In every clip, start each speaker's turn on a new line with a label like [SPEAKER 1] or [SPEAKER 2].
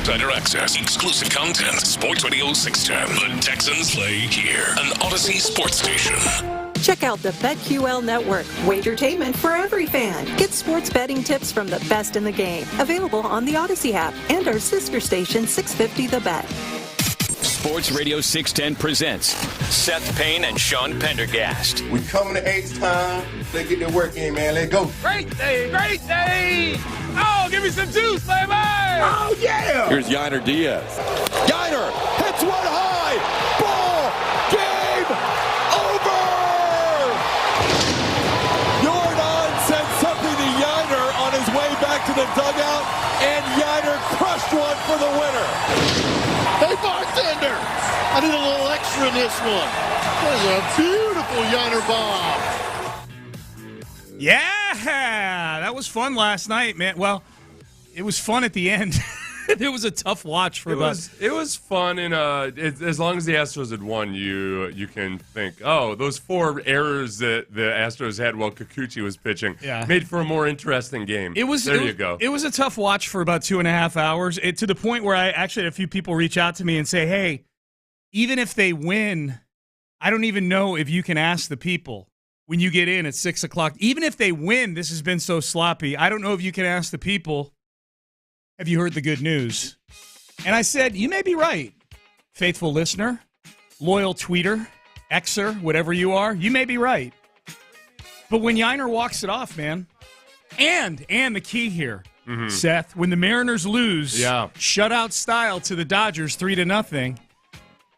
[SPEAKER 1] Insider access, exclusive content. Sports Radio 610. The Texans play here. An Odyssey sports station.
[SPEAKER 2] Check out the BetQL Network, wagertainment for every fan. Get sports betting tips from the best in the game. Available on the Odyssey app and our sister station, 650 The Bet.
[SPEAKER 3] Sports Radio 610 presents Seth Payne and Sean Pendergast.
[SPEAKER 4] We coming to H-Town. Let's get their work in, man. Let's go.
[SPEAKER 5] Great day, great day. Oh, give me some juice, baby.
[SPEAKER 4] Oh, yeah.
[SPEAKER 6] Here's Yiner Diaz. Yiner hits one high. Ball game over. Jordan sent something to Yiner on his way back to the dugout, and Yiner crushed one for the winner.
[SPEAKER 7] Hey, bartender, I need a little extra in this one. That is a beautiful Yiner bomb.
[SPEAKER 5] Yeah, that was fun last night, man. Well, it was fun at the end. It was a tough watch for us.
[SPEAKER 8] It was fun, and as long as the Astros had won, you can think, oh, those 4 errors that the Astros had while Kikuchi was pitching made for a more interesting game. You go.
[SPEAKER 5] It was a tough watch for about 2.5 hours, to the point where I actually had a few people reach out to me and say, hey, even if they win, I don't even know if you can ask the people when you get in at 6 o'clock. Even if they win, this has been so sloppy, I don't know if you can ask the people, have you heard the good news? And I said, you may be right, faithful listener, loyal tweeter, Xer, whatever you are, you may be right. But when Yiner walks it off, man, and the key here, Seth, when the Mariners lose, shutout style to the Dodgers 3-0,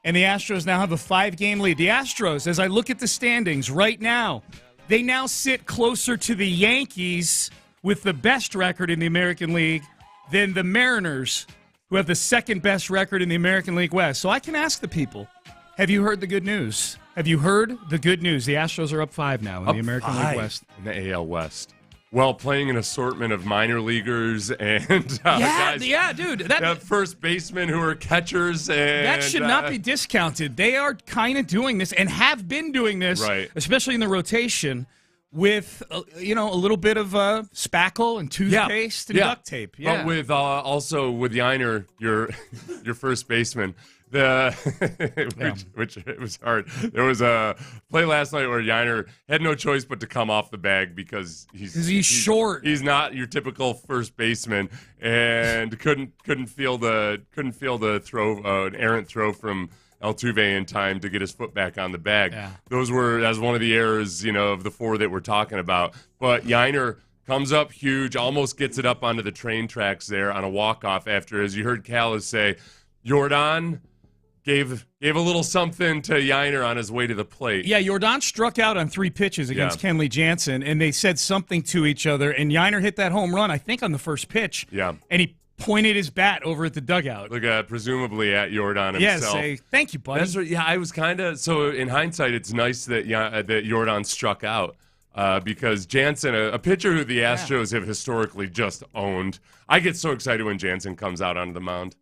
[SPEAKER 5] and the Astros now have a 5-game lead. The Astros, as I look at the standings right now, they now sit closer to the Yankees with the best record in the American League than the Mariners, who have the second best record in the American League West. So I can ask the people, have you heard the good news? Have you heard the good news? The Astros are up 5 now in the American League West.
[SPEAKER 8] In the AL West. Well, playing an assortment of minor leaguers and guys,
[SPEAKER 5] dude,
[SPEAKER 8] that first basemen who are catchers. And
[SPEAKER 5] that should not be discounted. They are kind of doing this and have been doing this, especially in the rotation, with a little bit of spackle and toothpaste and duct tape. Yeah.
[SPEAKER 8] But with also with Yiner, your first baseman, which it was hard. There was a play last night where Yiner had no choice but to come off the bag because he's
[SPEAKER 5] short.
[SPEAKER 8] He's not your typical first baseman, and couldn't feel the throw, an errant throw from Altuve in time to get his foot back on the bag.
[SPEAKER 5] Yeah.
[SPEAKER 8] As one of the errors, of the 4 that we're talking about. But Yiner comes up huge, almost gets it up onto the train tracks there on a walk-off after, as you heard Callis say, Jordan gave a little something to Yiner on his way to the plate.
[SPEAKER 5] Yeah, Jordan struck out on 3 pitches against Kenley Jansen, and they said something to each other, and Yiner hit that home run, I think, on the first pitch.
[SPEAKER 8] Yeah.
[SPEAKER 5] And he pointed his bat over at the dugout.
[SPEAKER 8] Presumably at Jordan himself.
[SPEAKER 5] Yeah, say, thank you, buddy.
[SPEAKER 8] I was kind of, so in hindsight, it's nice that that Jordan struck out because Jansen, a pitcher who the Astros have historically just owned. I get so excited when Jansen comes out onto the mound.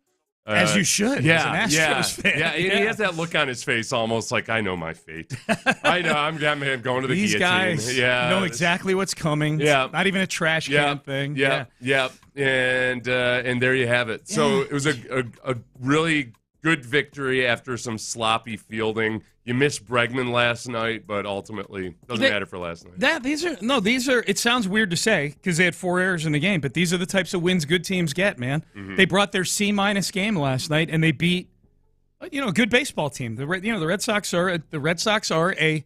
[SPEAKER 5] As you should, as an Astros fan.
[SPEAKER 8] Yeah, he has that look on his face almost like, I know my fate. I know, I'm going to the
[SPEAKER 5] These
[SPEAKER 8] guillotine.
[SPEAKER 5] These guys know exactly what's coming.
[SPEAKER 8] Yeah.
[SPEAKER 5] It's not even a trash can thing.
[SPEAKER 8] Yeah. And there you have it. So it was a really good victory after some sloppy fielding. You missed Bregman last night, but ultimately doesn't matter for last night.
[SPEAKER 5] These are. It sounds weird to say because they had 4 errors in the game, but these are the types of wins good teams get, man. Mm-hmm. They brought their C- game last night, and they beat, a good baseball team. The Red Sox are a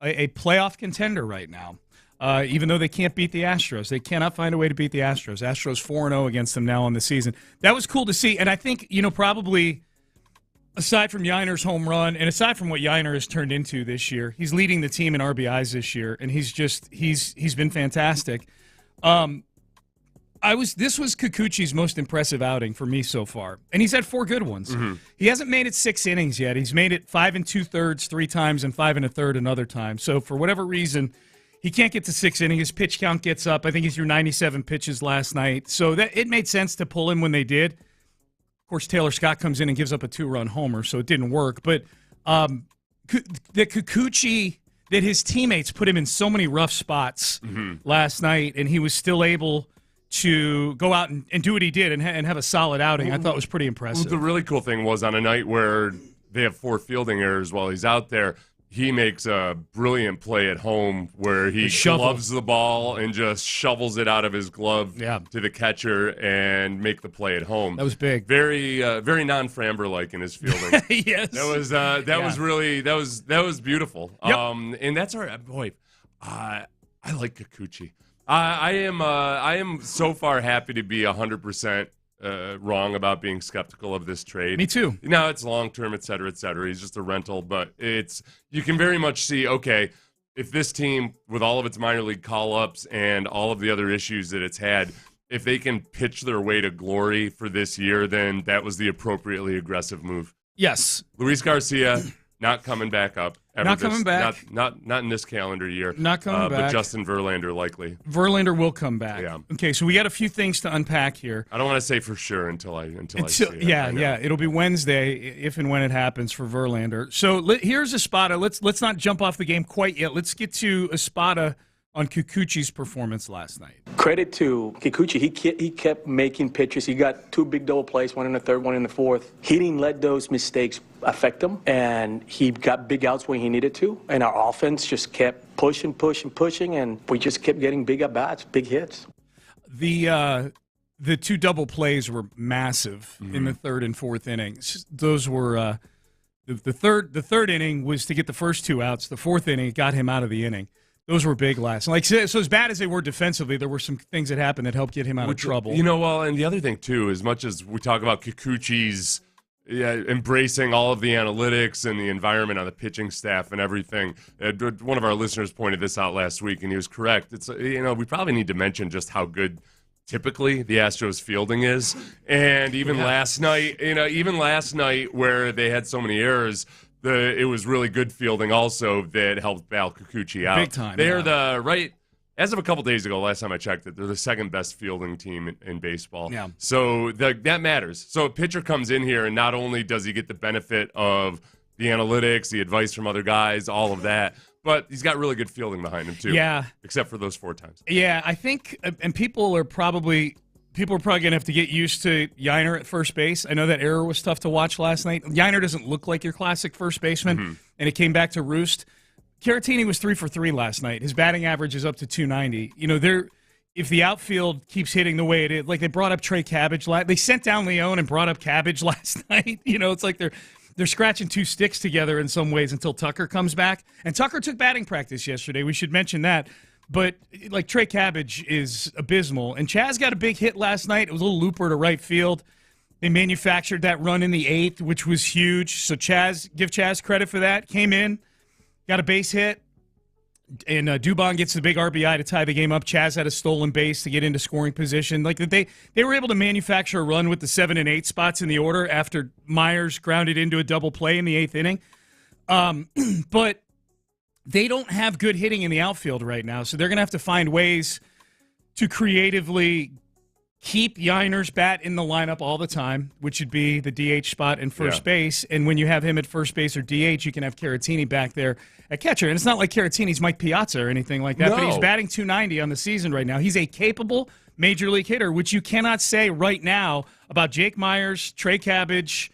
[SPEAKER 5] playoff contender right now. Even though they can't beat the Astros. They cannot find a way to beat the Astros. Astros 4-0 against them now on the season. That was cool to see, and I think probably. Aside from Yiner's home run, and aside from what Yiner has turned into this year, he's leading the team in RBIs this year, and he's been fantastic. This was Kikuchi's most impressive outing for me so far, and he's had 4 good ones. Mm-hmm. He hasn't made it 6 innings yet. He's made it 5 2/3 3 times and 5 1/3 another time. So for whatever reason, he can't get to 6 innings. His pitch count gets up. I think he threw 97 pitches last night. So that it made sense to pull him when they did. Of course, Taylor Scott comes in and gives up a 2-run homer, so it didn't work. But the Kikuchi, that his teammates put him in so many rough spots last night, and he was still able to go out and do what he did and have a solid outing. I thought was pretty impressive.
[SPEAKER 8] The really cool thing was on a night where they have 4 fielding errors while he's out there, he makes a brilliant play at home where he gloves the ball and just shovels it out of his glove to the catcher and make the play at home.
[SPEAKER 5] That was big.
[SPEAKER 8] Very non-Framber-like in his fielding.
[SPEAKER 5] Yes.
[SPEAKER 8] That was beautiful.
[SPEAKER 5] Yep.
[SPEAKER 8] And that's our boy. I like Kikuchi. I am so far happy to be 100% wrong about being skeptical of this trade.
[SPEAKER 5] Me too.
[SPEAKER 8] It's long term, et cetera, et cetera. He's just a rental, but you can very much see, okay, if this team, with all of its minor league call-ups and all of the other issues that it's had, if they can pitch their way to glory for this year, then that was the appropriately aggressive move.
[SPEAKER 5] Yes.
[SPEAKER 8] Luis Garcia not coming back up.
[SPEAKER 5] Coming back.
[SPEAKER 8] Not in this calendar year.
[SPEAKER 5] Not coming back.
[SPEAKER 8] But Justin Verlander likely.
[SPEAKER 5] Verlander will come back.
[SPEAKER 8] Yeah.
[SPEAKER 5] Okay, so we got a few things to unpack here.
[SPEAKER 8] I don't want to say for sure until I see it.
[SPEAKER 5] Yeah. It'll be Wednesday if and when it happens for Verlander. So here's Espada. Let's not jump off the game quite yet. Let's get to Espada on Kikuchi's performance last night.
[SPEAKER 9] Credit to Kikuchi. He kept making pitches. He got 2 big double plays, one in the third, one in the fourth. He didn't let those mistakes affect him, and he got big outs when he needed to. And our offense just kept pushing, and we just kept getting big at-bats, big hits.
[SPEAKER 5] The 2 double plays were massive in the third and fourth innings. Those were the third inning was to get the first 2 outs. The fourth inning got him out of the inning. Those were big last. So as bad as they were defensively, there were some things that happened that helped get him out of trouble.
[SPEAKER 8] And the other thing too, as much as we talk about Kikuchi's embracing all of the analytics and the environment on the pitching staff and everything, one of our listeners pointed this out last week, and he was correct. It's we probably need to mention just how good typically the Astros fielding is, and even last night, where they had so many errors. It was really good fielding also that helped bail Kikuchi out.
[SPEAKER 5] Big time.
[SPEAKER 8] They're as of a couple days ago, last time I checked it, they're the 2nd best fielding team in baseball.
[SPEAKER 5] Yeah.
[SPEAKER 8] So that matters. So a pitcher comes in here, and not only does he get the benefit of the analytics, the advice from other guys, all of that, but he's got really good fielding behind him too.
[SPEAKER 5] Yeah.
[SPEAKER 8] Except for those 4 times.
[SPEAKER 5] Yeah, I think, and people are probably going to have to get used to Yainer at first base. I know that error was tough to watch last night. Yainer doesn't look like your classic first baseman, and it came back to roost. Caratini was 3 for 3 last night. His batting average is up to 290. If the outfield keeps hitting the way it is, like they brought up Trey Cabbage. They sent down Leone and brought up Cabbage last night. It's like they're scratching 2 sticks together in some ways until Tucker comes back. And Tucker took batting practice yesterday. We should mention that. But, like, Trey Cabbage is abysmal. And Chaz got a big hit last night. It was a little looper to right field. They manufactured that run in the 8th, which was huge. So give Chaz credit for that. Came in, got a base hit, and Dubon gets the big RBI to tie the game up. Chaz had a stolen base to get into scoring position. Like they were able to manufacture a run with the 7 and 8 spots in the order after Myers grounded into a double play in the 8th inning. But they don't have good hitting in the outfield right now, so they're going to have to find ways to creatively keep Yainer's bat in the lineup all the time, which would be the DH spot in first base. And when you have him at first base or DH, you can have Caratini back there at catcher. And it's not like Caratini's Mike Piazza or anything like that, but he's batting 290 on the season right now. He's a capable major league hitter, which you cannot say right now about Jake Myers, Trey Cabbage,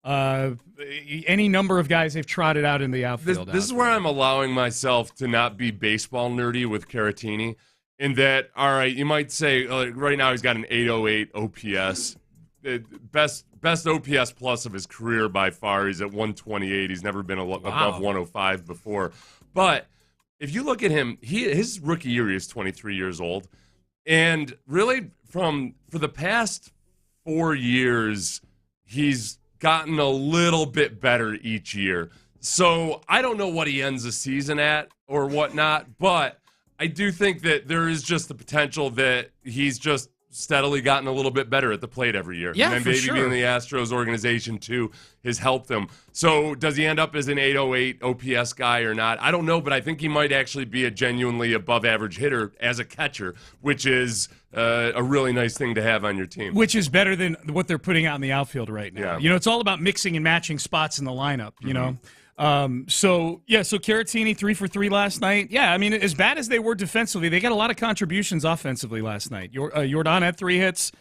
[SPEAKER 5] any number of guys they've trotted out in the outfield.
[SPEAKER 8] This is where I'm allowing myself to not be baseball nerdy with Caratini, in that, all right, you might say right now he's got an 808 OPS, best OPS plus of his career by far. He's at 128. He's never been above 105 before. But if you look at him, his rookie year, he was 23 years old, and really for the past 4 years, he's gotten a little bit better each year. So I don't know what he ends the season at or whatnot, but I do think that there is just the potential that he's just steadily gotten a little bit better at the plate every year.
[SPEAKER 5] Yeah,
[SPEAKER 8] and then
[SPEAKER 5] for
[SPEAKER 8] maybe being the Astros organization too has helped him. So does he end up as an 808 OPS guy or not? I don't know, but I think he might actually be a genuinely above average hitter as a catcher, which is a really nice thing to have on your team.
[SPEAKER 5] Which is better than what they're putting out in the outfield right now.
[SPEAKER 8] Yeah.
[SPEAKER 5] It's all about mixing and matching spots in the lineup, you know. So Caratini 3 for 3 last night. Yeah, I mean, as bad as they were defensively, they got a lot of contributions offensively last night. Jordan had 3 hits.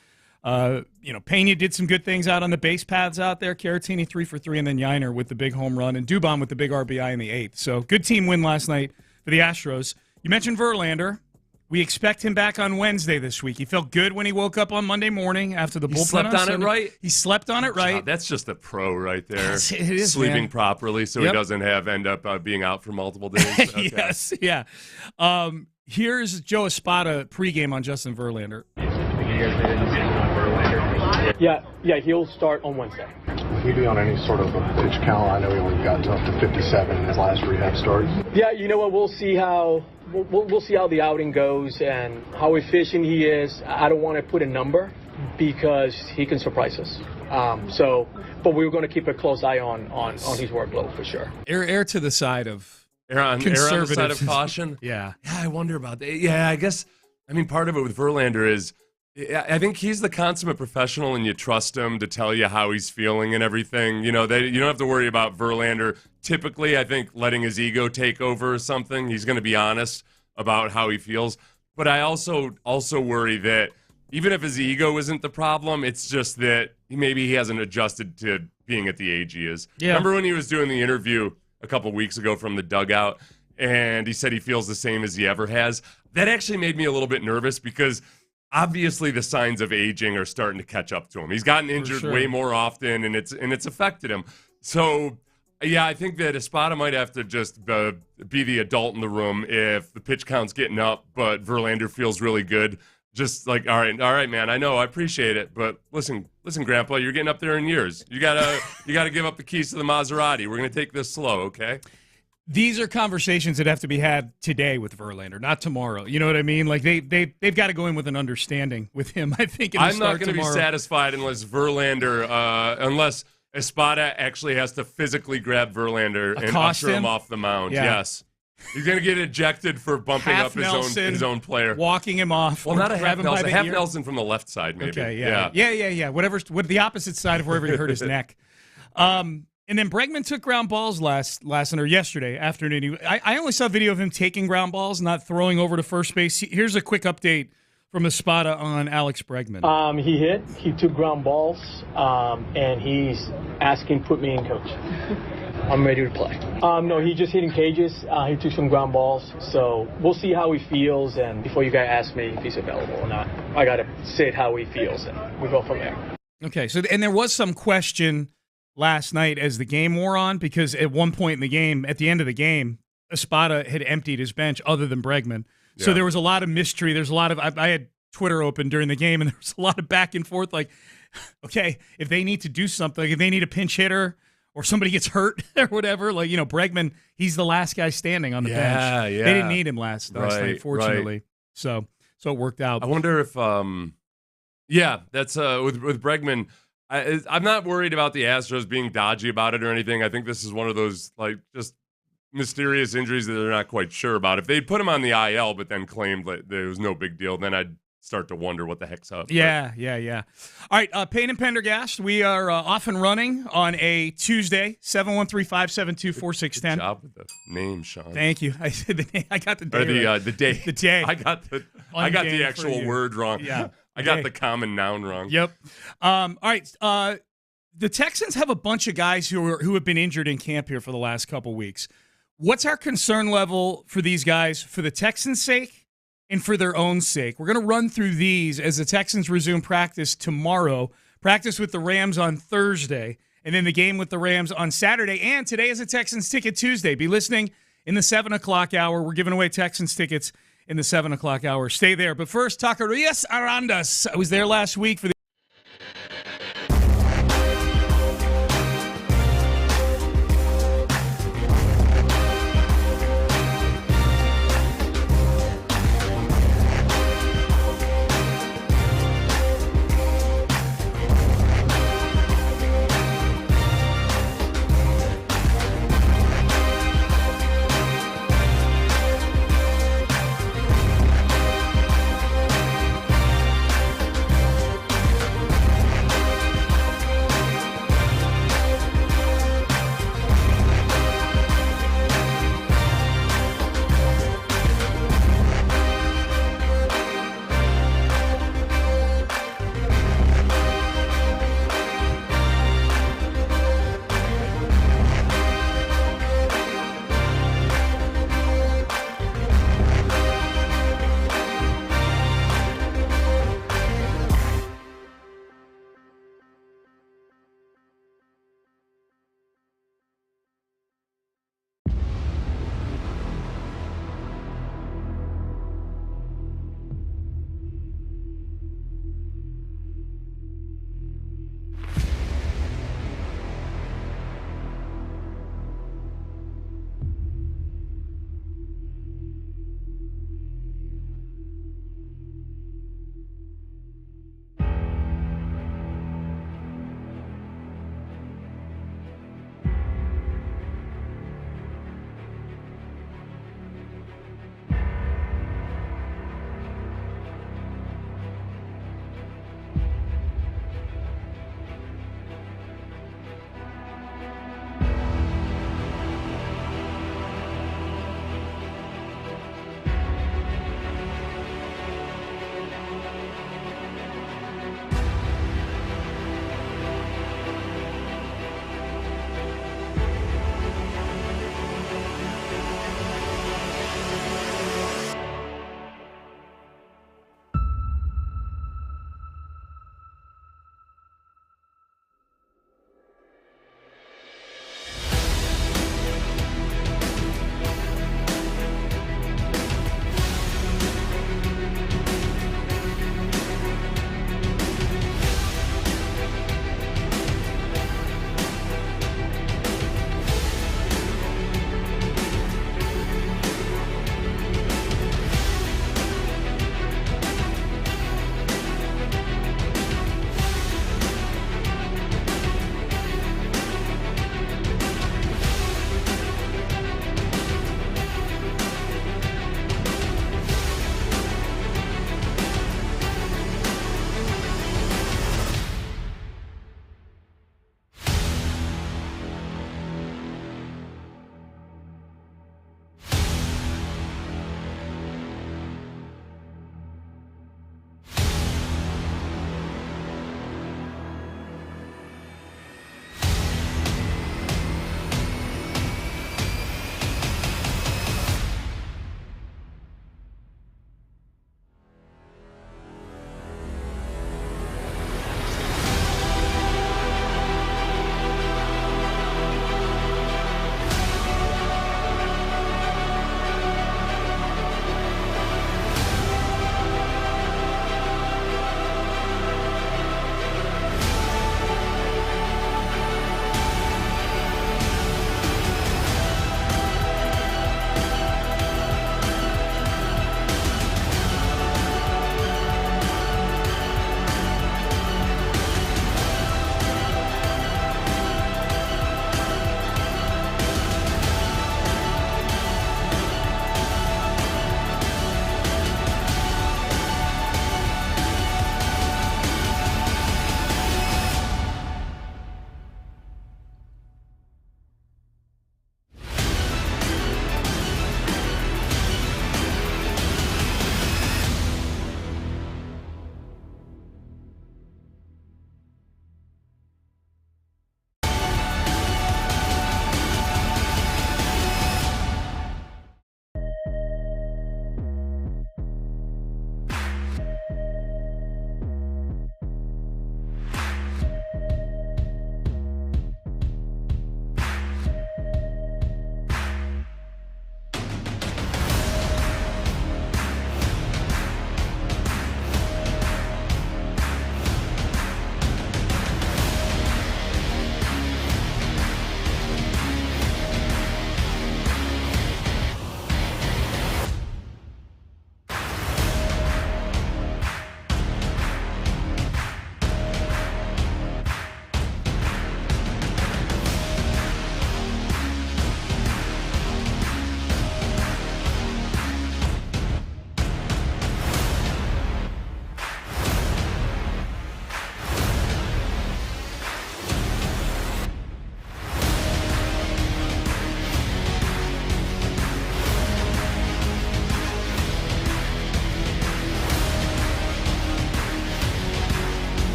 [SPEAKER 5] Pena did some good things out on the base paths out there. Caratini 3 for 3, and then Yiner with the big home run, and Dubon with the big RBI in the 8th. So good team win last night for the Astros. You mentioned Verlander. We expect him back on Wednesday this week. He felt good when he woke up on Monday morning after the bullpen.
[SPEAKER 8] He slept on it right?
[SPEAKER 5] He slept on it right.
[SPEAKER 8] That's just a pro right there.
[SPEAKER 5] Yes, it is,
[SPEAKER 8] sleeping
[SPEAKER 5] man.
[SPEAKER 8] properly so he doesn't end up being out for multiple days. Okay.
[SPEAKER 5] Yes, yeah. Here's Joe Espada pregame on Justin Verlander.
[SPEAKER 9] Yeah, he'll start on Wednesday.
[SPEAKER 10] Will he be on any sort of a pitch count? I know he only got up to 57 in his last rehab start.
[SPEAKER 9] Yeah, you know what? We'll see how the outing goes and how efficient he is. I don't want to put a number because he can surprise us. But we're going to keep a close eye on his workload for sure.
[SPEAKER 5] Air to the side of
[SPEAKER 8] on the side of caution.
[SPEAKER 5] Yeah,
[SPEAKER 8] I wonder about that. Yeah, I guess. I mean, part of it with Verlander is, I think he's the consummate professional, and you trust him to tell you how he's feeling and everything. You don't have to worry about Verlander. Typically, I think letting his ego take over or something. He's going to be honest about how he feels. But I also worry that even if his ego isn't the problem, it's just that maybe he hasn't adjusted to being at the age he is.
[SPEAKER 5] Yeah.
[SPEAKER 8] Remember when he was doing the interview a couple weeks ago from the dugout, and he said he feels the same as he ever has? That actually made me a little bit nervous because obviously the signs of aging are starting to catch up to him. He's gotten injured way more often, and it's affected him. So, yeah, I think that Espada might have to just be the adult in the room if the pitch count's getting up, but Verlander feels really good. Just like, all right, man, I know, I appreciate it, but listen, Grandpa, you're getting up there in years. You gotta give up the keys to the Maserati. We're gonna take this slow, okay?
[SPEAKER 5] These are conversations that have to be had today with Verlander, not tomorrow. You know what I mean? Like they've got to go in with an understanding with him. I think
[SPEAKER 8] I'm not going to be satisfied unless unless Espada actually has to physically grab Verlander and usher him off the mound. Yeah. Yes, you're going to get ejected for bumping up his own player,
[SPEAKER 5] walking him off.
[SPEAKER 8] Well, not a half Nelson, half Nelson from the left side, maybe.
[SPEAKER 5] Okay, yeah. What the opposite side of wherever he hurt his neck. And then Bregman took ground balls yesterday afternoon. I only saw video of him taking ground balls, not throwing over to first base. Here's a quick update from Espada on Alex Bregman.
[SPEAKER 9] He took ground balls, and he's asking, put me in, coach. I'm ready to play. No, he just hitting cages. He took some ground balls, so we'll see how he feels. And before you guys ask me if he's available or not, I got to say how he feels, and we go from there.
[SPEAKER 5] Okay, and there was some question last night as the game wore on, because at one point in the game, at the end of the game, Espada had emptied his bench other than Bregman. Yeah. So there was a lot of mystery. There's a lot of, I had Twitter open during the game, and there was a lot of back and forth. Like, okay, if they need to do something, if they need a pinch hitter or somebody gets hurt or whatever, like, Bregman, he's the last guy standing on the bench.
[SPEAKER 8] Yeah.
[SPEAKER 5] They didn't need him last night, fortunately. Right. So it worked out.
[SPEAKER 8] I wonder if, that's with Bregman. I'm not worried about the Astros being dodgy about it or anything. I think this is one of those, like, just mysterious injuries that they're not quite sure about. If they'd put him on the IL but then claimed that there was no big deal, then I'd start to wonder what the heck's up.
[SPEAKER 5] Yeah. All right, Payne and Pendergast, we are off and running on a Tuesday, 713-572-4610.
[SPEAKER 8] Good job with the name, Sean.
[SPEAKER 5] Thank you. I said the name. I got the day right.
[SPEAKER 8] The day.
[SPEAKER 5] The day.
[SPEAKER 8] I got the actual word wrong.
[SPEAKER 5] Yeah.
[SPEAKER 8] I got the common noun wrong.
[SPEAKER 5] Yep. All right. The Texans have a bunch of guys who have been injured in camp here for the last couple weeks. What's our concern level for these guys for the Texans' sake and for their own sake? We're going to run through these as the Texans resume practice tomorrow, practice with the Rams on Thursday, and then the game with the Rams on Saturday. And today is a Texans Ticket Tuesday. Be listening in the 7 o'clock hour. We're giving away Texans tickets in the 7 o'clock hour. Stay there. But first, Taquerias Arandas. I was there last week for the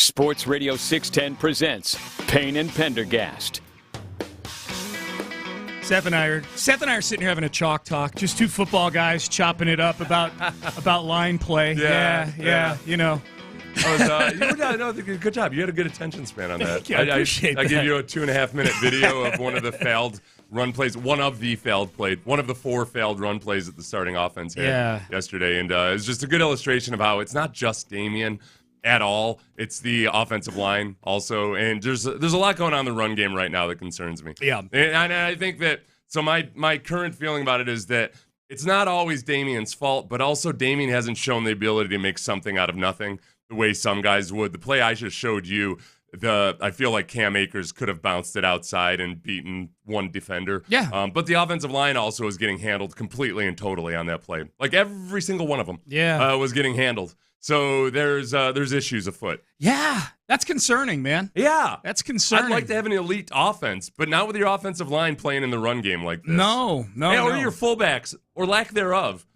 [SPEAKER 3] Sports Radio 610 presents Payne and Pendergast.
[SPEAKER 5] Seth and I are sitting here having a chalk talk. Just two football guys chopping it up about line play. Yeah. You know.
[SPEAKER 8] Good job. You had a good attention span on that.
[SPEAKER 5] Thank you. I appreciate that.
[SPEAKER 8] I gave you a 2.5-minute video of one of the failed run plays, one of the 4 failed run plays that the starting offense had yesterday. And it's just a good illustration of how it's not just Damian at all. It's the offensive line also. And there's a lot going on in the run game right now that concerns me.
[SPEAKER 5] Yeah.
[SPEAKER 8] And I think that, so my current feeling about it is that it's not always Damian's fault, but also Damian hasn't shown the ability to make something out of nothing the way some guys would. The play I just showed you, I feel like Cam Akers could have bounced it outside and beaten one defender.
[SPEAKER 5] Yeah.
[SPEAKER 8] But the offensive line also is getting handled completely and totally on that play. Like every single one of them was getting handled. So there's issues afoot.
[SPEAKER 5] Yeah, that's concerning, man.
[SPEAKER 8] Yeah.
[SPEAKER 5] That's concerning.
[SPEAKER 8] I'd like to have an elite offense, but not with your offensive line playing in the run game like this.
[SPEAKER 5] No.
[SPEAKER 8] Or your fullbacks, or lack thereof.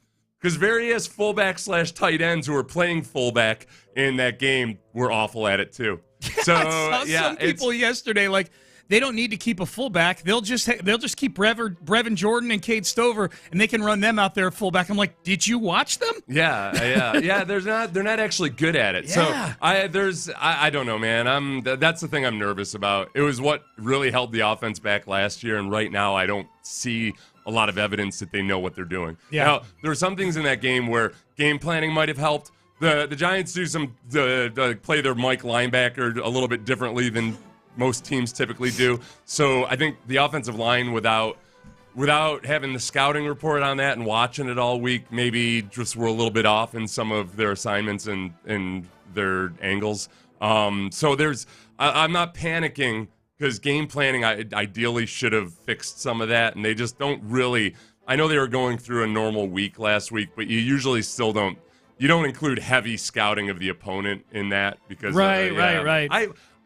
[SPEAKER 8] Because various fullback / tight ends who were playing fullback in that game were awful at it too. So
[SPEAKER 5] I saw some people yesterday, like, they don't need to keep a fullback. They'll just keep Brevin Jordan and Cade Stover, and they can run them out there at fullback. I'm like, did you watch them?
[SPEAKER 8] Yeah. They're not actually good at it.
[SPEAKER 5] Yeah.
[SPEAKER 8] So I don't know, man. That's the thing I'm nervous about. It was what really held the offense back last year, and right now I don't see a lot of evidence that they know what they're doing.
[SPEAKER 5] Yeah.
[SPEAKER 8] Now, there were some things in that game where game planning might have helped. The Giants do play their Mike linebacker a little bit differently than most teams typically do. So I think the offensive line, without having the scouting report on that and watching it all week, maybe just were a little bit off in some of their assignments and their angles. So I'm not panicking, because game planning ideally should have fixed some of that, and they just don't really. I know they were going through a normal week last week, but you usually still don't. You don't include heavy scouting of the opponent in that, because
[SPEAKER 5] right.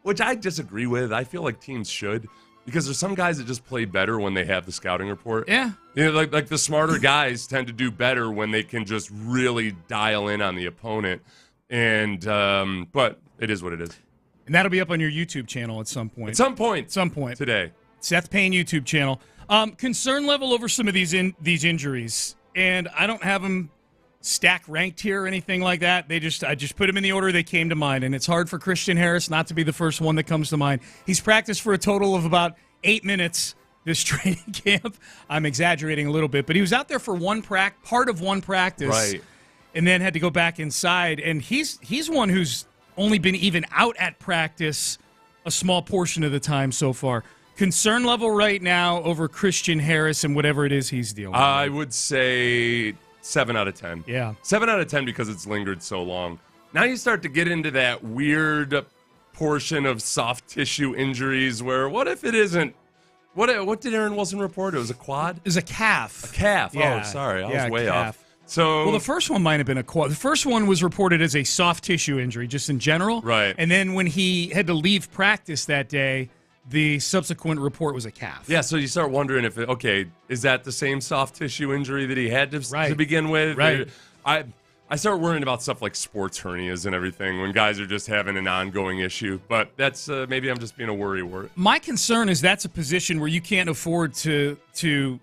[SPEAKER 8] Which I disagree with. I feel like teams should, because there's some guys that just play better when they have the scouting report.
[SPEAKER 5] Yeah.
[SPEAKER 8] You know, like the smarter guys tend to do better when they can just really dial in on the opponent. And but it is what it is.
[SPEAKER 5] And that'll be up on your YouTube channel at some point.
[SPEAKER 8] At some point today.
[SPEAKER 5] Seth Payne YouTube channel. Concern level over some of these injuries, and I don't have them stack ranked here or anything like that. I just put them in the order they came to mind, and it's hard for Christian Harris not to be the first one that comes to mind. He's practiced for a total of about 8 minutes this training camp. I'm exaggerating a little bit, but he was out there for part of one practice,
[SPEAKER 8] right,
[SPEAKER 5] and then had to go back inside. And he's one who's only been even out at practice a small portion of the time so far. Concern level right now over Christian Harris and whatever it is he's dealing with.
[SPEAKER 8] I would say 7 out of 10.
[SPEAKER 5] Yeah.
[SPEAKER 8] 7 out of 10 because it's lingered so long. Now you start to get into that weird portion of soft tissue injuries where what if it isn't? What did Aaron Wilson report? It was a quad?
[SPEAKER 5] It was a calf.
[SPEAKER 8] A calf.
[SPEAKER 5] Yeah.
[SPEAKER 8] Oh, sorry. I was way
[SPEAKER 5] calf.
[SPEAKER 8] off. So,
[SPEAKER 5] well, the first one might have been a quad. The first one was reported as a soft tissue injury, just in general.
[SPEAKER 8] Right.
[SPEAKER 5] And then when he had to leave practice that day, the subsequent report was a calf.
[SPEAKER 8] Yeah, so you start wondering if, is that the same soft tissue injury that he had to begin with?
[SPEAKER 5] Right.
[SPEAKER 8] I start worrying about stuff like sports hernias and everything when guys are just having an ongoing issue. But that's maybe I'm just being a worrywart.
[SPEAKER 5] My concern is that's a position where you can't afford to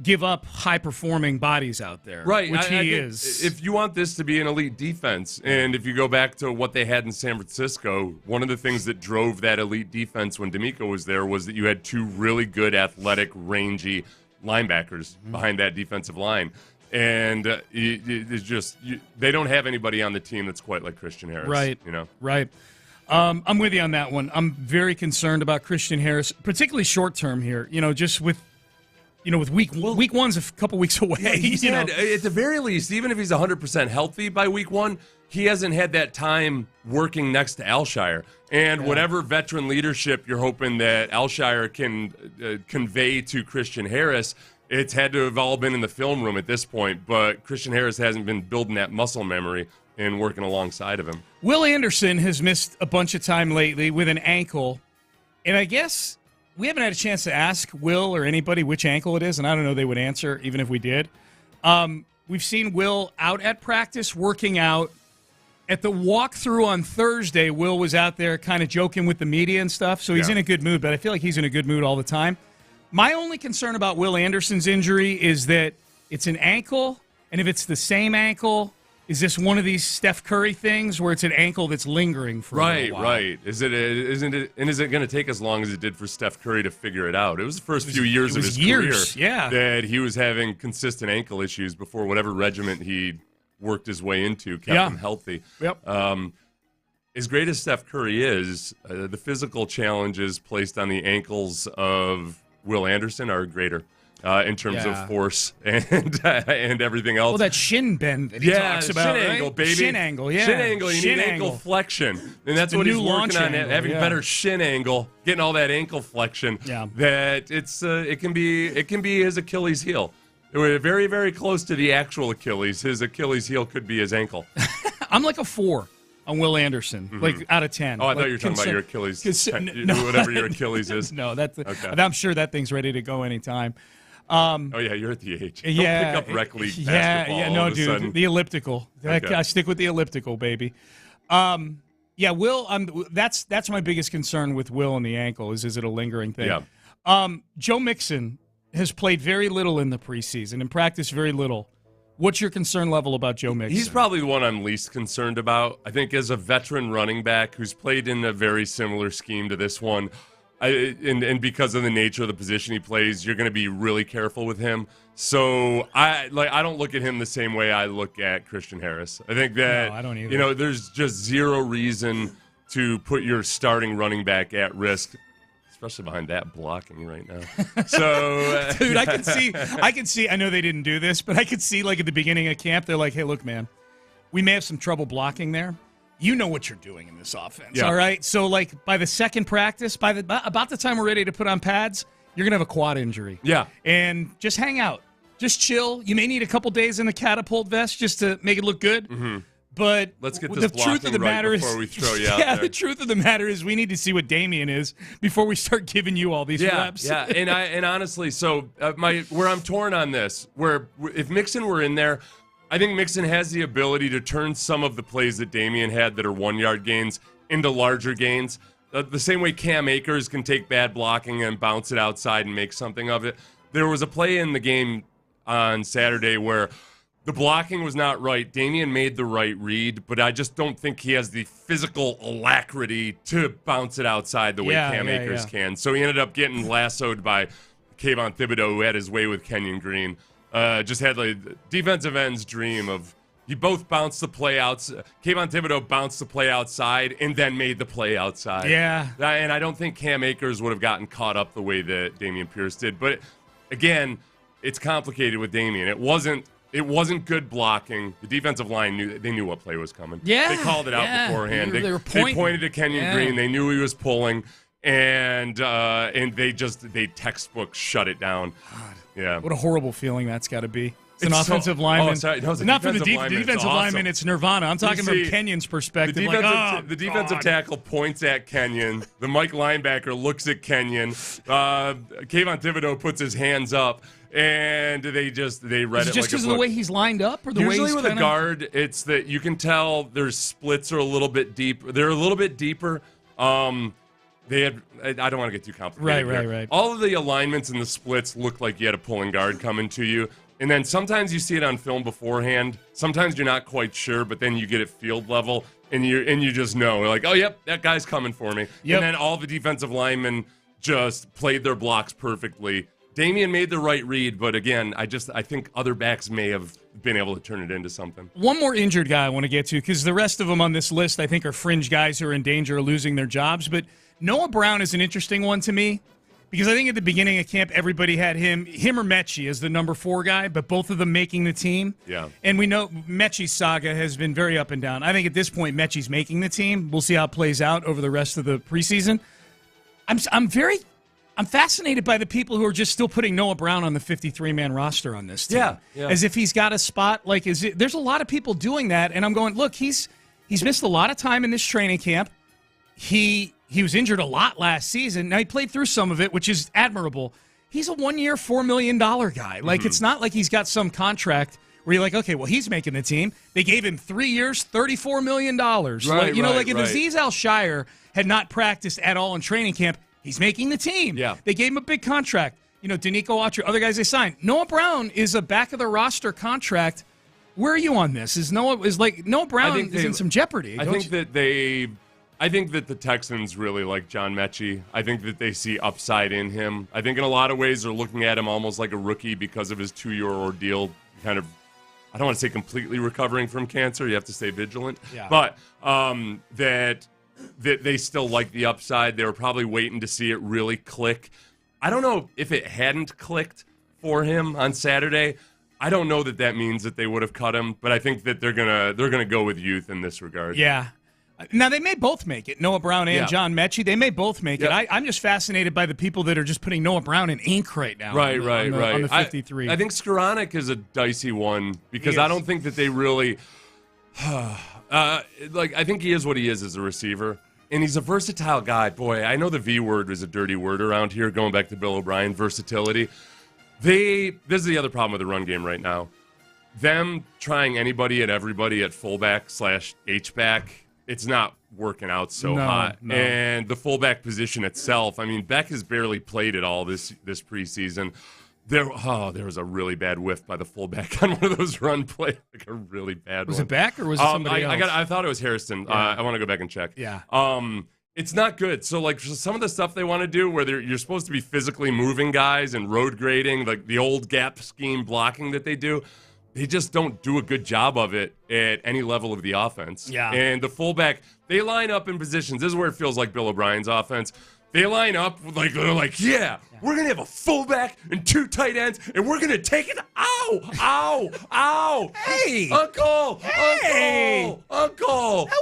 [SPEAKER 5] give up high-performing bodies out there,
[SPEAKER 8] right?
[SPEAKER 5] Which he
[SPEAKER 8] is. If you want this to be an elite defense, and if you go back to what they had in San Francisco, one of the things that drove that elite defense when D'Amico was there was that you had 2 really good, athletic, rangy linebackers behind that defensive line. And it's just they don't have anybody on the team that's quite like Christian Harris.
[SPEAKER 5] Right.
[SPEAKER 8] You know.
[SPEAKER 5] Right. I'm with you on that one. I'm very concerned about Christian Harris, particularly short term here. Just with week one's a couple weeks away.
[SPEAKER 8] Yeah, at the very least, even if he's 100% healthy by week 1, he hasn't had that time working next to Alshire. And whatever veteran leadership you're hoping that Alshire can convey to Christian Harris, it's had to have all been in the film room at this point. But Christian Harris hasn't been building that muscle memory and working alongside of him.
[SPEAKER 5] Will Anderson has missed a bunch of time lately with an ankle. And I guess we haven't had a chance to ask Will or anybody which ankle it is, and I don't know they would answer even if we did. We've seen Will out at practice working out. At the walkthrough on Thursday, Will was out there kind of joking with the media and stuff, so he's in a good mood, but I feel like he's in a good mood all the time. My only concern about Will Anderson's injury is that it's an ankle, and if it's the same ankle, is this one of these Steph Curry things where it's an ankle that's lingering for a while?
[SPEAKER 8] Right. Is it going to take as long as it did for Steph Curry to figure it out? It was the first few years of his career that he was having consistent ankle issues before whatever regiment he worked his way into kept him healthy.
[SPEAKER 5] Yep.
[SPEAKER 8] As great as Steph Curry is, the physical challenges placed on the ankles of Will Anderson are greater in terms of force and everything else.
[SPEAKER 5] Well, that shin bend that he talks about,
[SPEAKER 8] shin angle, baby.
[SPEAKER 5] Shin angle, yeah.
[SPEAKER 8] Shin angle, you need ankle flexion. And that's what he's working on, having better shin angle, getting all that ankle flexion.
[SPEAKER 5] Yeah.
[SPEAKER 8] That it can be his Achilles heel. We're very, very close to the actual Achilles. His Achilles heel could be his ankle.
[SPEAKER 5] I'm like a 4 on Will Anderson, like out of 10.
[SPEAKER 8] Oh, I thought you were talking about your Achilles, whatever your Achilles is.
[SPEAKER 5] No, I'm sure that thing's ready to go anytime.
[SPEAKER 8] You're at the age. Don't pick up rec league basketball
[SPEAKER 5] no,
[SPEAKER 8] all of a
[SPEAKER 5] dude,
[SPEAKER 8] sudden.
[SPEAKER 5] the elliptical.
[SPEAKER 8] Okay.
[SPEAKER 5] I stick with the elliptical, baby. Will, that's my biggest concern with Will and the ankle is it a lingering thing?
[SPEAKER 8] Yeah.
[SPEAKER 5] Joe Mixon has played very little in the preseason and practiced very little. What's your concern level about Joe Mixon?
[SPEAKER 8] He's probably the one I'm least concerned about. I think as a veteran running back who's played in a very similar scheme to this one, and because of the nature of the position he plays, you're going to be really careful with him. So I don't look at him the same way I look at Christian Harris. I think that
[SPEAKER 5] I don't either.
[SPEAKER 8] There's just zero reason to put your starting running back at risk, especially behind that blocking right now. So,
[SPEAKER 5] dude, I can see. I know they didn't do this, but I could see like at the beginning of camp, they're like, "Hey, look, man, we may have some trouble blocking there. You know what you're doing in this offense, all right? So, like by the second practice, about the time we're ready to put on pads, you're gonna have a quad injury.
[SPEAKER 8] Yeah,
[SPEAKER 5] and just hang out, just chill. You may need a couple days in the catapult vest just to make it look good." Mm-hmm. But
[SPEAKER 8] let's get this truth of the matter before we throw you out there.
[SPEAKER 5] The truth of the matter is we need to see what Damian is before we start giving you all these reps.
[SPEAKER 8] Yeah, and honestly, so where I'm torn on this, where if Mixon were in there, I think Mixon has the ability to turn some of the plays that Damian had that are 1-yard gains into larger gains. The same way Cam Akers can take bad blocking and bounce it outside and make something of it. There was a play in the game on Saturday where the blocking was not right. Damian made the right read, but I just don't think he has the physical alacrity to bounce it outside the way Cam Akers can. So he ended up getting lassoed by Kayvon Thibodeau, who had his way with Kenyon Green. Just had like defensive end's dream of you both bounced the play out. Kayvon Thibodeau bounced the play outside and then made the play outside.
[SPEAKER 5] Yeah.
[SPEAKER 8] And I don't think Cam Akers would have gotten caught up the way that Damen Pierce did. But again, it's complicated with Damian. It wasn't good blocking. The defensive line knew what play was coming.
[SPEAKER 5] Yeah,
[SPEAKER 8] they called it out beforehand.
[SPEAKER 5] They
[SPEAKER 8] pointed to Kenyon Green. They knew he was pulling, and they textbook shut it down.
[SPEAKER 5] God.
[SPEAKER 8] Yeah,
[SPEAKER 5] what a horrible feeling that's got to be. It's an offensive lineman.
[SPEAKER 8] Oh, sorry. No,
[SPEAKER 5] not from the defensive lineman. It's Nirvana. I'm talking from Kenyon's perspective.
[SPEAKER 8] The defensive tackle points at Kenyon. The Mike linebacker looks at Kenyon. Kayvon Thibodeau puts his hands up. And they read it
[SPEAKER 5] just
[SPEAKER 8] like
[SPEAKER 5] because of the way he's lined up, or the
[SPEAKER 8] usually
[SPEAKER 5] way he's
[SPEAKER 8] with a guard, it's that you can tell their splits are a little bit deep. They're a little bit deeper. They had. I don't want to get too complicated.
[SPEAKER 5] Right.
[SPEAKER 8] All of the alignments and the splits look like you had a pulling guard coming to you, and then sometimes you see it on film beforehand. Sometimes you're not quite sure, but then you get it field level, and you just know, like, oh yep, that guy's coming for me.
[SPEAKER 5] Yep.
[SPEAKER 8] And then all the defensive linemen just played their blocks perfectly. Damian made the right read, but again, I think other backs may have been able to turn it into something.
[SPEAKER 5] One more injured guy I want to get to, because the rest of them on this list I think are fringe guys who are in danger of losing their jobs, but Noah Brown is an interesting one to me, because I think at the beginning of camp everybody had him or Mechie as the number 4 guy, but both of them making the team.
[SPEAKER 8] Yeah.
[SPEAKER 5] And we know Mechie's saga has been very up and down. I think at this point Mechie's making the team. We'll see how it plays out over the rest of the preseason. I'm fascinated by the people who are just still putting Noah Brown on the 53-man roster on this team.
[SPEAKER 8] Yeah.
[SPEAKER 5] As if he's got a spot. There's a lot of people doing that, and I'm going, look, he's missed a lot of time in this training camp. He was injured a lot last season. Now he played through some of it, which is admirable. He's a 1-year, $4 million guy. It's not like he's got some contract where you're like, okay, well, he's making the team. They gave him 3 years, $34 million. If Aziz Al-Shire had not practiced at all in training camp, he's making the team.
[SPEAKER 8] Yeah.
[SPEAKER 5] They gave him a big contract. Danico Autry, other guys they signed. Noah Brown is a back-of-the-roster contract. Where are you on this? Noah Brown is in some jeopardy.
[SPEAKER 8] I think that the Texans really like John Mechie. I think that they see upside in him. I think in a lot of ways they're looking at him almost like a rookie because of his 2-year ordeal. Kind of, I don't want to say completely recovering from cancer. You have to stay vigilant.
[SPEAKER 5] Yeah.
[SPEAKER 8] But that they still like the upside. They were probably waiting to see it really click. I don't know if it hadn't clicked for him on Saturday. I don't know that means that they would have cut him, but I think that they're gonna go with youth in this regard.
[SPEAKER 5] Yeah. Now, they may both make it, Noah Brown and John Mechie. They may both make it. I'm just fascinated by the people that are just putting Noah Brown in ink right now.
[SPEAKER 8] Right.
[SPEAKER 5] On the 53.
[SPEAKER 8] I think Skoranek is a dicey one because I don't think that they really I think he is what he is as a receiver. And he's a versatile guy. Boy, I know the V word is a dirty word around here, going back to Bill O'Brien, versatility. This is the other problem with the run game right now. Them trying anybody and everybody at fullback / H-back, it's not working out so hot. No. And the fullback position itself, I mean, Beck has barely played at all this preseason. There was a really bad whiff by the fullback on one of those run plays, like a really bad one.
[SPEAKER 5] Was it Beck or was it somebody else?
[SPEAKER 8] I thought it was Harrison. Yeah. I want to go back and check.
[SPEAKER 5] Yeah.
[SPEAKER 8] It's not good. So, like, some of the stuff they want to do where you're supposed to be physically moving guys and road grading, like the old gap scheme blocking that they do, they just don't do a good job of it at any level of the offense.
[SPEAKER 5] Yeah.
[SPEAKER 8] And the fullback, they line up in positions. This is where it feels like Bill O'Brien's offense. They line up like they're like, we're gonna have a fullback and 2 tight ends, and we're gonna take it. Ow!
[SPEAKER 5] Hey,
[SPEAKER 8] Uncle!
[SPEAKER 5] How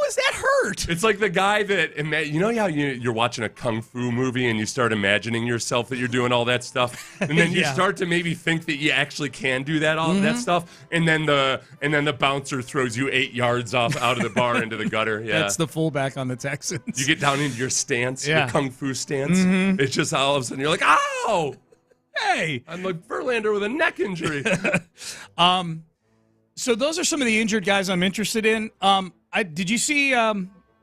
[SPEAKER 5] is that hurt?
[SPEAKER 8] It's like the guy that you know how you're watching a kung fu movie and you start imagining yourself that you're doing all that stuff, and then you start to maybe think that you actually can do that that stuff, and then the bouncer throws you 8 yards out of the bar into the gutter. Yeah,
[SPEAKER 5] that's the fullback on the Texans.
[SPEAKER 8] You get down into your stance, your kung fu stance. Mm-hmm. It's just all of a sudden you're like, ow!
[SPEAKER 5] Hey!
[SPEAKER 8] I'm like Verlander with a neck injury.
[SPEAKER 5] So those are some of the injured guys I'm interested in. Did you see,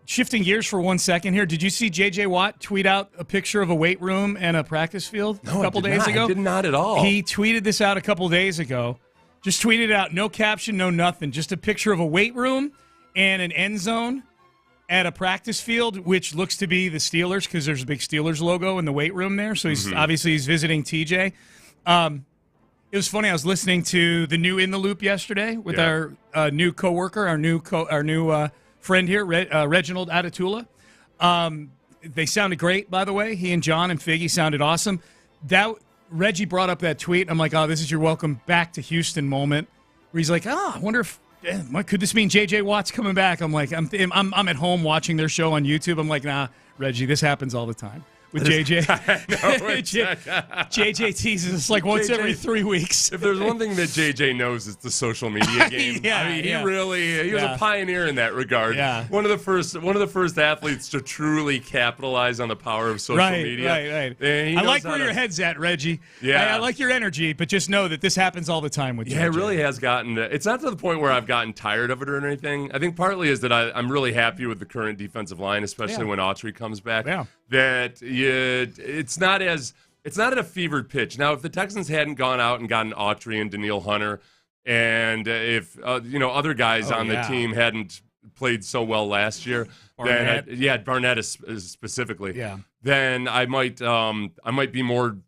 [SPEAKER 5] shifting gears for 1 second here, did you see J.J. Watt tweet out a picture of a weight room and a practice field a couple days ago?
[SPEAKER 8] I did not at all.
[SPEAKER 5] He tweeted this out a couple days ago. Just tweeted it out, no caption, no nothing. Just a picture of a weight room and an end zone at a practice field, which looks to be the Steelers because there's a big Steelers logo in the weight room there. So he's obviously visiting TJ. It was funny. I was listening to the new In the Loop yesterday with our new coworker, our new friend here, Reginald Atatula. They sounded great, by the way. He and John and Figgy sounded awesome. Reggie brought up that tweet. I'm like, oh, this is your welcome back to Houston moment. Where he's like, I wonder if could this mean J.J. Watt's coming back? I'm like, I'm at home watching their show on YouTube. I'm like, nah, Reggie, this happens all the time with J.J. J.J. teases us like once every 3 weeks.
[SPEAKER 8] If there's one thing that J.J. knows, it's the social media game. He was a pioneer in that regard.
[SPEAKER 5] Yeah.
[SPEAKER 8] One of the first athletes to truly capitalize on the power of social media.
[SPEAKER 5] Right. I like where your head's at, Reggie.
[SPEAKER 8] Yeah.
[SPEAKER 5] I like your energy, but just know that this happens all the time with J.J.
[SPEAKER 8] Yeah, it really has gotten. It's not to the point where I've gotten tired of it or anything. I think partly is that I'm really happy with the current defensive line, especially when Autry comes back.
[SPEAKER 5] Yeah.
[SPEAKER 8] That it's not at a fevered pitch. Now, if the Texans hadn't gone out and gotten Autry and Danielle Hunter, and if other guys on the team hadn't played so well last year,
[SPEAKER 5] Barnett.
[SPEAKER 8] Barnett is specifically.
[SPEAKER 5] Yeah.
[SPEAKER 8] Then I might be more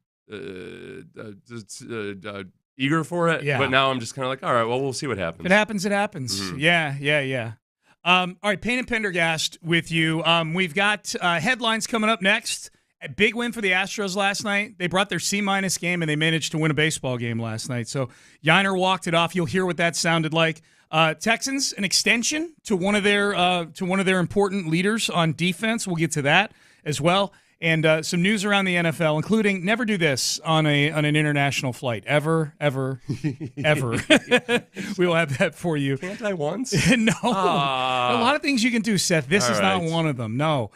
[SPEAKER 8] eager for it.
[SPEAKER 5] Yeah.
[SPEAKER 8] But now I'm just kind of like, all right, well, we'll see what happens.
[SPEAKER 5] If it happens, it happens.
[SPEAKER 8] Mm-hmm.
[SPEAKER 5] Yeah. All right, Payne and Pendergast with you. We've got headlines coming up next. A big win for the Astros last night. They brought their C- game, and they managed to win a baseball game last night. So Yiner walked it off. You'll hear what that sounded like. Texans, an extension to one of their important leaders on defense. We'll get to that as well. And some news around the NFL, including never do this on an international flight. Ever. We will have that for you.
[SPEAKER 8] Can't I once?
[SPEAKER 5] No. A lot of things you can do, Seth. This is not one of them. No.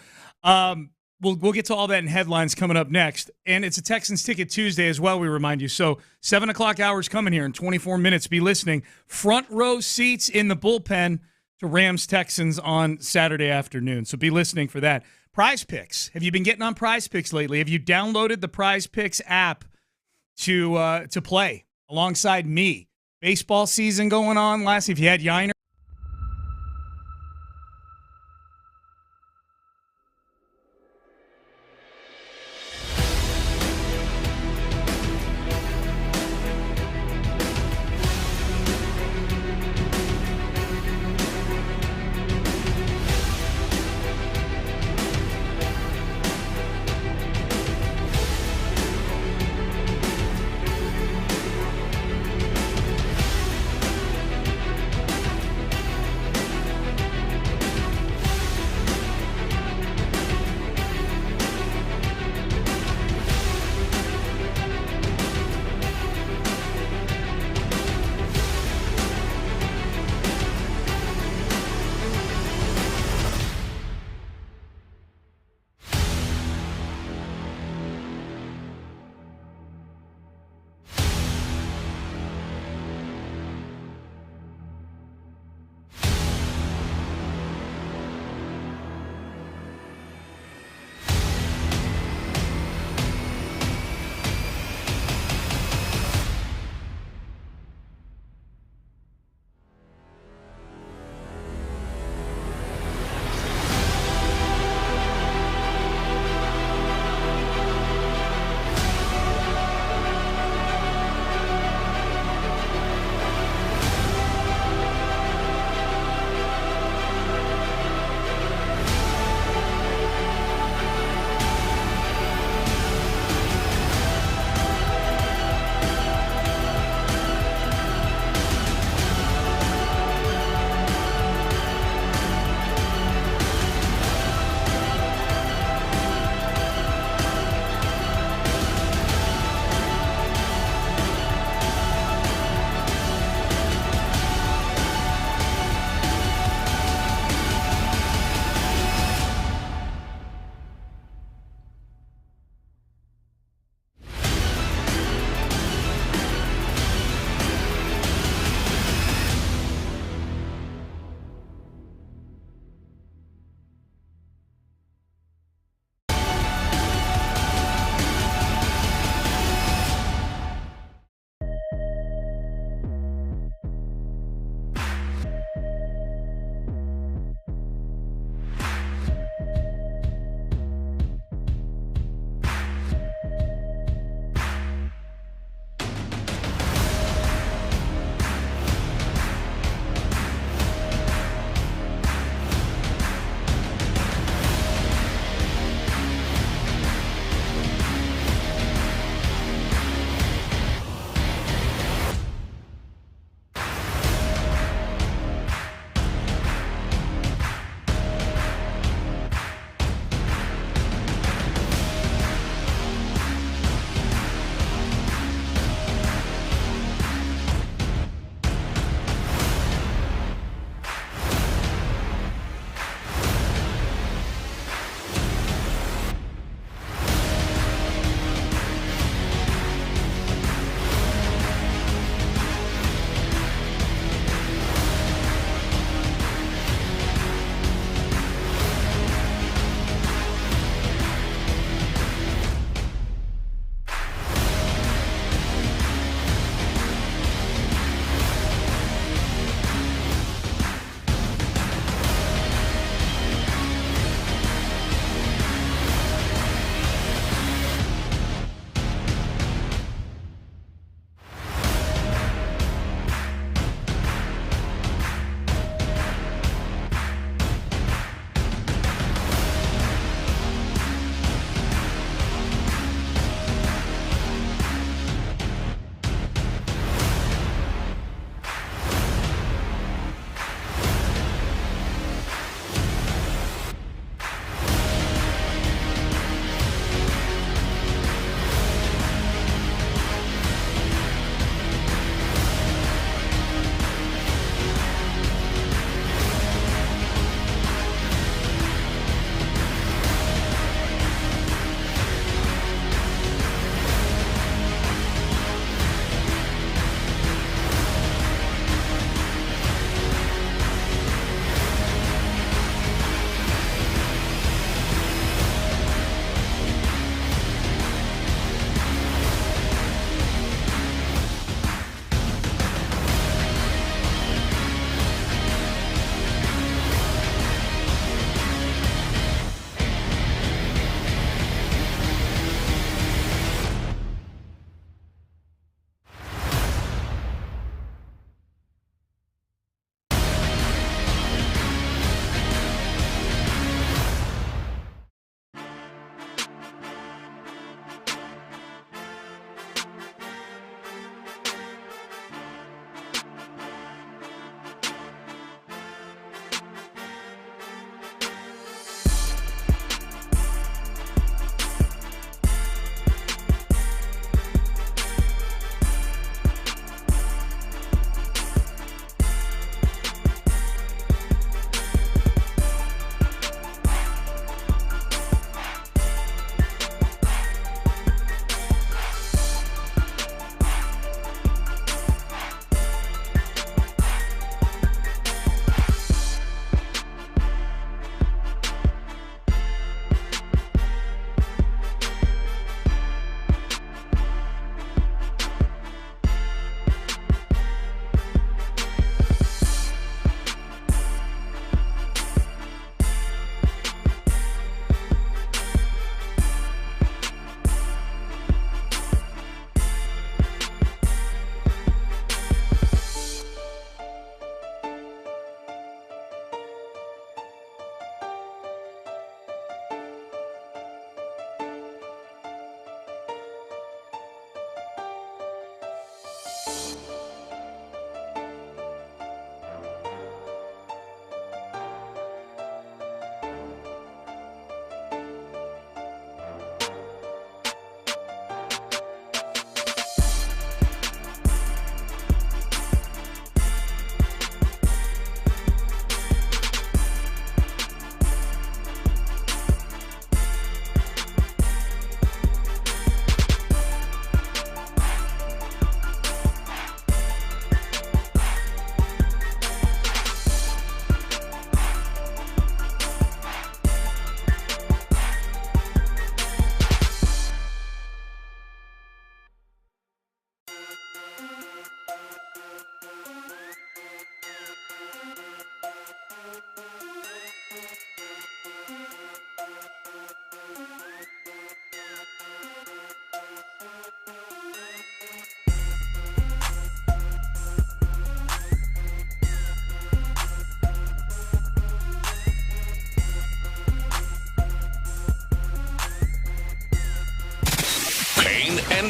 [SPEAKER 5] We'll get to all that in headlines coming up next. And it's a Texans Ticket Tuesday as well, we remind you. So 7 o'clock hours coming here in 24 minutes. Be listening. Front row seats in the bullpen to Rams-Texans on Saturday afternoon. So be listening for that. Prize Picks. Have you been getting on Prize Picks lately? Have you downloaded the Prize Picks app to play alongside me? Baseball season going on. Last, if you had Yiner.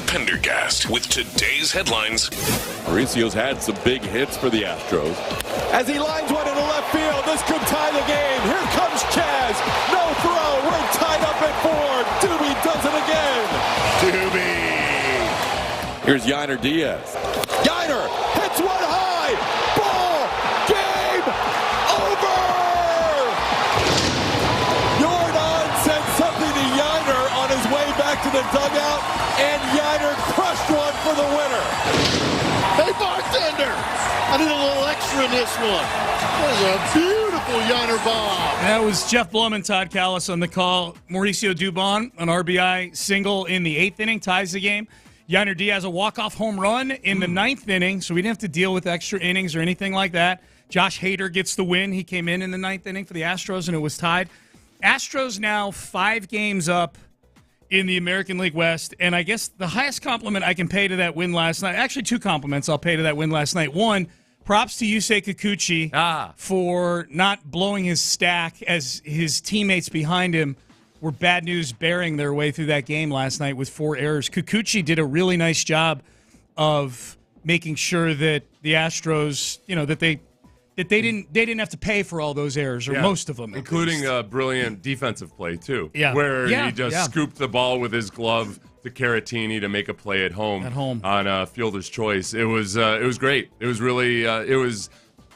[SPEAKER 1] Pendergast with today's headlines.
[SPEAKER 6] Mauricio's had some big hits for the Astros. As he lines one into left field, this could tie the game. Here comes Chaz. No throw. We're tied up at 4. Doobie does it again. Doobie. Here's Yainer Diaz. Yainer hits one high. Ball. Game over. Jordan sent something to Yainer on his way back to the dugout, and Yainer crushed one for the winner.
[SPEAKER 7] Hey, bartender, I need a little extra in this one. That is a beautiful Yainer bomb.
[SPEAKER 5] That was Jeff Blum and Todd Callis on the call. Mauricio Dubon, an RBI single in the 8th inning, ties the game. Yainer Diaz, a walk-off home run in the 9th inning, so we didn't have to deal with extra innings or anything like that. Josh Hader gets the win. He came in the 9th inning for the Astros, and it was tied. Astros now 5 games up in the American League West, and I guess the highest compliment I can pay to that win last night, actually 2 compliments I'll pay to that win last night. One, props to Yusei Kikuchi for not blowing his stack as his teammates behind him were bad news bearing their way through that game last night with 4 errors. Kikuchi did a really nice job of making sure that the Astros, that they didn't have to pay for all those errors, or most of them,
[SPEAKER 8] including a brilliant defensive play too.
[SPEAKER 5] Yeah,
[SPEAKER 8] where he just scooped the ball with his glove to Caratini to make a play at home on fielder's choice. It was great. It was really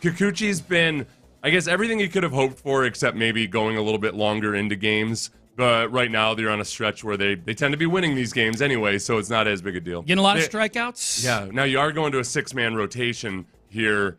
[SPEAKER 8] Kikuchi's been, I guess, everything he could have hoped for, except maybe going a little bit longer into games. But right now they're on a stretch where they tend to be winning these games anyway, so it's not as big a deal.
[SPEAKER 5] Getting a lot of strikeouts.
[SPEAKER 8] Yeah. Now you are going to a 6-man rotation here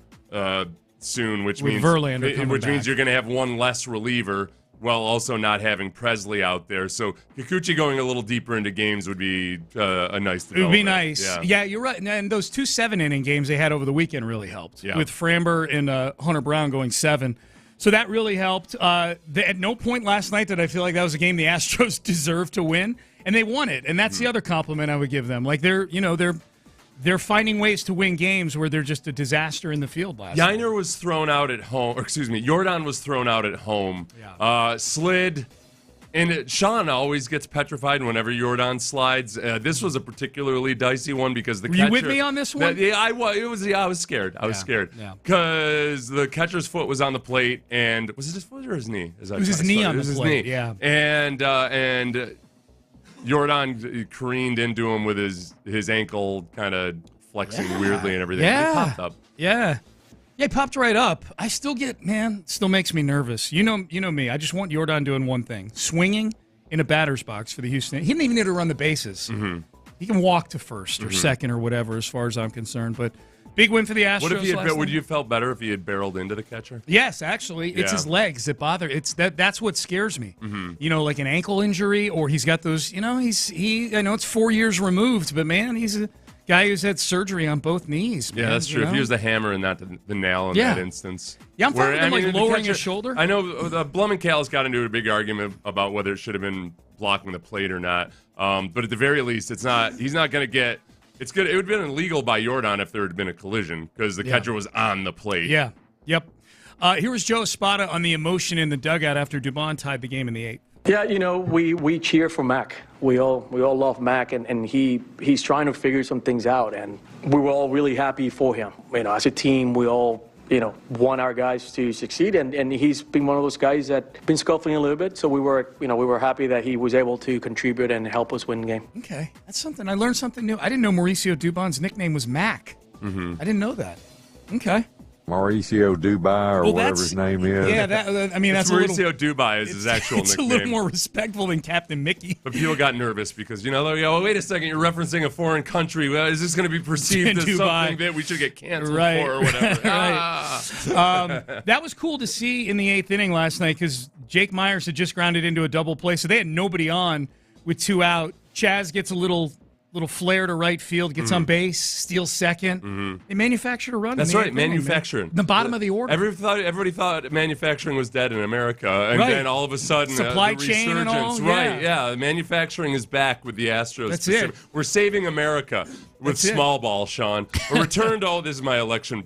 [SPEAKER 8] soon, which
[SPEAKER 5] with
[SPEAKER 8] means you're going to have one less reliever while also not having Presley out there. So Kikuchi going a little deeper into games would be a nice development. It
[SPEAKER 5] would be nice. Yeah, you're right. And those 2 7-inning games they had over the weekend really helped.
[SPEAKER 8] Yeah.
[SPEAKER 5] With Framber and Hunter Brown going 7. So that really helped. At no point last night did I feel like that was a game the Astros deserved to win, and they won it. And that's the other compliment I would give them. Like they're finding ways to win games where they're just a disaster in the field last night.
[SPEAKER 8] Yainer was thrown out at home, Jordan was thrown out at home. Yeah. Slid, and Sean always gets petrified whenever Jordan slides. This was a particularly dicey one because the catcher...
[SPEAKER 5] Were you with me on this one?
[SPEAKER 8] I was scared. I was scared. Because the catcher's foot was on the plate, and... Was it his foot or his knee?
[SPEAKER 5] It was his knee on the plate, yeah.
[SPEAKER 8] And Jordan careened into him with his ankle kind of flexing weirdly and everything.
[SPEAKER 5] Yeah.
[SPEAKER 8] He popped up.
[SPEAKER 5] Yeah. Yeah, he popped right up. I still still makes me nervous. You know me. I just want Jordan doing one thing. Swinging in a batter's box for the Houston. He didn't even need to run the bases. Mm-hmm. He can walk to first or second or whatever as far as I'm concerned. But big win for the Astros.
[SPEAKER 8] Would you have felt better if he had barreled into the catcher?
[SPEAKER 5] Yes, actually. It's his legs that bother. That's what scares me. Mm-hmm. Like an ankle injury, or he's got those, I know it's 4 years removed, but man, he's a guy who's had surgery on both knees. Man,
[SPEAKER 8] yeah, that's true. If he was the hammer and not the nail in that instance.
[SPEAKER 5] Yeah, I'm fine with him lowering his shoulder.
[SPEAKER 8] I know Blum and Callis got into a big argument about whether it should have been blocking the plate or not. But at the very least, he's not going to get... It's good. It would have been illegal by Jordan if there had been a collision because the catcher was on the plate.
[SPEAKER 5] Yeah. Yep. Here was Joe Espada on the emotion in the dugout after Dubon tied the game in the 8th.
[SPEAKER 9] Yeah, we cheer for Mac. We all love Mac, and he's trying to figure some things out, and we were all really happy for him. As a team, we all want our guys to succeed, and he's been one of those guys that been scuffling a little bit. So we were happy that he was able to contribute and help us win the game.
[SPEAKER 5] Okay, that's something. I learned something new. I didn't know Mauricio Dubon's nickname was Mac. Mm-hmm. I didn't know that. Okay.
[SPEAKER 11] Mauricio Dubai or whatever his name is.
[SPEAKER 5] Yeah, that's
[SPEAKER 8] Mauricio Dubai is his actual nickname.
[SPEAKER 5] It's a little more respectful than Captain Mickey.
[SPEAKER 8] But people got nervous because, wait a second, you're referencing a foreign country. Well, is this going to be perceived as something that we should get canceled for or whatever?
[SPEAKER 5] That was cool to see in the 8th inning last night because Jake Myers had just grounded into a double play, so they had nobody on with 2 out. Chaz gets a little flare to right field, gets on base, steals second. Mm-hmm. They manufactured a run.
[SPEAKER 8] That's right, manufacturing.
[SPEAKER 5] The bottom of the order.
[SPEAKER 8] Everybody thought manufacturing was dead in America, and then all of a sudden,
[SPEAKER 5] supply
[SPEAKER 8] the
[SPEAKER 5] chain and all.
[SPEAKER 8] Right, yeah. Manufacturing is back with the Astros.
[SPEAKER 5] That's it.
[SPEAKER 8] We're saving America with small ball, Sean. A return to this is my election.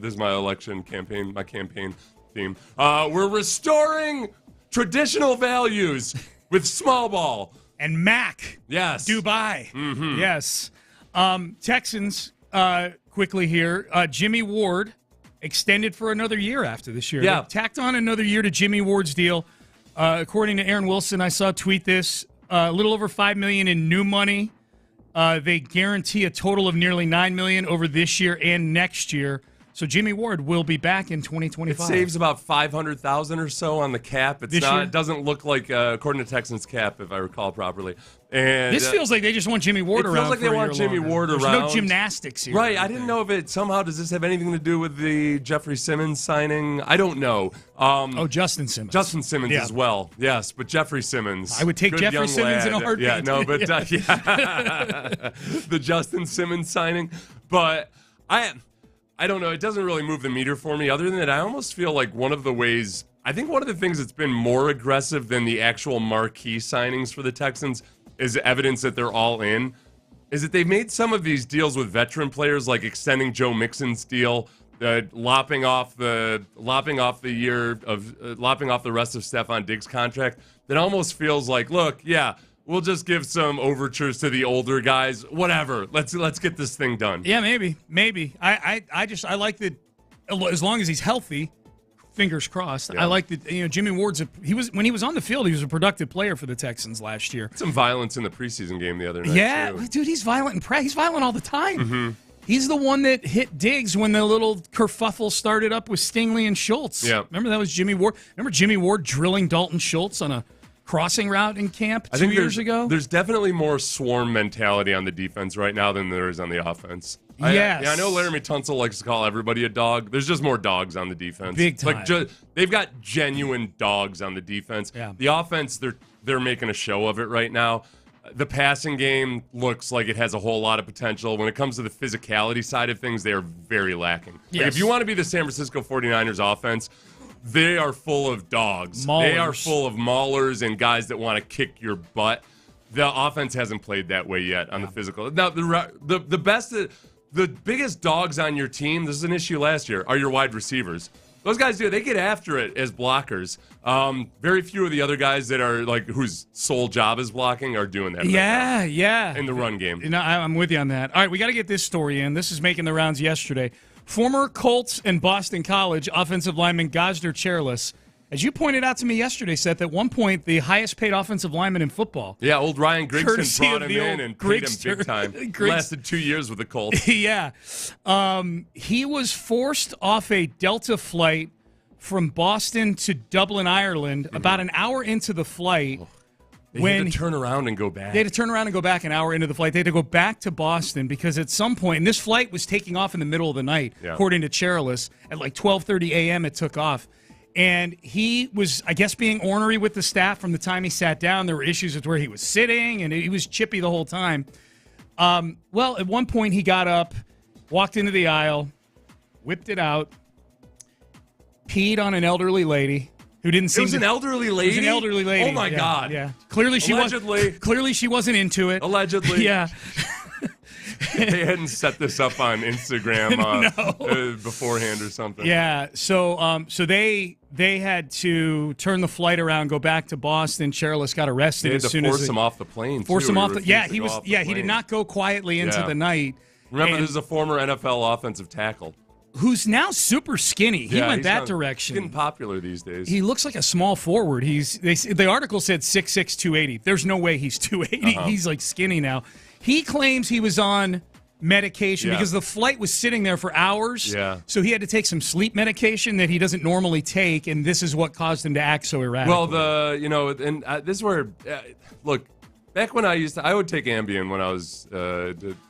[SPEAKER 8] This is my election campaign. My campaign theme. We're restoring traditional values with small ball.
[SPEAKER 5] And Mac.
[SPEAKER 8] Yes.
[SPEAKER 5] Dubai.
[SPEAKER 8] Mm-hmm.
[SPEAKER 5] Yes. Texans, quickly here. Jimmy Ward extended for another year after this year.
[SPEAKER 8] Yeah.
[SPEAKER 5] They tacked on another year to Jimmy Ward's deal. According to Aaron Wilson, I saw tweet this, a little over $5 million in new money. They guarantee a total of nearly $9 million over this year and next year. So Jimmy Ward will be back in 2025.
[SPEAKER 8] It saves about $500,000 or so on the cap. It's
[SPEAKER 5] This
[SPEAKER 8] not.
[SPEAKER 5] year?
[SPEAKER 8] It doesn't look like, according to Texans cap, if I recall properly. And
[SPEAKER 5] This feels like they just want Jimmy Ward around.
[SPEAKER 8] It feels like
[SPEAKER 5] for
[SPEAKER 8] they
[SPEAKER 5] a
[SPEAKER 8] want
[SPEAKER 5] year
[SPEAKER 8] Jimmy
[SPEAKER 5] longer.
[SPEAKER 8] Ward
[SPEAKER 5] There's
[SPEAKER 8] around.
[SPEAKER 5] no gymnastics here.
[SPEAKER 8] Right. I didn't know if it somehow does this have anything to do with the Jeffrey Simmons signing. I don't know.
[SPEAKER 5] Justin Simmons.
[SPEAKER 8] Justin Simmons
[SPEAKER 5] Yeah.
[SPEAKER 8] as well. Yes, but Jeffrey Simmons.
[SPEAKER 5] I would take
[SPEAKER 8] good
[SPEAKER 5] Jeffrey
[SPEAKER 8] young
[SPEAKER 5] Simmons in a
[SPEAKER 8] lad.
[SPEAKER 5] heartbeat.
[SPEAKER 8] Yeah, no, but the Justin Simmons signing. But I don't know. It doesn't really move the meter for me. Other than that, I almost feel like one of the things that's been more aggressive than the actual marquee signings for the Texans is evidence that they're all in, is that they've made some of these deals with veteran players, like extending Joe Mixon's deal, lopping off the rest of Stephon Diggs' contract. That almost feels like, look, yeah, we'll just give some overtures to the older guys. Whatever. Let's get this thing done.
[SPEAKER 5] Yeah, maybe. I like that. As long as he's healthy, fingers crossed.
[SPEAKER 8] Yeah.
[SPEAKER 5] I like that. Jimmy Ward's when he was on the field, he was a productive player for the Texans last year.
[SPEAKER 8] Some violence in the preseason game the other night.
[SPEAKER 5] Yeah,
[SPEAKER 8] too.
[SPEAKER 5] dude, he's violent in practice. He's violent all the time.
[SPEAKER 8] Mm-hmm.
[SPEAKER 5] He's the one that hit Diggs when the little kerfuffle started up with Stingley and Schultz.
[SPEAKER 8] Yeah.
[SPEAKER 5] Remember that was Jimmy Ward? Remember Jimmy Ward drilling Dalton Schultz on a crossing route in camp 2 years ago?
[SPEAKER 8] There's definitely more swarm mentality on the defense right now than there is on the offense.
[SPEAKER 5] Yes.
[SPEAKER 8] I know Laramie Tunsil likes to call everybody a dog. There's just more dogs on the defense.
[SPEAKER 5] Big time.
[SPEAKER 8] They've got genuine dogs on the defense.
[SPEAKER 5] Yeah.
[SPEAKER 8] The offense, they're making a show of it right now. The passing game looks like it has a whole lot of potential. When it comes to the physicality side of things, they are very lacking.
[SPEAKER 5] Yes.
[SPEAKER 8] Like if you want to be the San Francisco 49ers offense, they are full of dogs.
[SPEAKER 5] Maulers.
[SPEAKER 8] They are full of maulers and guys that want to kick your butt. The offense hasn't played that way yet on the physical. Now, the biggest dogs on your team, this is an issue last year, are your wide receivers. Those guys they get after it as blockers. Very few of the other guys that are whose sole job is blocking are doing that.
[SPEAKER 5] Yeah, yeah.
[SPEAKER 8] In the run game.
[SPEAKER 5] I'm with you on that. All right, we got to get this story in. This is making the rounds yesterday. Former Colts and Boston College offensive lineman Gosder Chairless, as you pointed out to me yesterday, Seth, at one point the highest paid offensive lineman in football.
[SPEAKER 8] Yeah, old Ryan Grigson
[SPEAKER 5] Courtesy
[SPEAKER 8] brought
[SPEAKER 5] of
[SPEAKER 8] him
[SPEAKER 5] the
[SPEAKER 8] in
[SPEAKER 5] old
[SPEAKER 8] and paid him
[SPEAKER 5] Grigster.
[SPEAKER 8] big time.
[SPEAKER 5] Grigster.
[SPEAKER 8] Lasted 2 years with the Colts.
[SPEAKER 5] Yeah. He was forced off a Delta flight from Boston to Dublin, Ireland, about an hour into the flight.
[SPEAKER 8] They had to turn around and go back.
[SPEAKER 5] They had to turn around and go back an hour into the flight. They had to go back to Boston because at some point, and this flight was taking off in the middle of the night, according to Chairless. At 12:30 a.m. it took off. And he was, I guess, being ornery with the staff from the time he sat down. There were issues with where he was sitting, and he was chippy the whole time. Well, at one point he got up, walked into the aisle, whipped it out, peed on an elderly lady. Who didn't seem
[SPEAKER 8] It was an elderly lady?
[SPEAKER 5] It was an elderly lady.
[SPEAKER 8] Oh, my God.
[SPEAKER 5] Yeah. Clearly she wasn't into it.
[SPEAKER 8] Allegedly.
[SPEAKER 5] Yeah.
[SPEAKER 8] They hadn't set this up on Instagram beforehand or something.
[SPEAKER 5] Yeah. So they had to turn the flight around, go back to Boston. Chairless got arrested
[SPEAKER 8] They had
[SPEAKER 5] as
[SPEAKER 8] to
[SPEAKER 5] soon
[SPEAKER 8] force
[SPEAKER 5] as
[SPEAKER 8] him off the plane.
[SPEAKER 5] Force him off the. Yeah, he was.
[SPEAKER 8] Yeah,
[SPEAKER 5] He did not go quietly into the night.
[SPEAKER 8] Remember, this is a former NFL offensive tackle
[SPEAKER 5] who's now super skinny. He went that direction.
[SPEAKER 8] He's getting popular these days.
[SPEAKER 5] He looks like a small forward. The article said 6'6", 280. There's no way he's 280. He's skinny now. He claims he was on medication because the flight was sitting there for hours.
[SPEAKER 8] Yeah.
[SPEAKER 5] So he had to take some sleep medication that he doesn't normally take, and this is what caused him to act so erratic.
[SPEAKER 8] Well, this is where, look, back when I would take Ambien when I was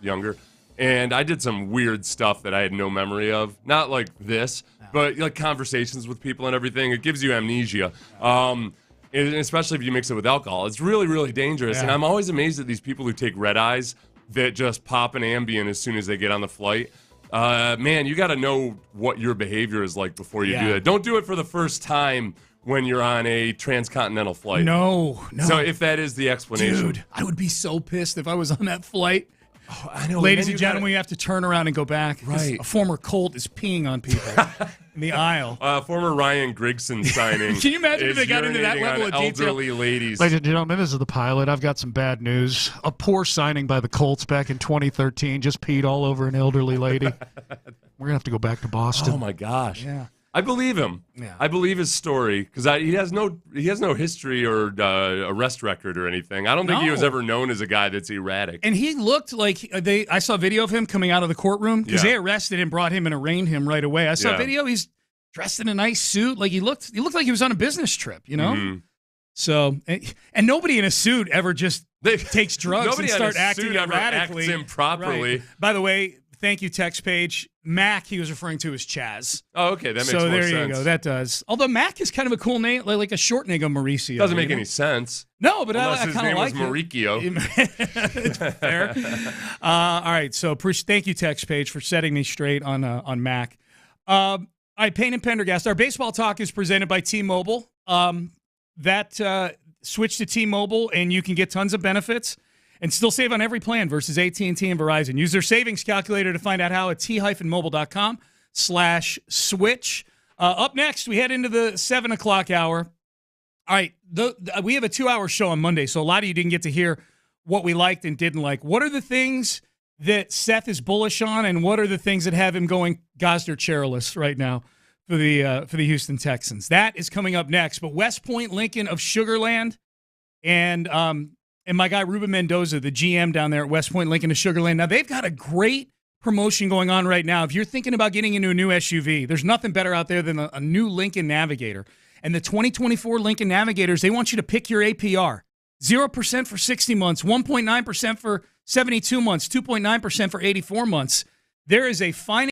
[SPEAKER 8] younger. And I did some weird stuff that I had no memory of. Not like this, but conversations with people and everything. It gives you amnesia. And especially if you mix it with alcohol. It's really, really dangerous. Yeah. And I'm always amazed at these people who take red eyes that just pop an Ambien as soon as they get on the flight. Man, you got to know what your behavior is like before you do that. Don't do it for the first time when you're on a transcontinental flight.
[SPEAKER 5] No.
[SPEAKER 8] So if that is the explanation.
[SPEAKER 5] Dude, I would be so pissed if I was on that flight.
[SPEAKER 8] Oh, I know.
[SPEAKER 5] Ladies and gentlemen, you have to turn around and go back.
[SPEAKER 8] Right.
[SPEAKER 5] A former Colt is peeing on people in the aisle.
[SPEAKER 8] Former Ryan Grigson signing.
[SPEAKER 5] Can you imagine if they got into that level of detail?
[SPEAKER 8] Elderly ladies.
[SPEAKER 12] Ladies and gentlemen, this is the pilot. I've got some bad news. A poor signing by the Colts back in 2013 just peed all over an elderly lady. We're going to have to go back to Boston.
[SPEAKER 8] Oh, my gosh.
[SPEAKER 5] Yeah.
[SPEAKER 8] I believe him.
[SPEAKER 5] Yeah.
[SPEAKER 8] I believe his story because he has no history or arrest record or anything. I don't think he was ever known as a guy that's erratic.
[SPEAKER 5] And he looked like I saw a video of him coming out of the courtroom because they arrested him, brought him, and arraigned him right away. I saw a video. He's dressed in a nice suit. Like he looked like he was on a business trip. You know. Mm-hmm. So and nobody in a suit ever just takes drugs and start acting erratically.
[SPEAKER 8] Acts improperly.
[SPEAKER 5] Right. By the way. Thank you, text page. Mac, he was referring to as Chaz.
[SPEAKER 8] Oh, okay. That makes more sense.
[SPEAKER 5] So there you go. That does. Although Mac is kind of a cool name, like a shortening of Mauricio.
[SPEAKER 8] Doesn't make any sense.
[SPEAKER 5] No, but
[SPEAKER 8] I kind of like it.
[SPEAKER 5] Unless his
[SPEAKER 8] name was
[SPEAKER 5] Mauricio. Fair. All right. So thank you, text page, for setting me straight on Mac. All right, Payne and Pendergast. Our baseball talk is presented by T-Mobile. Switch to T-Mobile, and you can get tons of benefits and still save on every plan versus AT&T and Verizon. Use their savings calculator to find out how at t-mobile.com/switch. Up next, we head into the 7 o'clock hour. All right, we have a 2-hour show on Monday, so a lot of you didn't get to hear what we liked and didn't like. What are the things that Seth is bullish on, and what are the things that have him going Gosder chairless right now for the Houston Texans? That is coming up next. But West Point Lincoln of Sugar Land and my guy Ruben Mendoza, the GM down there at West Point Lincoln of Sugar Land. Now, they've got a great promotion going on right now. If you're thinking about getting into a new SUV, there's nothing better out there than a new Lincoln Navigator. And the 2024 Lincoln Navigators, they want you to pick your APR. 0% for 60 months, 1.9% for 72 months, 2.9% for 84 months. There is a fine.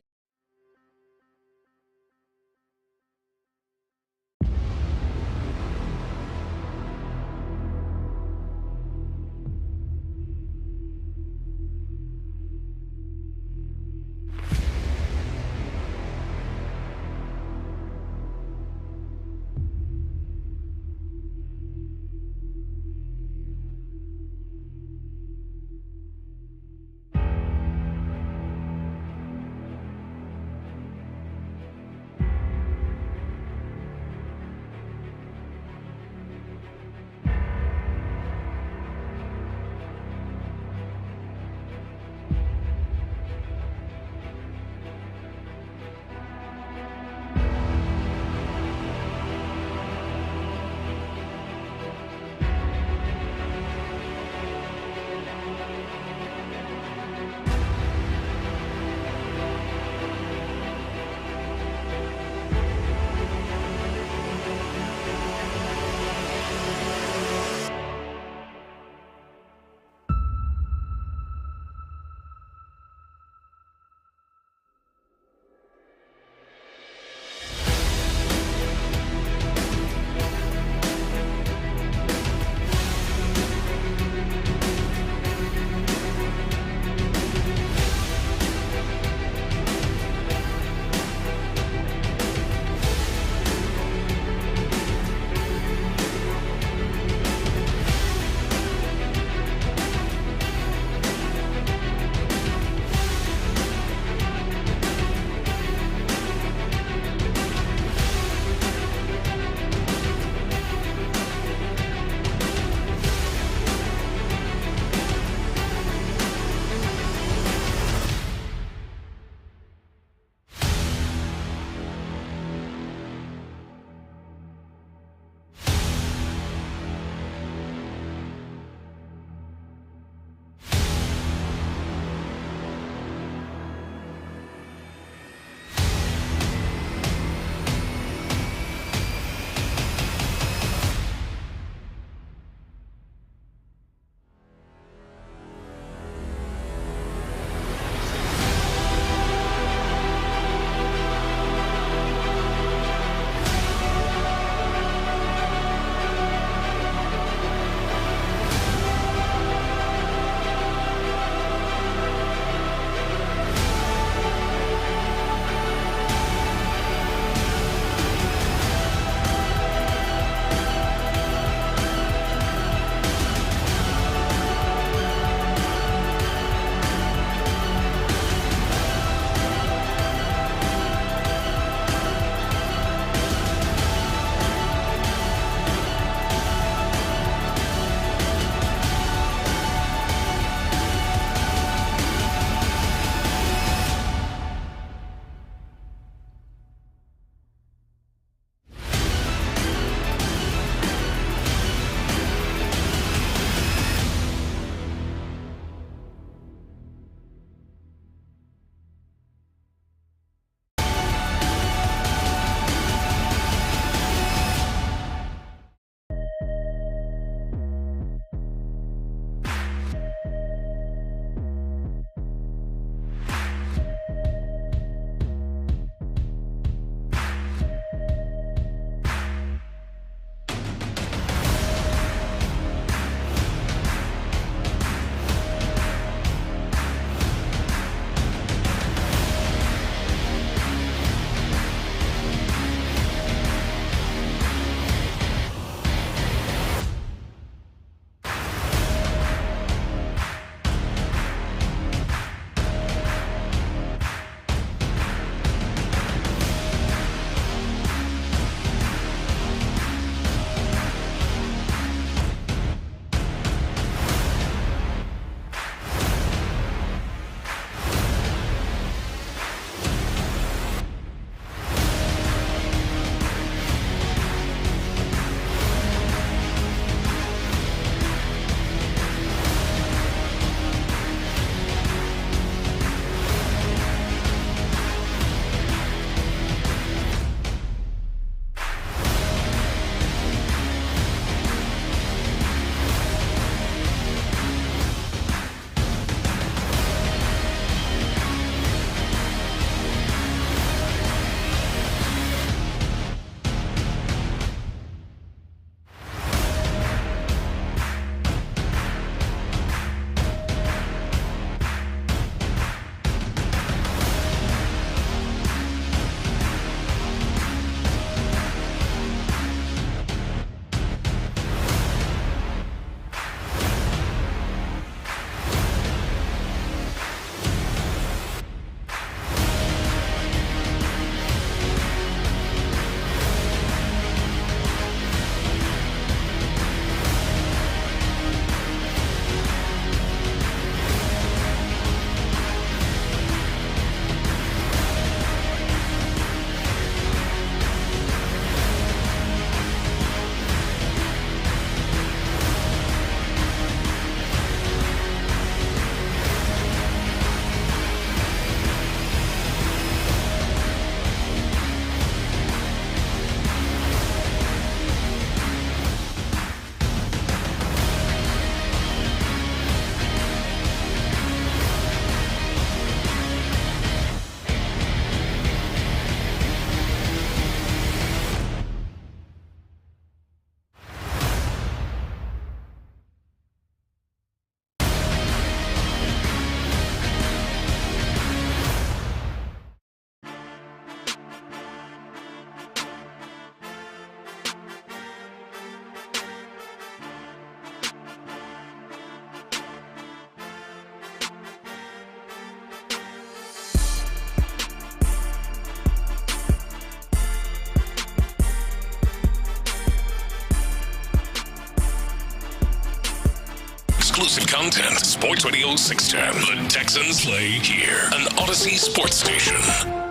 [SPEAKER 1] exclusive content. Sports Radio 610. The Texans play here. An Odyssey sports station.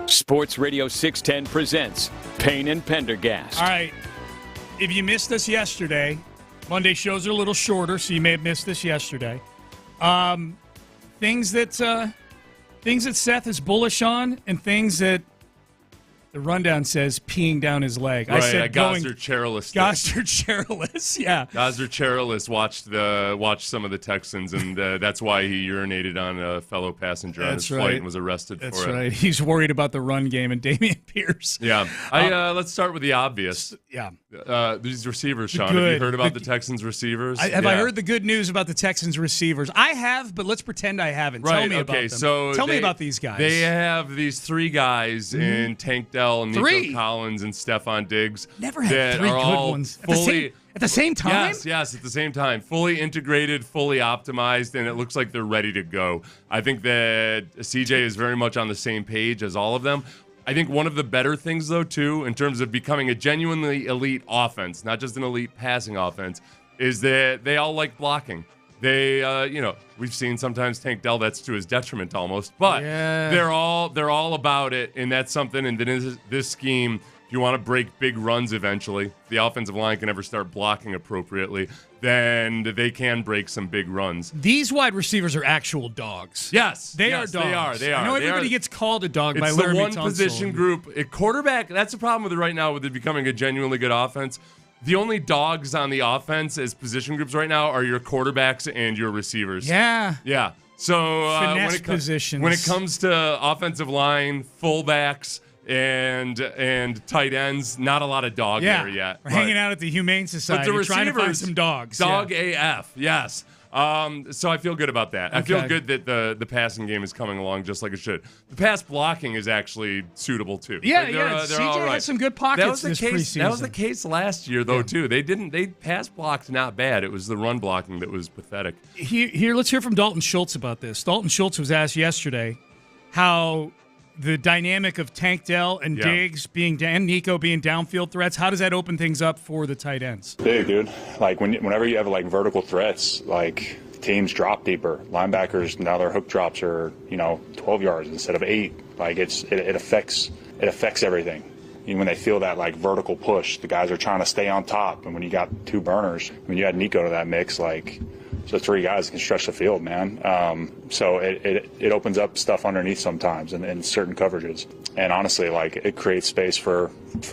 [SPEAKER 3] Sports Radio 610 presents Payne and Pendergast.
[SPEAKER 5] All right. If you missed us yesterday, Monday shows are a little shorter, so you may have missed this yesterday. Things that Seth is bullish on, and things that the rundown says peeing down his leg.
[SPEAKER 8] Right,
[SPEAKER 5] I said
[SPEAKER 8] Gosder Cherilus.
[SPEAKER 5] Gosder Cherilus, yeah.
[SPEAKER 8] Gosder Cherilus watched some of the Texans, and that's why he urinated on a fellow passenger on his flight and was arrested for it.
[SPEAKER 5] That's right. He's worried about the run game and Damen Pierce.
[SPEAKER 8] Yeah. Let's start with the obvious.
[SPEAKER 5] Yeah.
[SPEAKER 8] These receivers, Sean. Have you heard about the Texans receivers?
[SPEAKER 5] I heard the good news about the Texans receivers? I have, but let's pretend I haven't.
[SPEAKER 8] Right,
[SPEAKER 5] Tell me about them.
[SPEAKER 8] So
[SPEAKER 5] Tell me about these guys.
[SPEAKER 8] They have these three guys in Tank Dell, Nico Collins, and Stephon Diggs.
[SPEAKER 5] Never had three good ones. At the same time?
[SPEAKER 8] Yes, at the same time. Fully integrated, fully optimized, and it looks like they're ready to go. I think that CJ is very much on the same page as all of them. I think one of the better things, though, too, in terms of becoming a genuinely elite offense, not just an elite passing offense, is that they all like blocking. They, we've seen sometimes Tank Dell, that's to his detriment almost, but they're all about it, and that's something. And then this scheme, if you want to break big runs eventually, if the offensive line can ever start blocking appropriately, then they can break some big runs.
[SPEAKER 5] These wide receivers are actual dogs.
[SPEAKER 8] Yes,
[SPEAKER 5] they are dogs.
[SPEAKER 8] They are.
[SPEAKER 5] I know everybody gets called a dog by Laramie
[SPEAKER 8] It's the one
[SPEAKER 5] Tunsil.
[SPEAKER 8] position group. A quarterback, that's the problem with it right now with it becoming a genuinely good offense. The only dogs on the offense as position groups right now are your quarterbacks and your receivers.
[SPEAKER 5] Yeah.
[SPEAKER 8] So
[SPEAKER 5] positions.
[SPEAKER 8] When it comes to offensive line, fullbacks, and tight ends, not a lot of dog there yet.
[SPEAKER 5] We're hanging out at the Humane Society trying to find some dogs.
[SPEAKER 8] Dog AF, yes. So I feel good about that. Okay. I feel good that the passing game is coming along just like it should. The pass blocking is actually suitable too.
[SPEAKER 5] They're CJ had some good pockets this preseason.
[SPEAKER 8] That was the case last year though too. They pass blocked not bad. It was the run blocking that was pathetic.
[SPEAKER 5] Here, let's hear from Dalton Schultz about this. Dalton Schultz was asked yesterday how the dynamic of Tank Dell and Diggs and Nico being downfield threats, how does that open things up for the tight ends?
[SPEAKER 13] Big, dude. Like whenever you have like vertical threats, like teams drop deeper. Linebackers, now their hook drops are 12 yards instead of 8. Like it affects everything. When they feel that like vertical push, the guys are trying to stay on top. And when you got two burners, when you add Nico to that mix, like. So three guys can stretch the field, man. So it opens up stuff underneath sometimes in certain coverages. And honestly, like it creates space for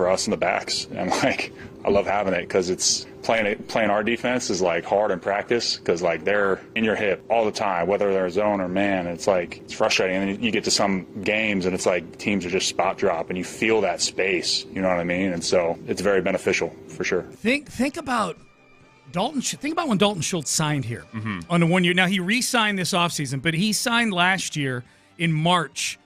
[SPEAKER 13] us in the backs. And like I love having it because it's playing our defense is like hard in practice because like they're in your hip all the time, whether they're zone or man. It's like it's frustrating. And then you get to some games and it's like teams are just spot drop and you feel that space. You know what I mean? And so it's very beneficial for sure.
[SPEAKER 5] Think about. Think about when Dalton Schultz signed here on a 1 year. Now, he re-signed this offseason, but he signed last year in March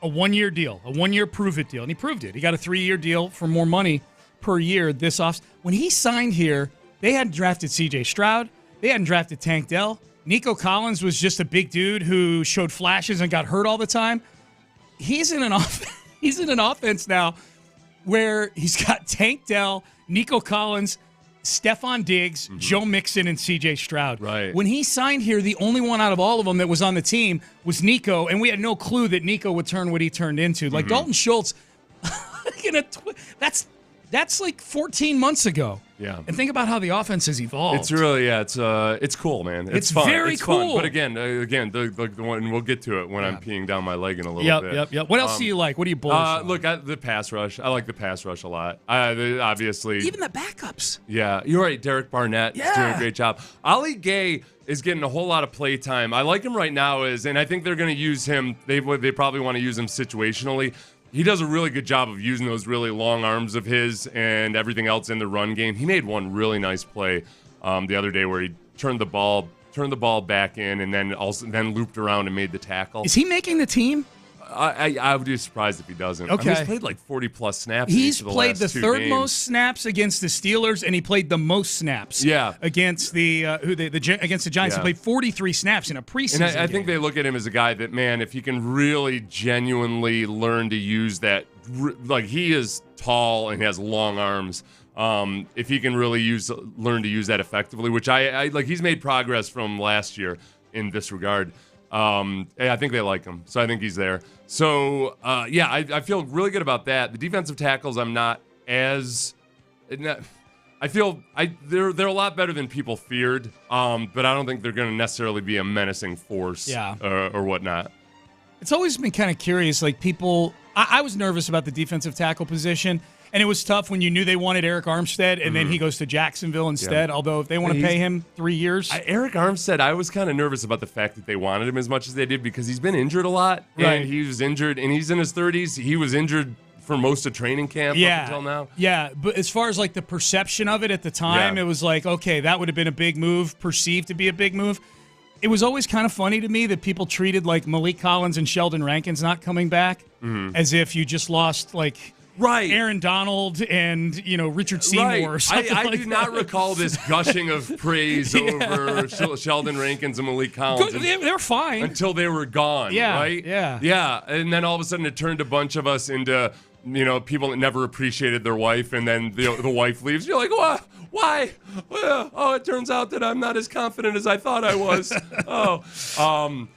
[SPEAKER 5] a 1 year deal, a 1 year prove-it deal, and he proved it. He got a 3-year deal for more money per year this off. When he signed here, they hadn't drafted C.J. Stroud. They hadn't drafted Tank Dell. Nico Collins was just a big dude who showed flashes and got hurt all the time. He's in an offense now where he's got Tank Dell, Nico Collins, Stephon Diggs, Joe Mixon, and C.J. Stroud.
[SPEAKER 8] Right.
[SPEAKER 5] When he signed here, the only one out of all of them that was on the team was Nico, and we had no clue that Nico would turn what he turned into. Like Dalton Schultz, that's like 14 months ago.
[SPEAKER 8] Yeah.
[SPEAKER 5] And think about how the offense has evolved.
[SPEAKER 8] It's really, it's cool, man. It's fun.
[SPEAKER 5] Very cool.
[SPEAKER 8] Fun. But again, the one, we'll get to it when I'm peeing down my leg in a little bit.
[SPEAKER 5] Yep. What else do you like? What are you bullish on?
[SPEAKER 8] Look, the pass rush. I like the pass rush a lot. Obviously.
[SPEAKER 5] Even the backups.
[SPEAKER 8] Yeah, you're right. Derek Barnett is doing a great job. Ali Gay is getting a whole lot of play time. I like him right now, and I think they're going to use him. They probably want to use him situationally. He does a really good job of using those really long arms of his and everything else in the run game. He made one really nice play the other day where he turned the ball back in and then looped around and made the tackle.
[SPEAKER 5] Is he making the team?
[SPEAKER 8] I would be surprised if he doesn't.
[SPEAKER 5] Okay.
[SPEAKER 8] I mean, he's played like 40-plus snaps.
[SPEAKER 5] He's
[SPEAKER 8] in each of
[SPEAKER 5] played the
[SPEAKER 8] last
[SPEAKER 5] third
[SPEAKER 8] games.
[SPEAKER 5] most snaps against the Steelers, and he played the most snaps. Against against the Giants. He played 43 snaps in a preseason.
[SPEAKER 8] And I think they look at him as a guy that, man, if he can really genuinely learn to use that, like he is tall and he has long arms. if he can really learn to use that effectively, which I like. He's made progress from last year in this regard. I think they like him, so I think he's there. So, I feel really good about that. The defensive tackles, I'm not as... I feel they're a lot better than people feared, but I don't think they're going to necessarily be a menacing force or whatnot.
[SPEAKER 5] It's always been kind of curious, like people... I was nervous about the defensive tackle position, and it was tough when you knew they wanted Eric Armstead, and then he goes to Jacksonville instead, although if they want to pay him 3 years...
[SPEAKER 8] Eric Armstead, I was kind of nervous about the fact that they wanted him as much as they did because he's been injured a lot, and he was injured, and he's in his 30s. He was injured for most of training camp up until now. Yeah,
[SPEAKER 5] but as far as like the perception of it at the time, it was like, okay, that would have been a big move, perceived to be a big move. It was always kind of funny to me that people treated like Malik Collins and Sheldon Rankins not coming back as if you just lost like Aaron Donald and Richard Seymour or something
[SPEAKER 8] I
[SPEAKER 5] like
[SPEAKER 8] do not recall this gushing of praise over Sheldon Rankins and Malik Collins.
[SPEAKER 5] They're fine.
[SPEAKER 8] Until they were gone, right? Yeah. And then all of a sudden it turned a bunch of us into people that never appreciated their wife, and then the wife leaves. You're like, what? Why? Well, it turns out that I'm not as confident as I thought I was. I'm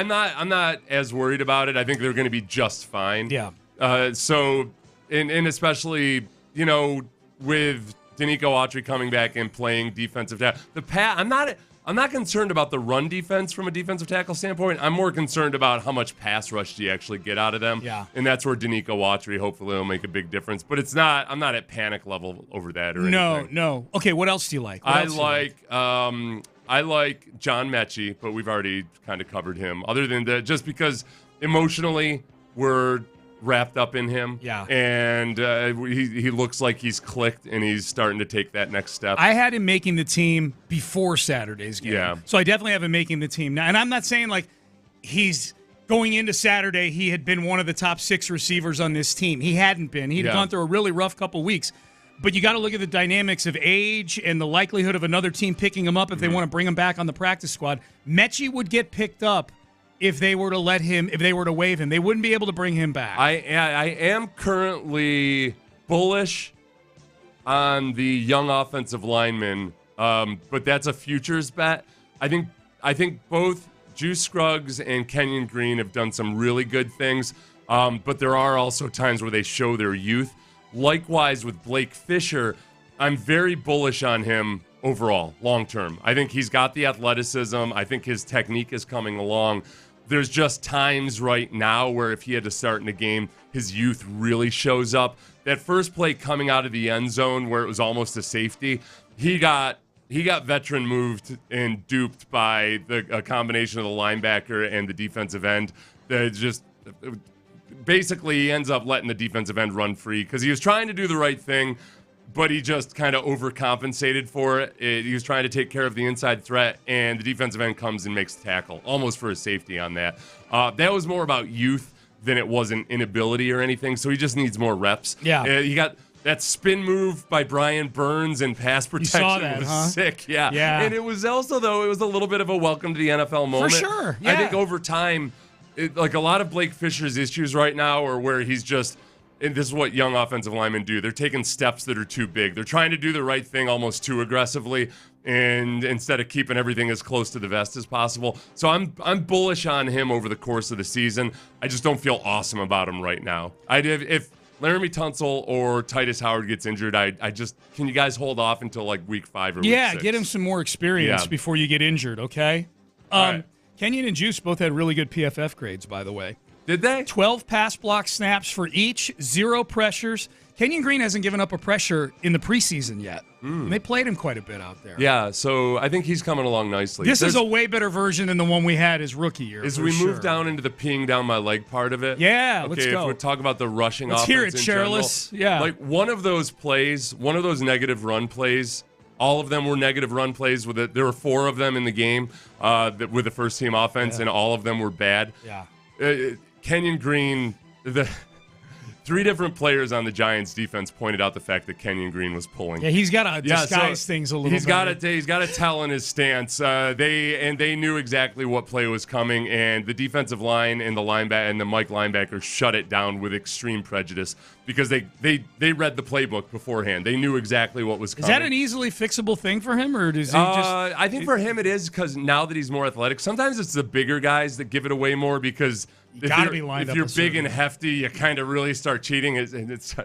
[SPEAKER 8] not as worried about it. I think they're going to be just fine.
[SPEAKER 5] Yeah.
[SPEAKER 8] And especially, with Danico Autry coming back and playing defensive tackle, I'm not concerned about the run defense from a defensive tackle standpoint. I'm more concerned about how much pass rush do you actually get out of them.
[SPEAKER 5] Yeah.
[SPEAKER 8] And that's where Danico Autry hopefully will make a big difference. But I'm not at panic level over that or anything.
[SPEAKER 5] No. Okay, what else do you like?
[SPEAKER 8] I like John Mechie, but we've already kind of covered him. Other than that, just because emotionally we're wrapped up in him.
[SPEAKER 5] Yeah.
[SPEAKER 8] And he looks like he's clicked and he's starting to take that next step.
[SPEAKER 5] I had him making the team before Saturday's game.
[SPEAKER 8] Yeah.
[SPEAKER 5] So I definitely have him making the team now. And I'm not saying like he's going into Saturday, he had been one of the top 6 receivers on this team. He hadn't been. He'd gone through a really rough couple weeks. But you got to look at the dynamics of age and the likelihood of another team picking him up if they want to bring him back on the practice squad. Mechie would get picked up if they were to waive him. They wouldn't be able to bring him back.
[SPEAKER 8] I am currently bullish on the young offensive lineman, but that's a futures bet. I think both Juice Scruggs and Kenyon Green have done some really good things, but there are also times where they show their youth. Likewise with Blake Fisher, I'm very bullish on him overall, long term. I think he's got the athleticism. I think his technique is coming along. There's just times right now where if he had to start in a game, his youth really shows up. That first play coming out of the end zone where it was almost a safety, he got veteran moved and duped by a combination of the linebacker and the defensive end. That just basically he ends up letting the defensive end run free because he was trying to do the right thing, but he just kind of overcompensated for it. He was trying to take care of the inside threat, and the defensive end comes and makes the tackle, almost for a safety on that. That was more about youth than it was an inability or anything, so he just needs more reps.
[SPEAKER 5] Yeah.
[SPEAKER 8] He got that spin move by Brian Burns and pass protection was sick. Yeah. And it was also, though, it was a little bit of a welcome to the NFL moment.
[SPEAKER 5] For sure. Yeah.
[SPEAKER 8] I think over time, like a lot of Blake Fisher's issues right now are where he's just, and this is what young offensive linemen do. They're taking steps that are too big. They're trying to do the right thing almost too aggressively, and instead of keeping everything as close to the vest as possible. So I'm bullish on him over the course of the season. I just don't feel awesome about him right now. If Laramie Tunsil or Titus Howard gets injured, can you guys hold off until like week 5 or week 6?
[SPEAKER 5] Get him some more experience before you get injured, okay?
[SPEAKER 8] Right.
[SPEAKER 5] Kenyon and Juice both had really good PFF grades, by the way.
[SPEAKER 8] Did they?
[SPEAKER 5] 12 pass block snaps for each, 0 pressures. Kenyon Green hasn't given up a pressure in the preseason yet. And they played him quite a bit out there.
[SPEAKER 8] Yeah, so I think he's coming along nicely.
[SPEAKER 5] This is a way better version than the one we had his rookie year.
[SPEAKER 8] As we move down into the peeing down my leg part of it.
[SPEAKER 5] Yeah, let's go.
[SPEAKER 8] If we talk about the rushing
[SPEAKER 5] offense
[SPEAKER 8] in
[SPEAKER 5] Let's hear it, Charles. Yeah.
[SPEAKER 8] Like one of those plays, one of those negative run plays, all of them were negative run plays. There were 4 of them in the game with the first team offense, and all of them were bad.
[SPEAKER 5] Yeah.
[SPEAKER 8] Kenyon Green 3 different players on the Giants defense pointed out the fact that Kenyon Green was pulling.
[SPEAKER 5] Yeah, he's got to disguise things a little bit.
[SPEAKER 8] He's got to tell in his stance. They knew exactly what play was coming, and the defensive line and the Mike linebacker shut it down with extreme prejudice because they read the playbook beforehand. They knew exactly what was coming.
[SPEAKER 5] Is that an easily fixable thing for him, or does he just?
[SPEAKER 8] I think for him it is, because now that he's more athletic, sometimes it's the bigger guys that give it away more because if you're big and hefty, you kind of really start cheating. And it's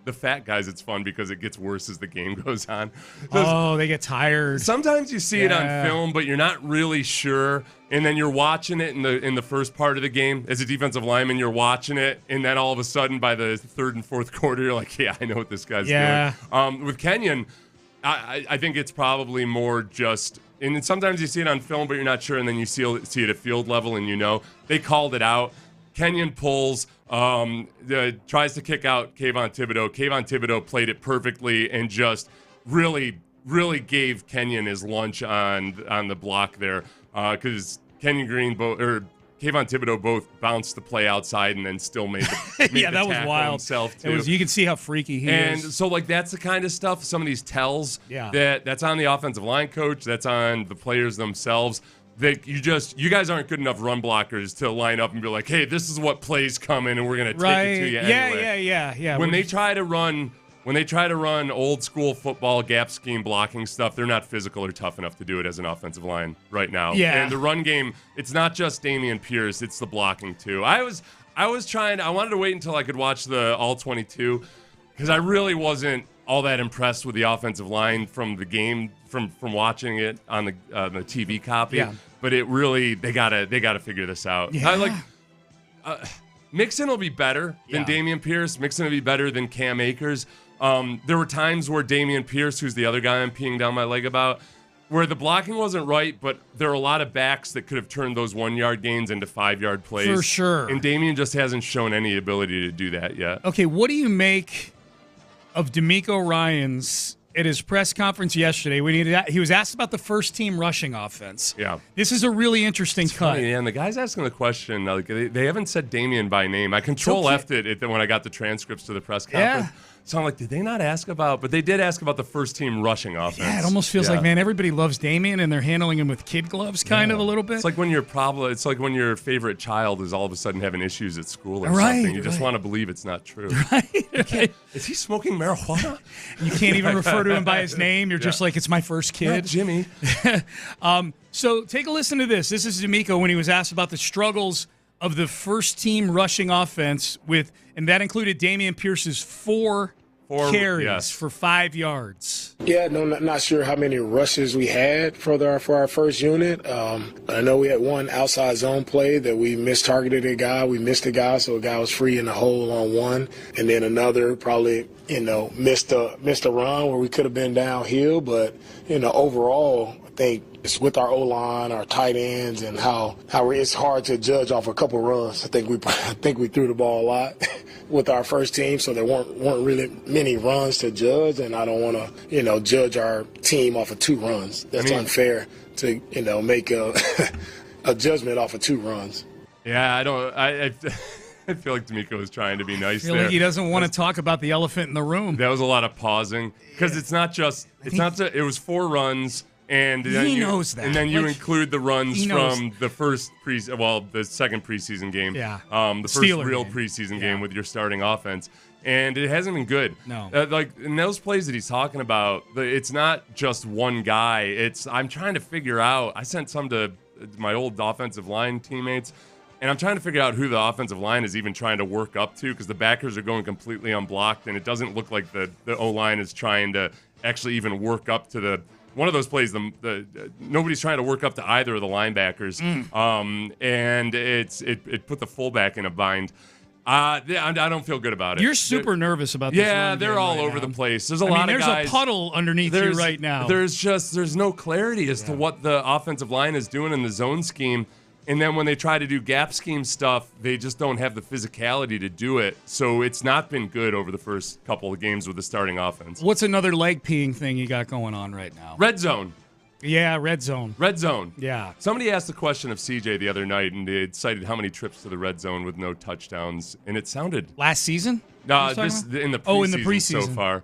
[SPEAKER 8] the fat guys. It's fun because it gets worse as the game goes on.
[SPEAKER 5] They get tired.
[SPEAKER 8] Sometimes you see it on film, but you're not really sure. And then you're watching it in the first part of the game as a defensive lineman. You're watching it, and then all of a sudden, by the third and fourth quarter, you're like, "Yeah, I know what this guy's doing." With Kenyon, I think it's probably more just. And sometimes you see it on film, but you're not sure, and then you see it at field level, and they called it out. Kenyon pulls, tries to kick out Kayvon Thibodeau. Kayvon Thibodeau played it perfectly and just really, really gave Kenyon his lunch on the block there, because Kenyon Green Kayvon Thibodeau both bounced the play outside and then still made the
[SPEAKER 5] that was wild
[SPEAKER 8] himself too.
[SPEAKER 5] You can see how freaky he is.
[SPEAKER 8] And so that's the kind of stuff, some of these tells that's on the offensive line coach, that's on the players themselves. That you guys aren't good enough run blockers to line up and be like, hey, this is what play's coming and we're gonna take it to you anyway.
[SPEAKER 5] Yeah.
[SPEAKER 8] When they try to run old school football gap scheme blocking stuff, they're not physical or tough enough to do it as an offensive line right now.
[SPEAKER 5] Yeah.
[SPEAKER 8] And the run game, it's not just Damen Pierce, it's the blocking too. I wanted to wait until I could watch the all 22 because I really wasn't all that impressed with the offensive line from the game from watching it on the TV copy.
[SPEAKER 5] Yeah.
[SPEAKER 8] But it really they gotta figure this out.
[SPEAKER 5] Yeah.
[SPEAKER 8] Mixon will be better than Damen Pierce. Mixon will be better than Cam Akers. There were times where Damen Pierce, who's the other guy I'm peeing down my leg about, where the blocking wasn't right, but there are a lot of backs that could have turned those 1-yard gains into 5-yard plays.
[SPEAKER 5] For sure.
[SPEAKER 8] And Damen just hasn't shown any ability to do that yet.
[SPEAKER 5] Okay, what do you make of D'Amico Ryans at his press conference yesterday when he was asked about the first team rushing offense?
[SPEAKER 8] Yeah.
[SPEAKER 5] This is a really interesting cut.
[SPEAKER 8] Funny, and the guy's asking the question, like, they haven't said Damen by name. I Control-F'd it when I got the transcripts to the press conference.
[SPEAKER 5] Yeah.
[SPEAKER 8] So I'm like, did they not ask about? But they did ask about the first team rushing offense.
[SPEAKER 5] Yeah, it almost feels like, man, everybody loves Damen and they're handling him with kid gloves kind of a little bit.
[SPEAKER 8] It's like when your favorite child is all of a sudden having issues at school or something. You just want to believe it's not true.
[SPEAKER 5] Right.
[SPEAKER 8] Is he smoking marijuana?
[SPEAKER 5] You can't even refer to him by his name. You're just like, it's my first kid.
[SPEAKER 8] Not Jimmy.
[SPEAKER 5] So take a listen to this. This is D'Amico when he was asked about the struggles of the first team rushing offense and that included Damen Pierce's four carries for 5 yards.
[SPEAKER 14] Yeah, no, not sure how many rushes we had for our first unit. I know we had one outside zone play that we mistargeted a guy. We missed a guy, so a guy was free in the hole on one. And then another probably, missed a run where we could have been downhill. But, overall, I think it's with our O-line, our tight ends, and how it's hard to judge off a couple runs. I think we threw the ball a lot with our first team, so there weren't really many runs to judge, and I don't want to, judge our team off of 2 runs. That's unfair to, make a judgment off of 2 runs.
[SPEAKER 8] Yeah, I feel like D'Amico was trying to be nice there.
[SPEAKER 5] Like he doesn't want to talk about the elephant in the room.
[SPEAKER 8] That was a lot of pausing because it was 4 runs. And then
[SPEAKER 5] he knows that.
[SPEAKER 8] And then you include the runs from the the second preseason game.
[SPEAKER 5] Yeah.
[SPEAKER 8] The first real preseason game with your starting offense. And it hasn't been good.
[SPEAKER 5] No.
[SPEAKER 8] In those plays that he's talking about, it's not just one guy. I'm trying to figure out. I sent some to my old offensive line teammates, and I'm trying to figure out who the offensive line is even trying to work up to because the backers are going completely unblocked, and it doesn't look like the O-line is trying to actually even work up to the. One of those plays, nobody's trying to work up to either of the linebackers, and it put the fullback in a bind. I don't feel good about it.
[SPEAKER 5] You're super nervous about this.
[SPEAKER 8] Yeah, they're all over the place. There's a lot of guys.
[SPEAKER 5] There's a puddle underneath you right now.
[SPEAKER 8] There's no clarity as to what the offensive line is doing in the zone scheme. And then when they try to do gap scheme stuff, they just don't have the physicality to do it. So it's not been good over the first couple of games with the starting offense.
[SPEAKER 5] What's another leg peeing thing you got going on right now?
[SPEAKER 8] Red zone.
[SPEAKER 5] Yeah, red zone.
[SPEAKER 8] Red zone.
[SPEAKER 5] Yeah.
[SPEAKER 8] Somebody asked the question of CJ the other night, and they had cited how many trips to the red zone with no touchdowns, and it sounded
[SPEAKER 5] last season.
[SPEAKER 8] No, this in the preseason so far.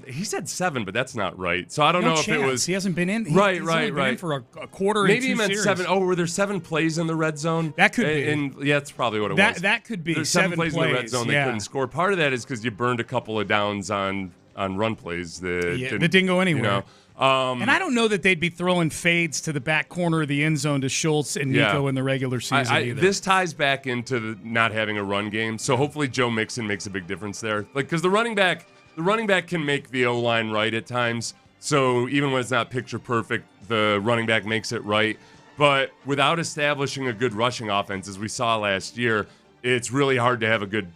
[SPEAKER 8] He said 7, but that's not right. So I don't know if it was.
[SPEAKER 5] He hasn't been in.
[SPEAKER 8] He's
[SPEAKER 5] only been in for a quarter.
[SPEAKER 8] Maybe he
[SPEAKER 5] meant
[SPEAKER 8] series. 7. Oh, were there 7 plays in the red zone?
[SPEAKER 5] That could be.
[SPEAKER 8] And yeah, that's probably what it was.
[SPEAKER 5] That could be.
[SPEAKER 8] There's
[SPEAKER 5] 7
[SPEAKER 8] plays in the red zone. They couldn't score. Part of that is because you burned a couple of downs on run plays that
[SPEAKER 5] didn't go anywhere.
[SPEAKER 8] You know?
[SPEAKER 5] And I don't know that they'd be throwing fades to the back corner of the end zone to Schultz and Nico in the regular season either.
[SPEAKER 8] This ties back into not having a run game, so hopefully Joe Mixon makes a big difference there. Because the running back can make the O-line right at times. So even when it's not picture perfect, the running back makes it right. But without establishing a good rushing offense, as we saw last year, it's really hard to have a good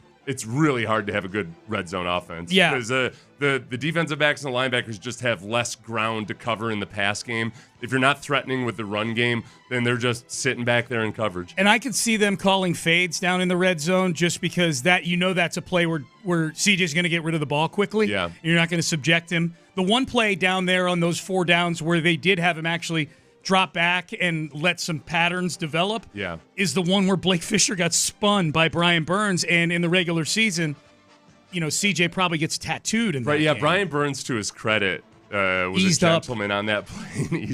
[SPEAKER 8] red zone offense.
[SPEAKER 5] Yeah.
[SPEAKER 8] Because the defensive backs and the linebackers just have less ground to cover in the pass game. If you're not threatening with the run game, then they're just sitting back there in coverage.
[SPEAKER 5] And I could see them calling fades down in the red zone just because that's a play where CJ's going to get rid of the ball quickly.
[SPEAKER 8] Yeah.
[SPEAKER 5] You're not going to subject him. The one play down there on those 4 downs where they did have him actually drop back and let some patterns develop is the one where Blake Fisher got spun by Brian Burns, and in the regular season, CJ probably gets tattooed in that game.
[SPEAKER 8] Brian Burns, to his credit, was a gentleman on that play.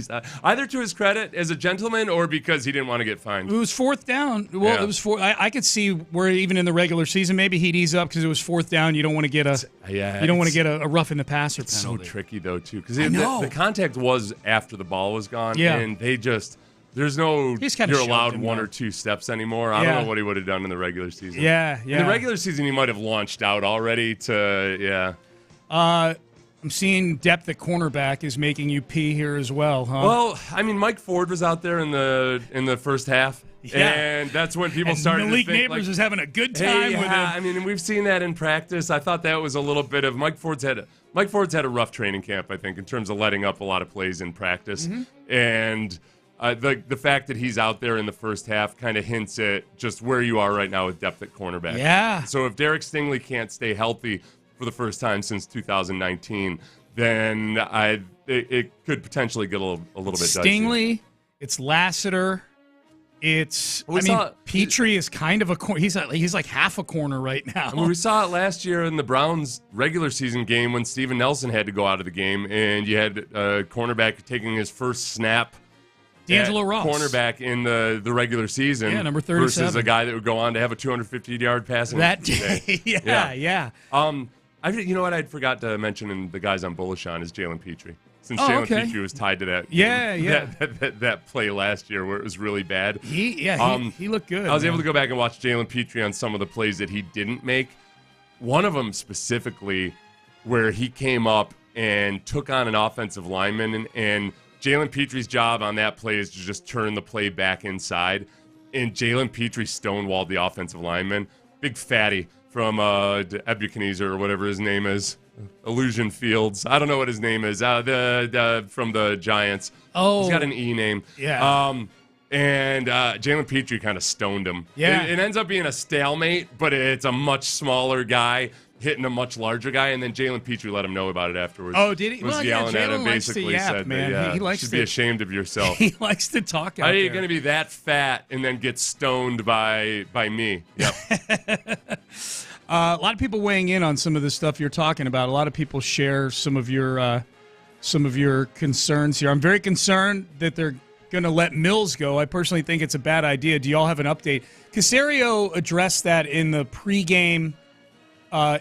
[SPEAKER 8] Either to his credit as a gentleman or because he didn't want to get fined.
[SPEAKER 5] It was 4th down. Well, it was 4. I could see where even in the regular season, maybe he'd ease up because it was 4th down. You don't want to get a rough in the passer
[SPEAKER 8] It's
[SPEAKER 5] penalty.
[SPEAKER 8] so tricky though too because the contact was after the ball was gone, and they just. There's no you're allowed 1 or 2 steps anymore. I don't know what he would have done in the regular season.
[SPEAKER 5] Yeah.
[SPEAKER 8] In the regular season, he might have launched out already to,
[SPEAKER 5] I'm seeing depth at cornerback is making you pee here as well, huh?
[SPEAKER 8] Well, I mean, Mike Ford was out there in the first half. Yeah. And that's when people started
[SPEAKER 5] Malik
[SPEAKER 8] to think,
[SPEAKER 5] Neighbors is having a good time with him.
[SPEAKER 8] I mean, we've seen that in practice. I thought that was a little bit of Mike Ford's had a rough training camp, I think, in terms of letting up a lot of plays in practice.
[SPEAKER 5] Mm-hmm.
[SPEAKER 8] And the fact that he's out there in the first half kind of hints at just where you are right now with depth at cornerback.
[SPEAKER 5] Yeah.
[SPEAKER 8] So if Derek Stingley can't stay healthy for the first time since 2019, then it could potentially get a little bit dicey.
[SPEAKER 5] Stingley, it's Lassiter, Petrie is kind of he's like half a corner right now.
[SPEAKER 8] I mean, we saw it last year in the Browns regular season game when Steven Nelson had to go out of the game, and you had a cornerback taking his first snap.
[SPEAKER 5] D'Angelo Ross.
[SPEAKER 8] Cornerback in the regular season.
[SPEAKER 5] Yeah, number 37.
[SPEAKER 8] Versus a guy that would go on to have a 250-yard passing
[SPEAKER 5] that day. Yeah.
[SPEAKER 8] You know what I'd forgot to mention in the guys I'm bullish on is Jalen Petrie. Since Jalen Petrie was tied to that that play last year where it was really bad.
[SPEAKER 5] He looked good.
[SPEAKER 8] I was able to go back and watch Jalen Petrie on some of the plays that he didn't make. One of them specifically where he came up and took on an offensive lineman, and Jalen Petrie's job on that play is to just turn the play back inside. And Jalen Petrie stonewalled the offensive lineman. Big fatty from Ebuchadnezzar or whatever his name is. Illusion Fields. I don't know what his name is. From the Giants.
[SPEAKER 5] Oh.
[SPEAKER 8] He's got an E name.
[SPEAKER 5] Yeah.
[SPEAKER 8] And Jalen Petrie kind of stoned him.
[SPEAKER 5] Yeah.
[SPEAKER 8] It ends up being a stalemate, but it's a much smaller guy hitting a much larger guy, and then Jalen Petrie let him know about it afterwards.
[SPEAKER 5] Oh, did he?
[SPEAKER 8] Was yelling at him,
[SPEAKER 5] Jalen likes
[SPEAKER 8] basically
[SPEAKER 5] to yap,
[SPEAKER 8] said
[SPEAKER 5] man.
[SPEAKER 8] that,
[SPEAKER 5] He likes
[SPEAKER 8] should
[SPEAKER 5] to
[SPEAKER 8] be ashamed of yourself.
[SPEAKER 5] He likes to talk out
[SPEAKER 8] How are you
[SPEAKER 5] there.
[SPEAKER 8] going to be that fat and then get stoned by me? Yep.
[SPEAKER 5] A lot of people weighing in on some of the stuff you're talking about. A lot of people share some of your concerns here. I'm very concerned that they're going to let Mills go. I personally think it's a bad idea. Do y'all have an update? Caserio addressed that in the pregame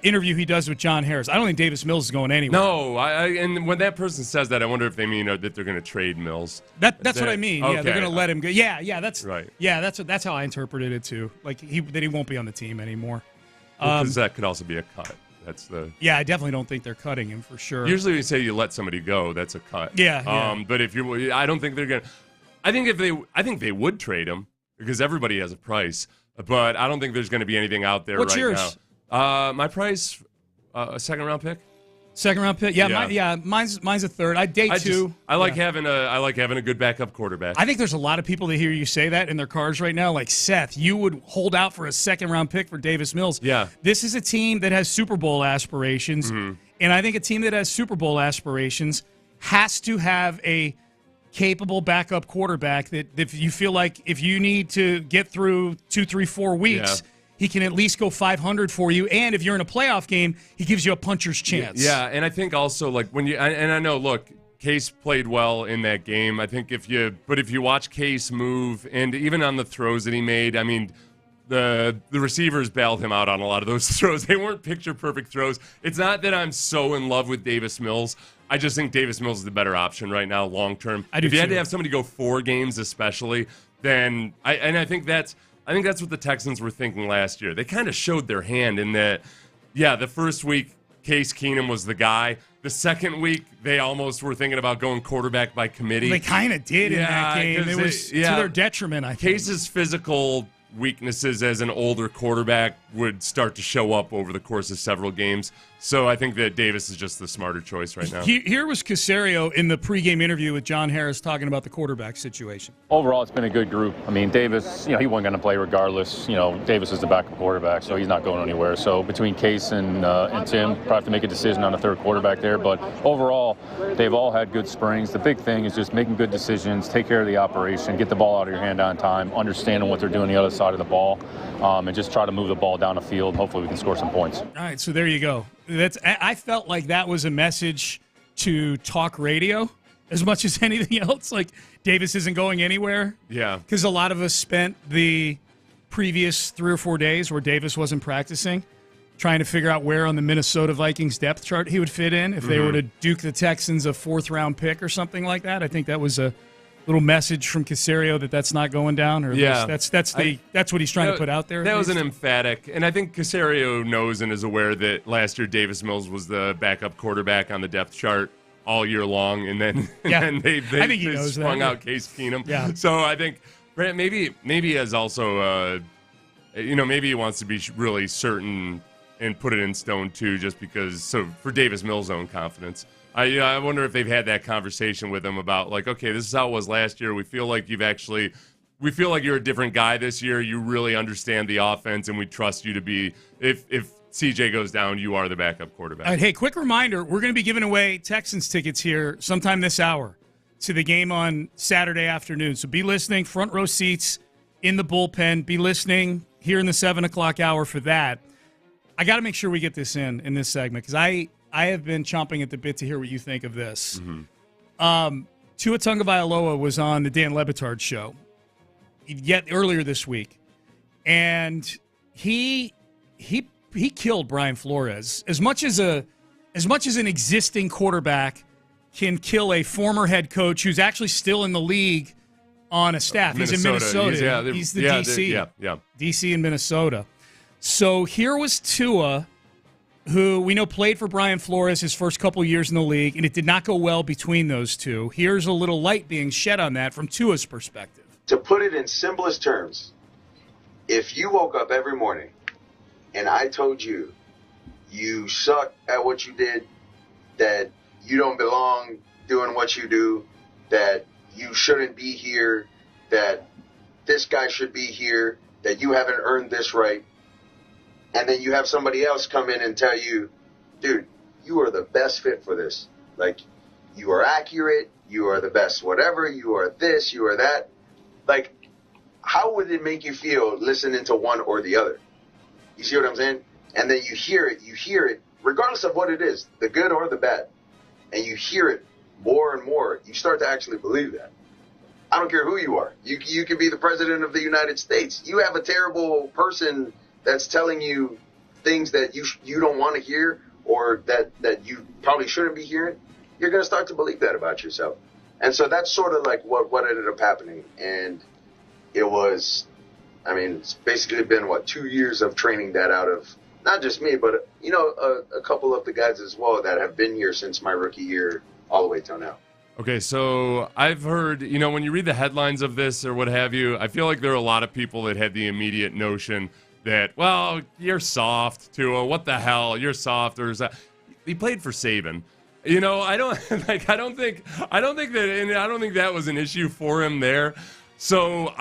[SPEAKER 5] interview he does with John Harris. I don't think Davis Mills is going anywhere.
[SPEAKER 8] No, and when that person says that, I wonder if they mean that they're going to trade Mills.
[SPEAKER 5] That's what I mean.
[SPEAKER 8] Okay.
[SPEAKER 5] Yeah, they're going to let him go. Yeah, that's
[SPEAKER 8] right.
[SPEAKER 5] Yeah, that's how I interpreted it too. Like that he won't be on the team anymore.
[SPEAKER 8] Because that could also be a cut. That's the.
[SPEAKER 5] Yeah, I definitely don't think they're cutting him for sure.
[SPEAKER 8] Usually, when you say you let somebody go, that's a cut.
[SPEAKER 5] Yeah.
[SPEAKER 8] But if I don't think they're going to. I think they would trade him because everybody has a price. But I don't think there's going to be anything out there
[SPEAKER 5] What's
[SPEAKER 8] right
[SPEAKER 5] yours?
[SPEAKER 8] now. My price, a second-round pick.
[SPEAKER 5] Second-round pick. Yeah. Mine's a third. I like
[SPEAKER 8] having a good backup quarterback.
[SPEAKER 5] I think there's a lot of people that hear you say that in their cars right now. Like Seth, you would hold out for a second-round pick for Davis Mills.
[SPEAKER 8] Yeah.
[SPEAKER 5] This is a team that has Super Bowl aspirations,
[SPEAKER 8] Mm-hmm.
[SPEAKER 5] and I think a team that has Super Bowl aspirations has to have a capable backup quarterback that if you feel like if you need to get through 2, 3, 4 weeks, he can at least go 500 for you. And if you're in a playoff game, he gives you a puncher's chance.
[SPEAKER 8] Yeah, and I think also like when you and I know, look, Case played well in that game. I think if you watch Case move and even on the throws that he made, I mean, the receivers bailed him out on a lot of those throws. They weren't picture perfect throws. It's not that I'm so in love with Davis Mills. I just think Davis Mills is the better option right now, long term. If you had to have somebody go 4 games, especially, then I think that's what the Texans were thinking last year. They kind of showed their hand in that. Yeah, the first week Case Keenum was the guy. The second week they almost were thinking about going quarterback by committee.
[SPEAKER 5] They kind of did in that game. It was to their detriment, I think.
[SPEAKER 8] Case's physical weaknesses as an older quarterback would start to show up over the course of several games. So I think that Davis is just the smarter choice right now.
[SPEAKER 5] Here was Caserio in the pregame interview with John Harris talking about the quarterback situation.
[SPEAKER 15] Overall, it's been a good group. I mean, Davis, he wasn't going to play regardless. Davis is the backup quarterback, so he's not going anywhere. So between Case and Tim, probably have to make a decision on a third quarterback there. But overall, they've all had good springs. The big thing is just making good decisions, take care of the operation, get the ball out of your hand on time, understanding what they're doing the other side of the ball, and just try to move the ball down the field. Hopefully we can score some points.
[SPEAKER 5] All right, so there you go. I felt like that was a message to talk radio as much as anything else. Like, Davis isn't going anywhere.
[SPEAKER 8] Yeah.
[SPEAKER 5] Because a lot of us spent the previous 3 or 4 days where Davis wasn't practicing trying to figure out where on the Minnesota Vikings depth chart he would fit in if they were to duke the Texans a 4th-round pick or something like that. I think that was a little message from Caserio that's not going down, or that's what he's trying to put out there.
[SPEAKER 8] That was an emphatic, and I think Caserio knows and is aware that last year Davis Mills was the backup quarterback on the depth chart all year long, and then they sprung out Case Keenum.
[SPEAKER 5] Yeah.
[SPEAKER 8] So I think Brant maybe has also maybe he wants to be really certain and put it in stone too, just because for Davis Mills' own confidence. I wonder if they've had that conversation with him about, like, okay, this is how it was last year. We feel like you're a different guy this year. You really understand the offense, and we trust you to be, if CJ goes down, you are the backup quarterback.
[SPEAKER 5] All right, hey, quick reminder, we're going to be giving away Texans tickets here sometime this hour to the game on Saturday afternoon. So be listening, front row seats in the bullpen. Be listening here in the 7 o'clock hour for that. I got to make sure we get this in this segment, because I have been chomping at the bit to hear what you think of this. Tua Tagovailoa was on the Dan Le Batard show yet earlier this week, and he killed Brian Flores. As much as an existing quarterback can kill a former head coach who's actually still in the league on a staff. He's in Minnesota. He's the DC. DC in Minnesota. So here was Tua, who we know played for Brian Flores his first couple years in the league, and it did not go well between those two. Here's a little light being shed on that from Tua's perspective.
[SPEAKER 16] To put it in simplest terms, if you woke up every morning and I told you you suck at what you did, that you don't belong doing what you do, that you shouldn't be here, that this guy should be here, that you haven't earned this right, and then you have somebody else come in and tell you, dude, you are the best fit for this. Like, you are accurate, you are the best whatever, you are this, you are that. Like, how would it make you feel listening to one or the other? You see what I'm saying? And then you hear it, regardless of what it is, the good or the bad. And you hear it more and more, you start to actually believe that. I don't care who you are. You could be the president of the United States. You have a terrible person that's telling you things that you don't want to hear, or that you probably shouldn't be hearing. You're going to start to believe that about yourself. And so that's sort of like what ended up happening. And it was, it's basically been, 2 years of training that out of not just me, but, a couple of the guys as well that have been here since my rookie year all the way till now.
[SPEAKER 8] Okay, so I've heard, when you read the headlines of this or what have you, I feel like there are a lot of people that had the immediate notion that, well, you're soft, Tua. What the hell? You're soft, or is that? He played for Saban. I don't think that was an issue for him there. So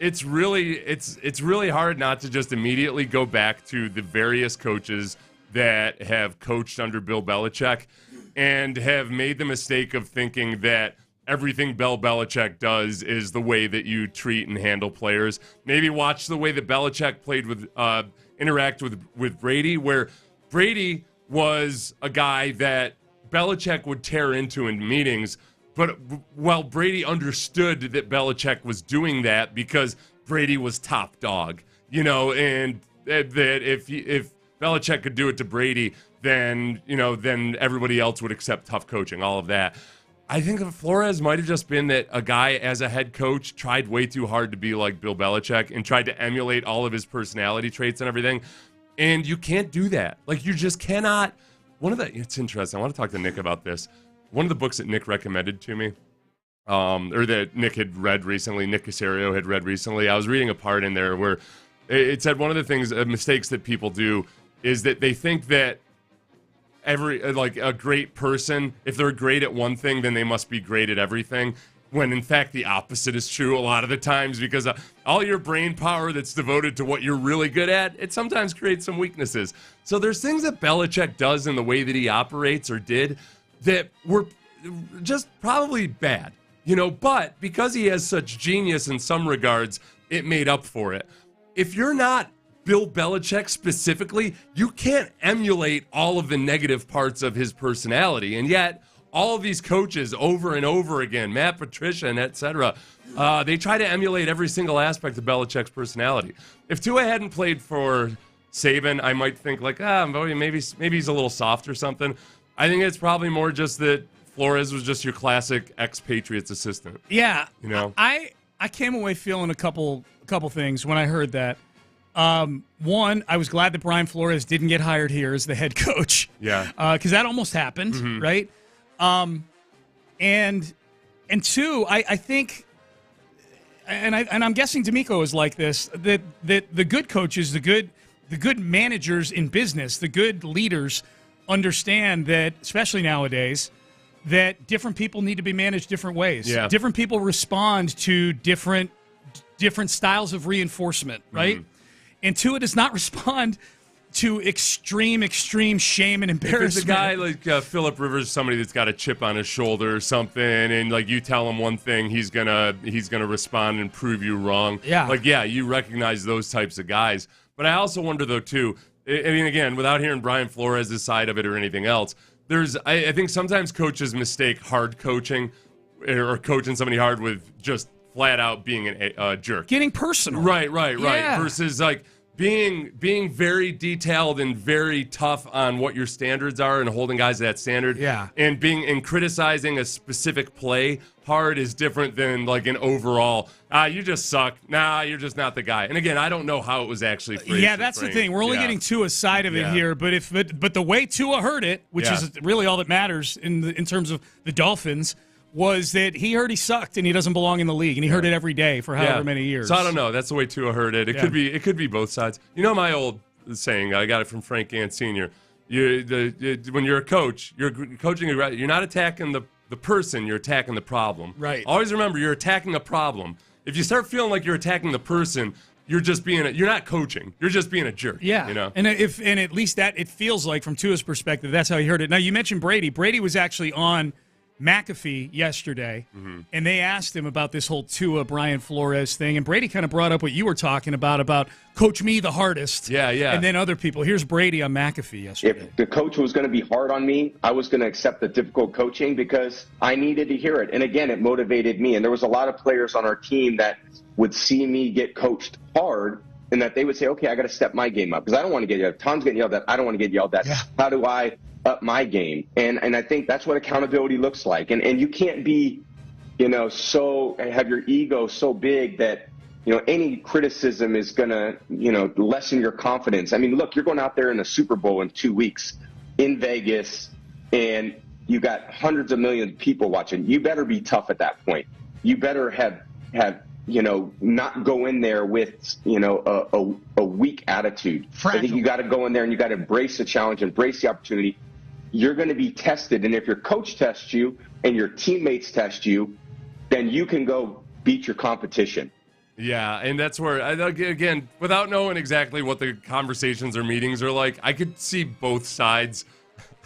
[SPEAKER 8] it's really hard not to just immediately go back to the various coaches that have coached under Bill Belichick and have made the mistake of thinking that everything Bill Belichick does is the way that you treat and handle players. Maybe watch the way that Belichick played with interact with Brady, where Brady was a guy that Belichick would tear into in meetings, but while Brady understood that Belichick was doing that because Brady was top dog, and that if Belichick could do it to Brady, then everybody else would accept tough coaching, all of that. I think Flores might have just been that a guy as a head coach tried way too hard to be like Bill Belichick and tried to emulate all of his personality traits and everything. And you can't do that. Like, you just cannot. It's interesting. I want to talk to Nick about this. One of the books that Nick recommended to me, or that Nick had read recently, Nick Casario had read recently, I was reading a part in there where it said one of the things, mistakes that people do is that they think that a great person, if they're great at one thing, then they must be great at everything, when in fact the opposite is true a lot of the times, because all your brain power that's devoted to what you're really good at, it sometimes creates some weaknesses. So there's things that Belichick does in the way that he operates or did that were just probably bad, but because he has such genius in some regards, it made up for it. If you're not Bill Belichick specifically, you can't emulate all of the negative parts of his personality. And yet, all of these coaches over and over again, Matt Patricia and et cetera, they try to emulate every single aspect of Belichick's personality. If Tua hadn't played for Saban, I might think maybe he's a little soft or something. I think it's probably more just that Flores was just your classic ex-Patriots assistant.
[SPEAKER 5] Yeah. I came away feeling a couple things when I heard that. One, I was glad that Brian Flores didn't get hired here as the head coach.
[SPEAKER 8] Yeah.
[SPEAKER 5] Because that almost happened, right? And two, I think, and I'm guessing D'Amico is like this, that the good coaches, the good managers in business, the good leaders understand that, especially nowadays, that different people need to be managed different ways.
[SPEAKER 8] Yeah.
[SPEAKER 5] Different people respond to different styles of reinforcement, right? And Tua does not respond to extreme shame and embarrassment.
[SPEAKER 8] If it's a guy like Phillip Rivers, somebody that's got a chip on his shoulder or something, and you tell him one thing, he's gonna respond and prove you wrong.
[SPEAKER 5] Yeah.
[SPEAKER 8] You recognize those types of guys. But I also wonder though too. I mean, again, without hearing Brian Flores' side of it or anything else, I think sometimes coaches mistake hard coaching or coaching somebody hard with just flat out being a jerk.
[SPEAKER 5] Getting personal.
[SPEAKER 8] Right.
[SPEAKER 5] Yeah.
[SPEAKER 8] Versus being very detailed and very tough on what your standards are and holding guys to that standard.
[SPEAKER 5] Yeah.
[SPEAKER 8] And criticizing a specific play hard is different than an overall, you just suck. Nah, you're just not the guy. And again, I don't know how it was actually phrased.
[SPEAKER 5] Yeah, that's the thing. We're only getting Tua's side of it here, but the way Tua heard it, which is really all that matters in terms of the Dolphins, was that he heard he sucked and he doesn't belong in the league, and he heard it every day for however many years.
[SPEAKER 8] So I don't know. That's the way Tua heard it. It could be both sides. My old saying, I got it from Frank Gant Sr. When you're a coach, you're coaching. You're not attacking the person. You're attacking the problem.
[SPEAKER 5] Right.
[SPEAKER 8] Always remember, you're attacking a problem. If you start feeling like you're attacking the person, you're just you're not coaching. You're just being a jerk.
[SPEAKER 5] Yeah. And at least that it feels like from Tua's perspective, that's how he heard it. Now you mentioned Brady. Brady was actually on McAfee yesterday, and they asked him about this whole Tua Brian Flores thing, and Brady kind of brought up what you were talking about coach me the hardest.
[SPEAKER 8] Yeah.
[SPEAKER 5] And then other people. Here's Brady on McAfee yesterday.
[SPEAKER 17] If the coach was going to be hard on me, I was going to accept the difficult coaching because I needed to hear it. And again, it motivated me. And there was a lot of players on our team that would see me get coached hard, and that they would say, okay, I got to step my game up because I don't want to get yelled at. Tom's getting yelled at. I don't want to get yelled at. Yeah. How do I up my game? And I think that's what accountability looks like. And you can't be, so have your ego so big that, any criticism is going to, lessen your confidence. I mean, look, you're going out there in the Super Bowl in 2 weeks in Vegas, and you got hundreds of millions of people watching. You better be tough at that point. You better have not go in there with, a weak attitude. Fragile. I think you got to go in there and you got to embrace the challenge, embrace the opportunity. You're going to be tested. And if your coach tests you and your teammates test you, then you can go beat your competition.
[SPEAKER 8] Yeah, and that's where, again, without knowing exactly what the conversations or meetings are like, I could see both sides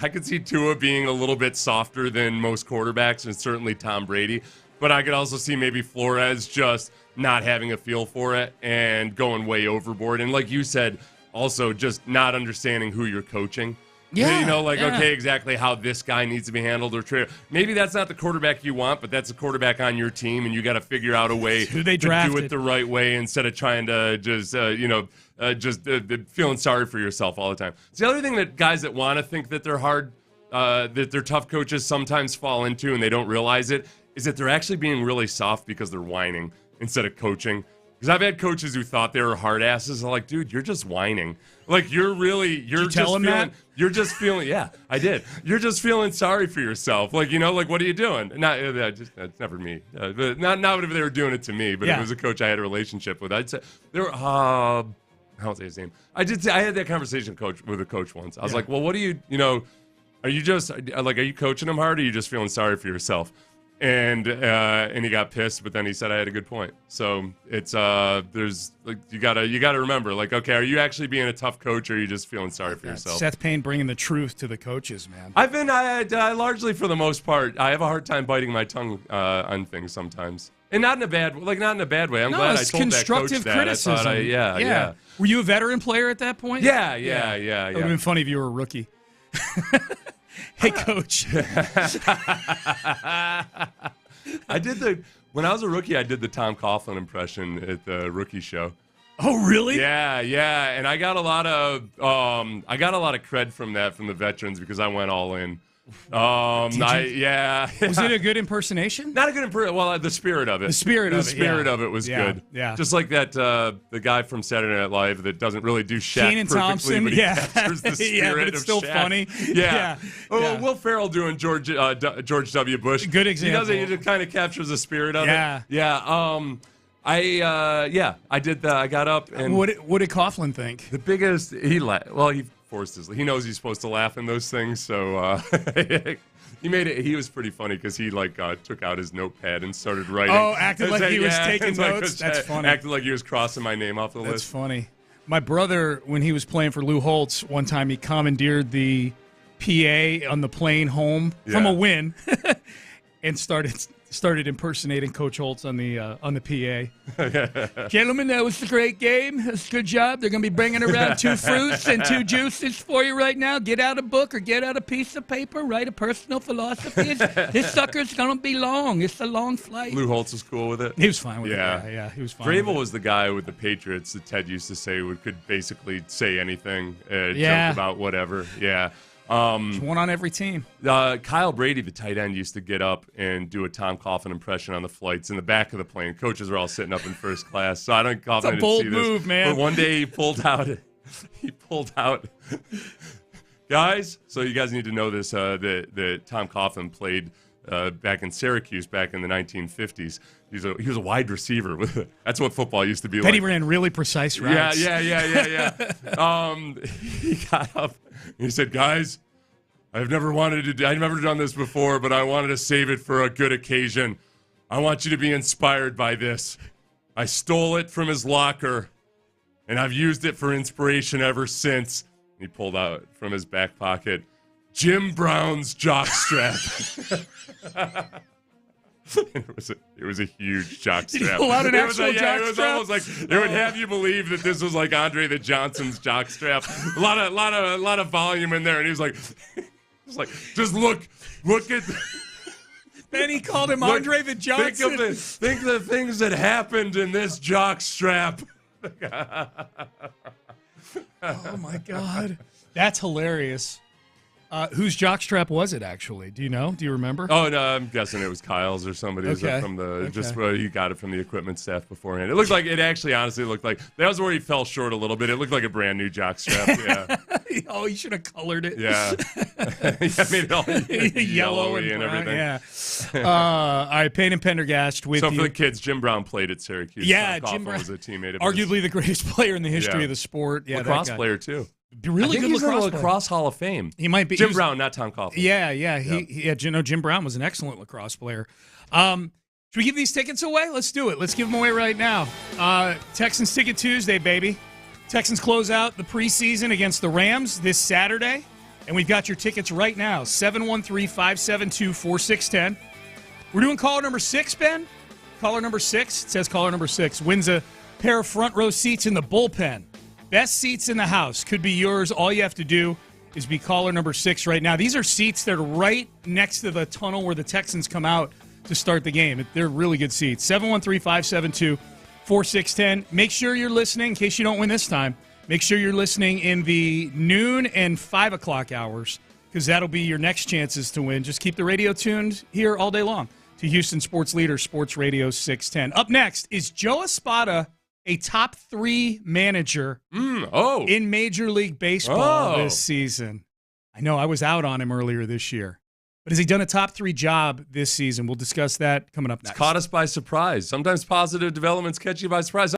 [SPEAKER 8] I could see Tua being a little bit softer than most quarterbacks, and certainly Tom Brady. But I could also see maybe Flores just not having a feel for it and going way overboard. And like you said, also just not understanding who you're coaching.
[SPEAKER 5] Yeah,
[SPEAKER 8] okay, exactly how this guy needs to be handled or maybe that's not the quarterback you want, but that's the quarterback on your team, and you got to figure out a way
[SPEAKER 5] who they
[SPEAKER 8] to
[SPEAKER 5] drafted.
[SPEAKER 8] do it the right way instead of trying to just feeling sorry for yourself all the time. It's the other thing that guys that want to think that they're hard, that they're tough coaches sometimes fall into, and they don't realize it, is that they're actually being really soft because they're whining instead of coaching. Because I've had coaches who thought they were hard asses. I'm like, dude, you're just whining. Like, you're just feeling, yeah, I did. You're just feeling sorry for yourself. Like, what are you doing? That's never me. But not if they were doing it to me, but if it was a coach I had a relationship with, I'd say, I won't say his name. I had that conversation with a coach once. I was like, well, what do you are you coaching him hard, or are you just feeling sorry for yourself? And he got pissed, but then he said I had a good point. So it's there's like you gotta remember, like, okay, are you actually being a tough coach, or are you just feeling sorry for yourself?
[SPEAKER 5] Seth Payne bringing the truth to the coaches, man.
[SPEAKER 8] I largely, for the most part, I have a hard time biting my tongue on things sometimes, and not in a bad way. I'm glad I told that coach that.
[SPEAKER 5] Criticism.
[SPEAKER 8] I thought yeah.
[SPEAKER 5] Were you a veteran player at that point?
[SPEAKER 8] Yeah.
[SPEAKER 5] It would have been funny if you were a rookie. Hey, coach.
[SPEAKER 8] When I was a rookie, I did the Tom Coughlin impression at the rookie show.
[SPEAKER 5] Oh, really?
[SPEAKER 8] Yeah, and I got a lot of cred from the veterans because I went all in.
[SPEAKER 5] Was it a good impersonation?
[SPEAKER 8] Not a good impersonation. Well, the spirit of it.
[SPEAKER 5] The spirit of it
[SPEAKER 8] was
[SPEAKER 5] yeah.
[SPEAKER 8] good.
[SPEAKER 5] Yeah.
[SPEAKER 8] Just like that, the guy from Saturday Night Live that doesn't really do Shaq
[SPEAKER 5] Keenan
[SPEAKER 8] perfectly,
[SPEAKER 5] Thompson,
[SPEAKER 8] but he captures the spirit
[SPEAKER 5] but it's
[SPEAKER 8] of
[SPEAKER 5] still
[SPEAKER 8] Shaq.
[SPEAKER 5] funny.
[SPEAKER 8] Yeah. Will Ferrell doing George W. Bush.
[SPEAKER 5] Good example.
[SPEAKER 8] He does it. He just kind of captures the spirit of it.
[SPEAKER 5] Yeah.
[SPEAKER 8] I did that. I got up and
[SPEAKER 5] what did Coughlin think?
[SPEAKER 8] The biggest he forced his. He knows he's supposed to laugh in those things, so he made it. He was pretty funny because he took out his notepad and started writing.
[SPEAKER 5] Oh, acted like he was taking notes. That's funny.
[SPEAKER 8] Acted like he was crossing my name off the list.
[SPEAKER 5] That's funny. My brother, when he was playing for Lou Holtz, one time he commandeered the PA on the plane home from a win, and started impersonating Coach Holtz on the PA. Gentlemen, that was a great game. That's a good job. They're going to be bringing around 2 fruits and 2 juices for you right now. Get out a book or get out a piece of paper. Write a personal philosophy. This sucker's going to be long. It's a long flight.
[SPEAKER 8] Lou Holtz was cool with it.
[SPEAKER 5] He was fine with it. Yeah, he was fine.
[SPEAKER 8] Vrabel was the guy with the Patriots that Ted used to say could basically say anything, joke about whatever. Yeah.
[SPEAKER 5] One on every team.
[SPEAKER 8] Kyle Brady, the tight end, used to get up and do a Tom Coughlin impression on the flights in the back of the plane. Coaches were all sitting up in first class, so I don't Coughlin
[SPEAKER 5] It's a bold move, man.
[SPEAKER 8] But one day he pulled out. Guys, so you guys need to know this. That Tom Coughlin played back in Syracuse back in the 1950s. He was a wide receiver. That's what football used to be like.
[SPEAKER 5] He ran really precise routes.
[SPEAKER 8] Yeah. He got up and he said, "Guys, I've never done this before, but I wanted to save it for a good occasion. I want you to be inspired by this. I stole it from his locker, and I've used it for inspiration ever since." He pulled out from his back pocket Jim Brown's jockstrap. It was a huge jockstrap.
[SPEAKER 5] Did he pull out an actual jockstrap?
[SPEAKER 8] It was almost like it would have you believe that this was like Andre the Johnson's jockstrap. A lot of volume in there, and he was like, just look at.
[SPEAKER 5] Then he called him Andre the Johnson.
[SPEAKER 8] Think of the things that happened in this jockstrap.
[SPEAKER 5] Oh my God, that's hilarious. Whose jockstrap was it, actually? Do you know? Do you remember?
[SPEAKER 8] Oh, no, I'm guessing it was Kyle's or somebody's from he got it from the equipment staff beforehand. Honestly looked like that was where he fell short a little bit. It looked like a brand new jockstrap. Yeah.
[SPEAKER 5] Oh, you should have colored it.
[SPEAKER 8] Yeah. Made it all
[SPEAKER 5] yellow
[SPEAKER 8] and everything.
[SPEAKER 5] Yeah. All right, Payne and Pendergast with
[SPEAKER 8] you. So for the kids, Jim Brown played at Syracuse.
[SPEAKER 5] Yeah,
[SPEAKER 8] Jim Brown was a teammate of
[SPEAKER 5] arguably the greatest player in the history of the sport. Yeah,
[SPEAKER 8] lacrosse player too.
[SPEAKER 5] Really good
[SPEAKER 8] he's
[SPEAKER 5] lacrosse
[SPEAKER 8] in the lacrosse Hall of Fame.
[SPEAKER 5] He might be.
[SPEAKER 8] Jim Brown, not Tom Coughlin.
[SPEAKER 5] Yeah. Jim Brown was an excellent lacrosse player. Should we give these tickets away? Let's do it. Let's give them away right now. Texans Ticket Tuesday, baby. Texans close out the preseason against the Rams this Saturday. And we've got your tickets right now, 713-572-4610. We're doing caller number 6, Ben. Caller number 6, it says caller number 6, wins a pair of front row seats in the bullpen. Best seats in the house. Could be yours. All you have to do is be caller number 6 right now. These are seats that are right next to the tunnel where the Texans come out to start the game. They're really good seats. 713-572-4610. Make sure you're listening in case you don't win this time. Make sure you're listening in the noon and 5 o'clock hours because that'll be your next chances to win. Just keep the radio tuned here all day long to Houston Sports Leader, Sports Radio 610. Up next, is Joe Espada a top 3 manager in Major League Baseball this season? I know I was out on him earlier this year. But has he done a top 3 job this season? We'll discuss that coming up next.
[SPEAKER 8] It's caught us by surprise. Sometimes positive developments catch you by surprise.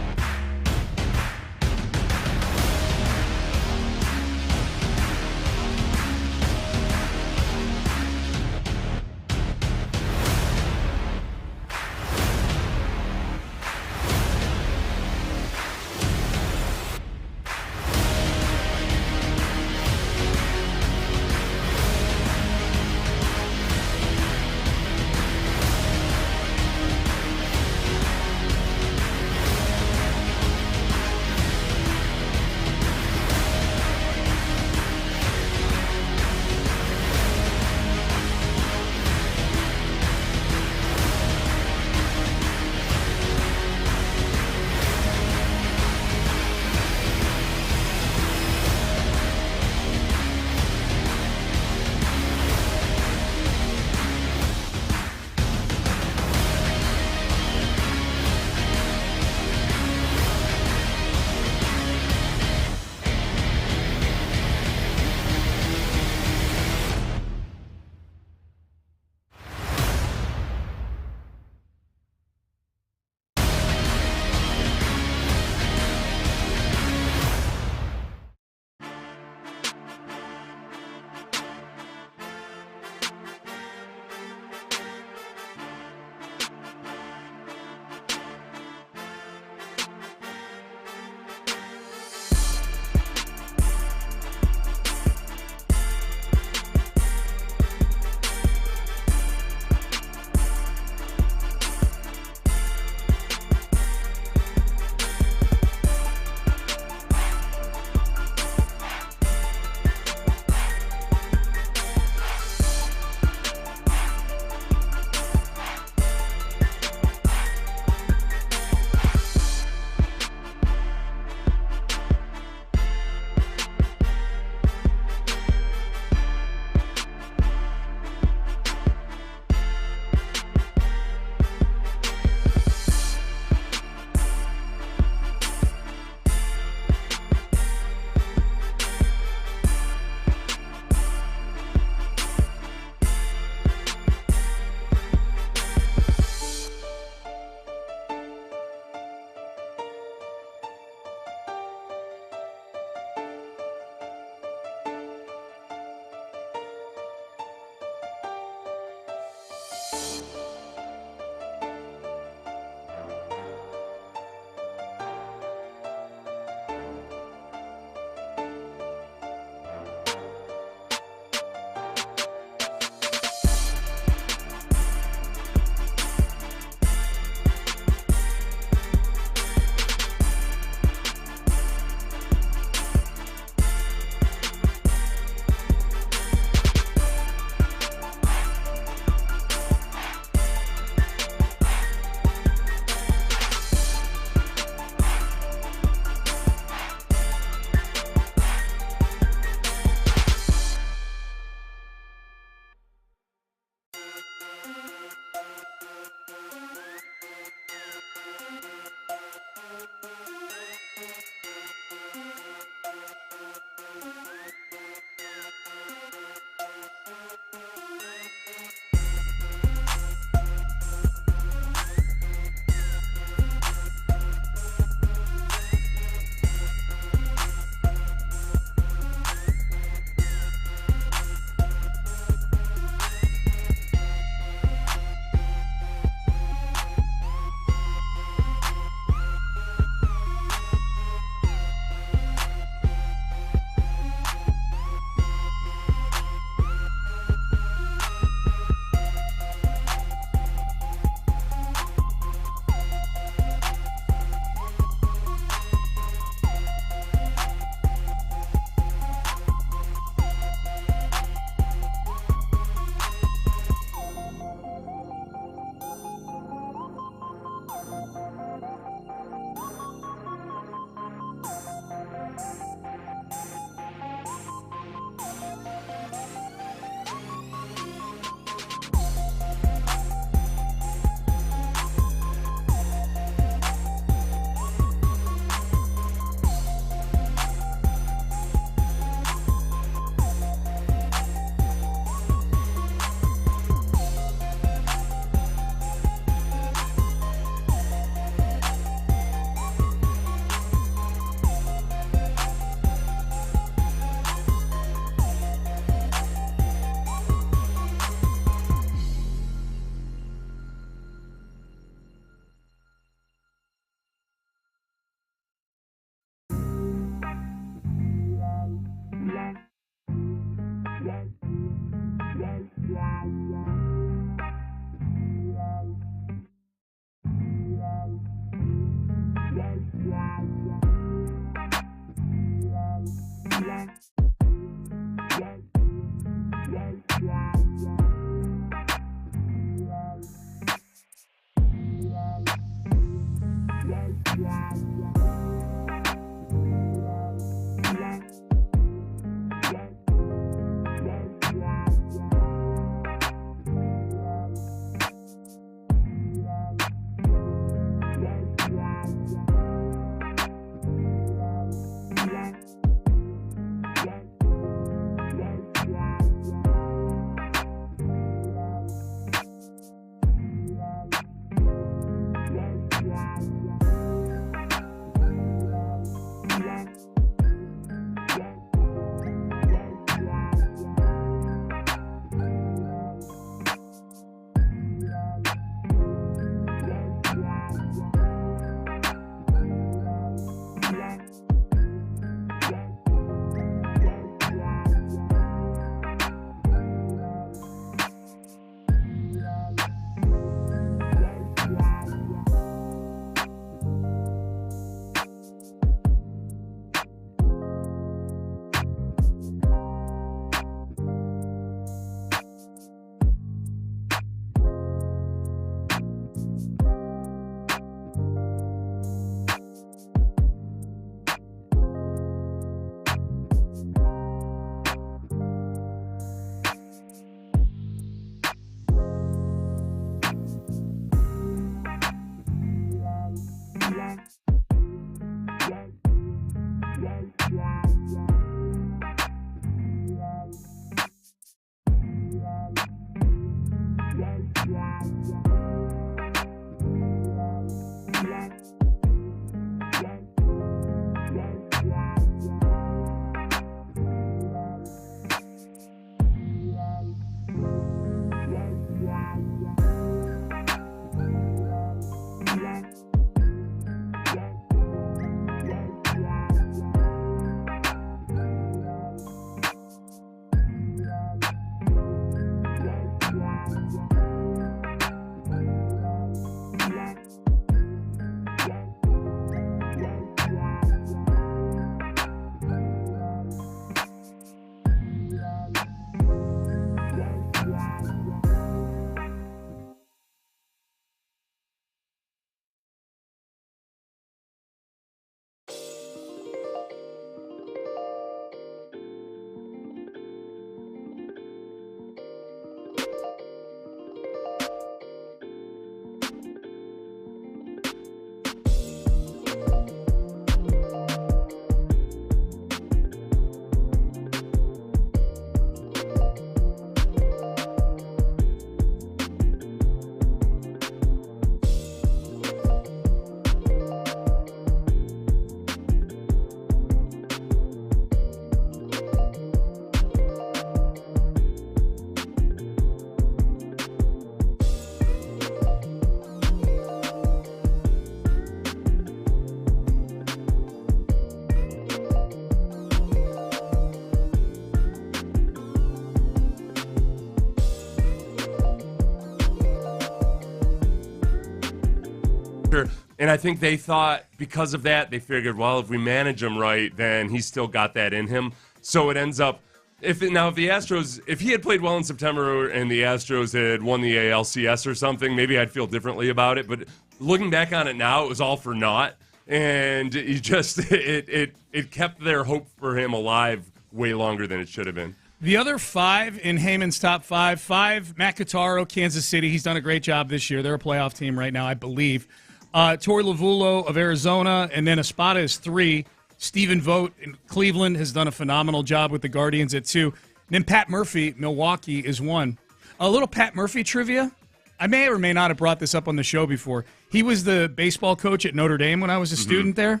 [SPEAKER 8] And I think they thought because of that, they figured, well, if we manage him right, then he's still got that in him. So it ends up, if he had played well in September and the Astros had won the ALCS or something, maybe I'd feel differently about it. But looking back on it now, it was all for naught. And it kept their hope for him alive way longer than it should have been.
[SPEAKER 5] The other 5 in Heyman's top 5, Matt Cattaro, Kansas City. He's done a great job this year. They're a playoff team right now, I believe. Torey Lovullo of Arizona, and then Espada is 3. Stephen Vogt in Cleveland has done a phenomenal job with the Guardians at 2. And then Pat Murphy, Milwaukee, is 1. A little Pat Murphy trivia. I may or may not have brought this up on the show before. He was the baseball coach at Notre Dame when I was a student there.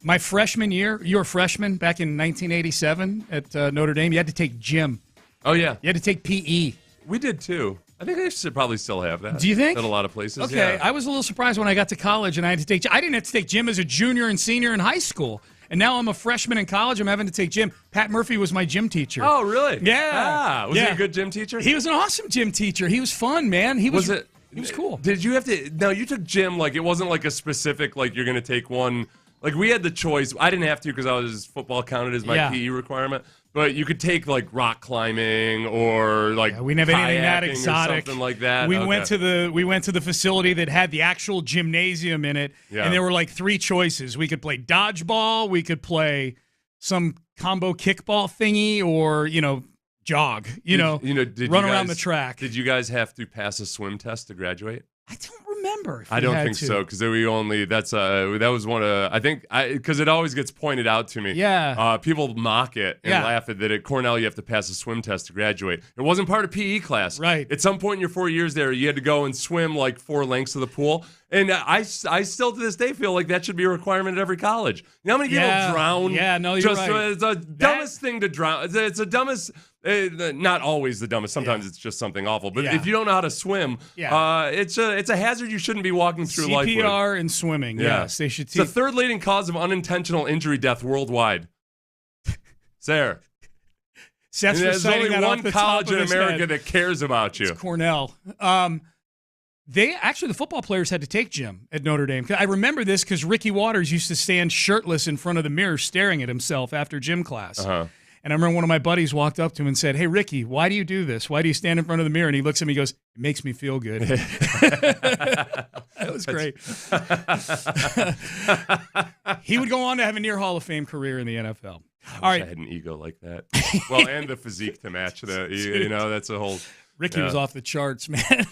[SPEAKER 5] My freshman year, you were a freshman back in 1987 at Notre Dame. You had to take gym.
[SPEAKER 8] Oh, yeah.
[SPEAKER 5] You had to take PE.
[SPEAKER 8] We did, too. I think they should probably still have that.
[SPEAKER 5] Do you think?
[SPEAKER 8] At a lot of places,
[SPEAKER 5] Okay.
[SPEAKER 8] yeah.
[SPEAKER 5] I was a little surprised when I got to college and I had to take – I didn't have to take gym as a junior and senior in high school. And now I'm a freshman in college. I'm having to take gym. Pat Murphy was my gym teacher.
[SPEAKER 8] Oh, really?
[SPEAKER 5] Yeah.
[SPEAKER 8] Was he a good gym teacher?
[SPEAKER 5] He was an awesome gym teacher. He was fun, man. He was cool.
[SPEAKER 8] Did you have to? No, you took gym. Like it wasn't like a specific. Like you're going to take one. Like we had the choice. I didn't have to because football counted as my PE requirement. But you could take like rock climbing or like
[SPEAKER 5] we didn't have anything that
[SPEAKER 8] kayaking
[SPEAKER 5] exotic.
[SPEAKER 8] or something like that.
[SPEAKER 5] We went to the facility that had the actual gymnasium in it, and there were like 3 choices. We could play dodgeball, we could play some combo kickball thingy, or jog. Run around the track.
[SPEAKER 8] Did you guys have to pass a swim test to graduate?
[SPEAKER 5] I don't remember.
[SPEAKER 8] I don't think so because we only that was one of I think because it always gets pointed out to me.
[SPEAKER 5] Yeah.
[SPEAKER 8] People mock it and laugh at that. At Cornell, you have to pass a swim test to graduate. It wasn't part of PE class.
[SPEAKER 5] Right.
[SPEAKER 8] At some point in your 4 years there, you had to go and swim like 4 lengths of the pool. And I still to this day feel like that should be a requirement at every college. You know how many people drown?
[SPEAKER 5] Yeah, no, you're right.
[SPEAKER 8] It's the dumbest thing to drown. It's the dumbest. Not always the dumbest. Sometimes it's just something awful. But if you don't know how to swim, it's a hazard you shouldn't be walking through life with.
[SPEAKER 5] CPR and swimming. Yes, they should teach.
[SPEAKER 8] It's the 3rd leading cause of unintentional injury death worldwide. There.
[SPEAKER 5] Seth's
[SPEAKER 8] there's only one college in America that cares about you.
[SPEAKER 5] It's Cornell. The football players had to take gym at Notre Dame. I remember this because Ricky Waters used to stand shirtless in front of the mirror staring at himself after gym class. And I remember one of my buddies walked up to him and said, "Hey, Ricky, why do you do this? Why do you stand in front of the mirror?" And he looks at me and goes, "It makes me feel good." That was great. He would go on to have a near Hall of Fame career in the NFL.
[SPEAKER 8] I wish I had an ego like that. Well, and the physique to match that. That's a whole...
[SPEAKER 5] Ricky was off the charts, man.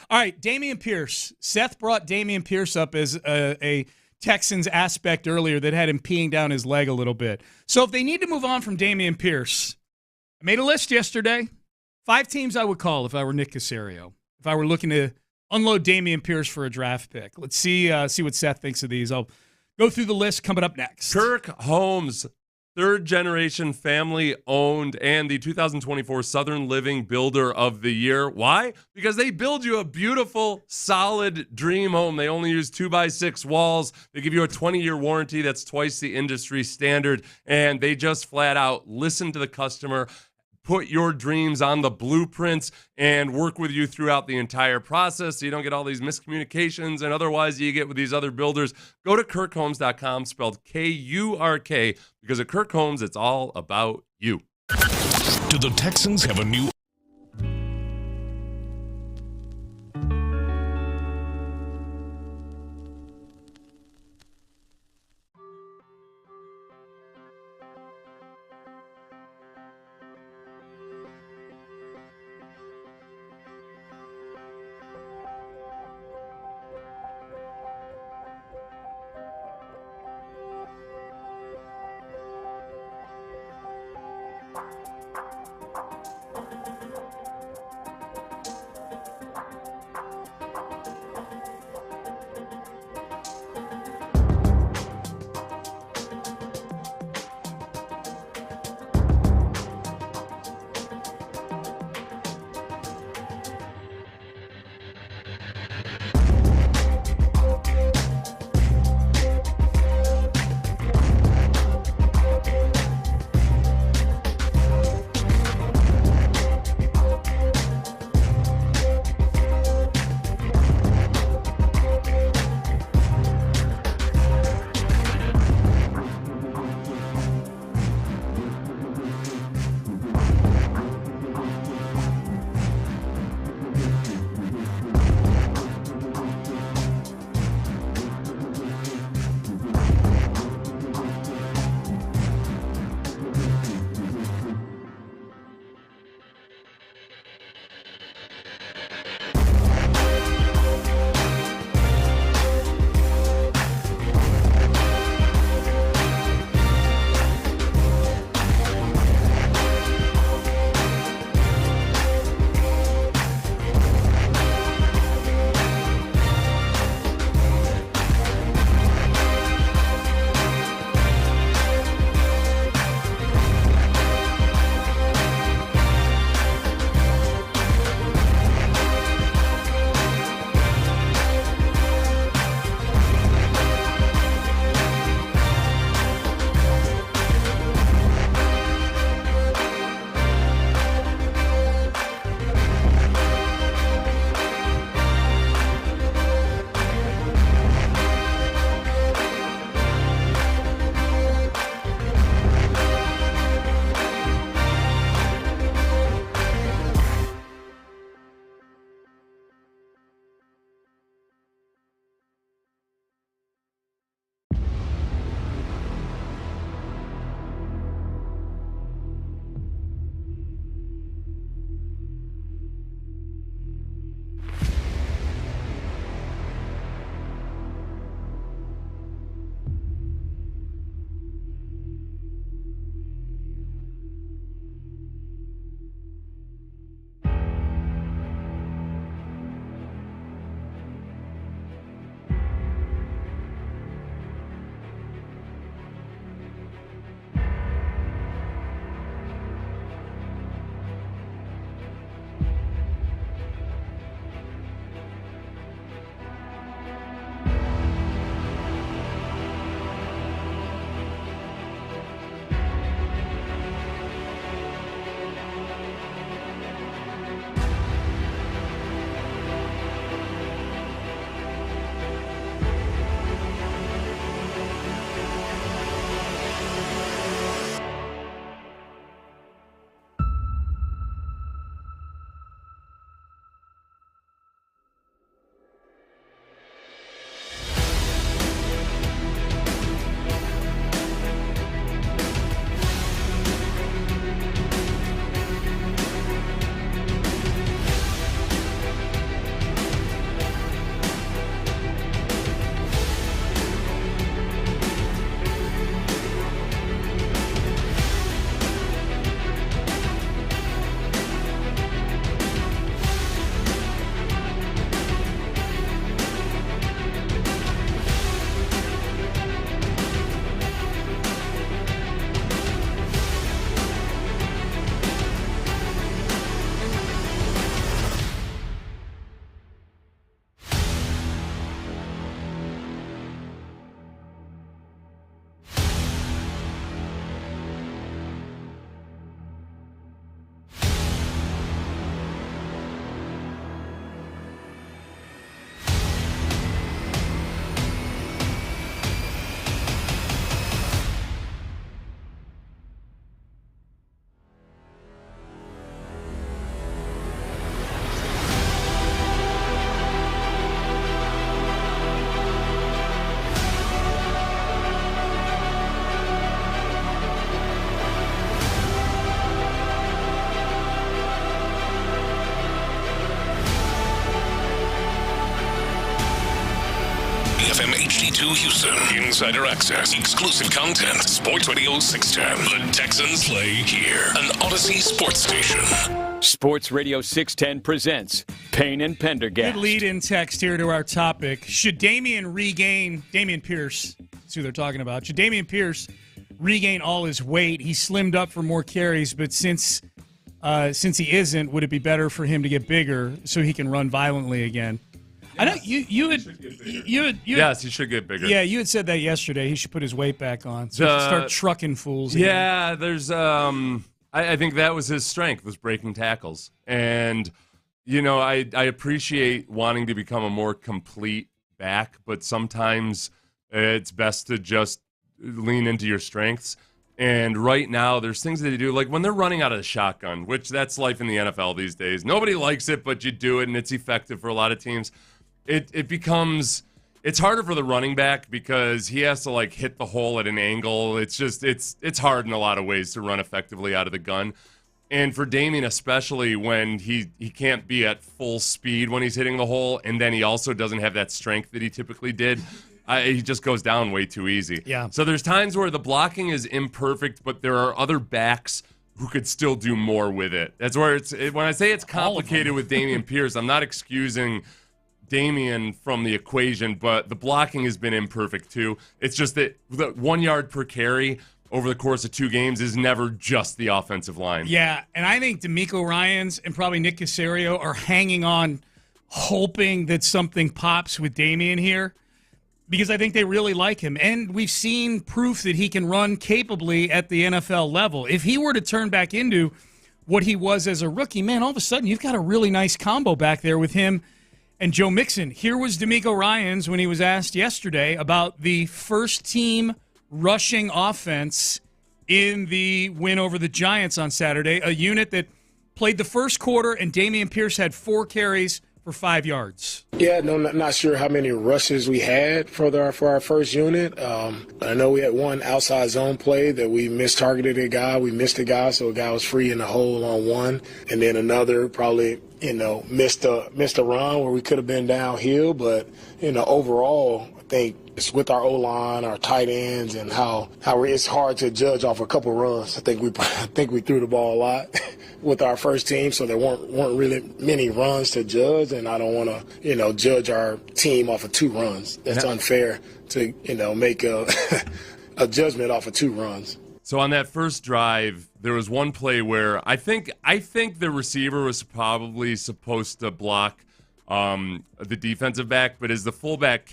[SPEAKER 5] All right, Damen Pierce. Seth brought Damen Pierce up as a Texans aspect earlier that had him peeing down his leg a little bit. So if they need to move on from Damen Pierce, I made a list yesterday. 5 teams I would call if I were Nick Caserio, if I were looking to unload Damen Pierce for a draft pick. Let's see what Seth thinks of these. I'll go through the list coming up next.
[SPEAKER 8] Kirk Holmes, 3rd-generation family-owned and the 2024 Southern Living Builder of the Year. Why? Because they build you a beautiful, solid dream home. They only use 2x6 walls. They give you a 20-year warranty. That's twice the industry standard. And they just flat out listen to the customer, put your dreams on the blueprints, and work with you throughout the entire process so you don't get all these miscommunications and otherwise you get with these other builders. Go to kirkhomes.com, spelled K-U-R-K, because at Kirk Homes, it's all about you.
[SPEAKER 1] Do the Texans have a new... FM HD2 Houston. Insider access, exclusive content. Sports Radio 610. The Texans play here. An Odyssey sports station.
[SPEAKER 3] Sports Radio 610 presents Payne and Pendergast.
[SPEAKER 5] Good lead-in text here to our topic. Should Damen Pierce, that's who they're talking about. Should Damen Pierce regain all his weight? He slimmed up for more carries, but since he isn't, would it be better for him to get bigger so he can run violently again? I know you had
[SPEAKER 8] yes, he should get bigger.
[SPEAKER 5] Yeah, you had said that yesterday. He should put his weight back on so he can start trucking fools again.
[SPEAKER 8] Yeah, there's I think that was his strength, was breaking tackles. And I appreciate wanting to become a more complete back, but sometimes it's best to just lean into your strengths. And right now, there's things that they do, like when they're running out of the shotgun, which that's life in the NFL these days. Nobody likes it, but you do it, and it's effective for a lot of teams. It's harder for the running back because he has to hit the hole at an angle. It's hard in a lot of ways to run effectively out of the gun. And for Damen, especially when he can't be at full speed when he's hitting the hole, and then he also doesn't have that strength that he typically did. He just goes down way too easy.
[SPEAKER 5] Yeah.
[SPEAKER 8] So there's times where the blocking is imperfect, but there are other backs who could still do more with it. That's where when I say it's complicated with Damen Pierce, I'm not excusing Damen from the equation, but the blocking has been imperfect too. It's just that the 1 yard per carry over the course of 2 games is never just the offensive line.
[SPEAKER 5] Yeah, and I think D'Amico Ryans and probably Nick Caserio are hanging on, hoping that something pops with Damen here, because I think they really like him. And we've seen proof that he can run capably at the NFL level. If he were to turn back into what he was as a rookie, man, all of a sudden you've got a really nice combo back there with him and Joe Mixon. Here was D'Amico Ryans when he was asked yesterday about the first-team rushing offense in the win over the Giants on Saturday, a unit that played the first quarter, and Damen Pierce had 4 carries for 5 yards.
[SPEAKER 14] Yeah, no, not sure how many rushes we had for our first unit. I know we had one outside zone play that we mistargeted a guy. We missed a guy, so a guy was free in the hole on one. And then another probably, missed a run where we could have been downhill. But, overall, I think it's with our O-line, our tight ends, and how it's hard to judge off a couple runs. I think we threw the ball a lot with our first team, so there weren't really many runs to judge, and I don't want to judge our team off of 2 runs. That's unfair to make a judgment off of 2 runs.
[SPEAKER 8] So on that first drive, there was one play where I think the receiver was probably supposed to block the defensive back, but as the fullback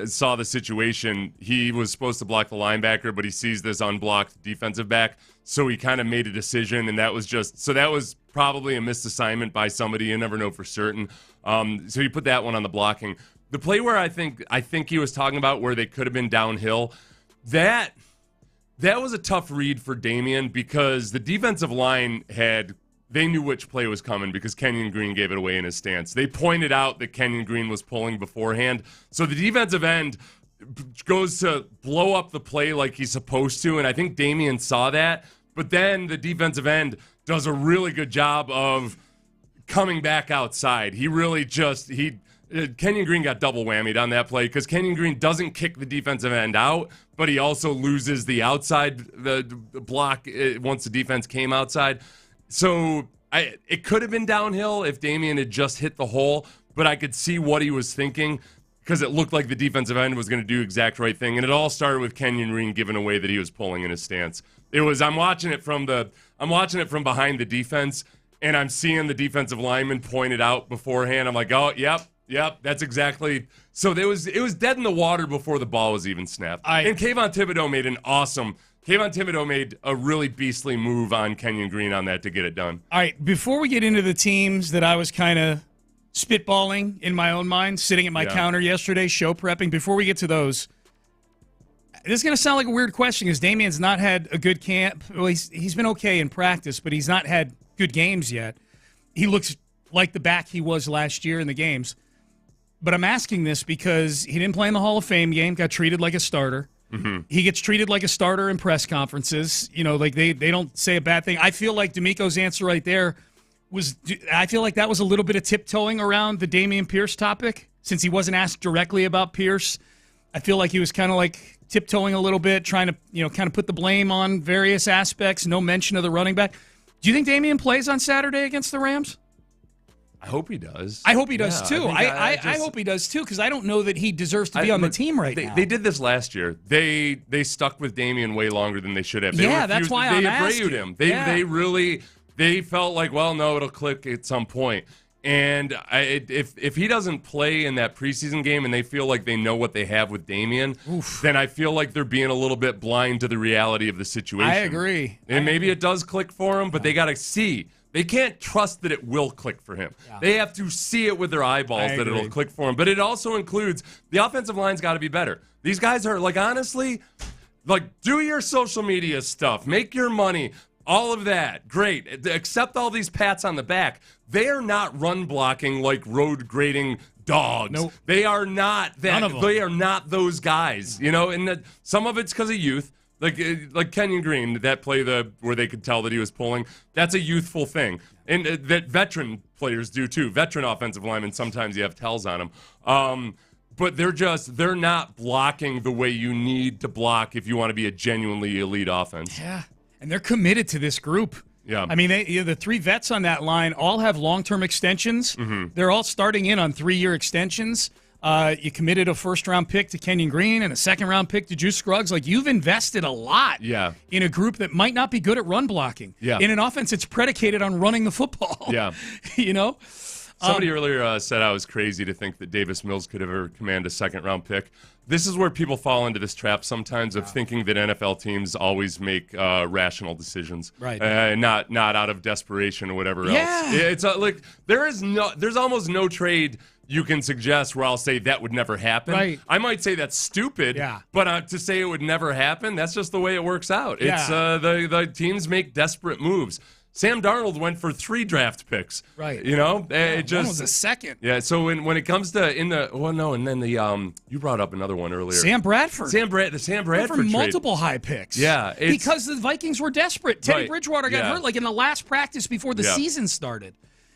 [SPEAKER 8] saw the situation, he was supposed to block the linebacker, but he sees this unblocked defensive back, so he kind of made a decision, and that was probably a missed assignment by somebody. You never know for certain. So he put that one on the blocking. The play where I think he was talking about where they could have been downhill, that was a tough read for Damen because the defensive line they knew which play was coming because Kenyon Green gave it away in his stance. They pointed out that Kenyon Green was pulling beforehand. So the defensive end goes to blow up the play like he's supposed to, and I think Damen saw that. But then the defensive end does a really good job of coming back outside. He really Kenyon Green got double whammied on that play because Kenyon Green doesn't kick the defensive end out, but he also loses the outside the block once the defense came outside. So it could have been downhill if Damen had just hit the hole, but I could see what he was thinking because it looked like the defensive end was going to do the exact right thing, and it all started with Kenyon Green giving away that he was pulling in his stance. I'm watching it from behind the defense, and I'm seeing the defensive lineman point it out beforehand. I'm like, oh, yep, that's exactly. So it was dead in the water before the ball was even snapped. And Kayvon Thibodeau made a really beastly move on Kenyon Green on that to get it done.
[SPEAKER 5] All right, before we get into the teams that I was kind of spitballing in my own mind, sitting at my counter yesterday, show prepping, before we get to those, this is going to sound like a weird question because Damien's not had a good camp. Well, he's been okay in practice, but he's not had good games yet. He looks like the back he was last year in the games. But I'm asking this because he didn't play in the Hall of Fame game, got treated like a starter.
[SPEAKER 8] Mm-hmm.
[SPEAKER 5] He gets treated like a starter in press conferences. They don't say a bad thing. I feel like D'Amico's answer right there I feel like that was a little bit of tiptoeing around the Damen Pierce topic, since he wasn't asked directly about Pierce, I feel like he was kind of like tiptoeing a little bit, trying to, kind of put the blame on various aspects. No mention of the running back. Do you think Damian plays on Saturday against the Rams?
[SPEAKER 8] I hope he does.
[SPEAKER 5] I hope he does too. I hope he does too, because I don't know that he deserves to be on the team right now.
[SPEAKER 8] They did this last year. They stuck with Damian way longer than they should have.
[SPEAKER 5] That's why I'm asking.
[SPEAKER 8] They Abreued him. They felt like, well, no, it'll click at some point. And if he doesn't play in that preseason game and they feel like they know what they have with Damian, then I feel like they're being a little bit blind to the reality of the situation.
[SPEAKER 5] I agree.
[SPEAKER 8] And maybe it does click for him, but they got to see. They can't trust that it will click for him. Yeah. They have to see it with their eyeballs that it'll click for him. But it also includes the offensive line's got to be better. These guys are, honestly, do your social media stuff. Make your money. All of that. Great. Accept all these pats on the back. They are not run blocking like road grading dogs.
[SPEAKER 5] Nope.
[SPEAKER 8] They are not that. None of them. They are not those guys. And some of it's because of youth. Like Kenyon Green, that play where they could tell that he was pulling, that's a youthful thing. And that veteran players do too. Veteran offensive linemen, sometimes you have tells on them. But they're not blocking the way you need to block if you want to be a genuinely elite offense.
[SPEAKER 5] Yeah, and they're committed to this group.
[SPEAKER 8] Yeah.
[SPEAKER 5] I mean, the three vets on that line all have long-term extensions.
[SPEAKER 8] Mm-hmm.
[SPEAKER 5] They're all starting in on 3-year extensions. You committed a first-round pick to Kenyon Green and a second-round pick to Juice Scruggs. You've invested a lot in a group that might not be good at run blocking.
[SPEAKER 8] Yeah.
[SPEAKER 5] In an offense that's predicated on running the football.
[SPEAKER 8] Yeah. Somebody earlier said I was crazy to think that Davis Mills could ever command a second-round pick. This is where people fall into this trap sometimes of thinking that NFL teams always make rational decisions,
[SPEAKER 5] right?
[SPEAKER 8] Not out of desperation or whatever else.
[SPEAKER 5] Yeah.
[SPEAKER 8] It's there's almost no trade you can suggest where I'll say that would never happen.
[SPEAKER 5] Right.
[SPEAKER 8] I might say that's stupid, but to say it would never happen, that's just the way it works out.
[SPEAKER 5] Yeah.
[SPEAKER 8] It's the teams make desperate moves. Sam Darnold went for 3 draft picks.
[SPEAKER 5] Right.
[SPEAKER 8] It just
[SPEAKER 5] one was a second.
[SPEAKER 8] Yeah. So when it comes to you brought up another one earlier.
[SPEAKER 5] Sam Bradford.
[SPEAKER 8] The Sam Bradford
[SPEAKER 5] for
[SPEAKER 8] trade.
[SPEAKER 5] multiple high picks.
[SPEAKER 8] Yeah.
[SPEAKER 5] Because the Vikings were desperate. Teddy
[SPEAKER 8] Right.
[SPEAKER 5] Bridgewater got hurt in the last practice before the season started.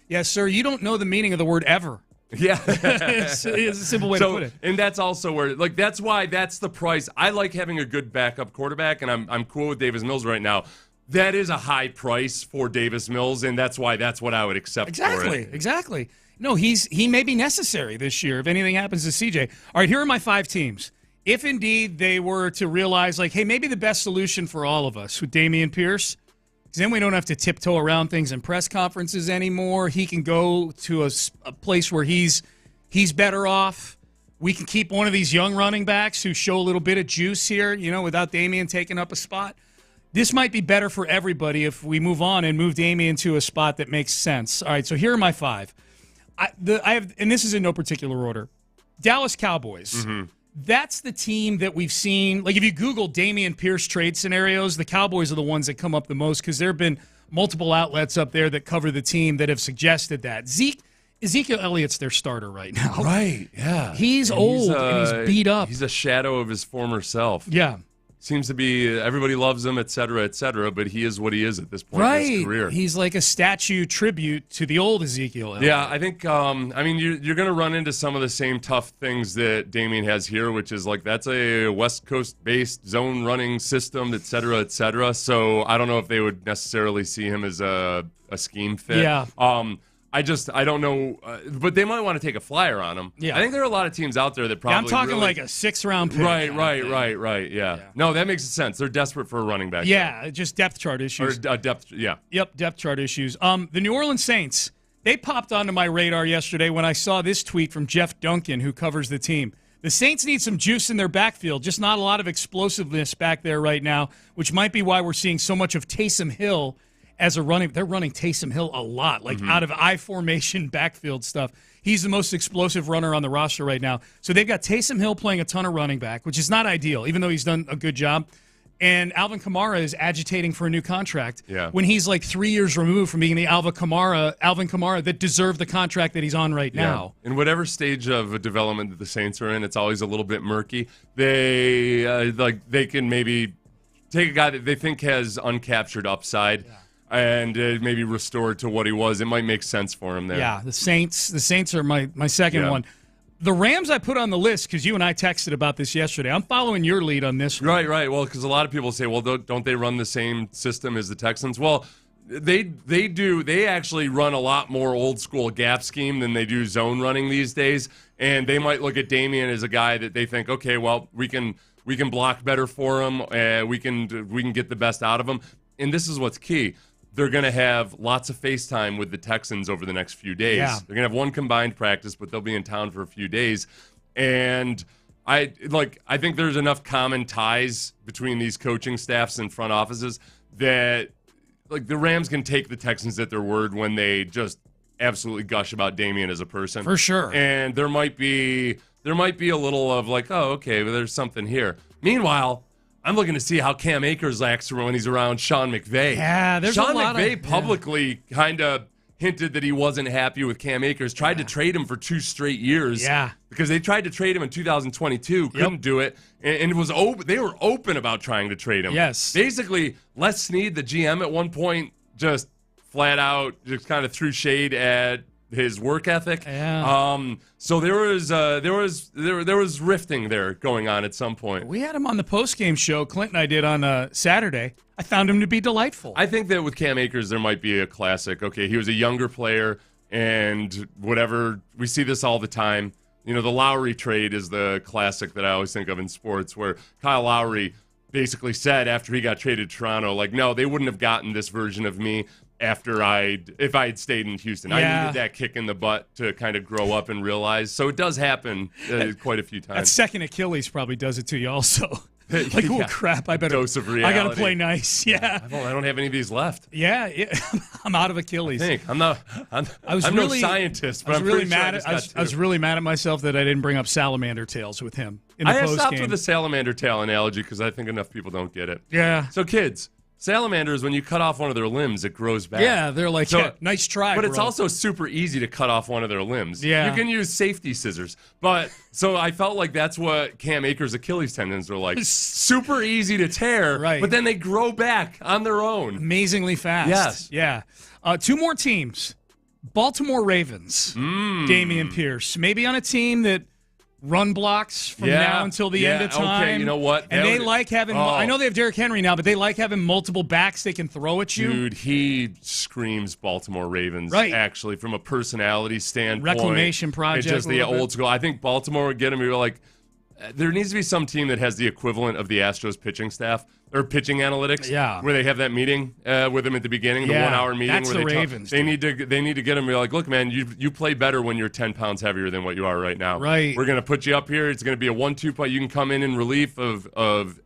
[SPEAKER 5] Yes, sir. You don't know the meaning of the word ever.
[SPEAKER 8] Yeah.
[SPEAKER 5] it's a simple way to put it.
[SPEAKER 8] And that's also where, that's why that's the price. I like having a good backup quarterback, and I'm cool with Davis Mills right now. That is a high price for Davis Mills, and that's why that's what I would accept for it.
[SPEAKER 5] Exactly. No, he may be necessary this year if anything happens to CJ. All right, here are my 5 teams. If indeed they were to realize, hey, maybe the best solution for all of us with Damen Pierce, because then we don't have to tiptoe around things in press conferences anymore. He can go to a place where he's better off. We can keep one of these young running backs who show a little bit of juice here, without Damen taking up a spot. This might be better for everybody if we move on and move Damen to a spot that makes sense. All right, so here are my 5. I have, and this is in no particular order. Dallas Cowboys.
[SPEAKER 8] Mm-hmm.
[SPEAKER 5] That's the team that we've seen. If you Google Damen Pierce trade scenarios, the Cowboys are the ones that come up the most because there have been multiple outlets up there that cover the team that have suggested that. Ezekiel Elliott's their starter right now.
[SPEAKER 8] Right, yeah.
[SPEAKER 5] He's old and he's beat up.
[SPEAKER 8] He's a shadow of his former self.
[SPEAKER 5] Yeah.
[SPEAKER 8] Seems to be everybody loves him, et cetera, but he is what he is at this point in his career.
[SPEAKER 5] He's like a statue tribute to the old Ezekiel Elliott.
[SPEAKER 8] Yeah, I think, you're going to run into some of the same tough things that Damen has here, which is that's a West Coast-based zone running system, et cetera. So I don't know if they would necessarily see him as a scheme fit.
[SPEAKER 5] Yeah.
[SPEAKER 8] I don't know, but they might want to take a flyer on him.
[SPEAKER 5] Yeah.
[SPEAKER 8] I think there are a lot of teams out there that probably
[SPEAKER 5] I'm talking a 6th-round pick.
[SPEAKER 8] Right, yeah. No, that makes sense. They're desperate for a running back.
[SPEAKER 5] Yeah, just depth chart issues.
[SPEAKER 8] Or depth, yeah.
[SPEAKER 5] Yep, depth chart issues. The New Orleans Saints, they popped onto my radar yesterday when I saw this tweet from Jeff Duncan, who covers the team. The Saints need some juice in their backfield, just not a lot of explosiveness back there right now, which might be why we're seeing so much of Taysom Hill as a running. They're running Taysom Hill a lot, out of I formation backfield stuff. He's the most explosive runner on the roster right now. So they've got Taysom Hill playing a ton of running back, which is not ideal, even though he's done a good job. And Alvin Kamara is agitating for a new contract when he's 3 years removed from being the Alvin Kamara that deserved the contract that he's on right now.
[SPEAKER 8] In whatever stage of development that the Saints are in, it's always a little bit murky. They they can maybe take a guy that they think has uncaptured upside. Yeah. And maybe restored to what he was. It might make sense for him there.
[SPEAKER 5] Yeah, the Saints are my second one. The Rams I put on the list because you and I texted about this yesterday. I'm following your lead on this one.
[SPEAKER 8] Right. Well, because a lot of people say, well, don't they run the same system as the Texans? Well, they do. They actually run a lot more old school gap scheme than they do zone running these days. And they might look at Damian as a guy that they think, okay, well, we can block better for him. We can get the best out of him. And this is what's key. They're going to have lots of FaceTime with the Texans over the next few days.
[SPEAKER 5] Yeah.
[SPEAKER 8] They're going to have one combined practice, but they'll be in town for a few days. And I think there's enough common ties between these coaching staffs and front offices that the Rams can take the Texans at their word when they just absolutely gush about Damian as a person.
[SPEAKER 5] For sure.
[SPEAKER 8] And there might be a little of oh, okay, well, there's something here. Meanwhile, I'm looking to see how Cam Akers acts when he's around Sean McVay.
[SPEAKER 5] Yeah, there's
[SPEAKER 8] Sean
[SPEAKER 5] a lot
[SPEAKER 8] McVay publicly kind of hinted that he wasn't happy with Cam Akers, tried to trade him for 2 straight years.
[SPEAKER 5] Yeah.
[SPEAKER 8] Because they tried to trade him in 2022, couldn't do it, and it was open. They were open about trying to trade him.
[SPEAKER 5] Yes.
[SPEAKER 8] Basically, Les Snead, the GM, at one point just flat out just kind of threw shade at his work ethic.
[SPEAKER 5] Yeah.
[SPEAKER 8] So there was rifting there going on at some point.
[SPEAKER 5] We had him on the postgame show. Clint and I did on Saturday. I found him to be delightful.
[SPEAKER 8] I think that with Cam Akers, there might be a classic. Okay, he was a younger player, and whatever. We see this all the time. The Lowry trade is the classic that I always think of in sports, where Kyle Lowry basically said after he got traded to Toronto, no, they wouldn't have gotten this version of me if I had stayed in Houston.
[SPEAKER 5] Yeah.
[SPEAKER 8] I needed that kick in the butt to kind of grow up and realize. So it does happen quite a few times.
[SPEAKER 5] That second Achilles probably does it to you also. Oh, crap, I better.
[SPEAKER 8] Dose of reality.
[SPEAKER 5] I got to play nice. Yeah.
[SPEAKER 8] I don't have any of these left.
[SPEAKER 5] Yeah. I'm out of Achilles.
[SPEAKER 8] I'm no scientist, but I'm
[SPEAKER 5] really
[SPEAKER 8] pretty sure
[SPEAKER 5] mad. I was really mad at myself that I didn't bring up salamander tails with him in the
[SPEAKER 8] I
[SPEAKER 5] post
[SPEAKER 8] stopped
[SPEAKER 5] game.
[SPEAKER 8] with the salamander tail analogy because I think enough people don't get it.
[SPEAKER 5] Yeah.
[SPEAKER 8] So kids, salamanders, when you cut off one of their limbs, it grows back.
[SPEAKER 5] Yeah, they're like, nice try,
[SPEAKER 8] But it's
[SPEAKER 5] bro.
[SPEAKER 8] also super easy to cut off one of their limbs.
[SPEAKER 5] Yeah.
[SPEAKER 8] You can use safety scissors. So I felt like that's what Cam Akers' Achilles tendons are like. Super easy to tear,
[SPEAKER 5] Right.
[SPEAKER 8] but then they grow back on their own.
[SPEAKER 5] Amazingly fast.
[SPEAKER 8] Yes.
[SPEAKER 5] Yeah. 2 more teams. Baltimore Ravens. Damen Pierce. Maybe on a team that run blocks from now until the end of time.
[SPEAKER 8] Okay, you know what?
[SPEAKER 5] And they like having, I know they have Derrick Henry now, but they like having multiple backs they can throw at you.
[SPEAKER 8] Dude, he screams Baltimore Ravens, actually, from a personality standpoint.
[SPEAKER 5] Reclamation project.
[SPEAKER 8] It's just the old school. I think Baltimore would get him. You're like, there needs to be some team that has the equivalent of the Astros pitching staff or pitching analytics, where they have that meeting with them at the beginning, the 1 hour meeting.
[SPEAKER 5] That's
[SPEAKER 8] where
[SPEAKER 5] the Ravens.
[SPEAKER 8] They need to get them. Be like, look, man, you play better when you're 10 pounds heavier than what you are right now.
[SPEAKER 5] Right.
[SPEAKER 8] We're gonna put you up here. It's gonna be a 1-2 play. You can come in relief of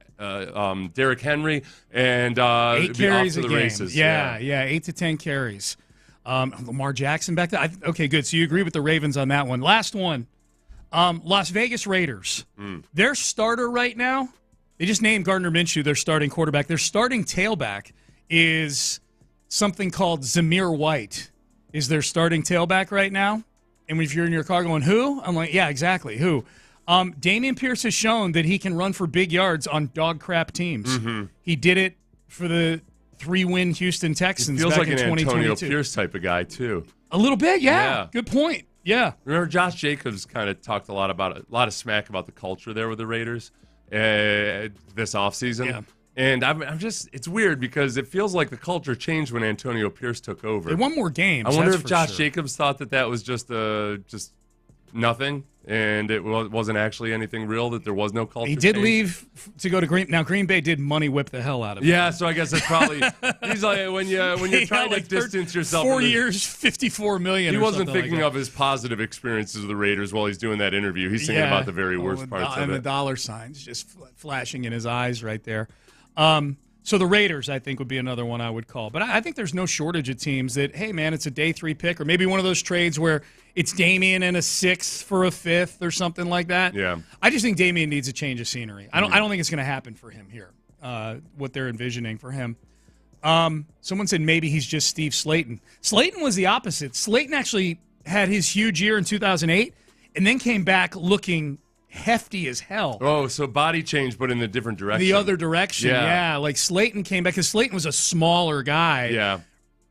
[SPEAKER 8] Derrick Henry and
[SPEAKER 5] 8
[SPEAKER 8] be off
[SPEAKER 5] carries
[SPEAKER 8] to the
[SPEAKER 5] a game.
[SPEAKER 8] races.
[SPEAKER 5] 8 to 10 carries. Lamar Jackson back there. Okay, good. So you agree with the Ravens on that one. Last one. Las Vegas Raiders. Their starter right now, they just named Gardner Minshew their starting quarterback. Their starting tailback is something called Zamir White is their starting tailback right now. And if you're in your car going, who? I'm like, yeah, exactly. Who? Damen Pierce has shown that he can run for big yards on dog crap teams. He did it for the 3-win Houston Texans
[SPEAKER 8] Feels
[SPEAKER 5] back
[SPEAKER 8] like
[SPEAKER 5] in
[SPEAKER 8] an
[SPEAKER 5] 2022.
[SPEAKER 8] Antonio Pierce type of guy, too.
[SPEAKER 5] A little bit, yeah. Good point. Yeah.
[SPEAKER 8] Remember Josh Jacobs kind of talked a lot of smack about the culture there with the Raiders this offseason. Yeah. And I'm just, it's weird because it feels like the culture changed when Antonio Pierce took over.
[SPEAKER 5] They won more games.
[SPEAKER 8] I wonder if Josh Jacobs thought that was just nothing and it wasn't actually anything real, that there was no culture
[SPEAKER 5] He did
[SPEAKER 8] change.
[SPEAKER 5] leave to go to Green. Now, Green Bay did money whip the hell out of him.
[SPEAKER 8] Yeah, so I guess that's probably, he's like, when you're trying to distance yourself.
[SPEAKER 5] 4 years, $54 million.
[SPEAKER 8] He wasn't thinking of his positive experiences of the Raiders while he's doing that interview. He's thinking about the very worst parts of it.
[SPEAKER 5] And the dollar signs just flashing in his eyes right there. So the Raiders, I think, would be another one I would call. But I think there's no shortage of teams that, hey, man, it's a day 3 pick, or maybe one of those trades where it's Damian and a 6th for a 5th or something like that.
[SPEAKER 8] Yeah.
[SPEAKER 5] I just think Damian needs a change of scenery. I don't think it's going to happen for him here, what they're envisioning for him. Someone said maybe he's just Steve Slayton. Slayton was the opposite. Slayton actually had his huge year in 2008 and then came back looking hefty as hell.
[SPEAKER 8] Oh, so body change, but in the different direction.
[SPEAKER 5] The other direction, yeah. Like Slayton came back because Slayton was a smaller guy.
[SPEAKER 8] Yeah.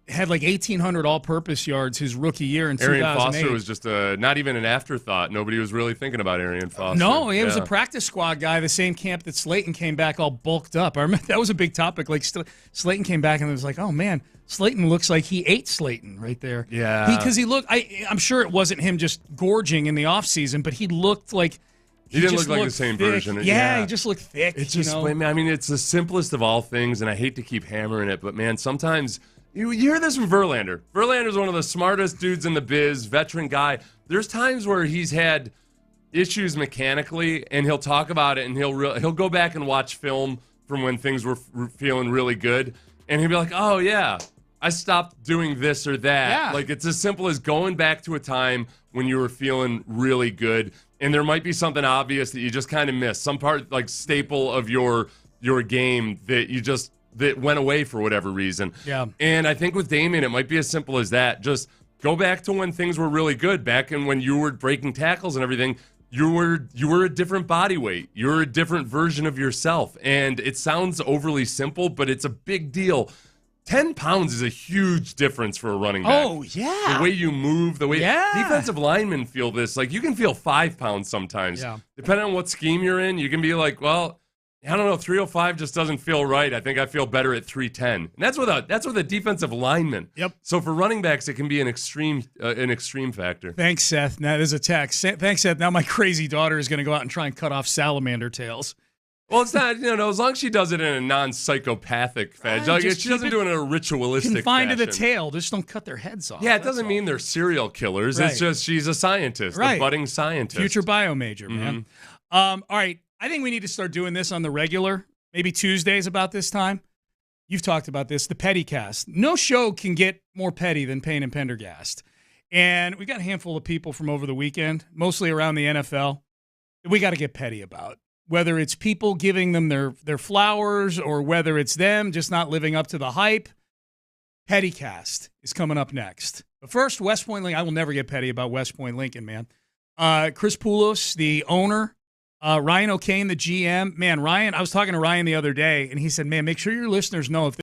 [SPEAKER 5] had like 1,800 all-purpose yards his rookie year in 2008.
[SPEAKER 8] Arian Foster was just not even an afterthought. Nobody was really thinking about Arian Foster.
[SPEAKER 5] No, he was a practice squad guy, the same camp that Slayton came back all bulked up. I remember that was a big topic. Like Slayton came back and it was like, oh man, Slayton looks like he ate Slayton right there.
[SPEAKER 8] Yeah.
[SPEAKER 5] Because he looked, I'm sure it wasn't him just gorging in the offseason, but he looked like
[SPEAKER 8] he didn't look like the same
[SPEAKER 5] thick.
[SPEAKER 8] version.
[SPEAKER 5] Yeah, he just looked thick.
[SPEAKER 8] It's just, I mean, it's the simplest of all things, and I hate to keep hammering it, but man, sometimes you hear this from Verlander. Verlander's one of the smartest dudes in the biz, veteran guy. There's times where he's had issues mechanically, and he'll talk about it, and he'll go back and watch film from when things were feeling really good, and he'll be like, oh yeah, I stopped doing this or that.
[SPEAKER 5] Yeah.
[SPEAKER 8] Like, it's as simple as going back to a time when you were feeling really good, and there might be something obvious that you just kind of missed, some part, like, staple of your game that went away for whatever reason.
[SPEAKER 5] Yeah.
[SPEAKER 8] And I think with Damien, it might be as simple as that. Just go back to when things were really good, back in when you were breaking tackles and everything. You were a different body weight. You're a different version of yourself. And it sounds overly simple, but it's a big deal. 10 pounds is a huge difference for a running back.
[SPEAKER 5] Oh, yeah.
[SPEAKER 8] The way you move, the way defensive linemen feel this. Like, you can feel 5 pounds sometimes.
[SPEAKER 5] Yeah.
[SPEAKER 8] Depending on what scheme you're in, you can be like, well, I don't know, 305 just doesn't feel right. I think I feel better at 310. And that's with a defensive lineman.
[SPEAKER 5] Yep.
[SPEAKER 8] So for running backs, it can be an extreme factor.
[SPEAKER 5] Thanks, Seth. Now, there's a text. Thanks, Seth. Now my crazy daughter is going to go out and try and cut off salamander tails.
[SPEAKER 8] Well, it's not, as long as she does it in a non-psychopathic fashion. Like, she doesn't do it in a ritualistic
[SPEAKER 5] confined
[SPEAKER 8] fashion.
[SPEAKER 5] to the tail. Just don't cut their heads off.
[SPEAKER 8] Yeah, it doesn't mean they're serial killers.
[SPEAKER 5] Right.
[SPEAKER 8] It's just she's a scientist, a budding scientist.
[SPEAKER 5] Future bio major, man. All right, I think we need to start doing this on the regular, maybe Tuesdays about this time. You've talked about this, the Petty Cast. No show can get more petty than Payne and Pendergast. And we got a handful of people from over the weekend, mostly around the NFL, that we got to get petty about. Whether it's people giving them their flowers or whether it's them just not living up to the hype, Pettycast is coming up next. But first, West Point Lincoln. I will never get petty about West Point Lincoln, man. Chris Poulos, the owner, Ryan O'Kane, the GM. Man, Ryan, I was talking to Ryan the other day, and he said, man, make sure your listeners know if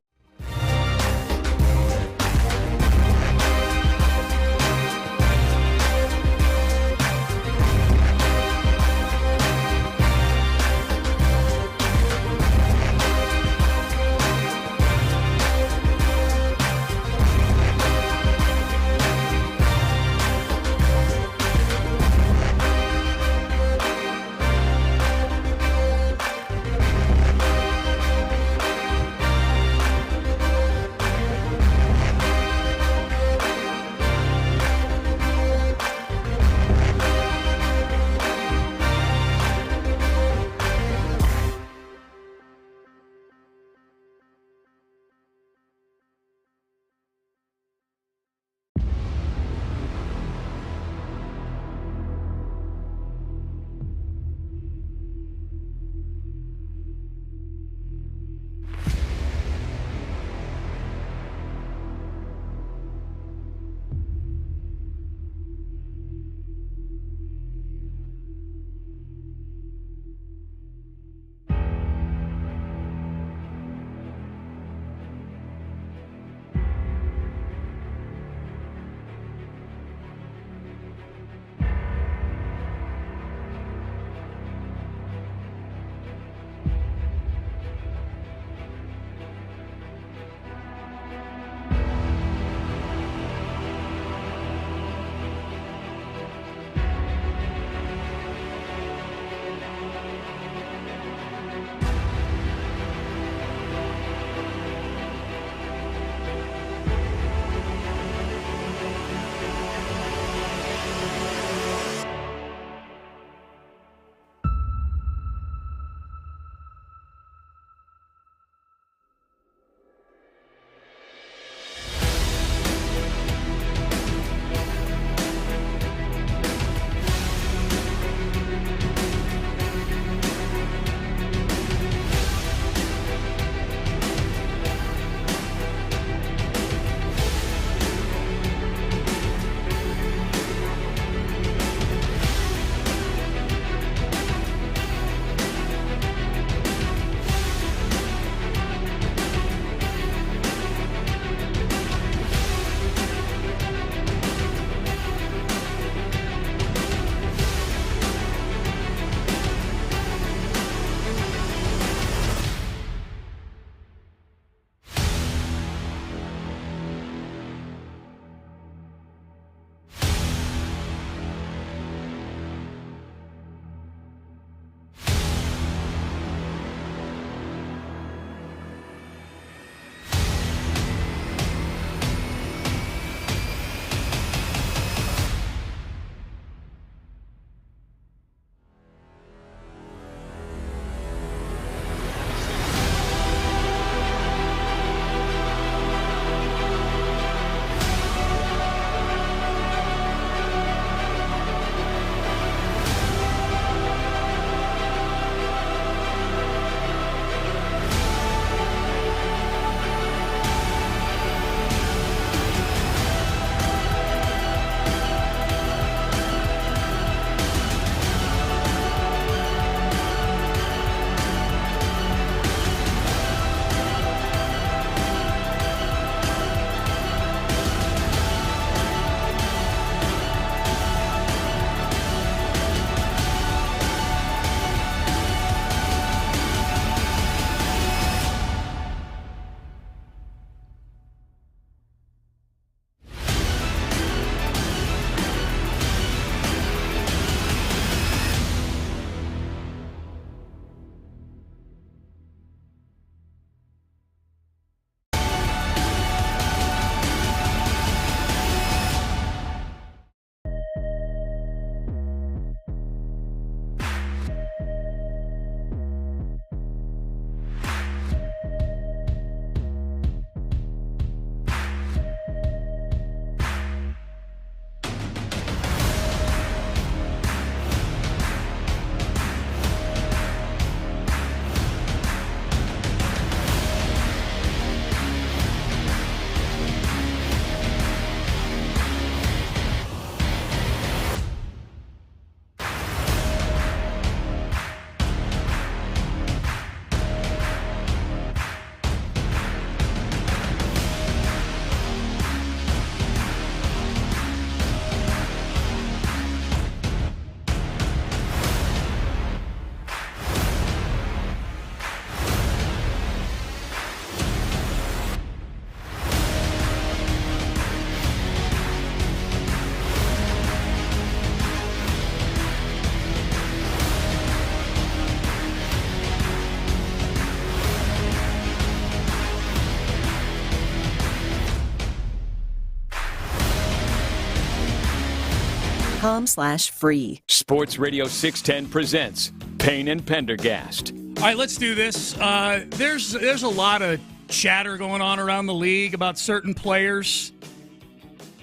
[SPEAKER 18] SportsRadio.com/free.
[SPEAKER 3] Sports Radio 610 presents Payne and Pendergast.
[SPEAKER 5] All right, let's do this. There's a lot of chatter going on around the league about certain players.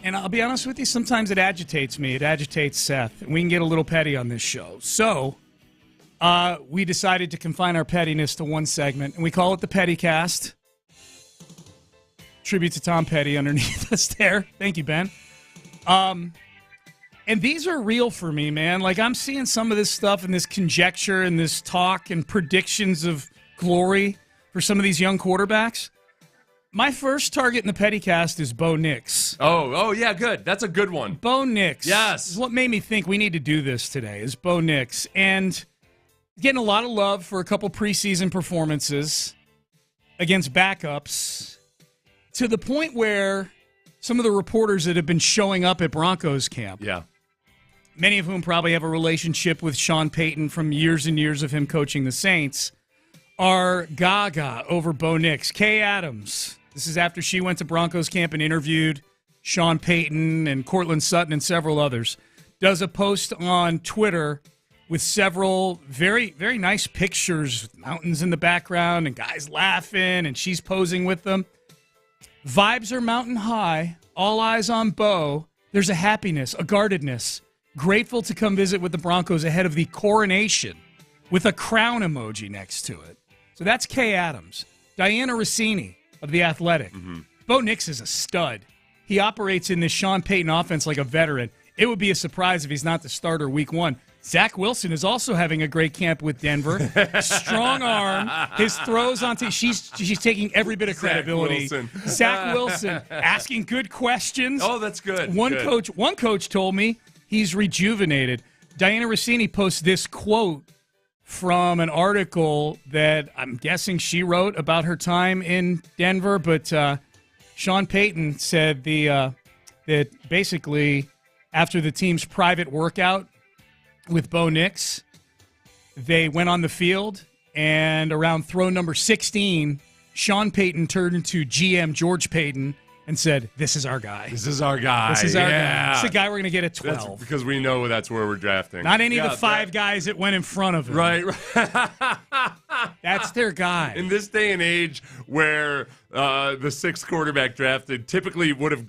[SPEAKER 5] And I'll be honest with you, sometimes it agitates me. It agitates Seth. And we can get a little petty on this show. So we decided to confine our pettiness to one segment, and we call it the Pettycast. Tribute to Tom Petty underneath us there. Thank you, Ben. And these are real for me, man. Like, I'm seeing some of this stuff and this conjecture and this talk and predictions of glory for some of these young quarterbacks. My first target in the Pettycast is Bo Nix.
[SPEAKER 8] Oh, yeah, good. That's a good one.
[SPEAKER 5] Bo Nix.
[SPEAKER 8] Yes.
[SPEAKER 5] Is what made me think we need to do this today is Bo Nix. And getting a lot of love for a couple preseason performances against backups to the point where some of the reporters that have been showing up at Broncos camp, many of whom probably have a relationship with Sean Payton from years and years of him coaching the Saints, are gaga over Bo Nix. Kay Adams, this is after she went to Broncos camp and interviewed Sean Payton and Cortland Sutton and several others, does a post on Twitter with several very, very nice pictures with mountains in the background and guys laughing, and she's posing with them. Vibes are mountain high, all eyes on Bo. There's a happiness, a guardedness. Grateful to come visit with the Broncos ahead of the coronation with a crown emoji next to it. So that's Kay Adams. Diana Rossini of The Athletic. Bo Nix is a stud. He operates in this Sean Payton offense like a veteran. It would be a surprise if he's not the starter week one. Zach Wilson is also having a great camp with Denver. Strong arm. His throws on she's taking every bit of credibility. Zach Wilson asking good questions.
[SPEAKER 8] Oh, that's good.
[SPEAKER 5] One coach told me he's rejuvenated. Diana Rossini posts this quote from an article that I'm guessing she wrote about her time in Denver, but Sean Payton said that basically after the team's private workout with Bo Nix, they went on the field, and around throw number 16, Sean Payton turned to GM George Payton and said, "This is our guy.
[SPEAKER 8] This is our guy.
[SPEAKER 5] This is our guy. This is the guy we're going to get at 12."
[SPEAKER 8] That's because we know that's where we're drafting.
[SPEAKER 5] Not any of the five guys that went in front of him.
[SPEAKER 8] Right.
[SPEAKER 5] That's their guy.
[SPEAKER 8] In this day and age where the sixth quarterback drafted usually would have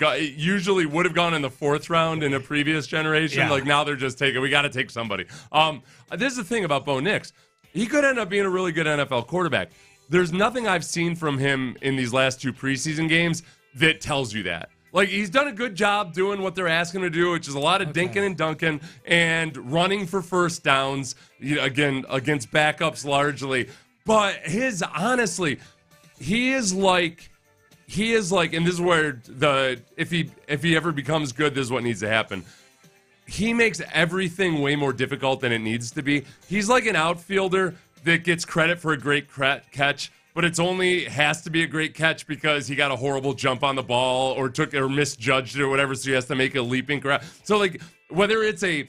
[SPEAKER 8] gone in the fourth round in a previous generation.
[SPEAKER 5] Yeah.
[SPEAKER 8] Like now they're just taking, we got to take somebody. This is the thing about Bo Nix. He could end up being a really good NFL quarterback. There's nothing I've seen from him in these last two preseason games that tells you that. Like, he's done a good job doing what they're asking him to do, which is a lot of dinking and dunking and running for first downs, again, against backups largely. But he is like, and this is where if he ever becomes good, this is what needs to happen. He makes everything way more difficult than it needs to be. He's like an outfielder that gets credit for a great catch, but it's only has to be a great catch because he got a horrible jump on the ball or misjudged it or whatever, so he has to make a leaping grab. So like whether it's a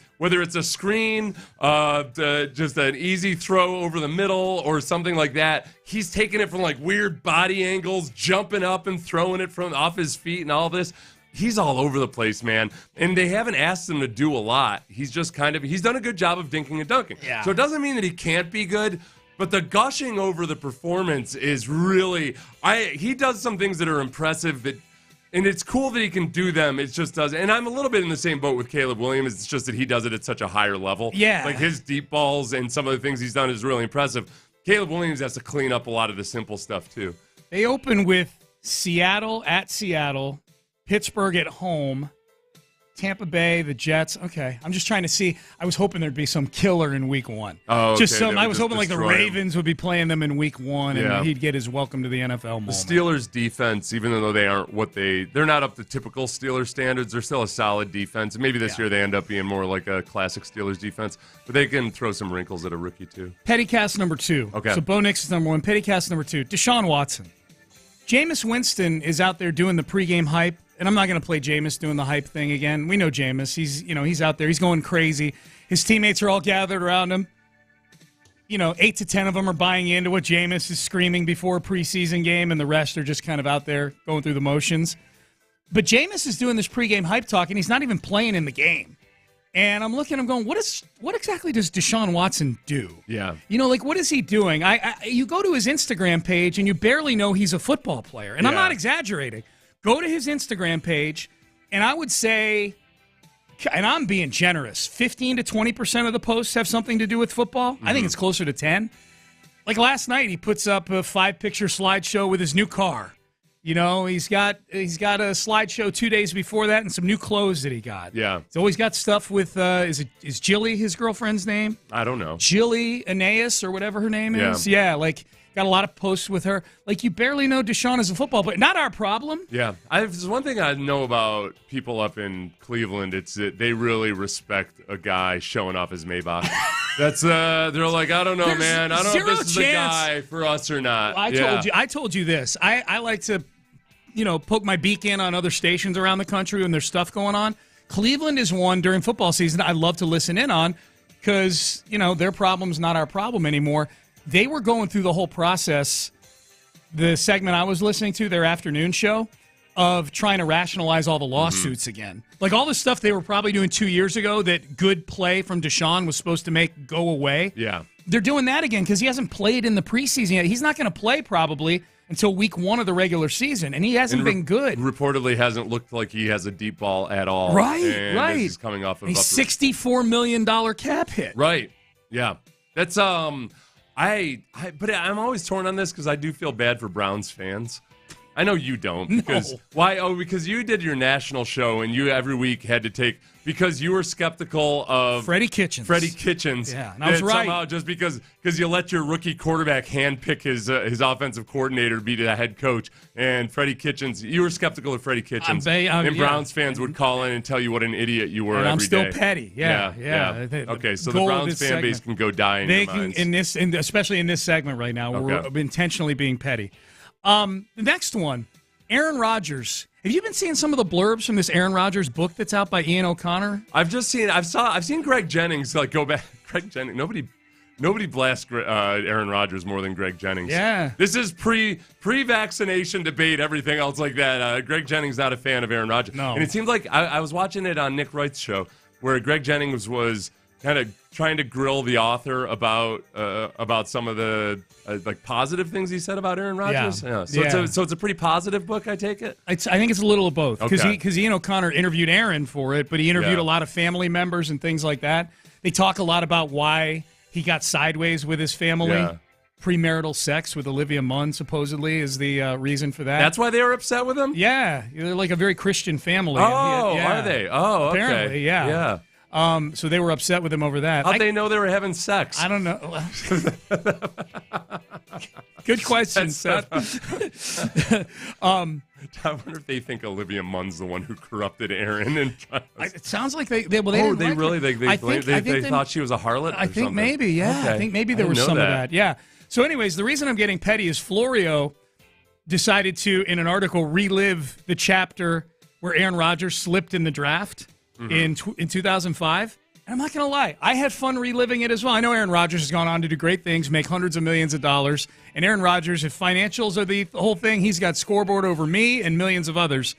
[SPEAKER 8] screen, just an easy throw over the middle or something like that, he's taking it from like weird body angles, jumping up and throwing it from off his feet and all this. He's all over the place, man. And they haven't asked him to do a lot. He's just he's done a good job of dinking and dunking. Yeah. So it doesn't mean that he can't be good, but the gushing over the performance is really, he does some things that are impressive and it's cool that he can do them. It just does. And I'm a little bit in the same boat with Caleb Williams. It's just that he does it at such a higher level.
[SPEAKER 5] Yeah.
[SPEAKER 8] Like his deep balls and some of the things he's done is really impressive. Caleb Williams has to clean up a lot of the simple stuff too.
[SPEAKER 5] They open with Seattle at Seattle, Pittsburgh at home, Tampa Bay, the Jets. Okay, I'm just trying to see. I was hoping there'd be some killer in week one.
[SPEAKER 8] Oh, okay.
[SPEAKER 5] I was hoping like the Ravens would be playing them in week one, and he'd get his welcome to the NFL moment.
[SPEAKER 8] The Steelers' defense, even though they aren't they're not up to typical Steelers standards, they're still a solid defense. Maybe this year they end up being more like a classic Steelers defense, but they can throw some wrinkles at a rookie too.
[SPEAKER 5] Pettycast number 2.
[SPEAKER 8] Okay.
[SPEAKER 5] So Bo Nix is number 1. Pettycast number 2. Deshaun Watson. Jameis Winston is out there doing the pregame hype. And I'm not going to play Jameis doing the hype thing again. We know Jameis. He's out there. He's going crazy. His teammates are all gathered around him. 8 to 10 of them are buying into what Jameis is screaming before a preseason game, and the rest are just kind of out there going through the motions. But Jameis is doing this pregame hype talk, and he's not even playing in the game. And I'm looking, I'm going, what exactly does Deshaun Watson do?
[SPEAKER 8] Yeah.
[SPEAKER 5] What is he doing? You go to his Instagram page and you barely know he's a football player. And I'm not exaggerating. Go to his Instagram page, and I would say, and I'm being generous, 15 to 20% of the posts have something to do with football. I think it's closer to 10. Like last night, he puts up a 5-picture slideshow with his new car. He's got a slideshow 2 days before that and some new clothes that he got.
[SPEAKER 8] Yeah.
[SPEAKER 5] He's always got stuff with, is Jilly his girlfriend's name?
[SPEAKER 8] I don't know.
[SPEAKER 5] Jilly Aeneas or whatever her name is. Yeah, got a lot of posts with her. You barely know Deshaun is a football player. Not our problem.
[SPEAKER 8] Yeah. There's one thing I know about people up in Cleveland. It's that they really respect a guy showing off his Maybach. That's they're like, I don't know, man. I don't know if this is the guy for us or not.
[SPEAKER 5] I told you this. I like to, poke my beak in on other stations around the country when there's stuff going on. Cleveland is one during football season I love to listen in on because, their problem's not our problem anymore. They were going through the whole process, the segment I was listening to, their afternoon show, of trying to rationalize all the lawsuits again. All the stuff they were probably doing 2 years ago that good play from Deshaun was supposed to make go away.
[SPEAKER 8] Yeah.
[SPEAKER 5] They're doing that again because he hasn't played in the preseason yet. He's not going to play probably until week 1 of the regular season, and he hasn't been good.
[SPEAKER 8] Reportedly hasn't looked like he has a deep ball at all.
[SPEAKER 5] Right.
[SPEAKER 8] He's coming off of
[SPEAKER 5] a $64 million cap hit.
[SPEAKER 8] Right. Yeah. That's but I'm always torn on this because I do feel bad for Browns fans. I know you don't. Because why? Oh, because you did your national show and you every week had to take because you were skeptical of
[SPEAKER 5] Freddie Kitchens.
[SPEAKER 8] Yeah,
[SPEAKER 5] and I was right.
[SPEAKER 8] Somehow just because you let your rookie quarterback handpick his offensive coordinator to be the head coach, and Freddie Kitchens, you were skeptical of Freddie Kitchens, and Browns fans would call in and tell you what an idiot you were.
[SPEAKER 5] And
[SPEAKER 8] every
[SPEAKER 5] I'm still
[SPEAKER 8] day.
[SPEAKER 5] petty. Yeah.
[SPEAKER 8] Okay, so the Browns fan base can go die in your minds.
[SPEAKER 5] Especially in this segment right now, where we're intentionally being petty. The next one, Aaron Rodgers. Have you been seeing some of the blurbs from this Aaron Rodgers book that's out by Ian O'Connor?
[SPEAKER 8] I've seen Greg Jennings go back. Greg Jennings. Nobody blasts Aaron Rodgers more than Greg Jennings.
[SPEAKER 5] Yeah.
[SPEAKER 8] This is pre-vaccination debate, everything else like that. Greg Jennings not a fan of Aaron Rodgers.
[SPEAKER 5] No.
[SPEAKER 8] And it seemed like I was watching it on Nick Wright's show where Greg Jennings was kind of trying to grill the author about some of the positive things he said about Aaron Rodgers. Yeah. So it's a pretty positive book, I take it?
[SPEAKER 5] I think it's a little of both. Because Ian O'Connor interviewed Aaron for it, but he interviewed a lot of family members and things like that. They talk a lot about why he got sideways with his family.
[SPEAKER 8] Yeah.
[SPEAKER 5] Premarital sex with Olivia Munn, supposedly, is the reason for that.
[SPEAKER 8] That's why they were upset with him?
[SPEAKER 5] Yeah. They're like a very Christian family.
[SPEAKER 8] Are they? Oh, okay.
[SPEAKER 5] Apparently, yeah. So they were upset with him over that.
[SPEAKER 8] How'd they know they were having sex?
[SPEAKER 5] I don't know. Good question, Seth.
[SPEAKER 8] I wonder if they think Olivia Munn's the one who corrupted Aaron.
[SPEAKER 5] It sounds like they thought
[SPEAKER 8] she was a harlot.
[SPEAKER 5] I think
[SPEAKER 8] something.
[SPEAKER 5] Maybe, yeah.
[SPEAKER 8] Okay.
[SPEAKER 5] I think maybe there was some of that. Yeah. So, anyways, the reason I'm getting petty is Florio decided to, in an article, relive the chapter where Aaron Rodgers slipped in the draft in 2005. And I'm not going to lie, I had fun reliving it as well. I know Aaron Rodgers has gone on to do great things, make hundreds of millions of dollars. And Aaron Rodgers, if financials are the whole thing, he's got scoreboard over me and millions of others.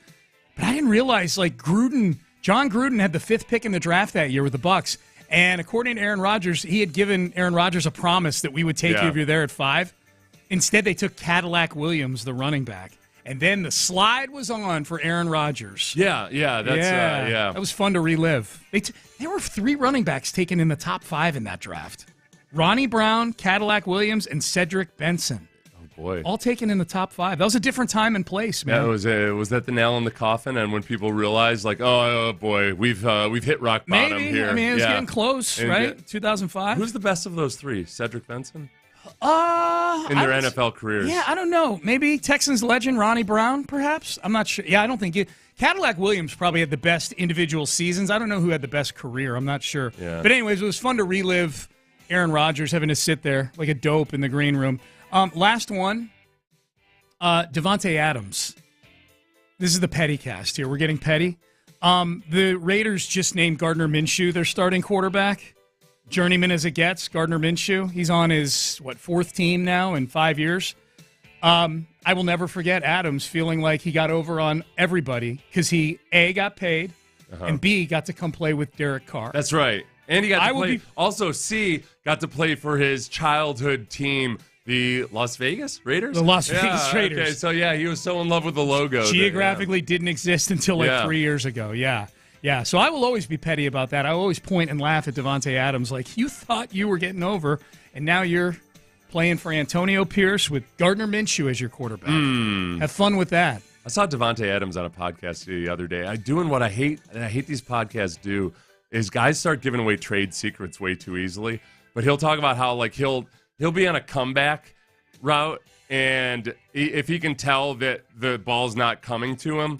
[SPEAKER 5] But I didn't realize, John Gruden had the 5th pick in the draft that year with the Bucs. And according to Aaron Rodgers, he had given Aaron Rodgers a promise that we would take you if you're there at 5. Instead, they took Cadillac Williams, the running back. And then the slide was on for Aaron Rodgers.
[SPEAKER 8] That
[SPEAKER 5] was fun to relive. There were 3 running backs taken in the top 5 in that draft. Ronnie Brown, Cadillac Williams, and Cedric Benson.
[SPEAKER 8] Oh, boy.
[SPEAKER 5] All taken in the top 5. That was a different time and place, man.
[SPEAKER 8] Yeah, was that the nail in the coffin? And when people realized, oh boy, we've hit rock bottom here.
[SPEAKER 5] I mean, it was getting close, right? 2005.
[SPEAKER 8] Who's the best of those 3? Cedric Benson? In their NFL careers.
[SPEAKER 5] Yeah, I don't know. Maybe Texans legend Ronnie Brown, perhaps? I'm not sure. Yeah, I don't think it. Cadillac Williams probably had the best individual seasons. I don't know who had the best career. I'm not sure.
[SPEAKER 8] Yeah.
[SPEAKER 5] But anyways, it was fun to relive Aaron Rodgers having to sit there like a dope in the green room. Last one, Devontae Adams. This is the petty cast here. We're getting petty. The Raiders just named Gardner Minshew their starting quarterback. Journeyman as it gets, Gardner Minshew. He's on his, 4th team now in 5 years. I will never forget Adams feeling like he got over on everybody because he, A, got paid, and B, got to come play with Derek Carr.
[SPEAKER 8] That's right. And he got to play. Also, C, got to play for his childhood team, the Las Vegas Raiders?
[SPEAKER 5] The Las Vegas Raiders.
[SPEAKER 8] Okay, so he was so in love with the logo.
[SPEAKER 5] Geographically didn't exist until 3 years ago. Yeah. Yeah, so I will always be petty about that. I always point and laugh at Davante Adams like, you thought you were getting over, and now you're playing for Antonio Pierce with Gardner Minshew as your quarterback. Have fun with that.
[SPEAKER 8] I saw Davante Adams on a podcast the other day. Doing what I hate, and I hate these podcasts do, is guys start giving away trade secrets way too easily. But he'll talk about how he'll be on a comeback route, and if he can tell that the ball's not coming to him,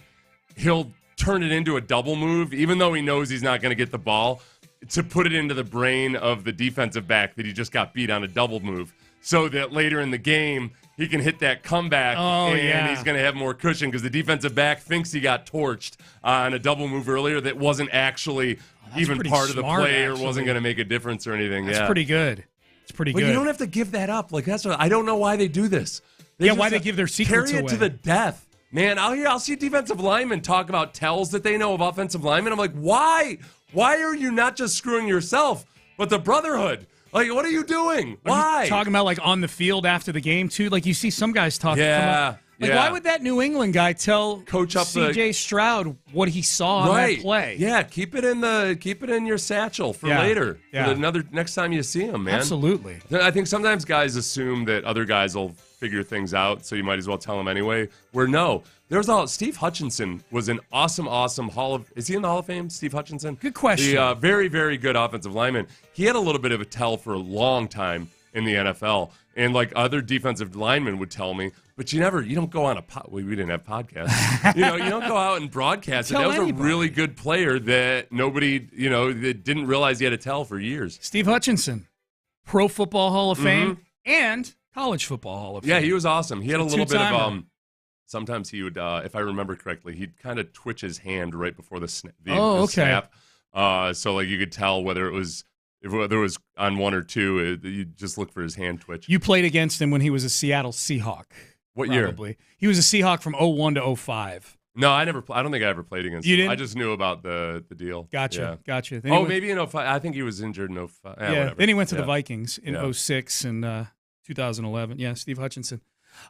[SPEAKER 8] he'll turn it into a double move, even though he knows he's not going to get the ball, to put it into the brain of the defensive back that he just got beat on a double move, so that later in the game he can hit that comeback and he's going to have more cushion because the defensive back thinks he got torched on a double move earlier that wasn't actually even part of the play or wasn't going to make a difference or anything.
[SPEAKER 5] That's pretty good. It's pretty good.
[SPEAKER 8] But you don't have to give that up. That's what I don't know why they do this.
[SPEAKER 5] Why they give their secrets
[SPEAKER 8] away. Carry it to the death. Man, I'll see defensive linemen talk about tells that they know of offensive linemen. I'm like, why? Why are you not just screwing yourself, but the brotherhood? What are you doing? Why?
[SPEAKER 5] Are you talking about on the field after the game too? You see some guys talking.
[SPEAKER 8] Yeah.
[SPEAKER 5] Why would that New England guy tell
[SPEAKER 8] Coach up
[SPEAKER 5] C.J. Stroud what he saw on that play?
[SPEAKER 8] Yeah, keep it in your satchel for later.
[SPEAKER 5] Yeah.
[SPEAKER 8] For next time you see him, man.
[SPEAKER 5] Absolutely.
[SPEAKER 8] I think sometimes guys assume that other guys will figure things out, so you might as well tell them anyway. Where no, Steve Hutchinson was an awesome is he in the Hall of Fame, Steve Hutchinson?
[SPEAKER 5] Good question.
[SPEAKER 8] The very, very good offensive lineman. He had a little bit of a tell for a long time in the NFL, and other defensive linemen would tell me, but you don't go on we didn't have podcasts. You don't go out and broadcast it. That was a really good player that nobody, that didn't realize he had a tell for years.
[SPEAKER 5] Steve Hutchinson, Pro Football Hall of Fame and College Football Hall of Fame.
[SPEAKER 8] Yeah, he was awesome. He had a little bit of sometimes he would, if I remember correctly, he'd kind of twitch his hand right before the snap. So you could tell whether it was on one or two. You just look for his hand twitch.
[SPEAKER 5] You played against him when he was a Seattle Seahawk.
[SPEAKER 8] What
[SPEAKER 5] probably.
[SPEAKER 8] year?
[SPEAKER 5] He was a Seahawk from 01 to 05.
[SPEAKER 8] No, I don't think I ever played against him. I just knew about the deal.
[SPEAKER 5] Gotcha.
[SPEAKER 8] Maybe in 05. I think he was injured in 05. Whatever.
[SPEAKER 5] Then he went to the Vikings in 06 and 2011. Yeah, Steve Hutchinson.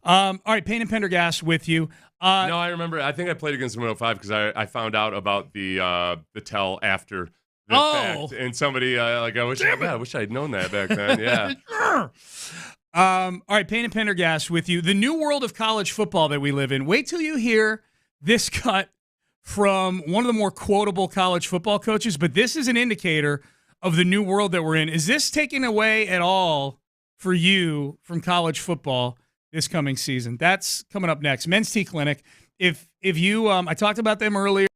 [SPEAKER 5] All right, Payne and Pendergast with you.
[SPEAKER 8] No, I remember. I think I played against him in 05 because I found out about the tell after the fact. And somebody, I wish I had known that back then. Yeah.
[SPEAKER 5] All right, Payne and Pendergast with you. The new world of college football that we live in. Wait till you hear this cut from one of the more quotable college football coaches, but this is an indicator of the new world that we're in. Is this taking away at all for you from college football this coming season? That's coming up next. Men's T Clinic. If you, I talked about them earlier.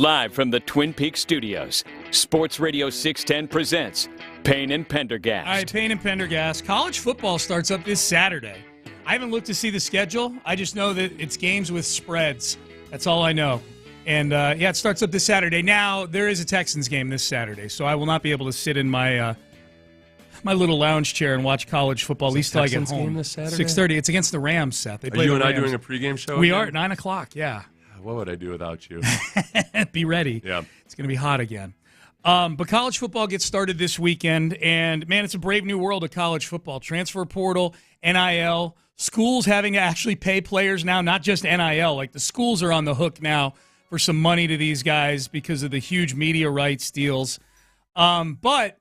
[SPEAKER 3] Live from the Twin Peaks studios, Sports Radio 610 presents Payne and Pendergast.
[SPEAKER 5] All right, Payne and Pendergast. College football starts up this Saturday. I haven't looked to see the schedule. I just know that it's games with spreads. That's all I know. And, it starts up this Saturday. Now, there is a Texans game this Saturday, so I will not be able to sit in my my little lounge chair and watch college football, at least till I get home.
[SPEAKER 8] Game this Saturday?
[SPEAKER 5] 6:30. It's against the Rams, Seth. They play
[SPEAKER 8] Are you and
[SPEAKER 5] the
[SPEAKER 8] I
[SPEAKER 5] Rams.
[SPEAKER 8] doing a pregame show
[SPEAKER 5] We
[SPEAKER 8] again?
[SPEAKER 5] are at 9 o'clock, yeah.
[SPEAKER 8] What would I do without you?
[SPEAKER 5] Be ready.
[SPEAKER 8] Yeah.
[SPEAKER 5] It's going to be hot again. But college football gets started this weekend, and, man, it's a brave new world of college football. Transfer portal, NIL, schools having to actually pay players now, not just NIL. Like, the schools are on the hook now for some money to these guys because of the huge media rights deals. But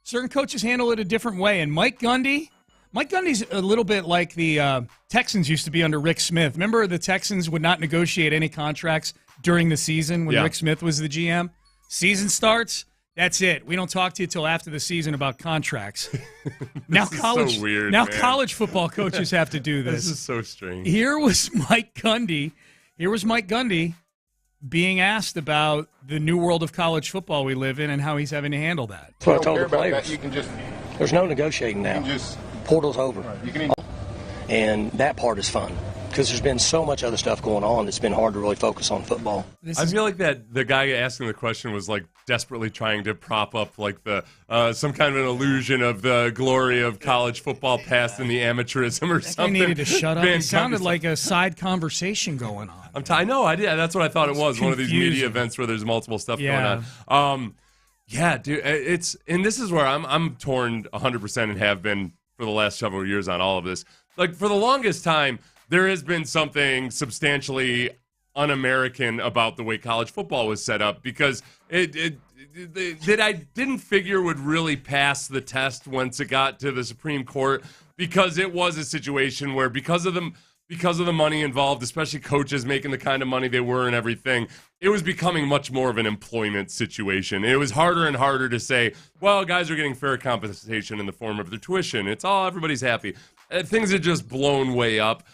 [SPEAKER 5] certain coaches handle it a different way, and Mike Gundy's a little bit like the Texans used to be under Rick Smith. Remember the Texans would not negotiate any contracts during the season when Rick Smith was the GM? Season starts, that's it. We don't talk to you till after the season about contracts. Now
[SPEAKER 8] so weird,
[SPEAKER 5] college football coaches have to do this.
[SPEAKER 8] This is so strange.
[SPEAKER 5] Here was Mike Gundy being asked about the new world of college football we live in and how he's having to handle that.
[SPEAKER 18] That's what I told the players. There's no negotiating now. Portal's over. And that part is fun because there's been so much other stuff going on that's been hard to really focus on football.
[SPEAKER 8] I feel like that the guy asking the question was like desperately trying to prop up like the some kind of an illusion of the glory of college football past and the amateurism or something.
[SPEAKER 5] He needed to shut up. It sounded like a side conversation going on.
[SPEAKER 8] I know. I did. That's what I thought it was. One of these media events where there's multiple stuff going on. Yeah, dude. And this is where I'm torn 100% and have been for the last several years on all of this. Like, for the longest time, there has been something substantially un-American about the way college football was set up because that I didn't figure would really pass the test once it got to the Supreme Court, because it was a situation where because of the money involved, especially coaches making the kind of money they were and everything, it was becoming much more of an employment situation. It was harder and harder to say, well, guys are getting fair compensation in the form of their tuition. It's all, everybody's happy. Things had just blown way up.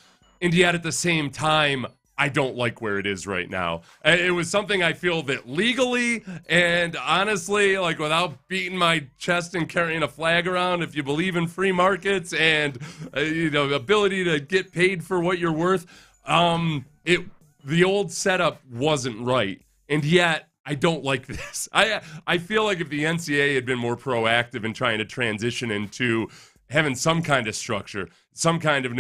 [SPEAKER 8] And yet at the same time, I don't like where it is right now. It was something I feel that legally and honestly, like without beating my chest and carrying a flag around, if you believe in free markets and ability to get paid for what you're worth, the old setup wasn't right. And yet I don't like this. I feel like if the NCAA had been more proactive in trying to transition into having some kind of structure, some kind of,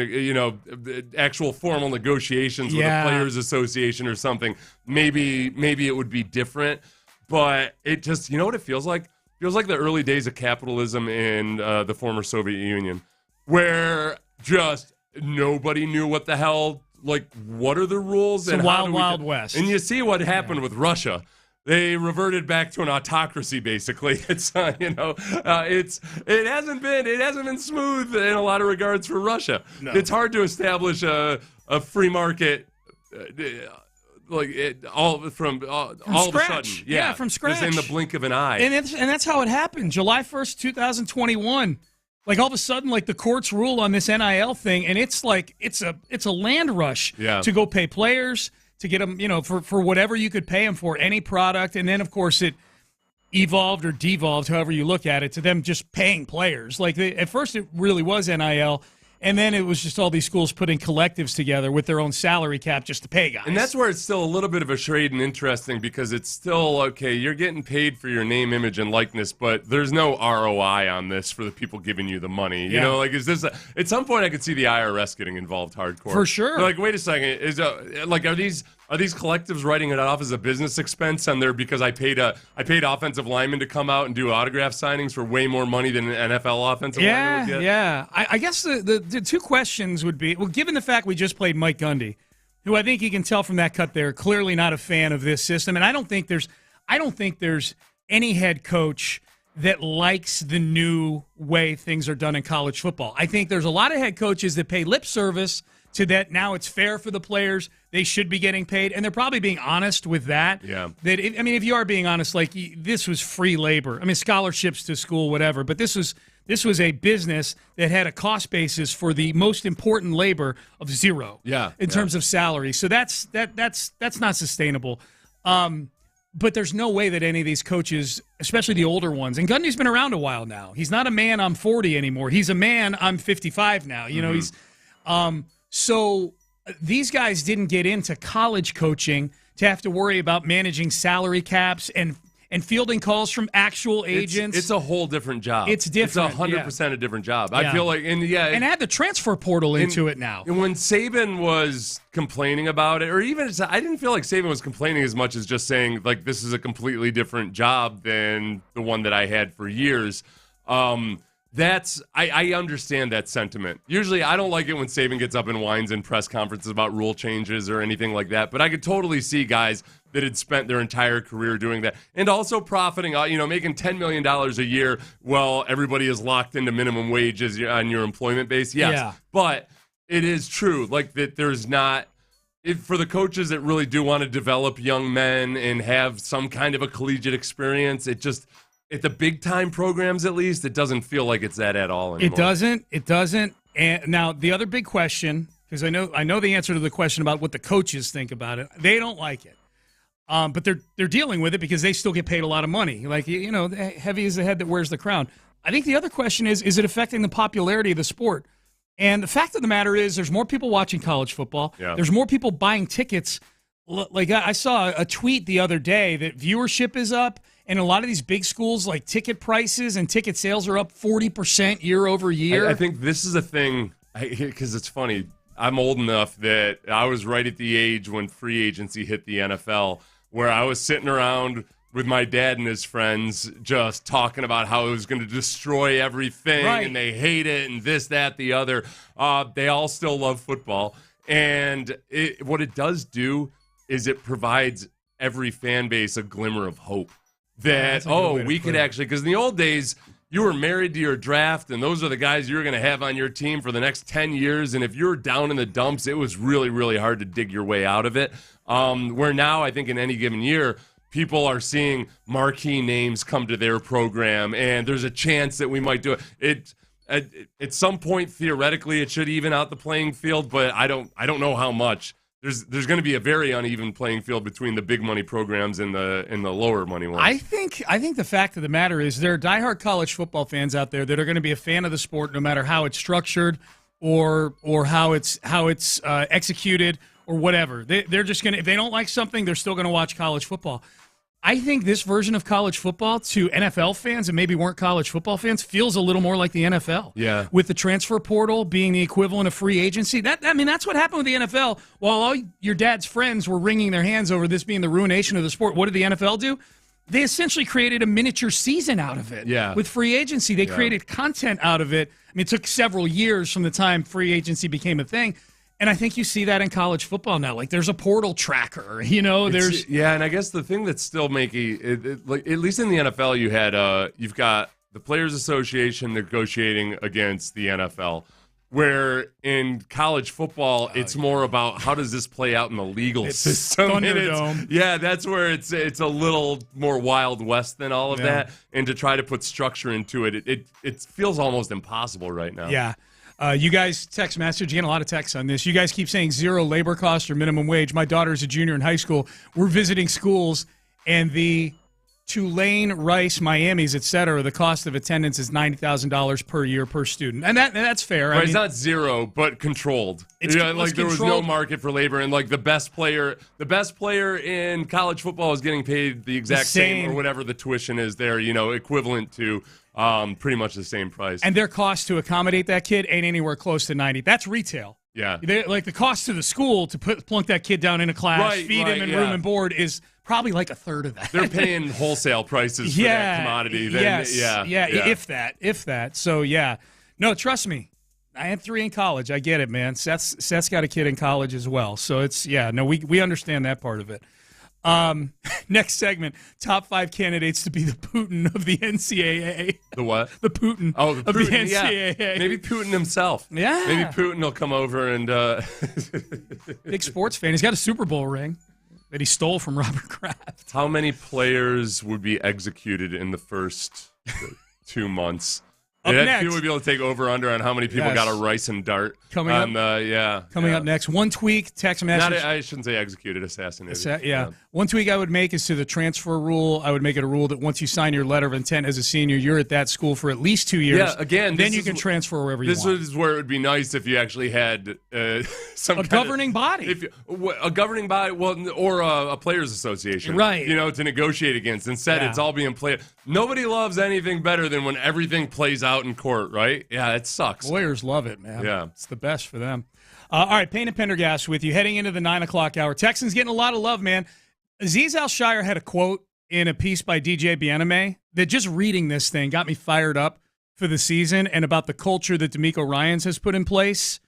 [SPEAKER 8] actual formal negotiations with a players association or something, maybe it would be different. But it just, you know what it feels like? It feels like the early days of capitalism in the former Soviet Union, where just nobody knew what the hell, like, what are the rules?
[SPEAKER 5] It's a wild west.
[SPEAKER 8] And you see what happened with Russia. They reverted back to an autocracy, basically. It hasn't been smooth in a lot of regards for Russia. No. It's hard to establish a free market all of a sudden. Yeah,
[SPEAKER 5] from scratch.
[SPEAKER 8] Just in the blink of an eye.
[SPEAKER 5] And that's how it happened. July 1st, 2021. Like, all of a sudden, like, the courts rule on this NIL thing, and it's like it's a land rush to go pay players, to get them, for whatever you could pay them for, any product. And then, of course, it evolved or devolved, however you look at it, to them just paying players. Like, at first it really was NIL, and then it was just all these schools putting collectives together with their own salary cap just to pay guys.
[SPEAKER 8] And that's where it's still a little bit of a charade and interesting, because it's still, okay, you're getting paid for your name, image, and likeness, but there's no ROI on this for the people giving you the money. You know, like, is this at some point I could see the IRS getting involved hardcore.
[SPEAKER 5] For sure.
[SPEAKER 8] They're like, wait a second, are these collectives writing it off as a business expense on there because I paid offensive linemen to come out and do autograph signings for way more money than an NFL offensive lineman would get?
[SPEAKER 5] Yeah. I guess the two questions would be, well, given the fact we just played Mike Gundy, who I think you can tell from that cut there, clearly not a fan of this system, and I don't think there's any head coach that likes the new way things are done in college football. I think there's a lot of head coaches that pay lip service to that. Now it's fair for the players. They should be getting paid, and they're probably being honest with that.
[SPEAKER 8] Yeah.
[SPEAKER 5] If you are being honest, like, this was free labor. I mean, scholarships to school, whatever, but this was a business that had a cost basis for the most important labor of zero.
[SPEAKER 8] Yeah.
[SPEAKER 5] In terms of salary. So that's not sustainable. But there's no way that any of these coaches, especially the older ones, and Gundy's been around a while now. He's not a man, I'm 40 anymore. He's a man, I'm 55 now. You know, he's so these guys didn't get into college coaching to have to worry about managing salary caps and fielding calls from actual agents.
[SPEAKER 8] It's a whole different job.
[SPEAKER 5] It's different.
[SPEAKER 8] It's 100% a different job.
[SPEAKER 5] Yeah.
[SPEAKER 8] I feel like,
[SPEAKER 5] and add the transfer portal into it now.
[SPEAKER 8] And when Saban was complaining about it, or even I didn't feel like Saban was complaining as much as just saying like this is a completely different job than the one that I had for years. I understand that sentiment. Usually I don't like it when Saban gets up and whines in press conferences about rule changes or anything like that, but I could totally see guys that had spent their entire career doing that and also profiting, making $10 million a year while everybody is locked into minimum wages on your employment base. Yes,
[SPEAKER 5] Yeah.
[SPEAKER 8] But it is true, like that there's not, for the coaches that really do want to develop young men and have some kind of a collegiate experience, it just, at the big time programs at least, it doesn't feel like it's that at all anymore.
[SPEAKER 5] It doesn't. And now the other big question, because I know the answer to the question about what the coaches think about it, they don't like it. But they're dealing with it because they still get paid a lot of money. Like, heavy is the head that wears the crown. I think the other question is it affecting the popularity of the sport? And the fact of the matter is there's more people watching college football.
[SPEAKER 8] Yeah.
[SPEAKER 5] There's more people buying tickets. Like I saw a tweet the other day that viewership is up, and a lot of these big schools, like ticket prices and ticket sales are up 40% year over year.
[SPEAKER 8] I think this is a thing, because it's funny. I'm old enough that I was right at the age when free agency hit the NFL, where I was sitting around with my dad and his friends just talking about how it was going to destroy everything,
[SPEAKER 5] Right.
[SPEAKER 8] and they hate it, and this, that, the other. They all still love football. And what it does do is it provides every fan base a glimmer of hope that, we could actually, because in the old days, you were married to your draft, and those are the guys you were going to have on your team for the next 10 years. And if you were down in the dumps, it was really, really hard to dig your way out of it. Where now, I think in any given year, people are seeing marquee names come to their program, and there's a chance that we might do it. At some point, theoretically, it should even out the playing field, but I don't know how much. There's going to be a very uneven playing field between the big money programs and the lower money ones.
[SPEAKER 5] I think the fact of the matter is there are diehard college football fans out there that are going to be a fan of the sport no matter how it's structured or how it's executed or whatever. They're just going to, if they don't like something, they're still going to watch college football. I think this version of college football to NFL fans and maybe weren't college football fans feels a little more like the NFL.
[SPEAKER 8] Yeah.
[SPEAKER 5] With the transfer portal being the equivalent of free agency. That's what happened with the NFL. While all your dad's friends were wringing their hands over this being the ruination of the sport, what did the NFL do? They essentially created a miniature season out of it.
[SPEAKER 8] Yeah.
[SPEAKER 5] With free agency. They created content out of it. I mean, it took several years from the time free agency became a thing. And I think you see that in college football now. Like, there's a portal tracker, and
[SPEAKER 8] I guess the thing that's still making it, like, at least in the NFL, you've got the Players Association negotiating against the NFL, where in college football, it's more about how does this play out in the legal system.
[SPEAKER 5] Thunderdome.
[SPEAKER 8] That's where it's a little more Wild West than all of that. And to try to put structure into it feels almost impossible right now.
[SPEAKER 5] Yeah. You guys text message, you get a lot of texts on this. You guys keep saying zero labor cost or minimum wage. My daughter's a junior in high school. We're visiting schools, and the Tulane, Rice, Miamis, etc., the cost of attendance is $90,000 per year per student. And that's fair.
[SPEAKER 8] Right, it's not zero, but controlled.
[SPEAKER 5] It's
[SPEAKER 8] there was no
[SPEAKER 5] controlled.
[SPEAKER 8] market for labor, and like the best player in college football is getting paid the exact same or whatever the tuition is there, equivalent to pretty much the same price.
[SPEAKER 5] And their cost to accommodate that kid ain't anywhere close to 90. That's retail.
[SPEAKER 8] Yeah.
[SPEAKER 5] Like the cost to the school to plunk that kid down in a class, feed him in room and board is probably like a third of that.
[SPEAKER 8] They're paying wholesale prices for that commodity.
[SPEAKER 5] If that. So, yeah. No, trust me. I had 3 in college. I get it, man. Seth's got a kid in college as well. So we understand that part of it. Next segment, top 5 candidates to be the Putin of the NCAA.
[SPEAKER 8] The what?
[SPEAKER 5] The Putin
[SPEAKER 8] of the
[SPEAKER 5] NCAA.
[SPEAKER 8] Yeah. Maybe Putin himself.
[SPEAKER 5] Yeah.
[SPEAKER 8] Maybe Putin will come over and...
[SPEAKER 5] Big sports fan. He's got a Super Bowl ring that he stole from Robert Kraft.
[SPEAKER 8] How many players would be executed in the first 2 months
[SPEAKER 5] Up next.
[SPEAKER 8] People would be able to take over/under on how many people got a rice and dart.
[SPEAKER 5] Coming up next. One tweak, text message.
[SPEAKER 8] I shouldn't say executed, assassinated.
[SPEAKER 5] One tweak I would make is to the transfer rule. I would make it a rule that once you sign your letter of intent as a senior, you're at that school for at least 2 years.
[SPEAKER 8] Yeah, again,
[SPEAKER 5] then you can transfer wherever you want.
[SPEAKER 8] This is where it would be nice if you actually had some
[SPEAKER 5] governing body.
[SPEAKER 8] A governing body, or a players' association,
[SPEAKER 5] right?
[SPEAKER 8] To negotiate against. Instead, it's all being played. Nobody loves anything better than when everything plays out in court, right? Yeah, it sucks.
[SPEAKER 5] Lawyers love it, man.
[SPEAKER 8] Yeah,
[SPEAKER 5] it's the best for them. All right, Payne and Pendergast with you heading into the 9 o'clock hour. Texans getting a lot of love, man. Aziz Al-Shire had a quote in a piece by DJ Bieneme that just reading this thing got me fired up for the season and about the culture that D'Amico Ryans has put in place.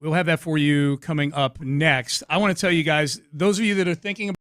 [SPEAKER 5] We'll have that for you coming up next. I want to tell you guys, those of you that are thinking about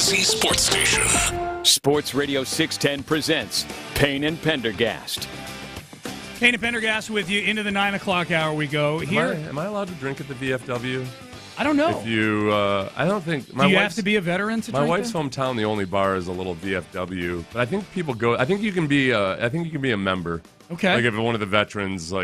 [SPEAKER 1] Odyssey Sports Station.
[SPEAKER 3] Sports Radio 610 presents Payne and Pendergast.
[SPEAKER 5] Payne and Pendergast with you into the 9 o'clock hour. We go here.
[SPEAKER 8] Am I allowed to drink at the VFW?
[SPEAKER 5] I don't know.
[SPEAKER 8] If you, I don't think.
[SPEAKER 5] Do you have to be a veteran to drink?
[SPEAKER 8] My wife's
[SPEAKER 5] there?
[SPEAKER 8] hometown. The only bar is a little VFW, but I think people go. I think you can be. I think you can be a member.
[SPEAKER 5] Okay.
[SPEAKER 8] Like if one of the veterans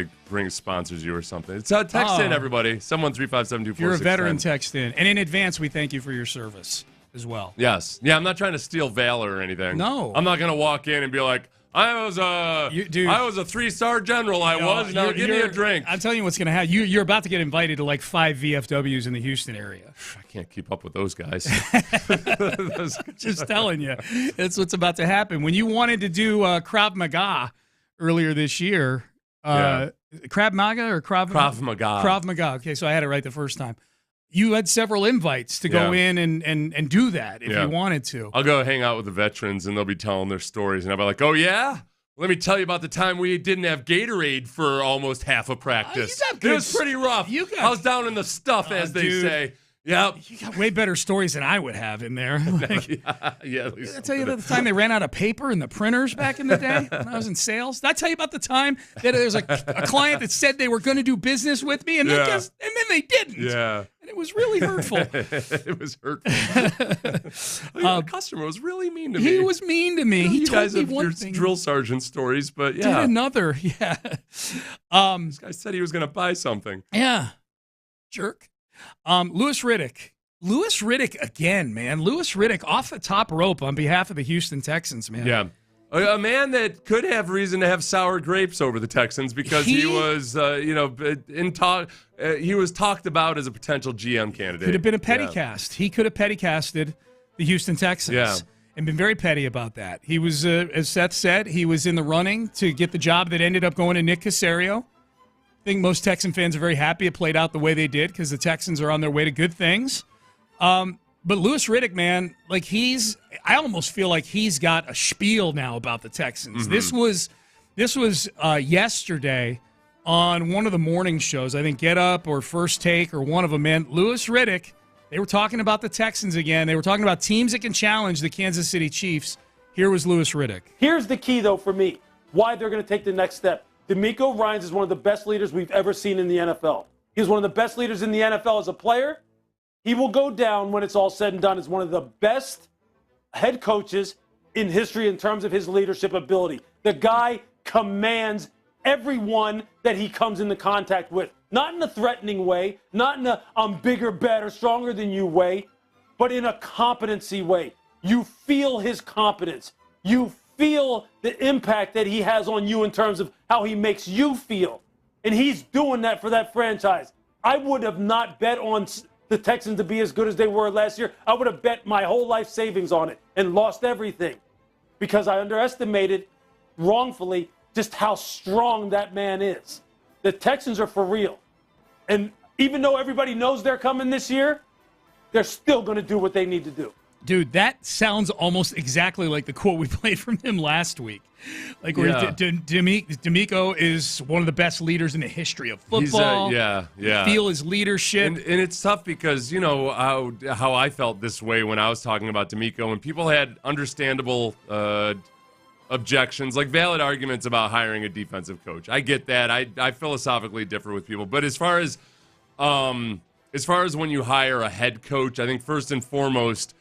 [SPEAKER 8] sponsors you or something. It's text in everybody. Someone 35724.
[SPEAKER 5] You're a veteran. Text in, and in advance we thank you for your service as well.
[SPEAKER 8] Yes. Yeah. I'm not trying to steal valor or anything.
[SPEAKER 5] No.
[SPEAKER 8] I'm not gonna walk in and be like, I was a 3-star general. Now give me a drink.
[SPEAKER 5] I'm telling you what's going to happen. You're about to get invited to like 5 VFWs in the Houston area.
[SPEAKER 8] I can't keep up with those guys.
[SPEAKER 5] Just telling you, that's what's about to happen. When you wanted to do Krav Maga earlier this year, Krav Maga or
[SPEAKER 8] Krav Maga?
[SPEAKER 5] Krav Maga. Okay, so I had it right the first time. You had several invites to go in and do that if you wanted to.
[SPEAKER 8] I'll go hang out with the veterans, and they'll be telling their stories, and I'll be like, oh, yeah? Let me tell you about the time we didn't have Gatorade for almost half a practice. It was pretty rough. I was down in the stuff, as they say. Yep.
[SPEAKER 5] You got way better stories than I would have in there.
[SPEAKER 8] Yeah. At least
[SPEAKER 5] did I tell you about the time they ran out of paper in the printers back in the day when I was in sales? Did I tell you about the time that there was a client that said they were going to do business with me, and then they didn't?
[SPEAKER 8] Yeah.
[SPEAKER 5] And it was really hurtful.
[SPEAKER 8] It was hurtful. The customer was really mean to me.
[SPEAKER 5] He was mean to me. He told me one thing.
[SPEAKER 8] Drill sergeant stories, but
[SPEAKER 5] Did another,
[SPEAKER 8] This guy said he was going to buy something.
[SPEAKER 5] Yeah. Jerk. Louis Riddick again, man. Louis Riddick off the top rope on behalf of the Houston Texans, man.
[SPEAKER 8] Yeah. A man that could have reason to have sour grapes over the Texans because he was, he was talked about as a potential GM candidate.
[SPEAKER 5] Could have been a petty cast. He could have petty casted the Houston Texans and been very petty about that. He was, as Seth said, he was in the running to get the job that ended up going to Nick Caserio. I think most Texan fans are very happy it played out the way they did because the Texans are on their way to good things. But Louis Riddick, man, I almost feel like he's got a spiel now about the Texans.
[SPEAKER 8] Mm-hmm.
[SPEAKER 5] This was yesterday on one of the morning shows. I think Get Up or First Take or one of them, man. Louis Riddick, they were talking about the Texans again. They were talking about teams that can challenge the Kansas City Chiefs. Here was Louis Riddick.
[SPEAKER 19] Here's the key, though, for me, why they're going to take the next step. DeMeco Ryans is one of the best leaders we've ever seen in the NFL. He's one of the best leaders in the NFL as a player. He will go down when it's all said and done as one of the best head coaches in history in terms of his leadership ability. The guy commands everyone that he comes into contact with. Not in a threatening way, not in a I'm bigger, better, stronger than you way, but in a competency way. You feel his competence. You feel the impact that he has on you in terms of how he makes you feel. And he's doing that for that franchise. I would have not bet on the Texans to be as good as they were last year. I would have bet my whole life savings on it and lost everything because I underestimated wrongfully just how strong that man is. The Texans are for real. And even though everybody knows they're coming this year, they're still going to do what they need to do.
[SPEAKER 5] Dude, that sounds almost exactly like the quote we played from him last week. Like where DeMeco is one of the best leaders in the history of football. Feel his leadership.
[SPEAKER 8] And it's tough because, you know, how I felt this way when I was talking about DeMeco, and people had understandable objections, like valid arguments about hiring a defensive coach. I get that. I philosophically differ with people. But as far as when you hire a head coach, I think first and foremost,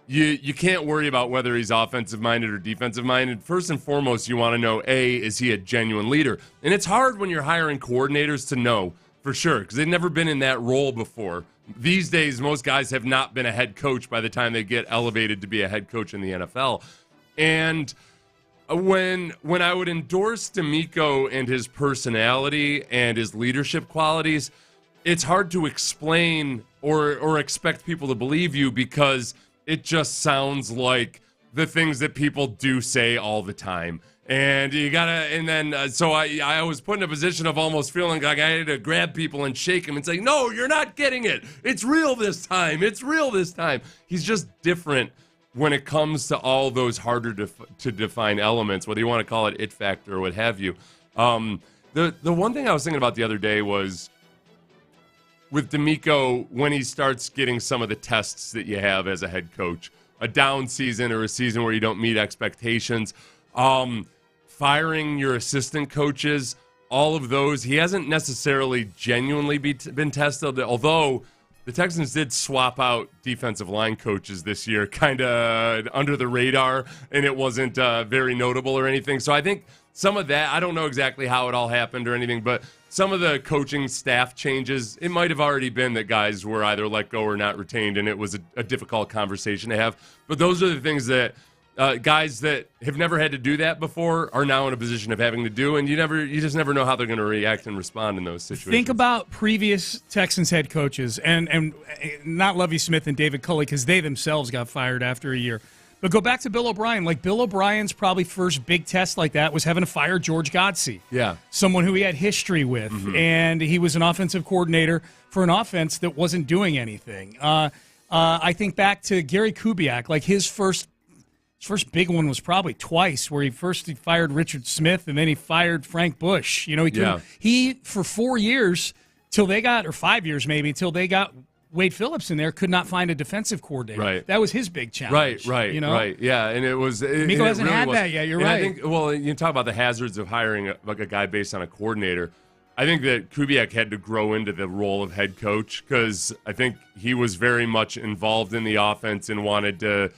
[SPEAKER 8] You can't worry about whether he's offensive-minded or defensive-minded. First and foremost, you want to know, A, is he a genuine leader? And it's hard when you're hiring coordinators to know for sure because they've never been in that role before. These days, most guys have not been a head coach by the time they get elevated to be a head coach in the NFL. And when I would endorse DeMeco and his personality and his leadership qualities, it's hard to explain or expect people to believe you because it just sounds like the things that people do say all the time. And you gotta, and then, so I was put in a position of almost feeling like I had to grab people and shake them and say, no, you're not getting it. It's real this time. It's real this time. He's just different when it comes to all those harder to define elements, whether you want to call it it factor or what have you. The one thing I was thinking about the other day was with DeMeco, when he starts getting some of the tests that you have as a head coach, a down season or a season where you don't meet expectations. Firing your assistant coaches, all of those, he hasn't necessarily genuinely been tested, although the Texans did swap out defensive line coaches this year, kind of under the radar, and it wasn't very notable or anything. So I think some of that, I don't know exactly how it all happened or anything, but some of the coaching staff changes, it might have already been that guys were either let go or not retained, and it was a difficult conversation to have. But those are the things that guys that have never had to do that before are now in a position of having to do, and you just never know how they're going to react and respond in those situations.
[SPEAKER 5] Think about previous Texans head coaches, and not Lovie Smith and David Culley, because they themselves got fired after a year. But go back to Bill O'Brien. Like, Bill O'Brien's probably first big test like that was having to fire George Godsey.
[SPEAKER 8] Yeah.
[SPEAKER 5] Someone who he had history with, and he was an offensive coordinator for an offense that wasn't doing anything. I think back to Gary Kubiak. Like, his first big one was probably twice, where he fired Richard Smith, and then he fired Frank Bush. You know, he for 4 years, till they got, or 5 years maybe, till they got Wade Phillips in there, could not find a defensive coordinator.
[SPEAKER 8] Right.
[SPEAKER 5] That was his big challenge.
[SPEAKER 8] Right.
[SPEAKER 5] You know?
[SPEAKER 8] Right. Yeah, and it was.
[SPEAKER 5] Miko hasn't had that yet. You're right.
[SPEAKER 8] I think, well, you talk about the hazards of hiring a guy based on a coordinator. I think that Kubiak had to grow into the role of head coach, because I think he was very much involved in the offense and wanted to.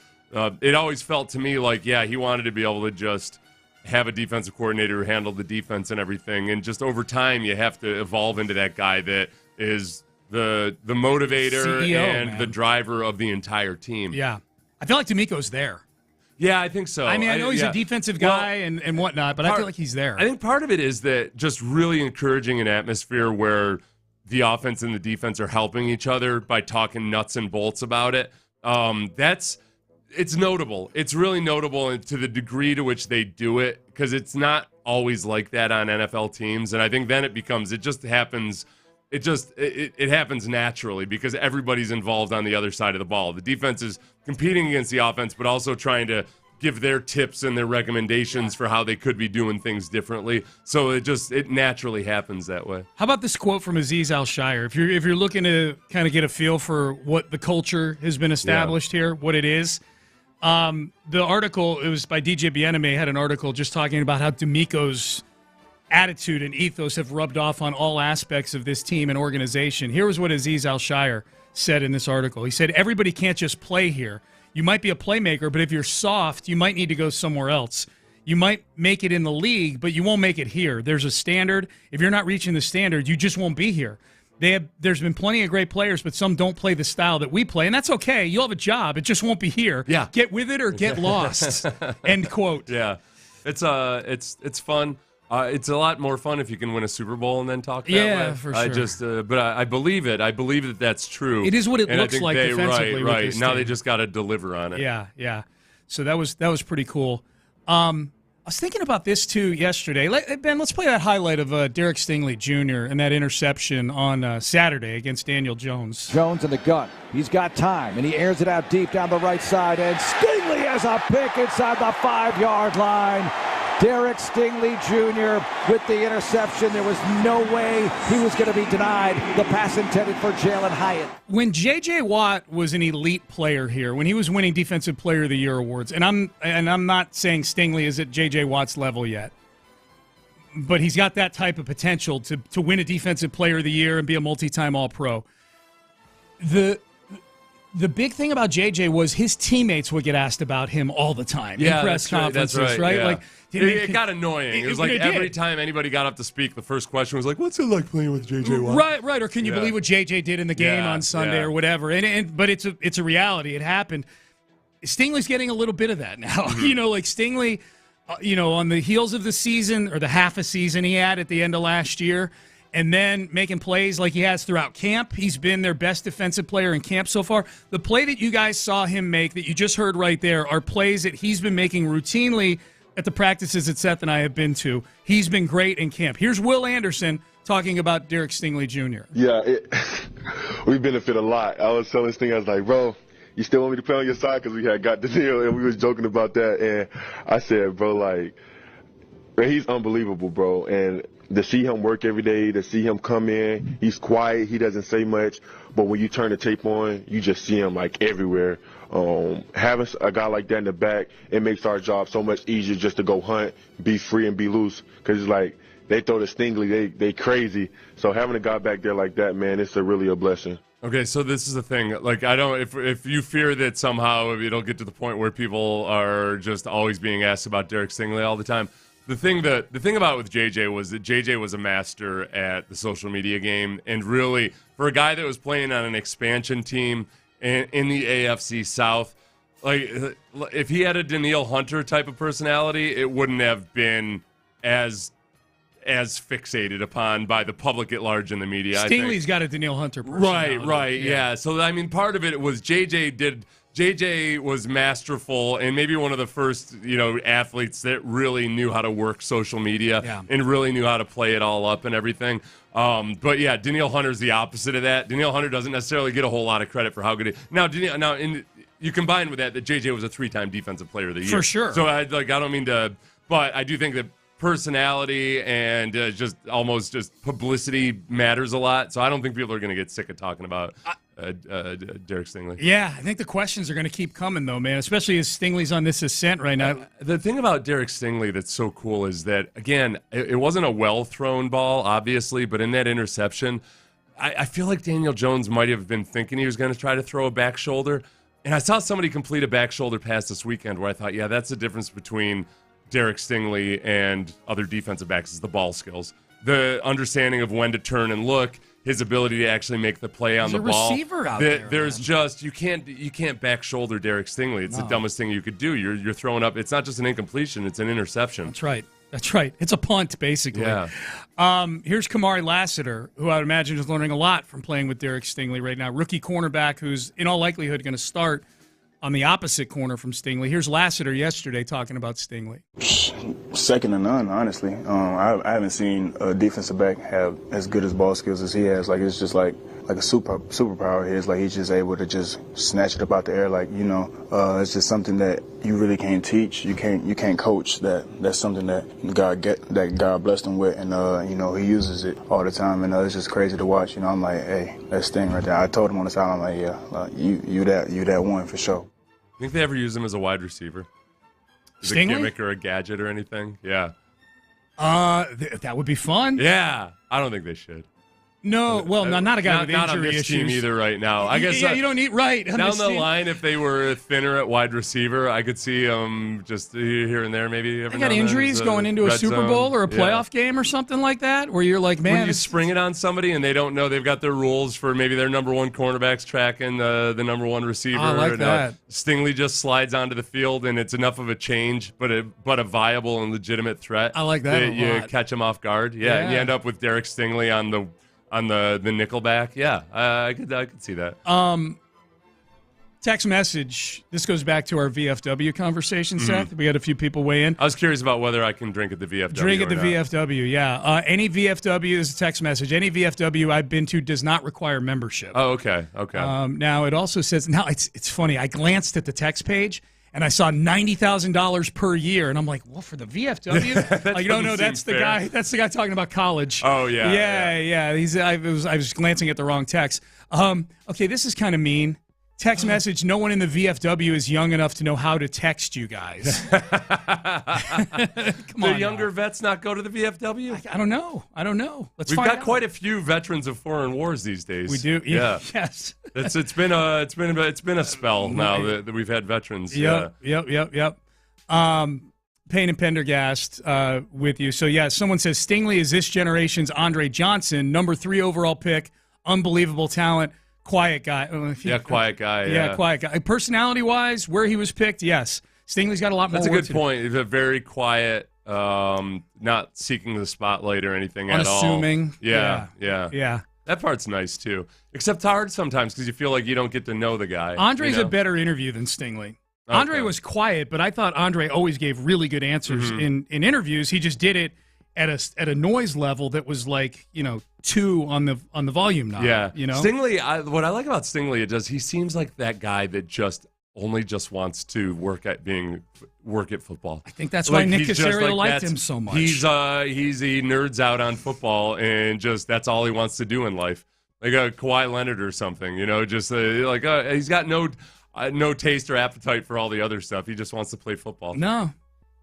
[SPEAKER 8] It always felt to me like, he wanted to be able to just have a defensive coordinator who handled the defense and everything. And just over time, you have to evolve into that guy that is the motivator
[SPEAKER 5] CEO,
[SPEAKER 8] and the driver of the entire team.
[SPEAKER 5] Yeah. I feel like D'Amico's there.
[SPEAKER 8] Yeah, I think so.
[SPEAKER 5] I mean, I know he's a defensive guy and whatnot, but I feel like he's there.
[SPEAKER 8] I think part of it is that just really encouraging an atmosphere where the offense and the defense are helping each other by talking nuts and bolts about it. It's notable. It's really notable to the degree to which they do it, because it's not always like that on NFL teams. And I think then it just happens. It happens naturally because everybody's involved on the other side of the ball. The defense is competing against the offense, but also trying to give their tips and their recommendations for how they could be doing things differently. So it naturally happens that way.
[SPEAKER 5] How about this quote from Azeez Al-Shire? If you're looking to kind of get a feel for what the culture has been established here, what it is, the article, it was by DJ Bieneme, had an article just talking about how D'Amico's attitude and ethos have rubbed off on all aspects of this team and organization. Here was what Azeez Al-Shire said in this article. He said, everybody can't just play here. You might be a playmaker, but if you're soft, you might need to go somewhere else. You might make it in the league, but you won't make it here. There's a standard. If you're not reaching the standard, you just won't be here. There's been plenty of great players, but some don't play the style that we play, and that's okay. You'll have a job. It just won't be here.
[SPEAKER 8] Yeah.
[SPEAKER 5] Get with it or get lost. End quote.
[SPEAKER 8] Yeah. It's fun. It's a lot more fun if you can win a Super Bowl and then talk that way.
[SPEAKER 5] Yeah, for sure.
[SPEAKER 8] But I believe it. I believe that that's true.
[SPEAKER 5] It is what it
[SPEAKER 8] and
[SPEAKER 5] looks like defensively.
[SPEAKER 8] Right.
[SPEAKER 5] With this
[SPEAKER 8] Now
[SPEAKER 5] team.
[SPEAKER 8] they just got to deliver on it.
[SPEAKER 5] Yeah. So that was pretty cool. I was thinking about this too yesterday. Ben, let's play that highlight of Derek Stingley Jr. and that interception on Saturday against Daniel Jones.
[SPEAKER 20] Jones in the gun. He's got time, and he airs it out deep down the right side, and Stingley has a pick inside the 5-yard line. Derek Stingley Jr. with the interception. There was no way he was going to be denied the pass intended for Jalen Hyatt.
[SPEAKER 5] When J.J. Watt was an elite player here, when he was winning Defensive Player of the Year awards, and I'm not saying Stingley is at J.J. Watt's level yet, but he's got that type of potential to win a Defensive Player of the Year and be a multi-time All-Pro. The big thing about JJ was his teammates would get asked about him all the time in press conferences,
[SPEAKER 8] that's right?
[SPEAKER 5] Yeah.
[SPEAKER 8] Like, it got annoying. It was like every time anybody got up to speak, the first question was like, "What's it like playing with JJ Watt?"
[SPEAKER 5] Right. Or can you believe what JJ did in the game on Sunday or whatever? But it's a reality. It happened. Stingley's getting a little bit of that now. Like Stingley, on the heels of the season or the half a season he had at the end of last year, and then making plays like he has throughout camp. He's been their best defensive player in camp so far. The play that you guys saw him make that you just heard right there are plays that he's been making routinely at the practices that Seth and I have been to. He's been great in camp. Here's Will Anderson talking about Derek Stingley Jr.
[SPEAKER 21] Yeah, we benefit a lot. I was telling Stingley, I was like, bro, you still want me to play on your side? Because we had got the deal, and we was joking about that. And I said, bro, like, he's unbelievable, bro. And to see him work every day, to see him come in, he's quiet, he doesn't say much, but when you turn the tape on, you just see him like everywhere. Having a guy like that in the back, it makes our job so much easier just to go hunt, be free and be loose. Because it's like they throw to Stingley, they crazy. So having a guy back there like that, man, it's really a blessing.
[SPEAKER 8] Okay, so this is the thing. Like, I don't. If you fear that somehow it'll get to the point where people are just always being asked about Derek Stingley all the time. The thing about it with JJ was that JJ was a master at the social media game, and really for a guy that was playing on an expansion team in the AFC South, like if he had a Danielle Hunter type of personality, it wouldn't have been as fixated upon by the public at large in the media.
[SPEAKER 5] Stingley's got a Danielle Hunter personality.
[SPEAKER 8] Right, yeah. So, I mean, part of it was JJ was masterful and maybe one of the first, athletes that really knew how to work social media and really knew how to play it all up and everything. But, yeah, Danielle Hunter's the opposite of that. Danielle Hunter doesn't necessarily get a whole lot of credit for how good you combine with that JJ was a 3-time defensive player of the year.
[SPEAKER 5] For sure.
[SPEAKER 8] So, I don't mean to – but I do think that personality and just publicity matters a lot. So I don't think people are going to get sick of talking about Derek Stingley.
[SPEAKER 5] Yeah, I think the questions are going to keep coming, though, man, especially as Stingley's on this ascent right now.
[SPEAKER 8] The thing about Derek Stingley that's so cool is that, again, it wasn't a well-thrown ball, obviously, but in that interception, I feel like Daniel Jones might have been thinking he was going to try to throw a back shoulder. And I saw somebody complete a back shoulder pass this weekend where I thought, yeah, that's the difference between Derek Stingley and other defensive backs is the ball skills, the understanding of when to turn and look, his ability to actually make the play on the ball.
[SPEAKER 5] Receiver out there.
[SPEAKER 8] There's just you can't back shoulder Derek Stingley. It's the dumbest thing you could do. You're throwing up. It's not just an incompletion. It's an interception.
[SPEAKER 5] That's right. It's a punt, basically.
[SPEAKER 8] Yeah.
[SPEAKER 5] Here's Kamari Lassiter, who I would imagine is learning a lot from playing with Derek Stingley right now. Rookie cornerback who's in all likelihood going to start on the opposite corner from Stingley. Here's Lassiter yesterday talking about Stingley.
[SPEAKER 2] Second to none, honestly. I haven't seen a defensive back have as good as ball skills as he has. Like, it's just like a superpower here. It's like he's just able to just snatch it up out the air. Like, it's just something that you really can't teach. You can't coach. That's something that God blessed him with, and he uses it all the time. And it's just crazy to watch. I'm like, hey, that's Sting right there. I told him on the side, I'm like, yeah, you that one for sure.
[SPEAKER 8] Think they ever use him as a wide receiver? As a gimmick or a gadget or anything? Yeah.
[SPEAKER 5] That would be fun.
[SPEAKER 8] Yeah. I don't think they should.
[SPEAKER 5] No, well, not a guy with injury
[SPEAKER 8] not on this
[SPEAKER 5] issues.
[SPEAKER 8] team either right now. I guess
[SPEAKER 5] you don't need
[SPEAKER 8] down the line. If they were thinner at wide receiver, I could see just here and there maybe.
[SPEAKER 5] They got injuries going into a Super Bowl or a playoff game or something like that, where you're like, man,
[SPEAKER 8] when you spring it on somebody and they don't know, they've got their rules for maybe their number one cornerbacks tracking the number one receiver.
[SPEAKER 5] I like that.
[SPEAKER 8] Stingley just slides onto the field and it's enough of a change, but a viable and legitimate threat.
[SPEAKER 5] I like that.
[SPEAKER 8] You catch him off guard. Yeah, and you end up with Derek Stingley on the nickelback. Yeah, I could see that.
[SPEAKER 5] Text message. This goes back to our VFW conversation, Seth. We had a few people weigh in.
[SPEAKER 8] I was curious about whether I can drink at the VFW.
[SPEAKER 5] Drink at the VFW, yeah. Any VFW is a text message. Any VFW I've been to does not require membership.
[SPEAKER 8] Oh, okay.
[SPEAKER 5] Now, it also says, now it's funny. I glanced at the text page, and I saw $90,000 per year, and I'm like, well, for the VFW? No, that's the guy. That's the guy talking about college.
[SPEAKER 8] Oh yeah.
[SPEAKER 5] Yeah. I was glancing at the wrong text. Okay, this is kind of mean. Text message: no one in the VFW is young enough to know how to text you guys. Come on,
[SPEAKER 8] younger vets not go to the VFW?
[SPEAKER 5] I don't know.
[SPEAKER 8] We've got quite a few veterans of foreign wars these days.
[SPEAKER 5] We do. Yeah. Yes.
[SPEAKER 8] It's been a spell now that we've had veterans.
[SPEAKER 5] Yep. Payne and Pendergast with you. So yeah, someone says Stingley is this generation's Andre Johnson, number 3 overall pick, unbelievable talent. Quiet guy.
[SPEAKER 8] Quiet guy.
[SPEAKER 5] Yeah, quiet guy. Personality-wise, where he was picked, yes. Stingley's got a lot more work to do.
[SPEAKER 8] That's a good point. He's a very quiet, not seeking the spotlight or anything at all.
[SPEAKER 5] Unassuming.
[SPEAKER 8] Yeah.
[SPEAKER 5] That
[SPEAKER 8] part's nice, too. Except hard sometimes because you feel like you don't get to know the guy.
[SPEAKER 5] Andre's a better interview than Stingley. Okay. Andre was quiet, but I thought Andre always gave really good answers in interviews. He just did it at a noise level that was like 2 on the volume knob.
[SPEAKER 8] Yeah, Stingley. What I like about Stingley, he seems like that guy that only wants to work at being work at football.
[SPEAKER 5] I think that's why Nick Caserio liked him so much.
[SPEAKER 8] He nerds out on football, and just that's all he wants to do in life. Like a Kawhi Leonard or something, just he's got no taste or appetite for all the other stuff. He just wants to play football.
[SPEAKER 5] No.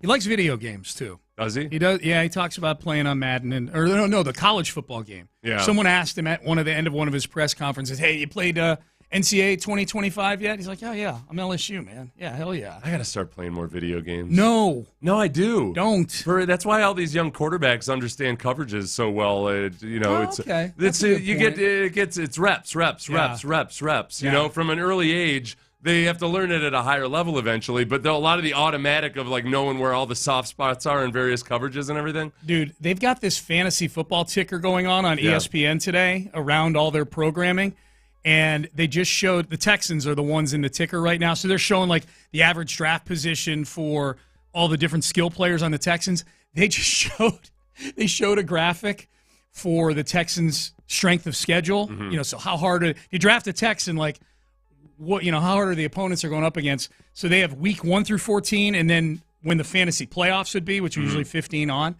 [SPEAKER 5] He likes video games, too.
[SPEAKER 8] Does he?
[SPEAKER 5] He does. Yeah, he talks about playing on Madden the college football game.
[SPEAKER 8] Yeah.
[SPEAKER 5] Someone asked him at the end of one of his press conferences, hey, you played NCAA 2025 yet? He's like, oh, yeah, I'm LSU, man. Yeah, hell yeah.
[SPEAKER 8] I got to start playing more video games.
[SPEAKER 5] No,
[SPEAKER 8] I do.
[SPEAKER 5] Don't.
[SPEAKER 8] That's why all these young quarterbacks understand coverages so well.
[SPEAKER 5] Okay.
[SPEAKER 8] It's reps.
[SPEAKER 5] Yeah.
[SPEAKER 8] From an early age, they have to learn it at a higher level eventually. But a lot of the automatic of knowing where all the soft spots are in various coverages and everything.
[SPEAKER 5] Dude, they've got this fantasy football ticker going on ESPN today around all their programming. And they just showed the Texans are the ones in the ticker right now. So they're showing the average draft position for all the different skill players on the Texans. They just showed a graphic for the Texans' strength of schedule.
[SPEAKER 8] Mm-hmm.
[SPEAKER 5] So how hard you draft a Texan, how hard are the opponents are going up against. So they have week 1 through 14, and then when the fantasy playoffs would be, which are usually 15 on.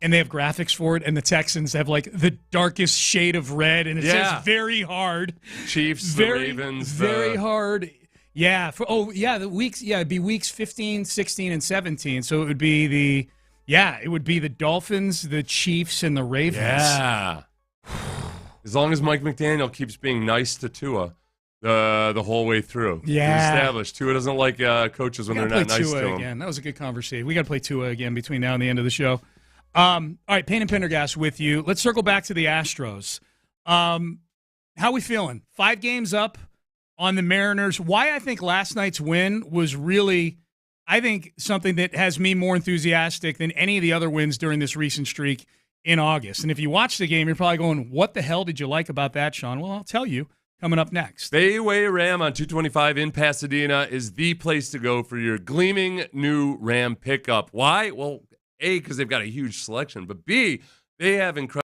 [SPEAKER 5] And they have graphics for it, and the Texans have the darkest shade of red, and it says very hard.
[SPEAKER 8] Chiefs, the Ravens,
[SPEAKER 5] very hard. Yeah. The weeks. Yeah, it'd be weeks 15, 16, and 17. So it would be the Dolphins, the Chiefs, and the Ravens.
[SPEAKER 8] Yeah. As long as Mike McDaniel keeps being nice to Tua the whole way through.
[SPEAKER 5] Yeah.
[SPEAKER 8] Established. Tua doesn't like coaches when they're not nice
[SPEAKER 5] Tua
[SPEAKER 8] to him.
[SPEAKER 5] Again. That was a good conversation. We got to play Tua again between now and the end of the show. All right, Payne and Pendergast with you. Let's circle back to the Astros. How we feeling? 5 games up on the Mariners. Why I think last night's win was really, something that has me more enthusiastic than any of the other wins during this recent streak in August. And if you watch the game, you're probably going, what the hell did you like about that, Sean? Well, I'll tell you coming up next.
[SPEAKER 8] Bayway Ram on 225 in Pasadena is the place to go for your gleaming new Ram pickup. Why? Well, A, because they've got a huge selection, but B, they have incredible.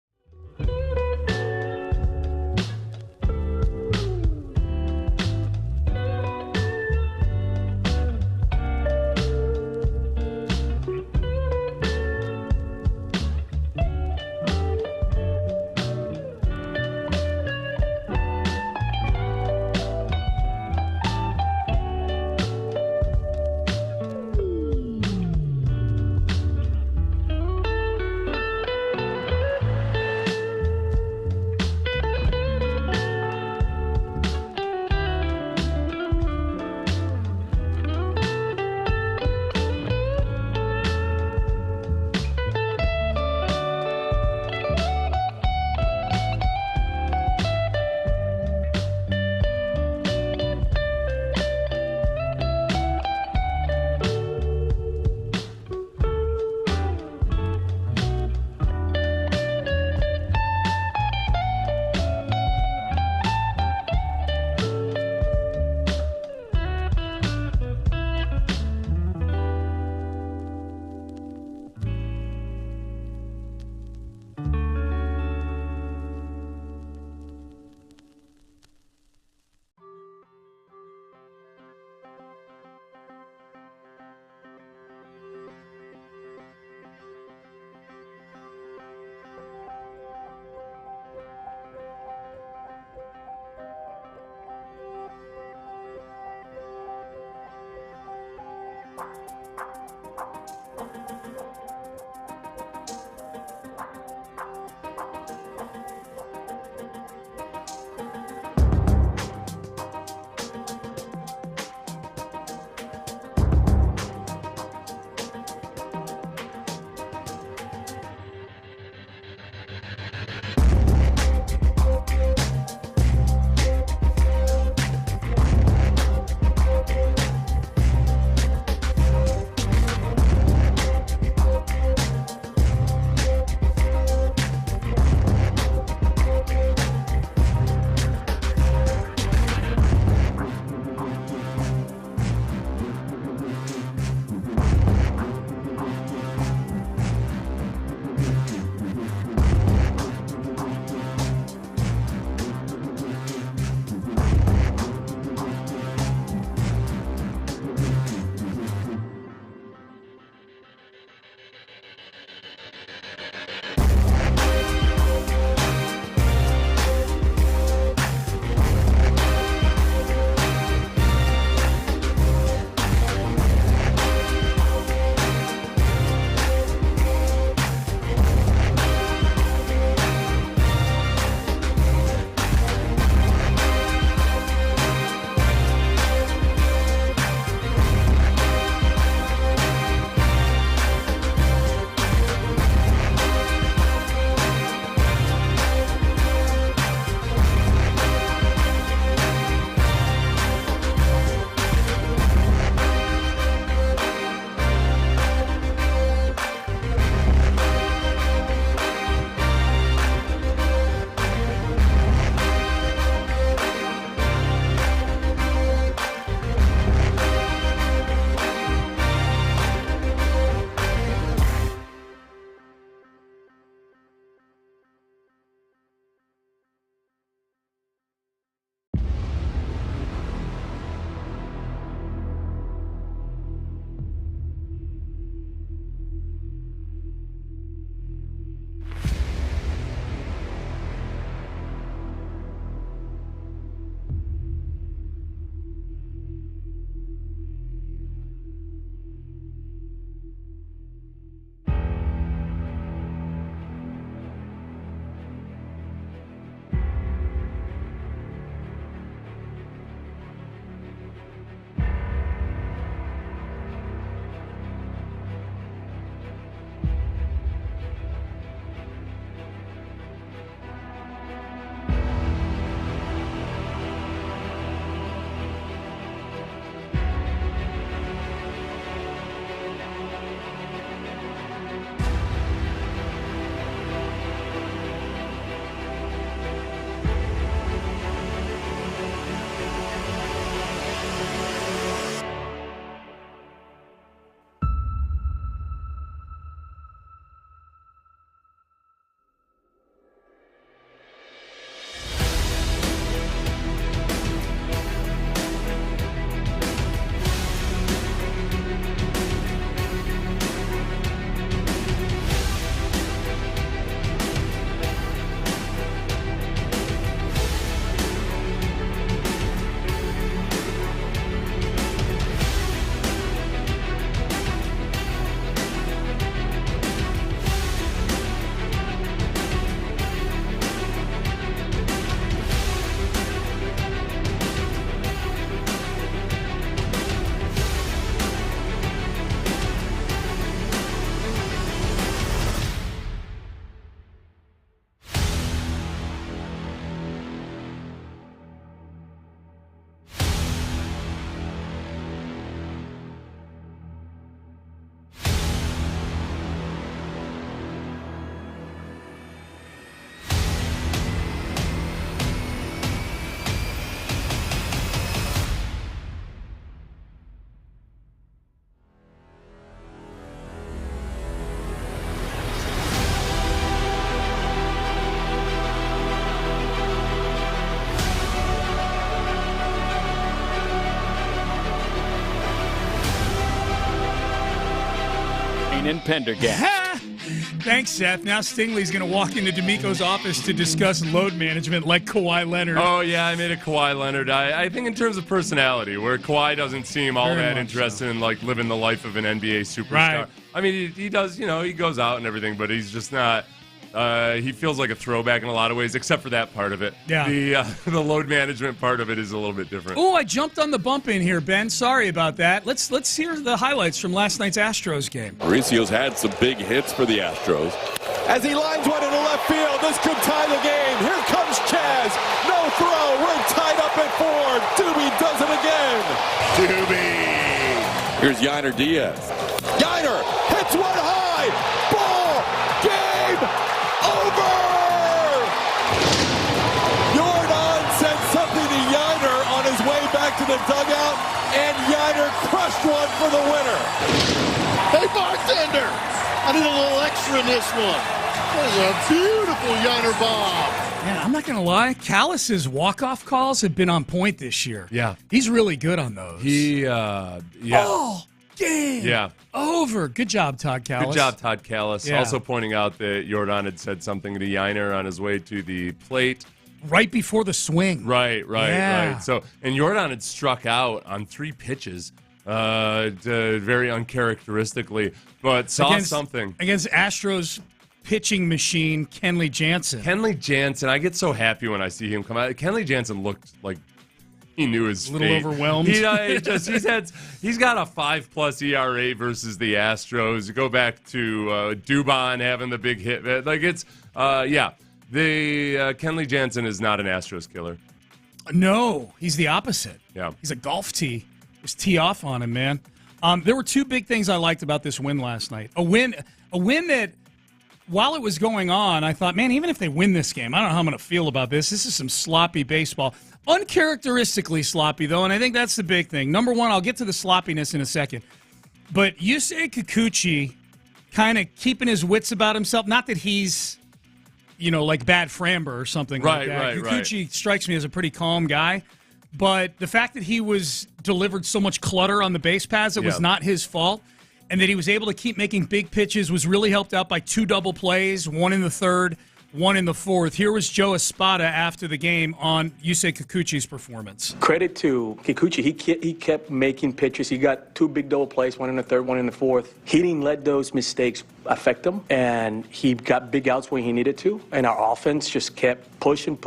[SPEAKER 3] Payne and Pendergast.
[SPEAKER 5] Thanks, Seth. Now Stingley's going to walk into D'Amico's office to discuss load management like Kawhi Leonard.
[SPEAKER 8] Oh, yeah, I made a Kawhi Leonard. I think in terms of personality, where Kawhi doesn't seem all that interested in like living the life of an NBA superstar.
[SPEAKER 5] Right.
[SPEAKER 8] I mean, he does, he goes out and everything, but he's just not. He feels like a throwback in a lot of ways, except for that part of it.
[SPEAKER 5] Yeah.
[SPEAKER 8] The load management part of it is a little bit different.
[SPEAKER 5] Oh, I jumped on the bump in here, Ben. Sorry about that. Let's hear the highlights from last night's Astros game.
[SPEAKER 6] Mauricio's had some big hits for the Astros. As he lines one into left field, this could tie the game. Here comes Chaz. No throw. We're tied up at 4. Doobie does it again. Doobie. Here's Yainer Diaz. Yainer hits one high. Ball game over. Jordan sent something to Yainer on his way back to the dugout, and Yainer crushed one for the winner.
[SPEAKER 7] Hey, bartender, I need a little extra in this one. That is a beautiful Yainer bomb.
[SPEAKER 5] Man, I'm not going to lie. Callis's walk-off calls have been on point this year.
[SPEAKER 8] Yeah.
[SPEAKER 5] He's really good on those.
[SPEAKER 8] Yeah.
[SPEAKER 5] Oh, game.
[SPEAKER 8] Yeah.
[SPEAKER 5] Over. Good job, Todd Callis.
[SPEAKER 8] Good job, Todd Callis.
[SPEAKER 5] Yeah.
[SPEAKER 8] Also pointing out that Jordan had said something to Yainer on his way to the plate.
[SPEAKER 5] Right before the swing.
[SPEAKER 8] Right.
[SPEAKER 5] Yeah.
[SPEAKER 8] So, and Jordan had struck out on 3 pitches, very uncharacteristically, but saw something.
[SPEAKER 5] Against Astros pitching machine, Kenley Jansen.
[SPEAKER 8] Kenley Jansen, I get so happy when I see him come out. Kenley Jansen looked like he knew his
[SPEAKER 5] A little
[SPEAKER 8] fate.
[SPEAKER 5] overwhelmed.
[SPEAKER 8] He's got a 5+ ERA versus the Astros. You go back to Dubon having the big hit. Like it's Kenley Jansen is not an Astros killer.
[SPEAKER 5] No, he's the opposite.
[SPEAKER 8] Yeah.
[SPEAKER 5] He's a golf tee. Just tee off on him, man. There were 2 big things I liked about this win last night. A win that, while it was going on, I thought, man, even if they win this game, I don't know how I'm going to feel about this. This is some sloppy baseball. Uncharacteristically sloppy, though, and I think that's the big thing. Number one, I'll get to the sloppiness in a second. But Yusei Kikuchi kind of keeping his wits about himself. Not that he's, like Bad Framber or something like that.
[SPEAKER 8] Right.
[SPEAKER 5] Kikuchi strikes me as a pretty calm guy. But the fact that he was delivered so much clutter on the base paths, it was not his fault. And that he was able to keep making big pitches was really helped out by 2 double plays, 1 in the 3rd, 1 in the 4th. Here was Joe Espada after the game on Yusei Kikuchi's performance.
[SPEAKER 9] Credit to Kikuchi. He kept making pitches. He got 2 big double plays, 1 in the 3rd, 1 in the 4th. He didn't let those mistakes affect him, and he got big outs when he needed to. And our offense just kept pushing,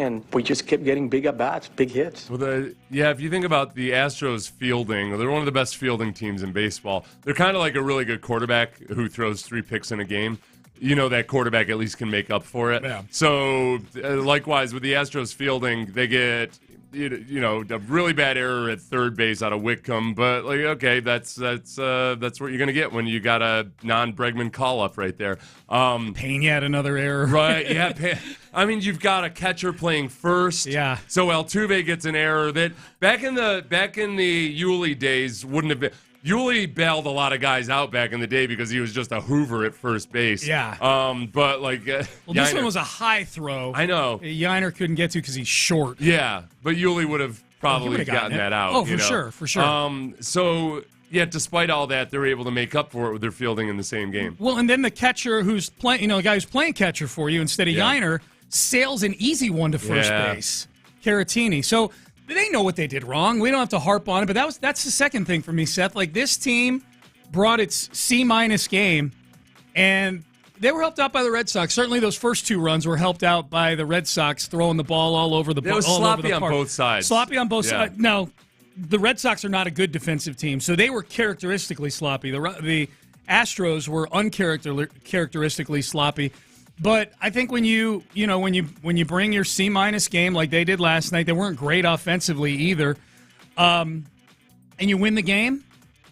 [SPEAKER 9] and we just kept getting big at-bats, big hits.
[SPEAKER 8] Well, if you think about the Astros fielding, they're one of the best fielding teams in baseball. They're kind of like a really good quarterback who throws 3 picks in a game. That quarterback at least can make up for it. Yeah. So, likewise, with the Astros fielding, they get, a really bad error at third base out of Whitcomb. But, that's what you're going to get when you got a non-Bregman call-up right there.
[SPEAKER 5] Payne had another error.
[SPEAKER 8] Right, yeah. I mean, you've got a catcher playing first.
[SPEAKER 5] Yeah.
[SPEAKER 8] So Altuve gets an error that back in the Hughley days wouldn't have been. Hughley bailed a lot of guys out back in the day because he was just a hoover at first base.
[SPEAKER 5] Yeah.
[SPEAKER 8] But
[SPEAKER 5] this one was a high throw.
[SPEAKER 8] I know.
[SPEAKER 5] Yainer couldn't get to because he's short.
[SPEAKER 8] Yeah, but Hughley would have probably gotten that out.
[SPEAKER 5] Oh, for sure.
[SPEAKER 8] So despite all that, they're able to make up for it with their fielding in the same game.
[SPEAKER 5] Well, and then the catcher who's playing, the guy who's playing catcher for you instead of Yainer sails an easy one to first base. Caratini. So they know what they did wrong. We don't have to harp on it, but that's the second thing for me, Seth. Like, this team brought its C- game, and they were helped out by the Red Sox. Certainly those first 2 runs were helped out by the Red Sox throwing the ball all over the park.
[SPEAKER 8] It was sloppy on both sides.
[SPEAKER 5] Sloppy on both sides. No, the Red Sox are not a good defensive team, so they were characteristically sloppy. The Astros were uncharacteristically sloppy. But I think when you bring your C- game like they did last night, they weren't great offensively either, and you win the game,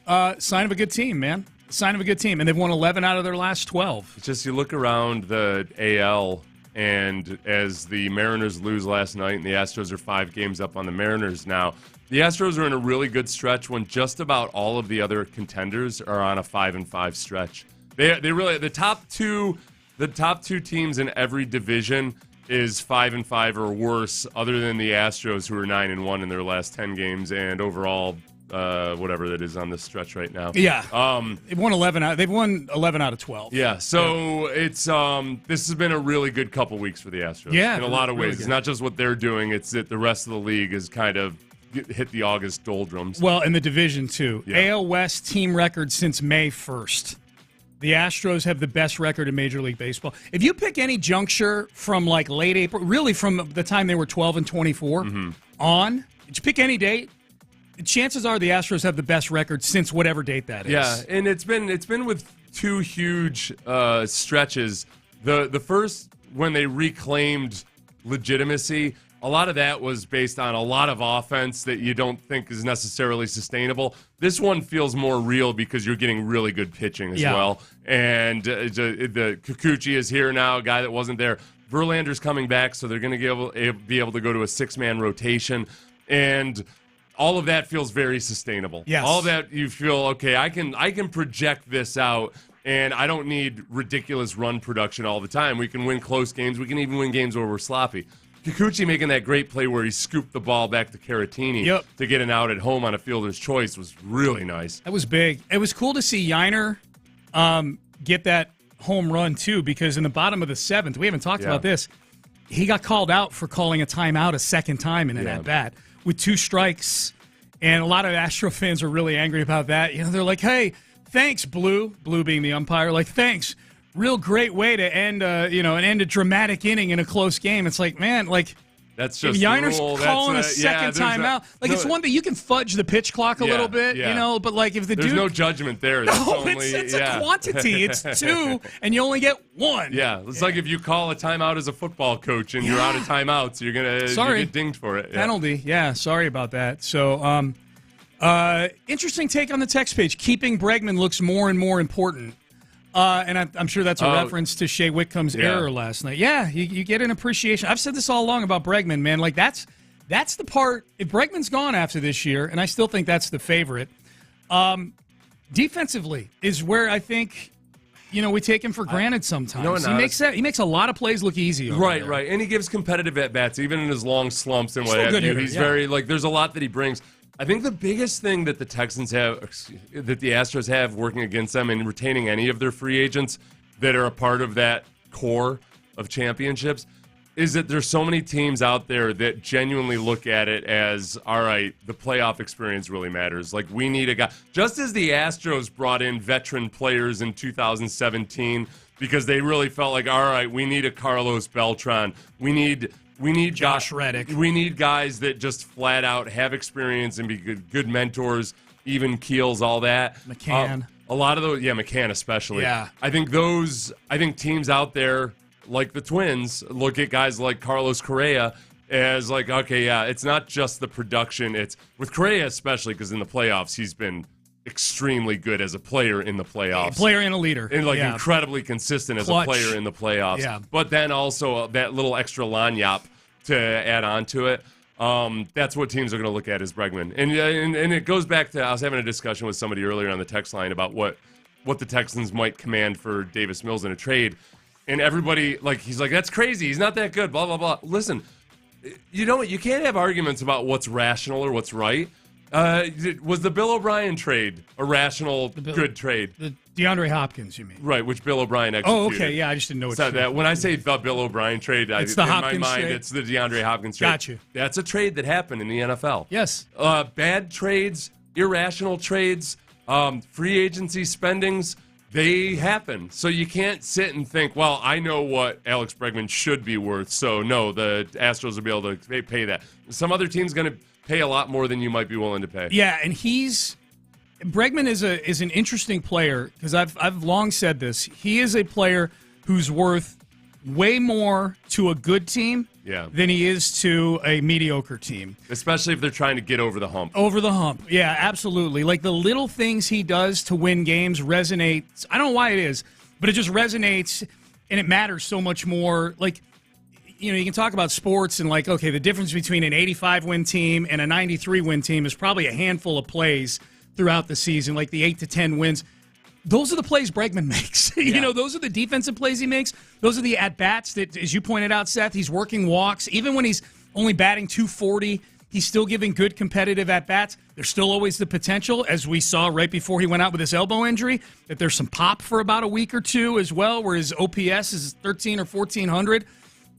[SPEAKER 5] sign of a good team, man. Sign of a good team. And they've won 11 out of their last 12.
[SPEAKER 8] It's just you look around the AL, and as the Mariners lose last night and the Astros are 5 games up on the Mariners now, the Astros are in a really good stretch when just about all of the other contenders are on a 5-5 stretch. They really, the top two teams in every division is 5-5 or worse, other than the Astros, who are 9-1 in their last 10 games, and overall whatever that is on this stretch right now.
[SPEAKER 5] Yeah. They've won 11 out of 12.
[SPEAKER 8] Yeah. So it's this has been a really good couple weeks for the Astros.
[SPEAKER 5] Yeah,
[SPEAKER 8] in a lot of ways.
[SPEAKER 5] really
[SPEAKER 8] It's
[SPEAKER 5] good.
[SPEAKER 8] not just what they're doing; it's that the rest of the league is kind of hit the August doldrums.
[SPEAKER 5] Well, in the division, too.
[SPEAKER 8] Yeah.
[SPEAKER 5] AL West team record since May 1st. The Astros have the best record in Major League Baseball. If you pick any juncture from like late April, really from the time they were 12 and 24 on, if you pick any date, chances are the Astros have the best record since whatever date that is.
[SPEAKER 8] Yeah, and it's been with two huge stretches. The first, when they reclaimed legitimacy, a lot of that was based on a lot of offense that you don't think is necessarily sustainable. This one feels more real because you're getting really good pitching as well. And the Kikuchi is here now, a guy that wasn't there. Verlander's coming back, so they're going to be able to go to a 6-man rotation. And all of that feels very sustainable.
[SPEAKER 5] Yes.
[SPEAKER 8] All of that you feel, okay, I can project this out, and I don't need ridiculous run production all the time. We can win close games. We can even win games where we're sloppy. Kikuchi making that great play where he scooped the ball back to Caratini to get an out at home on a fielder's choice was really nice.
[SPEAKER 5] That was big. It was cool to see Yiner get that home run, too, because in the bottom of the 7th, we haven't talked about this, he got called out for calling a timeout a second time in an at-bat with 2 strikes. And a lot of Astro fans are really angry about that. You know, they're like, hey, thanks, Blue being the umpire, like, thanks. Real great way to end a dramatic inning in a close game. It's like, man, like,
[SPEAKER 8] that's just
[SPEAKER 5] Yiner's
[SPEAKER 8] the rule.
[SPEAKER 5] calling a
[SPEAKER 8] That's
[SPEAKER 5] second timeout. Like, it's one thing you can fudge the pitch clock a little bit, you know, but like if
[SPEAKER 8] there's no judgment there.
[SPEAKER 5] No,
[SPEAKER 8] That's
[SPEAKER 5] it's a quantity. It's 2, and you only get 1.
[SPEAKER 8] Yeah, it's like if you call a timeout as a football coach and you're out of timeouts, you're gonna you get dinged for it.
[SPEAKER 5] Penalty. Yeah, sorry about that. So, interesting take on the text page. Keeping Bregman looks more and more important. And I'm sure that's a reference to Shea Whitcomb's error last night. Yeah, you get an appreciation. I've said this all along about Bregman, man. Like, that's the part. If Bregman's gone after this year, and I still think that's the favorite, defensively is where I think, we take him for granted sometimes. He makes a lot of plays look easy.
[SPEAKER 8] Right. And he gives competitive at-bats, even in his long slumps and what have you. He's very, there's a lot that he brings. I think the biggest thing that the Texans have, that the Astros have working against them and retaining any of their free agents that are a part of that core of championships is that there's so many teams out there that genuinely look at it as, all right, the playoff experience really matters. Like, we need a guy. Just as the Astros brought in veteran players in 2017 because they really felt like, all right, we need a Carlos Beltran. We need
[SPEAKER 5] Josh Reddick.
[SPEAKER 8] We need guys that just flat out have experience and be good mentors, even keels, all that.
[SPEAKER 5] McCann.
[SPEAKER 8] A lot of those, McCann especially.
[SPEAKER 5] Yeah.
[SPEAKER 8] I think teams out there like the Twins look at guys like Carlos Correa as like, okay, it's not just the production. It's with Correa especially because in the playoffs he's been extremely good as a player in the playoffs.
[SPEAKER 5] A player and a leader.
[SPEAKER 8] And incredibly consistent as a player in the playoffs.
[SPEAKER 5] Yeah.
[SPEAKER 8] But then also that little extra lanyap to add on to it. That's what teams are going to look at as Bregman. And it goes back to, I was having a discussion with somebody earlier on the text line about what the Texans might command for Davis Mills in a trade. And everybody, he's like, that's crazy. He's not that good, blah, blah, blah. Listen, you know what? You can't have arguments about what's rational or what's right. Was the Bill O'Brien trade a rational, good trade?
[SPEAKER 5] The DeAndre Hopkins, you mean?
[SPEAKER 8] Right, which Bill O'Brien executed.
[SPEAKER 5] Oh, okay, yeah, I just didn't know what
[SPEAKER 8] so that when I say the Bill O'Brien trade,
[SPEAKER 5] it's the
[SPEAKER 8] in
[SPEAKER 5] Hopkins
[SPEAKER 8] my mind,
[SPEAKER 5] trade?
[SPEAKER 8] it's the DeAndre Hopkins trade.
[SPEAKER 5] Got you.
[SPEAKER 8] That's a trade that happened in the NFL.
[SPEAKER 5] Yes.
[SPEAKER 8] Bad trades, irrational trades, free agency spendings, they happen. So you can't sit and think, well, I know what Alex Bregman should be worth, so no, the Astros will be able to pay that. Some other team's going to pay a lot more than you might be willing to pay.
[SPEAKER 5] Yeah, and Bregman is an interesting player because I've long said this. He is a player who's worth way more to a good team than he is to a mediocre team.
[SPEAKER 8] Especially if they're trying to get over the hump.
[SPEAKER 5] Over the hump, yeah, absolutely. Like the little things he does to win games resonates. I don't know why it is, but it just resonates and it matters so much more. Like, you can talk about sports and okay, the difference between an 85-win team and a 93-win team is probably a handful of plays throughout the season, like the 8 to 10 wins. Those are the plays Bregman makes. Those are the defensive plays he makes. Those are the at-bats that, as you pointed out, Seth, he's working walks. Even when he's only batting .240, He's still giving good competitive at-bats. There's still always the potential, as we saw right before he went out with his elbow injury, that there's some pop for about a week or two as well, where his OPS is 13 or 1,400.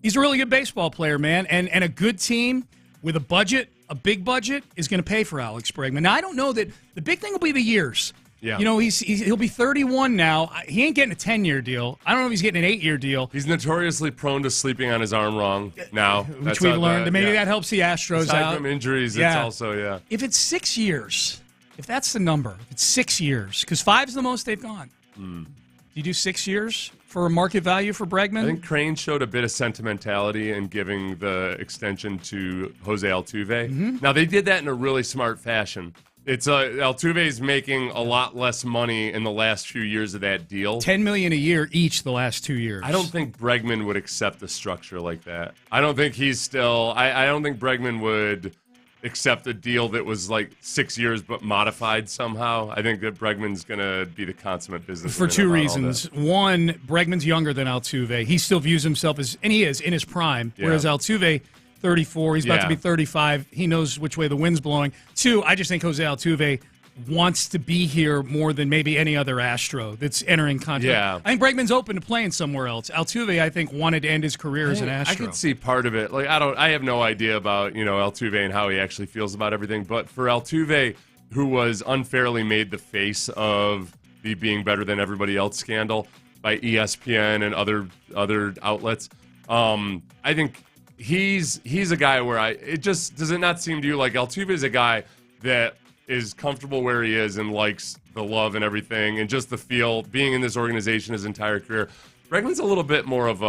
[SPEAKER 5] He's a really good baseball player, man, and a good team with a budget, a big budget, is going to pay for Alex Bregman. Now, I don't know that the big thing will be the years.
[SPEAKER 8] Yeah.
[SPEAKER 5] You know, he'll be 31 now. He ain't getting a 10-year deal. I don't know if he's getting an 8-year deal.
[SPEAKER 8] He's notoriously prone to sleeping on his arm wrong now.
[SPEAKER 5] Which we've learned. Maybe that helps the Astros
[SPEAKER 8] Aside
[SPEAKER 5] out.
[SPEAKER 8] from injuries, it's also,
[SPEAKER 5] If it's 6 years, if that's the number, if it's 6 years, because 5 is the most they've gone. Do you do 6 years for a market value for Bregman?
[SPEAKER 8] I think Crane showed a bit of sentimentality in giving the extension to Jose Altuve. Now, they did that in a really smart fashion. It's Altuve's making a lot less money in the last few years of that deal.
[SPEAKER 5] $10 million a year each the last 2 years.
[SPEAKER 8] I don't think Bregman would accept a structure like that. I don't think he's still. I don't think Bregman would accept a deal that was like 6 years but modified somehow. I think that Bregman's going to be the consummate businessman.
[SPEAKER 5] For two reasons. One, Bregman's younger than Altuve. He still views himself as, and he is, in his prime, whereas Altuve, 34, he's about to be 35. He knows which way the wind's blowing. Two, I just think Jose Altuve wants to be here more than maybe any other Astro that's entering contract.
[SPEAKER 8] Yeah.
[SPEAKER 5] I think Bregman's open to playing somewhere else. Altuve, I think, wanted to end his career as an Astro.
[SPEAKER 8] I could see part of it. Like I have no idea about, Altuve and how he actually feels about everything, but for Altuve, who was unfairly made the face of the being better than everybody else scandal by ESPN and other outlets, I think he's a guy where does it not seem to you like Altuve is a guy that is comfortable where he is and likes the love and everything and just the feel being in this organization his entire career. Bregman's a little bit more of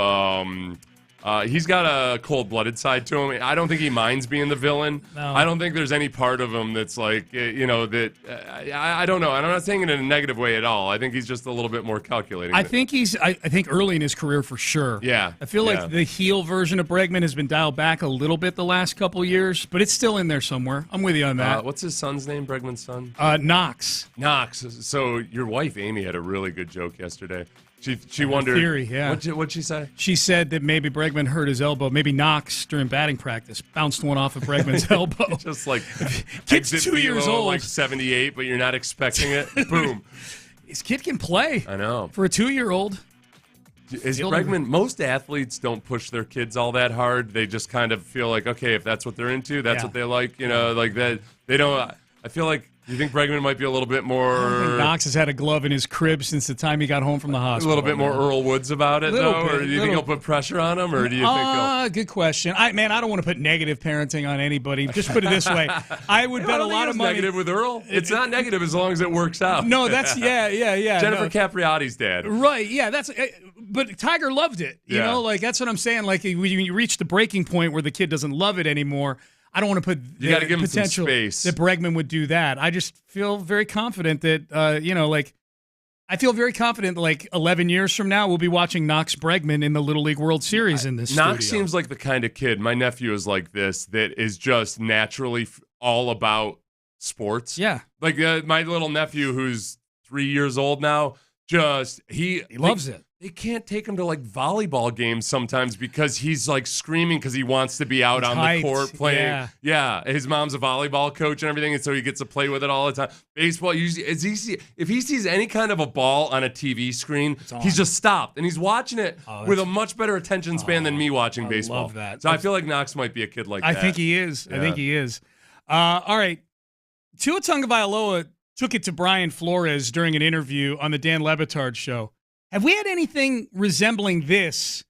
[SPEAKER 8] he's got a cold-blooded side to him. I don't think he minds being the villain.
[SPEAKER 5] No.
[SPEAKER 8] I don't think there's any part of him that's like, that I don't know. And I'm not saying it in a negative way at all. I think he's just a little bit more calculating.
[SPEAKER 5] I think I think early in his career for sure.
[SPEAKER 8] Yeah.
[SPEAKER 5] I feel like the heel version of Bregman has been dialed back a little bit the last couple years, but it's still in there somewhere. I'm with you on that.
[SPEAKER 8] What's his son's name, Bregman's son?
[SPEAKER 5] Knox.
[SPEAKER 8] Knox. So your wife, Amy, had a really good joke yesterday. She wondered.
[SPEAKER 5] Theory, yeah.
[SPEAKER 8] What'd she say?
[SPEAKER 5] She said that maybe Bregman hurt his elbow. Maybe Knox during batting practice bounced one off of Bregman's elbow.
[SPEAKER 8] Just like
[SPEAKER 5] kid's 2 years old,
[SPEAKER 8] like 78, but you're not expecting it. Boom.
[SPEAKER 5] His kid can play.
[SPEAKER 8] I know.
[SPEAKER 5] For a 2-year-old.
[SPEAKER 8] Is Bregman? Most athletes don't push their kids all that hard. They just kind of feel like, okay, if that's what they're into, that's what they like. Like that. They don't. I feel like. You think Bregman might be a little bit more...
[SPEAKER 5] I think Knox has had a glove in his crib since the time he got home from the hospital.
[SPEAKER 8] A little bit more Earl Woods about it, though? Or do you think he'll put pressure on him? Or do you think he'll...
[SPEAKER 5] Good question. I don't want to put negative parenting on anybody. Just put it this way. I would bet a lot of money...
[SPEAKER 8] negative with Earl? It's not negative as long as it works out.
[SPEAKER 5] No, that's... Yeah.
[SPEAKER 8] Jennifer Capriati's dad.
[SPEAKER 5] Right, yeah. But Tiger loved it. You know, like, that's what I'm saying. Like, when you reach the breaking point where the kid doesn't love it anymore... I don't want to put
[SPEAKER 8] you got to give him some space
[SPEAKER 5] that Bregman would do that. I just feel very confident that I feel very confident that, like, 11 years from now we'll be watching Knox Bregman in the Little League World Series in this
[SPEAKER 8] Knox
[SPEAKER 5] studio.
[SPEAKER 8] seems like the kind of kid, my nephew is like this, that is just naturally all about sports.
[SPEAKER 5] Yeah.
[SPEAKER 8] Like my little nephew who's 3 years old now, he
[SPEAKER 5] loves it.
[SPEAKER 8] They can't take him to like volleyball games sometimes because he's like screaming because he wants to be out on the court playing. Yeah, his mom's a volleyball coach and everything, and so he gets to play with it all the time. Baseball, if he sees any kind of a ball on a TV screen, he's just stopped and he's watching it with a much better attention span than me watching baseball.
[SPEAKER 5] I love that.
[SPEAKER 8] So I feel like Knox might be a kid like that.
[SPEAKER 5] I think he is. Yeah. I think he is. All right, Tua Tagovailoa took it to Brian Flores during an interview on the Dan Le Batard show. Have we had anything resembling this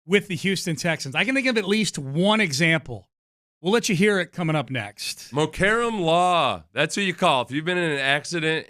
[SPEAKER 5] with the Houston Texans? I can think of at least one example. We'll let you hear it coming up next.
[SPEAKER 8] Mokaram Law. That's who you call. If you've been in an accident...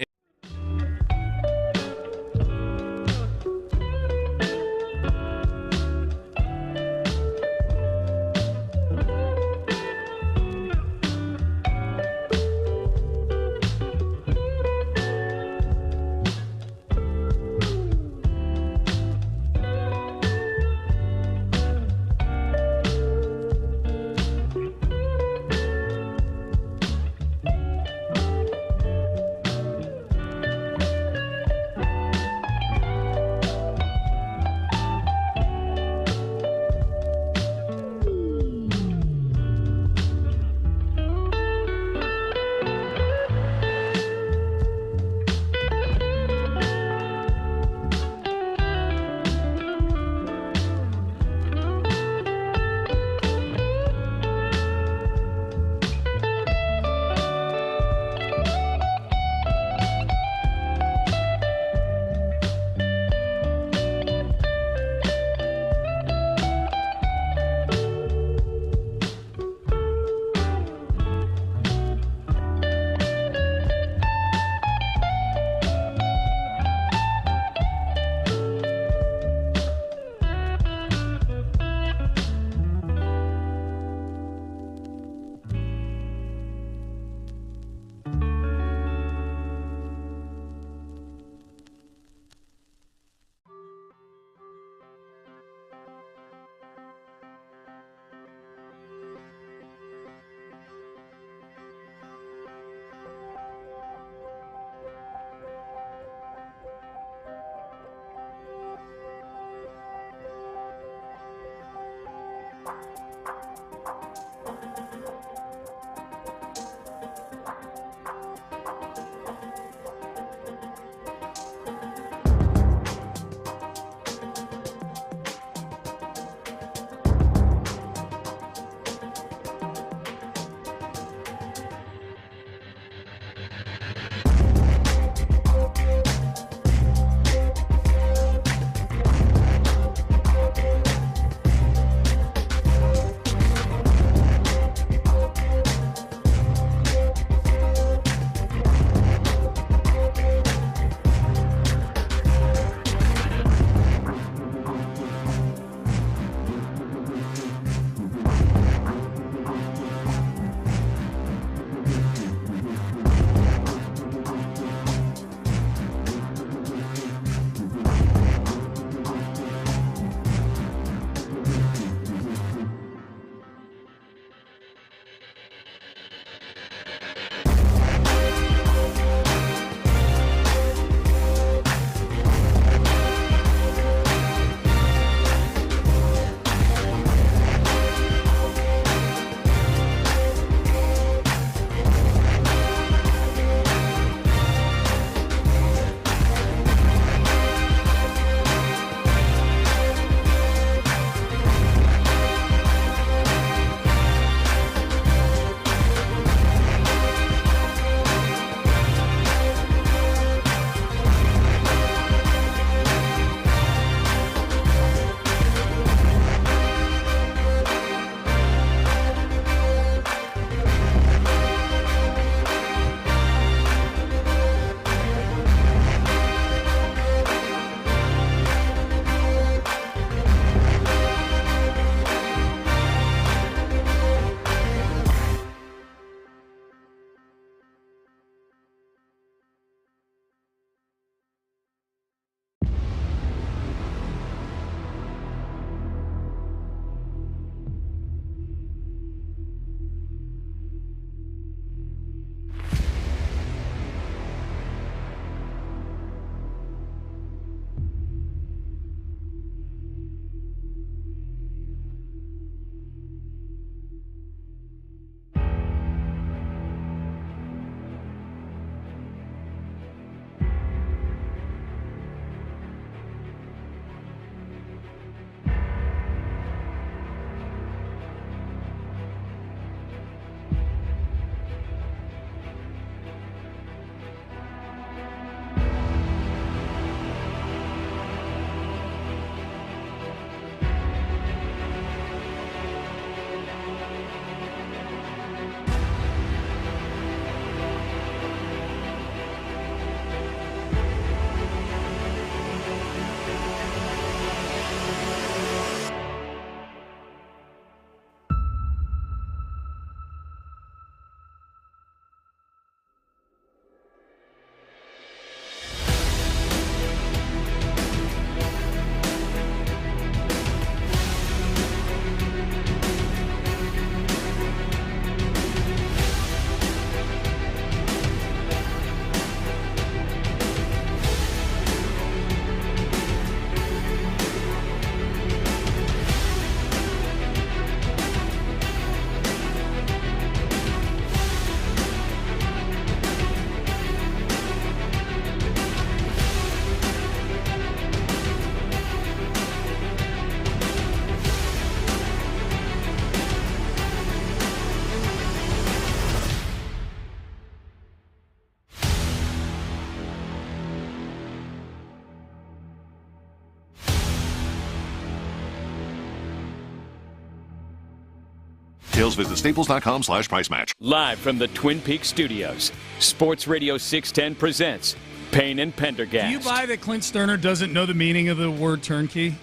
[SPEAKER 1] details, visit staples.com/price match.
[SPEAKER 3] Live from the Twin Peaks studios, Sports Radio 610 presents Payne and Pendergast.
[SPEAKER 5] Do you buy that Clint Stoerner doesn't know the meaning of the word turnkey?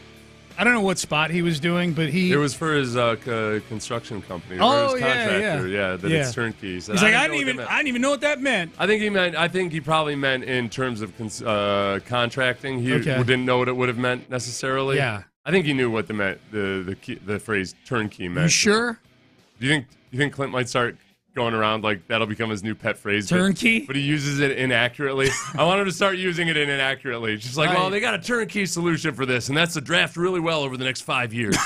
[SPEAKER 5] I don't know what spot he was doing, but it
[SPEAKER 8] was for his construction company.
[SPEAKER 5] Oh,
[SPEAKER 8] or his contractor.
[SPEAKER 5] yeah.
[SPEAKER 8] It's turnkey.
[SPEAKER 5] He's like, I didn't even know what that meant.
[SPEAKER 8] I think he probably meant in terms of contracting. He didn't know what it would have meant necessarily.
[SPEAKER 5] Yeah.
[SPEAKER 8] I think he knew what the phrase turnkey meant.
[SPEAKER 5] You sure?
[SPEAKER 8] Do you think Clint might start going around like that'll become his new pet phrase?
[SPEAKER 5] Turnkey?
[SPEAKER 8] But he uses it inaccurately. I want him to start using it inaccurately. Just like, well, they got a turnkey solution for this, and that's to draft really well over the next 5 years.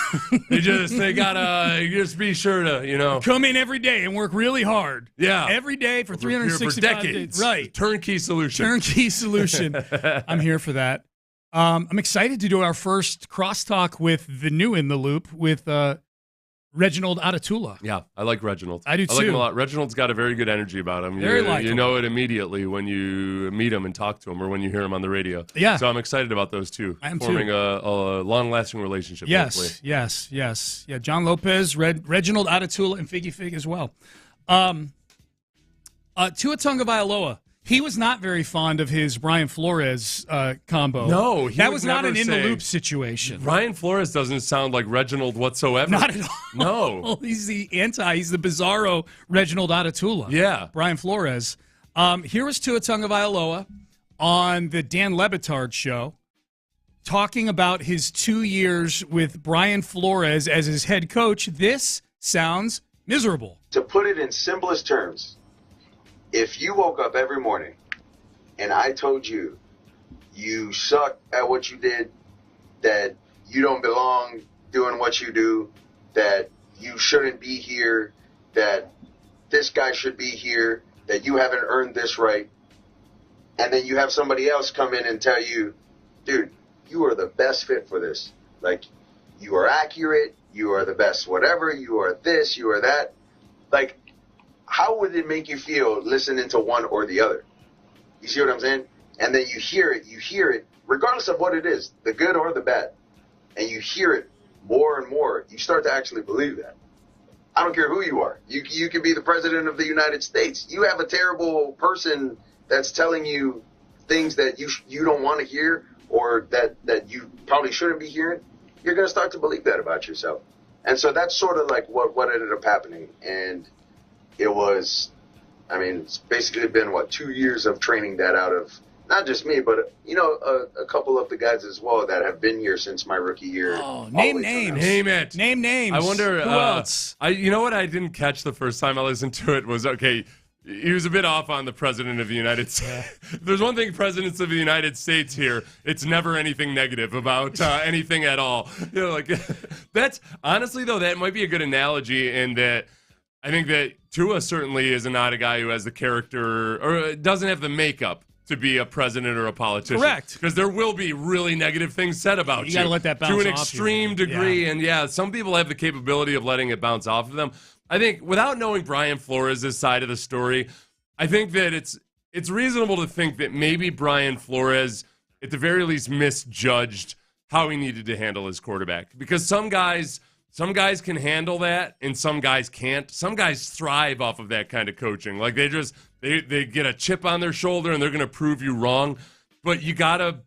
[SPEAKER 8] they gotta just be sure to,
[SPEAKER 5] come in every day and work really hard.
[SPEAKER 8] Yeah.
[SPEAKER 5] Every day for 365
[SPEAKER 8] for decades.
[SPEAKER 5] days. Right.
[SPEAKER 8] Turnkey solution.
[SPEAKER 5] Turnkey solution. I'm here for that. I'm excited to do our first crosstalk with the new In the Loop with Reginald Atatula.
[SPEAKER 8] Yeah, I like Reginald.
[SPEAKER 5] I do too.
[SPEAKER 8] I like him a lot. Reginald's got a very good energy about him.
[SPEAKER 5] Very likable.
[SPEAKER 8] You know it immediately when you meet him and talk to him or when you hear him on the radio.
[SPEAKER 5] Yeah.
[SPEAKER 8] So I'm excited about those two.
[SPEAKER 5] I am
[SPEAKER 8] forming
[SPEAKER 5] too.
[SPEAKER 8] a long-lasting relationship. Hopefully.
[SPEAKER 5] Yes. Yeah, John Lopez, Reginald Atatula, and Figgy Fig as well. Tua Tagovailoa. He was not very fond of his Brian Flores combo.
[SPEAKER 8] No,
[SPEAKER 5] that was not an in-the-loop situation.
[SPEAKER 8] Brian Flores doesn't sound like Reginald whatsoever.
[SPEAKER 5] Not at all.
[SPEAKER 8] No.
[SPEAKER 5] He's the bizarro Reginald Atatula.
[SPEAKER 8] Yeah.
[SPEAKER 5] Brian Flores. Here was Tua Tagovailoa on the Dan Le Batard show talking about his 2 years with Brian Flores as his head coach. This sounds miserable.
[SPEAKER 16] To put it in simplest terms, if you woke up every morning and I told you you suck at what you did, that you don't belong doing what you do, that you shouldn't be here, that this guy should be here, that you haven't earned this right, and then you have somebody else come in and tell you, dude, you are the best fit for this. Like, you are accurate, you are the best whatever, you are this, you are that. Like, how would it make you feel listening to one or the other? You see what I'm saying? And then you hear it, regardless of what it is, the good or the bad. And you hear it more and more. You start to actually believe that. I don't care who you are. You could be the president of the United States. You have a terrible person that's telling you things that you don't want to hear or that you probably shouldn't be hearing. You're going to start to believe that about yourself. And so that's sort of like what ended up happening. And it was, it's basically been, 2 years of training that out of not just me, but, a couple of the guys as well that have been here since my rookie year.
[SPEAKER 5] Oh, name names.
[SPEAKER 8] Name it.
[SPEAKER 5] Name names.
[SPEAKER 8] I wonder,
[SPEAKER 5] who else?
[SPEAKER 8] You know what I didn't catch the first time I listened to it was, okay, he was a bit off on the President of the United States. Yeah. There's one thing, presidents of the United States here, it's never anything negative about anything at all. That's, honestly, though, that might be a good analogy in that I think that Tua certainly is not a guy who has the character or doesn't have the makeup to be a president or a politician.
[SPEAKER 5] Correct.
[SPEAKER 8] Because there will be really negative things said about you.
[SPEAKER 5] You got to let that bounce off
[SPEAKER 8] to an extreme degree.
[SPEAKER 5] Yeah.
[SPEAKER 8] And yeah, some people have the capability of letting it bounce off of them. I think without knowing Brian Flores' side of the story, I think that it's reasonable to think that maybe Brian Flores, at the very least, misjudged how he needed to handle his quarterback. Because some guys can handle that, and some guys can't. Some guys thrive off of that kind of coaching. Like they get a chip on their shoulder, and they're going to prove you wrong. But you gotta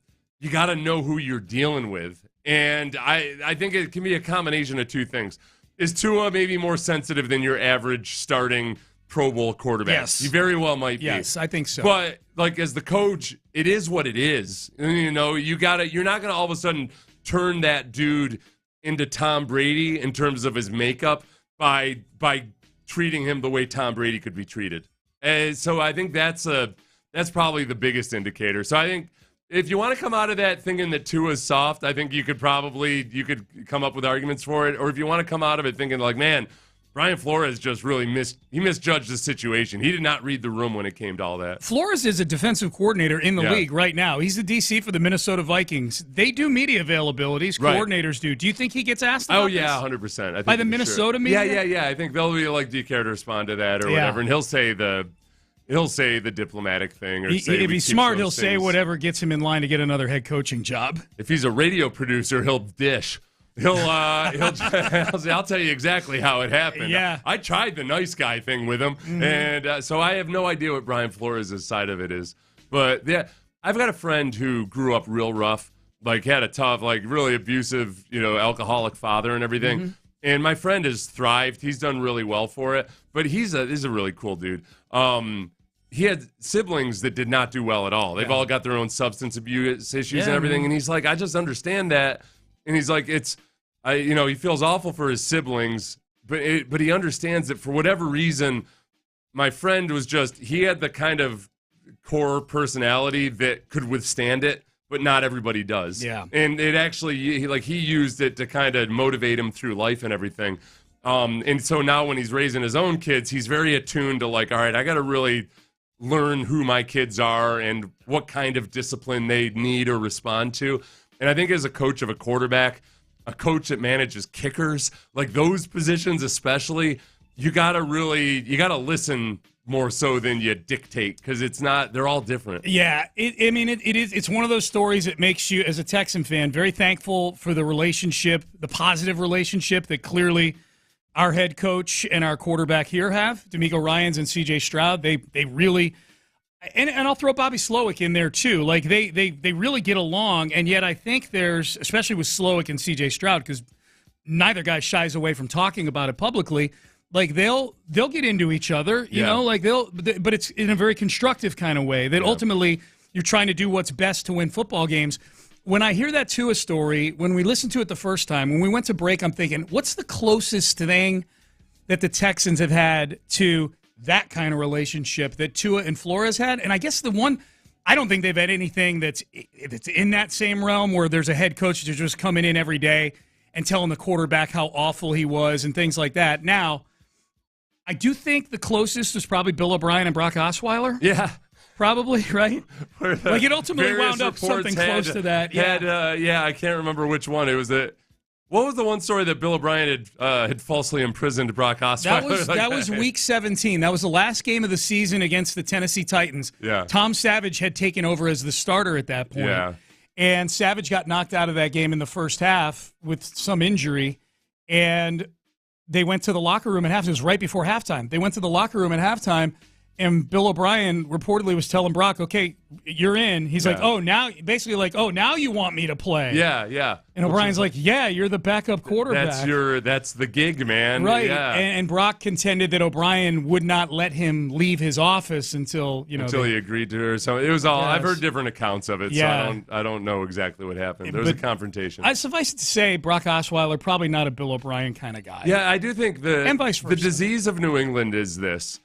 [SPEAKER 8] know who you're dealing with. And I think it can be a combination of two things. Is Tua maybe more sensitive than your average starting Pro Bowl quarterback?
[SPEAKER 5] Yes.
[SPEAKER 8] He very well might be.
[SPEAKER 5] Yes, I think so.
[SPEAKER 8] But like as the coach, it is what it is. You're not gonna all of a sudden turn that dude into Tom Brady in terms of his makeup by treating him the way Tom Brady could be treated. And so I think that's probably the biggest indicator. So I think if you want to come out of that thinking that Tua is soft, I think you could come up with arguments for it. Or if you want to come out of it thinking like, man, Brian Flores just really misjudged the situation. He did not read the room when it came to all that.
[SPEAKER 5] Flores is a defensive coordinator in the league right now. He's the DC for the Minnesota Vikings. They do media availabilities. Coordinators do. Do you think he gets asked about this?
[SPEAKER 8] 100%.
[SPEAKER 5] By the Minnesota media?
[SPEAKER 8] Yeah. I think they'll be like, do you care to respond to that or whatever? And he'll say the diplomatic thing. Or
[SPEAKER 5] if he's smart, he'll say whatever gets him in line to get another head coaching job.
[SPEAKER 8] If he's a radio producer, he'll dish. I'll tell you exactly how it happened.
[SPEAKER 5] Yeah.
[SPEAKER 8] I tried the nice guy thing with him, and so I have no idea what Brian Flores' side of it is. But yeah, I've got a friend who grew up real rough, like had a tough, like really abusive, alcoholic father and everything.
[SPEAKER 5] Mm-hmm.
[SPEAKER 8] And my friend has thrived. He's done really well for it. But he's a really cool dude. He had siblings that did not do well at all. They've all got their own substance abuse issues and everything.
[SPEAKER 5] Man.
[SPEAKER 8] And he's like, I just understand that. And he's like, he feels awful for his siblings, but he understands that for whatever reason, my friend he had the kind of core personality that could withstand it, but not everybody does.
[SPEAKER 5] Yeah.
[SPEAKER 8] And it actually, he used it to kind of motivate him through life and everything. And so now when he's raising his own kids, he's very attuned to like, all right, I got to really learn who my kids are and what kind of discipline they need or respond to. And I think as a coach of a quarterback, a coach that manages kickers, like those positions especially, you got to listen more so than you dictate, because they're all different.
[SPEAKER 5] Yeah, it's one of those stories that makes you, as a Texan fan, very thankful for the relationship, the positive relationship that clearly our head coach and our quarterback here have, D'Amico Ryans and C.J. Stroud. They really, and I'll throw Bobby Slowick in there too. Like they really get along, and yet I think there's, especially with Slowick and C.J. Stroud, because neither guy shies away from talking about it publicly. Like they'll get into each other, you know, like but it's in a very constructive kind of way that ultimately you're trying to do what's best to win football games. When I hear that Tua story, when we listened to it the first time, when we went to break, I'm thinking, what's the closest thing that the Texans have had to that kind of relationship that Tua and Flores had? And I guess the one, I don't think they've had anything that's in that same realm where there's a head coach that's just coming in every day and telling the quarterback how awful he was and things like that. Now, I do think the closest was probably Bill O'Brien and Brock Osweiler.
[SPEAKER 8] Yeah.
[SPEAKER 5] Probably, right? Like it ultimately wound up something close to that.
[SPEAKER 8] Yeah. I can't remember which one. It was what was the one story that Bill O'Brien had falsely imprisoned Brock Osweiler?
[SPEAKER 5] That was week 17. That was the last game of the season against the Tennessee Titans.
[SPEAKER 8] Yeah.
[SPEAKER 5] Tom Savage had taken over as the starter at that point.
[SPEAKER 8] Yeah.
[SPEAKER 5] And Savage got knocked out of that game in the first half with some injury. And they went to the locker room at halftime. It was right before halftime. They went to the locker room at halftime, and Bill O'Brien reportedly was telling Brock, okay, you're in. He's like, now you want me to play.
[SPEAKER 8] Yeah.
[SPEAKER 5] And O'Brien's like, yeah, you're the backup quarterback.
[SPEAKER 8] That's the gig, man.
[SPEAKER 5] Right.
[SPEAKER 8] Yeah.
[SPEAKER 5] And Brock contended that O'Brien would not let him leave his office until he
[SPEAKER 8] agreed to it. So it was all, I've heard different accounts of it,
[SPEAKER 5] so
[SPEAKER 8] I don't know exactly what happened. There was a confrontation.
[SPEAKER 5] Suffice it to say, Brock Osweiler, probably not a Bill O'Brien kind of guy.
[SPEAKER 8] Yeah, I do think
[SPEAKER 5] and vice versa.
[SPEAKER 8] The disease of New England is this.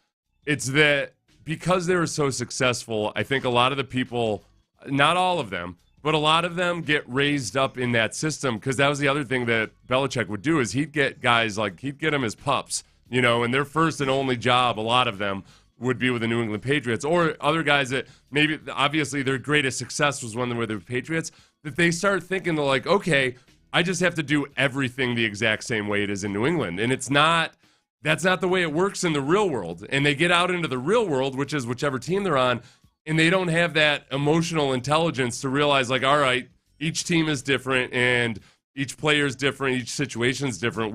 [SPEAKER 8] It's that because they were so successful, I think a lot of the people, not all of them, but a lot of them get raised up in that system, because that was the other thing that Belichick would do is he'd get guys he'd get them as pups, and their first and only job, a lot of them, would be with the New England Patriots, or other guys that maybe obviously their greatest success was when they were the Patriots, that they start thinking they're like, okay, I just have to do everything the exact same way it is in New England. And that's not the way it works in the real world. And they get out into the real world, which is whichever team they're on, and they don't have that emotional intelligence to realize, like, all right, each team is different and each player is different, each situation is different.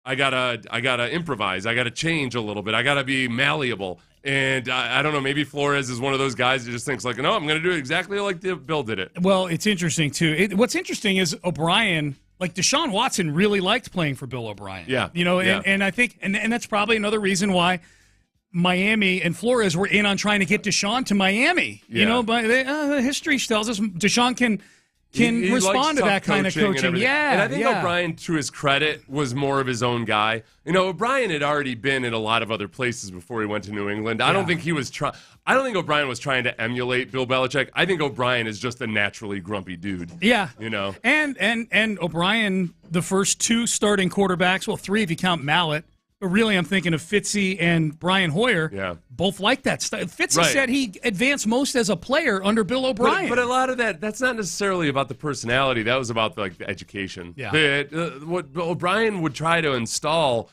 [SPEAKER 8] I gotta improvise. I gotta change a little bit. I gotta be malleable. And I don't know, maybe Flores is one of those guys that just thinks like, no, I'm going to do it exactly like Bill did it.
[SPEAKER 5] Well, it's interesting, too. What's interesting is O'Brien, like Deshaun Watson really liked playing for Bill O'Brien.
[SPEAKER 8] Yeah.
[SPEAKER 5] And I think, and that's probably another reason why Miami and Flores were in on trying to get Deshaun to Miami.
[SPEAKER 8] Yeah.
[SPEAKER 5] But the history tells us Deshaun can he respond to that kind of coaching. Yeah.
[SPEAKER 8] And I think O'Brien, to his credit, was more of his own guy. O'Brien had already been in a lot of other places before he went to New England. I don't think O'Brien was trying to emulate Bill Belichick. I think O'Brien is just a naturally grumpy dude.
[SPEAKER 5] Yeah.
[SPEAKER 8] And
[SPEAKER 5] O'Brien, the first two starting quarterbacks, well, three if you count Mallett, but really I'm thinking of Fitzy and Brian Hoyer, both like that style. Fitzy said he advanced most as a player under Bill O'Brien.
[SPEAKER 8] But a lot of that's not necessarily about the personality. That was about the education.
[SPEAKER 5] Yeah.
[SPEAKER 8] What O'Brien would try to install,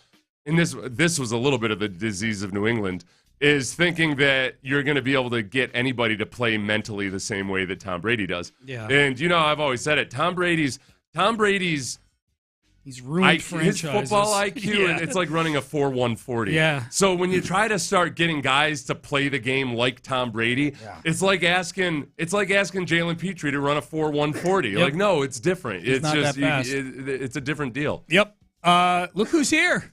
[SPEAKER 8] and this was a little bit of the disease of New England, is thinking that you're going to be able to get anybody to play mentally the same way that Tom Brady does.
[SPEAKER 5] Yeah.
[SPEAKER 8] And, I've always said it. Tom Brady's
[SPEAKER 5] He's ruined franchises.
[SPEAKER 8] His football IQ, it's like running a 4.140.
[SPEAKER 5] Yeah.
[SPEAKER 8] So when you try to start getting guys to play the game like Tom Brady, it's like asking Jalen Petrie to run a 4.140.
[SPEAKER 5] Yep.
[SPEAKER 8] Like, no, it's different.
[SPEAKER 5] He's not
[SPEAKER 8] just
[SPEAKER 5] that fast.
[SPEAKER 8] it's a different deal.
[SPEAKER 5] Yep. Look who's here.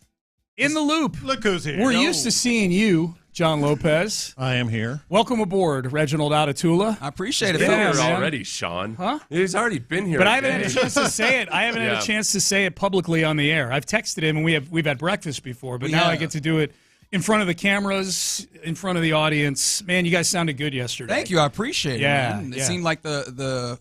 [SPEAKER 5] In the loop.
[SPEAKER 4] Look who's here.
[SPEAKER 5] We're used to seeing you, John Lopez.
[SPEAKER 4] I am here.
[SPEAKER 5] Welcome aboard, Reginald Atatula.
[SPEAKER 22] I appreciate it.
[SPEAKER 8] He's been here
[SPEAKER 5] man.
[SPEAKER 8] already, Sean.
[SPEAKER 5] Huh?
[SPEAKER 8] He's already been here.
[SPEAKER 5] But I haven't had a chance to say it. I haven't had
[SPEAKER 8] Yeah.
[SPEAKER 5] a chance to say it publicly on the air. I've texted him, and we've had breakfast before, but now I get to do it in front of the cameras, in front of the audience. Man, you guys sounded good yesterday.
[SPEAKER 22] Thank you. I appreciate it.
[SPEAKER 5] Yeah,
[SPEAKER 22] Man. It
[SPEAKER 5] yeah.
[SPEAKER 22] seemed like the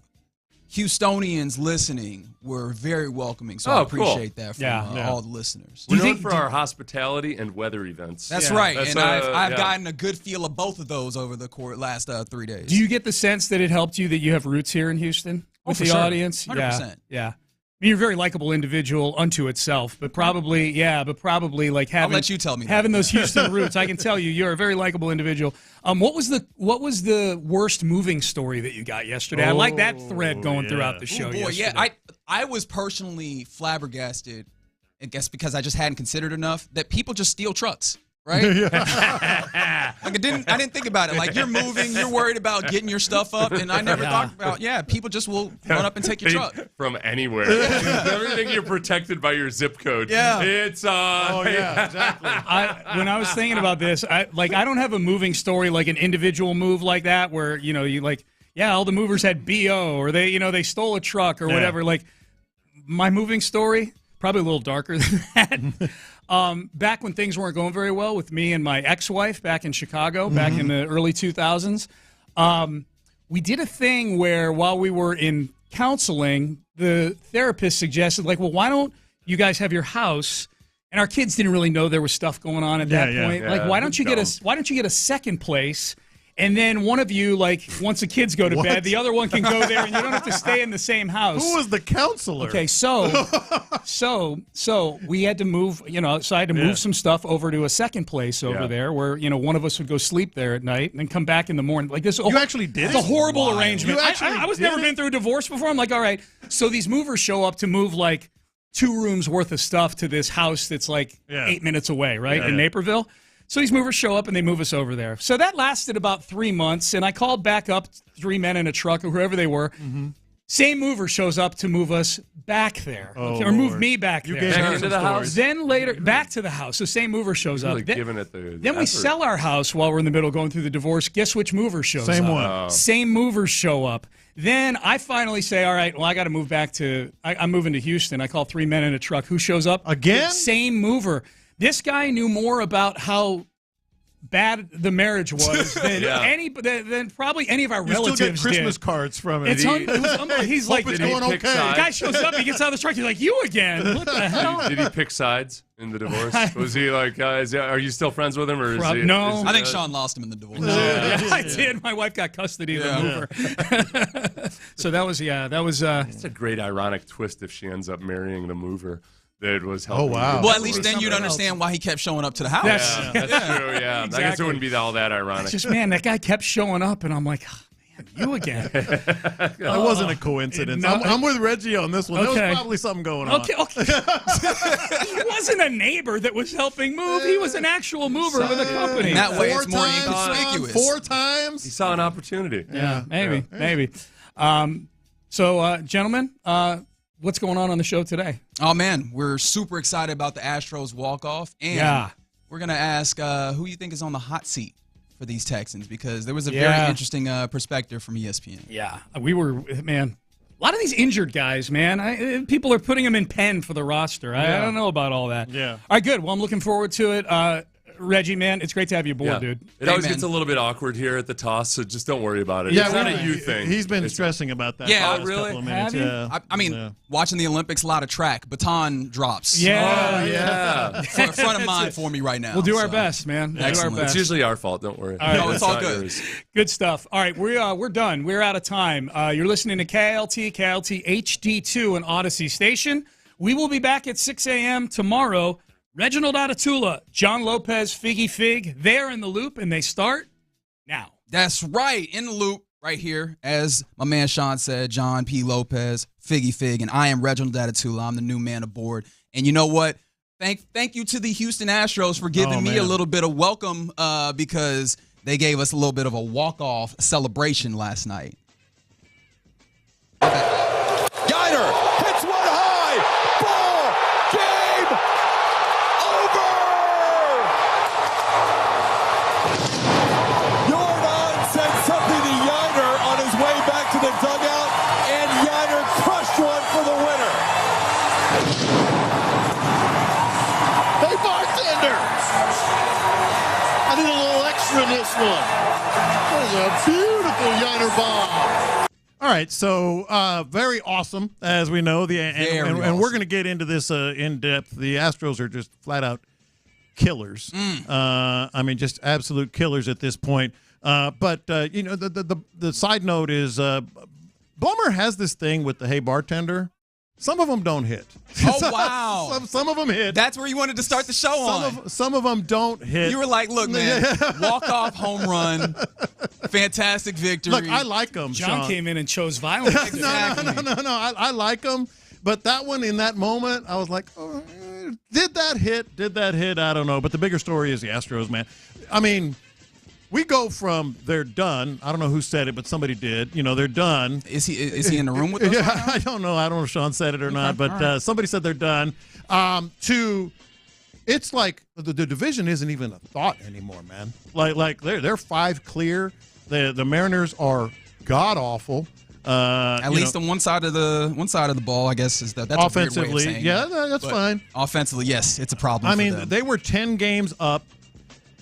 [SPEAKER 22] Houstonians listening were very welcoming, so
[SPEAKER 8] Oh,
[SPEAKER 22] I appreciate
[SPEAKER 8] cool.
[SPEAKER 22] that from all the listeners.
[SPEAKER 8] We're known for our hospitality and weather events.
[SPEAKER 22] That's right, and I've gotten a good feel of both of those over the last 3 days.
[SPEAKER 5] Do you get the sense that it helped you that you have roots here in Houston with
[SPEAKER 22] for
[SPEAKER 5] the
[SPEAKER 22] sure.
[SPEAKER 5] audience?
[SPEAKER 22] 100%.
[SPEAKER 5] Yeah. I mean, you're a very likable individual unto itself, but probably like having.
[SPEAKER 22] I'll let you tell me
[SPEAKER 5] having
[SPEAKER 22] that.
[SPEAKER 5] those Houston roots. I can tell you're a very likable individual. What was the worst moving story that you got yesterday? I like that thread going throughout the show.
[SPEAKER 22] Yeah, I was personally flabbergasted, I guess because I just hadn't considered enough that people just steal trucks. Right? Like I didn't think about it. Like you're moving, you're worried about getting your stuff up, and I never thought about people just will run up and take your truck
[SPEAKER 8] from anywhere. Everything you're protected by your zip code.
[SPEAKER 22] Yeah,
[SPEAKER 8] it's
[SPEAKER 4] exactly.
[SPEAKER 5] When I was thinking about this, I don't have a moving story like an individual move like that where all the movers had BO or they stole a truck or whatever. Like my moving story, probably a little darker than that. Back when things weren't going very well with me and my ex-wife back in Chicago, back in the early 2000s, we did a thing where while we were in counseling, the therapist suggested, like, well, why don't you guys have your house? And our kids didn't really know there was stuff going on at that point. Like, why don't you get a second place? And then one of you, like, once the kids go to bed, the other one can go there, and you don't have to stay in the same house.
[SPEAKER 4] Who was the counselor?
[SPEAKER 5] Okay, so we had to move, so I had to move some stuff over to a second place over there where, one of us would go sleep there at night and then come back in the morning. Like this,
[SPEAKER 4] you actually did
[SPEAKER 5] it's
[SPEAKER 4] it?
[SPEAKER 5] a horrible arrangement. I was never
[SPEAKER 4] did
[SPEAKER 5] been through a divorce before. I'm like, all right. So these movers show up to move like 2 rooms worth of stuff to this house that's like 8 minutes away, right, in Naperville. So these movers show up and they move us over there. So that lasted about 3 months, and I called back up 3 men in a truck or whoever they were. Mm-hmm. Same mover shows up to move us back there, or move me back there.
[SPEAKER 8] Back into the house.
[SPEAKER 5] Then later, back to the house. So same mover shows up. Then we
[SPEAKER 8] effort.
[SPEAKER 5] sell our house while we're in the middle going through the divorce. Guess which mover shows up?
[SPEAKER 4] Same one.
[SPEAKER 5] Same movers show up. Then I finally say, all right, well, I got to move back to – I'm moving to Houston. I call 3 men in a truck. Who shows up?
[SPEAKER 4] Again?
[SPEAKER 5] Same mover. This guy knew more about how bad the marriage was than probably any of our relatives
[SPEAKER 4] You still get Christmas
[SPEAKER 5] did.
[SPEAKER 4] cards from it.
[SPEAKER 5] He's like,
[SPEAKER 4] it's
[SPEAKER 5] the
[SPEAKER 4] going okay.
[SPEAKER 5] guy shows up, he gets out of the truck, he's like, you again? What the hell?
[SPEAKER 8] Did he pick sides in the divorce? Was he like, are you still friends with him? Or is he,
[SPEAKER 5] no.
[SPEAKER 22] I think Sean lost him in the divorce.
[SPEAKER 5] I did. My wife got custody of the mover. So that was.
[SPEAKER 8] It's a great ironic twist if she ends up marrying the mover. That was helping.
[SPEAKER 4] Oh, wow.
[SPEAKER 22] Well, at least then you'd understand why he kept showing up to the house.
[SPEAKER 8] That's true, yeah.
[SPEAKER 5] Exactly.
[SPEAKER 8] I guess it wouldn't be all that ironic.
[SPEAKER 5] It's just, man, that guy kept showing up, and I'm like, oh, man, you again.
[SPEAKER 4] That wasn't a coincidence. I'm with Reggie on this one.
[SPEAKER 5] Okay.
[SPEAKER 4] There was probably something going on.
[SPEAKER 5] Okay. He wasn't a neighbor that was helping move. He was an actual mover with a company.
[SPEAKER 22] And that way it's more inconspicuous.
[SPEAKER 4] 4 times?
[SPEAKER 8] He saw an opportunity.
[SPEAKER 5] Yeah, maybe. So, gentlemen, what's going on the show today?
[SPEAKER 22] Oh, man, we're super excited about the Astros walk-off. And we're going to ask who you think is on the hot seat for these Texans, because there was a very interesting perspective from ESPN.
[SPEAKER 5] Yeah, we were, man, a lot of these injured guys, man. People are putting them in pen for the roster. I don't know about all that.
[SPEAKER 4] Yeah.
[SPEAKER 5] All right, good. Well, I'm looking forward to it. Reggie, man, it's great to have you aboard, dude.
[SPEAKER 8] It always gets a little bit awkward here at the toss, so just don't worry about it.
[SPEAKER 4] Yeah,
[SPEAKER 8] it's not a you thing.
[SPEAKER 4] He's been stressing about that.
[SPEAKER 22] Yeah,
[SPEAKER 4] for the last couple of minutes.
[SPEAKER 5] Have you?
[SPEAKER 4] Yeah.
[SPEAKER 22] I mean, watching the Olympics, a lot of track, baton drops.
[SPEAKER 5] Yeah.
[SPEAKER 22] Front of mind for me right now.
[SPEAKER 5] We'll do our best, man. We'll do our best.
[SPEAKER 8] It's usually our fault. Don't worry.
[SPEAKER 5] All right.
[SPEAKER 22] No, it's all
[SPEAKER 8] not
[SPEAKER 22] good.
[SPEAKER 8] yours.
[SPEAKER 5] Good stuff. All right, we're done. We're out of time. You're listening to KLT HD2 and Odyssey Station. We will be back at 6 a.m. tomorrow. Reginald Atatula, John Lopez, Figgy Fig, they're in the loop, and they start now.
[SPEAKER 22] That's right, in the loop. right here, as my man Sean said, John P. Lopez, Figgy Fig, and I am Reginald Atatula. I'm the new man aboard. And you know what? Thank you to the Houston Astros for giving me a little bit of welcome because they gave us a little bit of a walk-off celebration last night.
[SPEAKER 6] Yiner hits one high. Ball game over. Jordan sent something to Yiner on his way back to the dugout, and Yiner crushed one for the winner.
[SPEAKER 7] Hey, bartender! I need a little extra in this one. That is a beautiful Yiner bomb.
[SPEAKER 4] All right, so very awesome, as we know. And we're going to get into this in depth. The Astros are just flat out killers. I mean, just absolute killers at this point. But you know, the side note is Blummer has this thing with the hey bartender. Some of them don't hit.
[SPEAKER 22] Oh, wow.
[SPEAKER 4] Some of them hit.
[SPEAKER 22] That's where you wanted to start the show on.
[SPEAKER 4] Some of them don't hit.
[SPEAKER 22] You were like, look, man, walk-off home run, fantastic victory.
[SPEAKER 4] Look, I like them,
[SPEAKER 5] John
[SPEAKER 4] Sean.
[SPEAKER 5] came in and chose violence.
[SPEAKER 22] Exactly.
[SPEAKER 4] No. I like them. But that one, in that moment, I was like, oh, did that hit? I don't know. But the bigger story is the Astros, man. I mean, we go from they're done. I don't know who said it, but somebody did. You know, they're done.
[SPEAKER 22] Is he in the room with us?
[SPEAKER 4] Yeah,
[SPEAKER 22] right now?
[SPEAKER 4] I don't know. I don't know if Sean said it or not, but somebody said they're done. To it's like the division isn't even a thought anymore, man. Like they're 5 clear. The Mariners are god awful.
[SPEAKER 22] At least on one side of the ball, I guess is that's
[SPEAKER 4] offensively.
[SPEAKER 22] A weird way of saying
[SPEAKER 4] that's fine.
[SPEAKER 22] Offensively, yes, it's a problem.
[SPEAKER 4] I mean,
[SPEAKER 22] for them.
[SPEAKER 4] they were 10 games up.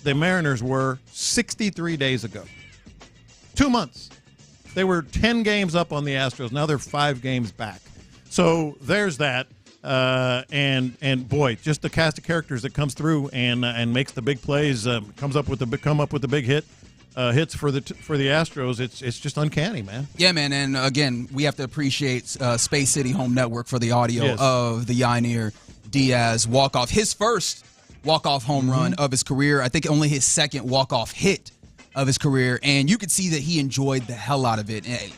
[SPEAKER 4] The Mariners were 63 days ago. 2 months. They were 10 games up on the Astros. Now they're 5 games back. So there's that. And boy, just the cast of characters that comes through and makes the big plays, come up with the big hits for the Astros. It's just uncanny, man.
[SPEAKER 22] Yeah, man. And again, we have to appreciate Space City Home Network for the audio of the Yainer Diaz walk-off. His first walk-off home run of his career. I think only his second walk-off hit of his career. And you could see that he enjoyed the hell out of it. And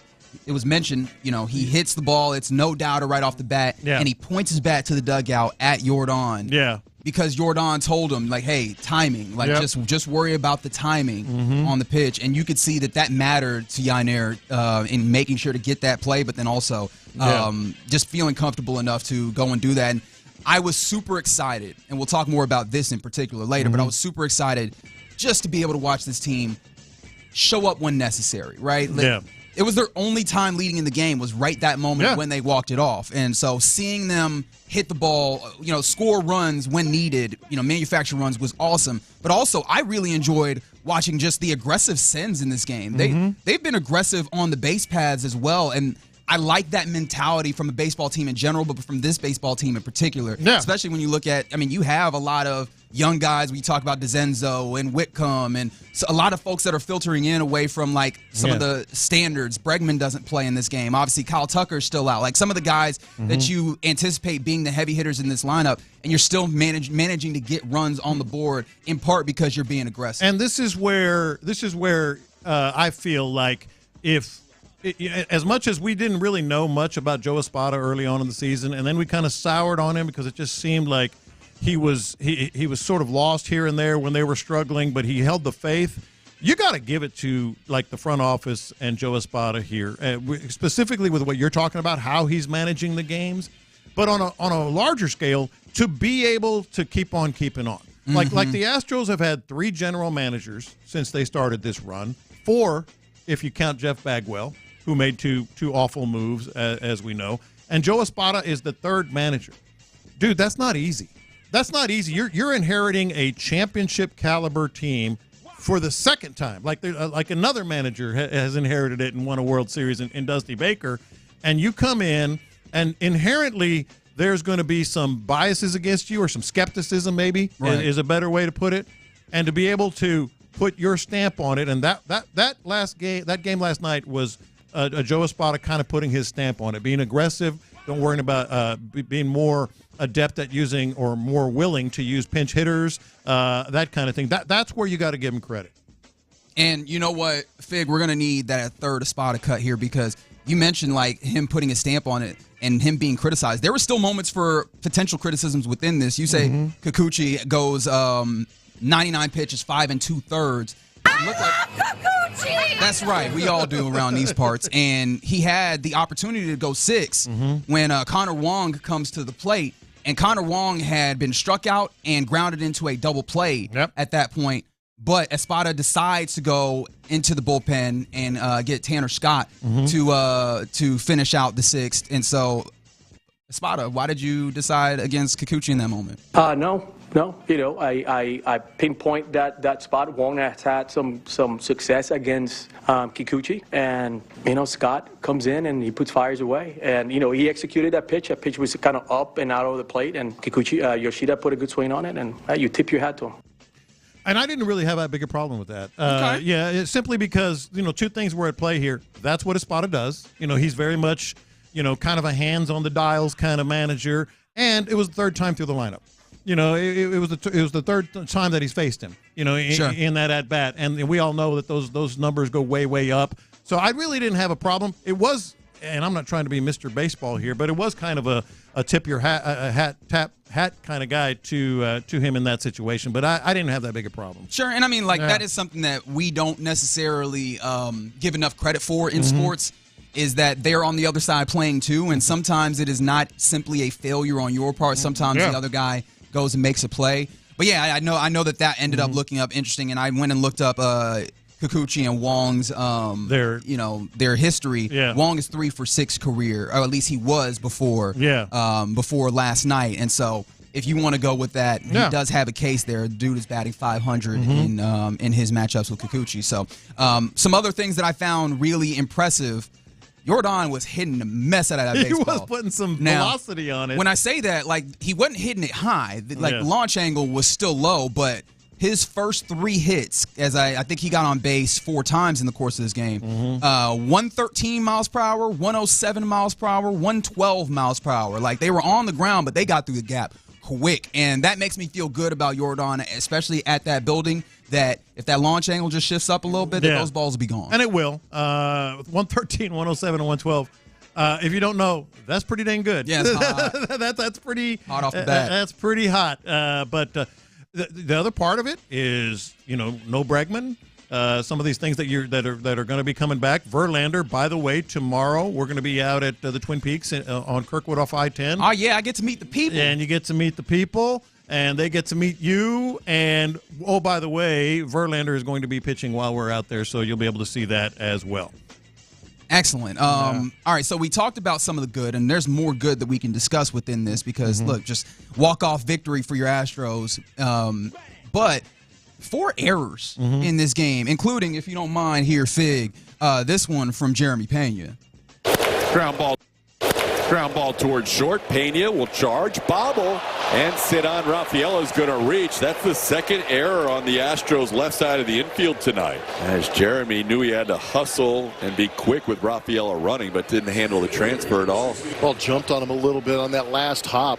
[SPEAKER 22] it was mentioned, you know, he hits the ball. It's no doubter right off the bat. Yeah. And he points his bat to the dugout at Jordan.
[SPEAKER 4] Yeah.
[SPEAKER 22] Because Jordan told him, like, hey, timing. Like, just worry about the timing on the pitch. And you could see that mattered to Yainer in making sure to get that play, but then also just feeling comfortable enough to go and do that. And I was super excited, and we'll talk more about this in particular later, but I was super excited just to be able to watch this team show up when necessary, right? It was their only time leading in the game was right that moment when they walked it off. And so seeing them hit the ball, you know, score runs when needed, you know, manufacture runs was awesome. But also I really enjoyed watching just the aggressive sends in this game. They've been aggressive on the base paths as well, and I like that mentality from a baseball team in general, but from this baseball team in particular, especially when you look at, I mean, you have a lot of young guys. We talk about DeZenzo and Whitcomb and so a lot of folks that are filtering in away from like some of the standards. Bregman doesn't play in this game. Obviously, Kyle Tucker's still out. Like some of the guys that you anticipate being the heavy hitters in this lineup, and you're still managing to get runs on the board in part because you're being aggressive.
[SPEAKER 4] And this is where I feel like as much as we didn't really know much about Joe Espada early on in the season, and then we kind of soured on him because it just seemed like he was sort of lost here and there when they were struggling, but he held the faith. You got to give it to like the front office and Joe Espada here, specifically with what you're talking about, how he's managing the games, but on a larger scale, to be able to keep on keeping on. Like the Astros have had 3 general managers since they started this run, 4 if you count Jeff Bagwell, who made two awful moves, as we know. And Joe Espada is the 3rd manager. Dude, that's not easy. That's not easy. You're inheriting a championship caliber team for the 2nd time. Like another manager has inherited it and won a World Series in Dusty Baker. And you come in, and inherently there's going to be some biases against you or some skepticism maybe is a better way to put it. And to be able to put your stamp on it, and that game last night was a Joe Espada kind of putting his stamp on it, being aggressive, don't worry about being more adept at using or more willing to use pinch hitters, that kind of thing. That's where you got to give him credit.
[SPEAKER 22] And you know what, Fig, we're going to need that third spot to cut here because you mentioned like him putting a stamp on it and him being criticized. There were still moments for potential criticisms within this. You say Kikuchi goes 99 pitches, 5 2/3. That's right. We all do around these parts. And he had the opportunity to go 6 when Connor Wong comes to the plate. And Connor Wong had been struck out and grounded into a double play at that point. But Espada decides to go into the bullpen and get Tanner Scott to finish out the 6th. And so, Espada, why did you decide against Kikuchi in that moment?
[SPEAKER 9] No. You know, I pinpoint that spot. Wong has had some success against Kikuchi, and you know Scott comes in and he puts fires away, and you know he executed that pitch. That pitch was kind of up and out of the plate, and Kikuchi Yoshida put a good swing on it, and you tip your hat to him.
[SPEAKER 4] And I didn't really have that big a problem with that.
[SPEAKER 22] Okay.
[SPEAKER 4] Yeah, it's simply because, you know, two things were at play here. That's what Espada does. You know, he's very much, you know, kind of a hands-on-the-dials kind of manager. And it was the third time through the lineup. You know, it was the third time that he's faced him, you know, in that at-bat. And we all know that those numbers go way, way up. So I really didn't have a problem. It was, and I'm not trying to be Mr. Baseball here, but it was kind of a tip your hat, tap hat kind of guy to him in that situation, but I didn't have that big a problem.
[SPEAKER 22] Sure, and I mean, like, that is something that we don't necessarily give enough credit for in sports, is that they're on the other side playing too, and sometimes it is not simply a failure on your part. Sometimes the other guy goes and makes a play. But yeah, I know that ended up looking up interesting, and I went and looked up Kikuchi and Wong's their history. Yeah. Wong is 3 for 6 career, or at least he was before last night. And so if you want to go with that, he does have a case there. Dude is batting 500 in his matchups with Kikuchi. So some other things that I found really impressive. Jordan was hitting the mess out of that baseball.
[SPEAKER 4] He was putting some velocity on it.
[SPEAKER 22] When I say that, like, he wasn't hitting it high. Like, the launch angle was still low, but his first 3 hits, as I think he got on base 4 times in the course of this game, 113 miles per hour, 107 miles per hour, 112 miles per hour. Like, they were on the ground, but they got through the gap quick. And that makes me feel good about Jordan, especially at that building, that if that launch angle just shifts up a little bit, those balls will be gone.
[SPEAKER 4] And it will. 113, 107, and 112. If you don't know, that's pretty dang good.
[SPEAKER 22] Yeah, it's hot.
[SPEAKER 4] That's pretty
[SPEAKER 22] hot off the bat.
[SPEAKER 4] That's pretty hot. But the other part of it is, you know, no Bregman. Some of these things that are going to be coming back. Verlander, by the way, tomorrow we're going to be out at the Twin Peaks on Kirkwood off I-10.
[SPEAKER 22] Oh yeah, I get to meet the people.
[SPEAKER 4] And you get to meet the people, and they get to meet you. And oh, by the way, Verlander is going to be pitching while we're out there, so you'll be able to see that as well.
[SPEAKER 22] Excellent. All right, so we talked about some of the good, and there's more good that we can discuss within this because, look, just walk-off victory for your Astros. But 4 errors in this game, including, if you don't mind here, Fig, this one from Jeremy Pena.
[SPEAKER 6] Ground ball towards short. Pena will charge, bobble, and sit on. Raffaello's going to reach. That's the second error on the Astros' left side of the infield tonight. As Jeremy knew he had to hustle and be quick with Raffaello running, but didn't handle the transfer at all.
[SPEAKER 7] Well, jumped on him a little bit on that last hop.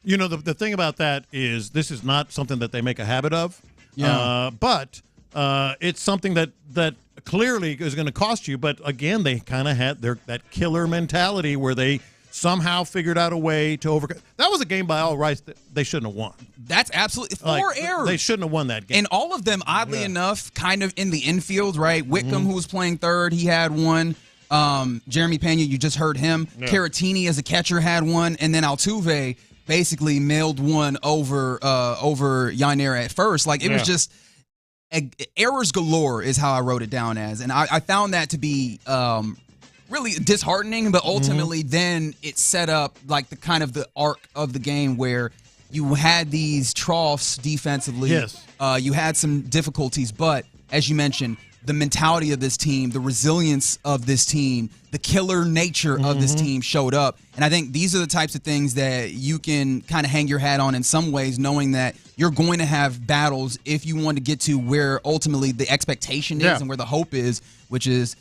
[SPEAKER 4] You know, the thing about that is this is not something that they make a habit of, but it's something that clearly is going to cost you. But again, they kind of had that killer mentality where they somehow figured out a way to overcome. That was a game by all rights that they shouldn't have won.
[SPEAKER 22] That's absolutely 4 errors.
[SPEAKER 4] They shouldn't have won that game.
[SPEAKER 22] And all of them, oddly enough, kind of in the infield, right? Whitcomb, who was playing third, he had one. Jeremy Pena, you just heard him. Yeah. Caratini as a catcher had one, and then Altuve basically mailed one over Yainer at first. Like, it was just errors galore is how I wrote it down as. And I found that to be really disheartening, but ultimately then it set up like the kind of the arc of the game where you had these troughs defensively.
[SPEAKER 4] Yes.
[SPEAKER 22] You had some difficulties, but as you mentioned, the mentality of this team, the resilience of this team, the killer nature of this team showed up. And I think these are the types of things that you can kind of hang your hat on in some ways, knowing that you're going to have battles if you want to get to where ultimately the expectation is and where the hope is, which is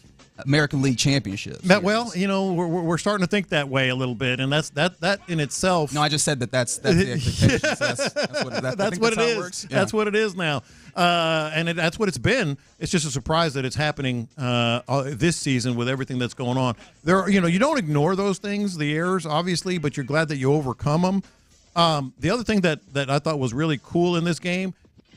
[SPEAKER 22] American League Championship.
[SPEAKER 4] Well, we're starting to think that way a little bit, and that in itself.
[SPEAKER 22] No, I just said that's the expectation. So that's what it is. Works. Yeah.
[SPEAKER 4] That's what it is now, and that's what it's been. It's just a surprise that it's happening this season with everything that's going on. You don't ignore those things, the errors, obviously, but you're glad that you overcome them. The other thing that I thought was really cool in this game,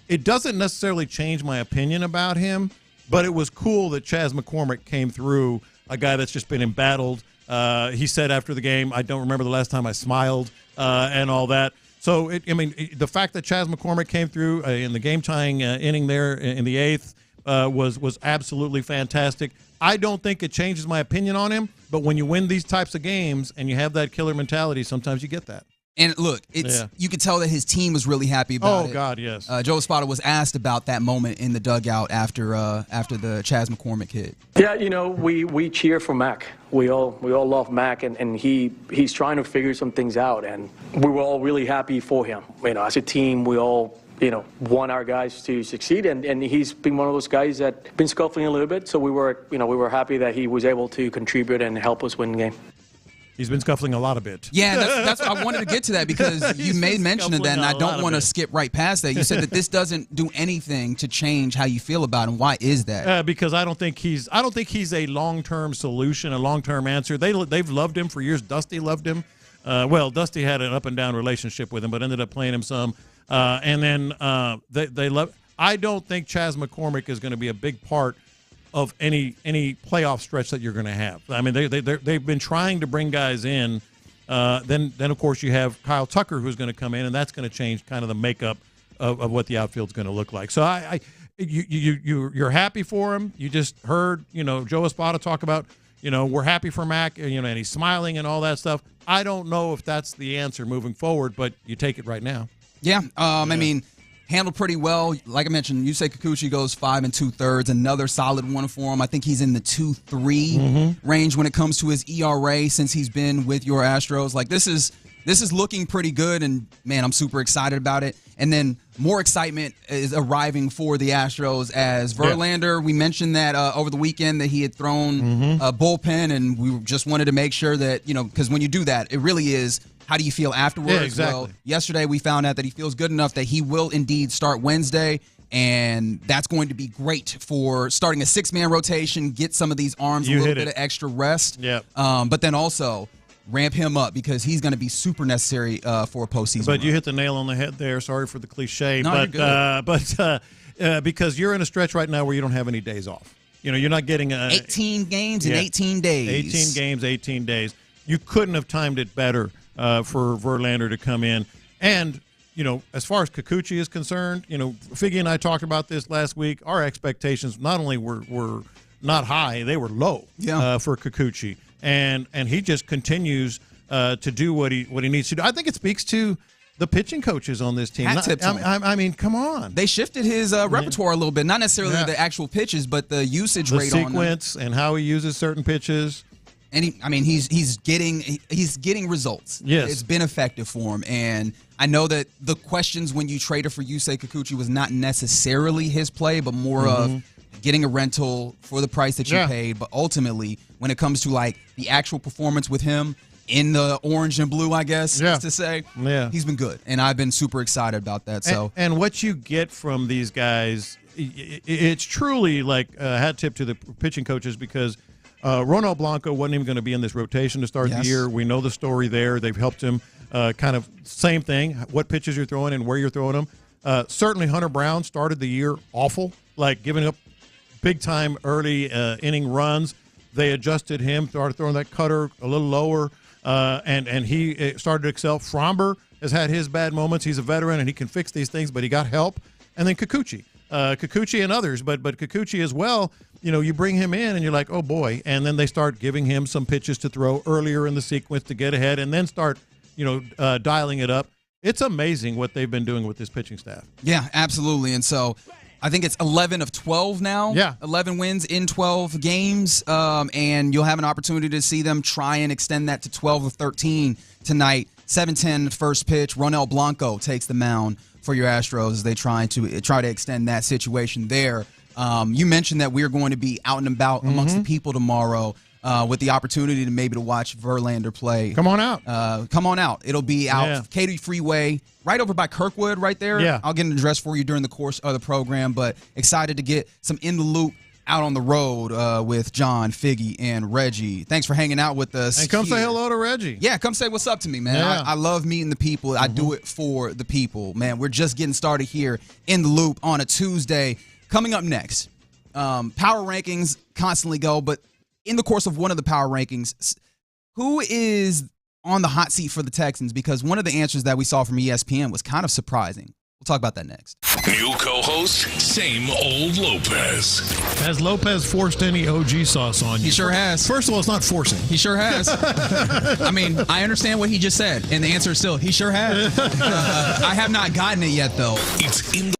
[SPEAKER 4] it doesn't necessarily change my opinion about him, but it was cool that Chas McCormick came through, a guy that's just been embattled. He said after the game, I don't remember the last time I smiled and all that. So, the fact that Chas McCormick came through in the game-tying inning there in the 8th was absolutely fantastic. I don't think it changes my opinion on him, but when you win these types of games and you have that killer mentality, sometimes you get that.
[SPEAKER 22] And look, you could tell that his team was really happy about it.
[SPEAKER 4] Oh, God, yes.
[SPEAKER 22] Joe Espada was asked about that moment in the dugout after the Chas McCormick hit.
[SPEAKER 9] Yeah, we cheer for Mac. We all love Mac, and he's trying to figure some things out, and we were all really happy for him. As a team, we all want our guys to succeed, and he's been one of those guys that been scuffling a little bit. So we were happy that he was able to contribute and help us win the game.
[SPEAKER 4] He's been scuffling a lot of it.
[SPEAKER 22] Yeah, that's I wanted to get to that because you made mention of that, and I don't want to skip right past that. You said that this doesn't do anything to change how you feel about him. Why is that?
[SPEAKER 4] Because I don't think he's a long-term solution, a long-term answer. They've loved him for years. Dusty loved him. Dusty had an up and down relationship with him, but ended up playing him some. And then they love. I don't think Chas McCormick is going to be a big part of any playoff stretch that you're going to have. I mean, they've been trying to bring guys in. Then of course you have Kyle Tucker who's going to come in, and that's going to change kind of the makeup of what the outfield's going to look like. So you're happy for him. You just heard Joe Espada talk about we're happy for Mac, and he's smiling and all that stuff. I don't know if that's the answer moving forward, but you take it right now.
[SPEAKER 22] Yeah, I mean, handled pretty well. Like I mentioned, Yusei Kikuchi goes 5 2/3, another solid one for him. I think he's in the 2.3 range when it comes to his ERA since he's been with your Astros. Like this is looking pretty good, and man, I'm super excited about it. And then more excitement is arriving for the Astros as Verlander. We mentioned that over the weekend that he had thrown a bullpen, and we just wanted to make sure that because when you do that, it really is. How do you feel afterwards?
[SPEAKER 4] Yeah, exactly.
[SPEAKER 22] Well, yesterday we found out that he feels good enough that he will indeed start Wednesday, and that's going to be great for starting a 6-man rotation, get some of these arms a little bit of extra rest.
[SPEAKER 4] Yep.
[SPEAKER 22] But then also ramp him up because he's going to be super necessary for a postseason
[SPEAKER 4] But
[SPEAKER 22] run.
[SPEAKER 4] you hit the nail on the head there. Sorry for the cliche.
[SPEAKER 22] No,
[SPEAKER 4] but because you're in a stretch right now where you don't have any days off. You're not getting
[SPEAKER 22] 18 games in 18 days.
[SPEAKER 4] 18 games, 18 days. You couldn't have timed it better for Verlander to come in. And, as far as Kikuchi is concerned, Figgy and I talked about this last week. Our expectations not only were not high, they were low for Kikuchi. And he just continues to do what he needs to do. I think it speaks to the pitching coaches on this team. I mean, come on.
[SPEAKER 22] They shifted his repertoire a little bit. Not necessarily the actual pitches, but the usage rate on them.
[SPEAKER 4] The sequence and how he uses certain pitches.
[SPEAKER 22] And he's getting results.
[SPEAKER 4] Yes.
[SPEAKER 22] It's been effective for him. And I know that the questions when you traded for Yusei Kikuchi was not necessarily his play, but more of getting a rental for the price that you paid. But ultimately, when it comes to like the actual performance with him in the orange and blue, I guess is to say, he's been good. And I've been super excited about that. So
[SPEAKER 4] and what you get from these guys, it's truly like a hat tip to the pitching coaches because Ronald Blanco wasn't even going to be in this rotation to start the year. We know the story there. They've helped him kind of same thing, what pitches you're throwing and where you're throwing them. Certainly Hunter Brown started the year awful, like giving up big-time early inning runs. They adjusted him, started throwing that cutter a little lower, and he started to excel. Fromber has had his bad moments. He's a veteran, and he can fix these things, but he got help. And then Kikuchi and others, but Kikuchi as well. You bring him in and you're like, oh boy, and then they start giving him some pitches to throw earlier in the sequence to get ahead, and then start, dialing it up. It's amazing what they've been doing with this pitching staff.
[SPEAKER 22] Yeah, absolutely. And so I think it's 11 of 12 now.
[SPEAKER 4] Yeah.
[SPEAKER 22] 11 wins in 12 games, and you'll have an opportunity to see them try and extend that to 12 of 13 tonight. 7:10 first pitch. Ronel Blanco takes the mound for your Astros as they try to extend that situation there. You mentioned that we're going to be out and about amongst the people tomorrow with the opportunity to watch Verlander play.
[SPEAKER 4] Come on out.
[SPEAKER 22] Come on out. It'll be out Katy Freeway, right over by Kirkwood right there.
[SPEAKER 4] Yeah.
[SPEAKER 22] I'll get an address for you during the course of the program, but excited to get some In the Loop out on the road with John, Figgy, and Reggie. Thanks for hanging out with us.
[SPEAKER 4] And come
[SPEAKER 22] here.
[SPEAKER 4] say hello to Reggie.
[SPEAKER 22] Yeah, come say what's up to me, man.
[SPEAKER 4] Yeah.
[SPEAKER 22] I love meeting the people. I do it for the people, man. We're just getting started here In the Loop on a Tuesday. Coming up next, power rankings constantly go, but in the course of one of the power rankings, who is on the hot seat for the Texans? Because one of the answers that we saw from ESPN was kind of surprising. We'll talk about that next.
[SPEAKER 1] New co-host, same old Lopez.
[SPEAKER 4] Has Lopez forced any OG sauce on you?
[SPEAKER 22] He sure has.
[SPEAKER 4] First of all, it's not forcing.
[SPEAKER 22] He sure has. I mean, I understand what he just said, and the answer is still, he sure has. I have not gotten it yet, though.
[SPEAKER 1] It's in the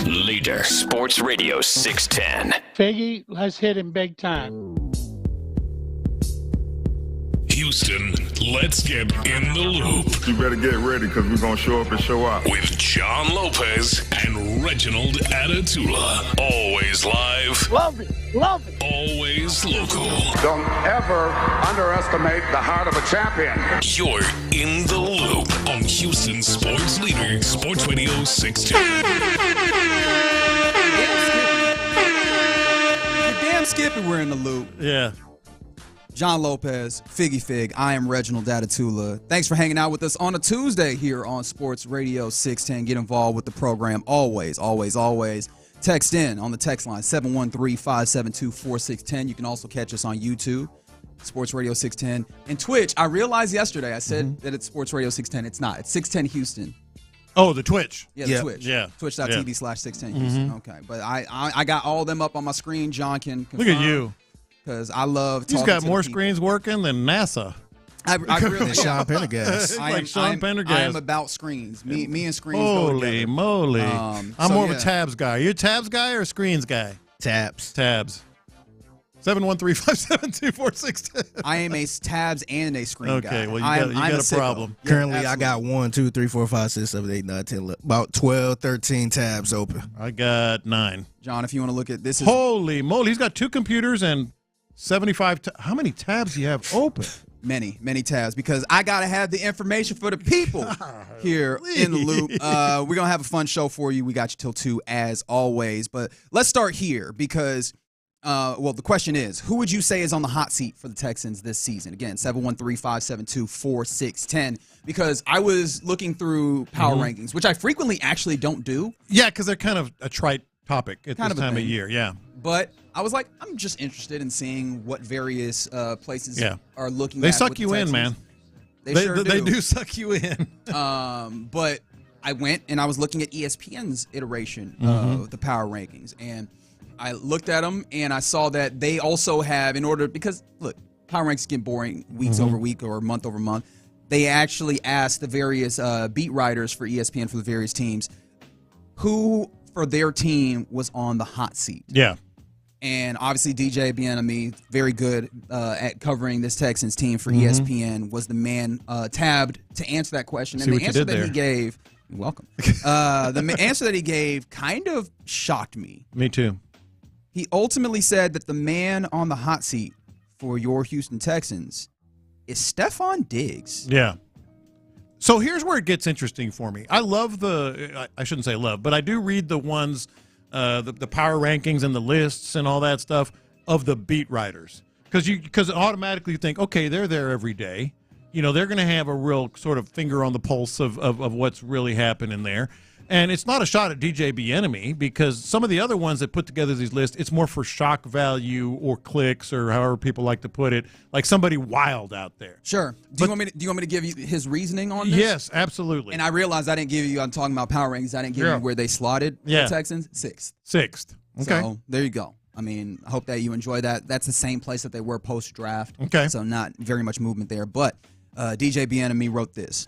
[SPEAKER 3] sports leader. Sports Radio 610.
[SPEAKER 10] Figgy has hit him big time.
[SPEAKER 1] Houston, let's get in the loop.
[SPEAKER 11] You better get ready because we're going to show up and show out.
[SPEAKER 1] With John Lopez and Reginald Atatula. Always live.
[SPEAKER 10] Love it. Love it.
[SPEAKER 1] Always local.
[SPEAKER 23] Don't ever underestimate the heart of a champion.
[SPEAKER 1] You're in the loop on Houston Sports Leader, Sports Radio 610.
[SPEAKER 22] Damn Skippy, we're in the loop.
[SPEAKER 4] Yeah.
[SPEAKER 22] John Lopez, Figgy Fig. I am Reginald Atatula. Thanks for hanging out with us on a Tuesday here on Sports Radio 610. Get involved with the program always, always, always. Text in on the text line 713-572-4610. You can also catch us on YouTube, Sports Radio 610, and Twitch. I realized yesterday I said that it's Sports Radio 610. It's not. It's 610 Houston.
[SPEAKER 4] Oh, the Twitch.
[SPEAKER 22] Yeah, the Twitch.
[SPEAKER 4] Yeah.
[SPEAKER 22] Twitch.tv/610 Houston. Okay. But I got all them up on my screen. John can confirm.
[SPEAKER 4] Look at you.
[SPEAKER 22] Because I love talking
[SPEAKER 4] He's got
[SPEAKER 22] to
[SPEAKER 4] more
[SPEAKER 22] the people.
[SPEAKER 4] screens working than NASA.
[SPEAKER 22] I really
[SPEAKER 24] Sean Pendergast.
[SPEAKER 4] Like Sean Pendergast.
[SPEAKER 22] I am about screens. Me and screens go
[SPEAKER 4] Holy
[SPEAKER 22] together.
[SPEAKER 4] moly. I'm more of a tabs guy. You a tabs guy or a screens guy?
[SPEAKER 24] Tabs.
[SPEAKER 4] 713-572-4610.
[SPEAKER 22] I am a tabs and a screen guy.
[SPEAKER 4] Okay, well, you got a problem.
[SPEAKER 24] Yeah, currently, I got 1, 2, 3, 4, 5, 6, 7, 8, 9, 10, about 12, 13 tabs open.
[SPEAKER 4] I got 9.
[SPEAKER 22] John, if you want to look at this.
[SPEAKER 4] Holy moly. He's got 2 computers and 75. How many tabs do you have open?
[SPEAKER 22] Many tabs, because I got to have the information for the people here in the loop. We're going to have a fun show for you. We got you till 2 as always. But let's start here because, the question is, who would you say is on the hot seat for the Texans this season? Again, 713-572-4610. Because I was looking through power rankings, which I frequently actually don't do.
[SPEAKER 4] Yeah, because they're kind of a trite topic at
[SPEAKER 22] Kind
[SPEAKER 4] this
[SPEAKER 22] of a
[SPEAKER 4] time of
[SPEAKER 22] thing.
[SPEAKER 4] year. Yeah.
[SPEAKER 22] But I was like, I'm just interested in seeing what various places are looking
[SPEAKER 4] They
[SPEAKER 22] at.
[SPEAKER 4] suck
[SPEAKER 22] with the
[SPEAKER 4] you in,
[SPEAKER 22] Texans.
[SPEAKER 4] man.
[SPEAKER 22] They sure
[SPEAKER 4] They do suck you in.
[SPEAKER 22] But I went and I was looking at ESPN's iteration of the power rankings. And I looked at them and I saw that they also have, because, look, power rankings get boring weeks over week or month over month. They actually asked the various beat writers for ESPN for the various teams who for their team was on the hot seat.
[SPEAKER 4] Yeah.
[SPEAKER 22] And obviously DJ Bijani, very good at covering this Texans team for ESPN, was the man tabbed to answer that question.
[SPEAKER 4] See
[SPEAKER 22] and
[SPEAKER 4] what
[SPEAKER 22] the
[SPEAKER 4] you
[SPEAKER 22] answer
[SPEAKER 4] did
[SPEAKER 22] that
[SPEAKER 4] there.
[SPEAKER 22] he gave, you're welcome. The answer that he gave kind of shocked me.
[SPEAKER 4] Me too.
[SPEAKER 22] He ultimately said that the man on the hot seat for your Houston Texans is Stephon Diggs.
[SPEAKER 4] Yeah. So here's where it gets interesting for me. I love I shouldn't say love, but I do read the ones, the power rankings and the lists and all that stuff of the beat writers. Because automatically you think, okay, they're there every day. You know, they're going to have a real sort of finger on the pulse of what's really happening there. And it's not a shot at DJ Bijani because some of the other ones that put together these lists, it's more for shock value or clicks or however people like to put it, like somebody wild out there.
[SPEAKER 22] Sure. Do you want me to give you his reasoning on this?
[SPEAKER 4] Yes, absolutely.
[SPEAKER 22] And I realized I didn't give you, I'm talking about power rankings, I didn't give you where they slotted the Texans. Sixth.
[SPEAKER 4] Okay.
[SPEAKER 22] So there you go. I mean, I hope that you enjoy that. That's the same place that they were post-draft.
[SPEAKER 4] Okay.
[SPEAKER 22] So not very much movement there. But DJ Bijani wrote this.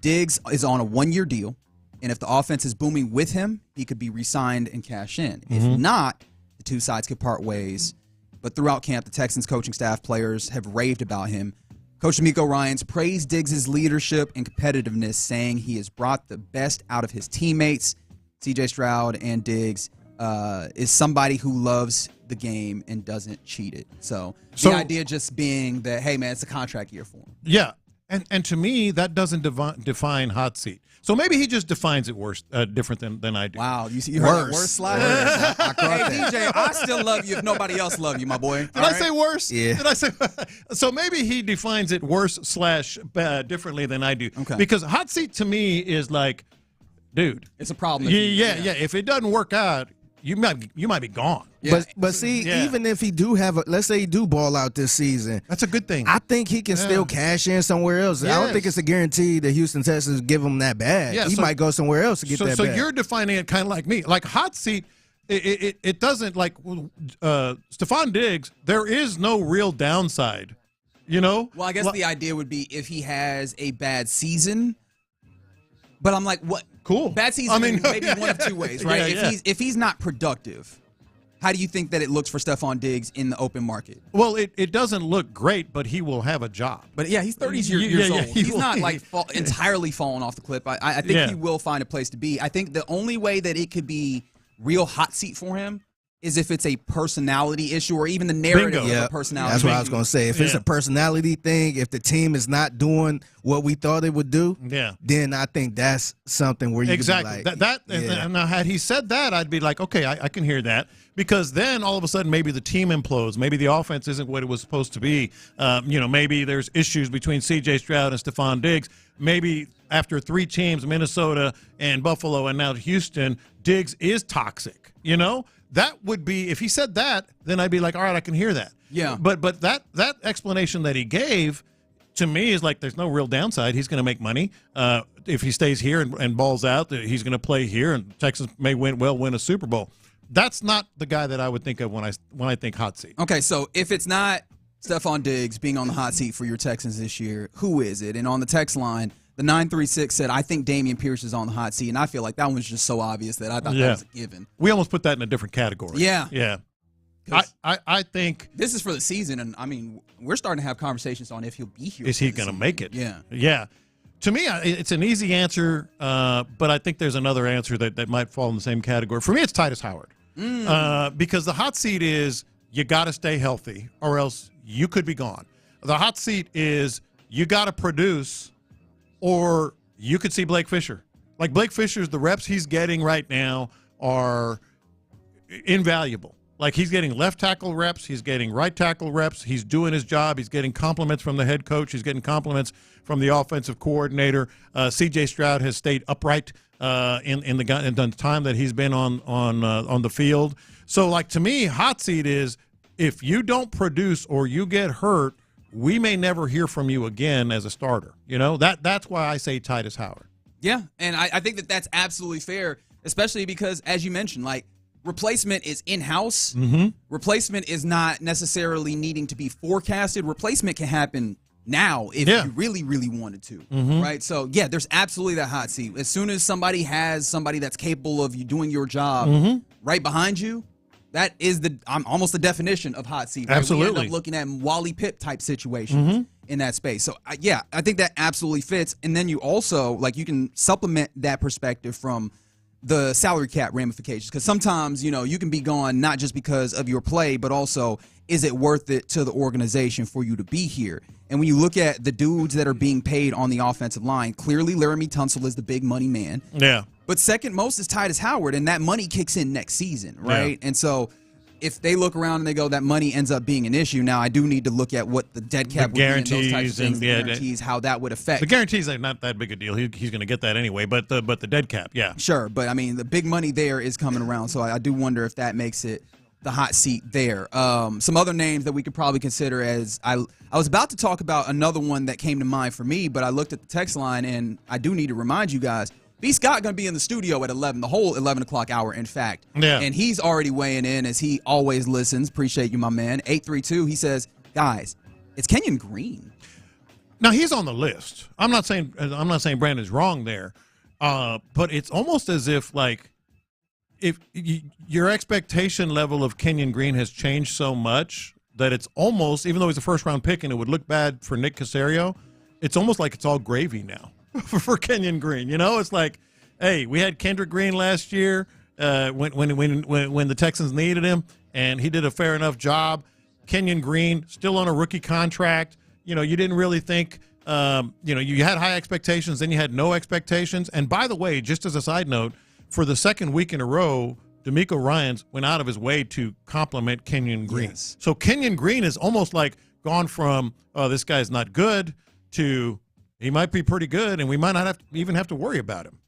[SPEAKER 22] Diggs is on a 1-year deal. And if the offense is booming with him, he could be re-signed and cash in. If not, the two sides could part ways. But throughout camp, the Texans coaching staff players have raved about him. Coach D'Amico Ryans praised Diggs' leadership and competitiveness, saying he has brought the best out of his teammates. C.J. Stroud and Diggs is somebody who loves the game and doesn't cheat it. So the idea just being that, hey, man, it's a contract year for him.
[SPEAKER 4] Yeah. And to me, that doesn't define hot seat. So maybe he just defines it different than I do.
[SPEAKER 22] Wow, you heard that word slide? Hey, DJ, I still love you if nobody else love you, my boy.
[SPEAKER 4] Did I say worse?
[SPEAKER 24] Yeah.
[SPEAKER 4] Did I say? So maybe he defines it worse / differently than I do.
[SPEAKER 22] Okay.
[SPEAKER 4] Because hot seat to me is like, dude,
[SPEAKER 22] it's a problem.
[SPEAKER 4] Yeah. If it doesn't work out, you might be gone.
[SPEAKER 24] Yeah. But see, even if he do have let's say he do ball out this season,
[SPEAKER 4] that's a good thing.
[SPEAKER 24] I think he can still cash in somewhere else.
[SPEAKER 4] Yes.
[SPEAKER 24] I don't think it's a guarantee that Houston Texans give him that bag.
[SPEAKER 4] Yeah,
[SPEAKER 24] he might go somewhere else to get that bag.
[SPEAKER 4] So you're defining it kind of like me. Like hot seat, it doesn't like Stephon Diggs. There is no real downside. You know.
[SPEAKER 22] Well, I guess the idea would be if he has a bad season. But I'm like, what?
[SPEAKER 4] Cool.
[SPEAKER 22] Bad season, maybe one of two ways, right?
[SPEAKER 4] Yeah,
[SPEAKER 22] If he's not productive, how do you think that it looks for Stephon Diggs in the open market?
[SPEAKER 4] Well, it doesn't look great, but he will have a job.
[SPEAKER 22] But yeah, he's 30 years old. He's not like entirely falling off the cliff. I think he will find a place to be. I think the only way that it could be real hot seat for him is if it's a personality issue or even the narrative of a personality
[SPEAKER 24] That's what
[SPEAKER 22] issue.
[SPEAKER 24] I was going to say. If it's a personality thing, if the team is not doing what we thought it would do, then I think that's something where you
[SPEAKER 4] exactly
[SPEAKER 24] can be like,
[SPEAKER 4] and now had he said that, I'd be like, okay, I can hear that, because then all of a sudden maybe the team implodes, maybe the offense isn't what it was supposed to be. Maybe there's issues between C.J. Stroud and Stephon Diggs. Maybe after 3 teams, Minnesota and Buffalo and now Houston, Diggs is toxic. That would be, if he said that, then I'd be like, all right, I can hear that.
[SPEAKER 22] Yeah.
[SPEAKER 4] But that explanation that he gave to me is like, there's no real downside. He's going to make money. If he stays here and balls out, he's going to play here, and Texas may win a Super Bowl. That's not the guy that I would think of when I think hot seat.
[SPEAKER 22] Okay, so if it's not Stephon Diggs being on the hot seat for your Texans this year, who is it? And on the text line, the 936 said, I think Damen Pierce is on the hot seat, and I feel like that one was just so obvious that I thought that was a given.
[SPEAKER 4] We almost put that in a different category.
[SPEAKER 22] Yeah.
[SPEAKER 4] Yeah. I think
[SPEAKER 22] this is for the season, and I mean, we're starting to have conversations on if he'll be here.
[SPEAKER 4] Is he going to make it?
[SPEAKER 22] Yeah.
[SPEAKER 4] Yeah. To me, it's an easy answer, but I think there's another answer that might fall in the same category. For me, it's Titus Howard. Because the hot seat is you got to stay healthy or else you could be gone. The hot seat is you got to produce or you could see Blake Fisher. Like Blake Fisher's, the reps he's getting right now are invaluable. Like he's getting left tackle reps, he's getting right tackle reps, he's doing his job, he's getting compliments from the head coach, he's getting compliments from the offensive coordinator. C.J. Stroud has stayed upright in the time that he's been on the field. So, like, to me, hot seat is if you don't produce or you get hurt, we may never hear from you again as a starter. That's why I say Titus Howard.
[SPEAKER 22] Yeah, and I think that that's absolutely fair, especially because, as you mentioned, like, replacement is in-house.
[SPEAKER 4] Mm-hmm.
[SPEAKER 22] Replacement is not necessarily needing to be forecasted. Replacement can happen now if you really, really wanted to, right? So, yeah, there's absolutely that hot seat. As soon as somebody has somebody that's capable of you doing your job right behind you, that is almost the definition of hot seat. Right?
[SPEAKER 4] Absolutely.
[SPEAKER 22] We end up looking at Wally Pipp type situations in that space. So, I think that absolutely fits. And then you also, like, you can supplement that perspective from the salary cap ramifications, because sometimes, you can be gone not just because of your play, but also, is it worth it to the organization for you to be here? And when you look at the dudes that are being paid on the offensive line, clearly Laramie Tunsil is the big money man.
[SPEAKER 4] Yeah.
[SPEAKER 22] But second most is Titus Howard, and that money kicks in next season, right? Yeah. And so if they look around and they go, that money ends up being an issue, now I do need to look at what the dead cap would be and those types of things, the guarantees, how that would affect.
[SPEAKER 4] The guarantees are not that big a deal. He's going to get that anyway, but the dead cap, yeah.
[SPEAKER 22] Sure, but I mean, the big money there is coming around, so I do wonder if that makes it the hot seat there. Some other names that we could probably consider as I was about to talk about another one that came to mind for me, but I looked at the text line, and I do need to remind you guys, B. Scott going to be in the studio at 11, the whole 11 o'clock hour, in fact.
[SPEAKER 4] Yeah.
[SPEAKER 22] And he's already weighing in, as he always listens. Appreciate you, my man. 832, he says, guys, it's Kenyon Green.
[SPEAKER 4] Now, he's on the list. I'm not saying Brandon's wrong there, but it's almost as if, like, if your expectation level of Kenyon Green has changed so much that it's almost, even though he's a first-round pick and it would look bad for Nick Caserio, it's almost like it's all gravy now for Kenyon Green. It's like, hey, we had Kendrick Green last year when the Texans needed him, and he did a fair enough job. Kenyon Green still on a rookie contract. You didn't really think. You had high expectations, then you had no expectations. And by the way, just as a side note, for the second week in a row, D'Amico Ryans went out of his way to compliment Kenyon Green.
[SPEAKER 22] Yes.
[SPEAKER 4] So Kenyon Green is almost like gone from, oh, this guy's not good, to he might be pretty good, and we might not even have to worry about him.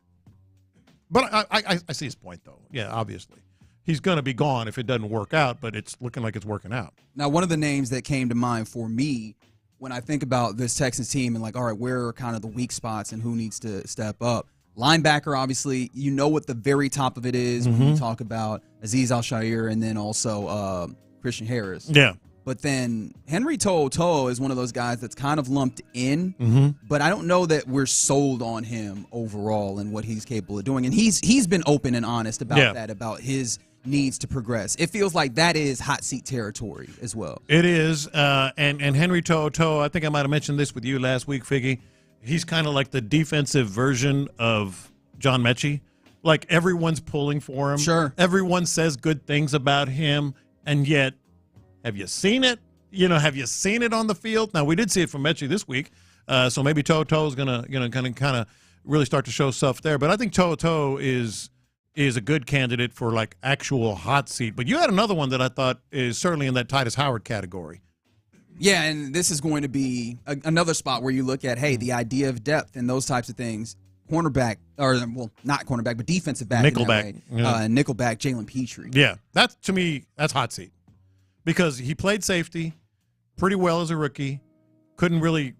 [SPEAKER 4] But I see his point, though. Yeah, obviously. He's going to be gone if it doesn't work out, but it's looking like it's working out.
[SPEAKER 22] Now, one of the names that came to mind for me when I think about this Texans team and, like, all right, where are kind of the weak spots and who needs to step up? Linebacker, obviously, what the very top of it is when you talk about Azeez Al-Shaair and then also Christian Harris.
[SPEAKER 4] Yeah.
[SPEAKER 22] But then Henry To'oTo'o is one of those guys that's kind of lumped in, but I don't know that we're sold on him overall and what he's capable of doing. And he's been open and honest about that, about his needs to progress. It feels like that is hot seat territory as well.
[SPEAKER 4] It is, and Henry To'oTo'o, I think I might have mentioned this with you last week, Figgy. He's kind of like the defensive version of John Mechie. Like, everyone's pulling for him.
[SPEAKER 22] Sure.
[SPEAKER 4] Everyone says good things about him, and yet, have you seen it? Have you seen it on the field? Now, we did see it from Mechie this week, so maybe To'oTo'o is gonna kind of really start to show stuff there. But I think To'oTo'o is a good candidate for like actual hot seat. But you had another one that I thought is certainly in that Titus Howard category.
[SPEAKER 22] Yeah, and this is going to be another spot where you look at, hey, the idea of depth and those types of things. Cornerback, or well, not cornerback, but defensive back.
[SPEAKER 4] Nickelback.
[SPEAKER 22] Nickelback, Jalen Petrie.
[SPEAKER 4] Yeah, to me, that's hot seat. Because he played safety pretty well as a rookie. Couldn't really,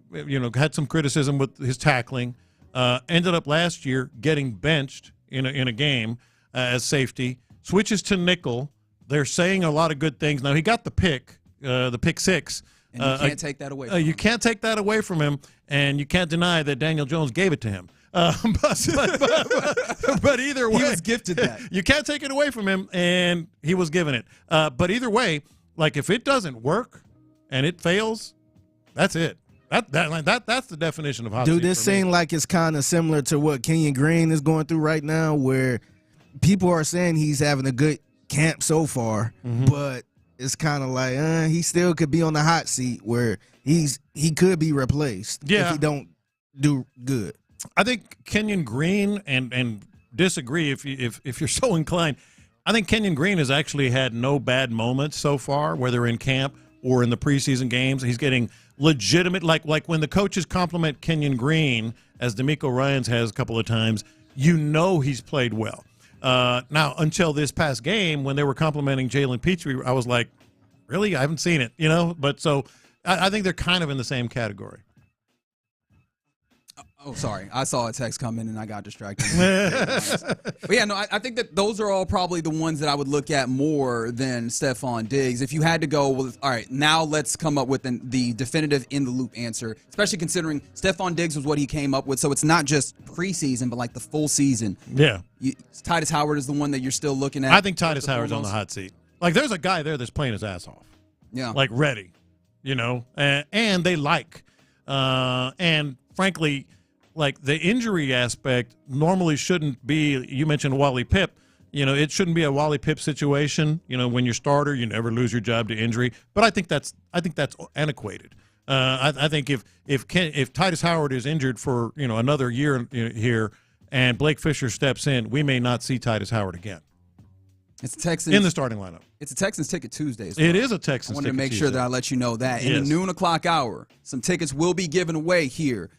[SPEAKER 4] had some criticism with his tackling. Ended up last year getting benched in a game as safety. Switches to nickel. They're saying a lot of good things. Now, he got the pick six.
[SPEAKER 22] And you can't take that away from him.
[SPEAKER 4] You can't take that away from him, and you can't deny that Daniel Jones gave it to him. But either way.
[SPEAKER 22] He was gifted that.
[SPEAKER 4] You can't take it away from him, and he was given it. But either way, like, if it doesn't work and it fails, that's it. That's the definition of hot seat.
[SPEAKER 24] Dude, this seems like it's kind of similar to what Kenyon Green is going through right now, where people are saying he's having a good camp so far, but it's kind of like he still could be on the hot seat where he could be replaced if he don't do good.
[SPEAKER 4] I think Kenyon Green, and disagree if you're so inclined, I think Kenyon Green has actually had no bad moments so far, whether in camp or in the preseason games. He's getting legitimate, like when the coaches compliment Kenyon Green, as DeMeco Ryans has a couple of times, he's played well. Now, until this past game, when they were complimenting Jalen Petrie, I was like, really? I haven't seen it, But so I think they're kind of in the same category.
[SPEAKER 22] Oh, sorry. I saw a text come in and I got distracted. But yeah, no, I think that those are all probably the ones that I would look at more than Stephon Diggs. If you had to go with, all right, now let's come up with the definitive in-the-loop answer, especially considering Stephon Diggs was what he came up with. So it's not just preseason, but like the full season.
[SPEAKER 4] Yeah.
[SPEAKER 22] Titus Howard is the one that you're still looking at.
[SPEAKER 4] I think Titus Howard's on the hot seat. Like, there's a guy there that's playing his ass off.
[SPEAKER 22] Yeah.
[SPEAKER 4] Like, ready, and they like. And frankly, like, the injury aspect normally shouldn't be, you mentioned Wally Pipp, it shouldn't be a Wally Pipp situation. When you're starter, you never lose your job to injury. But I think that's antiquated. I think if Titus Howard is injured for, another year here and Blake Fisher steps in, we may not see Titus Howard again.
[SPEAKER 22] It's Texans
[SPEAKER 4] in the starting lineup.
[SPEAKER 22] It's a Texans ticket Tuesday as well.
[SPEAKER 4] It is a Texans ticket.
[SPEAKER 22] I wanted to make sure that I let you know that. In the noon o'clock hour, some tickets will be given away here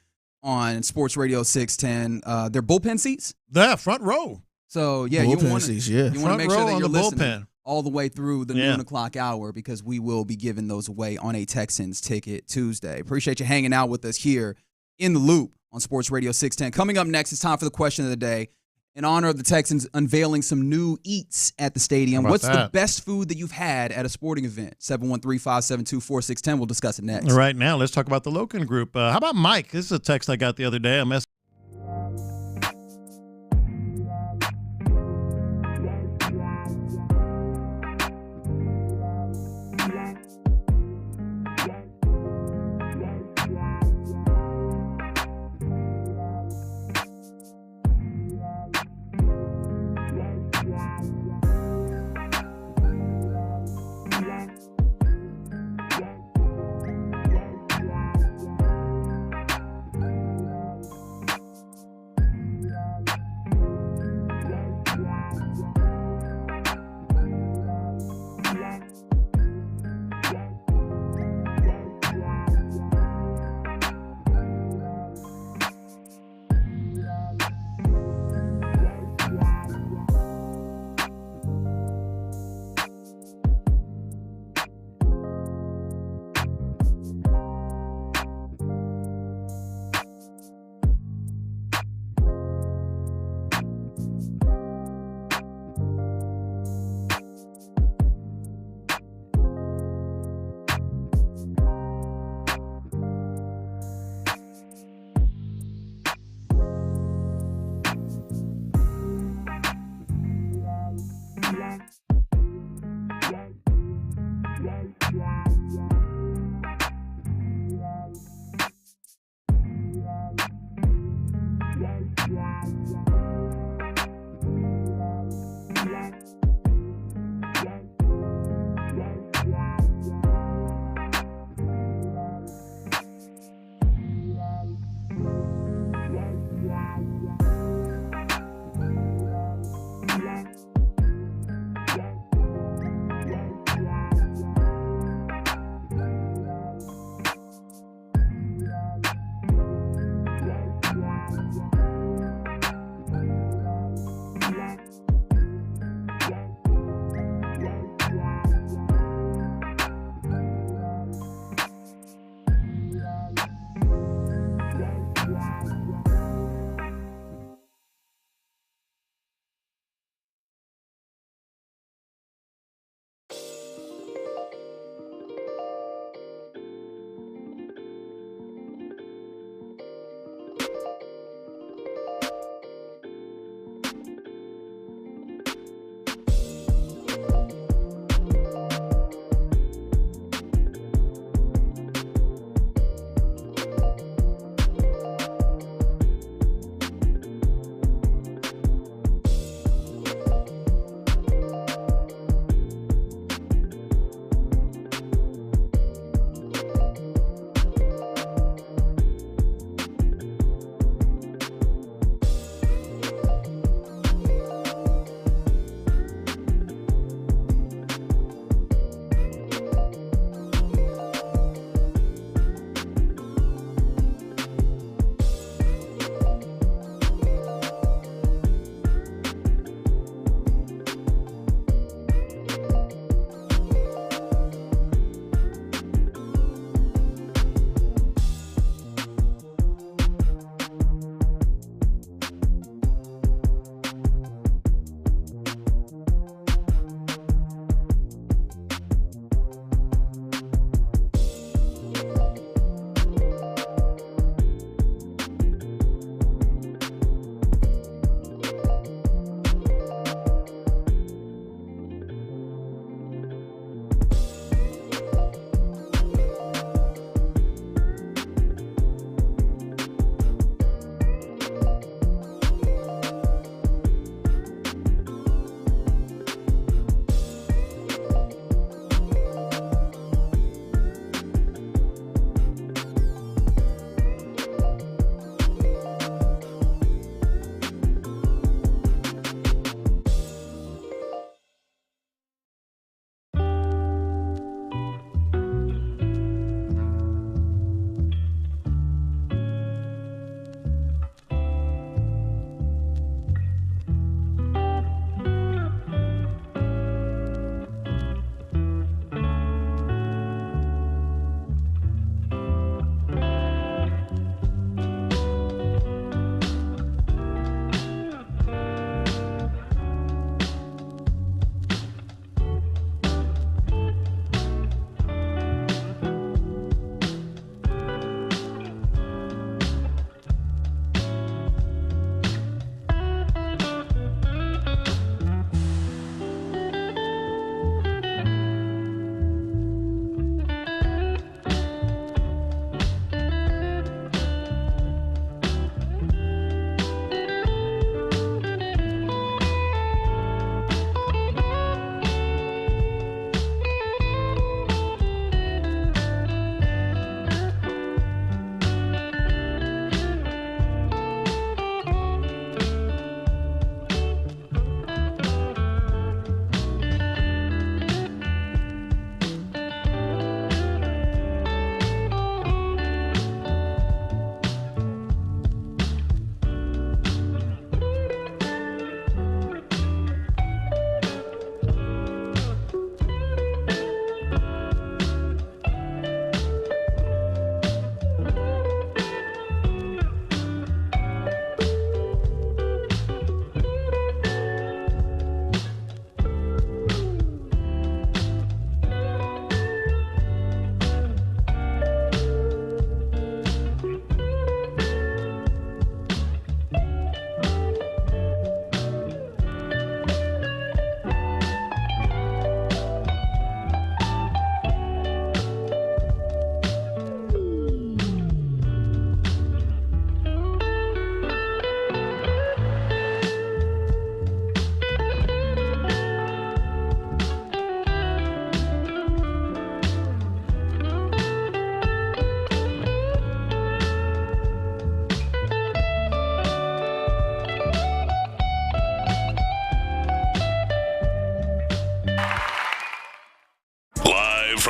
[SPEAKER 22] on Sports Radio 610. They're bullpen seats?
[SPEAKER 4] Yeah, front row.
[SPEAKER 22] So, yeah,
[SPEAKER 24] bullpen
[SPEAKER 22] you want
[SPEAKER 24] seats,
[SPEAKER 22] to make sure that you're listening
[SPEAKER 4] bullpen
[SPEAKER 22] all the way through the noon o'clock hour, because we will be giving those away on a Texans ticket Tuesday. Appreciate you hanging out with us here in the Loop on Sports Radio 610. Coming up next, it's time for the question of the day. In honor of the Texans unveiling some new eats at the stadium, what's the best food that you've had at a sporting event? 713-572-4610. We'll discuss it next.
[SPEAKER 4] Right now, let's talk about the Loken Group. How about Mike? This is a text I got the other day.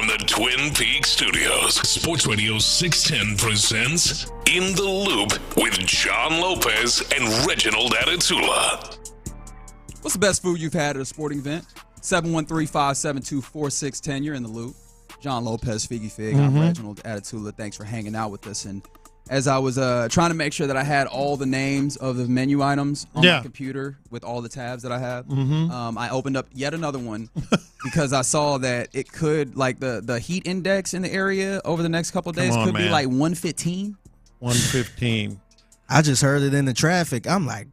[SPEAKER 1] From the Twin Peaks studios, Sports Radio 610 presents In the Loop with John Lopez and Reginald Atatula.
[SPEAKER 22] What's the best food you've had at a sporting event? 713-572-4610. You're in the loop. John Lopez, Figgy Fig. I'm Reginald Atatula. Thanks for hanging out with us. And as I was trying to make sure that I had all the names of the menu items on my computer with all the tabs that I have, I opened up yet another one because I saw that it could, like, the heat index in the area over the next couple of days could be like 115.
[SPEAKER 4] 115.
[SPEAKER 24] I just heard it in the traffic. I'm like,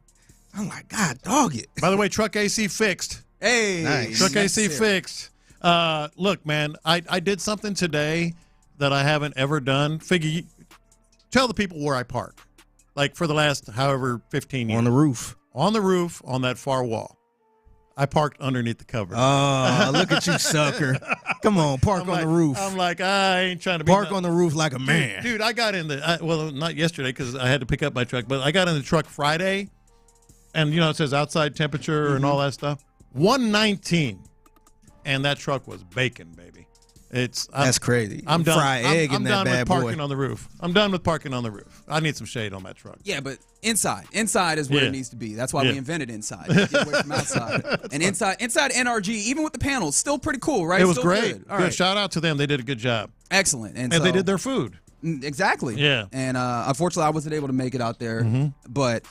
[SPEAKER 24] God, dog it.
[SPEAKER 4] By the way, truck AC fixed.
[SPEAKER 22] Hey,
[SPEAKER 24] nice.
[SPEAKER 4] Truck AC fixed. Look, man, I did something today that I haven't ever done. Tell the people where I park. Like for the last however 15 years.
[SPEAKER 24] On the roof.
[SPEAKER 4] On the roof, on that far wall. I parked underneath the cover.
[SPEAKER 24] Oh, look at you, sucker. Come on, park on the roof.
[SPEAKER 4] I'm like, I ain't trying to be.
[SPEAKER 24] Park on the roof like a man.
[SPEAKER 4] Dude, I got in well, not yesterday because I had to pick up my truck, but I got in the truck Friday. And, you know, it says outside temperature and all that stuff. 119. And that truck was baking, baby.
[SPEAKER 24] That's crazy.
[SPEAKER 4] I'm done.
[SPEAKER 24] Fried egg in that
[SPEAKER 4] done
[SPEAKER 24] bad
[SPEAKER 4] with parking on the roof. I'm done with parking on the roof. I need some shade on that truck.
[SPEAKER 22] Yeah, but inside is where it needs to be. That's why we invented inside. Get away from outside. And inside NRG, even with the panels, still pretty cool, right?
[SPEAKER 4] It was
[SPEAKER 22] still
[SPEAKER 4] great.
[SPEAKER 22] Good. All right.
[SPEAKER 4] Shout out to them. They did a good job.
[SPEAKER 22] Excellent.
[SPEAKER 4] And they did their food.
[SPEAKER 22] Exactly.
[SPEAKER 4] Yeah.
[SPEAKER 22] And unfortunately, I wasn't able to make it out there, but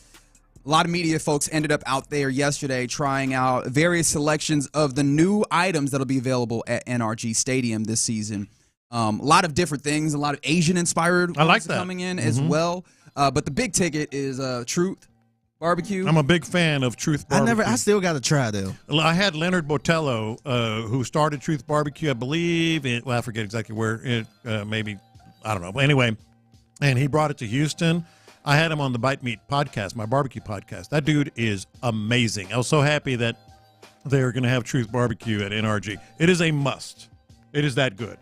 [SPEAKER 22] a lot of media folks ended up out there yesterday trying out various selections of the new items that'll be available at NRG Stadium this season. A lot of different things, a lot of Asian-inspired ones coming in as well. But the big ticket is Truth Barbecue.
[SPEAKER 4] I'm a big fan of Truth Barbecue.
[SPEAKER 24] I still got to try, though.
[SPEAKER 4] I had Leonard Botello, who started Truth Barbecue, I believe. I forget exactly where. Maybe, I don't know. But anyway, and he brought it to Houston. I had him on the Bite Meat podcast, my barbecue podcast. That dude is amazing. I was so happy that they're going to have Truth Barbecue at NRG. It is a must. It is that good.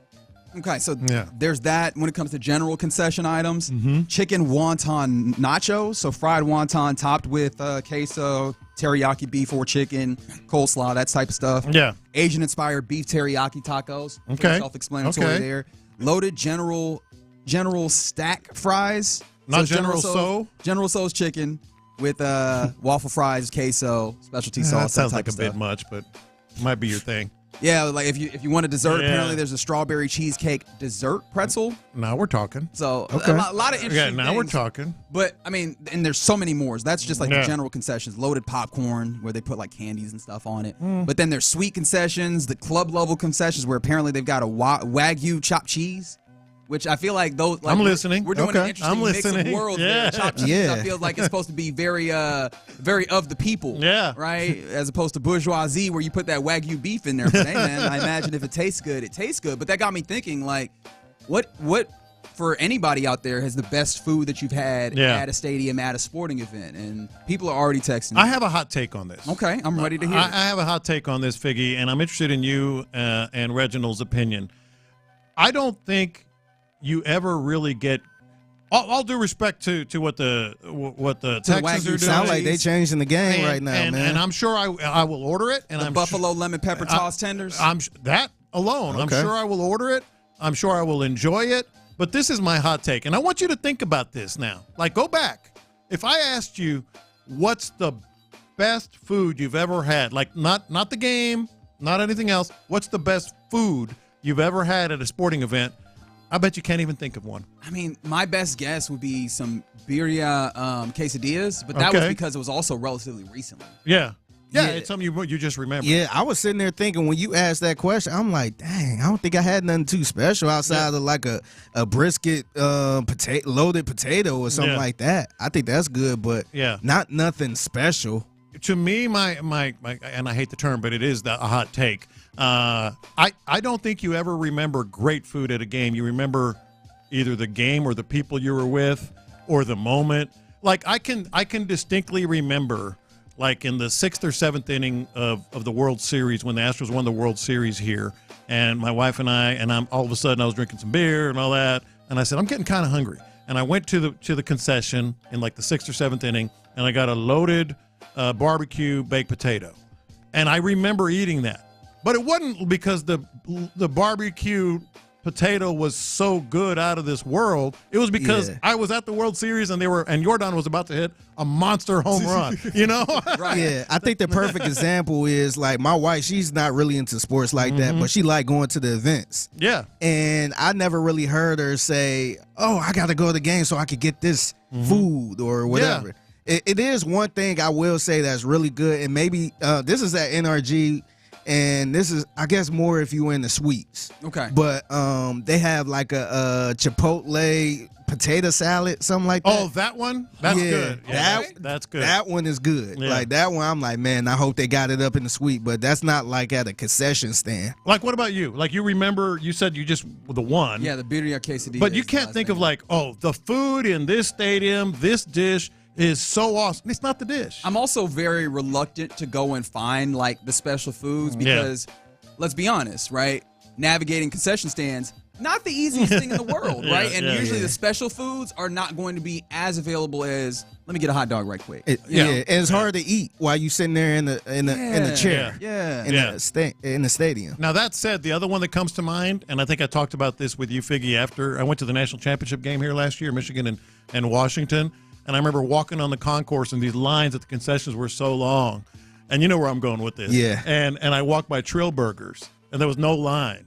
[SPEAKER 22] Okay, so there's that when it comes to general concession items. Chicken wonton nachos, so fried wonton topped with queso, teriyaki beef or chicken, coleslaw, that type of stuff.
[SPEAKER 4] Yeah.
[SPEAKER 22] Asian-inspired beef teriyaki tacos.
[SPEAKER 4] Okay.
[SPEAKER 22] Self-explanatory there. Loaded General stack fries.
[SPEAKER 4] Not General Tso?
[SPEAKER 22] General Tso's chicken with waffle fries, queso, specialty sauce.
[SPEAKER 4] That sounds like a
[SPEAKER 22] stuff.
[SPEAKER 4] bit much, but it might be your thing.
[SPEAKER 22] Yeah, like if you want a dessert, apparently there's a strawberry cheesecake dessert pretzel.
[SPEAKER 4] Now we're talking.
[SPEAKER 22] So a lot of interesting
[SPEAKER 4] now
[SPEAKER 22] things.
[SPEAKER 4] we're talking.
[SPEAKER 22] But, I mean, and there's so many more. So that's just like the general concessions. Loaded popcorn where they put like candies and stuff on it. But then there's sweet concessions, the club level concessions where apparently they've got a Wagyu chopped cheese. Which I feel like those. Like,
[SPEAKER 4] I'm listening.
[SPEAKER 22] We're doing an interesting mix of worlds there. Chopped cheese, I feel like it's supposed to be very of the people.
[SPEAKER 4] Yeah.
[SPEAKER 22] Right? As opposed to bourgeoisie where you put that Wagyu beef in there. But hey, man, I imagine if it tastes good, it tastes good. But that got me thinking, like, what for anybody out there has the best food that you've had at a stadium, at a sporting event? And people are already texting.
[SPEAKER 4] I have a hot take on this.
[SPEAKER 22] Okay, I'm ready to hear it.
[SPEAKER 4] I have a hot take on this, Figgy, and I'm interested in you and Reginald's opinion. I don't think you ever really get all due respect to what the Texans are doing.
[SPEAKER 24] Sound like they changing the game right now, man.
[SPEAKER 4] And I'm sure I will order it. And
[SPEAKER 22] the buffalo lemon pepper tossed tenders.
[SPEAKER 4] That alone.
[SPEAKER 24] Okay.
[SPEAKER 4] I'm sure I will order it. I'm sure I will enjoy it. But this is my hot take, and I want you to think about this now. Like, go back. If I asked you, what's the best food you've ever had? Like, not the game, not anything else. What's the best food you've ever had at a sporting event? I bet you can't even think of one.
[SPEAKER 22] I mean, my best guess would be some birria quesadillas, but that was because it was also relatively recently.
[SPEAKER 4] Yeah, it's something you just remember.
[SPEAKER 24] Yeah, I was sitting there thinking when you asked that question, I'm like, dang, I don't think I had nothing too special outside of like a brisket loaded potato or something like that. I think that's good, but not nothing special.
[SPEAKER 4] To me, my and I hate the term, but it is a hot take. I don't think you ever remember great food at a game. You remember either the game or the people you were with or the moment. Like I can distinctly remember, like in the 6th or 7th inning of the World Series when the Astros won the World Series here, and my wife and I'm all of a sudden I was drinking some beer and all that, and I said I'm getting kind of hungry, and I went to the concession in like the 6th or 7th inning, and I got a loaded barbecue baked potato, and I remember eating that. But it wasn't because the barbecue potato was so good out of this world. It was because I was at the World Series and Jordan was about to hit a monster home run. You know?
[SPEAKER 24] Right. Yeah, I think the perfect example is like my wife. She's not really into sports like that, but she like going to the events.
[SPEAKER 4] Yeah.
[SPEAKER 24] And I never really heard her say, "Oh, I got to go to the game so I could get this food or whatever." Yeah. It is one thing I will say that's really good, and maybe this is at NRG. And this is, I guess, more if you in the suites.
[SPEAKER 22] Okay.
[SPEAKER 24] But they have like a Chipotle potato salad, something like that.
[SPEAKER 4] Oh, that one? That's good. Yeah, that's good.
[SPEAKER 24] That one is good.
[SPEAKER 4] Yeah.
[SPEAKER 24] Like that one, I'm like, man, I hope they got it up in the suite. But that's not like at a concession stand.
[SPEAKER 4] Like, what about you? Like, you remember, you said you just, the one.
[SPEAKER 22] Yeah, the birria quesadilla.
[SPEAKER 4] But you can't think of like, oh, the food in this stadium, this dish is so awesome. It's not the dish.
[SPEAKER 22] I'm also very reluctant to go and find like the special foods because let's be honest, right? Navigating concession stands, not the easiest thing in the world, right? And usually the special foods are not going to be as available as, let me get a hot dog right quick.
[SPEAKER 24] And it's hard to eat while you sitting there in the chair. In the stadium.
[SPEAKER 4] Now, that said, the other one that comes to mind, and I think I talked about this with you, Figgy, after I went to the national championship game here last year, Michigan and Washington. And I remember walking on the concourse, and these lines at the concessions were so long. And you know where I'm going with this.
[SPEAKER 24] Yeah.
[SPEAKER 4] And I walked by Trill Burgers, and there was no line.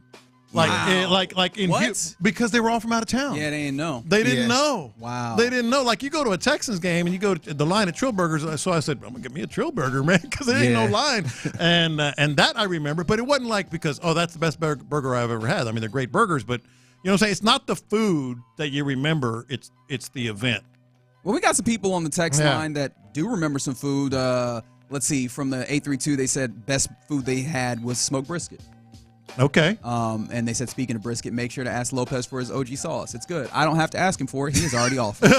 [SPEAKER 4] Like in because they were all from out of town.
[SPEAKER 22] Yeah, they didn't know.
[SPEAKER 4] They didn't know.
[SPEAKER 22] Wow.
[SPEAKER 4] They didn't know. Like, you go to a Texans game, and you go to the line at Trill Burgers. So I said, I'm going to get me a Trill Burger, man, because there ain't no line. And that I remember. But it wasn't like because, oh, that's the best burger I've ever had. I mean, they're great burgers. But, you know what I'm saying? It's not the food that you remember. It's the event.
[SPEAKER 22] Well, we got some people on the text line that do remember some food. Let's see, from the 832, they said best food they had was smoked brisket.
[SPEAKER 4] Okay.
[SPEAKER 22] And they said, speaking of brisket, make sure to ask Lopez for his OG sauce. It's good. I don't have to ask him for it. He has already offered.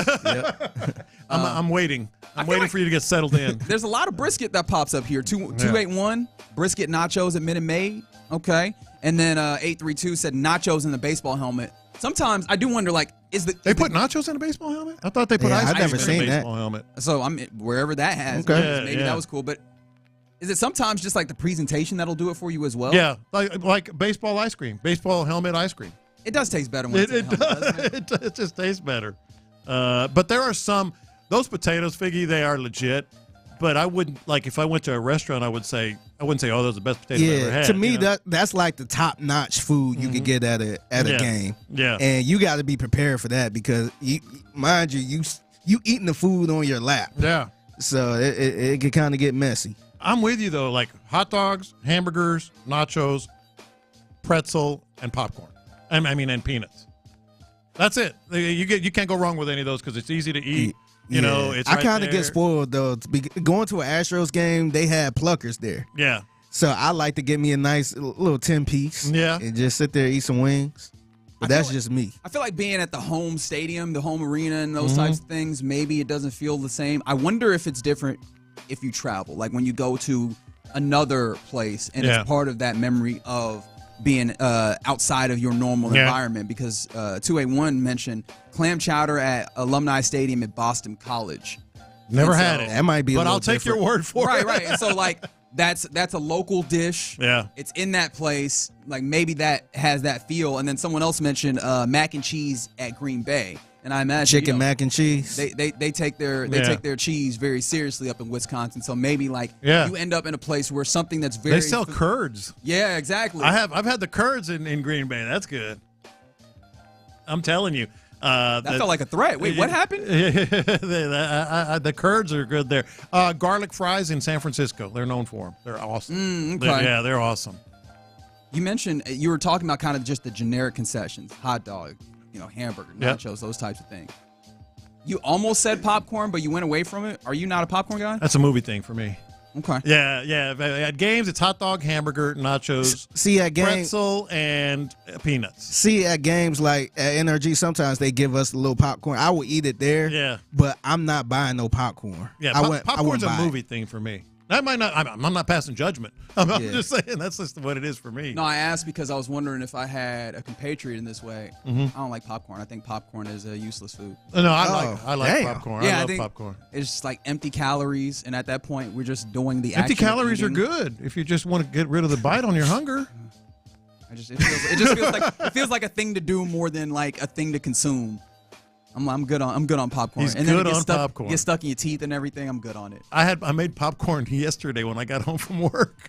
[SPEAKER 4] I'm waiting. I'm waiting for you to get settled in.
[SPEAKER 22] There's a lot of brisket that pops up here. 281, brisket nachos at Minute Maid. Okay. And then 832 said nachos in the baseball helmet. Sometimes I do wonder, like,
[SPEAKER 4] they put nachos in a baseball helmet? I thought they put ice cream in a baseball helmet.
[SPEAKER 22] So I'm wherever that has.
[SPEAKER 4] Okay.
[SPEAKER 22] Maybe that was cool. But is it sometimes just like the presentation that'll do it for you as well?
[SPEAKER 4] Yeah, like baseball ice cream, baseball helmet ice cream.
[SPEAKER 22] It does taste better when it does. Doesn't it?
[SPEAKER 4] It just tastes better. But there are some, those potatoes, Figgy, they are legit. But I wouldn't, like, if I went to a restaurant, I wouldn't say, oh, those are the best potatoes I've ever had.
[SPEAKER 24] To me, that's like the top-notch food you could get at a game.
[SPEAKER 4] Yeah.
[SPEAKER 24] And you got to be prepared for that because, mind you eating the food on your lap.
[SPEAKER 4] Yeah.
[SPEAKER 24] So it can kind of get messy.
[SPEAKER 4] I'm with you, though. Like, hot dogs, hamburgers, nachos, pretzel, and popcorn. And peanuts. That's it. You can't go wrong with any of those because it's easy to eat. You know, it's
[SPEAKER 24] I kind of get spoiled, though. Going to an Astros game, they had pluckers there.
[SPEAKER 4] Yeah.
[SPEAKER 24] So I like to get me a nice little 10-piece.
[SPEAKER 4] Yeah.
[SPEAKER 24] And just sit there and eat some wings. But that's just me.
[SPEAKER 22] I feel like being at the home stadium, the home arena, and those types of things, maybe it doesn't feel the same. I wonder if it's different if you travel. Like when you go to another place and it's part of that memory of being outside of your normal environment, because 281 mentioned clam chowder at Alumni Stadium at Boston College.
[SPEAKER 4] Never had it.
[SPEAKER 24] That might be
[SPEAKER 4] but I'll take
[SPEAKER 24] different.
[SPEAKER 4] your word for it.
[SPEAKER 22] Right. And so, like, that's a local dish.
[SPEAKER 4] Yeah.
[SPEAKER 22] It's in that place. Like, maybe that has that feel. And then someone else mentioned mac and cheese at Green Bay. And I imagine
[SPEAKER 24] chicken mac and cheese.
[SPEAKER 22] They take their cheese very seriously up in Wisconsin. So maybe you end up in a place where something that's very
[SPEAKER 4] they sell curds.
[SPEAKER 22] Yeah, exactly.
[SPEAKER 4] I've had the curds in Green Bay. That's good. I'm telling you.
[SPEAKER 22] That felt like a threat. Wait, what happened?
[SPEAKER 4] The curds are good there. Garlic fries in San Francisco. They're known for them. They're awesome.
[SPEAKER 22] Okay.
[SPEAKER 4] They're awesome.
[SPEAKER 22] You mentioned you were talking about kind of just the generic concessions, hot dog, hamburger, nachos, those types of things. You almost said popcorn, but you went away from it. Are you not a popcorn guy?
[SPEAKER 4] That's a movie thing for me.
[SPEAKER 22] Okay.
[SPEAKER 4] Yeah. At games, it's hot dog, hamburger, nachos, pretzel, and peanuts.
[SPEAKER 24] See, at games like at NRG, sometimes they give us a little popcorn. I will eat it there.
[SPEAKER 4] Yeah.
[SPEAKER 24] But I'm not buying no popcorn.
[SPEAKER 4] Yeah, popcorn's a movie thing for me. I might not. I'm not passing judgment. I'm
[SPEAKER 22] Yeah.
[SPEAKER 4] just saying that's just what it is for me.
[SPEAKER 22] No, I asked because I was wondering if I had a compatriot in this way.
[SPEAKER 4] Mhm.
[SPEAKER 22] I don't like popcorn. I think popcorn is a useless food.
[SPEAKER 4] No, I like popcorn.
[SPEAKER 22] Yeah,
[SPEAKER 4] I love
[SPEAKER 22] think
[SPEAKER 4] popcorn.
[SPEAKER 22] It's just like empty calories, and at that point, we're just doing the
[SPEAKER 4] Empty
[SPEAKER 22] action of
[SPEAKER 4] calories are
[SPEAKER 22] eating.
[SPEAKER 4] good if you just want to get rid of the bite on your hunger.
[SPEAKER 22] It just feels like it feels like a thing to do more than like a thing to consume. I'm good on popcorn.
[SPEAKER 4] He's
[SPEAKER 22] and then
[SPEAKER 4] good
[SPEAKER 22] it gets
[SPEAKER 4] on
[SPEAKER 22] stuck,
[SPEAKER 4] popcorn.
[SPEAKER 22] Gets stuck in your teeth and everything. I'm good on it.
[SPEAKER 4] I made popcorn yesterday when I got home from work.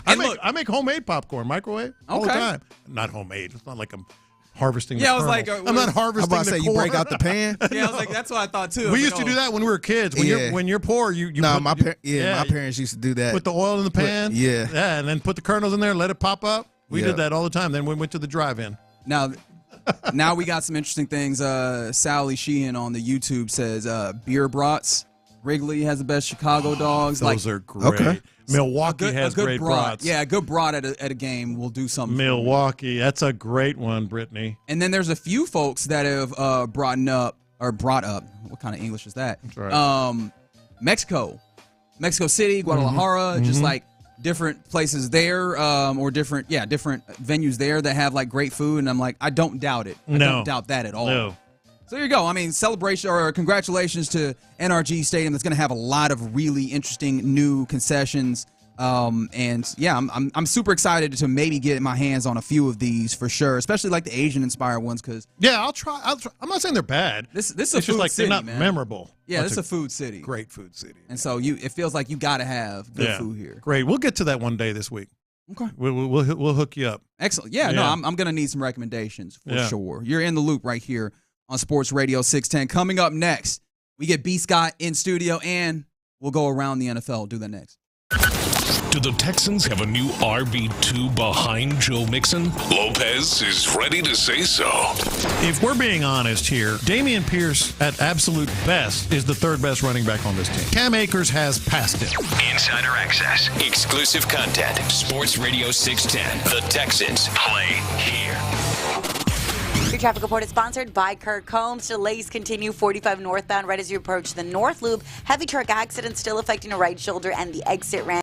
[SPEAKER 4] I make homemade popcorn, microwave all the
[SPEAKER 22] Okay.
[SPEAKER 4] time. Not homemade. It's not like I'm harvesting.
[SPEAKER 22] Yeah,
[SPEAKER 4] the
[SPEAKER 22] I was
[SPEAKER 4] kernel.
[SPEAKER 22] like,
[SPEAKER 4] I'm not harvesting.
[SPEAKER 24] I'm about to
[SPEAKER 4] the
[SPEAKER 24] say, you
[SPEAKER 4] corn.
[SPEAKER 24] break out the pan?
[SPEAKER 22] Yeah, I was like, that's what I thought too.
[SPEAKER 4] We used to do that when we were kids. When you're poor, you
[SPEAKER 24] No,
[SPEAKER 4] put-
[SPEAKER 24] my
[SPEAKER 4] you-
[SPEAKER 24] parents used to do that.
[SPEAKER 4] Put the oil in the pan.
[SPEAKER 24] Yeah.
[SPEAKER 4] Yeah, and then put the kernels in there, let it pop up. We
[SPEAKER 24] Yeah.
[SPEAKER 4] did that all the time. Then we went to the drive-in.
[SPEAKER 22] Now we got some interesting things. Sally Sheehan on the YouTube says beer brats. Wrigley has the best Chicago dogs.
[SPEAKER 4] Those are great. Milwaukee has great brats.
[SPEAKER 22] Yeah, a good brat at a game will do something.
[SPEAKER 4] Milwaukee, that's a great one, Brittany.
[SPEAKER 22] And then there's a few folks that have brought up. What kind of English is that?
[SPEAKER 4] That's right.
[SPEAKER 22] Mexico City, Guadalajara, just like different places there, or different venues there that have like great food. And I'm like, I don't doubt it. I don't doubt that at all.
[SPEAKER 4] No.
[SPEAKER 22] So here you go. I mean, celebration or congratulations to NRG Stadium. That's going to have a lot of really interesting new concessions. And yeah, I'm super excited to maybe get my hands on a few of these for sure, especially like the Asian inspired ones. Because
[SPEAKER 4] yeah, I'll try. I'm not saying they're bad.
[SPEAKER 22] This is a
[SPEAKER 4] it's
[SPEAKER 22] food
[SPEAKER 4] just like
[SPEAKER 22] city,
[SPEAKER 4] they're not
[SPEAKER 22] man.
[SPEAKER 4] memorable.
[SPEAKER 22] Yeah,
[SPEAKER 4] That's
[SPEAKER 22] this is a food city.
[SPEAKER 4] Great food city.
[SPEAKER 22] And so it feels like you got to have good food here.
[SPEAKER 4] Great. We'll get to that one day this week.
[SPEAKER 22] Okay.
[SPEAKER 4] We'll hook you up.
[SPEAKER 22] Excellent. Yeah. No, I'm going to need some recommendations for
[SPEAKER 4] Yeah.
[SPEAKER 22] sure. You're in the loop right here on Sports Radio 610. Coming up next, we get B. Scott in studio, and we'll go around the NFL. Do that next.
[SPEAKER 1] Do the Texans have a new RB2 behind Joe Mixon? Lopez is ready to say so.
[SPEAKER 4] If we're being honest here, Damen Pierce at absolute best is the third best running back on this team. Cam Akers has passed him.
[SPEAKER 3] Insider access. Exclusive content. Sports Radio 610. The Texans play here.
[SPEAKER 12] Your traffic report is sponsored by Kirk Combs. Delays continue 45 northbound right as you approach the North Loop. Heavy truck accident still affecting a right shoulder and the exit ramp.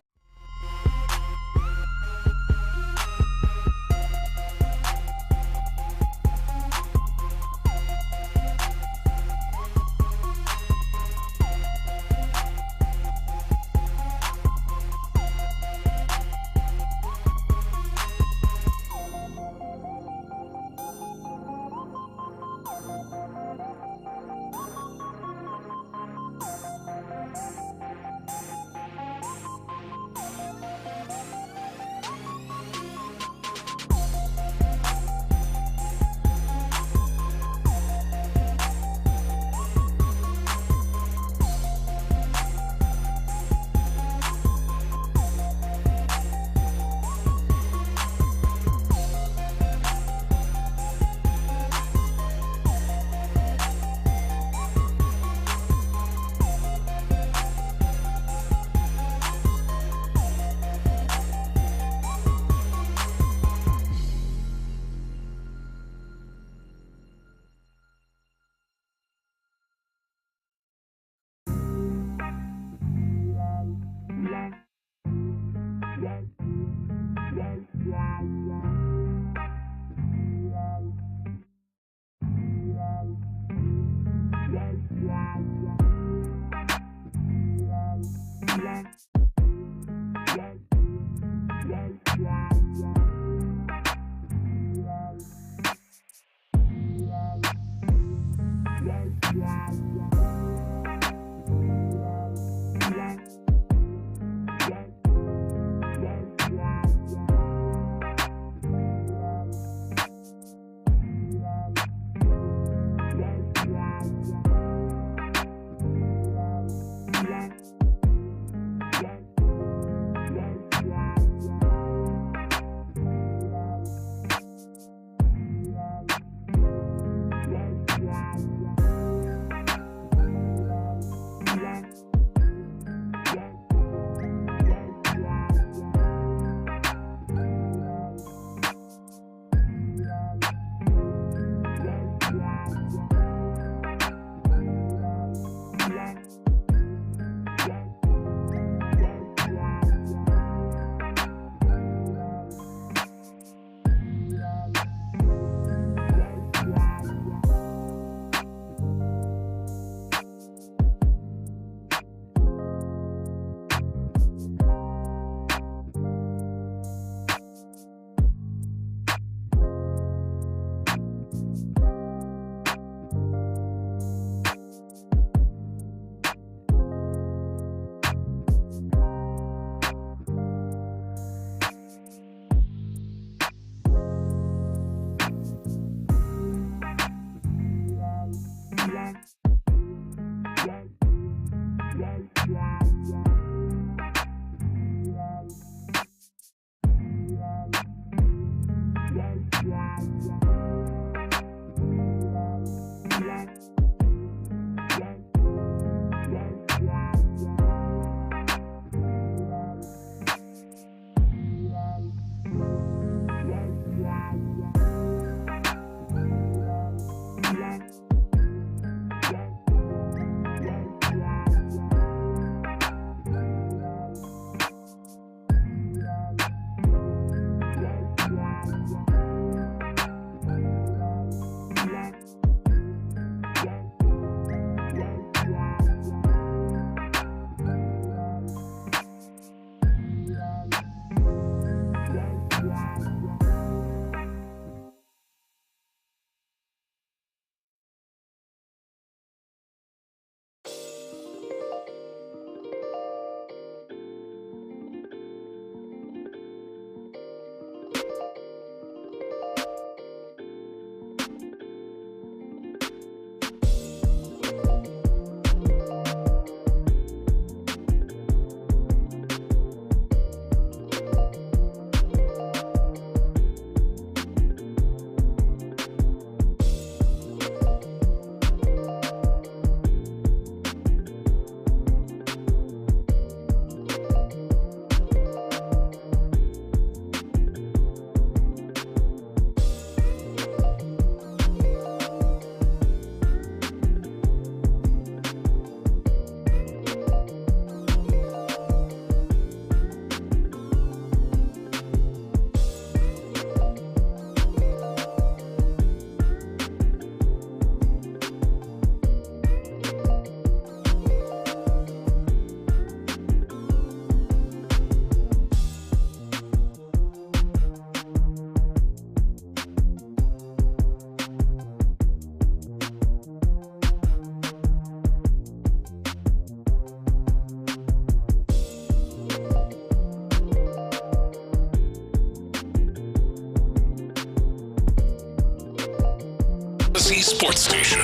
[SPEAKER 1] Cincy Sports Station.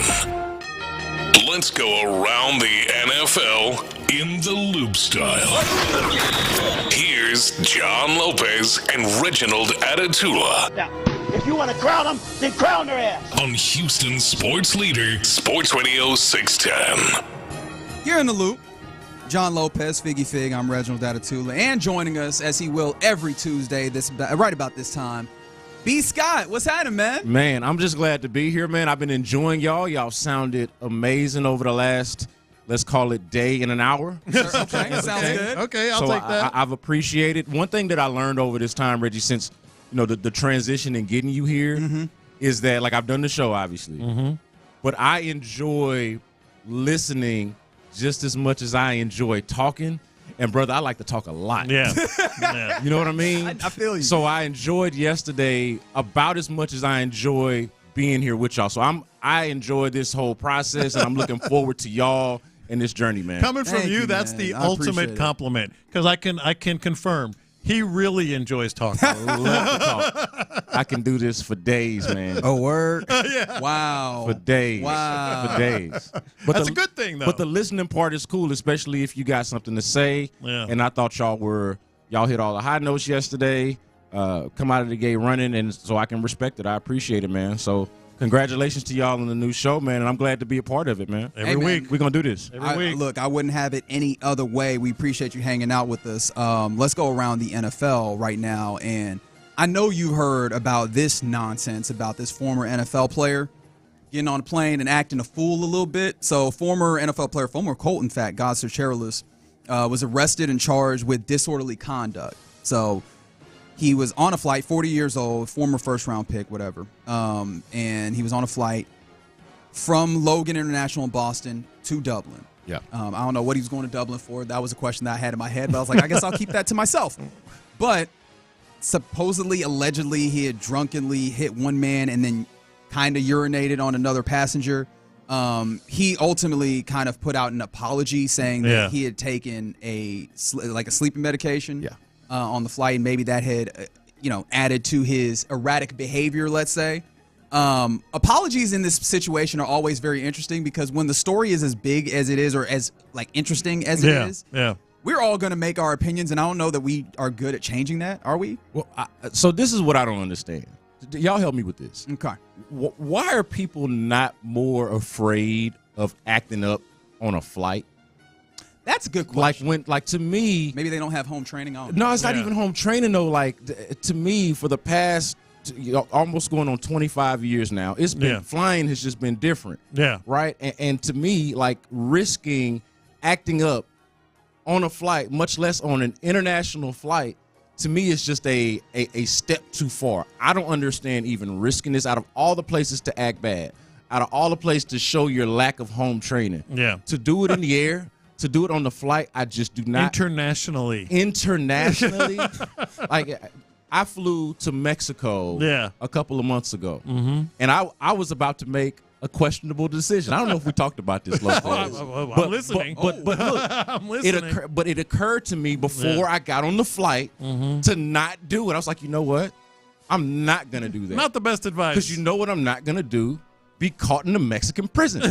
[SPEAKER 1] Let's go around the NFL in the loop style. Here's John Lopez and Reginald Atatula.
[SPEAKER 10] Now, if you want to crown them, then crown their ass.
[SPEAKER 1] On Houston Sports Leader, Sports Radio 610.
[SPEAKER 22] You're in the loop. John Lopez, Figgy Fig. I'm Reginald Atatula. And joining us, as he will every Tuesday, right about this time, B. Scott. What's happening, man?
[SPEAKER 13] Man, I'm just glad to be here, man. I've been enjoying y'all. Y'all sounded amazing over the last, let's call it, day and an hour.
[SPEAKER 22] Okay, sounds good.
[SPEAKER 4] Okay, I'll take that.
[SPEAKER 13] I've appreciated. One thing that I learned over this time, Reggie, since the transition and getting you here, is that, like, I've done the show, obviously, but I enjoy listening just as much as I enjoy talking. And, brother, I like to talk a lot.
[SPEAKER 4] Yeah.
[SPEAKER 13] You know what I mean?
[SPEAKER 22] I feel you.
[SPEAKER 13] So I enjoyed yesterday about as much as I enjoy being here with y'all. So I enjoy this whole process, and I'm looking forward to y'all and this journey, man.
[SPEAKER 4] Coming from you, that's the ultimate compliment. Because I can confirm, he really enjoys talking.
[SPEAKER 13] I love to talk. I can do this for days, man.
[SPEAKER 24] Oh, word?
[SPEAKER 4] Yeah.
[SPEAKER 22] Wow.
[SPEAKER 13] For days.
[SPEAKER 22] Wow.
[SPEAKER 13] For days. But
[SPEAKER 4] That's a good thing, though.
[SPEAKER 13] But the listening part is cool, especially if you got something to say.
[SPEAKER 4] Yeah.
[SPEAKER 13] And I thought y'all hit all the high notes yesterday, come out of the gate running, and so I can respect it. I appreciate it, man. So congratulations to y'all on the new show, man, and I'm glad to be a part of it, man.
[SPEAKER 4] Every week.
[SPEAKER 13] We're going to do this.
[SPEAKER 4] Every week.
[SPEAKER 22] Look, I wouldn't have it any other way. We appreciate you hanging out with us. Let's go around the NFL right now. And I know you heard about this nonsense about this former NFL player getting on a plane and acting a fool a little bit. So former NFL player, former Colt, in fact, Godser Cherilus, was arrested and charged with disorderly conduct. So he was on a flight, 40 years old, former first-round pick, whatever. And he was on a flight from Logan International in Boston to Dublin.
[SPEAKER 13] Yeah.
[SPEAKER 22] I don't know what he was going to Dublin for. That was a question that I had in my head, but I was like, I guess I'll keep that to myself. But supposedly, allegedly, he had drunkenly hit one man and then kind of urinated on another passenger. He ultimately kind of put out an apology saying that he had taken a sleeping medication on the flight, and maybe that had added to his erratic behavior, let's say. Apologies in this situation are always very interesting because when the story is as big as it is or as interesting as it is, we're all going to make our opinions, and I don't know that we are good at changing that, are we?
[SPEAKER 13] Well, so this is what I don't understand. Y'all help me with this.
[SPEAKER 22] Okay.
[SPEAKER 13] Why are people not more afraid of acting up on a flight?
[SPEAKER 22] That's a good question.
[SPEAKER 13] To me,
[SPEAKER 22] maybe they don't have home training on.
[SPEAKER 13] No, it's not even home training though. To me, for the past almost going on 25 years now, it's been flying has just been different.
[SPEAKER 4] Yeah.
[SPEAKER 13] Right. And to me, risking acting up on a flight, much less on an international flight, to me, it's just a step too far. I don't understand even risking this out of all the places to act bad, out of all the places to show your lack of home training.
[SPEAKER 4] Yeah.
[SPEAKER 13] To do it in the air, to do it on the flight, I just do not. Internationally. I flew to Mexico a couple of months ago, and I was about to make a questionable decision. I don't know if we talked about this, Lopez.
[SPEAKER 4] I'm listening.
[SPEAKER 13] But look,
[SPEAKER 4] I'm listening.
[SPEAKER 13] It occurred to me before I got on the flight to not do it. I was like, you know what? I'm not going to do that.
[SPEAKER 4] Not the best advice.
[SPEAKER 13] Because you know what I'm not going to do? Be caught in a Mexican prison.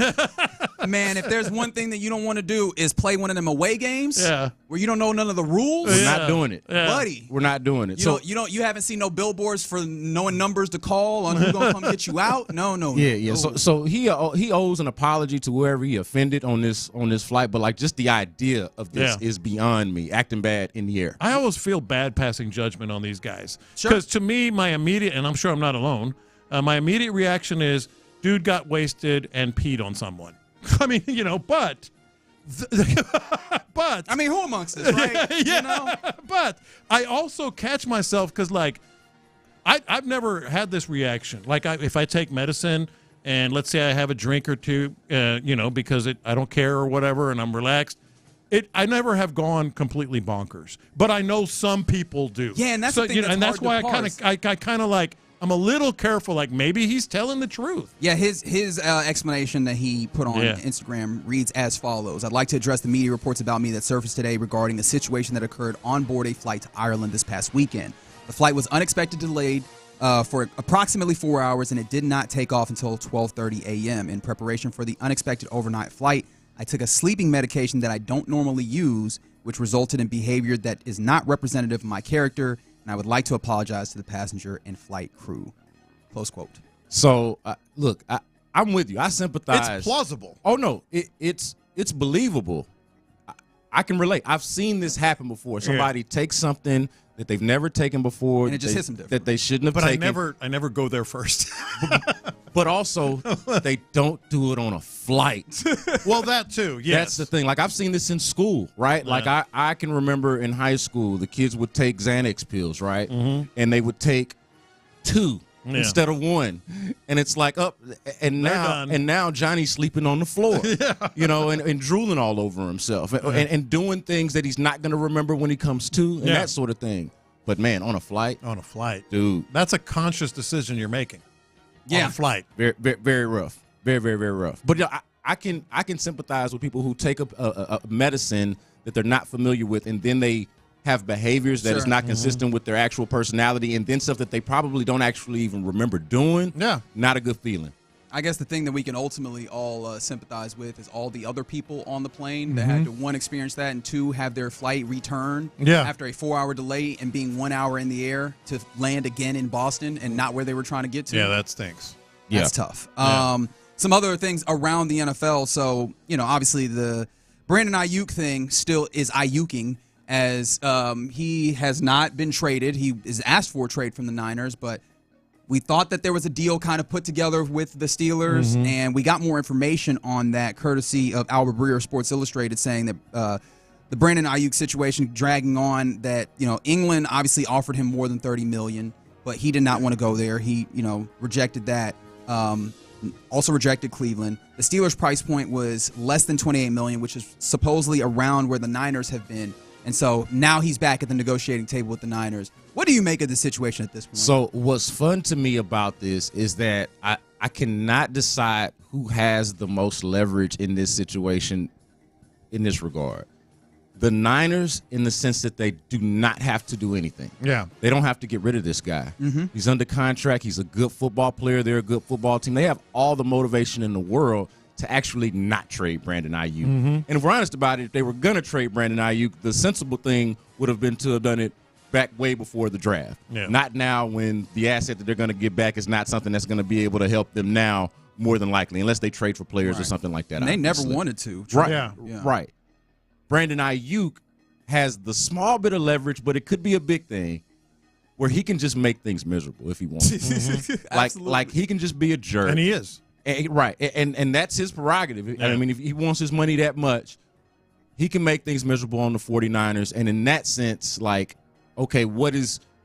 [SPEAKER 22] Man, if there's one thing that you don't want to do is play one of them away games where you don't know none of the rules.
[SPEAKER 13] We're not doing it.
[SPEAKER 22] Buddy.
[SPEAKER 13] We're not doing it.
[SPEAKER 22] You haven't seen no billboards for knowing numbers to call on who's going to come get you out? No.
[SPEAKER 13] Yeah. So he owes an apology to whoever he offended on this flight, but just the idea of this is beyond me, acting bad in the air.
[SPEAKER 4] I always feel bad passing judgment on these guys. Because to me, my immediate, and I'm sure I'm not alone, my immediate reaction is, dude got wasted and peed on someone. I mean, but I
[SPEAKER 22] mean, who amongst us, right?
[SPEAKER 4] But I also catch myself because, I've never had this reaction. If I take medicine and let's say I have a drink or two, because I don't care or whatever, and I'm relaxed. I never have gone completely bonkers, but I know some people do.
[SPEAKER 22] Yeah, and that's the thing
[SPEAKER 4] and that's why I kind of I'm a little careful. Maybe he's telling the truth.
[SPEAKER 22] Yeah, his explanation that he put on Instagram reads as follows. I'd like to address the media reports about me that surfaced today regarding the situation that occurred on board a flight to Ireland this past weekend. The flight was unexpectedly for approximately 4 hours, and it did not take off until 12:30 a.m. In preparation for the unexpected overnight flight, I took a sleeping medication that I don't normally use, which resulted in behavior that is not representative of my character, and I would like to apologize to the passenger and flight crew. Close quote.
[SPEAKER 13] So, look, I'm with you. I sympathize.
[SPEAKER 4] It's plausible.
[SPEAKER 13] Oh, no, it's believable. I can relate. I've seen this happen before. Somebody takes something that they've never taken before,
[SPEAKER 22] and it just hits them different.
[SPEAKER 13] that they shouldn't have
[SPEAKER 4] But
[SPEAKER 13] taken.
[SPEAKER 4] I never go there first.
[SPEAKER 13] But also, they don't do it on a flight.
[SPEAKER 4] Well, that too. Yes.
[SPEAKER 13] That's the thing. Like, I've seen this in school, right?
[SPEAKER 4] Yeah.
[SPEAKER 13] Like, I can remember in high school, the kids would take Xanax pills, right? And they would take 2 instead of 1, and it's like and now Johnny's sleeping on the floor, you know, and drooling all over himself, and doing things that he's not going to remember when he comes to, and that sort of thing. But man, on a flight,
[SPEAKER 4] dude, that's a conscious decision you're making.
[SPEAKER 22] Yeah,
[SPEAKER 4] on a flight,
[SPEAKER 13] very, very, very rough, very, very, very rough. But I can sympathize with people who take a medicine that they're not familiar with, and then they have behaviors that is not consistent with their actual personality, and then stuff that they probably don't actually even remember doing.
[SPEAKER 4] Yeah.
[SPEAKER 13] Not a good feeling.
[SPEAKER 22] I guess the thing that we can ultimately all sympathize with is all the other people on the plane that had to, 1, experience that, and 2, have their flight return after a 4-hour delay and being 1 hour in the air to land again in Boston and not where they were trying to get to.
[SPEAKER 4] Yeah, that stinks.
[SPEAKER 22] That's tough. Some other things around the NFL. So, obviously the Brandon Ayuk thing still is Ayuking, as he has not been traded. He is asked for a trade from the Niners, but we thought that there was a deal kind of put together with the Steelers, and we got more information on that courtesy of Albert Breer, Sports Illustrated, saying that the Brandon Ayuk situation dragging on, that England obviously offered him more than $30 million, but he did not want to go there. He rejected that. Also rejected Cleveland. The Steelers' price point was less than $28 million, which is supposedly around where the Niners have been. And so now he's back at the negotiating table with the Niners. What do you make of the situation at this point?
[SPEAKER 13] So what's fun to me about this is that I cannot decide who has the most leverage in this situation in this regard. The Niners, in the sense that they do not have to do anything.
[SPEAKER 4] Yeah.
[SPEAKER 13] They don't have to get rid of this guy. He's under contract. He's a good football player. They're a good football team. They have all the motivation in the world to actually not trade Brandon Ayuk. And if we're honest about it, if they were going to trade Brandon Ayuk, the sensible thing would have been to have done it back way before the draft. Not now, when the asset that they're going to get back is not something that's going to be able to help them now, more than likely, unless they trade for players or something like that.
[SPEAKER 22] And they never wanted to.
[SPEAKER 13] Right. Right. Brandon Ayuk has the small bit of leverage, but it could be a big thing, where he can just make things miserable if he wants. Like he can just be a jerk.
[SPEAKER 4] And he is.
[SPEAKER 13] Right, and that's his prerogative. I mean, if he wants his money that much, he can make things miserable on the 49ers. And in that sense, like, okay,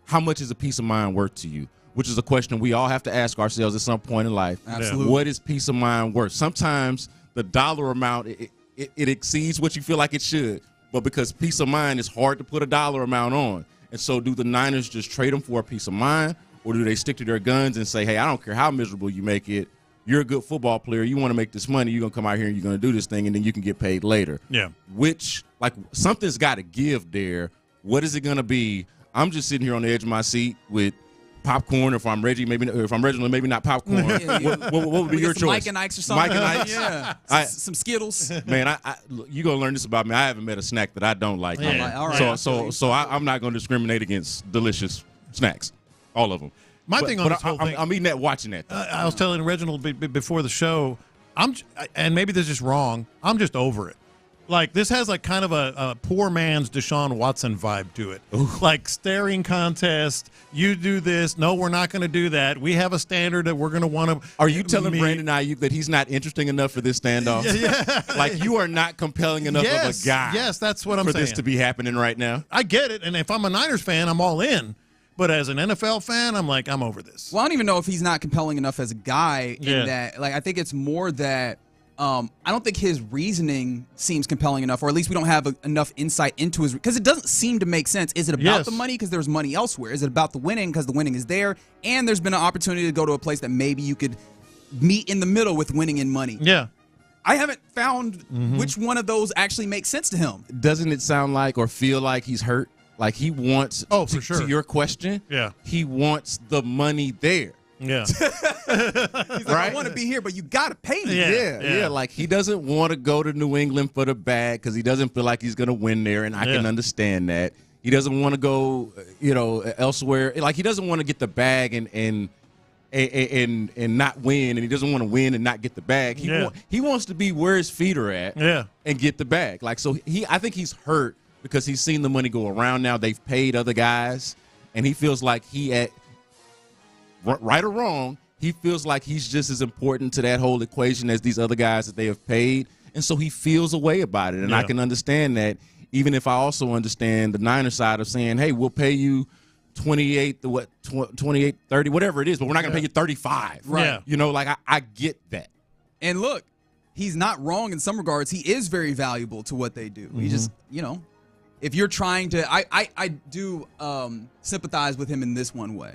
[SPEAKER 13] how much is a peace of mind worth to you? Which is a question we all have to ask ourselves at some point in life.
[SPEAKER 22] Absolutely.
[SPEAKER 13] What is peace of mind worth? Sometimes the dollar amount, it exceeds what you feel like it should. But because peace of mind is hard to put a dollar amount on. And so do the Niners just trade him for a peace of mind? Or do they stick to their guns and say, hey, I don't care how miserable you make it. You're a good football player. You want to make this money. You're going to come out here and you're going to do this thing, and then you can get paid later.
[SPEAKER 4] Yeah.
[SPEAKER 13] Which, like, something's got to give there. What is it going to be? I'm just sitting here on the edge of my seat with popcorn. If I'm Reggie, if I'm Reginald, maybe not popcorn. What would be your choice?
[SPEAKER 22] Mike and Ike's or something.
[SPEAKER 13] Mike and Ike's.
[SPEAKER 22] Yeah. Some Skittles.
[SPEAKER 13] Man, you're going to learn this about me. I haven't met a snack that I don't like.
[SPEAKER 22] Yeah. All right.
[SPEAKER 13] So I'm not going to discriminate against delicious snacks. All of them.
[SPEAKER 4] My thing on this whole thing,
[SPEAKER 13] I'm eating that, watching that.
[SPEAKER 4] I was telling Reginald before the show, and maybe this is wrong, I'm just over it. Like, this has like kind of a poor man's Deshaun Watson vibe to it. Ooh. Like, staring contest, you do this, no, we're not going to do that. We have a standard that we're going to want to.
[SPEAKER 13] Are you telling Brandon Ayuk that he's not interesting enough for this standoff?
[SPEAKER 4] Yeah.
[SPEAKER 13] Like, you are not compelling enough of a guy.
[SPEAKER 4] Yes, that's what I'm saying.
[SPEAKER 13] For this to be happening right now?
[SPEAKER 4] I get it, and if I'm a Niners fan, I'm all in. But as an NFL fan, I'm like, I'm over this.
[SPEAKER 22] Well, I don't even know if he's not compelling enough as a guy in that. Like, I think it's more that I don't think his reasoning seems compelling enough, or at least we don't have enough insight into his, because it doesn't seem to make sense. Is it about the money because there's money elsewhere? Is it about the winning because the winning is there? And there's been an opportunity to go to a place that maybe you could meet in the middle with winning and money.
[SPEAKER 4] Yeah.
[SPEAKER 22] I haven't found which one of those actually makes sense to him.
[SPEAKER 13] Doesn't it sound like or feel like he's hurt? Like he wants.
[SPEAKER 4] Oh, for sure.
[SPEAKER 13] To your question,
[SPEAKER 4] yeah,
[SPEAKER 13] he wants the money there.
[SPEAKER 4] Yeah.
[SPEAKER 22] He's like, I want to be here, but you got to pay me.
[SPEAKER 13] Yeah. Like he doesn't want to go to New England for the bag because he doesn't feel like he's going to win there, and I can understand that. He doesn't want to go, elsewhere. Like he doesn't want to get the bag and not win, and he doesn't want to win and not get the bag. He wants to be where his feet are at, and get the bag. Like so, I think he's hurt because he's seen the money go around now. They've paid other guys, and he feels like right or wrong, he feels like he's just as important to that whole equation as these other guys that they have paid, and so he feels a way about it. And I can understand that, even if I also understand the Niners side of saying, hey, we'll pay you 28, 30, whatever it is, but we're not going to pay you 35.
[SPEAKER 22] Right.
[SPEAKER 13] I get that.
[SPEAKER 22] And look, he's not wrong in some regards. He is very valuable to what they do. He just, if you're trying to, I do sympathize with him in this one way.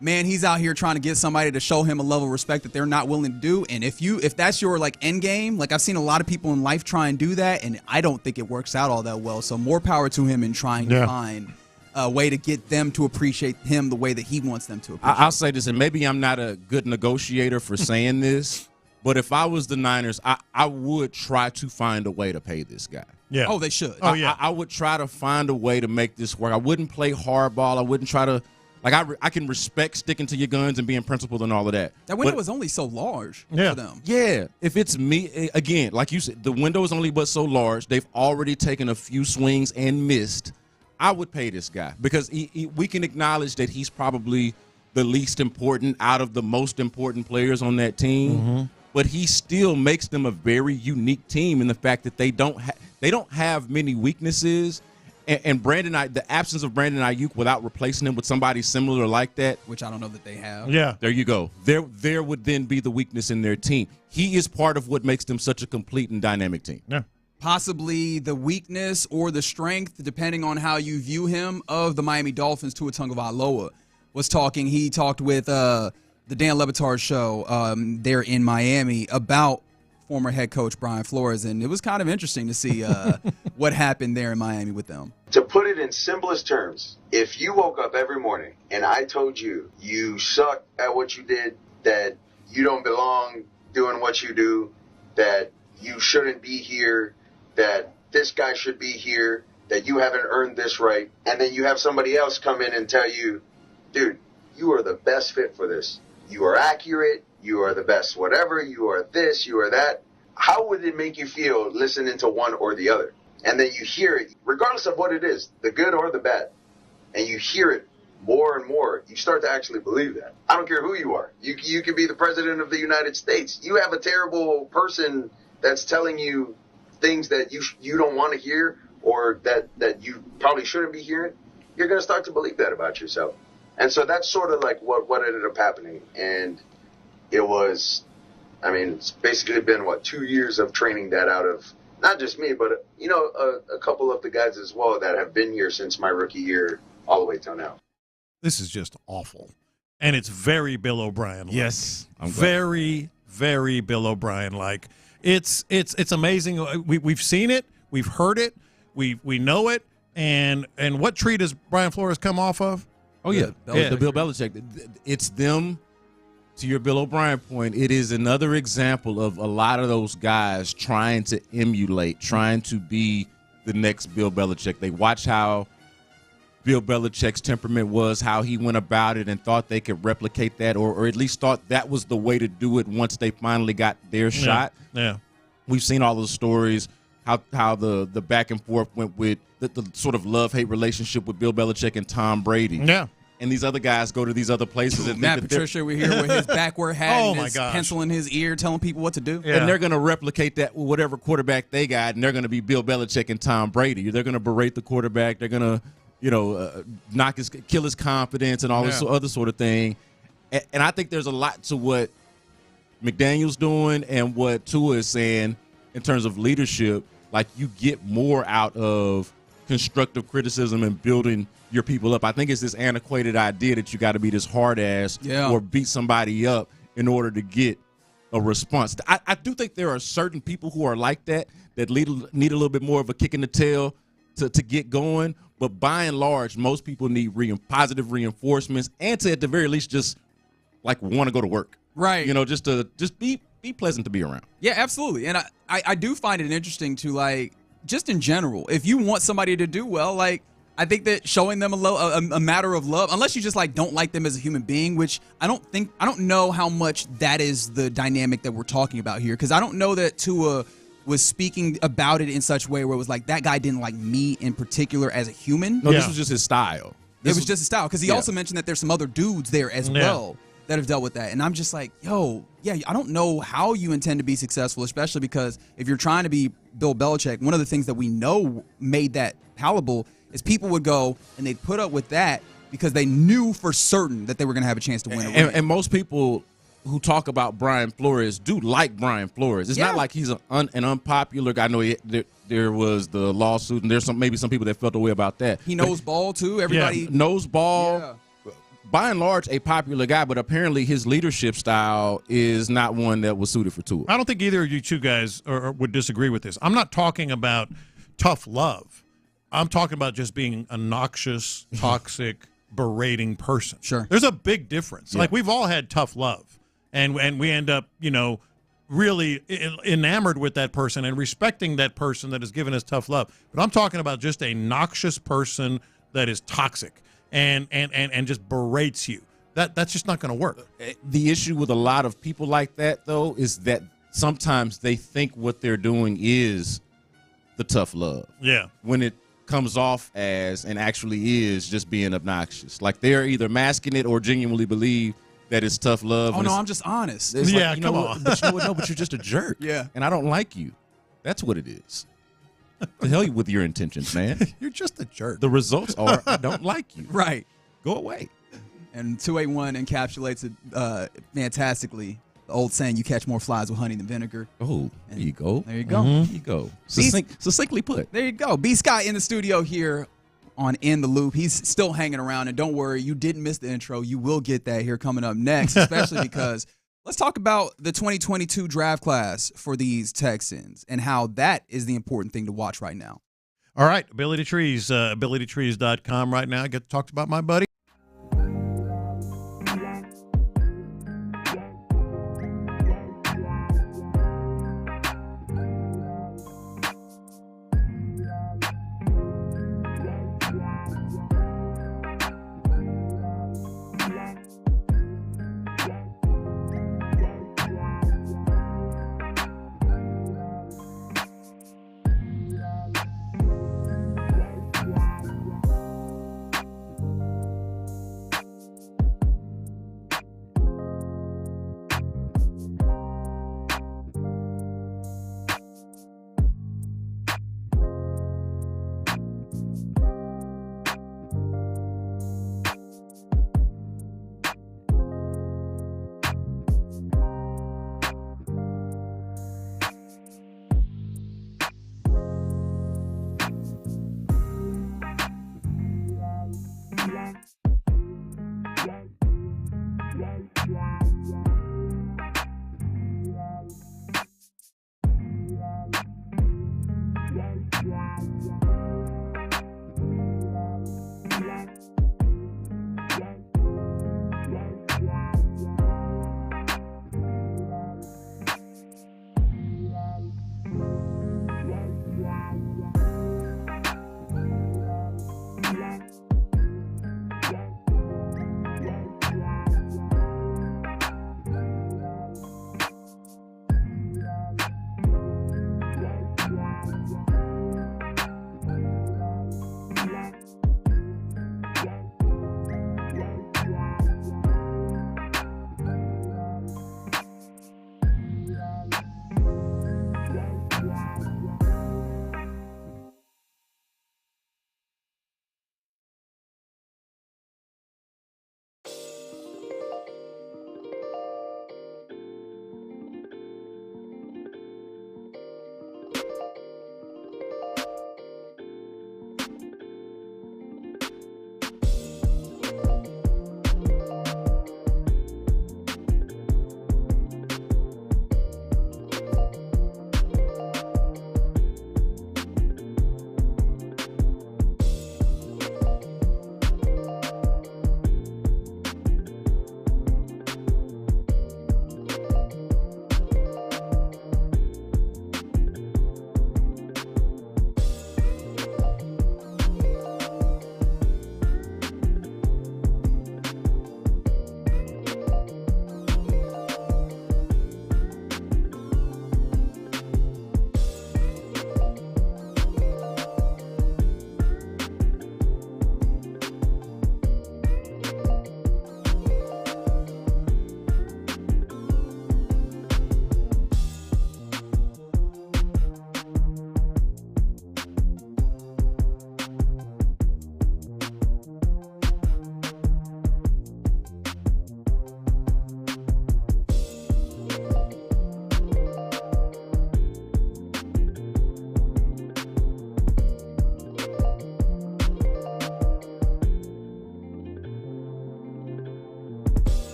[SPEAKER 22] Man, he's out here trying to get somebody to show him a level of respect that they're not willing to do. And if that's your end game, like I've seen a lot of people in life try and do that, and I don't think it works out all that well. So more power to him in trying to find a way to get them to appreciate him the way that he wants them to appreciate.
[SPEAKER 13] I'll say this, and maybe I'm not a good negotiator for saying this, but if I was the Niners, I would try to find a way to pay this guy.
[SPEAKER 22] Yeah. Oh, they should.
[SPEAKER 13] Oh, yeah. I would try to find a way to make this work. I wouldn't play hardball. I wouldn't try to. I can respect sticking to your guns and being principled and all of that.
[SPEAKER 22] That window is only so large for them.
[SPEAKER 13] Yeah. If it's me, again, like you said, the window is only but so large. They've already taken a few swings and missed. I would pay this guy because we can acknowledge that he's probably the least important out of the most important players on that team. Mm-hmm. But he still makes them a very unique team in the fact that they don't have many weaknesses. And the absence of Brandon Ayuk without replacing him with somebody similar like that,
[SPEAKER 22] which I don't know that they have.
[SPEAKER 13] Yeah, there you go. There would then be the weakness in their team. He is part of what makes them such a complete and dynamic team.
[SPEAKER 4] Yeah,
[SPEAKER 22] possibly the weakness or the strength, depending on how you view him, of the Miami Dolphins. Tua Tagovailoa was talking. He talked with the Dan Le Batard show there in Miami about former head coach Brian Flores, and it was kind of interesting to see what happened there in Miami with them.
[SPEAKER 16] To put it in simplest terms, if you woke up every morning and I told you suck at what you did, that you don't belong doing what you do, that you shouldn't be here, that this guy should be here, that you haven't earned this right, and then you have somebody else come in and tell you, dude, you are the best fit for this. You are accurate. You are the best whatever, you are this, you are that. How would it make you feel listening to one or the other? And then you hear it, regardless of what it is, the good or the bad, and you hear it more and more, you start to actually believe that. I don't care who you are. You could be the president of the United States. You have a terrible person that's telling you things that you don't want to hear, or that you probably shouldn't be hearing. You're going to start to believe that about yourself. And so that's sort of like what ended up happening. And it was, it's basically been, 2 years of training that out of not just me, but, a couple of the guys as well that have been here since my rookie year all the way till now.
[SPEAKER 4] This is just awful. And it's very Bill O'Brien-like.
[SPEAKER 13] Yes.
[SPEAKER 4] Very, very Bill O'Brien-like. It's amazing. We've seen it. We've heard it. We know it. And what tree does Brian Flores come off of?
[SPEAKER 13] Oh, yeah. The Bill Belichick. It's them. To your Bill O'Brien point, it is another example of a lot of those guys trying to emulate, trying to be the next Bill Belichick. They watch how Bill Belichick's temperament was, how he went about it, and thought they could replicate that, or at least thought that was the way to do it once they finally got their shot.
[SPEAKER 4] Yeah.
[SPEAKER 13] We've seen all those stories, how the back and forth went with the sort of love-hate relationship with Bill Belichick and Tom Brady.
[SPEAKER 4] Yeah.
[SPEAKER 13] And these other guys go to these other places. And
[SPEAKER 22] Matt Patricia, we're here with his backward hat and his pencil in his ear telling people what to do.
[SPEAKER 13] Yeah. And they're going to replicate that with whatever quarterback they got, and they're going to be Bill Belichick and Tom Brady. They're going to berate the quarterback. They're going to, kill his confidence and all this other sort of thing. And I think there's a lot to what McDaniel's doing and what Tua is saying in terms of leadership. Like, you get more out of constructive criticism and building your people up. I think it's this antiquated idea that you got to be this hard ass or beat somebody up in order to get a response. I do think there are certain people who are like that need a little bit more of a kick in the tail to get going. But by and large, most people need positive reinforcements and to, at the very least, just like want to go to work.
[SPEAKER 22] Right.
[SPEAKER 13] Just be pleasant to be around.
[SPEAKER 22] Yeah, absolutely. And I do find it interesting to, like, just in general, if you want somebody to do well, like, I think that showing them a matter of love, unless you just like don't like them as a human being, which I don't know how much that is the dynamic that we're talking about here, because I don't know that Tua was speaking about it in such a way where it was like that guy didn't like me in particular as a human.
[SPEAKER 13] No, this was just his style.
[SPEAKER 22] It was just his style, because he also mentioned that there's some other dudes there as well that have dealt with that. And I'm just like, yo, yeah, I don't know how you intend to be successful, especially because if you're trying to be Bill Belichick, one of the things that we know made that palatable is people would go and they'd put up with that because they knew for certain that they were going to have a chance to win.
[SPEAKER 13] And most people who talk about Brian Flores do like Brian Flores. It's not like he's an unpopular guy. I know there was the lawsuit, and there's maybe some people that felt the way about that.
[SPEAKER 22] He knows ball, too. Everybody
[SPEAKER 13] knows ball. Yeah. By and large, a popular guy, but apparently his leadership style is not one that was suited for Tua.
[SPEAKER 4] I don't think either of you two guys would disagree with this. I'm not talking about tough love. I'm talking about just being a noxious, toxic, berating person.
[SPEAKER 22] Sure.
[SPEAKER 4] There's a big difference. Yeah. Like, we've all had tough love, and we end up, really enamored with that person and respecting that person that has given us tough love. But I'm talking about just a noxious person that is toxic and just berates you. That's just not going to work.
[SPEAKER 13] The issue with a lot of people like that, though, is that sometimes they think what they're doing is the tough love.
[SPEAKER 4] Yeah.
[SPEAKER 13] When it comes off as and actually is just being obnoxious. Like, they're either masking it or genuinely believe that it's tough love.
[SPEAKER 22] Oh, no, I'm just honest.
[SPEAKER 13] It's like, come on. But but you're just a jerk.
[SPEAKER 22] Yeah.
[SPEAKER 13] And I don't like you. That's what it is. To hell with your intentions, man.
[SPEAKER 4] You're just a jerk.
[SPEAKER 13] The results are I don't like you.
[SPEAKER 22] Right.
[SPEAKER 13] Go away.
[SPEAKER 22] And 281 encapsulates it fantastically. The old saying, you catch more flies with honey than vinegar.
[SPEAKER 13] Oh, there you go.
[SPEAKER 22] There you go.
[SPEAKER 13] Mm-hmm. There you go. Succinctly put.
[SPEAKER 22] There you go. B. Scott in the studio here on In the Loop. He's still hanging around. And don't worry, you didn't miss the intro. You will get that here coming up next, especially because let's talk about the 2022 draft class for these Texans and how that is the important thing to watch right now.
[SPEAKER 4] All right, Ability Trees, abilitytrees.com right now. I get to talk about my buddy.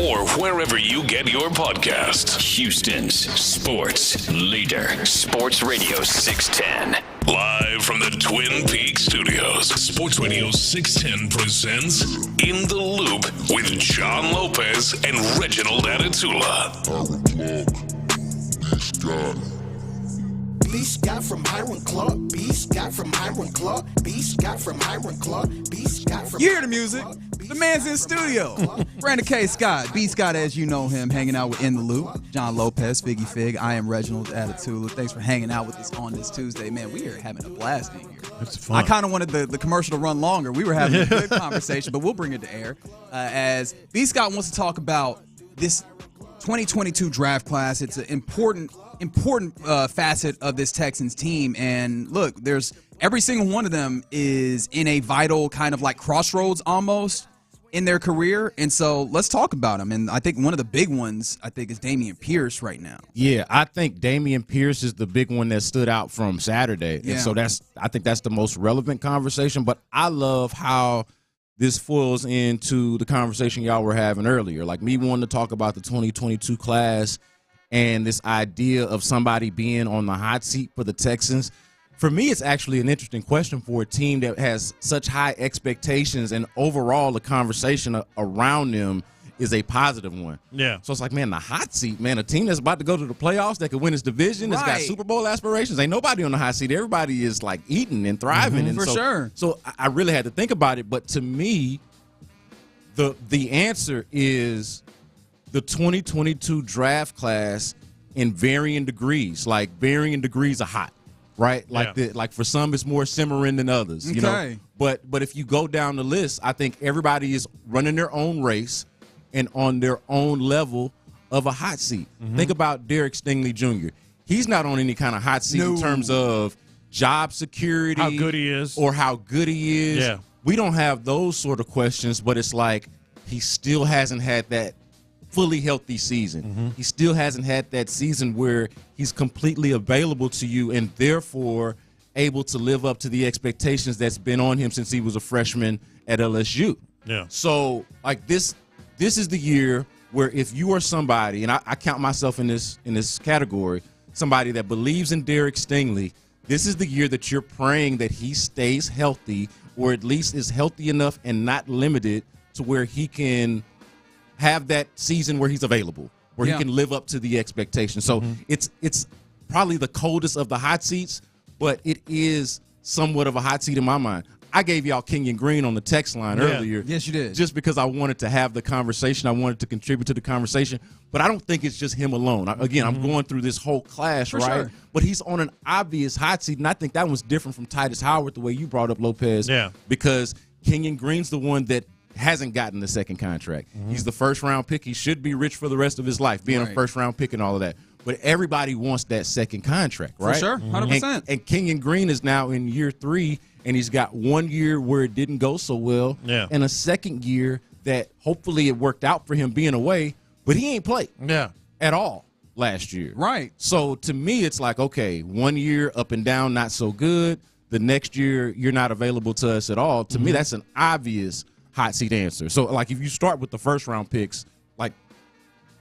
[SPEAKER 1] or wherever you get your podcasts.
[SPEAKER 3] Houston's sports leader. Sports Radio 610.
[SPEAKER 1] Live from the Twin Peaks studios, Sports Radio 610 presents In the Loop with John Lopez and Reginald Atatula.
[SPEAKER 14] Beast got from Hiram Club. Beast got from Hiram Club. Beast got from Hiram Club. Beast got from.
[SPEAKER 15] You hear the music? The man's in studio. Brandon K. Scott, B. Scott, as you know him, hanging out with In the Loop. John Lopez, Figgy Fig. I am Reginald Atatula. Thanks for hanging out with us on this Tuesday, man. We are having a blast in here.
[SPEAKER 4] It's fun.
[SPEAKER 15] I kind of wanted the commercial to run longer. We were having a good conversation, but we'll bring it to air. As B. Scott wants to talk about this 2022 draft class. It's an important facet of this Texans team. And look, there's every single one of them is in a vital kind of like crossroads almost in their career. And so let's talk about them. And I think one of the big ones, I think, is Damen Pierce right now.
[SPEAKER 13] Yeah, I think Damen Pierce is the big one that stood out from Saturday.
[SPEAKER 15] Yeah.
[SPEAKER 13] And so I think that's the most relevant conversation. But I love how this falls into the conversation y'all were having earlier. Like me wanting to talk about the 2022 class and this idea of somebody being on the hot seat for the Texans. For me, it's actually an interesting question for a team that has such high expectations, and overall the conversation around them is a positive one.
[SPEAKER 4] Yeah.
[SPEAKER 13] So it's like, man, the hot seat, man, a team that's about to go to the playoffs, that could win its division, that's got Super Bowl aspirations. Ain't nobody on the hot seat. Everybody is like eating and thriving. And
[SPEAKER 15] for sure.
[SPEAKER 13] So I really had to think about it. But to me, the answer is the 2022 draft class in varying degrees. Like varying degrees of hot. Right, like for some it's more simmering than others. You know, but if you go down the list, I think everybody is running their own race and on their own level of a hot seat. Think about Derek Stingley Jr. He's not on any kind of hot seat in terms of job security,
[SPEAKER 4] how good he is,
[SPEAKER 13] or how good he is.
[SPEAKER 4] Yeah,
[SPEAKER 13] we don't have those sort of questions, but it's like he still hasn't had that fully healthy season. He still hasn't had that season where he's completely available to you and therefore able to live up to the expectations that's been on him since he was a freshman at LSU.
[SPEAKER 4] Yeah.
[SPEAKER 13] So like this is the year where if you are somebody, and I count myself in this category, somebody that believes in Derek Stingley, this is the year that you're praying that he stays healthy, or at least is healthy enough and not limited to where he can have that season where he's available, where he can live up to the expectations. So it's probably the coldest of the hot seats, but it is somewhat of a hot seat in my mind. I gave y'all Kenyon Green on the text line earlier.
[SPEAKER 15] Yes, you did.
[SPEAKER 13] Just because I wanted to have the conversation. I wanted to contribute to the conversation. But I don't think it's just him alone. Again, I'm going through this whole class,
[SPEAKER 15] For
[SPEAKER 13] right?
[SPEAKER 15] sure.
[SPEAKER 13] But he's on an obvious hot seat, and I think that was different from Titus Howard, the way you brought up Lopez.
[SPEAKER 4] Yeah.
[SPEAKER 13] Because Kenyon Green's the one that hasn't gotten the second contract. He's the first-round pick. He should be rich for the rest of his life, being a first-round pick and all of that. But everybody wants that second contract, right?
[SPEAKER 15] For sure, 100%.
[SPEAKER 13] And Kenyon Green is now in year 3, and he's got 1 year where it didn't go so well, and a second year that hopefully it worked out for him being away, but he ain't played at all last year.
[SPEAKER 15] Right.
[SPEAKER 13] So to me, it's like, okay, 1 year up and down, not so good. The next year, you're not available to us at all. To me, that's an obvious hot seat answer. So, like, if you start with the first-round picks, like,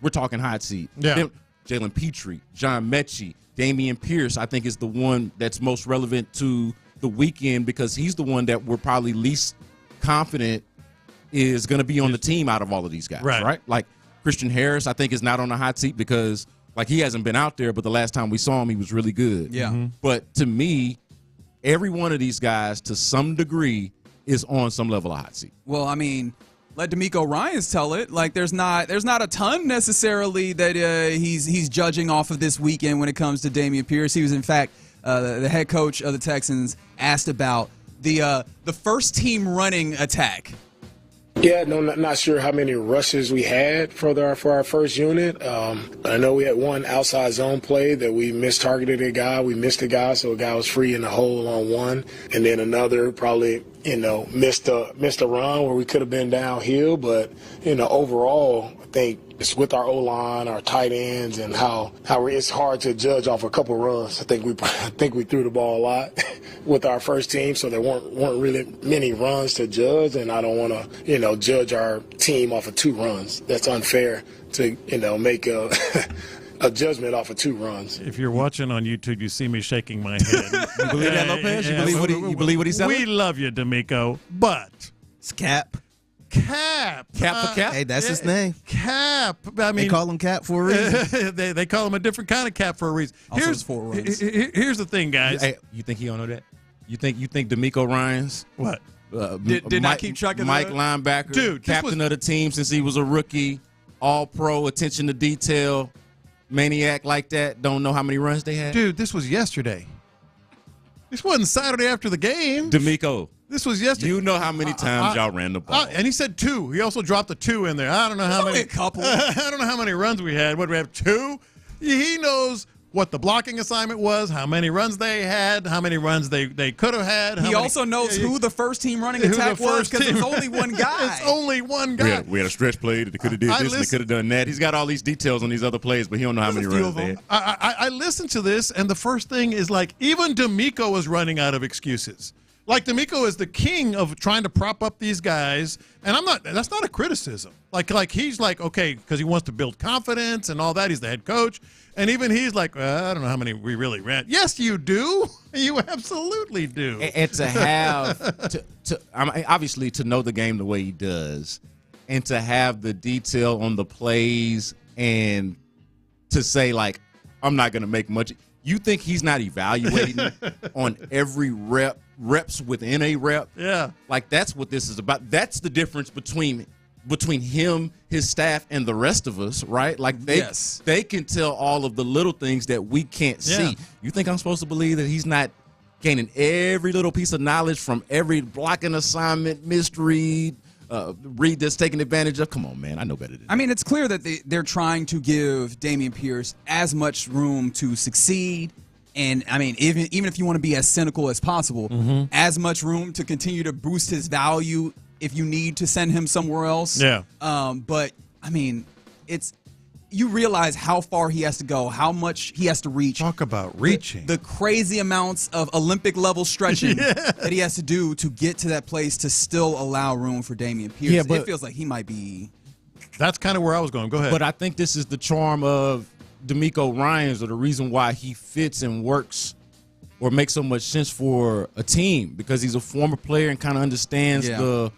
[SPEAKER 13] we're talking hot seat.
[SPEAKER 4] Yeah.
[SPEAKER 13] Jalen Petrie, John Mechie, Damen Pierce, I think is the one that's most relevant to the weekend because he's the one that we're probably least confident is going to be on the team out of all of these guys, right? Like, Christian Harris, I think, is not on the hot seat because, like, he hasn't been out there, but the last time we saw him, he was really good.
[SPEAKER 15] Yeah.
[SPEAKER 13] But to me, every one of these guys, to some degree, is on some level of hot seat.
[SPEAKER 15] Well, I mean, let D'Amico Ryans tell it. Like, there's not a ton necessarily that he's judging off of this weekend when it comes to Damen Pierce. He was, in fact, the head coach of the Texans asked about the first team running attack.
[SPEAKER 17] Yeah, no, not sure how many rushes we had for our first unit. I know we had one outside zone play that we mistargeted a guy. We missed a guy, so a guy was free in the hole on one. And then another, probably missed a run where we could have been downhill. But, overall, I think it's with our O-line, our tight ends, and how it's hard to judge off a couple runs. I think we threw the ball a lot with our first team, so there weren't really many runs to judge, and I don't want to, judge our team off of 2 runs. That's unfair to, make a judgment off of 2 runs.
[SPEAKER 4] If you're watching on YouTube, you see me shaking my head.
[SPEAKER 13] You believe that, Lopez? You believe what he said?
[SPEAKER 4] We love you, D'Amico, but
[SPEAKER 24] it's Cap.
[SPEAKER 13] Cap for Cap?
[SPEAKER 24] Hey, that's his name.
[SPEAKER 4] Cap. I mean,
[SPEAKER 24] they call him Cap for a reason.
[SPEAKER 4] they call him a different kind of Cap for a reason.
[SPEAKER 15] Also, it's 4 runs.
[SPEAKER 4] Here's the thing, guys.
[SPEAKER 13] Hey, you think he don't know that? You think D'Amico Ryans?
[SPEAKER 4] What?
[SPEAKER 15] Did not keep track of
[SPEAKER 13] Mike
[SPEAKER 15] that?
[SPEAKER 13] linebacker,
[SPEAKER 4] Dude,
[SPEAKER 13] captain of the team since he was a rookie, all pro, attention to detail, maniac like that. Don't know how many runs they had.
[SPEAKER 4] Dude, this was yesterday. This wasn't Saturday after the game.
[SPEAKER 13] D'Amico.
[SPEAKER 4] This was yesterday.
[SPEAKER 13] You know how many times y'all ran the ball.
[SPEAKER 4] And he said 2. He also dropped a 2 in there. I don't know how many.
[SPEAKER 15] A couple.
[SPEAKER 4] I don't know how many runs we had. What, we have 2? He knows what the blocking assignment was, how many runs they had, how many runs they could have had.
[SPEAKER 15] He also knows who the first team running attack was because it's only one guy.
[SPEAKER 4] It's only one guy.
[SPEAKER 13] We had a stretch play that could have did this and they could have done that. He's got all these details on these other plays, but he don't know how many runs they had.
[SPEAKER 4] I listened to this, and the first thing is like even D'Amico is running out of excuses. Like D'Amico is the king of trying to prop up these guys, and that's not a criticism. Like he's like, okay, because he wants to build confidence and all that. He's the head coach, and even he's like, I don't know how many we really ran. Yes, you do. You absolutely do.
[SPEAKER 13] And to have obviously to know the game the way he does, and to have the detail on the plays, and to say like, I'm not going to make much. You think he's not evaluating on every reps within a rep?
[SPEAKER 4] Yeah.
[SPEAKER 13] Like that's what this is about. That's the difference between him, his staff, and the rest of us, right? Like they can tell all of the little things that we can't see. You think I'm supposed to believe that he's not gaining every little piece of knowledge from every blocking assignment, mystery, read that's taking advantage of? Come on, man. I know better than that.
[SPEAKER 15] I mean, it's clear that they're trying to give Damen Pierce as much room to succeed. And, I mean, even if you want to be as cynical as possible, as much room to continue to boost his value if you need to send him somewhere else.
[SPEAKER 4] Yeah.
[SPEAKER 15] But, I mean, you realize how far he has to go, how much he has to reach.
[SPEAKER 4] Talk about reaching.
[SPEAKER 15] The crazy amounts of Olympic-level stretching that he has to do to get to that place to still allow room for Damen Pierce.
[SPEAKER 13] Yeah, but
[SPEAKER 15] it feels like he might be.
[SPEAKER 4] That's kind of where I was going. Go ahead.
[SPEAKER 13] But I think this is the charm of D'Amico Ryans, or the reason why he fits and works or makes so much sense for a team, because he's a former player and kind of understands the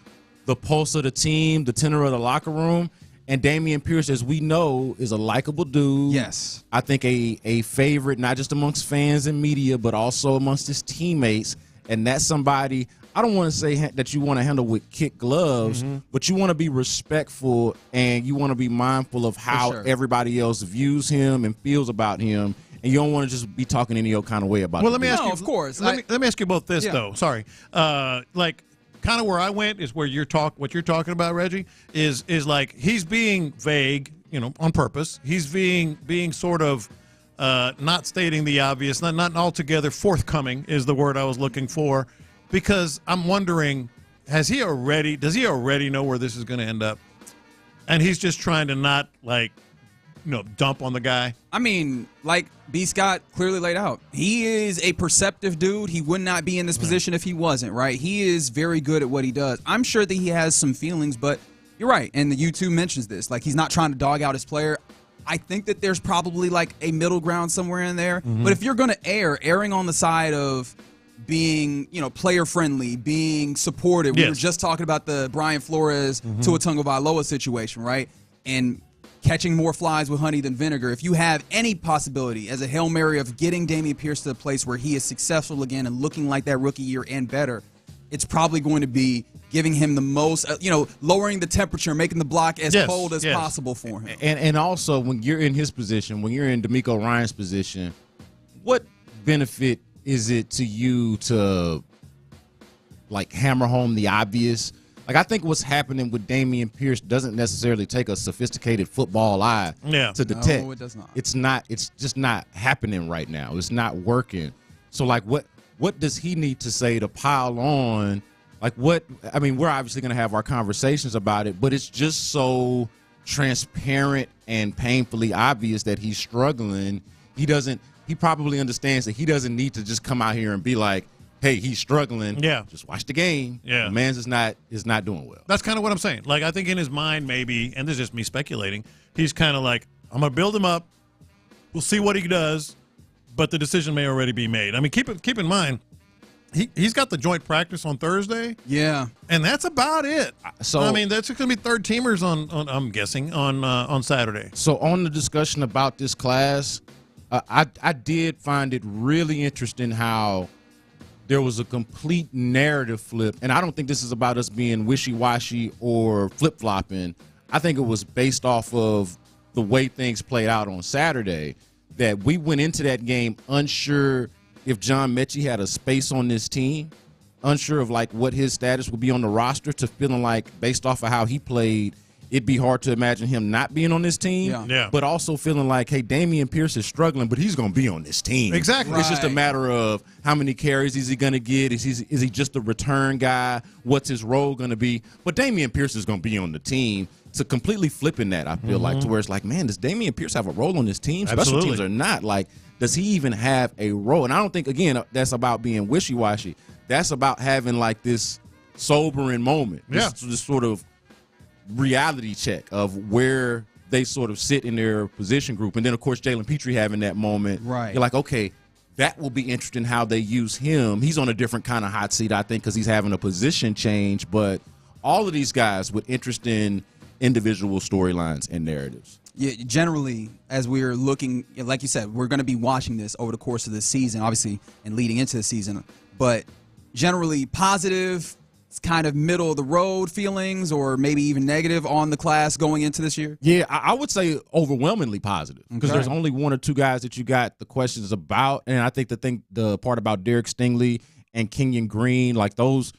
[SPEAKER 13] pulse of the team, the tenor of the locker room. And Damen Pierce, as we know, is a likable dude.
[SPEAKER 15] Yes.
[SPEAKER 13] I think a favorite, not just amongst fans and media, but also amongst his teammates. And that's somebody, I don't want to say that you want to handle with kid gloves, but you want to be respectful and you want to be mindful of how everybody else views him and feels about him. And you don't want to just be talking any old kind of way about him.
[SPEAKER 4] Well, let me ask you.
[SPEAKER 15] Of course.
[SPEAKER 4] Let me ask you about this, though. Sorry. Kind of where I went is where what you're talking about, Reggie, is like he's being vague, on purpose. He's being sort of not stating the obvious, not altogether forthcoming is the word I was looking for, because I'm wondering, does he already know where this is going to end up? And he's just trying to not dump on the guy.
[SPEAKER 15] I mean, like B. Scott clearly laid out, he is a perceptive dude. He would not be in this position if he wasn't, right? He is very good at what he does. I'm sure that he has some feelings, but you're right. And the U2 mentions this. Like, he's not trying to dog out his player. I think that there's probably like a middle ground somewhere in there. But if you're going to erring on the side of being, player friendly, being supportive. We were just talking about the Brian Flores Tua Tagovailoa situation, right? And catching more flies with honey than vinegar. If you have any possibility as a Hail Mary of getting Damen Pierce to the place where he is successful again and looking like that rookie year and better, it's probably going to be giving him the most, lowering the temperature, making the block as cold as possible for him.
[SPEAKER 13] And also, when you're in his position, when you're in D'Amico Ryans' position, what benefit is it to you to, hammer home the obvious? I think what's happening with Damen Pierce doesn't necessarily take a sophisticated football eye to detect.
[SPEAKER 15] No, it does not.
[SPEAKER 13] It's just not happening right now. It's not working. So, what does he need to say to pile on Like what? I mean, we're obviously going to have our conversations about it, but it's just so transparent and painfully obvious that he's struggling. He probably understands that he doesn't need to just come out here and be like, hey, he's struggling.
[SPEAKER 4] Yeah.
[SPEAKER 13] Just watch the game.
[SPEAKER 4] Yeah.
[SPEAKER 13] The man's is not doing well.
[SPEAKER 4] That's kind of what I'm saying. Like, I think in his mind, maybe, and this is just me speculating, he's kind of like, I'm going to build him up. We'll see what he does, but the decision may already be made. I mean, keep in mind, he's got the joint practice on Thursday.
[SPEAKER 15] Yeah.
[SPEAKER 4] And that's about it.
[SPEAKER 13] So
[SPEAKER 4] I mean, that's going to be third teamers on I'm guessing, on Saturday.
[SPEAKER 13] So on the discussion about this class, I did find it really interesting how there was a complete narrative flip. And I don't think this is about us being wishy-washy or flip-flopping. I think it was based off of the way things played out on Saturday, that we went into that game unsure if John Mechie had a space on this team, unsure of like what his status would be on the roster, to feeling like based off of how he played, it'd be hard to imagine him not being on this team.
[SPEAKER 4] Yeah.
[SPEAKER 13] But also feeling like, hey, Damen Pierce is struggling, but he's going to be on this team.
[SPEAKER 4] Exactly.
[SPEAKER 13] It's just a matter of how many carries is he going to get? Is he just a return guy? What's his role going to be? But Damen Pierce is going to be on the team. So completely flipping that, I feel like, to where it's like, man, does Damen Pierce have a role on this team? Special teams or not? Like, does he even have a role? And I don't think, again, that's about being wishy-washy. That's about having like this sobering moment. This sort of reality check of where they sort of sit in their position group. And then, of course, Jalen Petrie having that moment.
[SPEAKER 15] Right.
[SPEAKER 13] You're like, okay, that will be interesting how they use him. He's on a different kind of hot seat, I think, because he's having a position change. But all of these guys with interesting individual storylines and narratives.
[SPEAKER 15] Yeah, generally, as we're looking, like you said, we're going to be watching this over the course of the season, obviously, and leading into the season. But generally positive, it's kind of middle of the road feelings, or maybe even negative on the class going into this year?
[SPEAKER 13] Yeah, I would say overwhelmingly positive, because there's only one or two guys that you got the questions about. And I think the part about Derek Stingley and Kenyon Green, like those,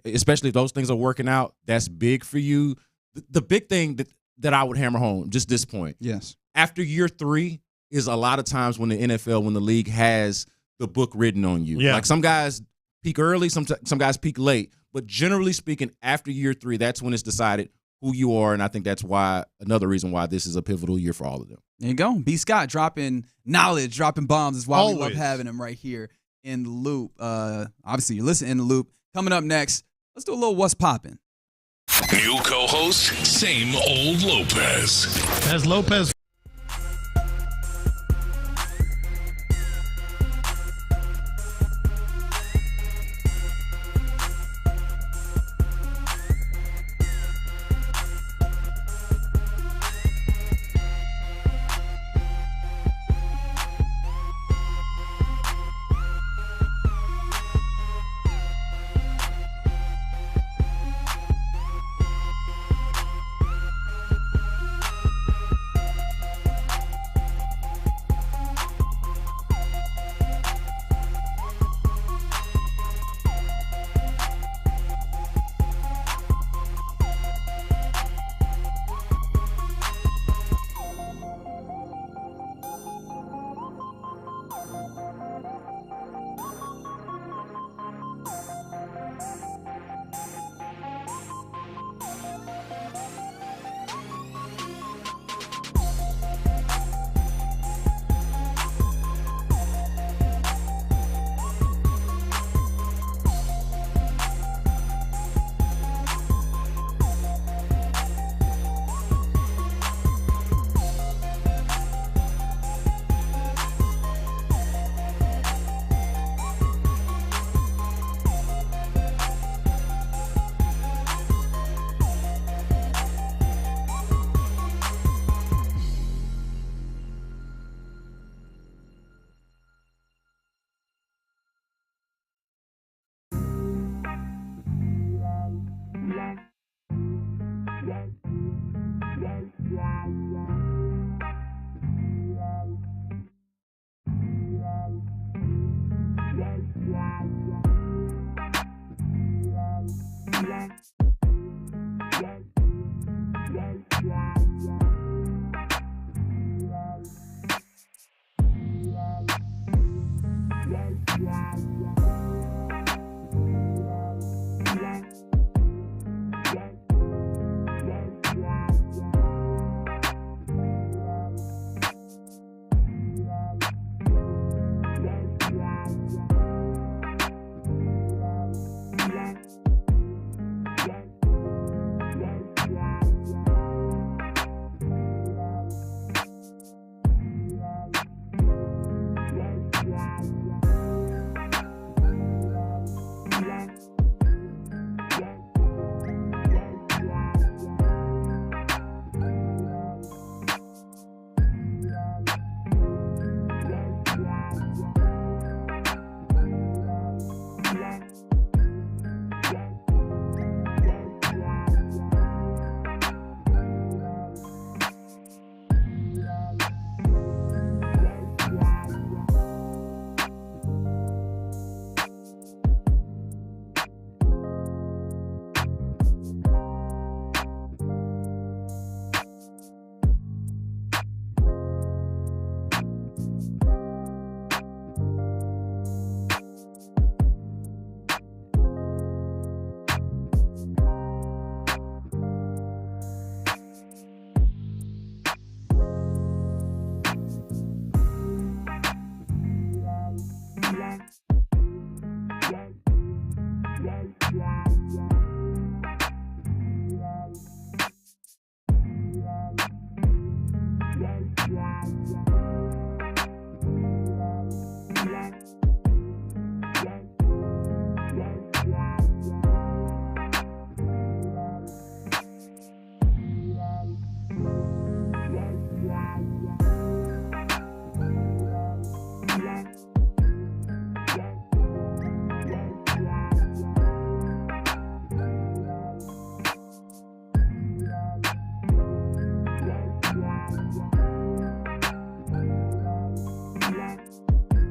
[SPEAKER 13] especially if those things are working out, that's big for you. The big thing that I would hammer home, just this point.
[SPEAKER 15] Yes.
[SPEAKER 13] After year 3 is a lot of times when the NFL, when the league has the book written on you.
[SPEAKER 4] Yeah.
[SPEAKER 13] Like some guys peak early, some guys peak late. But generally speaking, after year 3, that's when it's decided who you are. And I think that's why, another reason why this is a pivotal year for all of them.
[SPEAKER 15] There you go. B. Scott dropping knowledge, dropping bombs is why
[SPEAKER 4] Always.
[SPEAKER 15] we love having him right here in the loop. Obviously, you're listening in the loop. Coming up next, let's do a little What's Poppin'.
[SPEAKER 1] New co-host, same old Lopez.
[SPEAKER 4] As Lopez.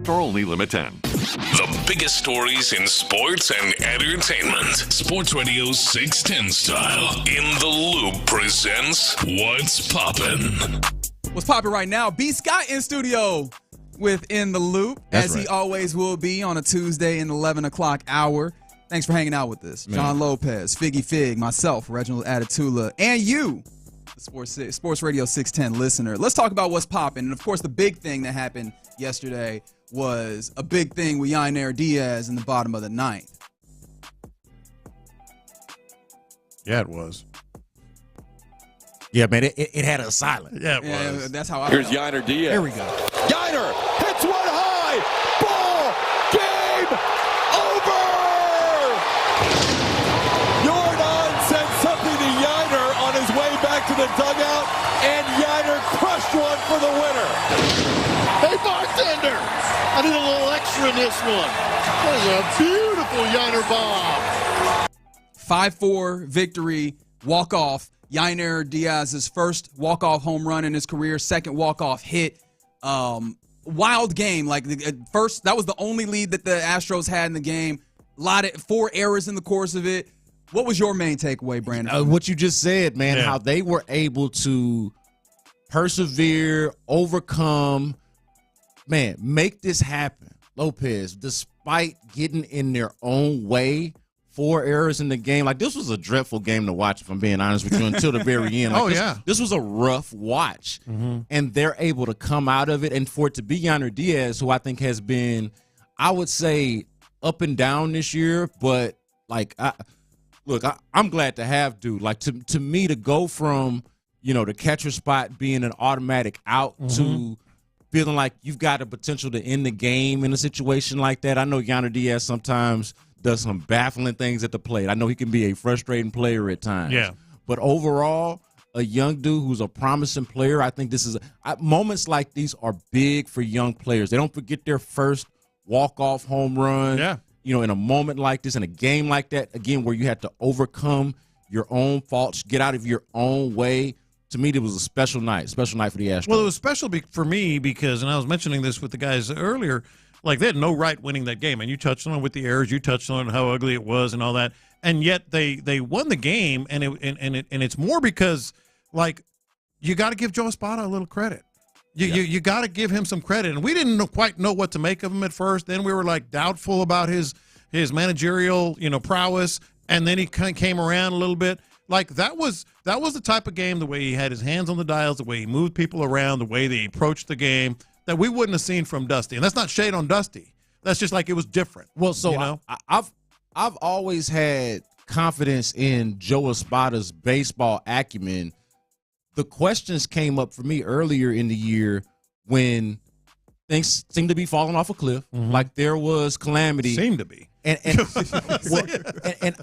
[SPEAKER 1] or only limit 10. The biggest stories in sports and entertainment. Sports Radio 610 style. In the Loop presents What's Poppin'.
[SPEAKER 15] What's popping right now? B. Scott in studio with In the Loop, as he always will be on a Tuesday in the 11 o'clock hour. Thanks for hanging out with us. Man. John Lopez, Figgy Fig, myself, Reginald Atatula, and you, the Sports Radio 610 listener. Let's talk about what's popping. And, of course, the big thing that happened yesterday was a big thing with Yainer Diaz in the bottom of the ninth.
[SPEAKER 4] Yeah, it was.
[SPEAKER 13] Yeah, man, it had a silent.
[SPEAKER 4] Yeah, it was.
[SPEAKER 15] That's how I
[SPEAKER 6] Here's
[SPEAKER 15] felt.
[SPEAKER 6] Yainer Diaz.
[SPEAKER 13] Here we go.
[SPEAKER 6] Yainer hits one high. Ball game over. Jordan sent something to Yainer on his way back to the dugout, and Yainer crushed one for the winner.
[SPEAKER 7] Hey, bartender, I need a little extra in this one. That is a beautiful Yainer bomb.
[SPEAKER 15] 5-4 victory, walk-off. Yainer Diaz's first walk-off home run in his career, second walk-off hit. Wild game. Like, first, that was the only lead that the Astros had in the game. 4 errors in the course of it. What was your main takeaway, Brandon?
[SPEAKER 13] What you just said, man, how they were able to persevere, overcome, man, make this happen. Lopez, despite getting in their own way, 4 errors in the game. Like, this was a dreadful game to watch, if I'm being honest with you, until the very end. Like, this was a rough watch. Mm-hmm. And they're able to come out of it. And for it to be Yainer Diaz, who I think has been, I would say, up and down this year, but, like, I'm glad to have dude. Like, to me, to go from, the catcher spot being an automatic out to feeling like you've got the potential to end the game in a situation like that. I know Yainer Diaz sometimes does some baffling things at the plate. I know he can be a frustrating player at times.
[SPEAKER 4] Yeah.
[SPEAKER 13] But overall, a young dude who's a promising player, I think this is moments like these are big for young players. They don't forget their first walk-off home run.
[SPEAKER 4] Yeah.
[SPEAKER 13] In a moment like this, in a game like that, again, where you had to overcome your own faults, get out of your own way. To me, it was a special night for the Astros.
[SPEAKER 4] Well, it was special for me because, and I was mentioning this with the guys earlier, like, they had no right winning that game. And you touched on it with the errors. You touched on how ugly it was and all that. And yet they won the game, and it's more because, like, you got to give Joe Espada a little credit. You got to give him some credit. And we didn't quite know what to make of him at first. Then we were, like, doubtful about his managerial, prowess. And then he kind of came around a little bit. Like, that was the type of game, the way he had his hands on the dials, the way he moved people around, the way that he approached the game, that we wouldn't have seen from Dusty. And that's not shade on Dusty. That's just like it was different.
[SPEAKER 13] Well, so I've always had confidence in Joe Espada's baseball acumen. The questions came up for me earlier in the year when things seemed to be falling off a cliff, like there was calamity.
[SPEAKER 4] Seemed to be.
[SPEAKER 13] And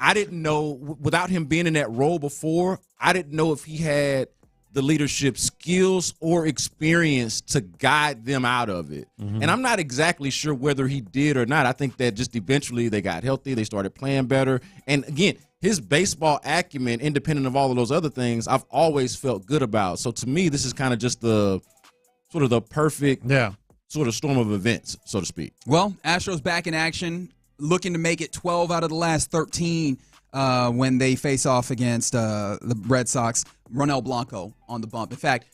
[SPEAKER 13] I didn't know, without him being in that role before, I didn't know if he had the leadership skills or experience to guide them out of it. And I'm not exactly sure whether he did or not. I think that just eventually they got healthy, they started playing better. And again, his baseball acumen, independent of all of those other things, I've always felt good about. So to me, this is kind of just the sort of the perfect sort of storm of events, so to speak.
[SPEAKER 15] Well, Astros back in action, looking to make it 12 out of the last 13 when they face off against the Red Sox. Ronel Blanco on the bump. In fact,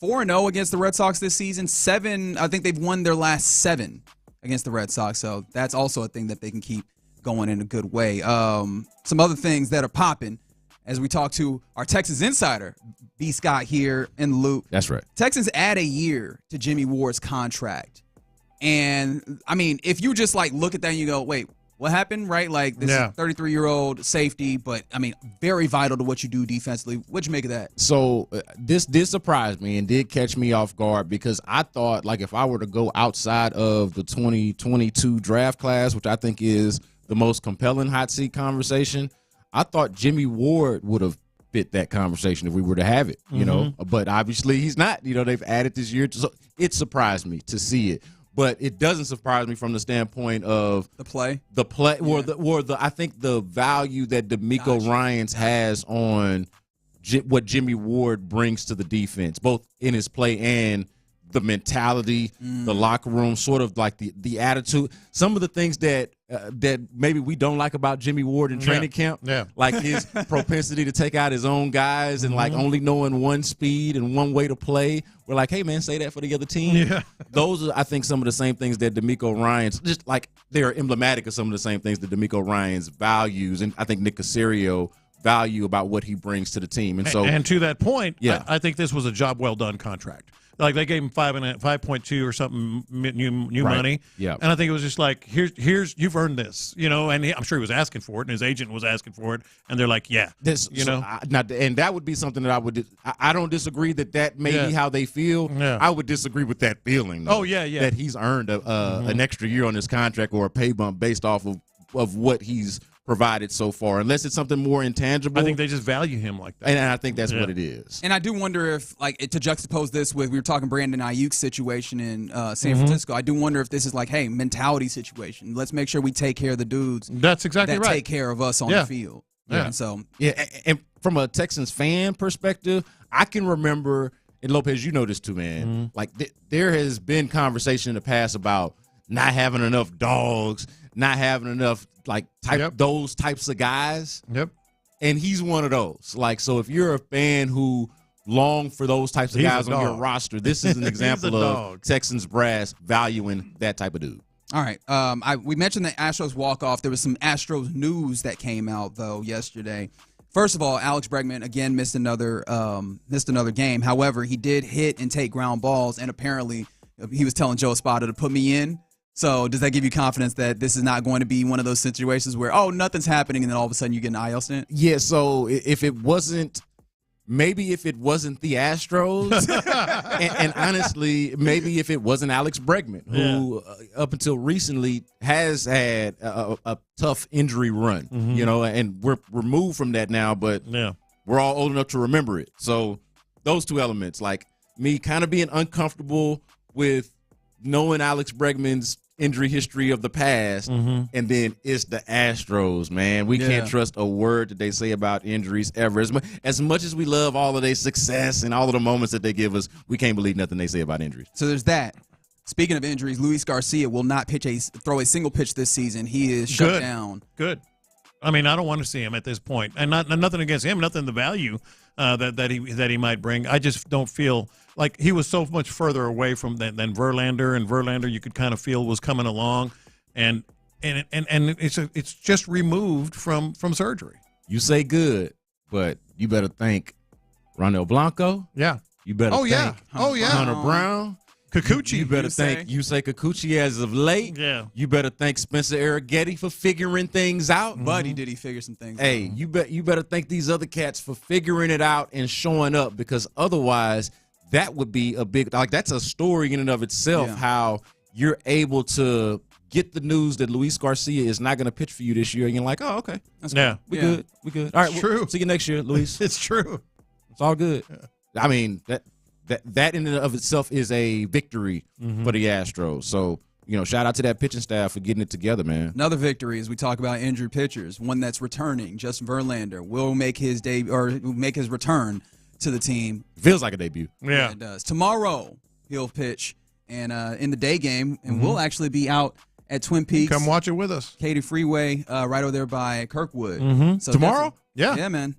[SPEAKER 15] 4-0 against the Red Sox this season. 7, I think they've won their last 7 against the Red Sox. So that's also a thing that they can keep going in a good way. Some other things that are popping as we talk to our Texans insider, B. Scott, here in the loop.
[SPEAKER 13] That's right.
[SPEAKER 15] Texans add a year to Jimmy Ward's contract. And, I mean, if you just, like, look at that and you go, wait, what happened, right? Like, this is a 33-year-old safety, but, I mean, very vital to what you do defensively. What'd you make of that?
[SPEAKER 13] So this did surprise me and did catch me off guard because I thought, like, if I were to go outside of the 2022 draft class, which I think is the most compelling hot seat conversation, I thought Jimmy Ward would have fit that conversation if we were to have it, you know. But obviously he's not. You know, they've added this year. So it surprised me to see it. But it doesn't surprise me from the standpoint of
[SPEAKER 15] the play,
[SPEAKER 13] or the I think the value that D'Amico Ryans has on what Jimmy Ward brings to the defense, both in his play and the mentality, the locker room, sort of like the attitude. Some of the things that maybe we don't like about Jimmy Ward in training camp, like his propensity to take out his own guys and like only knowing one speed and one way to play. We're like, hey man, say that for the other team. Yeah. Those are, I think, some of the same things that D'Amico Ryan's, just like they're emblematic of some of the same things that D'Amico Ryan's values, and I think Nick Caserio value about what he brings to the team. And so,
[SPEAKER 4] and to that point, I think this was a job well done contract. Like they gave him 5.2 or something new money. Yeah. And I think it was just like, here's you've earned this, you know. And I'm sure he was asking for it, and his agent was asking for it, and they're like, yeah,
[SPEAKER 13] this, you know. And that would be something that I don't disagree that may be how they feel. Yeah. I would disagree with that feeling. Though, that he's earned an extra year on his contract or a pay bump based off of what he's provided so far, unless it's something more intangible.
[SPEAKER 4] I think they just value him like that.
[SPEAKER 13] And I think that's what it is.
[SPEAKER 22] And I do wonder if, like, to juxtapose this with, we were talking Brandon Ayuk's situation in San Francisco, I do wonder if this is like, hey, mentality situation. Let's make sure we take care of the dudes.
[SPEAKER 4] That's exactly
[SPEAKER 22] that
[SPEAKER 4] right.
[SPEAKER 22] take care of us on the field.
[SPEAKER 13] Yeah.
[SPEAKER 22] And so,
[SPEAKER 13] and from a Texans fan perspective, I can remember, and Lopez, you know this too, man, like there has been conversation in the past about not having enough dogs, not having enough those types of guys.
[SPEAKER 4] Yep.
[SPEAKER 13] And he's one of those. Like, so if you're a fan who long for those types of guys on your roster, this is an example of Texans brass valuing that type of dude.
[SPEAKER 22] All right. We mentioned the Astros walk-off. There was some Astros news that came out, though, yesterday. First of all, Alex Bregman, again, missed another game. However, he did hit and take ground balls, and apparently he was telling Joe Espada to put me in. So does that give you confidence that this is not going to be one of those situations where, nothing's happening, and then all of a sudden you get an IL stint?
[SPEAKER 13] Yeah, so if it wasn't the Astros, and honestly, maybe if it wasn't Alex Bregman, who up until recently has had a tough injury run, you know, and we're removed from that now, but we're all old enough to remember it. So those two elements, like me kind of being uncomfortable with knowing Alex Bregman's injury history of the past, and then it's the Astros, man. We can't trust a word that they say about injuries ever. As much as we love all of their success and all of the moments that they give us, we can't believe nothing they say about injuries.
[SPEAKER 22] So there's that. Speaking of injuries, Luis Garcia will not throw a single pitch this season. He is shut down.
[SPEAKER 4] Good. I mean, I don't want to see him at this point, and nothing against him, nothing the value that he might bring. I just don't feel like he was so much further away from than Verlander, and Verlander you could kind of feel was coming along, and it's just removed from surgery.
[SPEAKER 13] You say good, but you better thank Ronel Blanco.
[SPEAKER 4] Yeah.
[SPEAKER 13] You better thank Hunter Brown.
[SPEAKER 4] Kikuchi.
[SPEAKER 13] You better thank Kikuchi as of late.
[SPEAKER 4] Yeah.
[SPEAKER 13] You better thank Spencer Arrighetti for figuring things out.
[SPEAKER 22] Buddy, did he figure some things out?
[SPEAKER 13] Hey, you better thank these other cats for figuring it out and showing up, because otherwise that would be a big, like, that's a story in and of itself, how you're able to get the news that Luis Garcia is not going to pitch for you this year, and you're like, oh, okay. That's cool. We good. All right,
[SPEAKER 4] true.
[SPEAKER 13] See you next year, Luis.
[SPEAKER 4] It's true.
[SPEAKER 13] It's all good. Yeah. I mean, that in and of itself is a victory for the Astros. So, you know, shout out to that pitching staff for getting it together, man.
[SPEAKER 22] Another victory as we talk about injured pitchers, one that's returning. Justin Verlander will make his return to the team.
[SPEAKER 13] Feels like a debut.
[SPEAKER 22] Yeah, it does. Tomorrow he'll pitch and in the day game, and we'll actually be out at Twin Peaks.
[SPEAKER 4] Come watch it with us.
[SPEAKER 22] Katy Freeway, right over there by Kirkwood.
[SPEAKER 4] So tomorrow?
[SPEAKER 22] Yeah, man.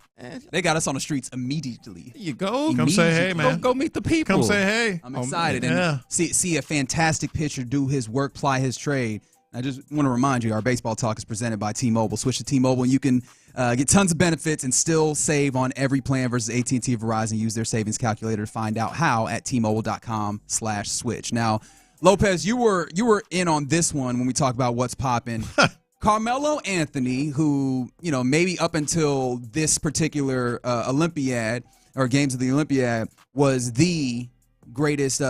[SPEAKER 22] They got us on the streets immediately.
[SPEAKER 13] There you go.
[SPEAKER 4] Come say hey, man.
[SPEAKER 13] Go meet the people.
[SPEAKER 4] Come say hey.
[SPEAKER 22] I'm excited. And see a fantastic pitcher do his work, ply his trade. I just want to remind you, our baseball talk is presented by T-Mobile. Switch to T-Mobile, and you can get tons of benefits and still save on every plan versus AT&T, Verizon. Use their savings calculator to find out how at T-Mobile.com/switch. Now, Lopez, you were in on this one when we talk about what's popping. Carmelo Anthony, who, you know, maybe up until this particular Olympiad or Games of the Olympiad was the greatest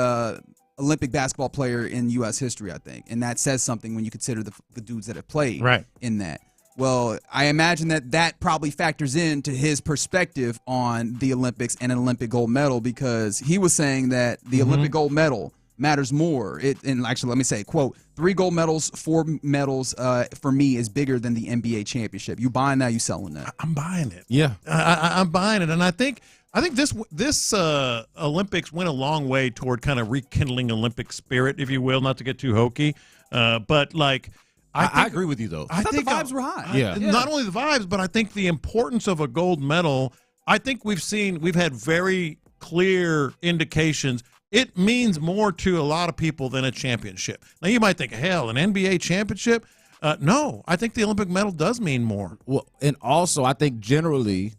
[SPEAKER 22] Olympic basketball player in U.S. history, I think. And that says something when you consider the dudes that have played in that. Well, I imagine that probably factors into his perspective on the Olympics and an Olympic gold medal, because he was saying that the Olympic gold medal matters more. And actually, let me say, quote, 3 gold medals, 4 medals for me is bigger than the NBA championship. You buying that, you selling that?
[SPEAKER 4] I'm buying it.
[SPEAKER 13] Yeah.
[SPEAKER 4] I'm buying it. And I think I think this Olympics went a long way toward kind of rekindling Olympic spirit, if you will, not to get too hokey. But like,
[SPEAKER 13] I agree with you though.
[SPEAKER 15] I thought the vibes were high.
[SPEAKER 13] Yeah.
[SPEAKER 4] Not only the vibes, but I think the importance of a gold medal. I think we've had very clear indications. It means more to a lot of people than a championship. Now you might think, hell, an NBA championship. No, I think the Olympic medal does mean more.
[SPEAKER 13] Well, and also I think generally,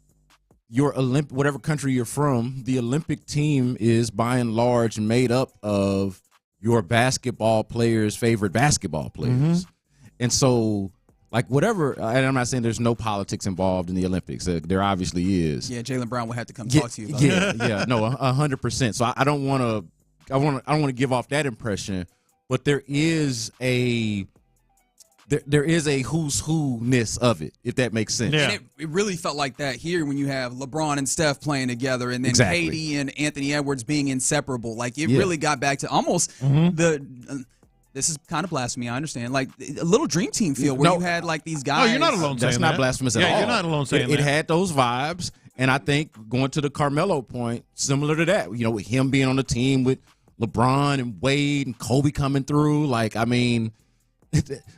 [SPEAKER 13] whatever country you're from, the Olympic team is by and large made up of your basketball players' favorite basketball players. And so, like, whatever, and I'm not saying there's no politics involved in the Olympics. There obviously is.
[SPEAKER 15] Yeah, Jaylen Brown will have to come talk to you about that.
[SPEAKER 13] Yeah, no, 100%. So I don't want to give off that impression, but there is a who's who-ness of it, if that makes sense.
[SPEAKER 15] Yeah. And it really felt like that here when you have LeBron and Steph playing together, and then
[SPEAKER 13] Exactly.
[SPEAKER 15] KD and Anthony Edwards being inseparable. Like, it really got back to almost this is kind of blasphemy, I understand. Like, a little dream team feel where you had, like, these guys.
[SPEAKER 4] Oh, you're not alone saying
[SPEAKER 13] That's not blasphemous at all.
[SPEAKER 4] Yeah, you're not alone saying
[SPEAKER 13] It had those vibes, and I think going to the Carmelo point, similar to that, you know, with him being on the team with LeBron and Wade and Kobe coming through, like, I mean,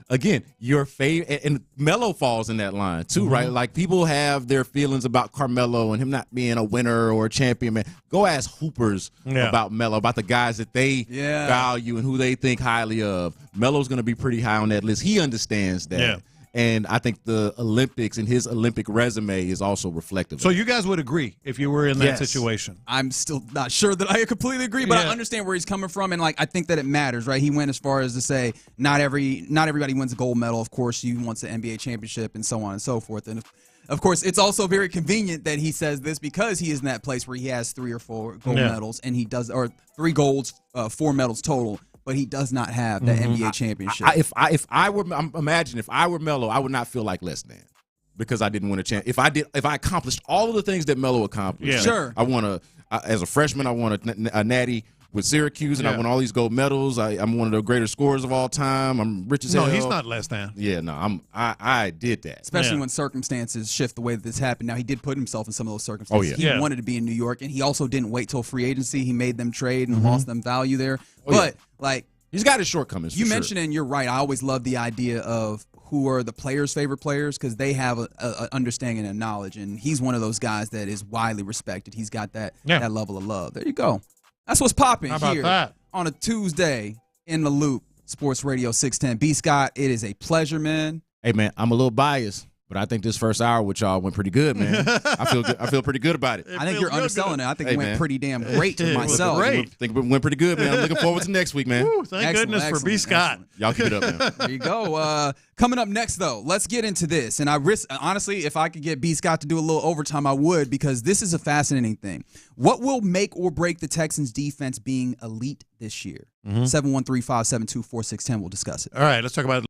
[SPEAKER 13] again, your favorite, and Melo falls in that line too, right? Like, people have their feelings about Carmelo and him not being a winner or a champion. Man, go ask hoopers about Melo, about the guys that they value and who they think highly of. Melo's going to be pretty high on that list. He understands that.
[SPEAKER 4] Yeah.
[SPEAKER 13] And I think the Olympics and his Olympic resume is also reflective.
[SPEAKER 4] So you guys would agree if you were in that situation?
[SPEAKER 15] I'm still not sure that I completely agree, but I understand where he's coming from, and like, I think that it matters, right? He went as far as to say not everybody wins a gold medal. Of course, he wants an NBA championship and so on and so forth. And of course, it's also very convenient that he says this because he is in that place where he has 3 or 4 gold medals, and he does, or 3 golds, 4 medals total. But he does not have that NBA championship.
[SPEAKER 13] If I were Melo, I would not feel like less than, because I didn't win a champ. If I accomplished all of the things that Melo accomplished,
[SPEAKER 15] sure.
[SPEAKER 13] I won as a freshman, I won a natty with Syracuse, and I won all these gold medals. I'm one of the greatest scorers of all time. I'm rich as hell.
[SPEAKER 4] No, he's not less than.
[SPEAKER 13] Yeah, no, I did that.
[SPEAKER 15] Especially when circumstances shift the way that this happened. Now, he did put himself in some of those circumstances.
[SPEAKER 13] Oh, yeah.
[SPEAKER 15] He wanted to be in New York, and he also didn't wait till free agency. He made them trade and lost them value there. Like,
[SPEAKER 13] he's got his shortcomings.
[SPEAKER 15] You mentioned, and you're right. I always love the idea of who are the players' favorite players, because they have a understanding and knowledge, and he's one of those guys that is widely respected. He's got that level of love. There you go. That's what's popping here on a Tuesday in the Loop, Sports Radio 610. B. Scott, it is a pleasure, man.
[SPEAKER 13] Hey, man, I'm a little biased, but I think this first hour with y'all went pretty good, man. I feel good. I feel pretty good about it.
[SPEAKER 15] I think you're underselling it. I think it went pretty damn great to myself.
[SPEAKER 13] I think it went pretty good, man. I'm looking forward to next week, man.
[SPEAKER 4] Woo, thank goodness for B. Scott.
[SPEAKER 13] Y'all keep it up, man.
[SPEAKER 15] There you go. Coming up next, though, let's get into this. And honestly, if I could get B. Scott to do a little overtime, I would, because this is a fascinating thing. What will make or break the Texans' defense being elite this year? 713-572-4610. We'll discuss it.
[SPEAKER 4] All right, let's talk about it.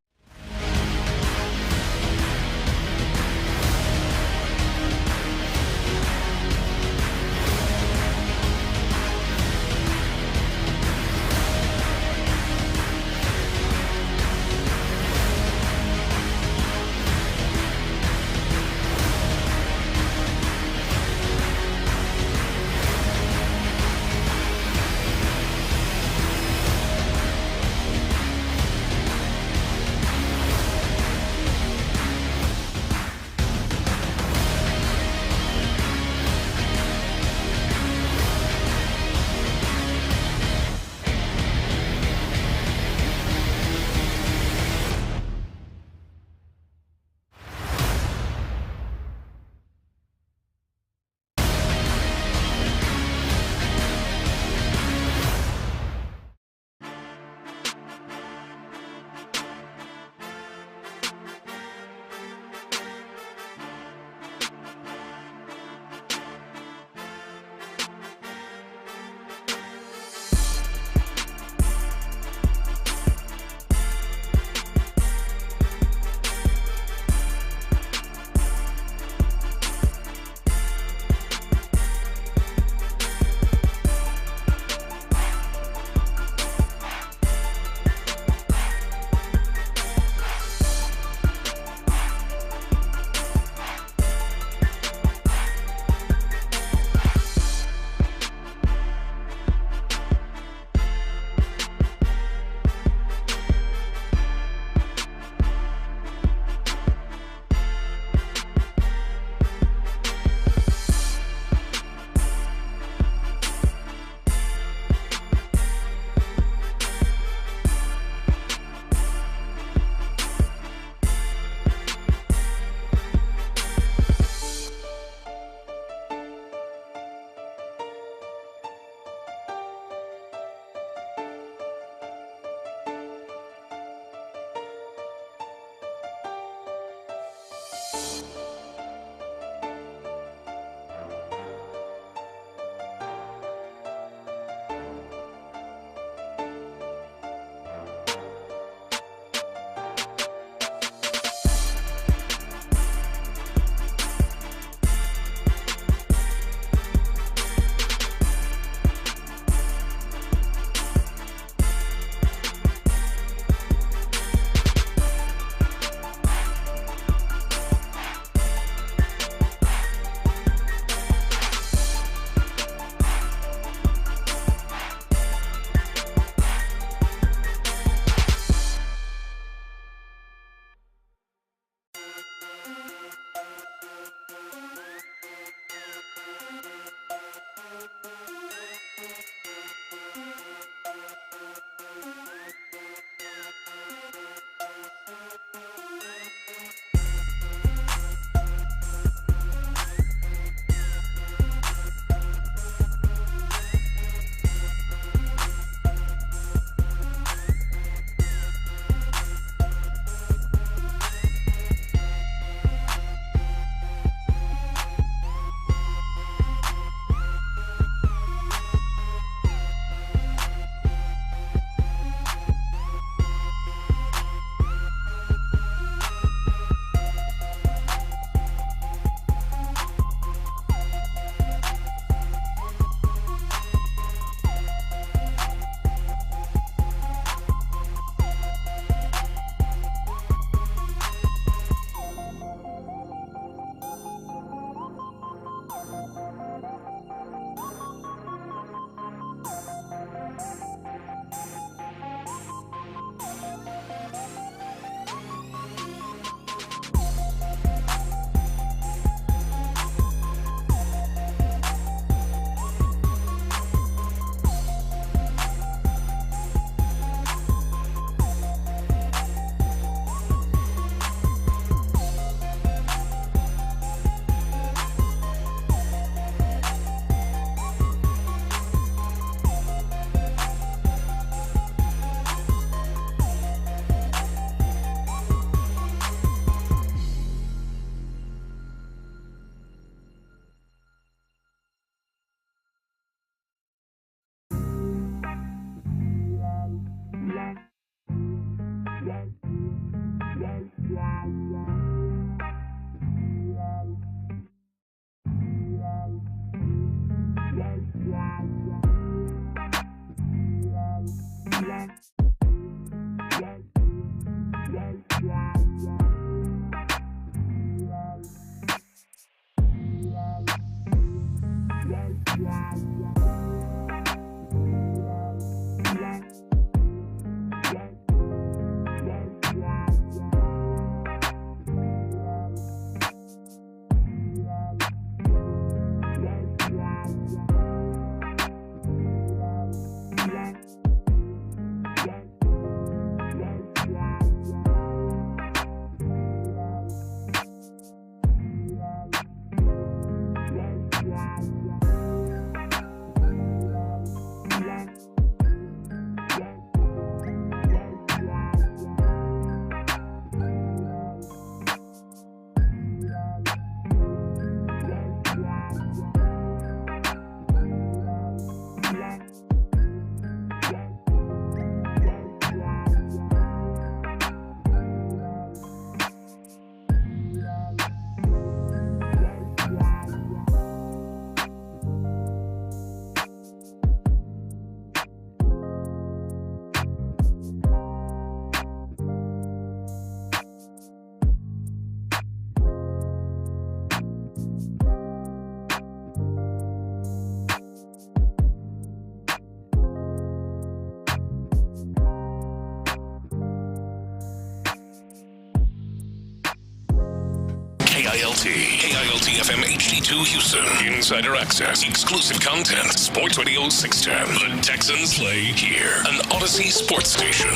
[SPEAKER 1] KILT FM HD2 Houston. Insider access, exclusive content. Sports Radio 610. The Texans play here. An Odyssey sports station.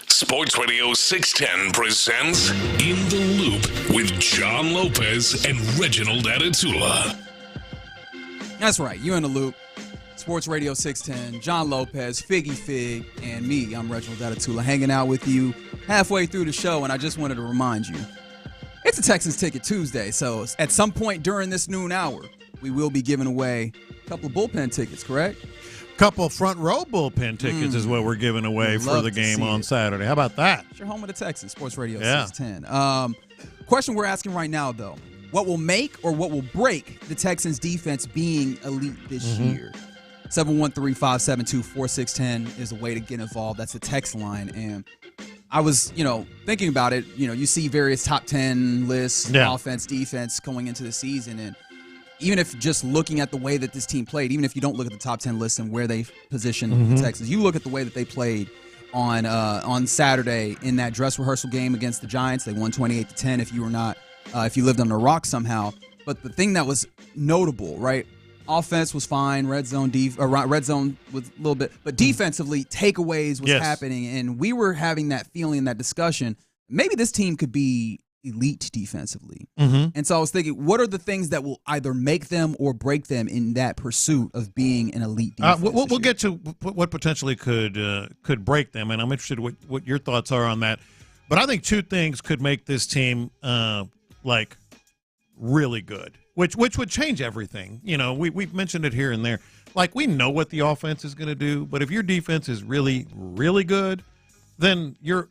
[SPEAKER 1] Sports Radio 610 presents In the Loop with John Lopez and Reginald Atatula.
[SPEAKER 15] That's right. You're in the loop. Sports Radio 610, John Lopez, Figgy Fig, and me. I'm Reginald Atatula, hanging out with you halfway through the show, and I just wanted to remind you, it's a Texans Ticket Tuesday, so at some point during this noon hour, we will be giving away a couple of bullpen tickets, correct?
[SPEAKER 4] Couple front row bullpen tickets is what we're giving away for the game on Saturday. How about that?
[SPEAKER 15] It's your home of the Texans, Sports Radio 610. Question we're asking right now, though. What will make or what will break the Texans defense being elite this year? 713-572-4610 is a way to get involved. That's the text line. And I was, thinking about it. You see various top 10 lists, offense, defense going into the season. And even if just looking at the way that this team played, even if you don't look at the top 10 lists and where they positioned the Texans, you look at the way that they played on Saturday in that dress rehearsal game against the Giants. They won 28-10 if you lived on the rock somehow. But the thing that was notable, right, offense was fine. Red zone was a little bit, but defensively, takeaways was happening, and we were having that feeling, that discussion. Maybe this team could be elite defensively. And so I was thinking, what are the things that will either make them or break them in that pursuit of being an elite defense?
[SPEAKER 4] We'll get to what potentially could break them, and I'm interested in what your thoughts are on that. But I think two things could make this team really good, which would change everything. You know, we've mentioned it here and there. Like, we know what the offense is going to do, but if your defense is really, really good, then you're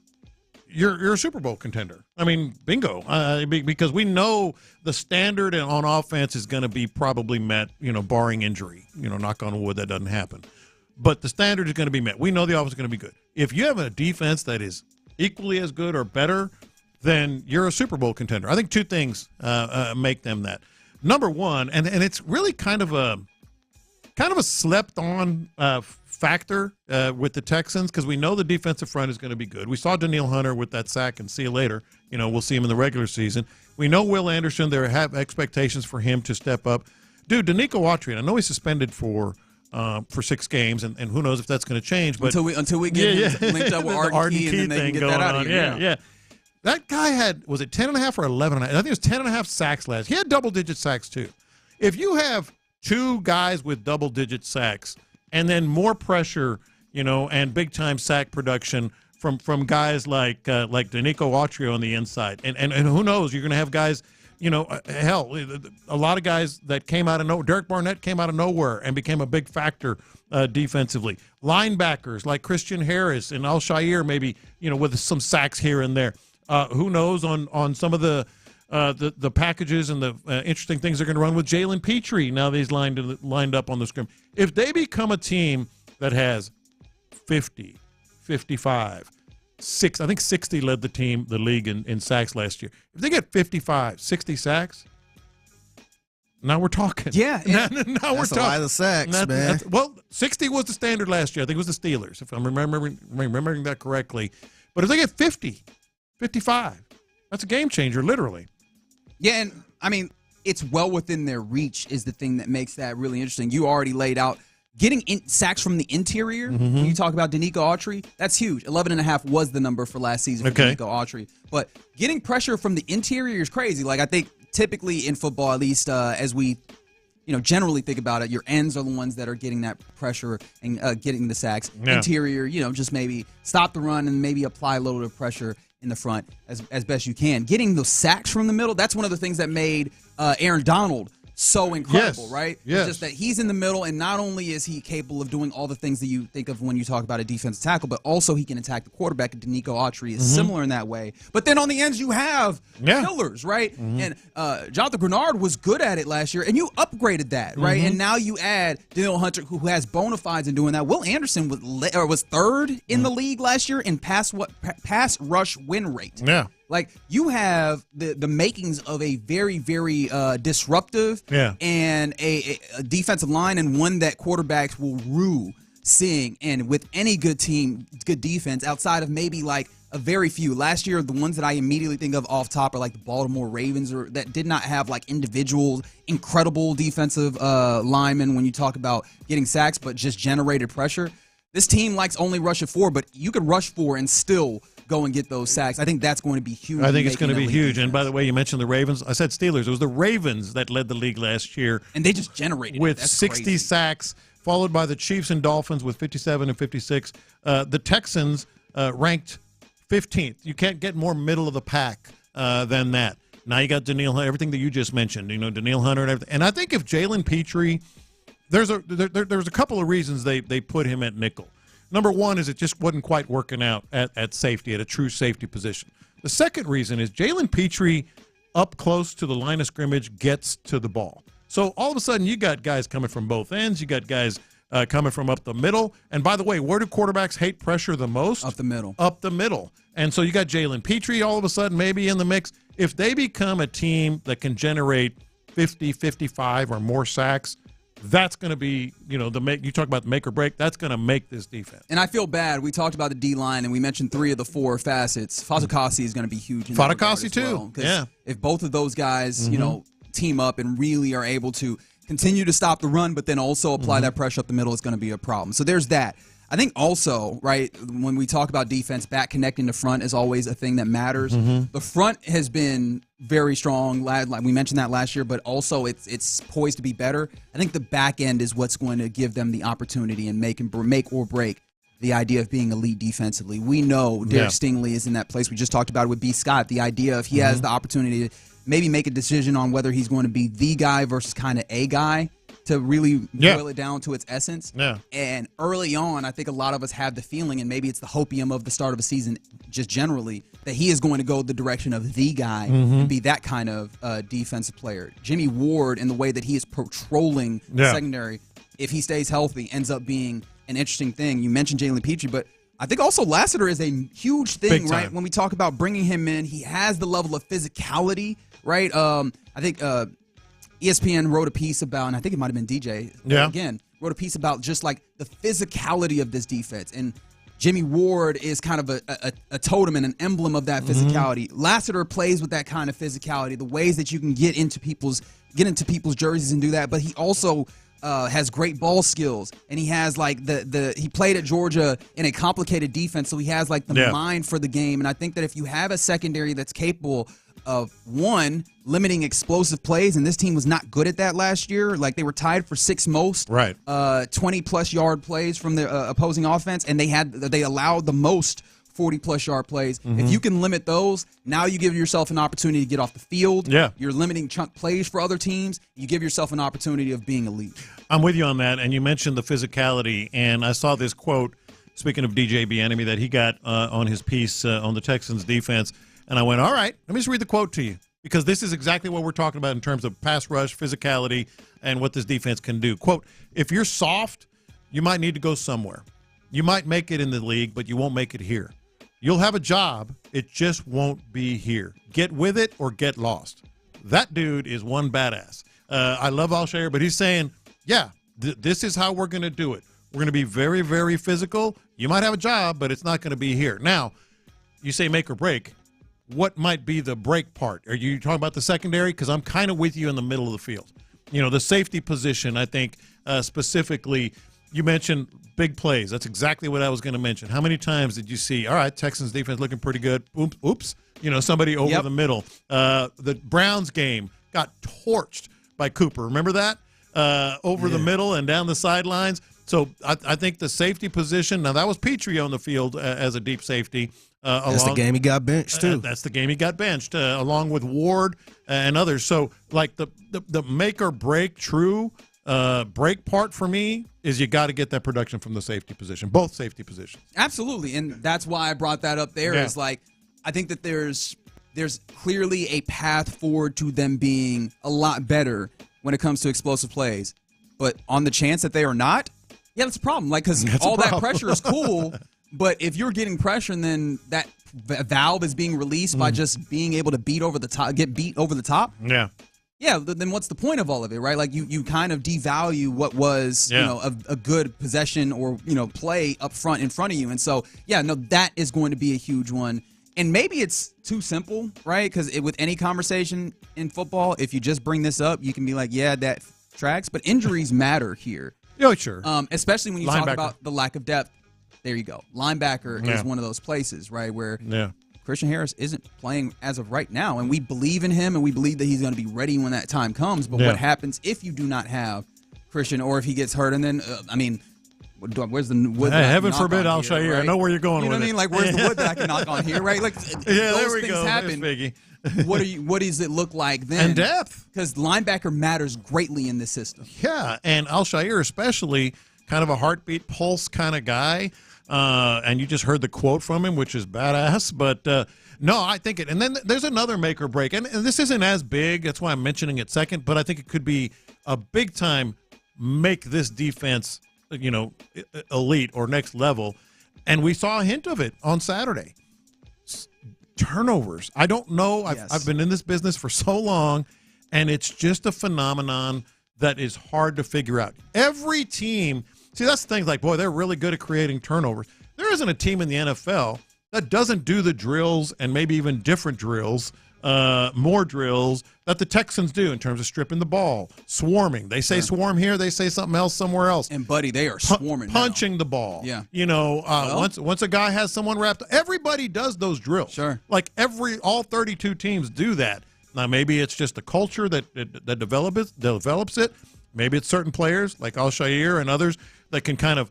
[SPEAKER 4] a Super Bowl contender. I mean, bingo. Because we know the standard on offense is going to be probably met, barring injury. Knock on wood, that doesn't happen. But the standard is going to be met. We know the offense is going to be good. If you have a defense that is equally as good or better, then you're a Super Bowl contender. I think two things make them that. Number one, and it's really kind of a slept-on factor with the Texans, because we know the defensive front is going to be good. We saw Danielle Hunter with that sack, and see you later. We'll see him in the regular season. We know Will Anderson. There have expectations for him to step up. Dude, Danico Autry, I know he's suspended for 6 games, and who knows if that's going to change. But
[SPEAKER 15] until we get him linked up with Arden Key, and then they can get that out of here.
[SPEAKER 4] Yeah. That guy had, was it 10.5 or 11.5? I think it was 10.5 sacks last. He had double-digit sacks too. If you have two guys with double-digit sacks, and then more pressure, and big-time sack production from guys like Danico Autry on the inside, and who knows, you're going to have guys, hell, a lot of guys that came out of nowhere. Derek Barnett came out of nowhere and became a big factor defensively. Linebackers like Christian Harris and Al-Shair, maybe, with some sacks here and there. Who knows on some of the packages and the interesting things they're going to run with Jalen Petrie now that he's lined up on the scrim. If they become a team that has 50, 55, 6, I think 60 led the league in sacks last year. If they get 55, 60 sacks, now we're talking.
[SPEAKER 15] Yeah.
[SPEAKER 4] Now we're talking.
[SPEAKER 24] That's a lot of sacks, man.
[SPEAKER 4] Well, 60 was the standard last year. I think it was the Steelers, if I'm remembering that correctly. But if they get 50, 55, that's a game changer, literally.
[SPEAKER 15] Yeah, and I mean, it's well within their reach is the thing that makes that really interesting. You already laid out getting sacks from the interior. When you talk about Danico Autry, that's huge. 11.5 was the number for last season for Danico Autry. But getting pressure from the interior is crazy. Like, I think typically in football, at least as we generally think about it, your ends are the ones that are getting that pressure and getting the sacks. Yeah. Interior, just maybe stop the run and maybe apply a little bit of pressure in the front as best you can. Getting those sacks from the middle, that's one of the things that made Aaron Donald so incredible, right?
[SPEAKER 4] Yes.
[SPEAKER 15] It's just that he's in the middle, and not only is he capable of doing all the things that you think of when you talk about a defensive tackle, but also he can attack the quarterback, and Danico Autry is similar in that way. But then on the ends, you have killers, right? And Jonathan Grenard was good at it last year, and you upgraded that, right? And now you add Daniel Hunter, who has bona fides in doing that. Will Anderson was third in the league last year in pass rush win rate.
[SPEAKER 4] Yeah.
[SPEAKER 15] Like, you have the makings of a very, very disruptive and a defensive line, and one that quarterbacks will rue seeing. And with any good team, good defense, outside of maybe like a very few. Last year, the ones that I immediately think of off top are like the Baltimore Ravens, or that did not have like individual incredible defensive linemen when you talk about getting sacks, but just generated pressure. This team likes only rushing 4, but you could rush 4 and still go and get those sacks. I think that's going to be huge.
[SPEAKER 4] I think it's going to be huge. And by the way, you mentioned the Ravens. I said Steelers. It was the Ravens that led the league last year.
[SPEAKER 15] And they just generated
[SPEAKER 4] with 60
[SPEAKER 15] crazy.
[SPEAKER 4] Sacks, followed by the Chiefs and Dolphins with 57 and 56. The Texans ranked 15th. You can't get more middle of the pack than that. Now you got Danielle Hunter, everything that you just mentioned, Danielle Hunter and everything. And I think if Jalen Petrie, there's a couple of reasons they put him at nickel. Number one is it just wasn't quite working out at safety, at a true safety position. The second reason is Jalen Petrie, up close to the line of scrimmage, gets to the ball. So all of a sudden you got guys coming from both ends. You got guys coming from up the middle. And by the way, where do quarterbacks hate pressure the most?
[SPEAKER 15] Up the middle.
[SPEAKER 4] Up the middle. And so you got Jalen Petrie all of a sudden maybe in the mix. If they become a team that can generate 50, 55 or more sacks, that's going to be, you talk about the make or break, that's going to make this defense.
[SPEAKER 15] And I feel bad. We talked about the D-line, and we mentioned 3 of the 4 facets. Fatukasi is going to be huge.
[SPEAKER 4] Fatukasi, too.
[SPEAKER 15] Well, if both of those guys, team up and really are able to continue to stop the run, but then also apply that pressure up the middle is going to be a problem. So there's that. I think also, right, when we talk about defense, back connecting to front is always a thing that matters. The front has been very strong. Like we mentioned that last year, but also it's poised to be better. I think the back end is what's going to give them the opportunity and make or break the idea of being elite defensively. We know Derek Stingley is in that place. We just talked about it with B. Scott. The idea of he has the opportunity to maybe make a decision on whether he's going to be the guy versus kind of a guy to really boil it down to its essence. And early on, I think a lot of us have the feeling, and maybe it's the hopium of the start of a season just generally, that he is going to go the direction of the guy and be that kind of defensive player. Jimmy Ward, in the way that he is patrolling the secondary, if he stays healthy, ends up being an interesting thing. You mentioned Jalen Petrie, but I think also Lassiter is a huge thing, right? When we talk about bringing him in, he has the level of physicality, right? I think ESPN wrote a piece about, and I think it might have been DJ, again, wrote a piece about just like the physicality of this defense. And Jimmy Ward is kind of a totem and an emblem of that physicality. Lassiter plays with that kind of physicality, the ways that you can get into people's jerseys and do that, but he also has great ball skills, and he has like he played at Georgia in a complicated defense, so he has like the mind for the game. And I think that if you have a secondary that's capable of, one, limiting explosive plays, and this team was not good at that last year. Like, they were tied for sixth most 20-plus yard plays from the opposing offense, and they allowed the most 40-plus yard plays. If you can limit those, now you give yourself an opportunity to get off the field. You're limiting chunk plays for other teams. You give yourself an opportunity of being elite.
[SPEAKER 4] I'm with you on that, and you mentioned the physicality, and I saw this quote, speaking of DJ Bijani, that he got on his piece on the Texans defense, and I went, all right, let me just read the quote to you, because this is exactly what we're talking about in terms of pass rush, physicality, and what this defense can do. Quote, if you're soft, you might need to go somewhere. You might make it in the league, but you won't make it here. You'll have a job. It just won't be here. Get with it or get lost. That dude is one badass. I love Alshire, but he's saying, this is how we're going to do it. We're going to be very, very physical. You might have a job, but it's not going to be here. Now, you say make or break. What might be the break part? Are you talking about the secondary? Because I'm kind of with you in the middle of the field. You know, the safety position, I think, specifically, you mentioned big plays. That's exactly what I was going to mention. How many times did you see, all right, Texans defense looking pretty good. Oops. You know, somebody over the middle. The Browns game got torched by Cooper. Remember that? Over the middle and down the sidelines. So I think the safety position, now that was Petrie on the field as a deep safety.
[SPEAKER 24] That's the game he got benched, too.
[SPEAKER 4] That's the game he got benched, along with Ward and others. So, like, the make or break true break part for me is you got to get that production from the safety position, both safety positions.
[SPEAKER 15] Absolutely, and that's why I brought that up there. Is like, I think that there's clearly a path forward to them being a lot better when it comes to explosive plays. But on the chance that they are not, that's a problem. Like, because all that pressure is cool. But if you're getting pressure and then that valve is being released by just being able to get beat over the top. Then what's the point of all of it, right? Like, you kind of devalue what was, a good possession or, play up front in front of you. And so, that is going to be a huge one. And maybe it's too simple, right? Because with any conversation in football, if you just bring this up, you can be like, that tracks. But injuries matter here.
[SPEAKER 4] Sure.
[SPEAKER 15] Especially when you talk about the lack of depth. There you go. Linebacker is one of those places, right, where Christian Harris isn't playing as of right now, and we believe in him, and we believe that he's going to be ready when that time comes. But what happens if you do not have Christian, or if he gets hurt? And then, where's the wood?
[SPEAKER 4] Heaven forbid, I'll show you. Right? I know where you're going with it.
[SPEAKER 15] You know what I mean? Like, where's the wood that I can knock on here, right? Like,
[SPEAKER 4] there we
[SPEAKER 15] things
[SPEAKER 4] go.
[SPEAKER 15] happen. What does it look like then?
[SPEAKER 4] And depth.
[SPEAKER 15] Because linebacker matters greatly in this system.
[SPEAKER 4] Yeah, and Alshire especially, kind of a heartbeat pulse kind of guy. And you just heard the quote from him, which is badass. But no, I think it. And then there's another make or break. And this isn't as big. That's why I'm mentioning it second. But I think it could be a big time make this defense, elite or next level. And we saw a hint of it on Saturday. Turnovers. I don't know. I've been in this business for so long, and it's just a phenomenon that is hard to figure out. Every team. See, that's the thing. Like, boy, they're really good at creating turnovers. There isn't a team in the NFL that doesn't do the drills and maybe even different drills more drills that the Texans do in terms of stripping the ball, swarming. They say swarm here, they say something else somewhere else.
[SPEAKER 15] And buddy, they are swarming
[SPEAKER 4] punching the ball.
[SPEAKER 15] Yeah.
[SPEAKER 4] Once a guy has someone wrapped, everybody does those drills.
[SPEAKER 15] Sure.
[SPEAKER 4] Like all 32 teams do that. Now maybe it's just the culture that develops it. Maybe it's certain players like Al-Shair and others that can kind of,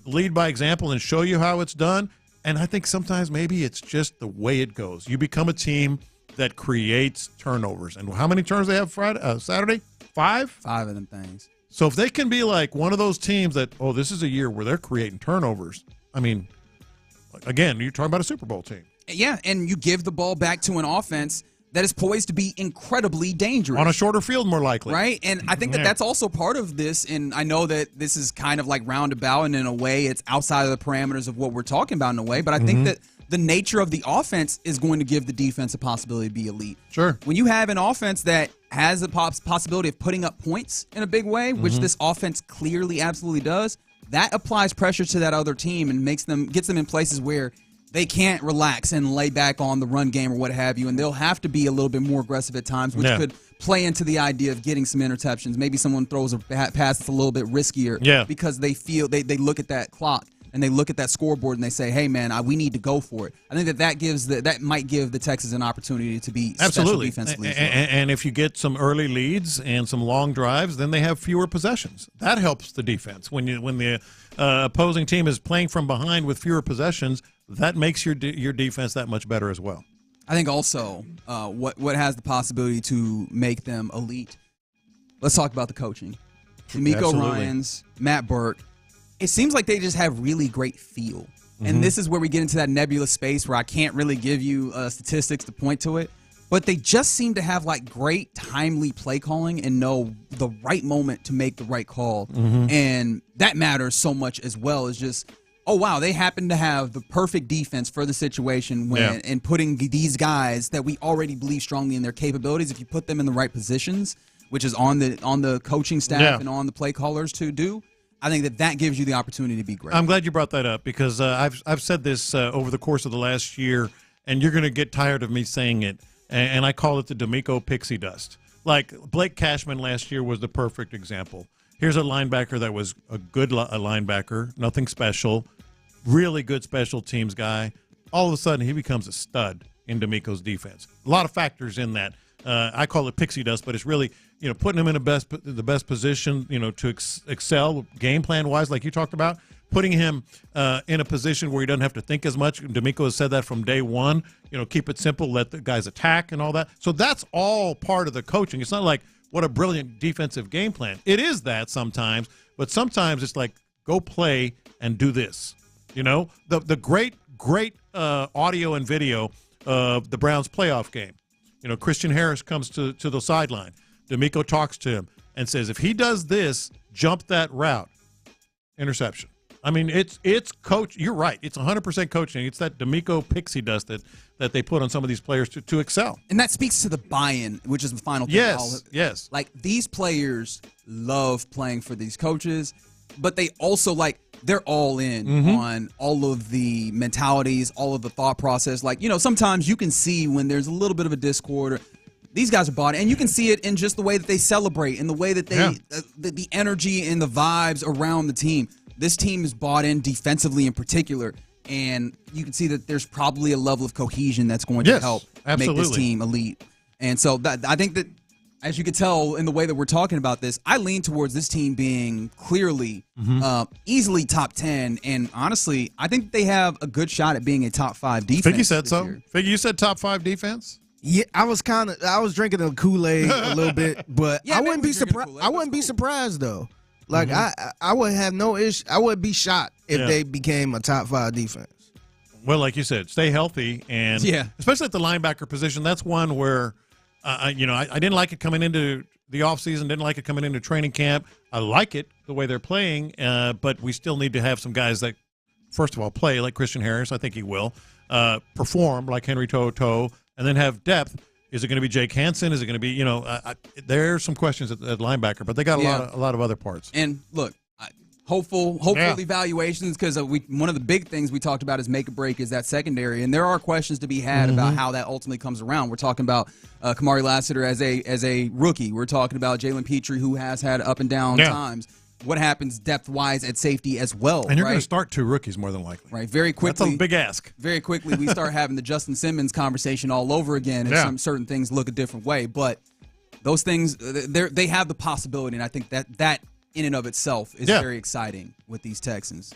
[SPEAKER 4] lead by example and show you how it's done. And I think sometimes maybe it's just the way it goes. You become a team that creates turnovers. And how many turnovers they have Saturday? 5?
[SPEAKER 15] 5 of them things.
[SPEAKER 4] So if they can be like one of those teams that, this is a year where they're creating turnovers. I mean, again, you're talking about a Super Bowl team.
[SPEAKER 15] Yeah, and you give the ball back to an offense that is poised to be incredibly dangerous.
[SPEAKER 4] On a shorter field, more likely.
[SPEAKER 15] Right? And I think that's also part of this, and I know that this is kind of like roundabout, and in a way it's outside of the parameters of what we're talking about in a way, but I think that the nature of the offense is going to give the defense a possibility to be elite.
[SPEAKER 4] Sure.
[SPEAKER 15] When you have an offense that has the possibility of putting up points in a big way, which this offense clearly absolutely does, that applies pressure to that other team and gets them in places where they can't relax and lay back on the run game or what have you, and they'll have to be a little bit more aggressive at times, which could play into the idea of getting some interceptions. Maybe someone throws a pass that's a little bit riskier because they feel they look at that clock and they look at that scoreboard and they say, "Hey, man, we need to go for it." I think that might give the Texans an opportunity to be special defensively.
[SPEAKER 4] And if you get some early leads and some long drives, then they have fewer possessions. That helps the defense. When the opposing team is playing from behind with fewer possessions, that makes your defense that much better as well.
[SPEAKER 15] I think also what has the possibility to make them elite. Let's talk about the coaching. D'Amico Ryans, Matt Burke. It seems like they just have really great feel. And this is where we get into that nebulous space where I can't really give you statistics to point to it. But they just seem to have like great timely play calling and know the right moment to make the right call. And that matters so much as well as just, oh, wow, they happen to have the perfect defense for the situation and putting these guys that we already believe strongly in their capabilities, if you put them in the right positions, which is on the coaching staff and on the play callers to do, I think that gives you the opportunity to be great.
[SPEAKER 4] I'm glad you brought that up because I've said this over the course of the last year, and you're going to get tired of me saying it, and I call it the D'Amico pixie dust. Like Blake Cashman last year was the perfect example. Here's a linebacker that was a good linebacker, nothing special, really good special teams guy. All of a sudden, he becomes a stud in D'Amico's defense. A lot of factors in that. I call it pixie dust, but it's really putting him in the best position to excel game plan wise, like you talked about. Putting him in a position where he doesn't have to think as much. D'Amico has said that from day one. Keep it simple, let the guys attack and all that. So that's all part of the coaching. It's not like what a brilliant defensive game plan. It is that sometimes, but sometimes it's like go play and do this. The great audio and video of the Browns playoff game. Christian Harris comes to the sideline. D'Amico talks to him and says, if he does this, jump that route, interception. I mean, it's coach. You're right. It's 100% coaching. It's that D'Amico pixie dust that they put on some of these players to excel.
[SPEAKER 15] And that speaks to the buy-in, which is the final thing.
[SPEAKER 4] Yes.
[SPEAKER 15] Like, these players love playing for these coaches, but they also, they're all in on all of the mentalities, all of the thought process. Sometimes you can see when there's a little bit of a discord or these guys are bought in, and you can see it in just the way that they celebrate and the way that they the energy and the vibes around the team. This team is bought in defensively in particular, and you can see that there's probably a level of cohesion that's going to help make this team elite. And so I think that, as you can tell in the way that we're talking about this, I lean towards this team being clearly easily top 10. And honestly, I think they have a good shot at being a top 5 defense.
[SPEAKER 4] Figgy said so. Figgy, you said top 5 defense?
[SPEAKER 24] Yeah, I was drinking the Kool-Aid a little bit, but I wouldn't be surprised. I wouldn't be surprised though. Like I would have no issue. I would be shocked if they became a top 5 defense.
[SPEAKER 4] Well, like you said, stay healthy, and especially at the linebacker position, that's one where I didn't like it coming into the offseason, didn't like it coming into training camp. I like it the way they're playing, but we still need to have some guys that, first of all, play like Christian Harris. I think he will perform like Henry To'oTo'o, and then have depth. Is it going to be Jake Hansen? Is it going to be, there's some questions at linebacker, but they got a lot of other parts.
[SPEAKER 15] And look, hopeful evaluations, because one of the big things we talked about is make or break is that secondary, and there are questions to be had about how that ultimately comes around. We're talking about Kamari Lassiter as a rookie. We're talking about Jalen Petrie, who has had up and down times. What happens depth-wise at safety as well,
[SPEAKER 4] and you're going to start 2 rookies more than likely.
[SPEAKER 15] Right, very quickly.
[SPEAKER 4] That's a big ask.
[SPEAKER 15] Very quickly, we start having the Justin Simmons conversation all over again, and some certain things look a different way. But those things, they have the possibility, and I think that in and of itself is very exciting with these Texans.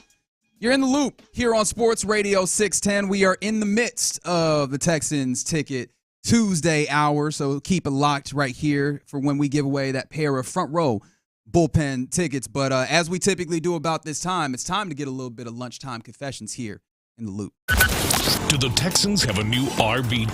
[SPEAKER 15] You're in the loop here on Sports Radio 610. We are in the midst of the Texans Ticket Tuesday hour, so keep it locked right here for when we give away that pair of front row bullpen tickets. But as we typically do about this time, it's time to get a little bit of lunchtime confessions here in the loop.
[SPEAKER 1] Do the Texans have a new RB?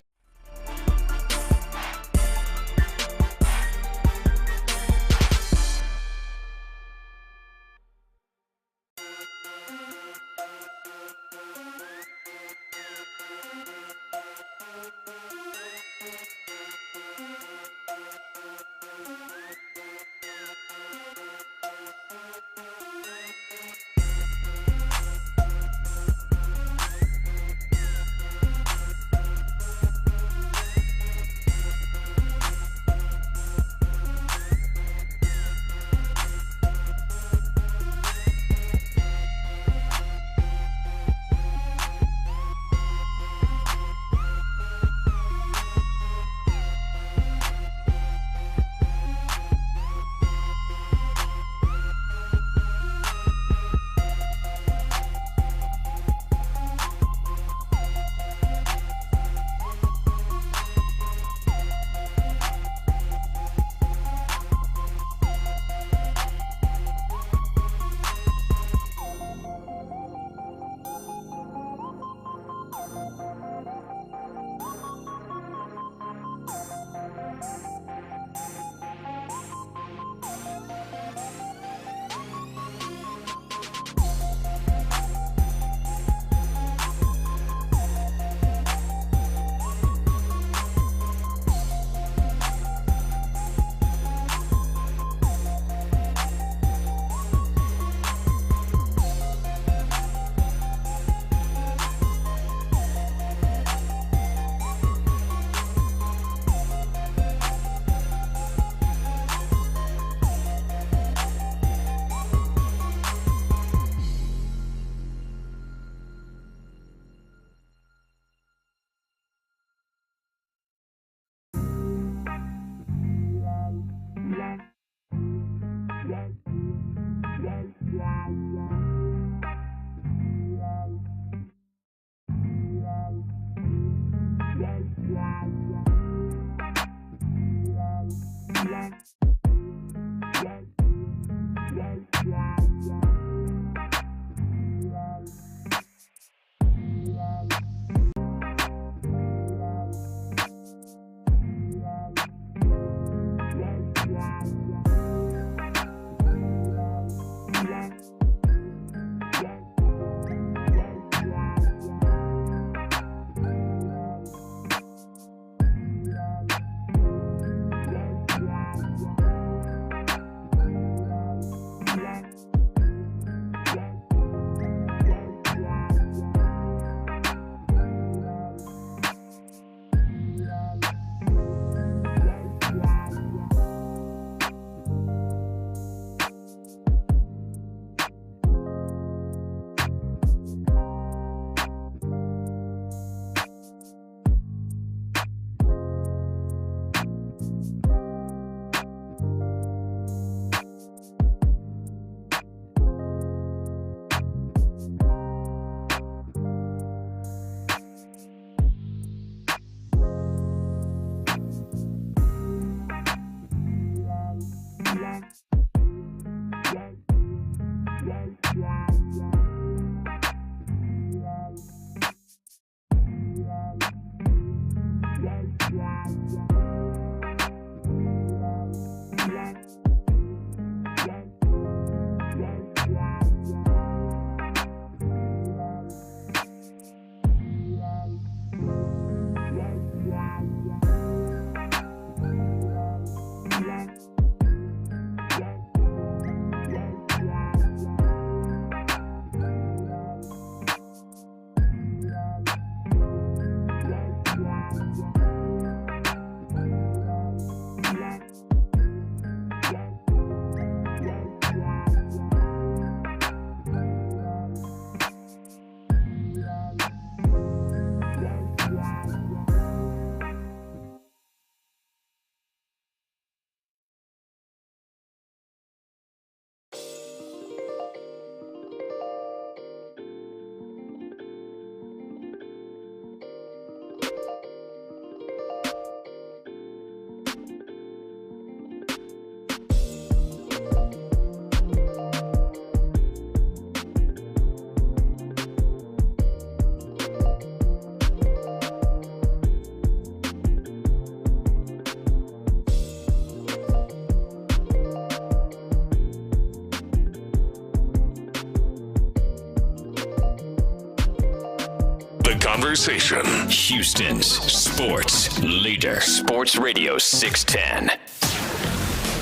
[SPEAKER 1] conversation.
[SPEAKER 3] Houston's sports leader. Sports Radio 610.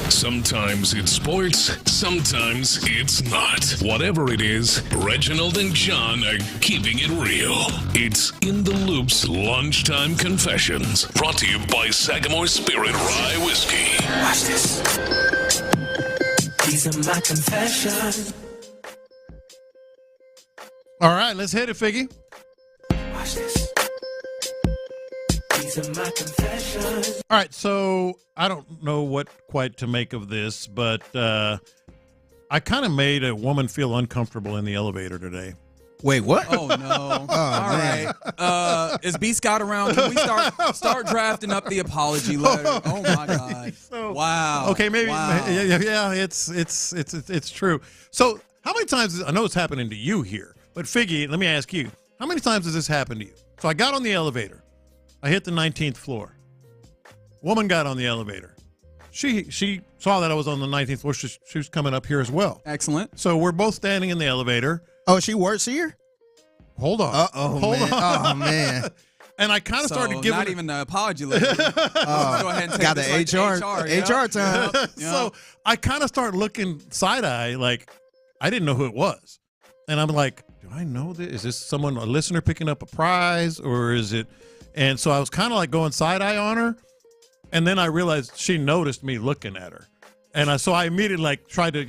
[SPEAKER 1] Sometimes it's sports, sometimes it's not. Whatever it is, Reginald and John are keeping it real. It's In the Loop's Lunchtime Confessions, brought to you by Sagamore Spirit Rye Whiskey.
[SPEAKER 18] Watch this. These are my confessions.
[SPEAKER 4] All right, let's hit it, Figgy.
[SPEAKER 18] Watch this. These are my confessions.
[SPEAKER 4] All right, so I don't know what quite to make of this, but I kind of made a woman feel uncomfortable in the elevator today.
[SPEAKER 24] Wait, what?
[SPEAKER 15] Oh no! All right. Is B Scott around? Can we start drafting up the apology letter? Oh my God! Wow.
[SPEAKER 4] Okay, maybe.
[SPEAKER 15] Wow.
[SPEAKER 4] Yeah. It's true. So, how many times? I know it's happening to you here, but Figgy, let me ask you: how many times has this happened to you? So I got on the elevator. I hit the 19th floor. Woman got on the elevator. She saw that I was on the 19th floor. She was coming up here as well.
[SPEAKER 15] Excellent.
[SPEAKER 4] So we're both standing in the elevator.
[SPEAKER 24] Oh, she works here?
[SPEAKER 4] Hold on.
[SPEAKER 24] Hold on. Oh, man.
[SPEAKER 4] And I kind of started giving.
[SPEAKER 15] Not even the apology letter. Go ahead and take
[SPEAKER 24] got
[SPEAKER 15] this
[SPEAKER 24] the HR time.
[SPEAKER 15] Yep.
[SPEAKER 4] So I kind of started looking side eye, like I didn't know who it was, and I'm like, do I know this? Is this someone, a listener picking up a prize, or is it? And so I was kind of like going side eye on her, and then I realized she noticed me looking at her. And so I immediately tried to,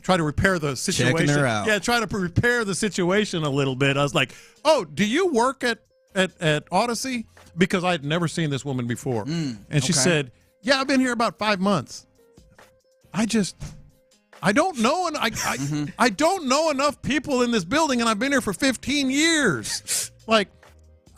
[SPEAKER 4] try to repair the situation.
[SPEAKER 24] Checking her out.
[SPEAKER 4] Yeah, try to repair the situation a little bit. I was like, "Oh, do you work at Odyssey?" Because I'd never seen this woman before. And she said, "Yeah, I've been here about 5 months." I don't know, and I don't know enough people in this building, and I've been here for 15 years.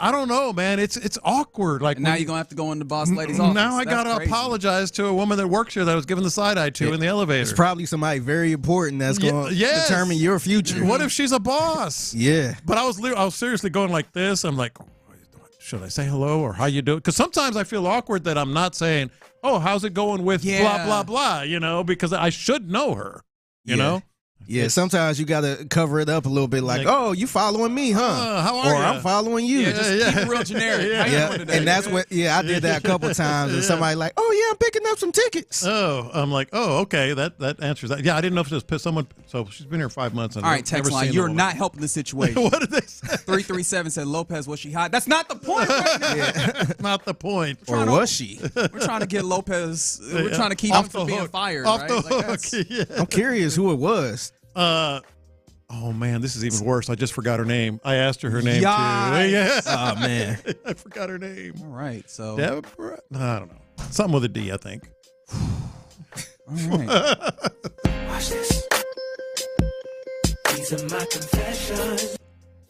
[SPEAKER 4] I don't know, man. It's awkward.
[SPEAKER 15] And now you're going to have to go in the boss lady's office.
[SPEAKER 4] Now I got to apologize to a woman that works here that I was giving the side eye to in the elevator.
[SPEAKER 24] It's probably somebody very important that's going to determine your future.
[SPEAKER 4] What if she's a boss?
[SPEAKER 24] Yeah.
[SPEAKER 4] But I was seriously going like this. I'm like, should I say hello or how you doing? Because sometimes I feel awkward that I'm not saying, oh, how's it going with blah, blah, blah, because I should know her, you know?
[SPEAKER 24] Yeah, sometimes you got to cover it up a little bit like, oh, you following me, huh?
[SPEAKER 4] How are
[SPEAKER 24] or
[SPEAKER 4] you?
[SPEAKER 24] I'm following you.
[SPEAKER 15] Yeah, just keep it real generic.
[SPEAKER 24] And that's what, I did that a couple times. And somebody like, oh, yeah, I'm picking up some tickets.
[SPEAKER 4] Oh, I'm like, oh, okay, that answers that. Yeah, I didn't know if it was someone. So she's been here 5 months.
[SPEAKER 15] All right, text line, you're not helping the situation.
[SPEAKER 4] What did they say?
[SPEAKER 15] 337 said, Lopez, was she hot? That's not the point right now.
[SPEAKER 4] Not the point.
[SPEAKER 24] Or was she?
[SPEAKER 15] We're trying to get Lopez, we're trying to keep him from being fired,
[SPEAKER 4] Off
[SPEAKER 15] right?
[SPEAKER 4] the hook.
[SPEAKER 24] I'm curious who it was.
[SPEAKER 4] Oh man, this is even worse. I just forgot her name. I asked her name too.
[SPEAKER 15] Yikes.
[SPEAKER 4] Yeah.
[SPEAKER 24] Oh man,
[SPEAKER 4] I forgot her name.
[SPEAKER 15] All right, so
[SPEAKER 4] Deborah. No, I don't know. Something with a D, I think.
[SPEAKER 15] All right.
[SPEAKER 18] Watch this. These are my confessions.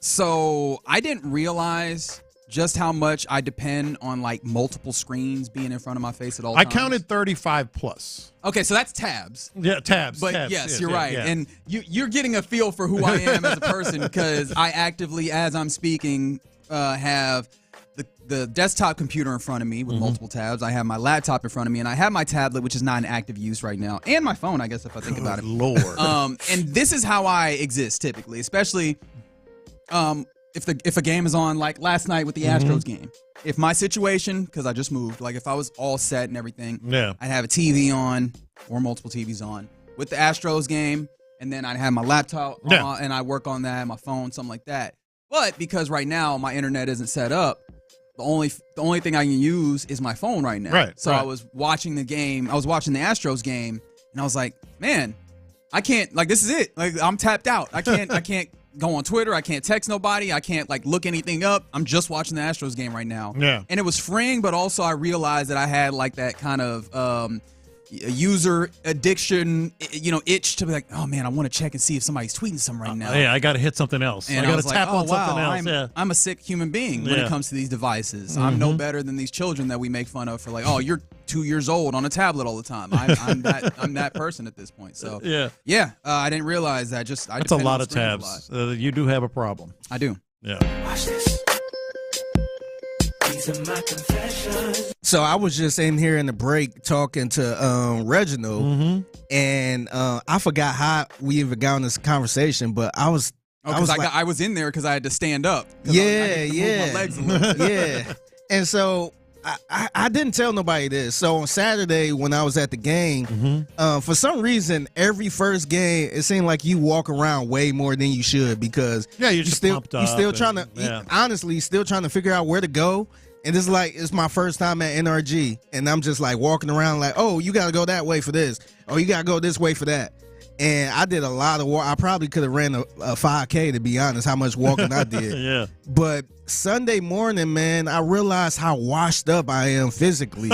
[SPEAKER 15] So I didn't realize just how much I depend on multiple screens being in front of my face at all times.
[SPEAKER 4] I counted 35 plus.
[SPEAKER 15] Okay, so that's tabs.
[SPEAKER 4] Yeah, tabs.
[SPEAKER 15] But
[SPEAKER 4] tabs,
[SPEAKER 15] yes, you're right. Yeah. And you're getting a feel for who I am as a person because I actively, as I'm speaking, have the desktop computer in front of me with multiple tabs. I have my laptop in front of me, and I have my tablet, which is not in active use right now, and my phone, I guess, if I think about it.
[SPEAKER 4] Lord.
[SPEAKER 15] And this is how I exist typically, especially if a game is on, like last night with the Astros game. If my situation, because I just moved, if I was all set and everything, I'd have a TV on or multiple TVs on with the Astros game, and then I'd have my laptop on, and I work on that, my phone, something like that. But because right now my internet isn't set up, the only thing I can use is my phone right now.
[SPEAKER 4] Right.
[SPEAKER 15] So I was watching the game. I was watching the Astros game, and I was like, man, I can't. This is it. I'm tapped out. I can't go on Twitter. I can't text nobody. I can't look anything up. I'm just watching the Astros game right now.
[SPEAKER 4] Yeah.
[SPEAKER 15] And it was freeing, but also I realized that I had that kind of user addiction, itch to be like, oh man, I want to check and see if somebody's tweeting something right now.
[SPEAKER 4] Yeah, I got to hit something else.
[SPEAKER 15] And
[SPEAKER 4] I got to tap on something else.
[SPEAKER 15] I'm a sick human being when it comes to these devices. I'm no better than these children that we make fun of for oh, you're 2 years old on a tablet all the time. I'm that person at this point. So I didn't realize that.
[SPEAKER 4] That's a lot of tabs. You do have a problem.
[SPEAKER 15] I do.
[SPEAKER 4] Yeah.
[SPEAKER 18] Watch this. These are my confessions.
[SPEAKER 24] So I was just in here in the break talking to Reginald, and I forgot how we even got on this conversation, but I was
[SPEAKER 15] Oh, because I was in there because I had to stand up.
[SPEAKER 24] Yeah,
[SPEAKER 15] I had to move my legs a little bit.
[SPEAKER 24] Yeah. And so I didn't tell nobody this. So on Saturday when I was at the game, for some reason, every first game, it seemed like you walk around way more than you should because
[SPEAKER 4] you're just pumped up.
[SPEAKER 24] You're still trying to, honestly, still trying to figure out where to go. And it's like, it's my first time at NRG. And I'm just like walking around like, oh, you got to go that way for this. Oh, you got to go this way for that. And I did a lot of walk. I probably could have ran a 5K, to be honest, how much walking I did.
[SPEAKER 4] Yeah.
[SPEAKER 24] But Sunday morning, man, I realized how washed up I am physically.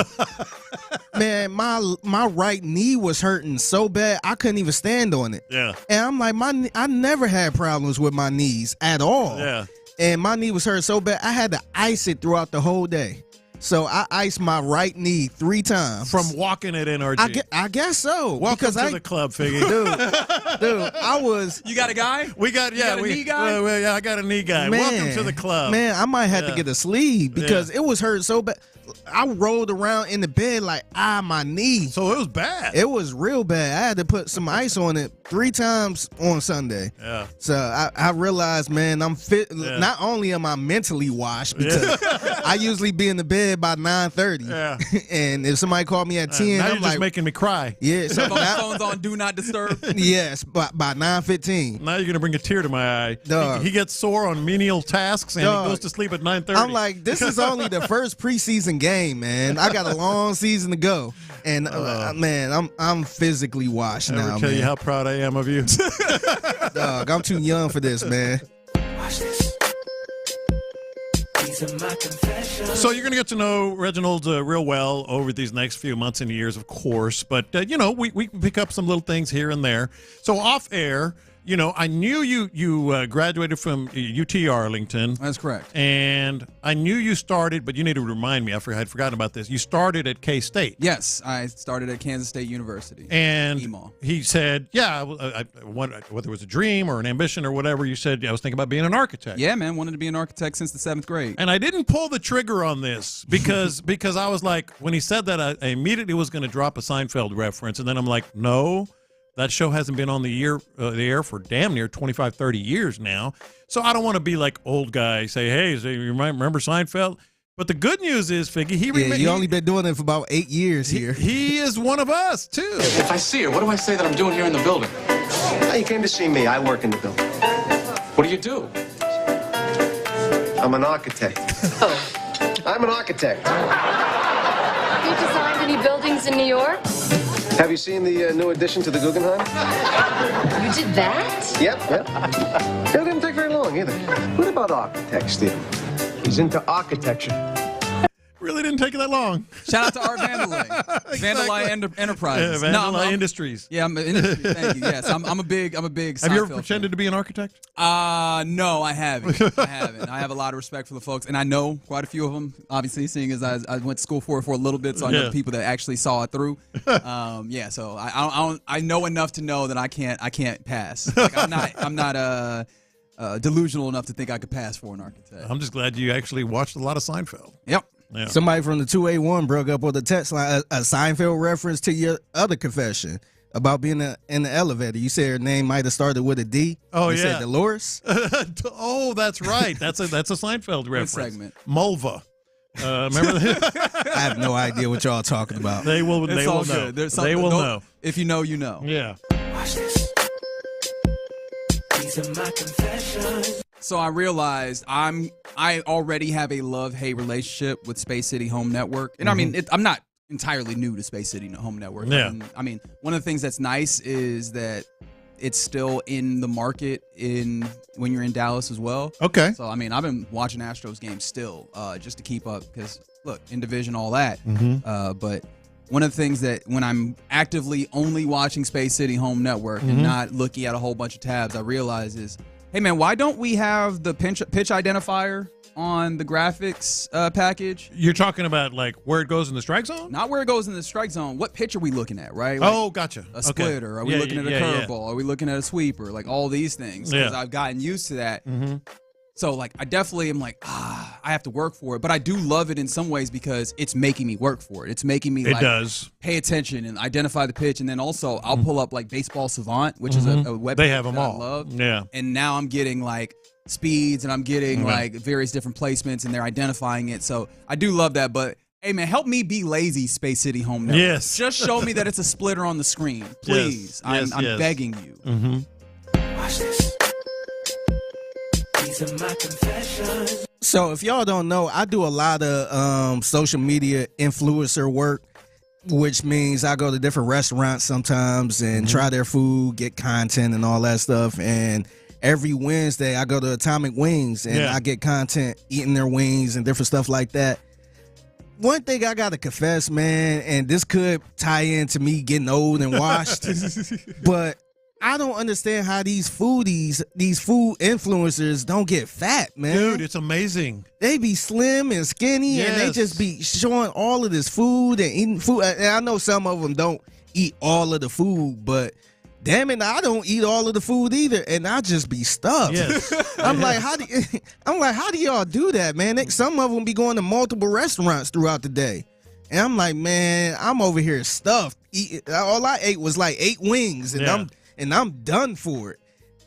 [SPEAKER 24] Man, my right knee was hurting so bad I couldn't even stand on it.
[SPEAKER 4] Yeah.
[SPEAKER 24] And I'm like, I never had problems with my knees at all.
[SPEAKER 4] Yeah.
[SPEAKER 24] And my knee was hurt so bad I had to ice it throughout the whole day. So I iced my right knee 3 times.
[SPEAKER 4] From walking at NRG.
[SPEAKER 24] I guess so.
[SPEAKER 4] Welcome to the club, Figgy.
[SPEAKER 24] Dude, I was.
[SPEAKER 15] You got a guy?
[SPEAKER 4] We got,
[SPEAKER 15] You got a knee guy?
[SPEAKER 4] Yeah, I got a knee guy.
[SPEAKER 24] Man,
[SPEAKER 4] Welcome to the club.
[SPEAKER 24] Man, I might have to get a sleeve because it was hurt so bad. I rolled around in the bed like, my knee.
[SPEAKER 4] So it was bad.
[SPEAKER 24] It was real bad. I had to put some ice on it 3 times on Sunday.
[SPEAKER 4] Yeah.
[SPEAKER 24] So I realized, man, I'm fit.
[SPEAKER 4] Yeah.
[SPEAKER 24] Not only am I mentally washed because I usually be in the bed by 9:30.
[SPEAKER 4] Yeah.
[SPEAKER 24] And if somebody called me at 10,
[SPEAKER 4] now
[SPEAKER 24] I'm
[SPEAKER 4] you're
[SPEAKER 24] like,
[SPEAKER 4] just making me cry.
[SPEAKER 24] yeah. So
[SPEAKER 15] Phone's on Do Not Disturb.
[SPEAKER 24] yes, by 9:15.
[SPEAKER 4] Now you're going to bring a tear to my eye.
[SPEAKER 24] Dog.
[SPEAKER 4] He gets sore on menial tasks and
[SPEAKER 24] Dog.
[SPEAKER 4] he goes to sleep at 9:30.
[SPEAKER 24] I'm like, this is only the first preseason game, man. I got a long season to go, and man, I'm physically washed now.
[SPEAKER 4] I'll tell
[SPEAKER 24] man.
[SPEAKER 4] you how proud I am of you.
[SPEAKER 24] Dog, I'm too young for this, man.
[SPEAKER 18] Watch this. These are my confessions.
[SPEAKER 4] So you're going to get to know Reginald real well over these next few months and years, of course. But, we pick up some little things here and there. So off air, I knew you graduated from UT Arlington.
[SPEAKER 15] That's correct.
[SPEAKER 4] And I knew you started, but you need to remind me. I had forgotten about this. You started at K-State.
[SPEAKER 15] Yes, I started at Kansas State University.
[SPEAKER 4] And
[SPEAKER 15] EMAW.
[SPEAKER 4] he said, whether it was a dream or an ambition or whatever, you said, I was thinking about being an architect.
[SPEAKER 15] Yeah, man, wanted to be an architect since the 7th grade.
[SPEAKER 4] And I didn't pull the trigger on this because I was like, when he said that, I immediately was going to drop a Seinfeld reference. And then I'm like, no. That show hasn't been on the air for damn near 25, 30 years now. So I don't want to be like old guy, say, hey, so you remember Seinfeld? But the good news is, Figgy,
[SPEAKER 24] you only been doing it for about 8 years here.
[SPEAKER 4] He is one of us, too.
[SPEAKER 2] If I see her, what do I say that I'm doing here in the building?
[SPEAKER 19] Oh, you came to see me. I work in the building.
[SPEAKER 2] What do you do?
[SPEAKER 19] I'm an architect. I'm an architect.
[SPEAKER 20] Have you designed any buildings in New York?
[SPEAKER 19] Have you seen the new addition to the Guggenheim?
[SPEAKER 20] You did that?
[SPEAKER 19] Yep. It didn't take very long either. What about architect, Steve? He's into architecture.
[SPEAKER 4] Really didn't take that long.
[SPEAKER 15] Shout out to Art Vandelay.
[SPEAKER 4] Exactly.
[SPEAKER 15] Vandelay Enterprises.
[SPEAKER 4] Vandelay Industries.
[SPEAKER 15] Yeah, I'm industry. Thank you. Yes, I'm a big.
[SPEAKER 4] Have you ever pretended to be an architect?
[SPEAKER 15] No, I haven't. I have a lot of respect for the folks, and I know quite a few of them. Obviously, seeing as I went to school for a little bit, so I know the people that actually saw it through. So I know enough to know that I can't pass. Like, I'm not delusional enough to think I could pass for an architect.
[SPEAKER 4] I'm just glad you actually watched a lot of Seinfeld.
[SPEAKER 15] Yep.
[SPEAKER 4] Yeah.
[SPEAKER 24] Somebody from the 281 broke up with a text line, a Seinfeld reference to your other confession about being in the elevator. You said her name might have started with a D.
[SPEAKER 4] Oh,
[SPEAKER 24] you
[SPEAKER 4] yeah.
[SPEAKER 24] said Dolores.
[SPEAKER 4] Oh, that's right. That's a Seinfeld reference.
[SPEAKER 15] Segment.
[SPEAKER 4] Mulva. Remember that?
[SPEAKER 24] I have no idea what y'all talking about.
[SPEAKER 4] They will know. They will know.
[SPEAKER 15] If you know, you know.
[SPEAKER 4] Yeah.
[SPEAKER 18] Watch this. These are my confessions.
[SPEAKER 15] So I realized I already have a love-hate relationship with Space City Home Network. And I mean, I'm not entirely new to Space City Home Network.
[SPEAKER 4] Yeah.
[SPEAKER 15] I mean, one of the things that's nice is that it's still in the market when you're in Dallas as well.
[SPEAKER 4] Okay.
[SPEAKER 15] So, I mean, I've been watching Astros games still just to keep up because, look, in division, all that. But one of the things that when I'm actively only watching Space City Home Network and not looking at a whole bunch of tabs, I realize is, hey, man, why don't we have the pitch identifier on the graphics package?
[SPEAKER 4] You're talking about like where it goes in the strike zone?
[SPEAKER 15] Not where it goes in the strike zone. What pitch are we looking at, right? Like
[SPEAKER 4] gotcha.
[SPEAKER 15] A splitter. Are we looking at a curveball? Are we looking at a sweeper? Like all these things. Because I've gotten used to that. So like I definitely am like, I I have to work for it. But I do love it in some ways because it's making me work for it. It's making me pay attention and identify the pitch. And then also I'll pull up like Baseball Savant, which is a website
[SPEAKER 4] They have them
[SPEAKER 15] that
[SPEAKER 4] all.
[SPEAKER 15] I love.
[SPEAKER 4] Yeah.
[SPEAKER 15] And now I'm getting like speeds and I'm getting like various different placements and they're identifying it. So I do love that. But hey, man, help me be lazy, Space City Home Network.
[SPEAKER 4] Yes.
[SPEAKER 15] Just show me that it's a splitter on the screen. Please.
[SPEAKER 4] Yes.
[SPEAKER 15] I'm begging you.
[SPEAKER 18] Watch this. These are my confessions.
[SPEAKER 24] So if y'all don't know, I do a lot of social media influencer work, which means I go to different restaurants sometimes and try their food, get content and all that stuff. And every Wednesday I go to Atomic Wings and I get content eating their wings and different stuff like that. One thing I gotta confess, man, and this could tie into me getting old and washed, but I don't understand how these foodies, these food influencers don't get fat, man.
[SPEAKER 4] Dude, it's amazing.
[SPEAKER 24] They be slim and skinny and they just be showing all of this food and eating food. And I know some of them don't eat all of the food, but damn it, I don't eat all of the food either, and I just be stuffed.
[SPEAKER 4] Yes.
[SPEAKER 24] I'm like, how do y'all do that, man? Some of them be going to multiple restaurants throughout the day, and I'm like, man, I'm over here stuffed. All I ate was like 8 wings, and I'm done for it.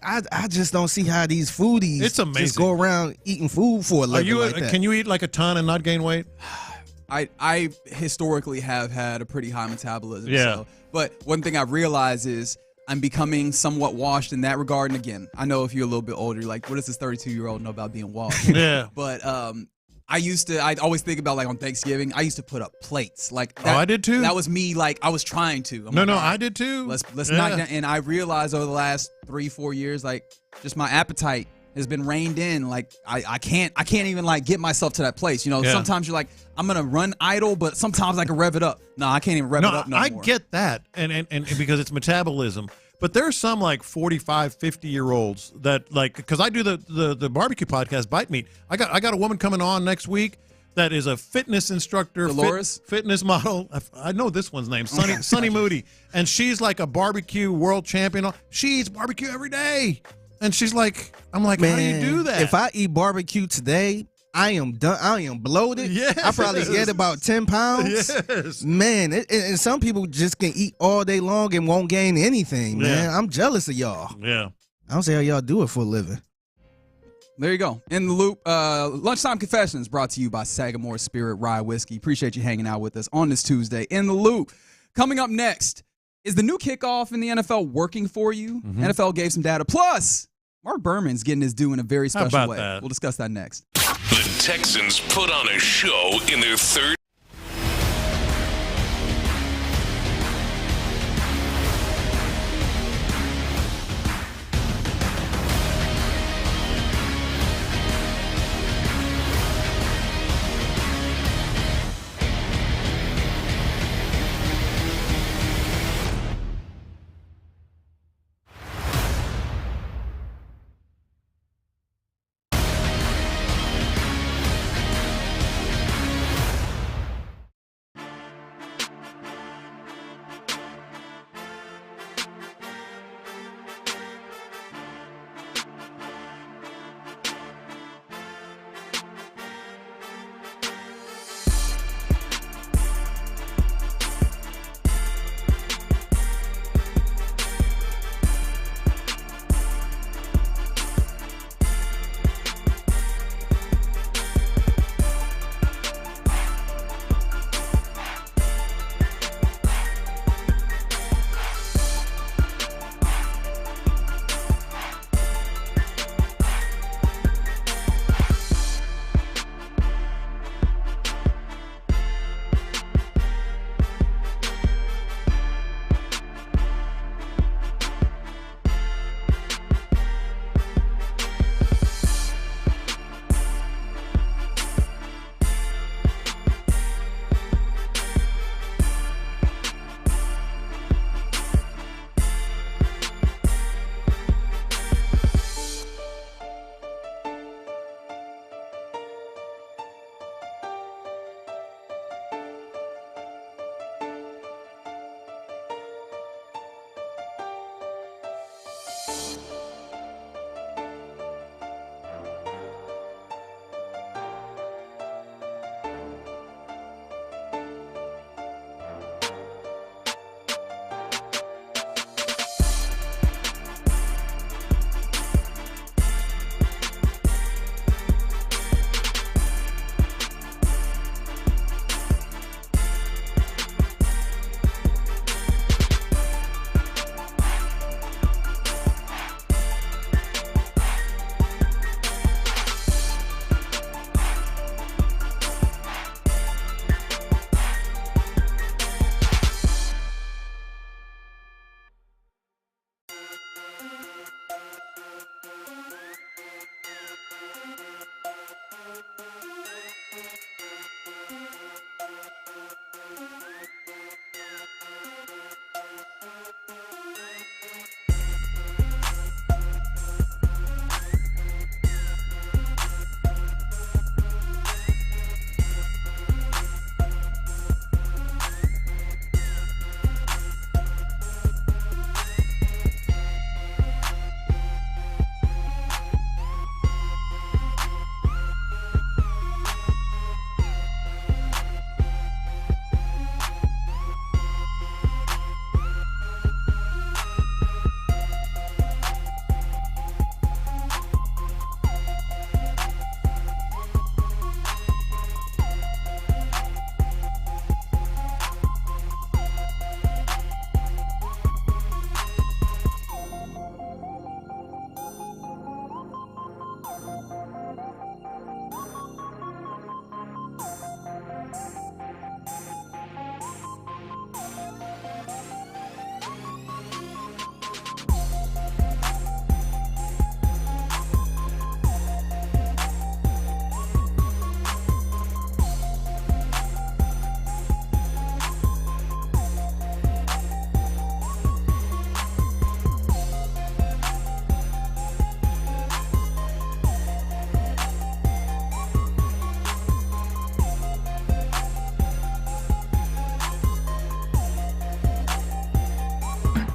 [SPEAKER 24] I just don't see how these foodies just go around eating food for a living like that.
[SPEAKER 4] Can you eat like a ton and not gain weight?
[SPEAKER 15] I historically have had a pretty high metabolism.
[SPEAKER 4] Yeah.
[SPEAKER 15] So, but one thing I realize is I'm becoming somewhat washed in that regard. And again, I know if you're a little bit older, you're like, what does this 32-year-old know about being washed?
[SPEAKER 4] Yeah.
[SPEAKER 15] But I'd always think about like on Thanksgiving, I used to put up plates. Like that,
[SPEAKER 4] I did too.
[SPEAKER 15] That was me. Like I was trying to.
[SPEAKER 4] I did too.
[SPEAKER 15] Let's knock down. And I realized over the last 3-4 years, like just my appetite has been reined in. Like I can't even like get myself to that place. You know, sometimes you're like, I'm gonna run idle, but sometimes I can rev it up. No, I can't even rev it up no more.
[SPEAKER 4] I get that, and because it's metabolism. But there's some like 45, 50-year-olds that like, because I do the barbecue podcast, Bite Meat. I got a woman coming on next week that is a fitness instructor, fitness model. I know this one's name, Sunny Moody, and she's like a barbecue world champion. She eats barbecue every day, and she's like, I'm like, man, how do you do that?
[SPEAKER 24] If I eat barbecue today, I am done. I am bloated.
[SPEAKER 4] Yes.
[SPEAKER 24] I probably get about 10 pounds.
[SPEAKER 4] Yes.
[SPEAKER 24] Man, and some people just can eat all day long and won't gain anything, man. I'm jealous of y'all.
[SPEAKER 4] Yeah.
[SPEAKER 24] I don't see how y'all do it for a living.
[SPEAKER 15] There you go. In the Loop, Lunchtime Confessions brought to you by Sagamore Spirit Rye Whiskey. Appreciate you hanging out with us on this Tuesday. In the Loop. Coming up next, is the new kickoff in the NFL working for you? NFL gave some data. Plus, Mark Berman's getting his due in a very special way. We'll discuss that next.
[SPEAKER 1] The Texans put on a show in their third.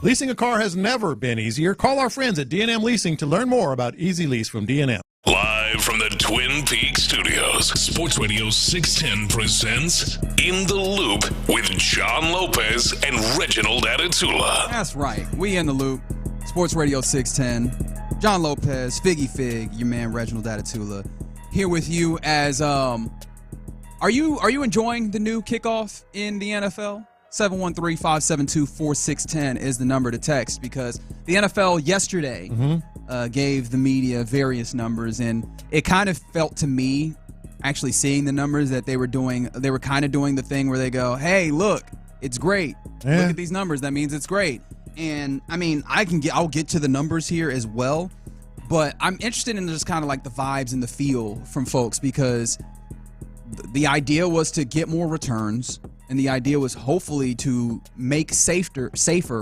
[SPEAKER 4] Leasing a car has never been easier. Call our friends at D&M Leasing to learn more about Easy Lease from D&M.
[SPEAKER 1] Live from the Twin Peaks studios, Sports Radio 610 presents In the Loop with John Lopez and Reginald Adetula.
[SPEAKER 15] That's right. We in the loop. Sports Radio 610. John Lopez, Figgy Fig, your man Reginald Adetula, here with you as are you enjoying the new kickoff in the NFL? 713-572-4610 is the number to text, because the NFL yesterday gave the media various numbers, and it kind of felt to me, actually seeing the numbers, that they were kind of doing the thing where they go, hey, look, it's great.
[SPEAKER 4] Yeah.
[SPEAKER 15] Look at these numbers. That means it's great. And I mean, I'll get to the numbers here as well, but I'm interested in just kind of like the vibes and the feel from folks, because the idea was to get more returns. And the idea was hopefully to make safer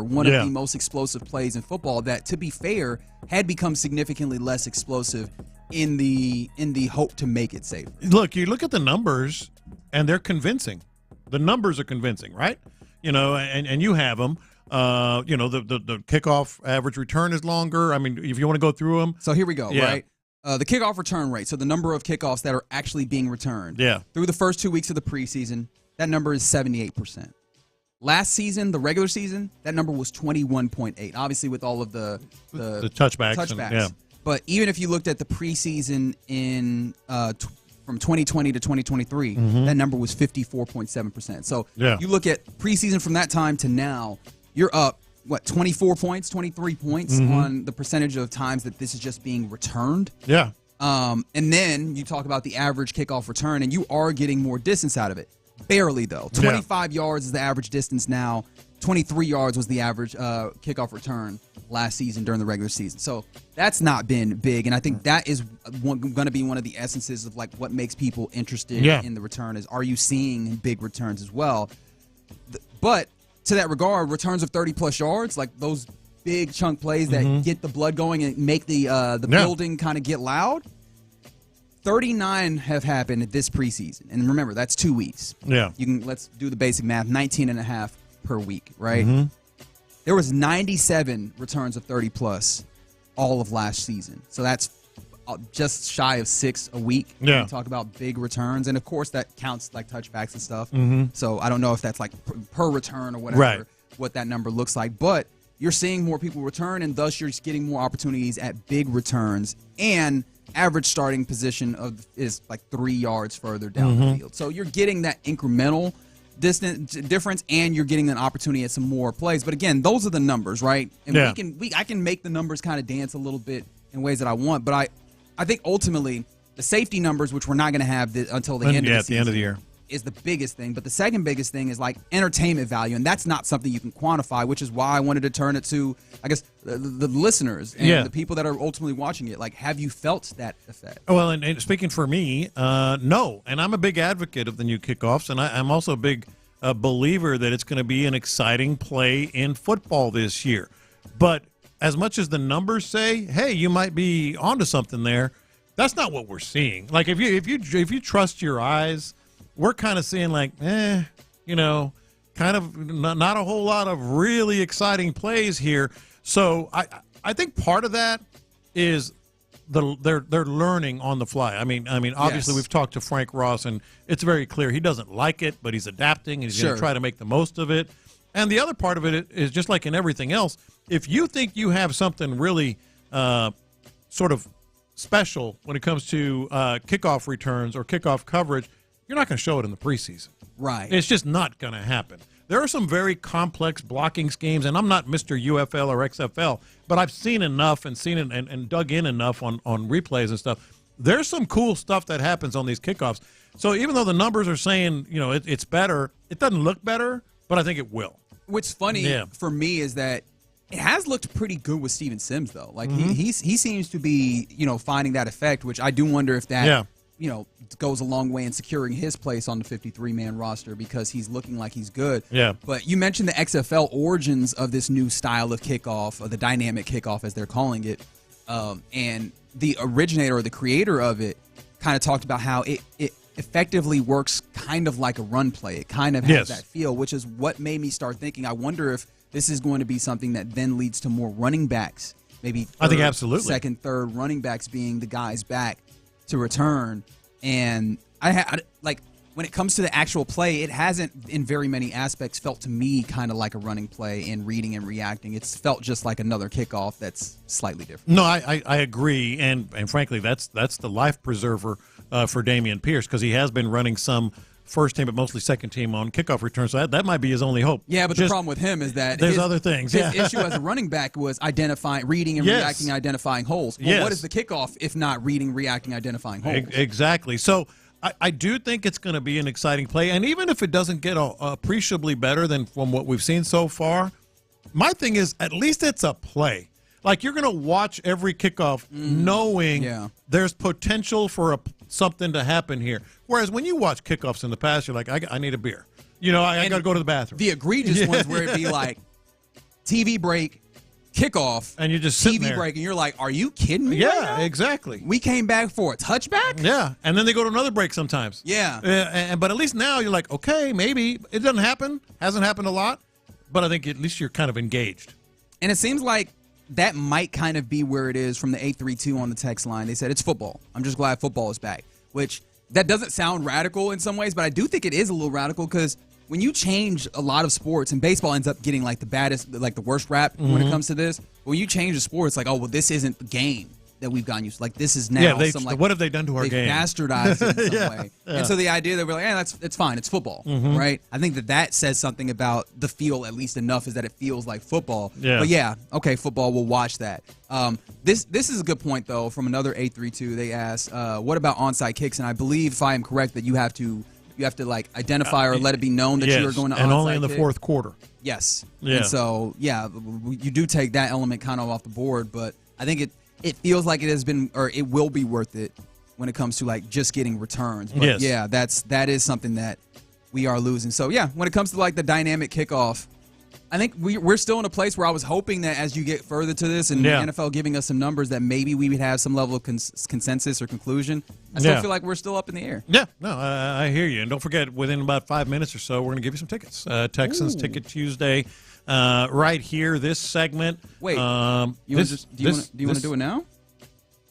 [SPEAKER 15] one of the most explosive plays in football that, to be fair, had become significantly less explosive in the hope to make it safer.
[SPEAKER 4] Look, you look at the numbers, and they're convincing. The numbers are convincing, right? You know, and you have them. You know, the kickoff average return is longer. I mean, if you want to go through them.
[SPEAKER 15] So here we go, right? The kickoff return rate, so the number of kickoffs that are actually being returned.
[SPEAKER 4] Yeah.
[SPEAKER 15] Through the first 2 weeks of the preseason, that number is 78%. Last season, the regular season, that number was 21.8. Obviously, with all of the
[SPEAKER 4] touchbacks.
[SPEAKER 15] But even if you looked at the preseason in from 2020 to 2023, that number was 54.7%. So you look at preseason from that time to now, you're up, 24 points, 23 points on the percentage of times that this is just being returned.
[SPEAKER 4] Yeah.
[SPEAKER 15] And then you talk about the average kickoff return, and you are getting more distance out of it. Barely, though. 25 yards is the average distance now. 23 yards was the average kickoff return last season during the regular season. So that's not been big, and I think that is going to be one of the essences of like what makes people interested in the return is, are you seeing big returns as well? But to that regard, returns of 30-plus yards, like those big chunk plays that get the blood going and make the building kind of get loud, 39 have happened this preseason. And remember, that's 2 weeks.
[SPEAKER 4] Yeah.
[SPEAKER 15] Let's do the basic math, 19 and a half per week, right? There was 97 returns of 30-plus all of last season. So that's just shy of 6 a week.
[SPEAKER 4] Yeah.
[SPEAKER 15] We talk about big returns. And, of course, that counts like touchbacks and stuff. So I don't know if that's like per return or whatever, what that number looks like. But you're seeing more people return, and thus you're just getting more opportunities at big returns. And average starting position is like 3 yards further down the field. So you're getting that incremental difference, and you're getting an opportunity at some more plays. But again, those are the numbers, right? And I can make the numbers kind of dance a little bit in ways that I want. But I think ultimately the safety numbers, which we're not going to have until the end of the season,
[SPEAKER 4] the end of the year,
[SPEAKER 15] is the biggest thing. But the second biggest thing is like entertainment value, and that's not something you can quantify, which is why I wanted to turn it to, I guess, the listeners and the people that are ultimately watching it. Like, have you felt that effect?
[SPEAKER 4] Well, and speaking for me, no. And I'm a big advocate of the new kickoffs, and I'm also a big believer that it's going to be an exciting play in football this year. But as much as the numbers say, hey, you might be onto something there, that's not what we're seeing. Like, if you trust your eyes, we're kind of seeing like, you know, kind of not a whole lot of really exciting plays here. So I think part of that is they're learning on the fly. I mean, obviously we've talked to Frank Ross, and it's very clear he doesn't like it, but he's adapting and he's going to try to make the most of it. And the other part of it is just like in everything else. If you think you have something really sort of special when it comes to kickoff returns or kickoff coverage, you're not going to show it in the preseason.
[SPEAKER 15] Right.
[SPEAKER 4] It's just not going to happen. There are some very complex blocking schemes, and I'm not Mr. UFL or XFL, but I've seen enough and seen it and dug in enough on replays and stuff. There's some cool stuff that happens on these kickoffs. So even though the numbers are saying, you know, it's better, it doesn't look better, but I think it will.
[SPEAKER 15] What's funny for me is that it has looked pretty good with Steven Sims, though. Like, he seems to be, you know, finding that effect, which I do wonder if that, you know, goes a long way in securing his place on the 53-man roster, because he's looking like he's good.
[SPEAKER 4] Yeah.
[SPEAKER 15] But you mentioned the XFL origins of this new style of kickoff, or the dynamic kickoff as they're calling it. And the originator or the creator of it kind of talked about how it effectively works kind of like a run play. It kind of has that feel, which is what made me start thinking, I wonder if this is going to be something that then leads to more running backs. Maybe
[SPEAKER 4] I think absolutely.
[SPEAKER 15] Second, third running backs being the guys back to return. And like when it comes to the actual play, it hasn't in very many aspects felt to me kind of like a running play in reading and reacting. It's felt just like another kickoff that's slightly different.
[SPEAKER 4] No, I agree. And frankly, that's the life preserver for Damen Pierce, because he has been running some first team, but mostly second team on kickoff returns. So that might be his only hope.
[SPEAKER 15] Yeah, but the problem with him is that
[SPEAKER 4] there's other things.
[SPEAKER 15] His issue as a running back was reading and reacting, identifying holes. Well, what is the kickoff if not reading, reacting, identifying holes?
[SPEAKER 4] Exactly. So I do think it's going to be an exciting play. And even if it doesn't get appreciably better than from what we've seen so far, my thing is at least it's a play. Like, you're going to watch every kickoff knowing there's potential for something to happen here. Whereas when you watch kickoffs in the past, you're like, I need a beer. I got to go to the bathroom.
[SPEAKER 15] The egregious ones where it'd be like TV break, kickoff,
[SPEAKER 4] and you're just sitting
[SPEAKER 15] TV
[SPEAKER 4] there.
[SPEAKER 15] break, and you're like, are you kidding me?
[SPEAKER 4] Yeah,
[SPEAKER 15] right now?
[SPEAKER 4] exactly.
[SPEAKER 15] We came back for a touchback?
[SPEAKER 4] Yeah, and then they go to another break sometimes.
[SPEAKER 15] Yeah.
[SPEAKER 4] But at least now you're like, okay, maybe. It doesn't happen. Hasn't happened a lot. But I think at least you're kind of engaged.
[SPEAKER 15] And it seems like that might kind of be where it is from the 832 on the text line. They said it's football. I'm just glad football is back, which that doesn't sound radical in some ways, but I do think it is a little radical because when you change a lot of sports, and baseball ends up getting like the worst rap when it comes to this, when you change the sport, it's like, oh, well, this isn't the game that we've gotten used to. Like, this is now
[SPEAKER 4] what have they done to our game?
[SPEAKER 15] Bastardized it in some way.
[SPEAKER 4] Yeah.
[SPEAKER 15] And so the idea that we're like, it's fine, it's football, right? I think that says something about the feel, at least enough, is that it feels like football.
[SPEAKER 4] Yeah.
[SPEAKER 15] But yeah, okay, football, we'll watch that. This is a good point, though, from another 832. They asked, what about onside kicks? And I believe, if I am correct, that you have to like identify or let it be known that you are going to onside
[SPEAKER 4] and only in the
[SPEAKER 15] kick.
[SPEAKER 4] fourth quarter.
[SPEAKER 15] Yes.
[SPEAKER 4] Yeah.
[SPEAKER 15] And so, yeah, you do take that element kind of off the board, but I think it feels like it has been, or it will be worth it when it comes to like just getting returns. But yeah, that is something that we are losing. So yeah, when it comes to like the dynamic kickoff, I think we're still in a place where I was hoping that as you get further to this and the NFL giving us some numbers that maybe we would have some level of consensus or conclusion. I still feel like we're still up in the air.
[SPEAKER 4] Yeah, no, I hear you. And don't forget, within about 5 minutes or so, we're going to give you some tickets. Texans Ticket Tuesday, right here, this segment.
[SPEAKER 15] Wait, do you want to do it now?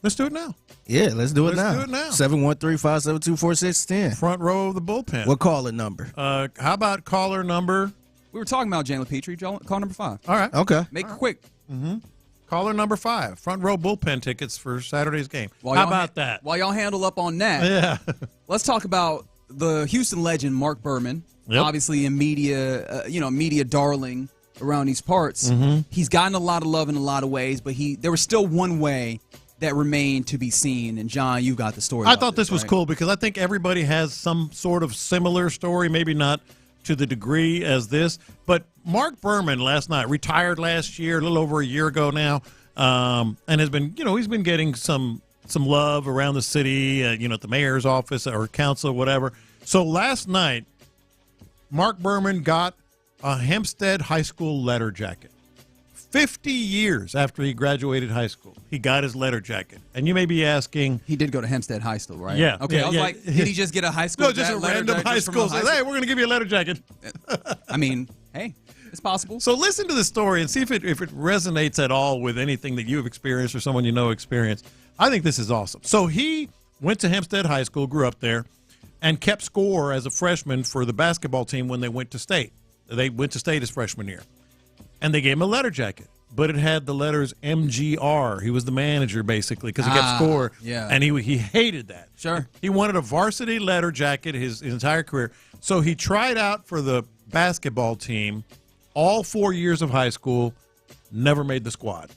[SPEAKER 4] Let's do it now.
[SPEAKER 24] Yeah, let's do it now.
[SPEAKER 4] Let's do it now.
[SPEAKER 24] 713-572-4610.
[SPEAKER 4] Front row of the bullpen.
[SPEAKER 24] What caller number?
[SPEAKER 4] How about caller number?
[SPEAKER 15] We were talking about Jalen Petrie. Call number 5.
[SPEAKER 4] All right.
[SPEAKER 24] Okay.
[SPEAKER 15] Make it quick.
[SPEAKER 4] Mm-hmm. Caller number 5. Front row bullpen tickets for Saturday's game.
[SPEAKER 15] How
[SPEAKER 4] about that?
[SPEAKER 15] While y'all handle up on that, let's talk about the Houston legend, Mark Berman.
[SPEAKER 4] Yep.
[SPEAKER 15] Obviously a media darling around these parts.
[SPEAKER 4] Mm-hmm.
[SPEAKER 15] He's gotten a lot of love in a lot of ways, but there was still one way that remained to be seen. And John, you got the story.
[SPEAKER 4] I thought this was cool because I think everybody has some sort of similar story, maybe not to the degree as this. But Mark Berman last night, retired last year, a little over a year ago now, and has been, he's been getting some love around the city, at the mayor's office or council, whatever. So last night, Mark Berman got a Hempstead High School letter jacket. 50 years after he graduated high school, he got his letter jacket. And you may be asking...
[SPEAKER 15] He did go to Hempstead High School, right?
[SPEAKER 4] Yeah.
[SPEAKER 15] Okay, I was like, did he just get a high school
[SPEAKER 4] No, just a random high school. Says, hey, we're going to give you a letter jacket.
[SPEAKER 15] I mean, hey, it's possible.
[SPEAKER 4] So listen to the story and see if it resonates at all with anything that you've experienced or someone you know experienced. I think this is awesome. So he went to Hempstead High School, grew up there, and kept score as a freshman for the basketball team when they went to state. They went to state his freshman year. And they gave him a letter jacket, but it had the letters MGR. He was the manager, basically, because he kept score.
[SPEAKER 15] Yeah.
[SPEAKER 4] And he hated that.
[SPEAKER 15] Sure.
[SPEAKER 4] He wanted a varsity letter jacket his entire career. So he tried out for the basketball team all 4 years of high school, never made the squad.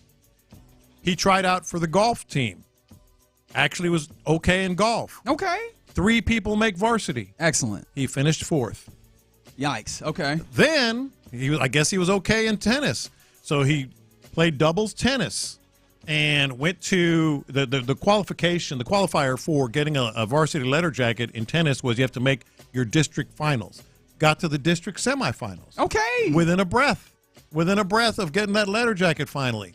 [SPEAKER 4] He tried out for the golf team. Actually was okay in golf.
[SPEAKER 15] Okay.
[SPEAKER 4] 3 people make varsity.
[SPEAKER 15] Excellent.
[SPEAKER 4] He finished 4th.
[SPEAKER 15] Yikes. Okay.
[SPEAKER 4] Then I guess he was okay in tennis. So he played doubles tennis and went to the qualification. The qualifier for getting a varsity letter jacket in tennis was you have to make your district finals. Got to the district semifinals.
[SPEAKER 15] Okay.
[SPEAKER 4] Within a breath of getting that letter jacket finally.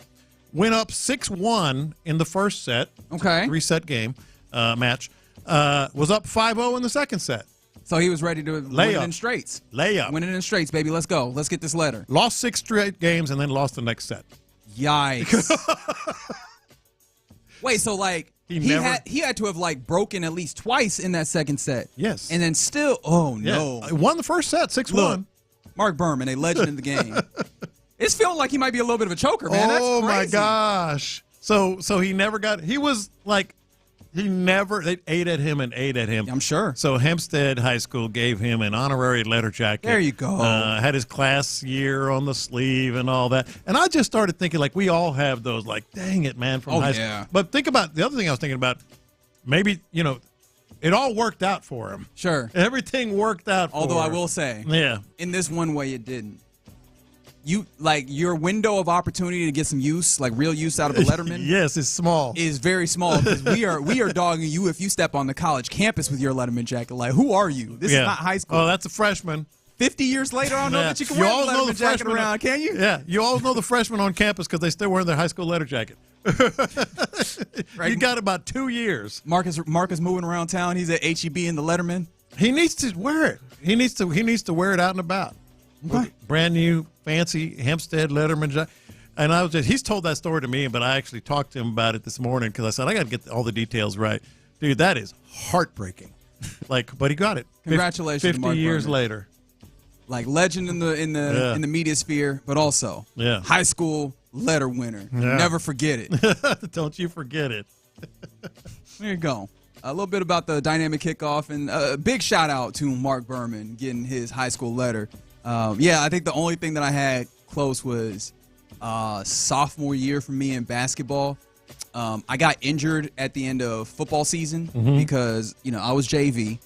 [SPEAKER 4] Went up 6-1 in the first set.
[SPEAKER 15] Okay.
[SPEAKER 4] 3-set game match. Was up 5-0 in the second set.
[SPEAKER 15] So he was ready to win it in straights.
[SPEAKER 4] Layup.
[SPEAKER 15] Win it in straights, baby. Let's go. Let's get this letter.
[SPEAKER 4] Lost 6 straight games and then lost the next set.
[SPEAKER 15] Yikes. Wait, so like he had to have like broken at least twice in that second set.
[SPEAKER 4] Yes.
[SPEAKER 15] And then still, no.
[SPEAKER 4] Won the first set, 6-1.
[SPEAKER 15] Look, Mark Berman, a legend in the game. It's feeling like he might be a little bit of a choker, man. That's crazy.
[SPEAKER 4] My gosh. So he never got, he was like, they ate at him.
[SPEAKER 15] I'm sure.
[SPEAKER 4] So Hempstead High School gave him an honorary letter jacket.
[SPEAKER 15] There you go.
[SPEAKER 4] Had his class year on the sleeve and all that. And I just started thinking, like, we all have those, like, dang it, man, from high school. But think about, the other thing I was thinking about, maybe, it all worked out for him.
[SPEAKER 15] Sure.
[SPEAKER 4] Everything worked out for him.
[SPEAKER 15] Although I will say, in this one way it didn't. Your window of opportunity to get some use, like real use out of a letterman,
[SPEAKER 4] yes, it's small.
[SPEAKER 15] Is very small because we are dogging you if you step on the college campus with your letterman jacket. Like, who are you? This is not high school.
[SPEAKER 4] Oh, that's a freshman.
[SPEAKER 15] 50 years later, I don't know that you can wear a letterman jacket around, can you?
[SPEAKER 4] Yeah, you all know the freshmen on campus because they still wear their high school letter jacket.
[SPEAKER 15] Right.
[SPEAKER 4] You got about 2 years.
[SPEAKER 15] Marcus moving around town. He's at HEB in the letterman.
[SPEAKER 4] He needs to wear it. He needs to wear it out and about.
[SPEAKER 15] Okay.
[SPEAKER 4] Brand new, fancy Hempstead Letterman jacket. And he's told that story to me, but I actually talked to him about it this morning because I said, I got to get all the details right. Dude, that is heartbreaking. But he got it.
[SPEAKER 15] Congratulations
[SPEAKER 4] 50
[SPEAKER 15] to Mark
[SPEAKER 4] years
[SPEAKER 15] Berman.
[SPEAKER 4] later.
[SPEAKER 15] Like legend in the media sphere, but also high school letter winner.
[SPEAKER 4] Yeah.
[SPEAKER 15] Never forget it.
[SPEAKER 4] Don't you forget it.
[SPEAKER 15] There you go. A little bit about the dynamic kickoff, and a big shout out to Mark Berman getting his high school letter. I think the only thing that I had close was sophomore year for me in basketball. I got injured at the end of football season because I was JV,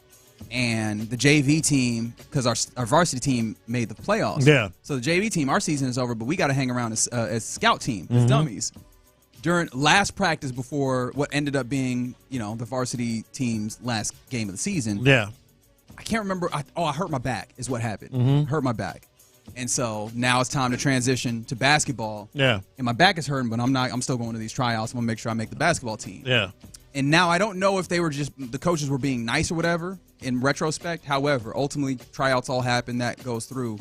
[SPEAKER 15] and the JV team, because our varsity team made the playoffs.
[SPEAKER 4] Yeah.
[SPEAKER 15] So the JV team, our season is over, but we got to hang around as scout team, as dummies. During last practice before what ended up being, the varsity team's last game of the season.
[SPEAKER 4] Yeah.
[SPEAKER 15] I can't remember. I hurt my back is what happened. Hurt my back. And so now it's time to transition to basketball.
[SPEAKER 4] Yeah.
[SPEAKER 15] And my back is hurting, but I'm still going to these tryouts. I'm going to make sure I make the basketball team.
[SPEAKER 4] Yeah.
[SPEAKER 15] And now I don't know if they were the coaches were being nice or whatever in retrospect. However, ultimately tryouts all happen, that goes through,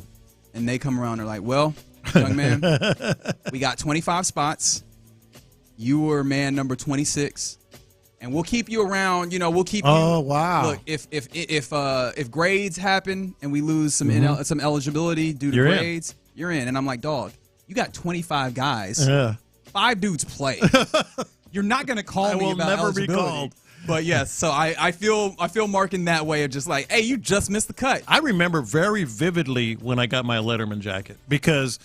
[SPEAKER 15] and they come around and are like, well, young man, we got 25 spots. You were man number 26. And we'll keep you around. We'll keep you.
[SPEAKER 4] Oh, wow!
[SPEAKER 15] Look, if grades happen and we lose some eligibility due to grades, you're in. And I'm like, dog, you got 25 guys.
[SPEAKER 4] Yeah.
[SPEAKER 15] 5 dudes play. You're not gonna call me about eligibility. Be called. But yes, so I feel Mark in that way of just like, hey, you just missed the cut.
[SPEAKER 4] I remember very vividly when I got my Letterman jacket because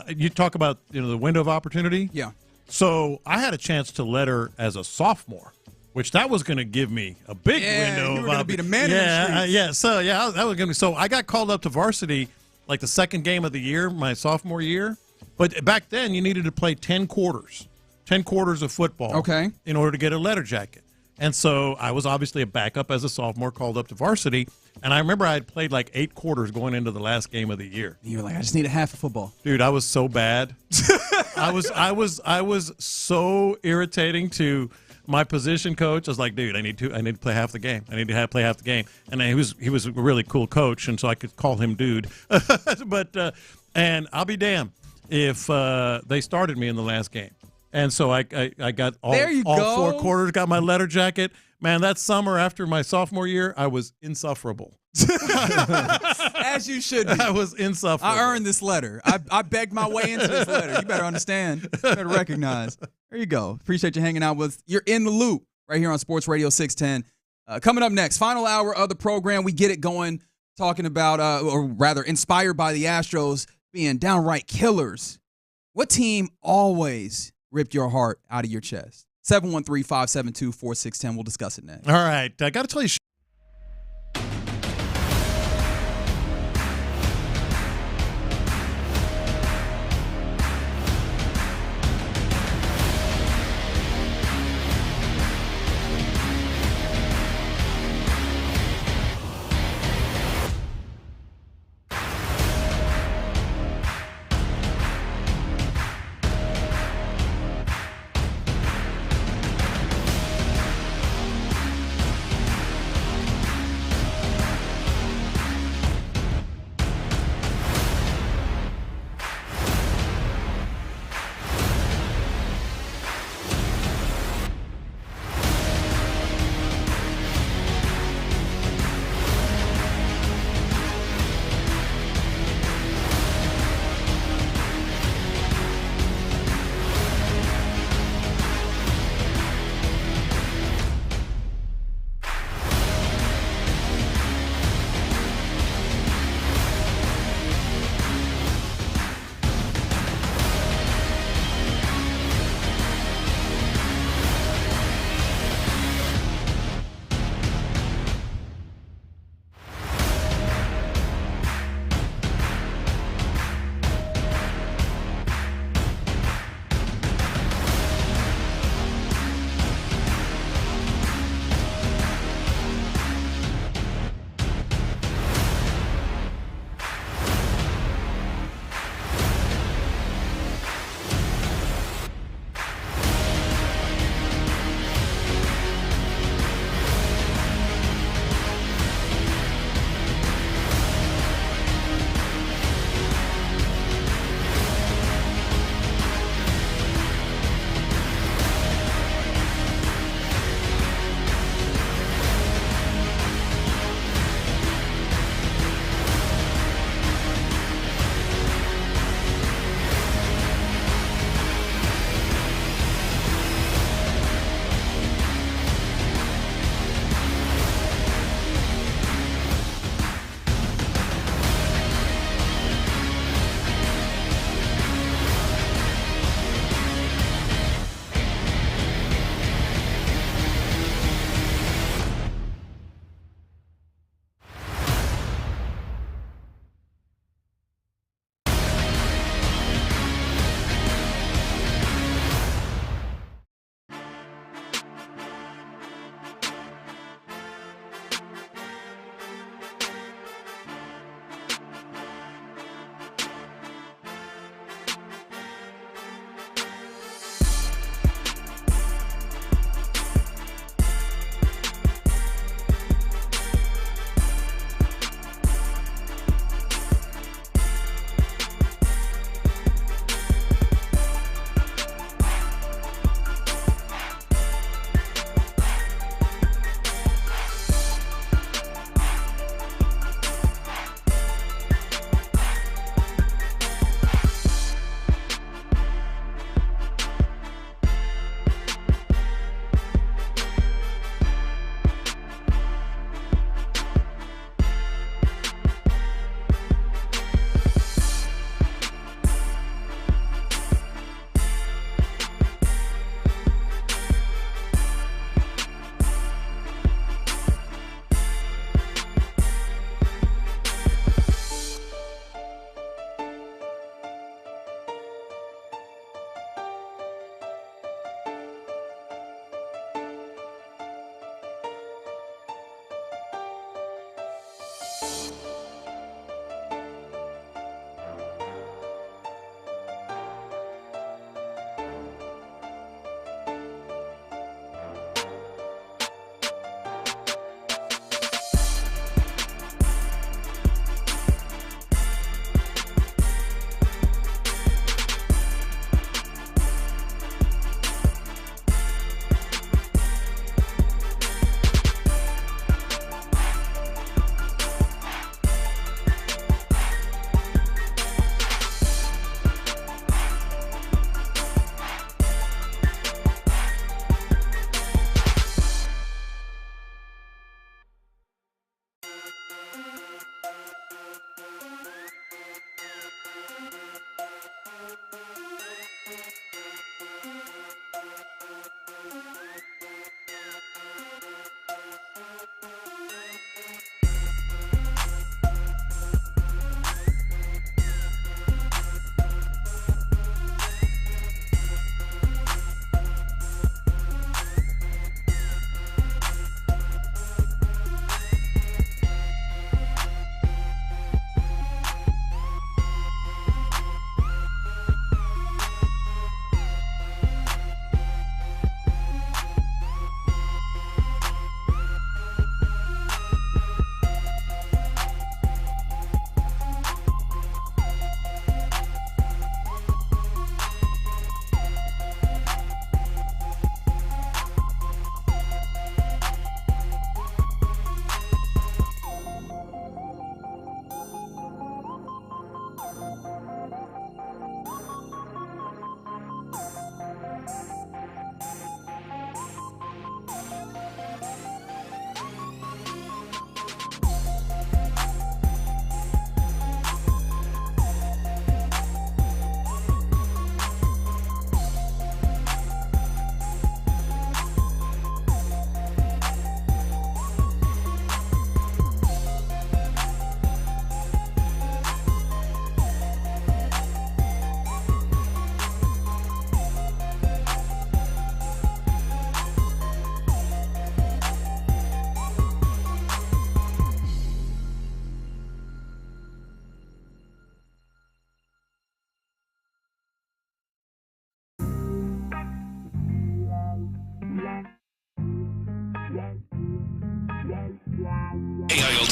[SPEAKER 4] you talk about the window of opportunity.
[SPEAKER 15] Yeah.
[SPEAKER 4] So I had a chance to letter as a sophomore, which that was going to give me a big window.
[SPEAKER 15] You were going to be the man in the streets.
[SPEAKER 4] That was going to be. So I got called up to varsity like the second game of the year, my sophomore year. But back then, you needed to play 10 quarters of football, in order to get a letter jacket. And so I was obviously a backup as a sophomore, called up to varsity. And I remember I had played like 8 quarters going into the last game of the year.
[SPEAKER 15] You were like, I just need a half of football.
[SPEAKER 4] Dude, I was so bad. I was so irritating to my position coach. I was like, dude, I need to play half the game. I need to play half the game. And he was a really cool coach, and so I could call him dude. But and I'll be damned if they started me in the last game. And so I got all 4 quarters, got my letter jacket. Man, that summer after my sophomore year, I was insufferable.
[SPEAKER 15] As you should be.
[SPEAKER 4] I was insufferable.
[SPEAKER 15] I earned this letter. I begged my way into this letter. You better understand. You better recognize. There you go. Appreciate you hanging out with us. You're in the loop right here on Sports Radio 610. Coming up next, final hour of the program. We get it going, talking about, or rather inspired by the Astros being downright killers. What team always ripped your heart out of your chest? 713-572-4610. We'll discuss it next.
[SPEAKER 4] All right. I got to tell you.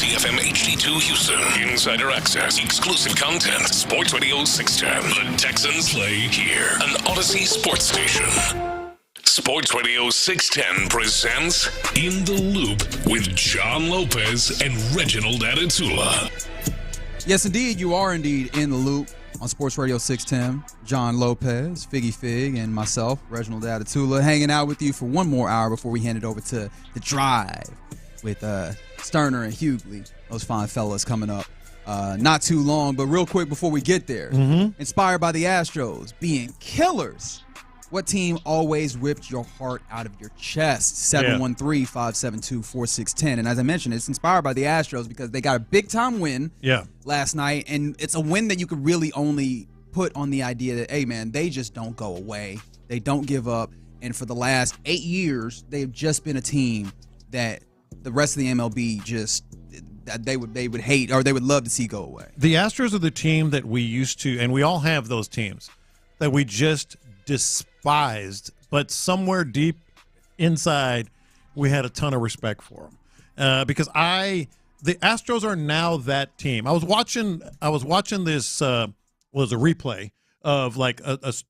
[SPEAKER 1] WCFM HD2 Houston. Insider access, exclusive content. Sports Radio 610. The Texans play here. An Odyssey sports station. Sports Radio 610 presents In the Loop with John Lopez and Reginald Atatula.
[SPEAKER 15] Yes, indeed, you are indeed in the loop on Sports Radio 610. John Lopez, Figgy Fig, and myself, Reginald Atatula, hanging out with you for one more hour before we hand it over to The Drive with Stoerner and Hughley. Those fine fellas coming up not too long, but real quick before we get there. Inspired by the Astros being killers. What team always ripped your heart out of your chest? 713-572-4610. And as I mentioned, it's inspired by the Astros because they got a big-time win last night, and it's a win that you could really only put on the idea that, hey, man, they just don't go away. They don't give up. And for the last 8 years, they've just been a team that the rest of the MLB just they would hate or they would love to see go away.
[SPEAKER 4] The Astros are the team that we used to, and we all have those teams, that we just despised, but somewhere deep inside we had a ton of respect for them because the Astros are now that team. I was watching this was a replay of like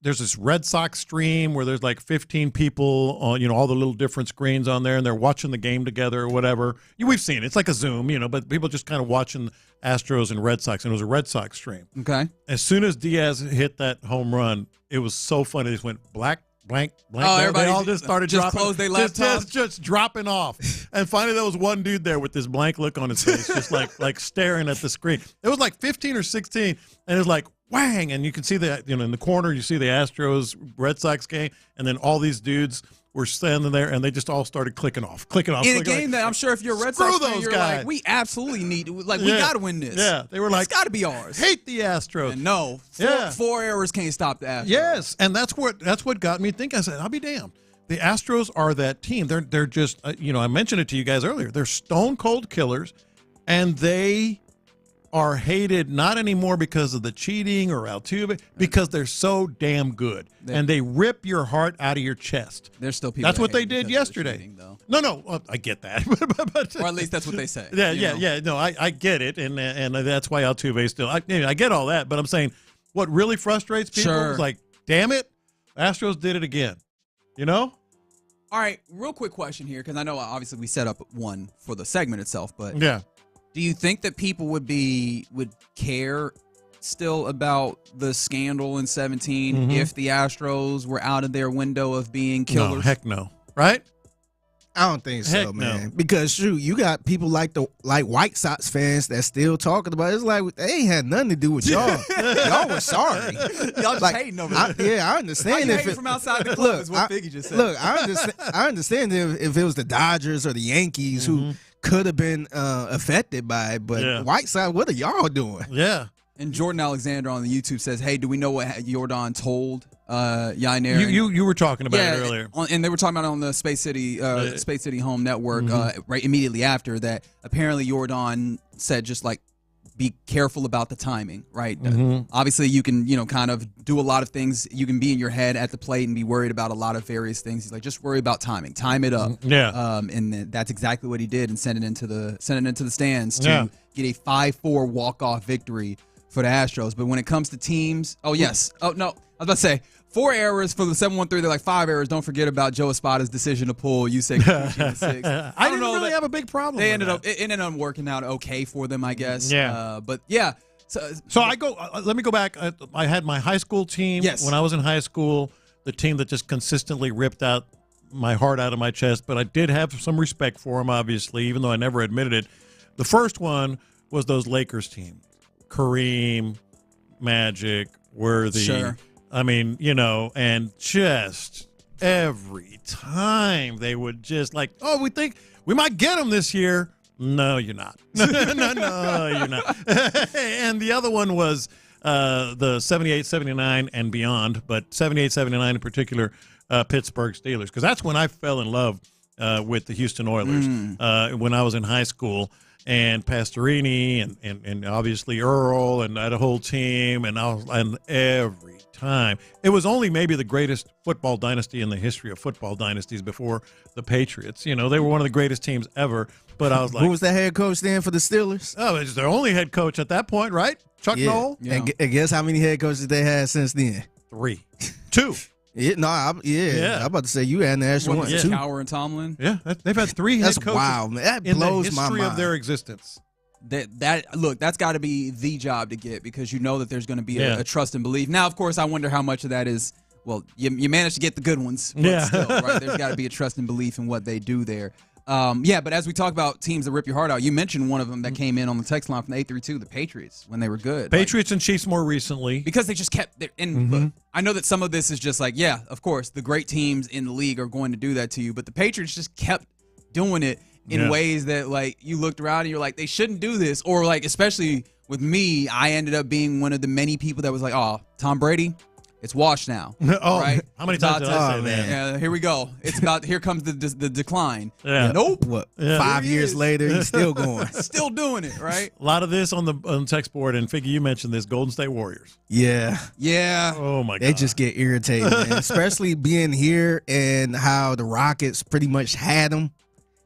[SPEAKER 4] there's this Red Sox stream where there's like 15 people on all the little different screens on there, and they're watching the game together or whatever. We've seen it. It's like a Zoom, but people just kind of watching Astros and Red Sox, and it was a Red Sox stream.
[SPEAKER 15] Okay.
[SPEAKER 4] As soon as Diaz hit that home run, it was so funny. They just went blank. Oh,
[SPEAKER 15] everybody
[SPEAKER 4] they all just started dropping.
[SPEAKER 15] Closed their laptops.
[SPEAKER 4] Just dropping off. And finally, there was one dude there with this blank look on his face, just like staring at the screen. It was like 15 or 16, and it was like whang, and you can see that in the corner. You see the Astros Red Sox game, and then all these dudes were standing there, and they just all started clicking off.
[SPEAKER 15] In a game that I'm sure if you're a Red Sox fan, you're like, we absolutely need to, we got to win this.
[SPEAKER 4] Yeah, they were like,
[SPEAKER 15] it's got to be ours.
[SPEAKER 4] Hate the Astros.
[SPEAKER 15] And no, four errors can't stop the Astros.
[SPEAKER 4] Yes, and that's what got me thinking. I said, I'll be damned. The Astros are that team. They're just, I mentioned it to you guys earlier. They're stone cold killers, and they are hated not anymore because of the cheating or Altuve, because they're so damn good. And they rip your heart out of your chest.
[SPEAKER 15] There's still people.
[SPEAKER 4] That's what they did yesterday.
[SPEAKER 15] Cheating, though.
[SPEAKER 4] No, I get that. but,
[SPEAKER 15] or at least that's what they say.
[SPEAKER 4] Yeah. No, I get it, and that's why Altuve still. I get all that, but I'm saying what really frustrates people is like, damn it, Astros did it again. All
[SPEAKER 15] right, real quick question here, because I know obviously we set up one for the segment itself, but
[SPEAKER 4] yeah.
[SPEAKER 15] Do you think that people would care still about the scandal in 17 if the Astros were out of their window of being killers?
[SPEAKER 4] No, heck no. Right?
[SPEAKER 24] I don't think so,
[SPEAKER 4] heck
[SPEAKER 24] man.
[SPEAKER 4] No.
[SPEAKER 24] Because shoot, you got people like White Sox fans that still talking about it. It's like they ain't had nothing to do with y'all. Y'all were sorry.
[SPEAKER 15] Y'all just hating over it.
[SPEAKER 24] I understand
[SPEAKER 15] if it from outside the club is what Figgy just said.
[SPEAKER 24] Look, I understand if it was the Dodgers or the Yankees who could have been affected by it, but White Sox, what are y'all doing?
[SPEAKER 4] Yeah.
[SPEAKER 15] And Jordan Alexander on the YouTube says, "Hey, do we know what Jordan told Yainer?"
[SPEAKER 4] You were talking about it earlier,
[SPEAKER 15] and they were talking about it on the Space City Home Network right immediately after that. Apparently, Jordan said just like, be careful about the timing, right? Obviously, you can kind of do a lot of things. You can be in your head at the plate and be worried about a lot of various things. He's like, just worry about timing, time it up.
[SPEAKER 4] Yeah.
[SPEAKER 15] And that's exactly what he did, and sent it into the stands to get a 5-4 walk-off victory for the Astros. But when it comes to teams, no, I was about to say 4 errors for the 713. They're like 5 errors. Don't forget about Joe Espada's decision to pull Yusei Kikuchi in 6.
[SPEAKER 4] I didn't really have a big problem.
[SPEAKER 15] They ended up working out okay for them, I guess.
[SPEAKER 4] Yeah.
[SPEAKER 15] But yeah.
[SPEAKER 4] So I go. Let me go back. I had my high school team.
[SPEAKER 15] Yes.
[SPEAKER 4] When I was in high school, the team that just consistently ripped out my heart out of my chest. But I did have some respect for them, obviously, even though I never admitted it. The first one was those Lakers team. Kareem, Magic, Worthy.
[SPEAKER 15] Sure.
[SPEAKER 4] I mean, and just every time they would just like, we think we might get them this year. No, you're not. No, you're not. And the other one was the 78, 79 and beyond, but 78, 79 in particular, Pittsburgh Steelers, because that's when I fell in love with the Houston Oilers when I was in high school. and Pastorini and obviously Earl and that whole team and every time. It was only maybe the greatest football dynasty in the history of football dynasties before the Patriots. They were one of the greatest teams ever. But I was like,
[SPEAKER 24] who was the head coach then for the Steelers?
[SPEAKER 4] Oh, it's their only head coach at that point, right? Chuck Noll.
[SPEAKER 24] Yeah. And guess how many head coaches they had since then?
[SPEAKER 4] 3. 2.
[SPEAKER 24] I'm about to say you had an extra one.
[SPEAKER 22] Yeah. Cowher and Tomlin.
[SPEAKER 4] Yeah, they've had 3 head coaches.
[SPEAKER 24] That's wild, man. That
[SPEAKER 4] in
[SPEAKER 24] blows
[SPEAKER 4] the
[SPEAKER 24] my
[SPEAKER 4] history
[SPEAKER 24] mind.
[SPEAKER 4] of their existence.
[SPEAKER 22] That's got to be the job to get, because you know that there's going to be a trust and belief. Now, of course, I wonder how much of that is, well, you managed to get the good ones, but still, right? There's got to be a trust and belief in what they do there. But as we talk about teams that rip your heart out, you mentioned one of them that came in on the text line from the 832, the Patriots, when they were good.
[SPEAKER 4] Patriots and Chiefs more recently.
[SPEAKER 22] Because they just kept – look, I know that some of this is just like, yeah, of course, the great teams in the league are going to do that to you, but the Patriots just kept doing it in ways that, like, you looked around and you're like, they shouldn't do this. Or, like, especially with me, I ended up being one of the many people that was like, oh, Tom Brady – it's washed now. Right?
[SPEAKER 4] How many times did I say that?
[SPEAKER 22] Yeah, here we go. It's about, here comes the decline.
[SPEAKER 4] Yeah.
[SPEAKER 22] Nope.
[SPEAKER 24] What? 5 years later, he's still going.
[SPEAKER 22] Still doing it, right?
[SPEAKER 4] A lot of this on the text board, and Figgy, you mentioned this, Golden State Warriors.
[SPEAKER 24] Yeah.
[SPEAKER 4] Oh, my God.
[SPEAKER 24] They just get irritated, man. Especially being here and how the Rockets pretty much had them,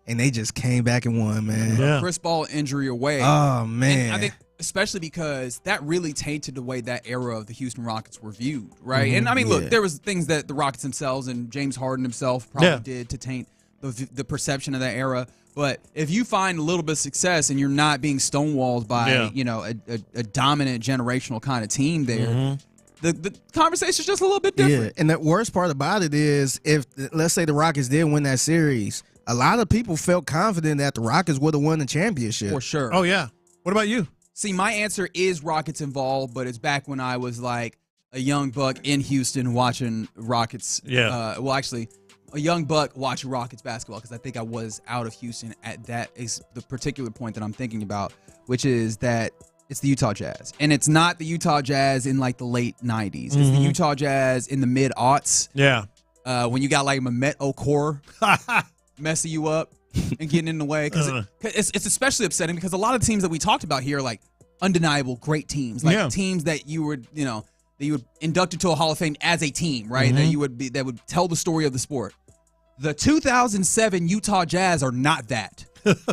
[SPEAKER 24] and they just came back and won, man.
[SPEAKER 4] Yeah.
[SPEAKER 22] Chris Paul injury away.
[SPEAKER 24] Oh, man.
[SPEAKER 22] And I think especially because that really tainted the way that era of the Houston Rockets were viewed, right? And I mean, look, there was things that the Rockets themselves and James Harden himself probably did to taint the perception of that era. But if you find a little bit of success and you're not being stonewalled by, a dominant generational kind of team there, the conversation's just a little bit different.
[SPEAKER 24] Yeah, and the worst part about it is if, let's say the Rockets did win that series, a lot of people felt confident that the Rockets would have won the championship.
[SPEAKER 22] For sure.
[SPEAKER 4] Oh, yeah. What about you?
[SPEAKER 22] See, my answer is Rockets involved, but it's back when I was like a young buck in Houston watching Rockets.
[SPEAKER 4] Yeah.
[SPEAKER 22] A young buck watching Rockets basketball, because I think I was out of Houston at that is the particular point that I'm thinking about, which is that it's the Utah Jazz. And it's not the Utah Jazz in like the late 90s. It's the Utah Jazz in the mid-aughts.
[SPEAKER 4] Yeah.
[SPEAKER 22] When you got like Mehmet Okur messing you up and getting in the way. Because it's especially upsetting because a lot of the teams that we talked about here are like undeniable great teams. Like teams that you would, that you would induct into a Hall of Fame as a team, right? That would tell the story of the sport. The 2007 Utah Jazz are not that.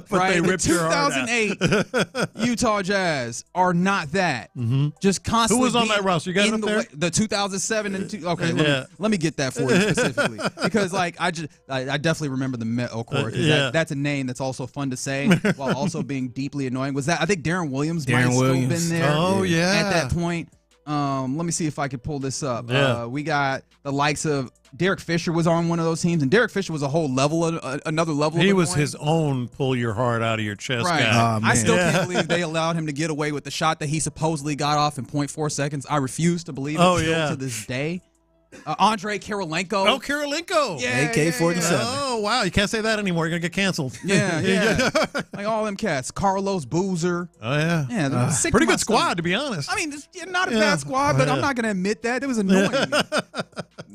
[SPEAKER 22] Right? The 2008 Utah Jazz are not that. Just constantly.
[SPEAKER 4] Who was on that roster? You got it up there?
[SPEAKER 22] The 2007 and let me get that for you specifically, because like I definitely remember the Met Okur, because that's a name that's also fun to say while also being deeply annoying. Was that, I think Darren Williams might have still been there.
[SPEAKER 4] Oh yeah.
[SPEAKER 22] At that point. Let me see if I could pull this up. We got the likes of Derek Fisher was on one of those teams, and Derek Fisher was a whole level, another level.
[SPEAKER 4] He was his own pull your heart out of your chest
[SPEAKER 22] guy.
[SPEAKER 4] Oh,
[SPEAKER 22] I still can't believe they allowed him to get away with the shot that he supposedly got off in 0.4 seconds. I refuse to believe it still to this day. Andre Karolinko.
[SPEAKER 4] Oh, Karolinko.
[SPEAKER 22] Yeah,
[SPEAKER 24] AK-47.
[SPEAKER 4] Oh, wow. You can't say that anymore. You're going to get canceled.
[SPEAKER 22] Yeah. Like all them cats. Carlos Boozer.
[SPEAKER 4] Oh, yeah.
[SPEAKER 22] Yeah,
[SPEAKER 4] pretty good squad, to be honest.
[SPEAKER 22] I mean, not a bad squad, but I'm not going to admit that. It was annoying.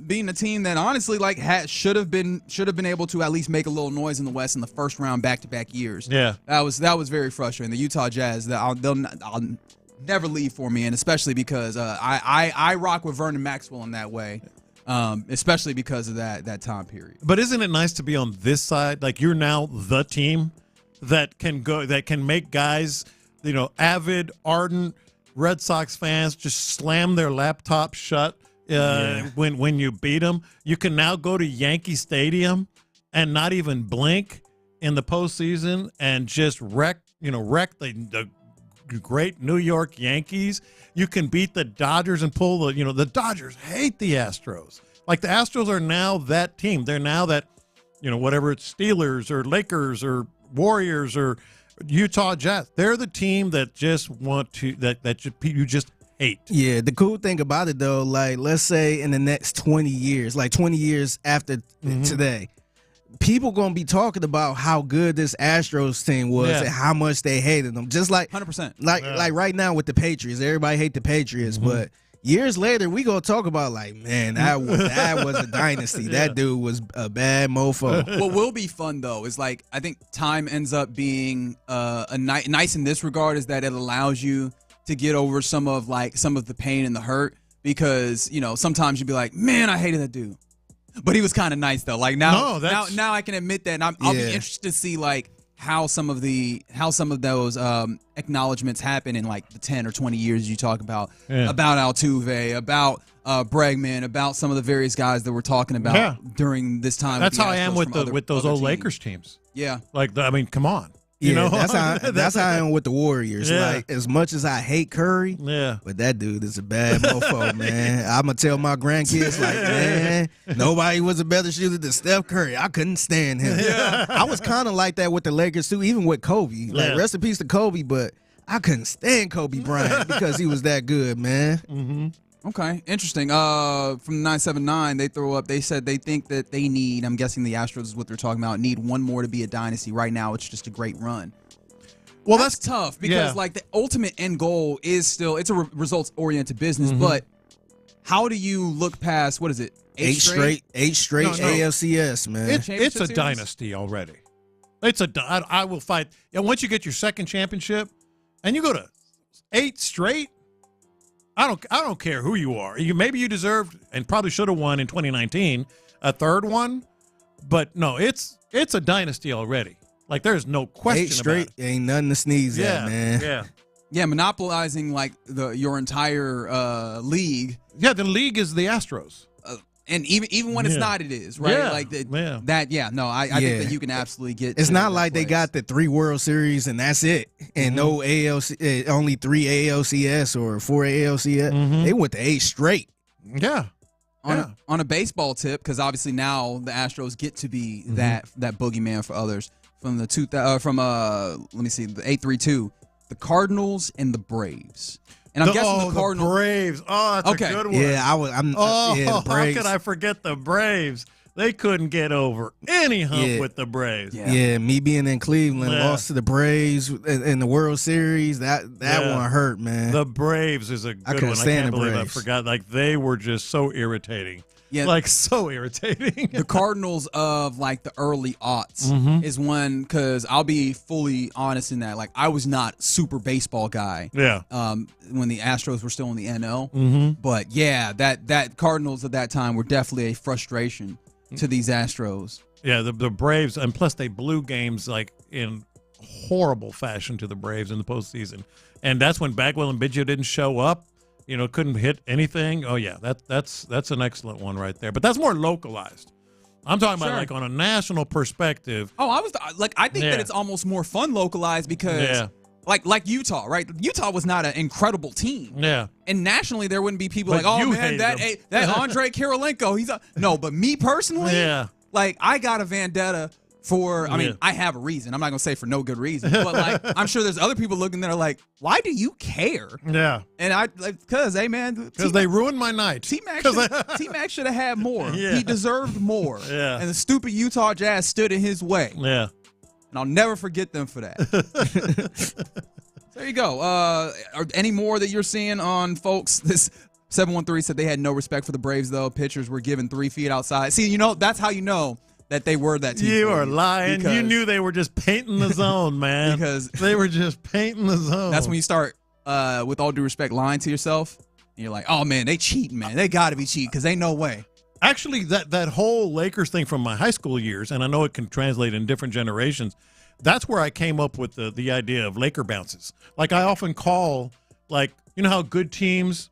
[SPEAKER 22] Being a team that honestly like should have been able to at least make a little noise in the West in the first round back-to-back years.
[SPEAKER 4] Yeah.
[SPEAKER 22] That was very frustrating. The Utah Jazz, I'll never leave for me, and especially because I rock with Vernon Maxwell in that way, especially because of that time period.
[SPEAKER 4] But isn't it nice to be on this side? Like, you're now the team that can make guys, avid, ardent Red Sox fans just slam their laptop shut when you beat them. You can now go to Yankee Stadium and not even blink in the postseason and just wreck the great New York Yankees. You can beat the Dodgers and pull the Dodgers hate the Astros. Like, the Astros are now that team. They're now that, whatever it's Steelers or Lakers or Warriors or Utah Jazz. They're the team that just want to, that you just hate.
[SPEAKER 24] Yeah, the cool thing about it though, like let's say in the next 20 years, like 20 years after today, people gonna be talking about how good this Astros team was and how much they hated them. Just like
[SPEAKER 22] 100%.
[SPEAKER 24] Like right now with the Patriots, everybody hate the Patriots, but years later, we gonna talk about like, man, that was a dynasty. That dude was a bad mofo.
[SPEAKER 15] What will be fun though is like I think time ends up being nice in this regard is that it allows you to get over some of the pain and the hurt because sometimes you'd be like, man, I hated that dude, but he was kind of nice though. Like now I can admit that, and I'll be interested to see like how some of those acknowledgments happen in like the 10 or 20 years you talk about Altuve, about Bregman, about some of the various guys that we're talking about during this time.
[SPEAKER 4] That's how I am with those old Lakers teams.
[SPEAKER 15] Yeah,
[SPEAKER 4] come on.
[SPEAKER 24] That's how I am with the Warriors. Yeah. Like as much as I hate Curry, but that dude is a bad mofo, man. I'm gonna tell my grandkids like, man, nobody was a better shooter than Steph Curry. I couldn't stand him. Yeah. I was kind of like that with the Lakers too, even with Kobe. Like rest in peace to Kobe, but I couldn't stand Kobe Bryant because he was that good, man.
[SPEAKER 15] Mm-hmm. Okay, interesting. From 979, they said they think that they need, I'm guessing the Astros is what they're talking about, need one more to be a dynasty. Right now, it's just a great run. Well, that's tough because like the ultimate end goal is still, it's a results-oriented business, but how do you look past, what is it, eight straight
[SPEAKER 24] ALCS, man.
[SPEAKER 4] It's a dynasty already. I will fight. Once you get your second championship and you go to 8 straight, I don't care who you are. Maybe you deserved and probably should have won in 2019 a third one, but no, it's a dynasty already. Like there's no question
[SPEAKER 24] 8 straight
[SPEAKER 4] about it.
[SPEAKER 24] Ain't nothing to sneeze at, man.
[SPEAKER 15] Yeah, monopolizing like your entire league.
[SPEAKER 4] Yeah, the league is the Astros.
[SPEAKER 15] And even when it's not, it is, right?
[SPEAKER 4] Yeah.
[SPEAKER 15] Like I think that you can absolutely get.
[SPEAKER 24] It's not like they got the 3 World Series and that's it, and no ALC, only 3 ALCS or 4 ALCS. They went to 8 straight.
[SPEAKER 4] Yeah.
[SPEAKER 15] On a baseball tip, because obviously now the Astros get to be that boogeyman for others. From the let me see, the 8-3-2, the Cardinals and the Braves. And I'm guessing the Cardinals.
[SPEAKER 4] The Braves. Oh, that's a good one.
[SPEAKER 24] Yeah,
[SPEAKER 4] how could I forget the Braves? They couldn't get over any hump with the Braves.
[SPEAKER 24] Yeah, me being in Cleveland, lost to the Braves in the World Series. That one hurt, man.
[SPEAKER 4] The Braves is a good one. I can't believe I forgot. Like they were just so irritating. Yeah, like so irritating.
[SPEAKER 15] The Cardinals of like the early aughts is one, because I'll be fully honest in that. Like I was not super baseball guy.
[SPEAKER 4] Yeah.
[SPEAKER 15] When the Astros were still in the NL. But yeah, that Cardinals at that time were definitely a frustration to these Astros.
[SPEAKER 4] Yeah, the Braves, and plus they blew games like in horrible fashion to the Braves in the postseason, and that's when Bagwell and Biggio didn't show up. Couldn't hit anything. Oh yeah, that's an excellent one right there. But that's more localized. I'm talking about like on a national perspective.
[SPEAKER 15] Oh, I think that it's almost more fun localized because like Utah, right? Utah was not an incredible team.
[SPEAKER 4] Yeah.
[SPEAKER 15] And nationally there wouldn't be people like, oh man, that Andre Kirilenko, no, but me personally, like I got a vendetta for, I mean, I have a reason. I'm not going to say for no good reason, but like, I'm sure there's other people looking that are like, why do you care?
[SPEAKER 4] Yeah.
[SPEAKER 15] And because, hey man.
[SPEAKER 4] Because they ruined my night.
[SPEAKER 15] T-Mac should have had more.
[SPEAKER 4] Yeah.
[SPEAKER 15] He deserved more.
[SPEAKER 4] Yeah.
[SPEAKER 15] And the stupid Utah Jazz stood in his way.
[SPEAKER 4] Yeah.
[SPEAKER 15] And I'll never forget them for that. There you go. Are any more that you're seeing on folks? This 713 said they had no respect for the Braves, though. Pitchers were given 3 feet outside. See, that's how you know that they were that team.
[SPEAKER 4] You are lying. You knew they were just painting the zone, man. Because they were just painting the zone.
[SPEAKER 15] That's when you start, with all due respect, lying to yourself. And you're like, oh, man, they cheating, man. They got to be cheating because ain't no way.
[SPEAKER 4] Actually, that whole Lakers thing from my high school years, and I know it can translate in different generations, that's where I came up with the idea of Laker bounces. Like I often call, like, how good teams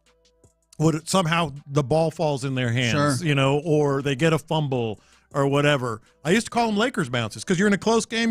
[SPEAKER 4] would somehow the ball falls in their hands, or they get a fumble or whatever. I used to call them Lakers bounces because you're in a close game.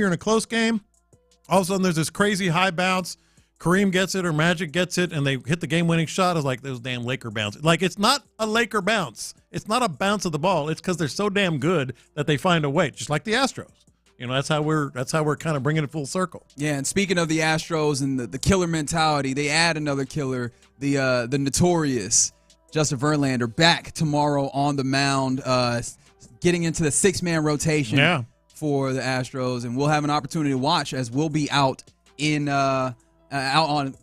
[SPEAKER 4] All of a sudden there's this crazy high bounce. Kareem gets it or Magic gets it, and they hit the game-winning shot. I was like, those damn Laker bounces. Like, it's not a Laker bounce. It's not a bounce of the ball. It's because they're so damn good that they find a way, just like the Astros. That's how we're kind of bringing it full circle.
[SPEAKER 15] Yeah, and speaking of the Astros and the killer mentality, they add another killer, the notorious Justin Verlander, back tomorrow on the mound, getting into the 6-man rotation for the Astros, and we'll have an opportunity to watch as we'll be out in out on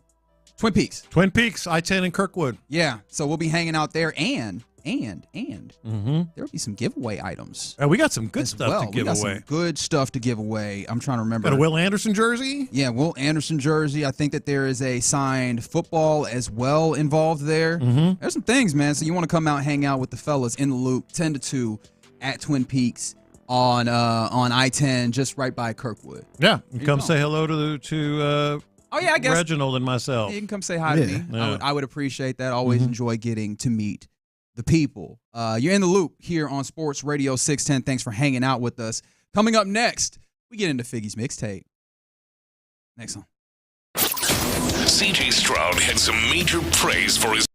[SPEAKER 15] Twin Peaks.
[SPEAKER 4] Twin Peaks, I-10 in Kirkwood.
[SPEAKER 15] Yeah, so we'll be hanging out there, and there'll be some giveaway items.
[SPEAKER 4] We got some good stuff to give
[SPEAKER 15] we got
[SPEAKER 4] away.
[SPEAKER 15] Some good stuff to give away. I'm trying to remember.
[SPEAKER 4] Got a Will Anderson jersey?
[SPEAKER 15] Yeah, Will Anderson jersey. I think that there is a signed football as well involved there. There's some things, man. So you want to come out and hang out with the fellas in the loop, 10 to 2 at Twin Peaks on I-10, just right by Kirkwood.
[SPEAKER 4] Yeah, come say hello to
[SPEAKER 15] I guess
[SPEAKER 4] Reginald and myself.
[SPEAKER 15] Yeah, you can come say hi to me.
[SPEAKER 4] Yeah.
[SPEAKER 15] I would appreciate that. Always enjoy getting to meet the people. You're in the loop here on Sports Radio 610. Thanks for hanging out with us. Coming up next, we get into Figgy's mixtape. Next song.
[SPEAKER 1] CJ Stroud had some major praise for his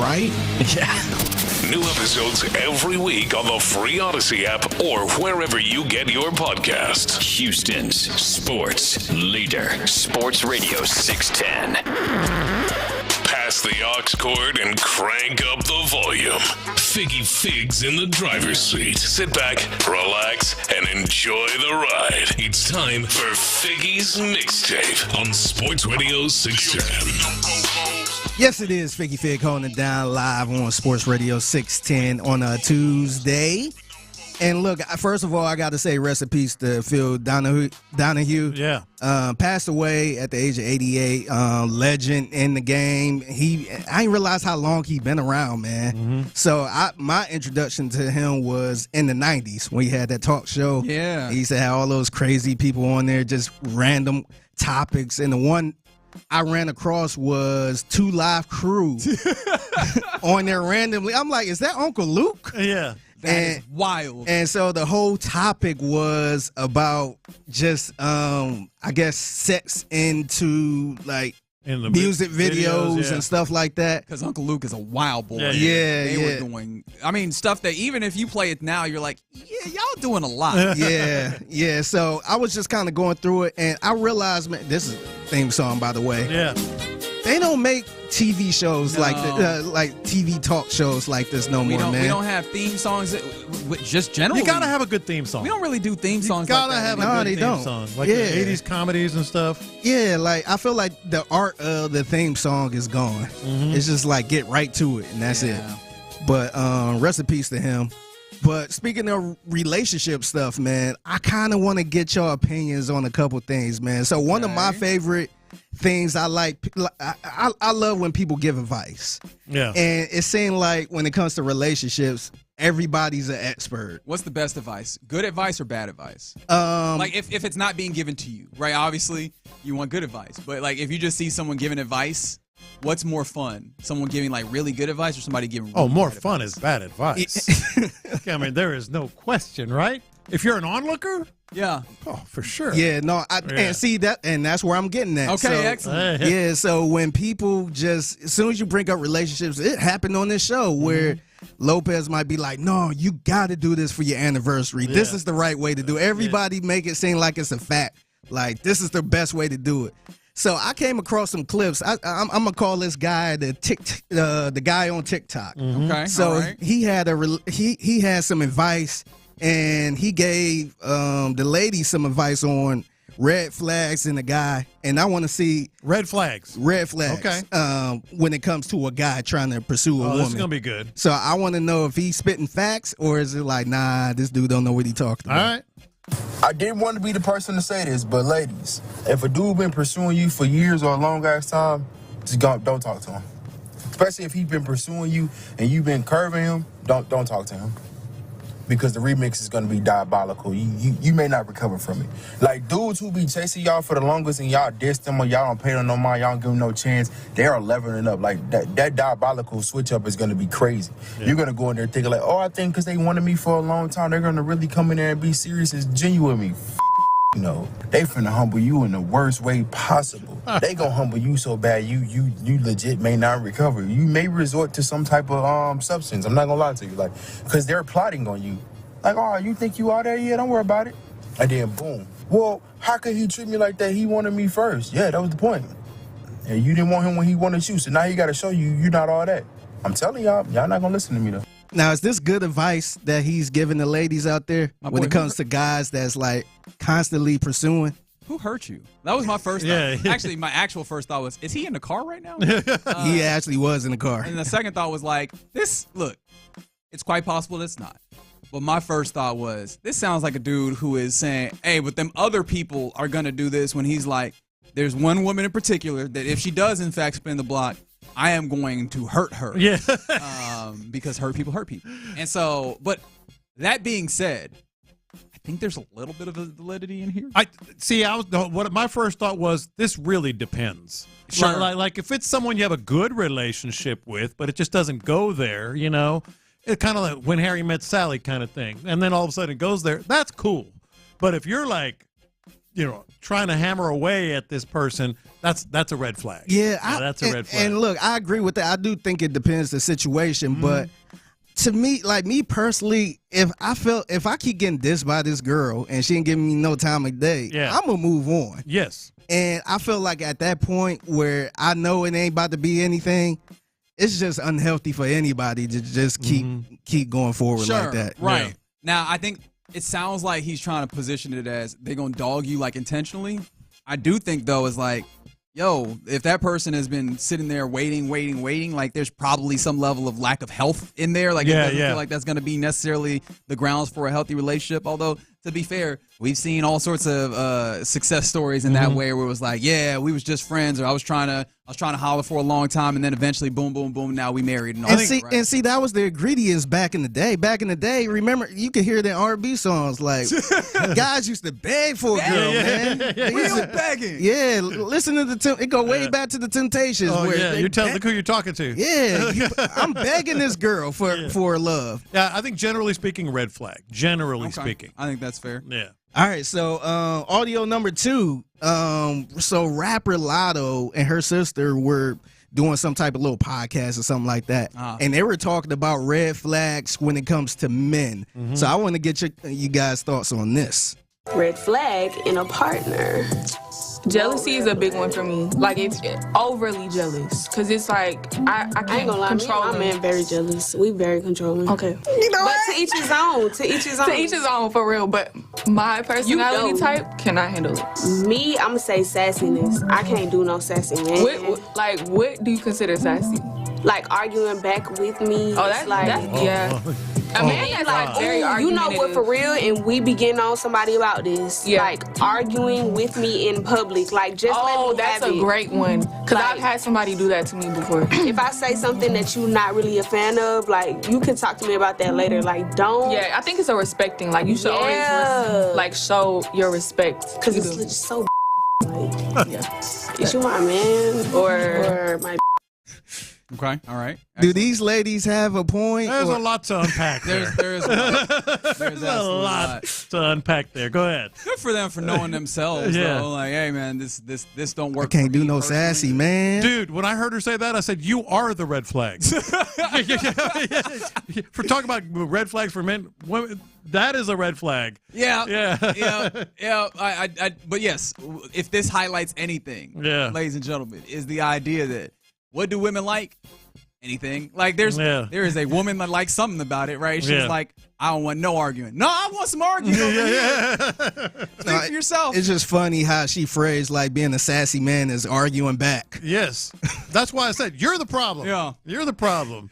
[SPEAKER 24] right?
[SPEAKER 3] Yeah.
[SPEAKER 1] New episodes every week on the free Odyssey app or wherever you get your podcasts.
[SPEAKER 3] Houston's sports leader, Sports Radio 610.
[SPEAKER 1] Pass the aux cord and crank up the volume. Figgy Figs in the driver's seat. Sit back, relax, and enjoy the ride. It's time for Figgy's Mixtape on Sports Radio 610.
[SPEAKER 24] Yes, it is Figgy Fig holding it down live on Sports Radio 610 on a Tuesday. And look, first of all, I got to say rest in peace to Phil Donahue.
[SPEAKER 4] Yeah.
[SPEAKER 24] Passed away at the age of 88. Legend in the game. I didn't realize how long he'd been around, man.
[SPEAKER 4] Mm-hmm.
[SPEAKER 24] So my introduction to him was in the 90s when he had that talk show.
[SPEAKER 15] Yeah.
[SPEAKER 24] He used to have all those crazy people on there, just random topics. And the one I ran across was Two Live Crew on there randomly. I'm like, is that Uncle Luke?
[SPEAKER 4] Yeah.
[SPEAKER 15] That is wild.
[SPEAKER 24] And so the whole topic was about just, I guess, sex into like
[SPEAKER 4] in the
[SPEAKER 24] music videos and stuff like that.
[SPEAKER 15] Because Uncle Luke is a wild boy.
[SPEAKER 24] Yeah.
[SPEAKER 15] They were doing, I mean, stuff that even if you play it now, you're like, yeah, y'all doing a lot.
[SPEAKER 24] Yeah. So I was just kind of going through it, and I realized, man, this is a theme song, by the way.
[SPEAKER 4] Yeah.
[SPEAKER 24] They don't make TV shows like TV talk shows like this no more, man.
[SPEAKER 15] We don't have theme songs. Just generally,
[SPEAKER 4] you gotta have a good theme song.
[SPEAKER 15] We don't really do theme songs.
[SPEAKER 4] You gotta
[SPEAKER 15] like that
[SPEAKER 4] have
[SPEAKER 15] anymore.
[SPEAKER 4] a good theme song, like the 80s comedies and stuff.
[SPEAKER 24] Yeah, like I feel like the art of the theme song is gone.
[SPEAKER 4] Mm-hmm.
[SPEAKER 24] It's just like get right to it, and that's it. But rest in peace to him. But speaking of relationship stuff, man, I kind of want to get your opinions on a couple things, man. So one of my favorite things I like, I love when people give advice.
[SPEAKER 4] Yeah.
[SPEAKER 24] And it seems like when it comes to relationships, everybody's an expert.
[SPEAKER 15] What's the best advice? Good advice or bad advice? Like if it's not being given to you, right? Obviously, you want good advice. But like if you just see someone giving advice, what's more fun? Someone giving like really good advice or somebody giving really
[SPEAKER 4] more
[SPEAKER 15] bad
[SPEAKER 4] fun
[SPEAKER 15] advice?
[SPEAKER 4] is bad advice. I mean, there is no question, right? If you're an onlooker,
[SPEAKER 15] yeah,
[SPEAKER 4] for sure.
[SPEAKER 24] Yeah, no, and see that, and that's where I'm getting at.
[SPEAKER 15] Okay,
[SPEAKER 24] so,
[SPEAKER 15] excellent.
[SPEAKER 24] Yeah, so when people just, as soon as you bring up relationships, it happened on this show where Lopez might be like, "No, you got to do this for your anniversary. This is the right way to do it." Everybody make it seem like it's a fact. Like this is the best way to do it. So I came across some clips. I'm gonna call this guy the guy on TikTok.
[SPEAKER 15] Okay,
[SPEAKER 24] so he had he had some advice. And he gave the lady some advice on red flags in a guy. And I want to see
[SPEAKER 4] red flags.
[SPEAKER 24] Okay. When it comes to a guy trying to pursue a woman.
[SPEAKER 4] This is gonna be good.
[SPEAKER 24] So I want to know if he's spitting facts or is it like, nah, this dude don't know what he talking about.
[SPEAKER 4] All right.
[SPEAKER 11] I didn't want to be the person to say this, but ladies, if a dude been pursuing you for years or a long ass time, just don't talk to him. Especially if he's been pursuing you and you've been curving him, don't talk to him. Because the remix is gonna be diabolical. You may not recover from it. Like dudes who be chasing y'all for the longest and y'all diss them or y'all don't pay them no mind, y'all don't give them no chance, they are leveling up. Like that diabolical switch up is gonna be crazy. Yeah. You're gonna go in there thinking like, oh, I think because they wanted me for a long time, they're gonna really come in there and be serious and genuine with me. No, they finna humble you in the worst way possible. They gonna humble you so bad you legit may not recover. You may resort to some type of substance. I'm not gonna lie to you, like, because they're plotting on you. Like, oh, you think you out there? Yeah, don't worry about it. And then boom. Well, how could he treat me like that? He wanted me first. Yeah, that was the point. And you didn't want him when he wanted you. So now he gotta show you you're not all that. I'm telling y'all not gonna listen to me though.
[SPEAKER 24] Now, is this good advice that he's giving the ladies out there when it comes to guys that's like constantly pursuing?
[SPEAKER 15] Who hurt you? That was my first thought. Actually, my actual first thought was, is he in the car right now?
[SPEAKER 24] He actually was in the car.
[SPEAKER 15] And the second thought was like, look, it's quite possible it's not. But my first thought was, this sounds like a dude who is saying, hey, but them other people are going to do this, when he's like, there's one woman in particular that if she does in fact spin the block, I am going to hurt her.
[SPEAKER 4] Yeah.
[SPEAKER 15] Because hurt people hurt people. And so, but that being said, I think there's a little bit of a validity in here.
[SPEAKER 4] What my first thought was, this really depends.
[SPEAKER 15] Sure.
[SPEAKER 4] Like if it's someone you have a good relationship with, but it just doesn't go there, you know, it's kind of like When Harry Met Sally kind of thing. And then all of a sudden it goes there. That's cool. But if you're like trying to hammer away at this person, that's a red flag.
[SPEAKER 24] Yeah,
[SPEAKER 4] that's a red flag.
[SPEAKER 24] And look, I agree with that. I do think it depends the situation, but to me, like me personally, if I keep getting dissed by this girl and she ain't giving me no time of day, I'm gonna move on.
[SPEAKER 4] Yes.
[SPEAKER 24] And I feel like at that point where I know it ain't about to be anything, it's just unhealthy for anybody to just keep going forward like that.
[SPEAKER 15] Right. Yeah. Now, I think it sounds like he's trying to position it as they're going to dog you like intentionally. I do think, though, it's like, yo, if that person has been sitting there waiting, like there's probably some level of lack of health in there. Like it doesn't feel like that's going to be necessarily the grounds for a healthy relationship. Although, to be fair, we've seen all sorts of success stories in that way where it was like, yeah, we was just friends, or I was trying to holler for a long time, and then eventually, boom, boom, boom, now we married. And
[SPEAKER 24] see, that was the ingredients back in the day. Back in the day, remember, you could hear the R&B songs like guys used to beg for a girl, man.
[SPEAKER 15] Real begging.
[SPEAKER 24] Yeah, listen to it go way back to the Temptations.
[SPEAKER 4] Oh,
[SPEAKER 24] where
[SPEAKER 4] yeah, look who you're talking to.
[SPEAKER 24] Yeah, I'm begging this girl for love.
[SPEAKER 4] Yeah, I think generally speaking, red flag. Generally speaking.
[SPEAKER 15] I think that's fair.
[SPEAKER 4] Yeah.
[SPEAKER 24] All right, so audio number 2. So rapper Lotto and her sister were doing some type of little podcast or something like that, and they were talking about red flags when it comes to men. So I want to get you guys' thoughts on this.
[SPEAKER 5] Red flag in a partner.
[SPEAKER 8] Jealousy is a big one for me. Like, it's overly jealous. Because it's like, I can't
[SPEAKER 5] ain't gonna lie,
[SPEAKER 8] control
[SPEAKER 5] my man very jealous. We very controlling.
[SPEAKER 8] Okay.
[SPEAKER 5] You know what? To each his own. To each his own.
[SPEAKER 8] To each his own, for real. But my personality type cannot handle it.
[SPEAKER 5] Me, I'm going to say sassiness. I can't do no sassy, man.
[SPEAKER 8] What do you consider sassy?
[SPEAKER 5] Like, arguing back with me.
[SPEAKER 8] Oh, that's
[SPEAKER 5] like...
[SPEAKER 8] yeah. A man that's like very
[SPEAKER 5] you know what, for real, and we be getting on somebody about this.
[SPEAKER 8] Yeah.
[SPEAKER 5] Like, arguing with me in public. Like, just let me
[SPEAKER 8] that's
[SPEAKER 5] have
[SPEAKER 8] a
[SPEAKER 5] it.
[SPEAKER 8] great one. Because I've had somebody do that to me before.
[SPEAKER 5] If I say something that you're not really a fan of, like, you can talk to me about that later. Like, don't.
[SPEAKER 8] Yeah, I think it's a respecting. Like, you should always, show your respect.
[SPEAKER 5] Because it's just so like, is you my man or my
[SPEAKER 15] Okay, all right.
[SPEAKER 24] Do these ladies have a point?
[SPEAKER 4] There's a lot to unpack there.
[SPEAKER 15] There is a lot. There's
[SPEAKER 4] a lot to unpack there. Go ahead.
[SPEAKER 15] Good for them for knowing themselves, though. Like, hey, man, this don't work.
[SPEAKER 24] I can't do no
[SPEAKER 15] personally.
[SPEAKER 24] sassy, man.
[SPEAKER 4] Dude, when I heard her say that, I said, you are the red flags. For talking about red flags for men, women, that is a red flag.
[SPEAKER 15] Yeah. But yes, if this highlights anything, ladies and gentlemen, is the idea that what do women like? Anything. Like there is a woman that likes something about it, right? She's like, I don't want no arguing. No, I want some arguing over here. Speak for yourself.
[SPEAKER 24] It's just funny how she phrased like being a sassy man is arguing back.
[SPEAKER 4] Yes. That's why I said you're the problem. Yeah. You're the problem.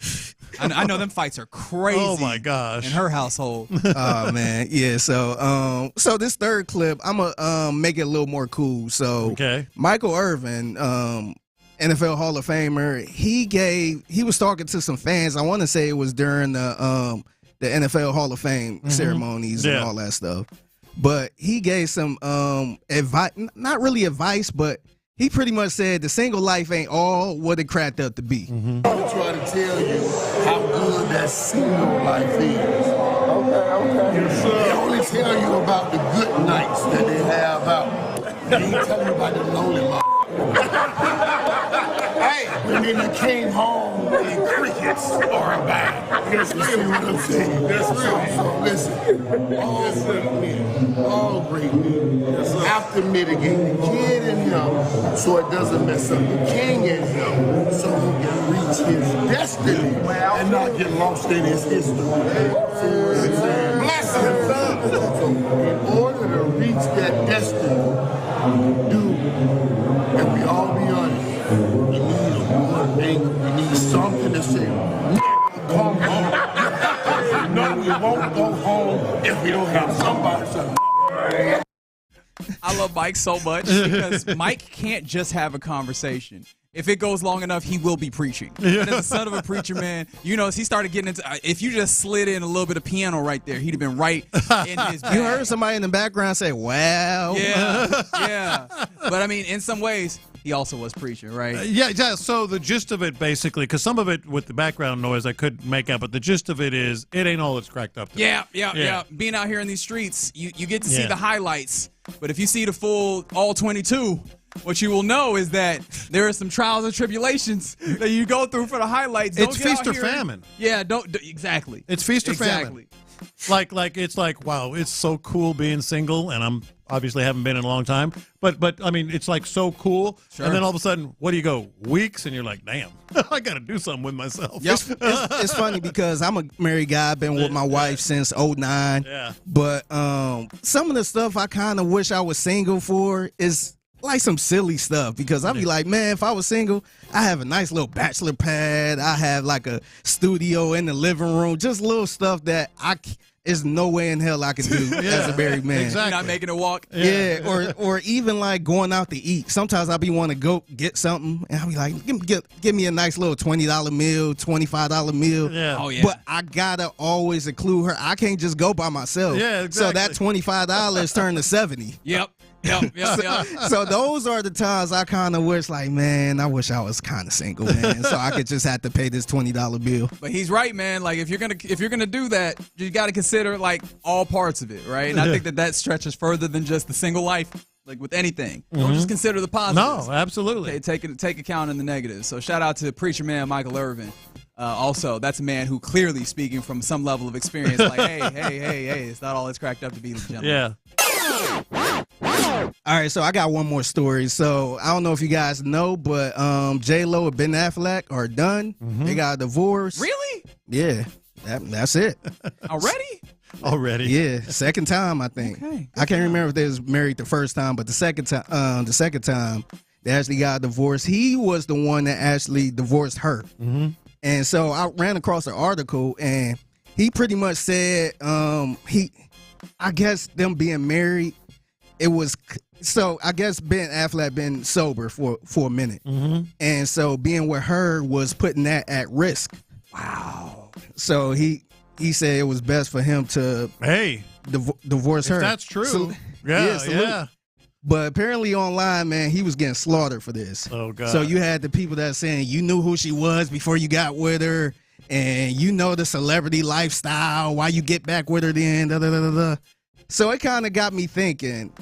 [SPEAKER 15] I know them fights are crazy.
[SPEAKER 4] Oh my gosh.
[SPEAKER 15] In her household.
[SPEAKER 24] Oh man. Yeah, so this third clip, I'm gonna make it a little more cool. So Michael Irvin, NFL Hall of Famer, he was talking to some fans. I want to say it was during the NFL Hall of Fame ceremonies and all that stuff. But he gave some advice, not really advice, but he pretty much said the single life ain't all what it cracked up to be.
[SPEAKER 7] I'm gonna try to tell you how good that single life is. Okay. Yes, sir. They only tell you about the good nights that they have out. They ain't telling you about the lonely life. Hey, when they came home and crickets are about. You see what I'm saying? That's real. So listen, all great men have to mitigate the kid in him so it doesn't mess up the king in him, so he can reach his destiny and not get lost in his history. Bless him. So in order to reach that destiny, dude, and we all be honest, we need a good anchor. We need something to say, come home. No, we won't go home if we don't have somebody to
[SPEAKER 15] I love Mike so much because Mike can't just have a conversation. If it goes long enough, he will be preaching. And as the son of a preacher, man, you know, he started getting into, if you just slid in a little bit of piano right there, he'd have been right in his bag.
[SPEAKER 24] You heard somebody in the background say, wow.
[SPEAKER 15] Yeah. But I mean, in some ways, he also was preacher, right?
[SPEAKER 4] Yeah. So the gist of it, basically, because some of it with the background noise I couldn't make out, but the gist of it is it ain't all it's cracked up to.
[SPEAKER 15] Yeah. Being out here in these streets, you get to see the highlights, but if you see the full all 22, what you will know is that there are some trials and tribulations that you go through for the highlights.
[SPEAKER 4] It's feast or famine.
[SPEAKER 15] Yeah, exactly.
[SPEAKER 4] It's feast or famine. Like it's like, wow, it's so cool being single, and I'm obviously haven't been in a long time, but I mean, it's like so cool.
[SPEAKER 15] Sure.
[SPEAKER 4] And then all of a sudden, what do you go, weeks, and you're like, damn, I got to do something with myself.
[SPEAKER 24] Yep. It's funny because I'm a married guy. I've been with my wife since 2009.
[SPEAKER 4] Yeah.
[SPEAKER 24] But some of the stuff I kind of wish I was single for is like some silly stuff, because I'd be like, man, if I was single, I have a nice little bachelor pad. I have like a studio in the living room, just little stuff that there's no way in hell I could do as a married man.
[SPEAKER 15] Exactly. You're not making a walk.
[SPEAKER 24] Yeah, or even like going out to eat. Sometimes I'll be wanting to go get something, and I'll be like, give me a nice little $20 meal, $25 meal.
[SPEAKER 4] Yeah.
[SPEAKER 15] Oh, yeah.
[SPEAKER 24] But I gotta always include her. I can't just go by myself.
[SPEAKER 4] Yeah, exactly.
[SPEAKER 24] So that $25 turned to $70.
[SPEAKER 15] Yep.
[SPEAKER 24] So those are the times I kind of wish, like, man, I wish I was kind of single, man, so I could just have to pay this $20 bill.
[SPEAKER 15] But he's right, man. Like if you're gonna do that, you got to consider like all parts of it, right? And I think that stretches further than just the single life. Like with anything, don't just consider the positives.
[SPEAKER 4] No, absolutely.
[SPEAKER 15] Take account in the negatives. So shout out to preacher man Michael Irvin. Also, that's a man who clearly speaking from some level of experience. Like, hey, it's not all it's cracked up to be, gentlemen.
[SPEAKER 4] Yeah.
[SPEAKER 24] All right, so I got one more story. So I don't know if you guys know, but J-Lo and Ben Affleck are done. They got a divorce.
[SPEAKER 15] Really?
[SPEAKER 24] Yeah, that's it.
[SPEAKER 15] Already?
[SPEAKER 24] Yeah, second time, I think.
[SPEAKER 15] Okay.
[SPEAKER 24] I can't remember if they was married the first time, but the second time they actually got a divorce. He was the one that actually divorced her. And so I ran across an article, and he pretty much said I guess them being married, it was so I guess Ben Affleck been sober for a minute. And so being with her was putting that at risk.
[SPEAKER 15] Wow.
[SPEAKER 24] So he said it was best for him to divorce her.
[SPEAKER 4] If that's true.
[SPEAKER 24] Salute.
[SPEAKER 4] Yeah.
[SPEAKER 24] But apparently online, man, he was getting slaughtered for this.
[SPEAKER 4] Oh, God.
[SPEAKER 24] So you had the people that saying you knew who she was before you got with her, and you know the celebrity lifestyle, why you get back with her then, da-da-da-da-da. So it kind of got me thinking,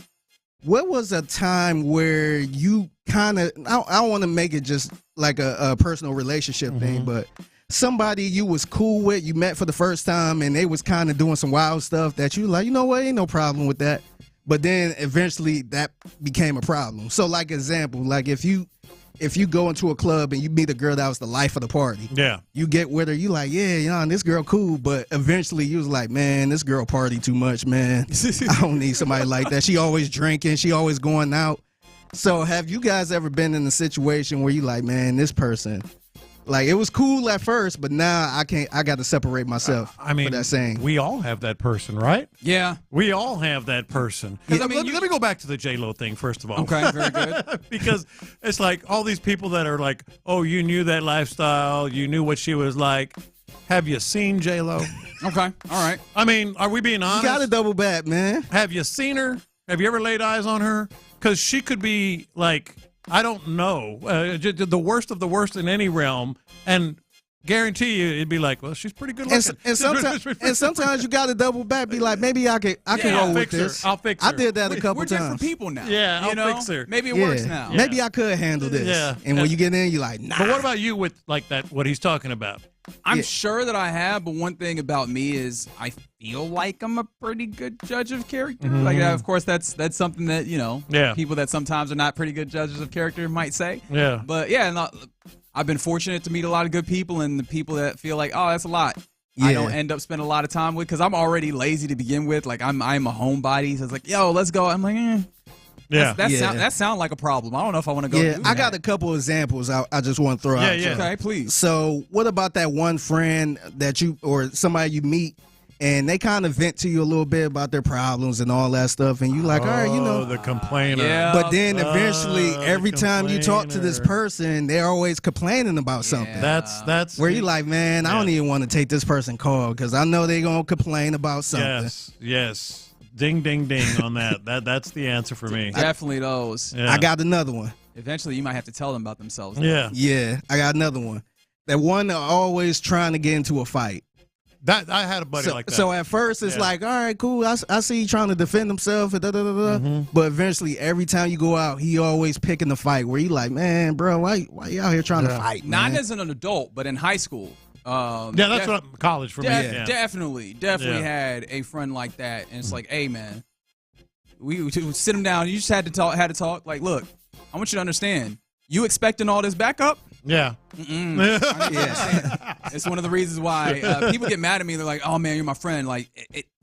[SPEAKER 24] what was a time where you kind of, I don't want to make it just like a personal relationship thing, but somebody you was cool with, you met for the first time, and they was kind of doing some wild stuff that you like, you know what, ain't no problem with that. But then eventually that became a problem. So like example, like if you go into a club and you meet a girl that was the life of the party, you get with her, you like, yeah, this girl cool, but eventually you was like, man, this girl party too much, man. I don't need somebody like that. She always drinking, she always going out. So have you guys ever been in a situation where you like, man, this person, like it was cool at first, but now I got to separate myself for that saying.
[SPEAKER 4] We all have that person, right?
[SPEAKER 15] Yeah.
[SPEAKER 4] We all have that person. Let me go back to the J-Lo thing first of all.
[SPEAKER 15] Okay, very good.
[SPEAKER 4] Because it's like all these people that are like, oh, you knew that lifestyle, you knew what she was like. Have you seen J-Lo?
[SPEAKER 15] Okay, all right.
[SPEAKER 4] I mean, are we being honest?
[SPEAKER 24] You got to double back, man.
[SPEAKER 4] Have you seen her? Have you ever laid eyes on her? Because she could be like, I don't know, the worst of the worst in any realm, and guarantee you it'd be like, well, she's pretty good looking.
[SPEAKER 24] And sometimes you got to double back, be like, maybe I can roll with this.
[SPEAKER 4] I'll fix her.
[SPEAKER 24] I did that a couple
[SPEAKER 15] We're
[SPEAKER 24] times.
[SPEAKER 15] different people now.
[SPEAKER 4] Yeah, I'll fix her.
[SPEAKER 15] Maybe it works now.
[SPEAKER 24] Maybe I could handle this.
[SPEAKER 4] Yeah.
[SPEAKER 24] And when you get in, you're like, nah.
[SPEAKER 4] But what about you with like that? What he's talking about?
[SPEAKER 15] I'm sure that I have, but one thing about me is I feel like I'm a pretty good judge of character. Like, of course, that's something that, people that sometimes are not pretty good judges of character might say.
[SPEAKER 4] Yeah. But,
[SPEAKER 15] I've been fortunate to meet a lot of good people, and the people that feel like, oh, that's a lot. I don't end up spending a lot of time with, because I'm already lazy to begin with. Like, I'm a homebody, so it's like, yo, let's go. I'm like, That sounds like a problem. I don't know if I want to go.
[SPEAKER 24] Yeah, I got a couple examples I just want to throw out.
[SPEAKER 15] Yeah. Okay, please.
[SPEAKER 24] So what about that one friend that you or somebody you meet and they kind of vent to you a little bit about their problems and all that stuff, and you like, all right,
[SPEAKER 4] the complainer.
[SPEAKER 24] Yeah. But then eventually, every time you talk to this person, they're always complaining about something.
[SPEAKER 4] That's
[SPEAKER 24] where you like, man, I don't even want to take this person call because I know they're gonna complain about something.
[SPEAKER 4] Yes. Ding, ding, ding on that. That's the answer for me.
[SPEAKER 15] Definitely those.
[SPEAKER 24] Yeah. I got another one.
[SPEAKER 15] Eventually, you might have to tell them about themselves.
[SPEAKER 24] Yeah, I got another one. That one that always trying to get into a fight.
[SPEAKER 4] That I had a buddy like that.
[SPEAKER 24] So at first it's like, all right, cool. I see you trying to defend himself, and but eventually every time you go out, he always picking the fight where you like, man, bro, why you out here trying to fight?
[SPEAKER 15] Not
[SPEAKER 24] man?
[SPEAKER 15] as an adult, but in high school.
[SPEAKER 4] That's what college for me.
[SPEAKER 15] Definitely had a friend like that, and it's like, hey, man, we would sit him down. You just had to talk. Like, look, I want you to understand. You expecting all this backup?
[SPEAKER 4] Yeah.
[SPEAKER 15] It's one of the reasons why people get mad at me. They're like, "Oh man, you're my friend." Like,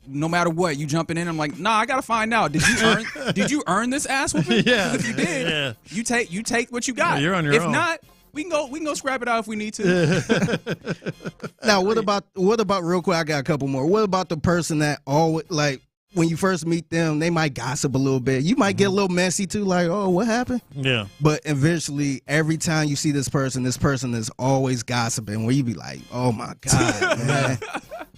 [SPEAKER 15] no matter what, you jumping in. I'm like, "Nah, I gotta find out. Did you earn this ass whooping?
[SPEAKER 4] Yeah.
[SPEAKER 15] If you did, you take what you got.
[SPEAKER 4] Yeah, you're on your
[SPEAKER 15] if
[SPEAKER 4] own.
[SPEAKER 15] If not, we can go scrap it out if we need to."
[SPEAKER 24] Now, what about real quick? I got a couple more. What about the person that always like? When you first meet them, they might gossip a little bit. You might get a little messy too, like, oh, what happened?
[SPEAKER 4] Yeah.
[SPEAKER 24] But eventually, every time you see this person is always gossiping, where you be like, oh my God, man.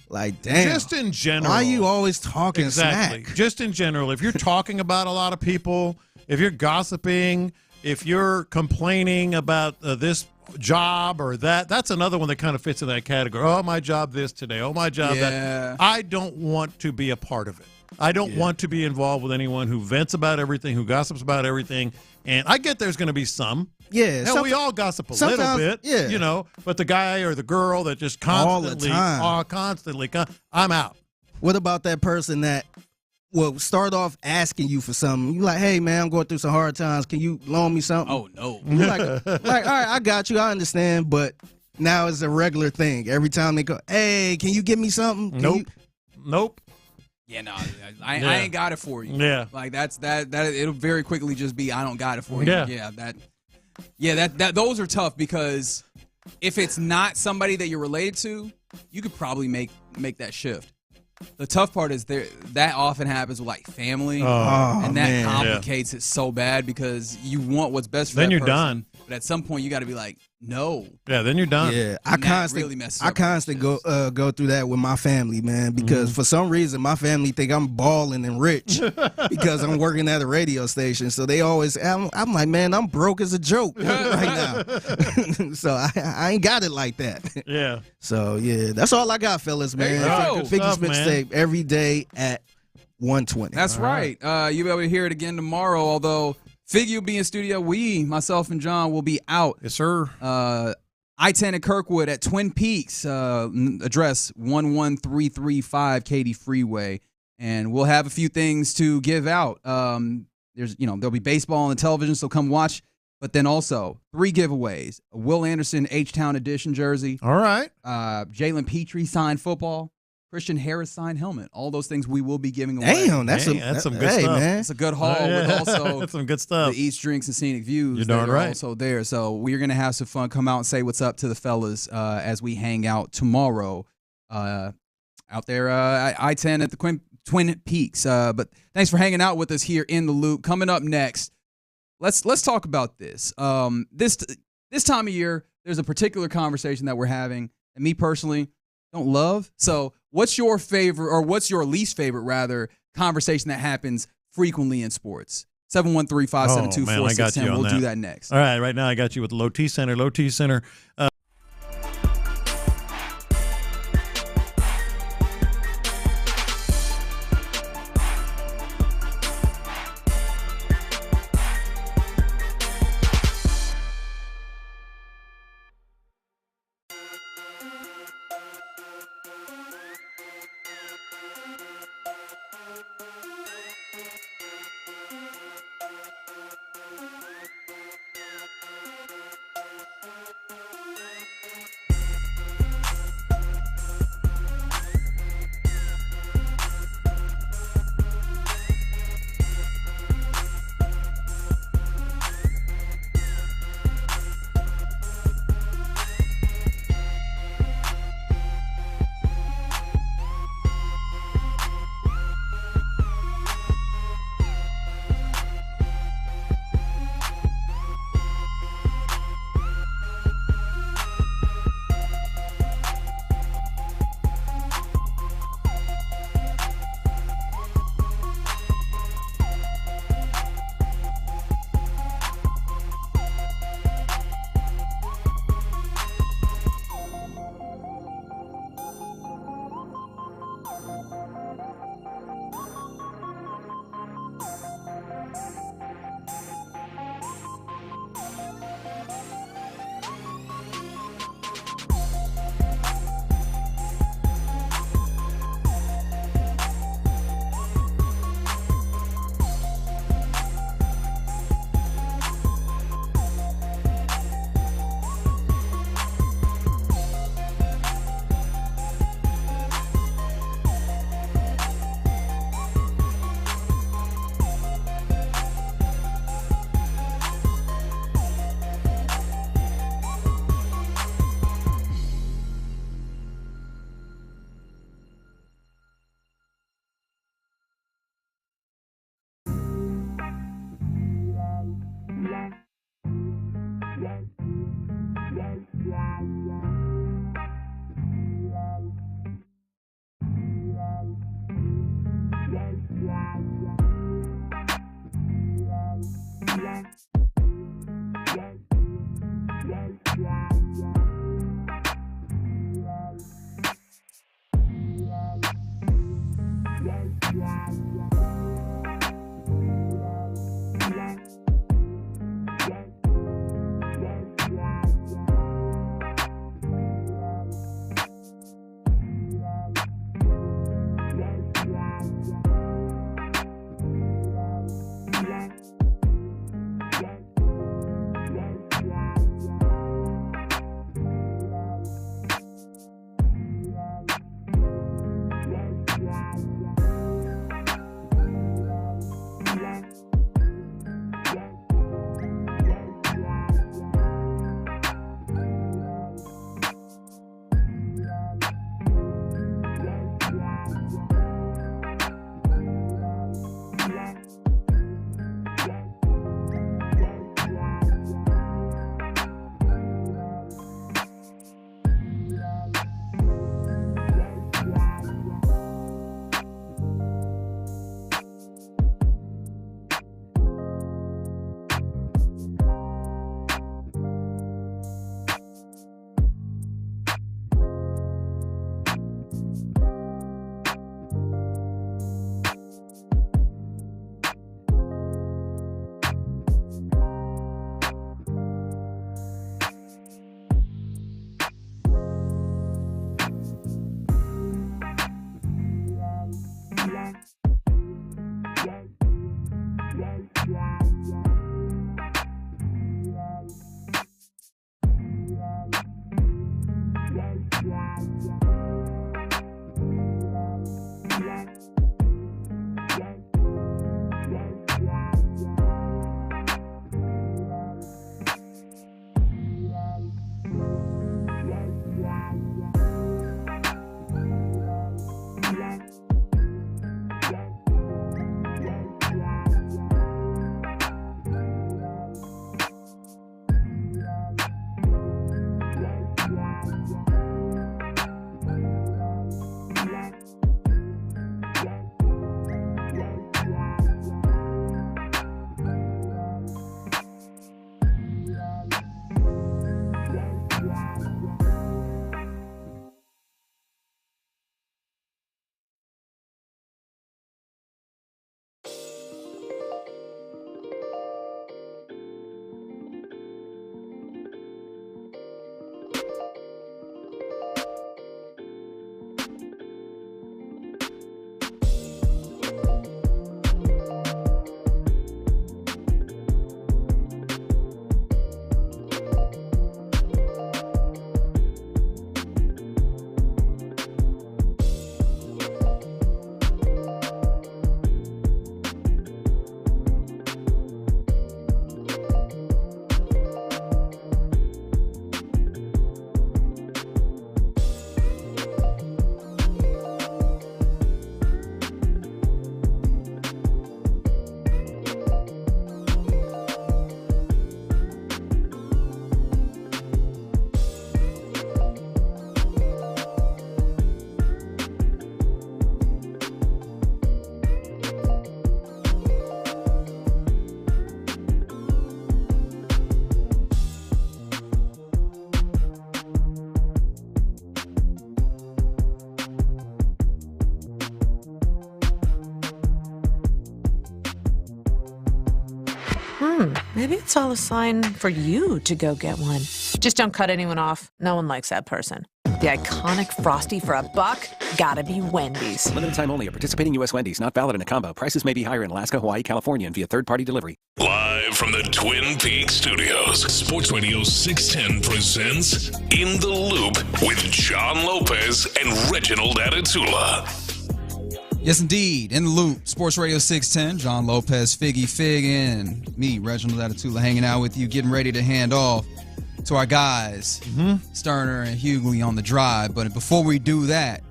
[SPEAKER 24] Like, damn.
[SPEAKER 4] Just in general.
[SPEAKER 24] Why are you always talking
[SPEAKER 4] Exactly.
[SPEAKER 24] smack?
[SPEAKER 4] Just in general. If you're talking about a lot of people, if you're gossiping, if you're complaining about this job or that's another one that kind of fits in that category. Oh, my job this today. Oh, my job that. I don't want to be a part of it. I don't want to be involved with anyone who vents about everything, who gossips about everything. And I get there's going to be some.
[SPEAKER 24] Yeah.
[SPEAKER 4] Hell, we all gossip a little bit.
[SPEAKER 24] Yeah.
[SPEAKER 4] You know, but the guy or the girl that just constantly, I'm out.
[SPEAKER 24] What about that person that will start off asking you for something? You like, hey, man, I'm going through some hard times. Can you loan me something?
[SPEAKER 15] Oh, no.
[SPEAKER 24] You're like, all right, I got you. I understand. But now it's a regular thing. Every time they go, hey, can you give me something?
[SPEAKER 4] Nope.
[SPEAKER 15] Yeah, no, I ain't got it for you.
[SPEAKER 4] Yeah,
[SPEAKER 15] like that. It'll very quickly just be I don't got it for you.
[SPEAKER 4] Yeah,
[SPEAKER 15] that those are tough because if it's not somebody that you're related to, you could probably make that shift. The tough part is that often happens with like family, and that complicates it so bad because you want what's best for
[SPEAKER 4] then
[SPEAKER 15] that
[SPEAKER 4] you're
[SPEAKER 15] person,
[SPEAKER 4] done.
[SPEAKER 15] But at some point you got to be like, no.
[SPEAKER 4] Yeah, then you're done.
[SPEAKER 24] Yeah, I constantly go through that with my family, man, because for some reason my family think I'm balling and rich because I'm working at a radio station. So they always, I'm like, man, I'm broke as a joke right now. So I ain't got it like that.
[SPEAKER 4] Yeah.
[SPEAKER 24] So yeah, that's all I got, fellas, man. Figures mixtape every day at 1:20.
[SPEAKER 15] That's right. You'll be able to hear it again tomorrow, although Figgy will be in studio. Myself and John will be out.
[SPEAKER 4] Yes, sir.
[SPEAKER 15] I-10 at Kirkwood at Twin Peaks, address 11335 Katy Freeway. And we'll have a few things to give out. There'll be baseball on the television, so come watch. But then also 3 giveaways. A Will Anderson H-Town Edition jersey.
[SPEAKER 4] All right.
[SPEAKER 15] Jalen Petrie signed football. Christian Harris signed helmet. All those things we will be giving away.
[SPEAKER 24] Damn, that's some good stuff. Man.
[SPEAKER 15] It's a good haul with also
[SPEAKER 4] that's some good stuff.
[SPEAKER 15] The Eats, Drinks, and Scenic Views.
[SPEAKER 4] You're darn right.
[SPEAKER 15] Also there. So we're going to have some fun. Come out and say what's up to the fellas as we hang out tomorrow out there I-10 at the Twin Peaks. But thanks for hanging out with us here in the Loop. Coming up next, let's talk about this. This time of year, there's a particular conversation that we're having, and me personally don't love. So what's your favorite, or what's your least favorite, rather, conversation that happens frequently in sports? 713-572-4610. We'll do that next.
[SPEAKER 4] All right, right now I got you with Low T Center. Low T Center.
[SPEAKER 9] Maybe it's all a sign for you to go get one. Just don't cut anyone off. No one likes that person. The iconic Frosty for $1? Gotta be Wendy's.
[SPEAKER 12] Limited time only at participating U.S. Wendy's. Not valid in a combo. Prices may be higher in Alaska, Hawaii, California, and via third-party delivery.
[SPEAKER 1] Live from the Twin Peaks studios, Sports Radio 610 presents In the Loop with John Lopez and Reginald Adetula.
[SPEAKER 22] Yes, indeed. In the Loop, Sports Radio 610, John Lopez, Figgy Fig, and me, Reginald Adetula, hanging out with you, getting ready to hand off to our guys, Stoerner and Hughley on the drive. But before we do that,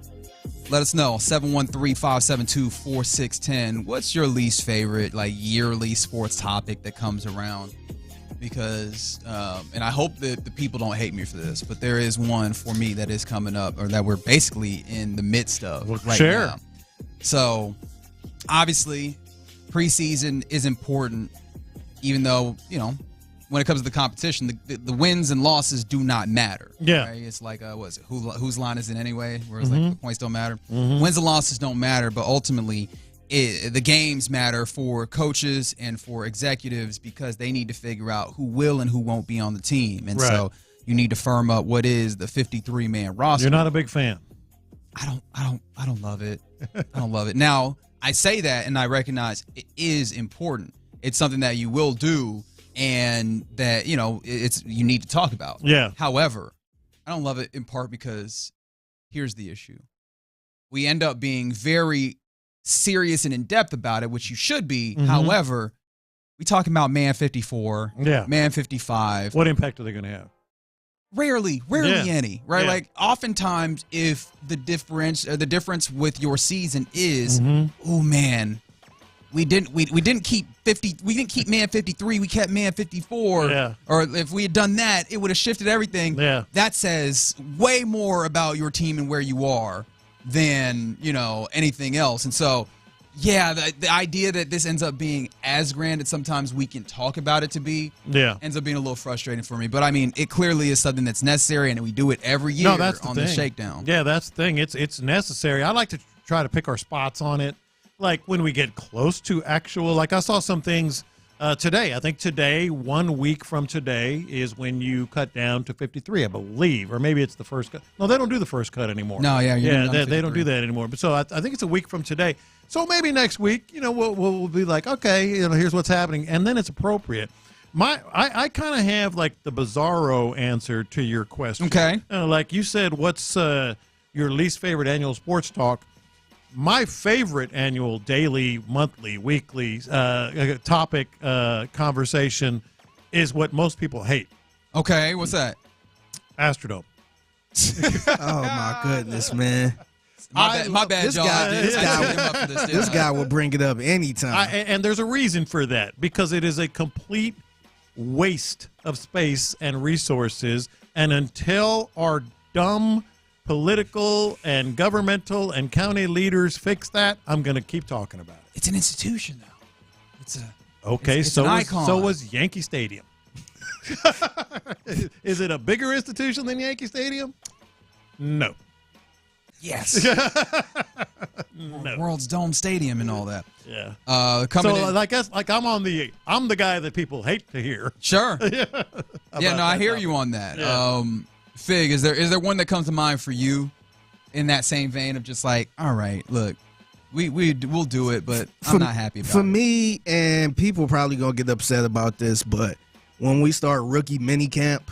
[SPEAKER 22] let us know, 713-572-4610. What's your least favorite, yearly sports topic that comes around? Because, and I hope that the people don't hate me for this, but there is one for me that is coming up, or that we're basically in the midst of right now. So, obviously, preseason is important, even though, when it comes to the competition, the wins and losses do not matter.
[SPEAKER 4] Yeah.
[SPEAKER 22] Right? It's like, whose line is it anyway? Where it's like the points don't matter. Wins and losses don't matter, but ultimately, the games matter for coaches and for executives because they need to figure out who will and who won't be on the team. And so you need to firm up what is the 53-man roster.
[SPEAKER 4] You're not a big fan.
[SPEAKER 22] I don't love it. I don't love it. Now, I say that and I recognize it is important. It's something that you will do and that, you need to talk about.
[SPEAKER 4] Yeah.
[SPEAKER 22] However, I don't love it in part because here's the issue. We end up being very serious and in-depth about it, which you should be. However, we talking about man 54, man 55.
[SPEAKER 4] What impact are they going to have?
[SPEAKER 22] Rarely any, right? Like oftentimes if the difference with your season is, oh man, we didn't keep man 53, we kept man 54.
[SPEAKER 4] Yeah.
[SPEAKER 22] Or if we had done that, it would have shifted everything.
[SPEAKER 4] Yeah.
[SPEAKER 22] That says way more about your team and where you are than, anything else. And so, the idea that this ends up being as grand as sometimes we can talk about it to be ends up being a little frustrating for me. But, I mean, it clearly is something that's necessary, and we do it every year the shakedown.
[SPEAKER 4] Yeah, that's the thing. It's necessary. I like to try to pick our spots on it. Like when we get close to actual, I saw some things today. I think today, 1 week from today, is when you cut down to 53, I believe. Or maybe it's the first cut. No, they don't do the first cut anymore.
[SPEAKER 22] No,
[SPEAKER 4] they don't do that anymore. But so I think it's a week from today. So maybe next week, we'll be like, okay, here's what's happening, and then it's appropriate. I kind of have the bizarro answer to your question.
[SPEAKER 22] Okay.
[SPEAKER 4] Like you said, what's your least favorite annual sports talk? My favorite annual daily, monthly, weekly topic conversation is what most people hate.
[SPEAKER 22] Okay, what's that?
[SPEAKER 4] Astrodome.
[SPEAKER 24] Oh my goodness, man.
[SPEAKER 22] My bad,
[SPEAKER 24] this
[SPEAKER 22] John.
[SPEAKER 24] This guy will bring it up anytime.
[SPEAKER 4] And there's a reason for that, because it is a complete waste of space and resources. And until our dumb political and governmental and county leaders fix that, I'm going to keep talking about it.
[SPEAKER 22] It's an institution, though. It's an icon.
[SPEAKER 4] So was Yankee Stadium. Is it a bigger institution than Yankee Stadium? No.
[SPEAKER 22] Yes.
[SPEAKER 4] No.
[SPEAKER 22] World's Dome Stadium and all that.
[SPEAKER 4] Yeah.
[SPEAKER 22] I'm
[SPEAKER 4] the guy that people hate to hear.
[SPEAKER 22] Sure. I hear you on that.
[SPEAKER 4] Yeah.
[SPEAKER 22] Fig, is there one that comes to mind for you in that same vein of just all right, look, we'll do it, but I'm not happy about it.
[SPEAKER 24] For me, and people probably gonna get upset about this, but when we start rookie mini camp,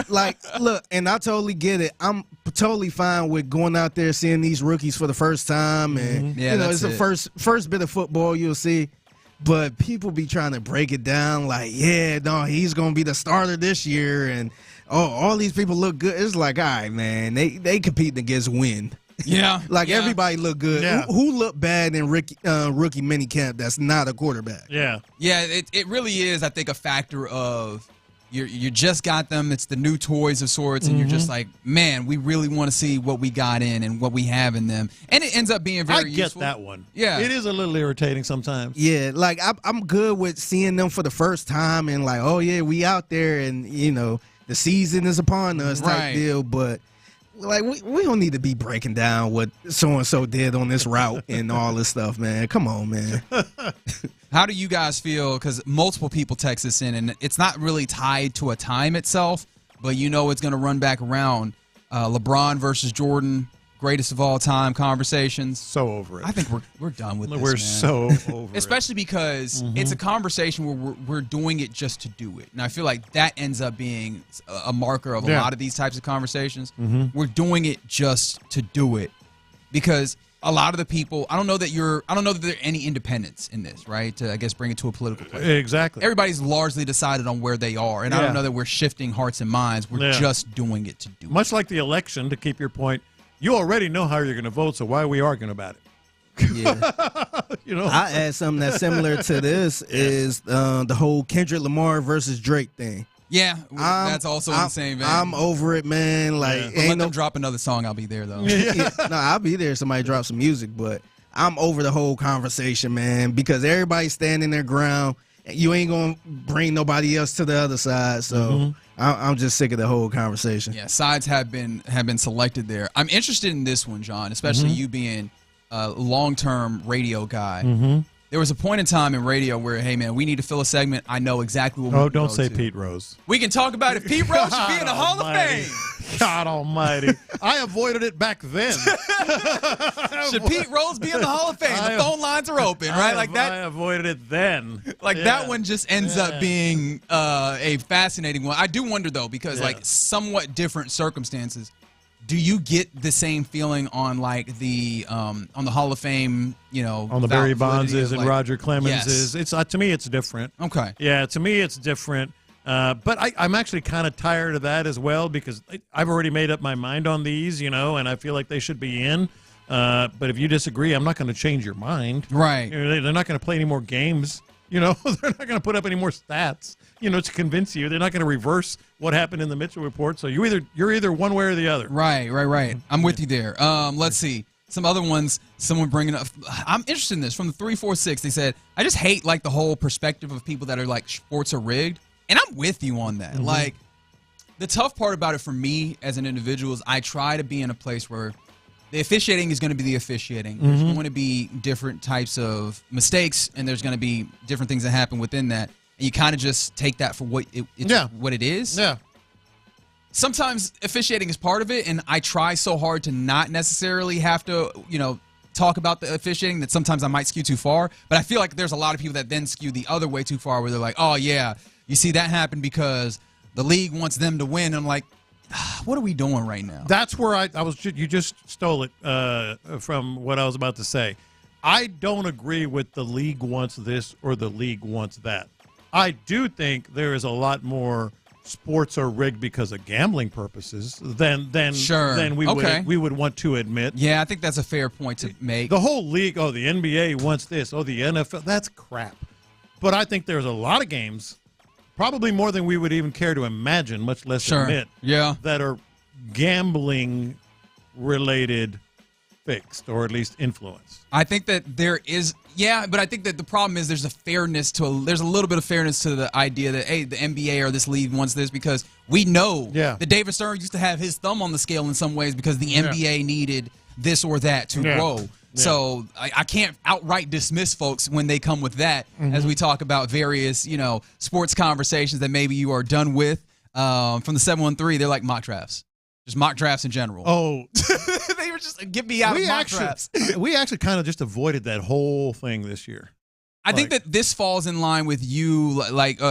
[SPEAKER 24] look, and I totally get it. I'm totally fine with going out there seeing these rookies for the first time, and it's the first bit of football you'll see. But people be trying to break it down he's gonna be the starter this year, and all these people look good. It's like, all right, man, they competing against win.
[SPEAKER 22] Yeah.
[SPEAKER 24] Everybody look good.
[SPEAKER 4] Yeah.
[SPEAKER 22] Who
[SPEAKER 24] looked bad in rookie minicamp that's not a quarterback?
[SPEAKER 4] Yeah.
[SPEAKER 22] Yeah, it really is, I think, a factor of you just got them. It's the new toys of sorts, and you're just like, man, we really want to see what we got in and what we have in them. And it ends up being very useful.
[SPEAKER 4] I get that one.
[SPEAKER 22] Yeah.
[SPEAKER 4] It is a little irritating sometimes.
[SPEAKER 24] Yeah, I'm good with seeing them for the first time and we out there and, the season is upon us type deal. But like we don't need to be breaking down what so and so did on this route and all this stuff, man. Come on, man.
[SPEAKER 15] How do you guys feel? Because multiple people text this in, and it's not really tied to a time itself, but you know it's going to run back around. LeBron versus Jordan, greatest of all time conversations.
[SPEAKER 4] So over it.
[SPEAKER 15] I think we're done with this,
[SPEAKER 4] We're
[SPEAKER 15] man.
[SPEAKER 4] so over
[SPEAKER 15] Especially because it's a conversation where we're doing it just to do it. And I feel like that ends up being a marker of a lot of these types of conversations. We're doing it just to do it because a lot of the people, I don't know that there are any independents in this, right? To, I guess, bring it to a political place.
[SPEAKER 4] Exactly.
[SPEAKER 15] Everybody's largely decided on where they are. And I don't know that we're shifting hearts and minds. We're just doing it to do it.
[SPEAKER 4] Much like the election, to keep your point, you already know how you're going to vote, so why are we arguing about it?
[SPEAKER 24] Yeah.
[SPEAKER 4] You know,
[SPEAKER 24] I add something that's similar to this is the whole Kendrick Lamar versus Drake thing.
[SPEAKER 15] Yeah, that's also in the same vein.
[SPEAKER 24] I'm over it, man. Like,
[SPEAKER 15] Let them drop another song. I'll be there, though.
[SPEAKER 24] No, I'll be there if somebody drops some music, but I'm over the whole conversation, man, because everybody's standing their ground. And you ain't going to bring nobody else to the other side, so I'm just sick of the whole conversation.
[SPEAKER 15] Yeah, sides have been selected there. I'm interested in this one, John, especially you being a long-term radio guy. There was a point in time in radio where, hey, man, we need to fill a segment. I know exactly what we
[SPEAKER 4] don't
[SPEAKER 15] go
[SPEAKER 4] say
[SPEAKER 15] to.
[SPEAKER 4] Pete Rose.
[SPEAKER 15] We can talk about if Pete Rose should be in the Hall of Fame.
[SPEAKER 4] God almighty. I avoided it back then.
[SPEAKER 15] Should Pete Rose be in the Hall of Fame? The phone lines are open, right?
[SPEAKER 4] I avoided it then.
[SPEAKER 15] That one just ends up being a fascinating one. I do wonder, though, because, somewhat different circumstances. Do you get the same feeling on the Hall of Fame,
[SPEAKER 4] on the Barry Bondses and Roger Clemenses?
[SPEAKER 15] Yes.
[SPEAKER 4] It's to me it's different.
[SPEAKER 15] Okay.
[SPEAKER 4] Yeah, to me it's different. But I'm actually kind of tired of that as well because I've already made up my mind on these, and I feel like they should be in. But if you disagree, I'm not going to change your mind.
[SPEAKER 15] Right.
[SPEAKER 4] They're not going to play any more games. They're not going to put up any more stats, to convince you. They're not going to reverse what happened in the Mitchell report. So you're either one way or the other.
[SPEAKER 15] Right. I'm with you there. Let's see. Some other ones, someone bringing up. I'm interested in this. From the 346, they said, I just hate, the whole perspective of people that are like, sports are rigged. And I'm with you on that. The tough part about it for me as an individual is I try to be in a place where the officiating is going to be the officiating. There's going to be different types of mistakes, and there's going to be different things that happen within that. And you kind of just take that for what it is.
[SPEAKER 4] Yeah.
[SPEAKER 15] Sometimes officiating is part of it, and I try so hard to not necessarily have to, talk about the officiating that sometimes I might skew too far. But I feel like there's a lot of people that then skew the other way too far where they're like, oh, yeah, you see that happened because the league wants them to win. I'm like, what are we doing right now?
[SPEAKER 4] That's where I was. You just stole it from what I was about to say. I don't agree with the league wants this or the league wants that. I do think there is a lot more sports are rigged because of gambling purposes than we would want to admit.
[SPEAKER 15] Yeah, I think that's a fair point to make.
[SPEAKER 4] The whole league, the NBA wants this, the NFL, that's crap. But I think there's a lot of games, probably more than we would even care to imagine, much less admit, that are gambling related fixed or at least influenced.
[SPEAKER 15] I think that there is, but I think that the problem is there's a little bit of fairness to the idea that, hey, the NBA or this league wants this because we know that David Stern used to have his thumb on the scale in some ways because the NBA needed this or that to grow. Yeah. So I can't outright dismiss folks when they come with that as we talk about various, sports conversations that maybe you are done with. From the 713, they're like mock drafts. Just mock drafts in general.
[SPEAKER 4] Oh.
[SPEAKER 15] They were just, get me out of mock drafts.
[SPEAKER 4] We actually kind of just avoided that whole thing this year.
[SPEAKER 15] I think that this falls in line with you,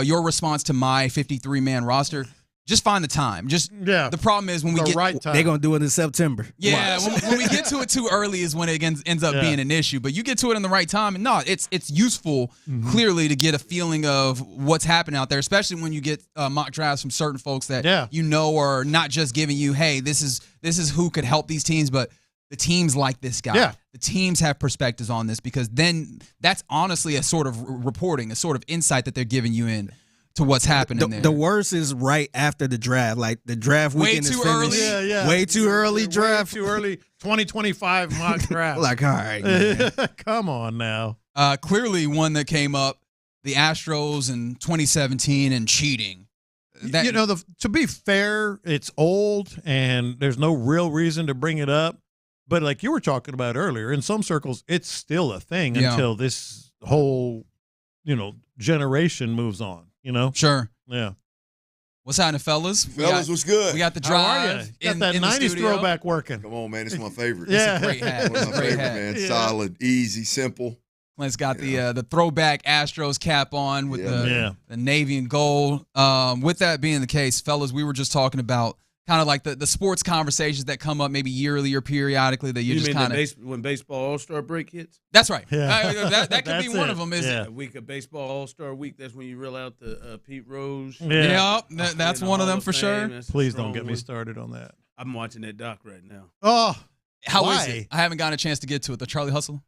[SPEAKER 15] your response to my 53-man roster. Just find the time. The problem is when we get
[SPEAKER 4] right time.
[SPEAKER 24] They're gonna do it in September.
[SPEAKER 15] Yeah, when we get to it too early is when it ends up being an issue. But you get to it in the right time, and it's useful clearly to get a feeling of what's happening out there, especially when you get mock drafts from certain folks that are not just giving you, hey, this is who could help these teams, but the teams like this guy.
[SPEAKER 4] Yeah.
[SPEAKER 15] The teams have perspectives on this because then that's honestly a sort of reporting, a sort of insight that they're giving you in to what's happening there.
[SPEAKER 24] The worst is right after the draft. Like the draft weekend is finished.
[SPEAKER 15] Early.
[SPEAKER 24] Way too early draft.
[SPEAKER 4] Way too early 2025 mock draft.
[SPEAKER 24] All right, man.
[SPEAKER 4] Come on now.
[SPEAKER 15] Clearly one that came up, the Astros in 2017 and cheating.
[SPEAKER 4] To be fair, it's old and there's no real reason to bring it up. But like you were talking about earlier, in some circles, it's still a thing until this whole, generation moves on,
[SPEAKER 22] Sure.
[SPEAKER 4] Yeah.
[SPEAKER 22] What's happening, fellas?
[SPEAKER 10] What's good?
[SPEAKER 22] We got the
[SPEAKER 4] How are
[SPEAKER 22] drive.
[SPEAKER 4] ya? Got that 90s throwback working.
[SPEAKER 10] Come on, man. It's my favorite.
[SPEAKER 22] Yeah. It's a great hat.
[SPEAKER 10] It's my favorite, man.
[SPEAKER 22] Yeah.
[SPEAKER 10] Solid, easy, simple.
[SPEAKER 22] Clint's got the throwback Astros cap on with the navy and gold. With that being the case, fellas, we were just talking about kind of like the sports conversations that come up maybe yearly or periodically that you just kind of
[SPEAKER 16] when baseball All-Star break hits.
[SPEAKER 22] That's right.
[SPEAKER 4] Yeah.
[SPEAKER 22] That could be one of them. Is
[SPEAKER 16] the week of baseball All-Star week? That's when you reel out the Pete Rose.
[SPEAKER 22] Yeah, that's one of them for sure.
[SPEAKER 4] Please don't get me started on that.
[SPEAKER 16] I'm watching that doc right now.
[SPEAKER 4] Oh,
[SPEAKER 22] how is it? I haven't gotten a chance to get to it. The Charlie Hustle.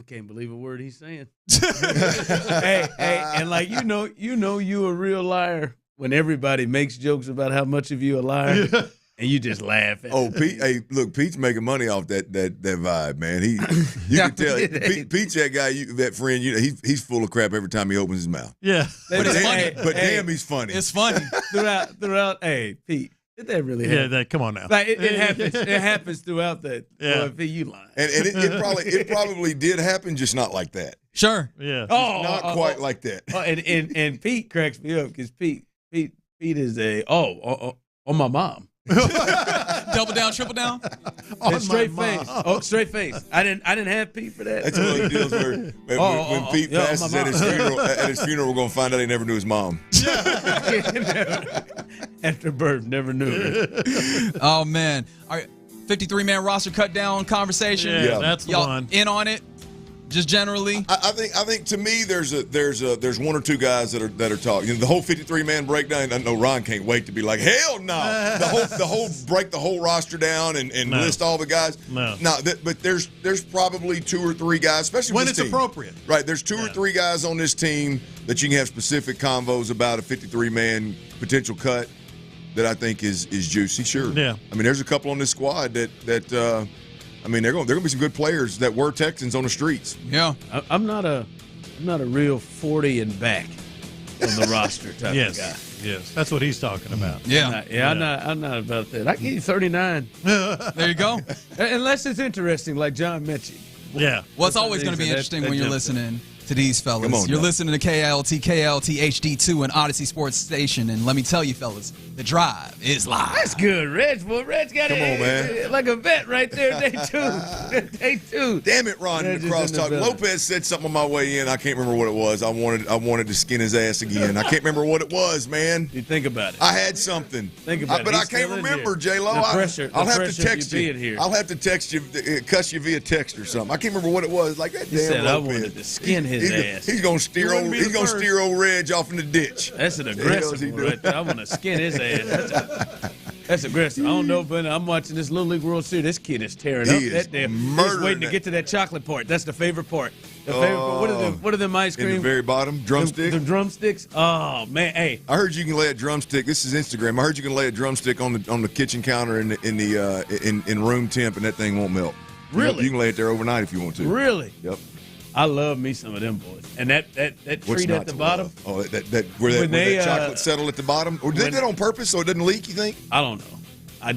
[SPEAKER 16] Can't believe a word he's saying. hey, and like you a real liar when everybody makes jokes about how much of you a liar, and you just laugh at it.
[SPEAKER 10] Pete. Hey, look, Pete's making money off that vibe, man. You can tell. Pete's that guy, that friend. He's full of crap every time he opens his mouth.
[SPEAKER 4] Yeah,
[SPEAKER 22] but it's funny.
[SPEAKER 10] But damn, he's funny.
[SPEAKER 22] It's funny
[SPEAKER 16] throughout. Hey, Pete. Did that really happen?
[SPEAKER 4] Yeah, come on now.
[SPEAKER 16] Like it happens. It happens throughout that.
[SPEAKER 10] Yeah.
[SPEAKER 16] You lying.
[SPEAKER 10] And it probably did happen, just not like that.
[SPEAKER 22] Sure.
[SPEAKER 4] Yeah.
[SPEAKER 10] Not quite like that.
[SPEAKER 16] And Pete cracks me up because Pete is on my mom.
[SPEAKER 22] Double down, triple down.
[SPEAKER 16] Straight face. Oh, straight face. I didn't have Pete for that.
[SPEAKER 10] That's one of the deals where when Pete passes at his funeral, we're gonna find out he never knew his mom.
[SPEAKER 16] After birth, never knew her.
[SPEAKER 22] Oh man! All right, 53-man roster cut down conversation.
[SPEAKER 4] Yeah, that's the
[SPEAKER 22] y'all
[SPEAKER 4] one.
[SPEAKER 22] In on it. Just generally,
[SPEAKER 10] I think to me there's one or two guys that are talking. The whole 53-man breakdown. I know Ron can't wait to be like, hell no. The whole break the whole roster down and list all the guys.
[SPEAKER 4] No.
[SPEAKER 10] But there's probably two or three guys, especially
[SPEAKER 4] when
[SPEAKER 10] with
[SPEAKER 4] it's
[SPEAKER 10] this team.
[SPEAKER 4] appropriate.
[SPEAKER 10] Right. There's two or three guys on this team that you can have specific convos about a 53-man potential cut that I think is juicy. Sure.
[SPEAKER 4] Yeah.
[SPEAKER 10] I mean, there's a couple on this squad that they're going to be some good players that were Texans on the streets.
[SPEAKER 22] Yeah,
[SPEAKER 16] I'm not a real 40 and back on the roster type of guy.
[SPEAKER 4] Yes, that's what he's talking about.
[SPEAKER 22] Yeah,
[SPEAKER 16] I'm not about that. I can give you 39.
[SPEAKER 22] There you go.
[SPEAKER 16] Unless it's interesting, like John mentioned.
[SPEAKER 4] Yeah.
[SPEAKER 22] Well, it's always going to be interesting when you're listening to these fellas. You're listening to KLT HD2 and Odyssey Sports Station, and let me tell you, fellas, the drive is live.
[SPEAKER 16] That's good, Reg. Well, Reg got
[SPEAKER 10] Come on, man.
[SPEAKER 16] Like a vet right there, day two. Day two.
[SPEAKER 10] Damn it, Ron, in the crosstalk. Lopez said something on my way in. I can't remember what it was. I wanted to skin his ass again. I can't remember what it was, man.
[SPEAKER 16] You think about it.
[SPEAKER 10] I had something.
[SPEAKER 16] Think about it.
[SPEAKER 10] But I can't remember, J-Lo. I'll have to text you. I'll have to text you, cuss you via text or something. I can't remember what it was. Like that
[SPEAKER 16] He
[SPEAKER 10] damn
[SPEAKER 16] said
[SPEAKER 10] Lopez.
[SPEAKER 16] I wanted to skin his ass.
[SPEAKER 10] He's gonna steer old Reg off in the ditch.
[SPEAKER 16] That's an aggressive one right there. I want to skin his ass. That's aggressive. I don't know, but I'm watching this Little League World Series. This kid is tearing up that damn. He's waiting to get to that chocolate part. That's the favorite part. The favorite part. What are them ice cream?
[SPEAKER 10] In the very bottom, drumstick.
[SPEAKER 16] The drumsticks. Oh man, hey.
[SPEAKER 10] I heard you can lay a drumstick. This is Instagram. I heard you can lay a drumstick on the kitchen counter in room temp, and that thing won't melt.
[SPEAKER 16] Really?
[SPEAKER 10] You can lay it there overnight if you want to.
[SPEAKER 16] Really?
[SPEAKER 10] Yep.
[SPEAKER 16] I love me some of them boys. And that treat at the bottom.
[SPEAKER 10] Oh, where that chocolate settle at the bottom? Or did that on purpose so it doesn't leak, you think?
[SPEAKER 16] I don't know. I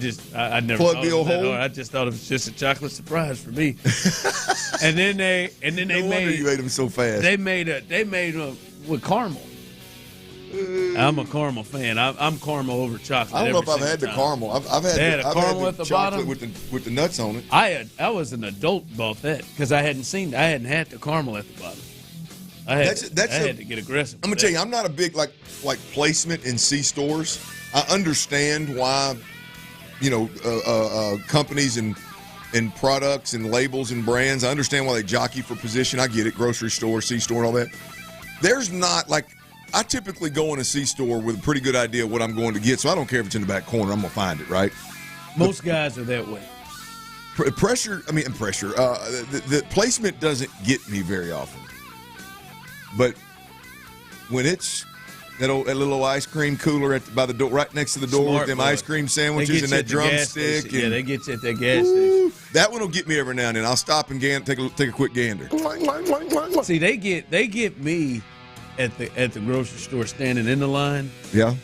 [SPEAKER 16] never
[SPEAKER 10] plug the old hole.
[SPEAKER 16] I just thought it was just a chocolate surprise for me. and then they made
[SPEAKER 10] you ate them so fast.
[SPEAKER 16] They made with caramel. I'm a caramel fan. I'm caramel over chocolate.
[SPEAKER 10] I don't know if I've had the caramel. I've had
[SPEAKER 16] caramel at the bottom
[SPEAKER 10] with the nuts on it.
[SPEAKER 16] I was an adult bought that because I hadn't had the caramel at the bottom. I had to get aggressive.
[SPEAKER 10] I'm gonna tell you, I'm not a big like placement in C-stores. I understand why, companies and products and labels and brands. I understand why they jockey for position. I get it. Grocery store, C-store, and all that. There's not like. I typically go in a C-store with a pretty good idea of what I'm going to get, so I don't care if it's in the back corner. I'm going to find it, right?
[SPEAKER 16] Most guys are that way.
[SPEAKER 10] Pressure. The placement doesn't get me very often. But when it's that little ice cream cooler by the door, right next to the door with them ice cream sandwiches and that drumstick.
[SPEAKER 16] Yeah, they get you at that gas station.
[SPEAKER 10] That one will get me every now and then. I'll stop and take a quick gander.
[SPEAKER 16] See, they get me at the grocery store standing in the line.
[SPEAKER 10] Yeah.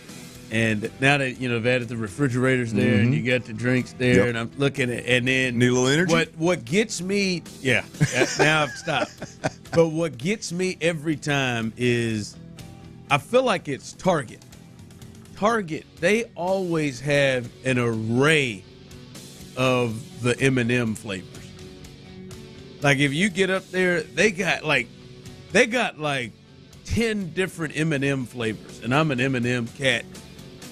[SPEAKER 16] And now that they've added the refrigerators there, and you got the drinks there, and I'm looking at, and then
[SPEAKER 10] need a little energy.
[SPEAKER 16] What gets me? Yeah, now I've stopped. But what gets me every time is, I feel like it's Target. Target, they always have an array of the M&M flavors. Like if you get up there, they got like 10 different M&M flavors, and I'm an M&M cat.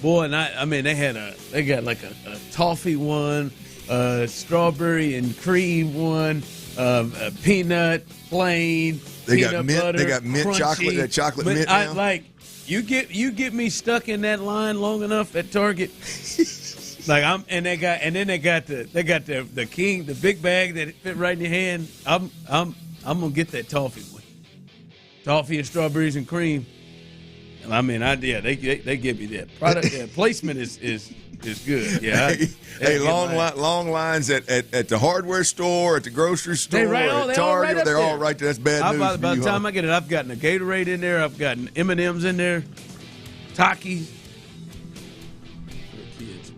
[SPEAKER 16] Boy, and I mean, they got like a toffee one, a strawberry and cream one, a peanut plain,
[SPEAKER 10] They
[SPEAKER 16] peanut
[SPEAKER 10] got mint.
[SPEAKER 16] butter,
[SPEAKER 10] They got mint
[SPEAKER 16] crunchy.
[SPEAKER 10] chocolate. That chocolate mint.
[SPEAKER 16] I
[SPEAKER 10] now.
[SPEAKER 16] like you get me stuck in that line long enough at Target. Like they got the king, the big bag that fit right in your hand. I'm gonna get that toffee one, toffee and strawberries and cream. I mean, they give me that product. Placement is good. Yeah.
[SPEAKER 10] Long lines at the hardware store, at the grocery store, at Target. They're all right there. That's bad news.
[SPEAKER 16] By the time I get it, I've gotten a Gatorade in there. I've gotten M&Ms in there, Takis.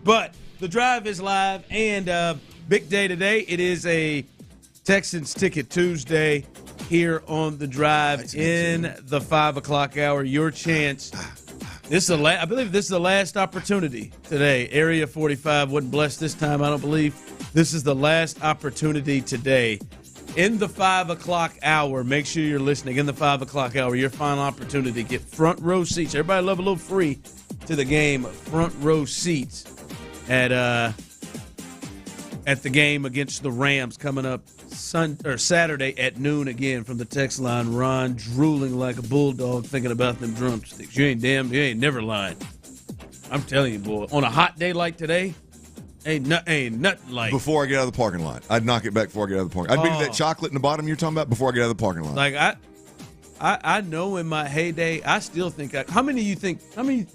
[SPEAKER 16] But the drive is live, and big day today. It is a Texans Ticket Tuesday here on the drive in the 5 o'clock hour. Your chance. I believe this is the last opportunity today. Area 45 wasn't blessed this time, I don't believe. This is the last opportunity today. In the 5 o'clock hour, make sure you're listening. In the 5 o'clock hour, your final opportunity to get front row seats. Everybody love a little free to the game. Front row seats at the game against the Rams coming up Saturday at noon again from the text line. Ron drooling like a bulldog thinking about them drumsticks. You ain't never lying. I'm telling you, boy. On a hot day like today, ain't nothing like.
[SPEAKER 10] Before I get out of the parking lot, I'd knock it back before I get out of the parking lot. I'd be that chocolate in the bottom you're talking about before I get out of the parking lot.
[SPEAKER 16] Like I know in my heyday, I still think how many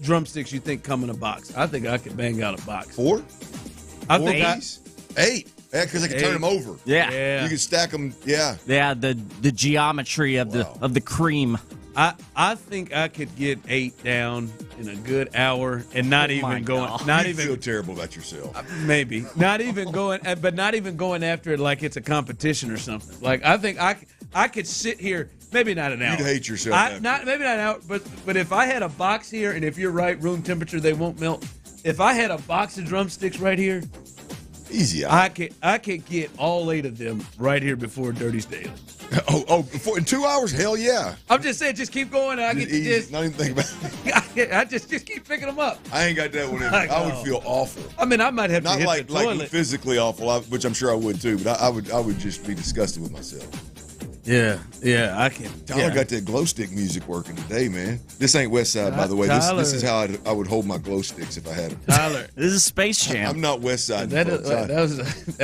[SPEAKER 16] drumsticks you think come in a box? I think I could bang out a box.
[SPEAKER 10] 4?
[SPEAKER 16] I think
[SPEAKER 10] 8. Yeah, because I can turn them over.
[SPEAKER 14] Yeah.
[SPEAKER 10] You can stack them. Yeah.
[SPEAKER 14] Yeah, the geometry of the cream.
[SPEAKER 16] I think I could get 8 down in a good hour and not even
[SPEAKER 10] feel terrible about yourself.
[SPEAKER 16] Maybe. Not even going after it like it's a competition or something. Like I think I could sit here, maybe not an hour.
[SPEAKER 10] You'd hate yourself.
[SPEAKER 16] Maybe not an hour, but if I had a box here, and if you're right, room temperature, they won't melt. If I had a box of drumsticks right here,
[SPEAKER 10] easy.
[SPEAKER 16] I could get all 8 of them right here before Dirty's Daily.
[SPEAKER 10] In 2 hours? Hell yeah.
[SPEAKER 16] I'm just saying, just keep going. And I get to just
[SPEAKER 10] not even think about it.
[SPEAKER 16] I just keep picking them up.
[SPEAKER 10] I ain't got that one in me. I would feel awful.
[SPEAKER 16] I mean, I might have
[SPEAKER 10] not
[SPEAKER 16] to hit the toilet.
[SPEAKER 10] Like physically awful, which I'm sure I would too. But I would just be disgusted with myself.
[SPEAKER 16] Yeah, I can.
[SPEAKER 10] Tyler got that glow stick music working today, man. This ain't West Side, by the way. This is how I would hold my glow sticks if I had them.
[SPEAKER 16] Tyler,
[SPEAKER 14] this is Space Jam.
[SPEAKER 10] I'm not West Side.
[SPEAKER 16] That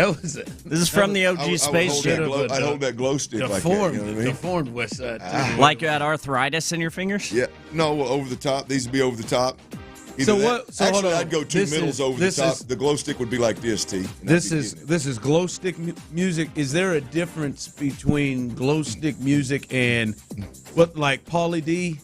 [SPEAKER 16] was.
[SPEAKER 14] This is from the OG Space Jam.
[SPEAKER 10] I'd hold that glow stick like that. You know what I mean?
[SPEAKER 16] Deformed West Side. Too.
[SPEAKER 14] Like you had arthritis in your fingers?
[SPEAKER 10] Yeah. No, well, over the top. These would be over the top.
[SPEAKER 16] Actually,
[SPEAKER 10] I'd go two middles over the top. The glow stick would be like this, T.
[SPEAKER 16] This is glow stick music. Is there a difference between glow stick music and like Pauly D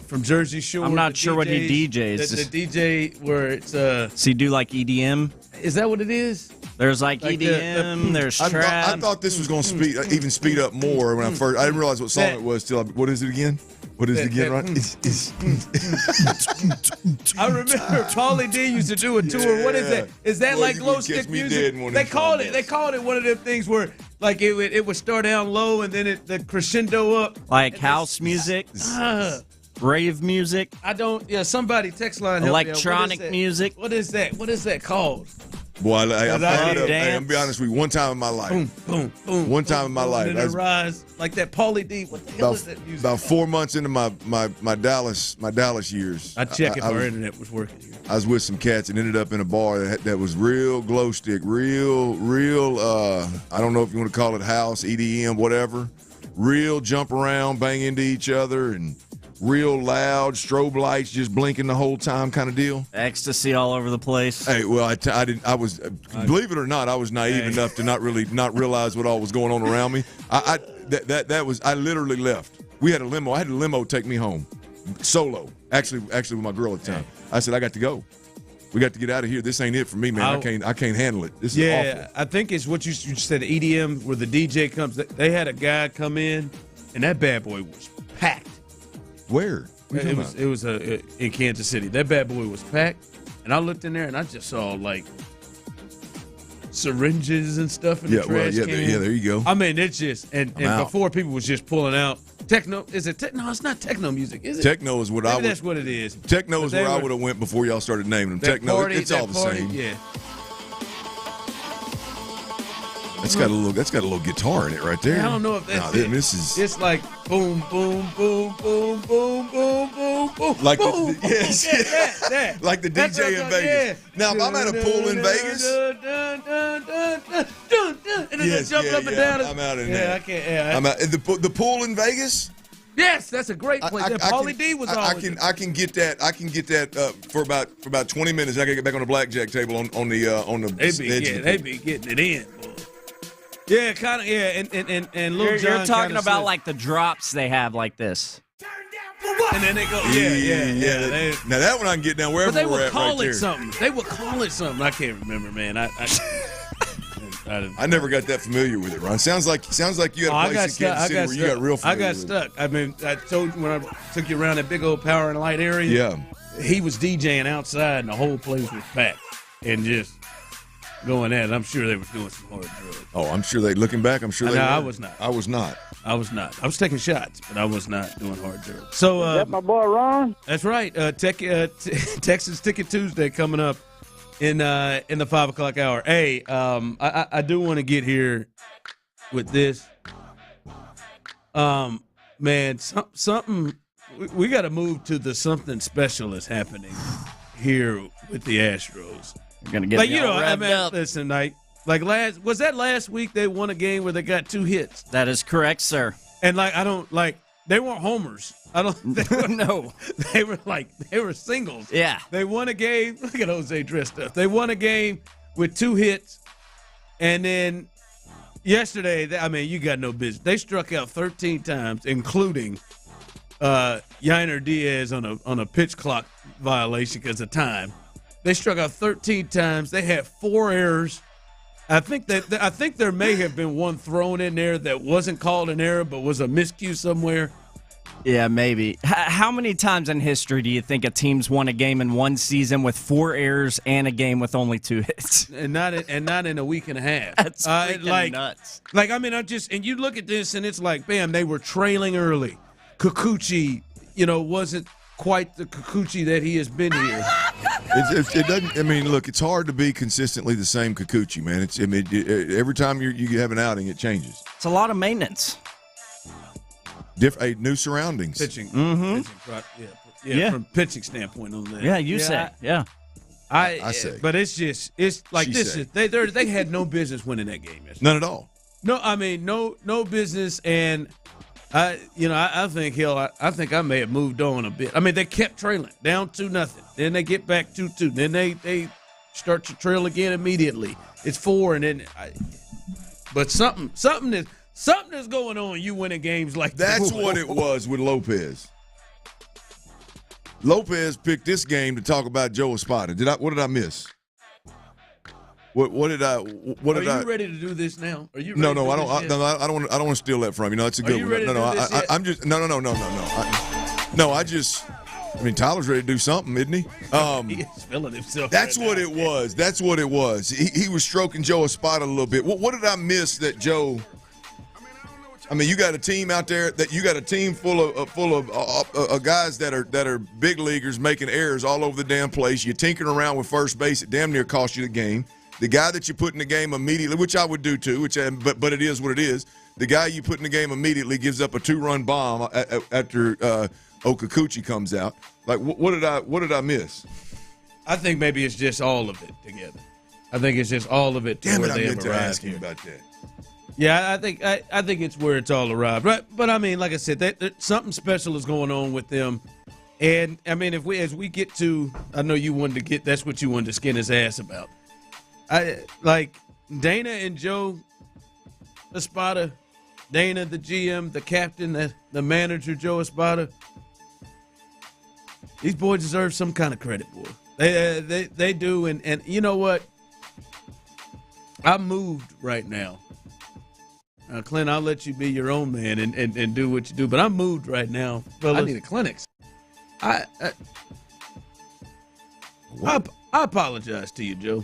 [SPEAKER 16] from Jersey Shore?
[SPEAKER 14] I'm not sure what he DJs.
[SPEAKER 16] The DJ where it's
[SPEAKER 14] So you do like EDM?
[SPEAKER 16] Is that what it is?
[SPEAKER 14] There's like EDM. There's trap.
[SPEAKER 10] I thought this was going to speed up more when I first. I didn't realize what song it was till. What is it again? What is it again? Right?
[SPEAKER 16] I remember Pauly D used to do a tour. What is that? Is that like glow stick music? They called it one of them things where like it would start down low and then the crescendo up.
[SPEAKER 14] Like house music. Rave music.
[SPEAKER 16] I don't. Yeah, somebody text line.
[SPEAKER 14] Electronic music.
[SPEAKER 16] What is that? What is that called?
[SPEAKER 10] Boy, I'm gonna be honest with you. One time in my life.
[SPEAKER 16] Boom, boom, boom.
[SPEAKER 10] One time in my life.
[SPEAKER 16] And rise like that Pauly D. What the hell is that music?
[SPEAKER 10] About 4 months into my Dallas years.
[SPEAKER 16] I check if our internet was working here.
[SPEAKER 10] I was with some cats and ended up in a bar that was real glow stick, real. I don't know if you want to call it house, EDM, whatever. Real jump around, bang into each other, and real loud strobe lights just blinking the whole time kind of deal.
[SPEAKER 14] Ecstasy all over the place.
[SPEAKER 10] Hey, well, I was believe it or not, I was naive enough to not realize what all was going on around me. I literally left. We had a limo. I had a limo take me home solo Actually, with my girl at the time. I said, I got to go. We got to get out of here. This ain't it for me, man. I can't handle it. This is awful.
[SPEAKER 16] I think it's what you said, EDM, where the DJ comes. They had a guy come in, and that bad boy was packed.
[SPEAKER 10] Where?
[SPEAKER 16] It was in Kansas City. That bad boy was packed, and I looked in there, and I just saw, like, syringes and stuff in the trash can.
[SPEAKER 10] There you go.
[SPEAKER 16] I mean, it's just, and before people was just pulling out. Techno, is it techno? It's not techno music, is it?
[SPEAKER 10] Techno is what
[SPEAKER 16] Maybe
[SPEAKER 10] I would.
[SPEAKER 16] That's what it is.
[SPEAKER 10] Techno is where I would have went before y'all started naming them. Techno, it's all the same.
[SPEAKER 16] Yeah.
[SPEAKER 10] That's got a little guitar in it right there.
[SPEAKER 16] I don't know if that's it.
[SPEAKER 10] This is.
[SPEAKER 16] It's like boom, boom, boom, boom, boom, boom, boom, boom.
[SPEAKER 10] Like
[SPEAKER 16] boom,
[SPEAKER 10] that. Like the DJ in Vegas. Now, if I'm at a pool in Vegas.
[SPEAKER 16] And then jumping up and down.
[SPEAKER 10] I'm out in there.
[SPEAKER 16] I can't.
[SPEAKER 10] I'm out. The pool in Vegas.
[SPEAKER 16] Yes, that's a great place. Paulie D was always.
[SPEAKER 10] I can get that. I can get that for about 20 minutes. I can get back on the blackjack table on the.
[SPEAKER 16] They be getting it in. Yeah, kind of. Yeah, and Lil Jon.
[SPEAKER 14] You're talking about like the drops they have like this.
[SPEAKER 16] And then they go, yeah.
[SPEAKER 10] Now that one I can get down wherever we're at right there.
[SPEAKER 16] They would call it something. I can't remember, man.
[SPEAKER 10] I never got that familiar with it, Ron. Sounds like you had a place in Kansas City where you got real familiar with it.
[SPEAKER 16] I got stuck. I mean, I told you when I took you around that big old Power and Light area.
[SPEAKER 10] Yeah.
[SPEAKER 16] He was DJing outside, and the whole place was packed. And just going at it. I'm sure they were doing some hard drugs.
[SPEAKER 10] Oh, I'm sure looking back, I'm sure they were.
[SPEAKER 16] I was not.
[SPEAKER 10] I was not.
[SPEAKER 16] I was taking shots, but I was not doing hard drugs. So
[SPEAKER 6] is that my boy Ron?
[SPEAKER 16] That's right. Texas Ticket Tuesday coming up in the 5 o'clock hour. Hey, I do want to get here with this. Man, something we got to move to the something special is happening here with the Astros.
[SPEAKER 14] We're gonna get up.
[SPEAKER 16] Listen, was that last week they won a game where they got 2 hits?
[SPEAKER 14] That is correct, sir.
[SPEAKER 16] And they weren't homers.
[SPEAKER 14] No.
[SPEAKER 16] They were singles.
[SPEAKER 14] Yeah.
[SPEAKER 16] They won a game. Look at Jose dressed up. They won a game with 2 hits. And then yesterday, you got no business. They struck out 13 times, including Yainer Diaz on a pitch clock violation because of time. They struck out 13 times. They had 4 errors. I think there may have been one thrown in there that wasn't called an error but was a miscue somewhere.
[SPEAKER 14] Yeah, maybe. How many times in history do you think a team's won a game in one season with 4 errors and a game with only 2 hits?
[SPEAKER 16] And not in a week and a half.
[SPEAKER 14] That's freaking nuts.
[SPEAKER 16] And you look at this and it's like, bam, they were trailing early. Kikuchi, wasn't quite the Kikuchi that he has been here.
[SPEAKER 10] It doesn't. Look, it's hard to be consistently the same Kikuchi, man. Every time you have an outing, it changes.
[SPEAKER 14] It's a lot of maintenance.
[SPEAKER 10] New surroundings.
[SPEAKER 16] Pitching.
[SPEAKER 14] Mm-hmm.
[SPEAKER 16] Yeah. From pitching standpoint on that.
[SPEAKER 14] Yeah, you say. Yeah.
[SPEAKER 10] I say.
[SPEAKER 16] But it's like
[SPEAKER 10] she
[SPEAKER 16] this
[SPEAKER 10] say.
[SPEAKER 16] is they had no business winning that game yesterday.
[SPEAKER 10] None at all.
[SPEAKER 16] No, no business. And I think I think I may have moved on a bit. They kept trailing down 2-0. Then they get back 2-2. Then they start to trail again immediately. It's 4, and then. But something is going on. You winning games like that.
[SPEAKER 10] That's what it was with Lopez. Lopez picked this game to talk about Joe Espada. What did I miss? What did I?
[SPEAKER 16] Are you ready to do this now? Are you ready?
[SPEAKER 10] No, I don't want to steal that from you. No, it's a good one. I'm just no. Tyler's ready to do something, isn't he?
[SPEAKER 16] He is feeling himself.
[SPEAKER 10] That's what it was. That's what it was. He was stroking Joe Espada a little bit. What did I miss that Joe? You got a team out there full of guys that are big leaguers making errors all over the damn place. You're tinkering around with first base. It damn near cost you the game. The guy that you put in the game immediately, which I would do too, but it is what it is. The guy you put in the game immediately gives up a 2-run bomb after Kikuchi comes out. Like what did I miss?
[SPEAKER 16] I think maybe it's just all of it together. I think it's just all of it.
[SPEAKER 10] Damn it! I meant to ask you about that.
[SPEAKER 16] Yeah, I think it's where it's all arrived. Right, but like I said, something special is going on with them. And as we get to, I know you wanted to get. That's what you wanted to skin his ass about. Dana and Joe Espada, Dana the GM, the captain, the manager Joe Espada. These boys deserve some kind of credit, boy. They do, and you know what? I'm moved right now. Clint, I'll let you be your own man and do what you do, but I'm moved right now. Fellas.
[SPEAKER 15] I need a clinics.
[SPEAKER 16] I apologize to you, Joe.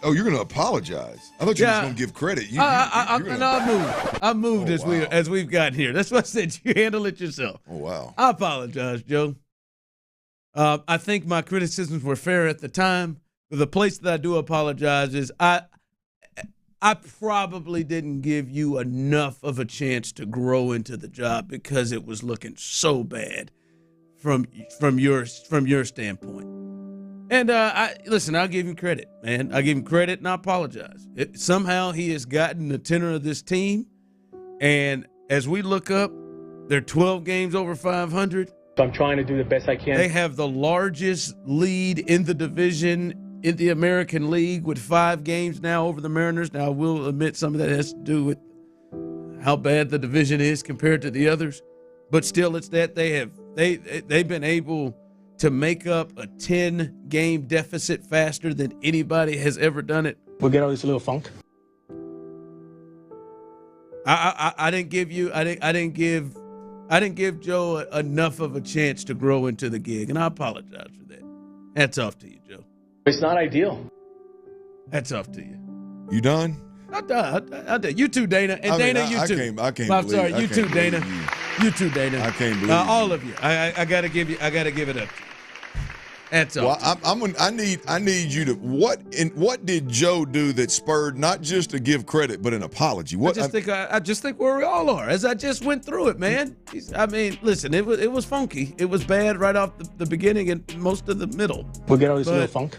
[SPEAKER 10] Oh, you're going to apologize? I thought you were just going to give credit.
[SPEAKER 16] I moved as we've gotten here. That's what I said. You handle it yourself.
[SPEAKER 10] Oh, wow.
[SPEAKER 16] I apologize, Joe. I think my criticisms were fair at the time. The place that I do apologize is I probably didn't give you enough of a chance to grow into the job because it was looking so bad from your standpoint. And listen, I'll give him credit, man. I'll give him credit and I apologize. Somehow he has gotten the tenor of this team, and as we look up, they're 12 games over 500.
[SPEAKER 6] So I'm trying to do the best I can.
[SPEAKER 16] They have the largest lead in the division in the American League with 5 games now over the Mariners. Now, I will admit some of that has to do with how bad the division is compared to the others, but still, it's that they've been able to make up a 10-game deficit faster than anybody has ever done it.
[SPEAKER 6] We'll get all this little funk.
[SPEAKER 16] I didn't give Joe enough of a chance to grow into the gig, and I apologize for that. Hats off to you, Joe.
[SPEAKER 6] It's not ideal.
[SPEAKER 16] Hats off to you.
[SPEAKER 10] You done?
[SPEAKER 16] I done. You too, Dana. And Dana, you too.
[SPEAKER 10] I can't
[SPEAKER 16] I'm
[SPEAKER 10] believe
[SPEAKER 16] sorry, you too, Dana. You too, Dana.
[SPEAKER 10] I can't believe
[SPEAKER 16] all of you. I gotta give it up to you. That's all.
[SPEAKER 10] Well, I need you to what did Joe do that spurred not just to give credit but an apology?
[SPEAKER 16] I just think where we all are. As I just went through it, man. Listen, it was funky. It was bad right off the beginning and most of the middle.
[SPEAKER 6] We'll get all this little funk.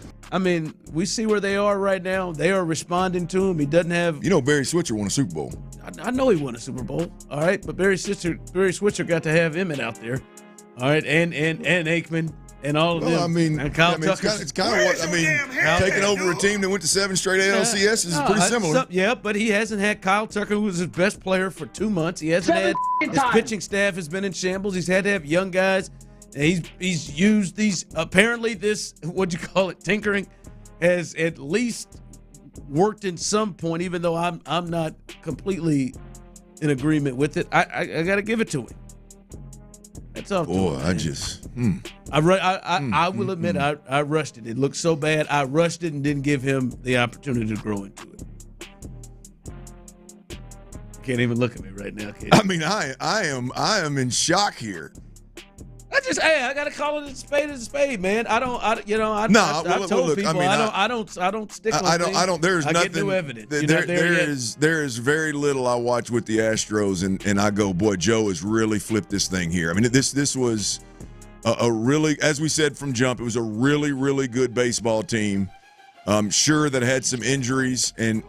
[SPEAKER 16] We see where they are right now. They are responding to him. He doesn't have.
[SPEAKER 10] Barry Switzer won a Super Bowl.
[SPEAKER 16] I know he won a Super Bowl. All right, but Barry Switzer got to have Emmett out there. All right, and Aikman. And all of them. And Kyle Tucker.
[SPEAKER 10] It's kind of what taking over a team that went to 7 straight ALCS is pretty similar.
[SPEAKER 16] But he hasn't had Kyle Tucker, who was his best player for 2 months. He hasn't had his pitching staff has been in shambles. He's had to have young guys. And he's used these. Apparently, this tinkering has at least worked in some point. Even though I'm not completely in agreement with it, I got to give it to him. That's all.
[SPEAKER 10] Boy,
[SPEAKER 16] I will admit I rushed it. It looked so bad. I rushed it and didn't give him the opportunity to grow into it. Can't even look at me right now.
[SPEAKER 10] I am in shock here.
[SPEAKER 16] I gotta call it a spade, man. I told people I don't stick on things.
[SPEAKER 10] There's nothing.
[SPEAKER 16] Get new evidence.
[SPEAKER 10] There is very little I watch with the Astros, and I go, boy, Joe has really flipped this thing here. This was a really, as we said from jump, it was a really, really good baseball team. Sure that had some injuries and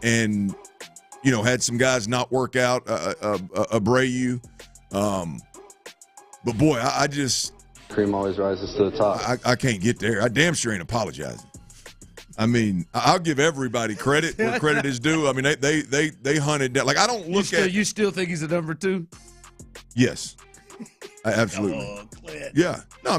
[SPEAKER 10] had some guys not work out. Abreu. But boy, I just
[SPEAKER 6] cream always rises to the top.
[SPEAKER 10] I can't get there. I damn sure ain't apologizing. I'll give everybody credit where credit is due. They hunted down. I don't look at.
[SPEAKER 16] You still think he's a number 2?
[SPEAKER 10] Yes, absolutely.
[SPEAKER 16] Come on, Clint.
[SPEAKER 10] Yeah. No,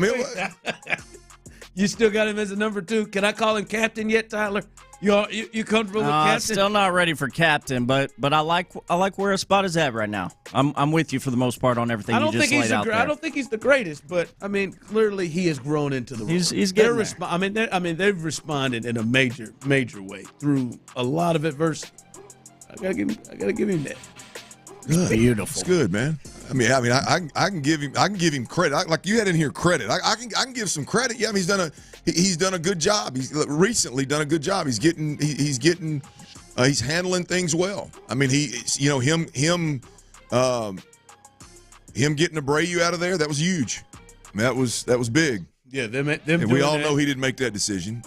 [SPEAKER 16] you still got him as a number 2. Can I call him captain yet, Tyler? You comfortable with captain?
[SPEAKER 14] Still not ready for captain, but I like where his spot is at right now. I'm with you for the most part on everything you just laid out there.
[SPEAKER 16] I don't think he's the greatest, but clearly he has grown into the role.
[SPEAKER 14] He's getting there.
[SPEAKER 16] They've responded in a major way through a lot of adversity. I gotta give him that.
[SPEAKER 10] Good.
[SPEAKER 14] Beautiful.
[SPEAKER 10] It's good, man. I can give him credit. Like you had in here credit. I can give some credit. Yeah, he's done a good job. He's recently done a good job. He's handling things well. Him getting Abreu out of there, that was huge. That was big.
[SPEAKER 16] Yeah, them
[SPEAKER 10] and we all know he didn't make that decision.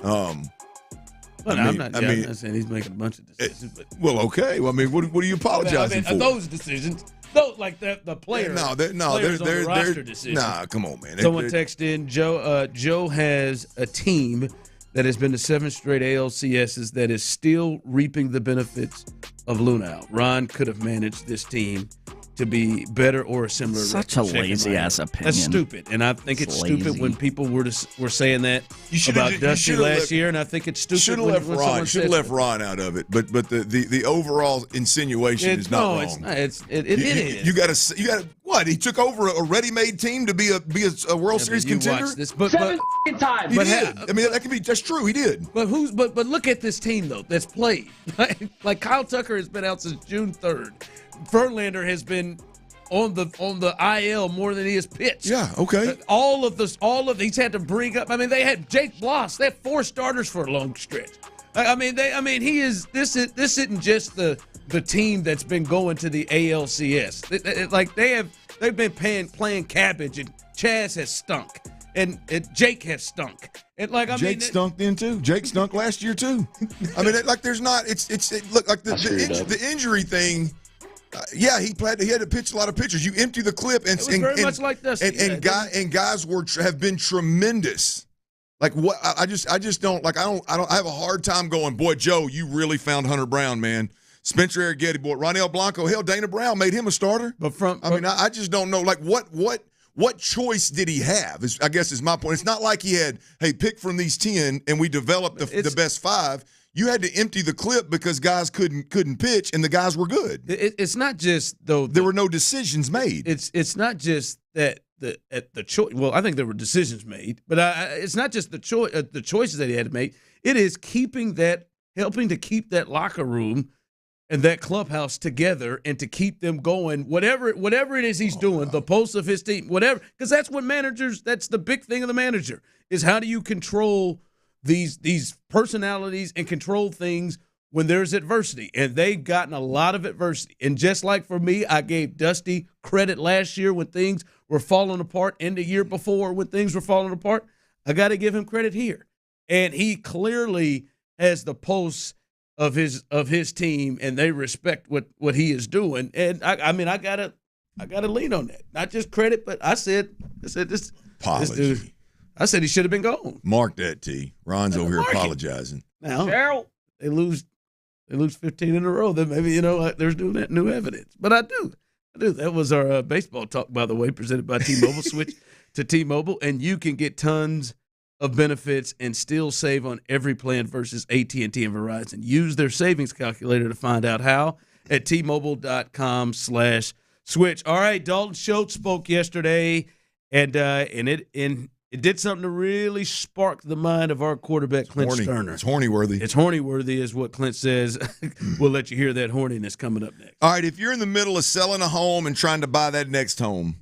[SPEAKER 16] I'm not saying he's making a bunch of decisions.
[SPEAKER 10] Well, okay. Well, what are you apologizing for?
[SPEAKER 16] Those decisions, like the player.
[SPEAKER 10] There's
[SPEAKER 16] the roster decisions.
[SPEAKER 10] Nah, come on, man.
[SPEAKER 16] Someone texted in, Joe has a team that has been to 7 straight ALCSs that is still reaping the benefits of Lunau. Ron could have managed this team to be better or a similar.
[SPEAKER 14] Such a lazy-ass opinion.
[SPEAKER 16] That's stupid, and I think it's stupid when people were saying that about Dusty last year, and I think it's stupid.
[SPEAKER 10] Should have left Ron out of it, but the overall insinuation is not wrong.
[SPEAKER 16] It's not. It is.
[SPEAKER 10] You got to what? He took over a ready-made team to be a World Series contender.
[SPEAKER 16] But
[SPEAKER 10] 7 times. He did. I mean, that's true. He did.
[SPEAKER 16] But look at this team though that's played. Like Kyle Tucker has been out since June 3rd. Verlander has been on the IL more than he has pitched.
[SPEAKER 10] Yeah, okay.
[SPEAKER 16] He's had to bring up. I mean, they had Jake Bloss. They had 4 starters for a long stretch. He is. This isn't just the team that's been going to the ALCS. They've been playing cabbage, and Chaz has stunk, and Jake has stunk.
[SPEAKER 10] Jake stunk then too. Jake stunk last year too. I mean, there's not. The injury thing. Yeah, he had to pitch a lot of pitchers. You empty the clip, and
[SPEAKER 16] much like this.
[SPEAKER 10] And guys have been tremendous. Like what? I just don't like. I have a hard time going. Boy, Joe, you really found Hunter Brown, man. Spencer Arrighetti, boy, Ronel Blanco. Hell, Dana Brown made him a starter. I just don't know. Like what choice did he have? I guess is my point. It's not like he had, hey, pick from these 10, and we developed the best 5. You had to empty the clip because guys couldn't pitch, and the guys were good.
[SPEAKER 16] It's not just though.
[SPEAKER 10] There were no decisions made.
[SPEAKER 16] It's not just that the choice. Well, I think there were decisions made, but it's not just the choices that he had to make. It is helping to keep that locker room and that clubhouse together, and to keep them going. Whatever it is he's doing, the pulse of his team, whatever, because that's what managers. That's the big thing of the manager is how do you control these personalities and control things when there's adversity, and they've gotten a lot of adversity. And just like for me, I gave Dusty credit last year when things were falling apart, and the year before when things were falling apart. I got to give him credit here, and he clearly has the pulse of his team, and they respect what he is doing. And I gotta lean on that, not just credit, but I said this
[SPEAKER 10] apology.
[SPEAKER 16] This dude, I said he should have been gone.
[SPEAKER 10] Mark that, T. Ron's over here apologizing.
[SPEAKER 16] Now, Cheryl, they lose 15 in a row. Then maybe there's new evidence. But I do. That was our baseball talk, by the way, presented by T-Mobile. Switch to T-Mobile, and you can get tons of benefits and still save on every plan versus AT&T and Verizon. Use their savings calculator to find out how at T-Mobile.com/switch. All right, Dalton Schultz spoke yesterday, and it did something to really spark the mind of our quarterback, Clint Stoerner.
[SPEAKER 10] It's horny-worthy.
[SPEAKER 16] It's horny-worthy is what Clint says. We'll let you hear that horniness coming up next.
[SPEAKER 10] All right, if you're in the middle of selling a home and trying to buy that next home,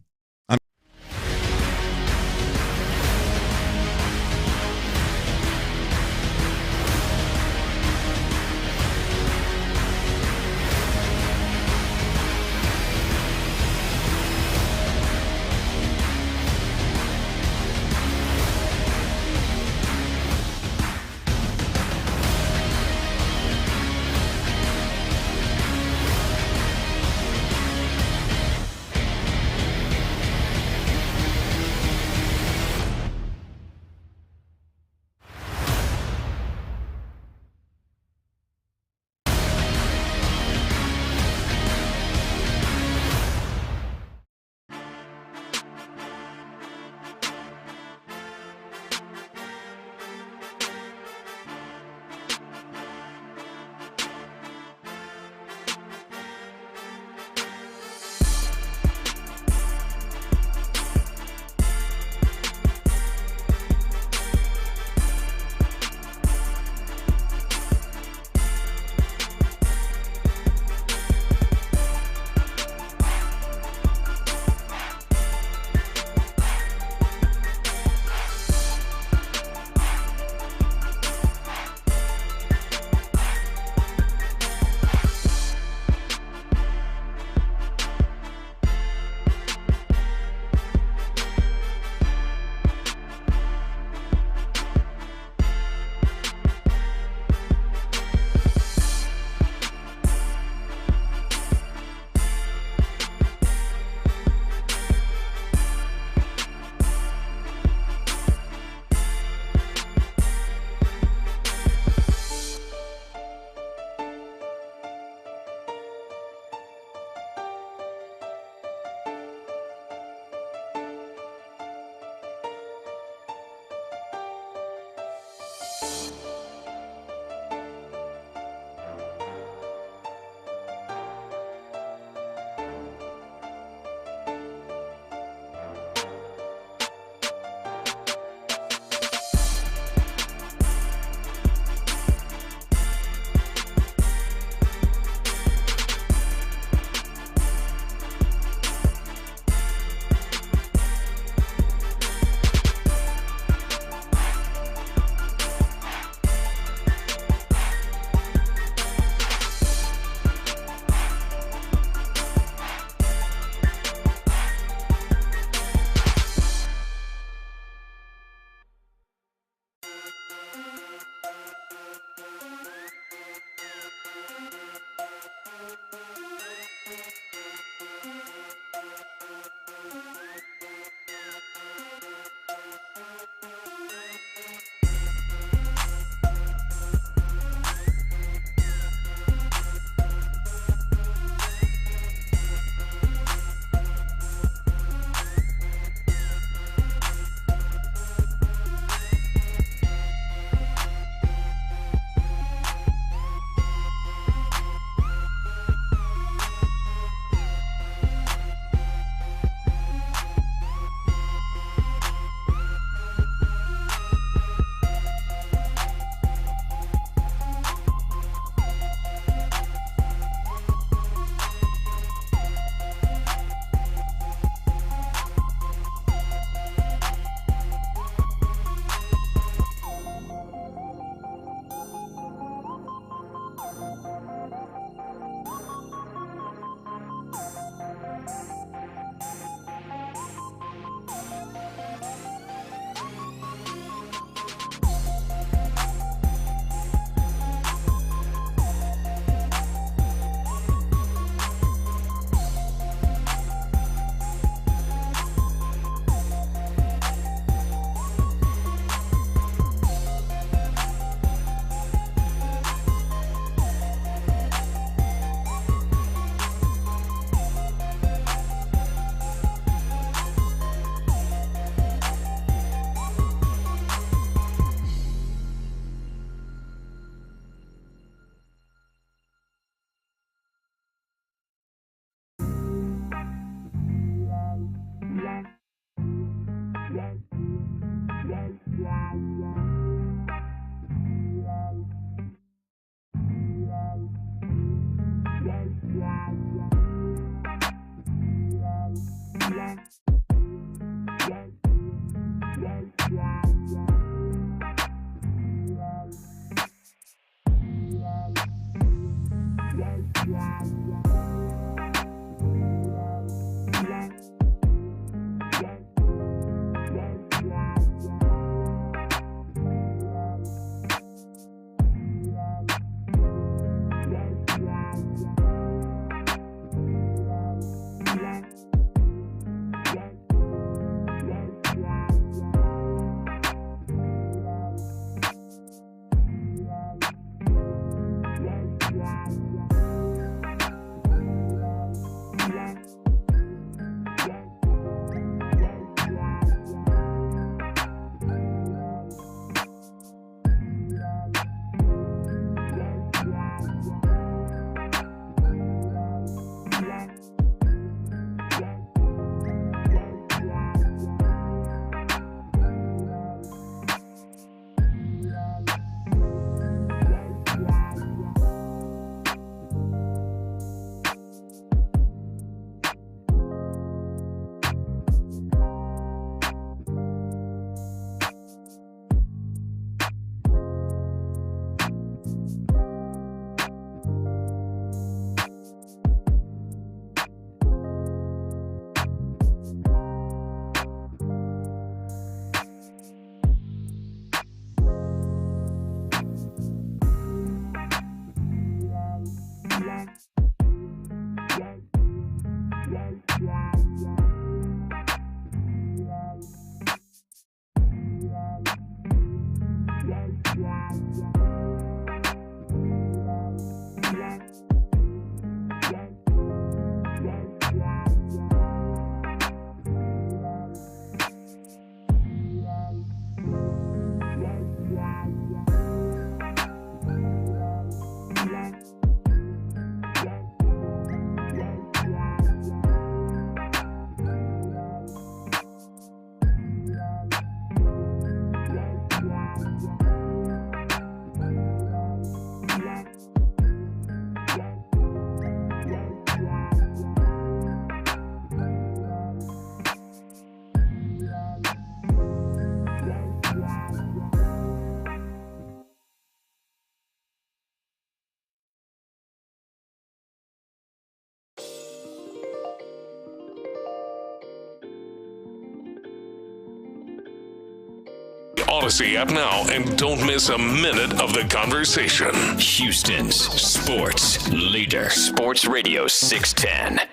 [SPEAKER 1] Odyssey app now and don't miss a minute of the conversation.
[SPEAKER 3] Houston's sports leader. Sports Radio 610.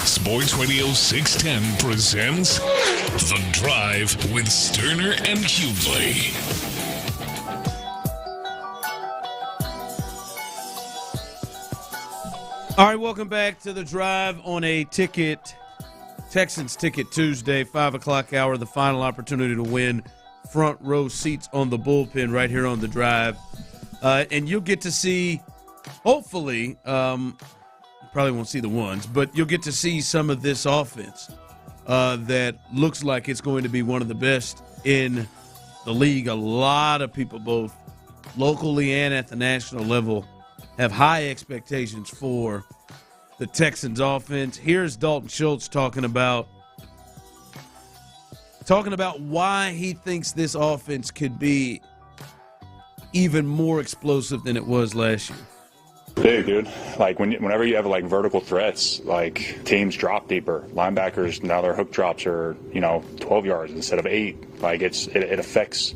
[SPEAKER 1] Sports Radio 610 presents The Drive with Stoerner and Hughley.
[SPEAKER 16] All right, welcome back to The Drive on a Texans Ticket Tuesday, 5 o'clock hour, the final opportunity to win front row seats on the bullpen right here on The Drive. And you'll get to see, hopefully, you probably won't see the ones, but you'll get to see some of this offense that looks like it's going to be one of the best in the league. A lot of people, both locally and at the national level, have high expectations for the Texans offense. Here's Dalton Schultz talking about why he thinks this offense could be even more explosive than it was last year.
[SPEAKER 13] Big, dude. Like whenever you have like vertical threats, like teams drop deeper. Linebackers, now their hook drops are 12 yards instead of 8. Like it affects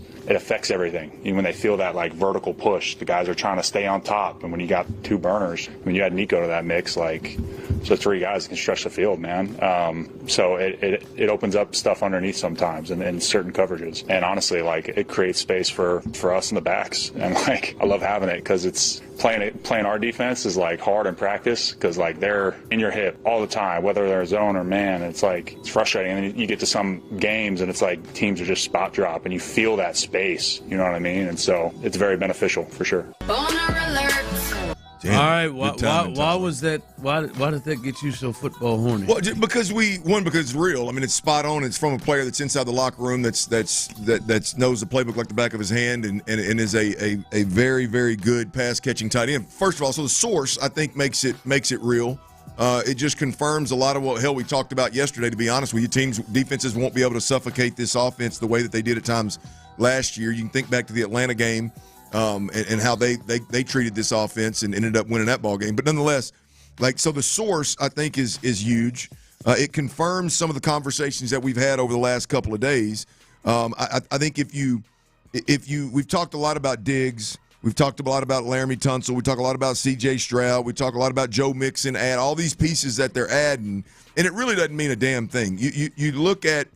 [SPEAKER 13] everything. Even when they feel that like vertical push, the guys are trying to stay on top. And when you got 2 burners, when you add Nico to that mix, like so 3 guys can stretch the field, man. So it opens up stuff underneath sometimes in certain coverages. And honestly, like it creates space for us in the backs. And like I love having it because it's playing our defense is like hard in practice because like they're in your hip all the time, whether they're zone or man. It's like it's frustrating. And then you get to some games and it's like teams are just spot drop and you feel that space. You know what I mean? And so it's very beneficial for sure.
[SPEAKER 16] Damn, all right, why was that? Why did that get you so football horny?
[SPEAKER 10] Well, because it's real. I mean, it's spot on. It's from a player that's inside the locker room that knows the playbook like the back of his hand and is a very, very good pass catching tight end. First of all, so the source I think makes it real. It just confirms a lot of what we talked about yesterday. To be honest with you, defenses won't be able to suffocate this offense the way that they did at times last year. You can think back to the Atlanta game. And how they treated this offense and ended up winning that ball game. But nonetheless, so the source I think is huge. It confirms some of the conversations that we've had over the last couple of days. I think we've talked a lot about Diggs, we've talked a lot about Laramie Tunsil, we talk a lot about C.J. Stroud, we talk a lot about Joe Mixon, add all these pieces that they're adding, and it really doesn't mean a damn thing. You look at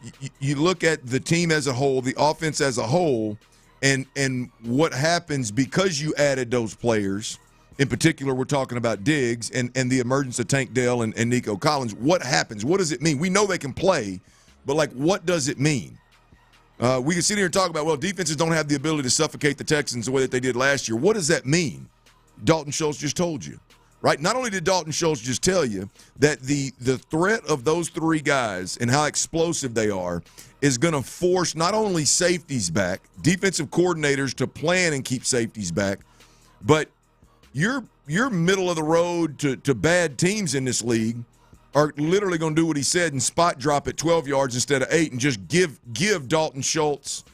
[SPEAKER 10] the team as a whole, the offense as a whole. And what happens because you added those players, in particular we're talking about Diggs and the emergence of Tank Dell and Nico Collins, what happens? What does it mean? We know they can play, but, what does it mean? We can sit here and talk about, defenses don't have the ability to suffocate the Texans the way that they did last year. What does that mean? Dalton Schultz just told you, right? Not only did Dalton Schultz just tell you that the threat of those 3 guys and how explosive they are is going to force not only safeties back, defensive coordinators to plan and keep safeties back, but your middle of the road to bad teams in this league are literally going to do what he said and spot drop at 12 yards instead of 8 and just give Dalton Schultz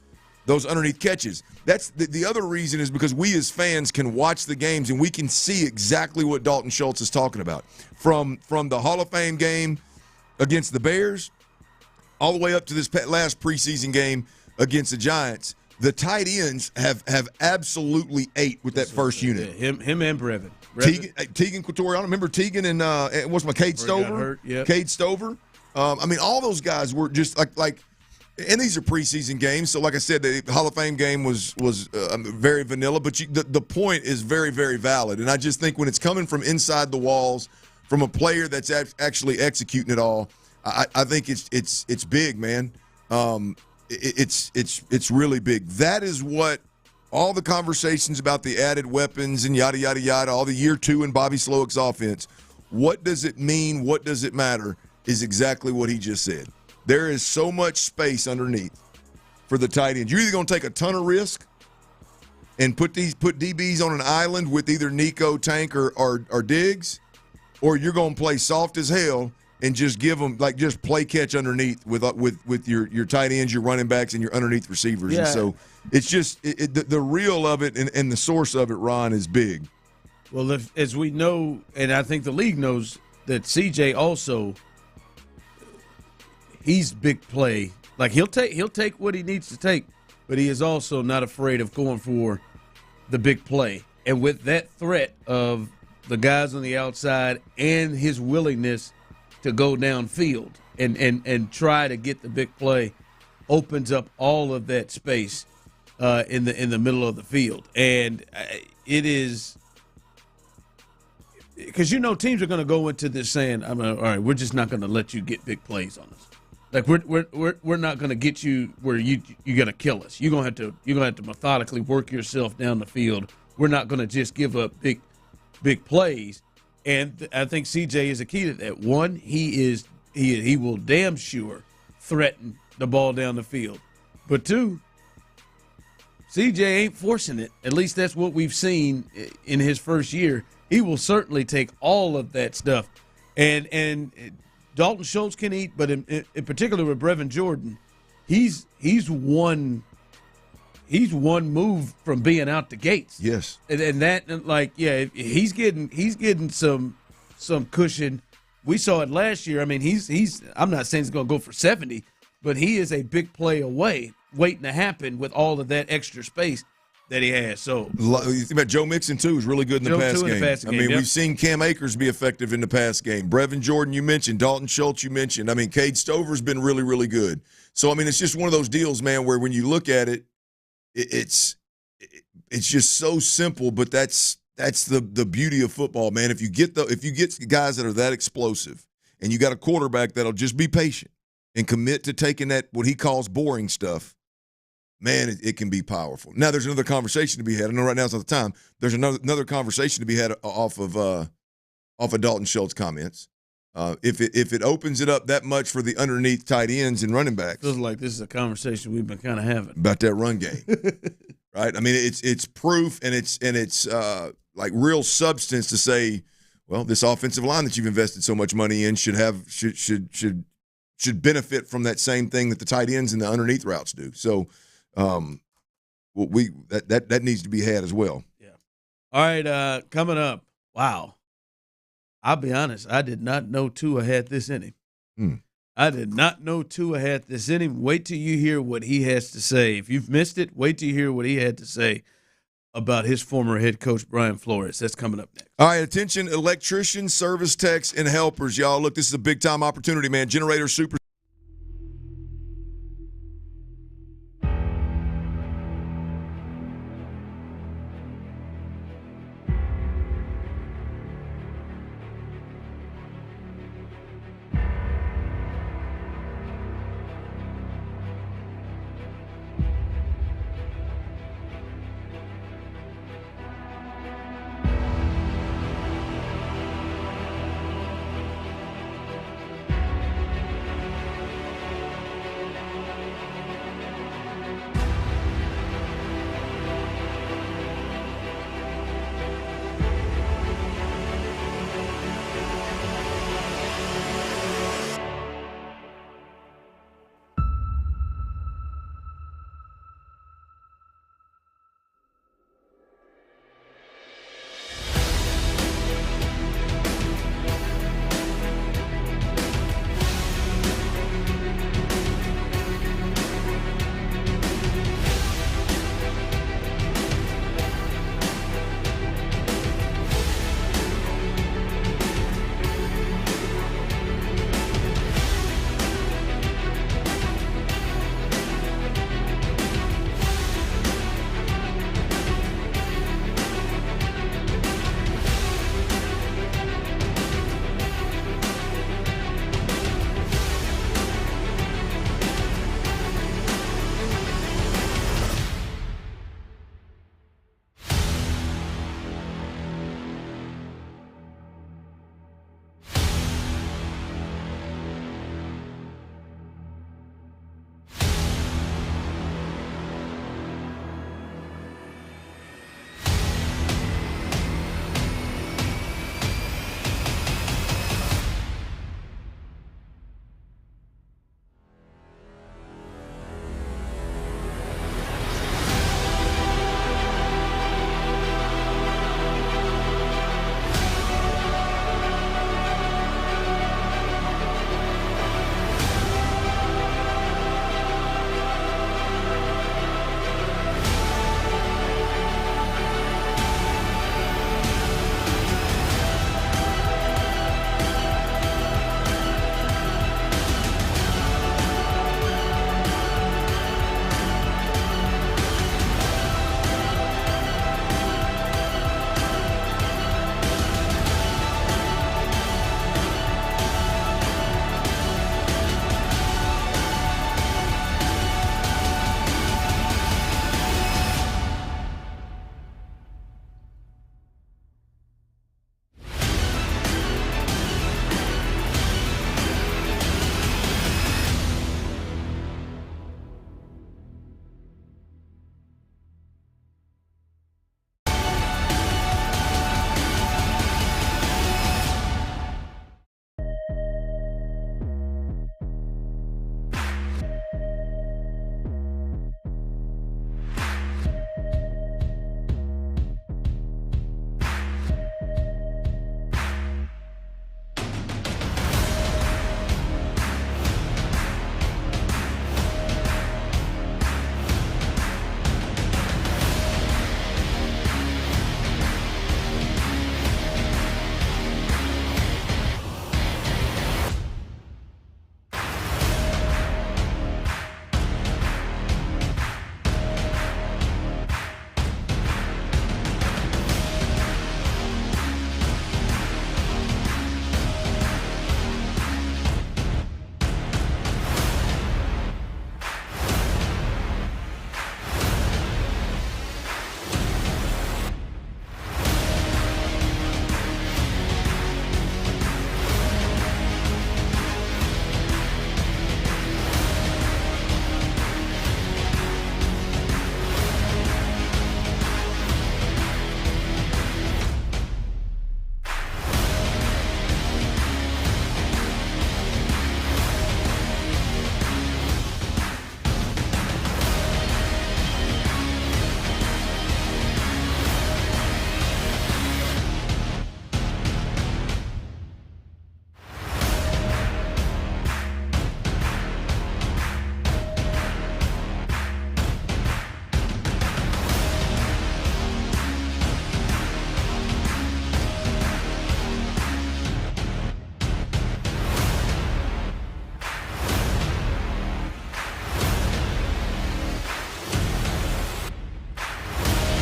[SPEAKER 10] those underneath catches. That's the other reason is because we as fans can watch the games and we can see exactly what Dalton Schultz is talking about. From the Hall of Fame game against the Bears all the way up to this last preseason game against the Giants, the tight ends have absolutely ate with that first unit.
[SPEAKER 16] Yeah, him and Brevin.
[SPEAKER 10] Tegan Quatoriano. Remember Tegan and what's my Cade Stover? Cade Stover. All those guys were just like and these are preseason games, so like I said, the Hall of Fame game was very vanilla, but the point is very, very valid. And I just think when it's coming from inside the walls, from a player that's actually executing it all, I think it's big, man. It's really big. That is what all the conversations about the added weapons and yada yada yada, all the year 2 in Bobby Slowick's offense. What does it mean? What does it matter? Is exactly what he just said. There is so much space underneath for the tight ends. You're either going to take a ton of risk and put DBs on an island with either Nico, Tank, or Diggs, or you're going to play soft as hell and just give them just play catch underneath with your tight ends, your running backs, and your underneath receivers. Yeah. And so it's just the real of it and the source of it, Ron, is big.
[SPEAKER 16] Well, as we know, and I think the league knows that CJ also. He's big play. Like he'll take what he needs to take but he is also not afraid of going for the big play. And with that threat of the guys on the outside and his willingness to go downfield and try to get the big play, opens up all of that space in the middle of the field. And it is because teams are going to go into this saying, all right, we're just not going to let you get big plays on us. Like we're not going to get you where you're going to kill us. You're going to have to methodically work yourself down the field. We're not going to just give up big plays. And I think CJ is a key to that. One, he will damn sure threaten the ball down the field. But two, CJ ain't forcing it. At least that's what we've seen in his first year. He will certainly take all of that stuff. And Dalton Schultz can eat, but in particular with Brevin Jordan, he's one move from being out the gates.
[SPEAKER 10] Yes.
[SPEAKER 16] And that, like, yeah, he's getting some cushion. We saw it last year. I mean, he's I'm not saying he's going to go for 70, but he is a big play away waiting to happen with all of that extra space that he has. So
[SPEAKER 10] you think about Joe Mixon too, who's really good in the pass game. I mean, we've seen Cam Akers be effective in the pass game. Brevin Jordan, you mentioned. Dalton Schultz, you mentioned. I mean, Cade Stover's been really, really good. So I mean, it's just one of those deals, man, where when you look at it, it's just so simple. But that's the beauty of football, man. If you get guys that are that explosive, and you got a quarterback that'll just be patient and commit to taking that what he calls boring stuff. Man, it can be powerful. Now, there's another conversation to be had. I know right now it's not the time. There's another conversation to be had off of Dalton Schultz comments. If it opens it up that much for the underneath tight ends and running backs,
[SPEAKER 16] feels like this is a conversation we've been kind of having
[SPEAKER 10] about that run game, right? I mean, it's proof and it's like real substance to say, well, this offensive line that you've invested so much money in should benefit from that same thing that the tight ends and the underneath routes do. So. That needs to be had as well.
[SPEAKER 16] Yeah. All right, coming up. Wow. I'll be honest. I did not know Tua had this in him. I did not know Tua had this in him. Wait till you hear what he has to say. If you've missed it, wait till you hear what he had to say about his former head coach, Brian Flores. That's coming up next.
[SPEAKER 10] All right, attention, electricians, service techs, and helpers. Y'all, look, this is a big-time opportunity, man. Generator Super.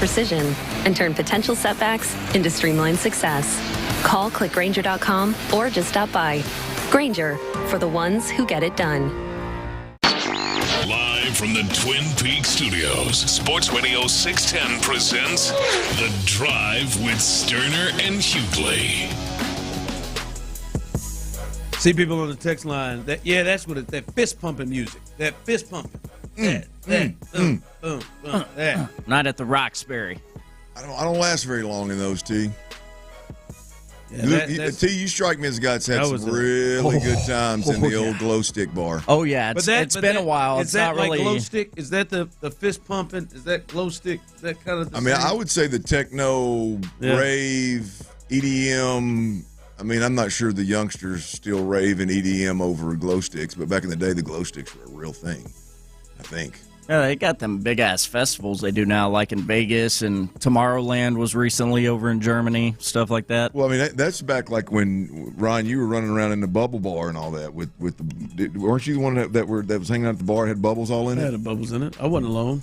[SPEAKER 2] precision and turn potential setbacks into streamlined success. Call clickgrainger.com or just stop by. Grainger, for the ones who get it done.
[SPEAKER 1] Live from the Twin Peaks studios, Sports Radio 610 presents The Drive with Stoerner and Hughley.
[SPEAKER 16] See people on the text line. That's what that fist pumping music. That fist pumping. That.
[SPEAKER 14] Not at the Roxbury.
[SPEAKER 10] I don't last very long in those, T.
[SPEAKER 16] Yeah,
[SPEAKER 10] T, you strike me as a guy that's had some really good times in the old glow stick bar.
[SPEAKER 14] Oh yeah, it's been a while.
[SPEAKER 16] Is
[SPEAKER 14] it's
[SPEAKER 16] that
[SPEAKER 14] not
[SPEAKER 16] like
[SPEAKER 14] really
[SPEAKER 16] glow stick? Is that the fist pumping? Is that glow stick? Is that kind of the
[SPEAKER 10] I mean,
[SPEAKER 16] same?
[SPEAKER 10] I would say the techno, rave, EDM. I mean, I'm not sure the youngsters still rave in EDM over glow sticks, but back in the day, the glow sticks were a real thing, I think.
[SPEAKER 14] Yeah, they got them big-ass festivals they do now, like in Vegas, and Tomorrowland was recently over in Germany, stuff like that.
[SPEAKER 10] Well, I mean, that's back like when, Ryan, you were running around in the bubble bar and all that. Weren't you the one that was hanging out at the bar and had bubbles all in it?
[SPEAKER 16] It had bubbles in it. I wasn't alone.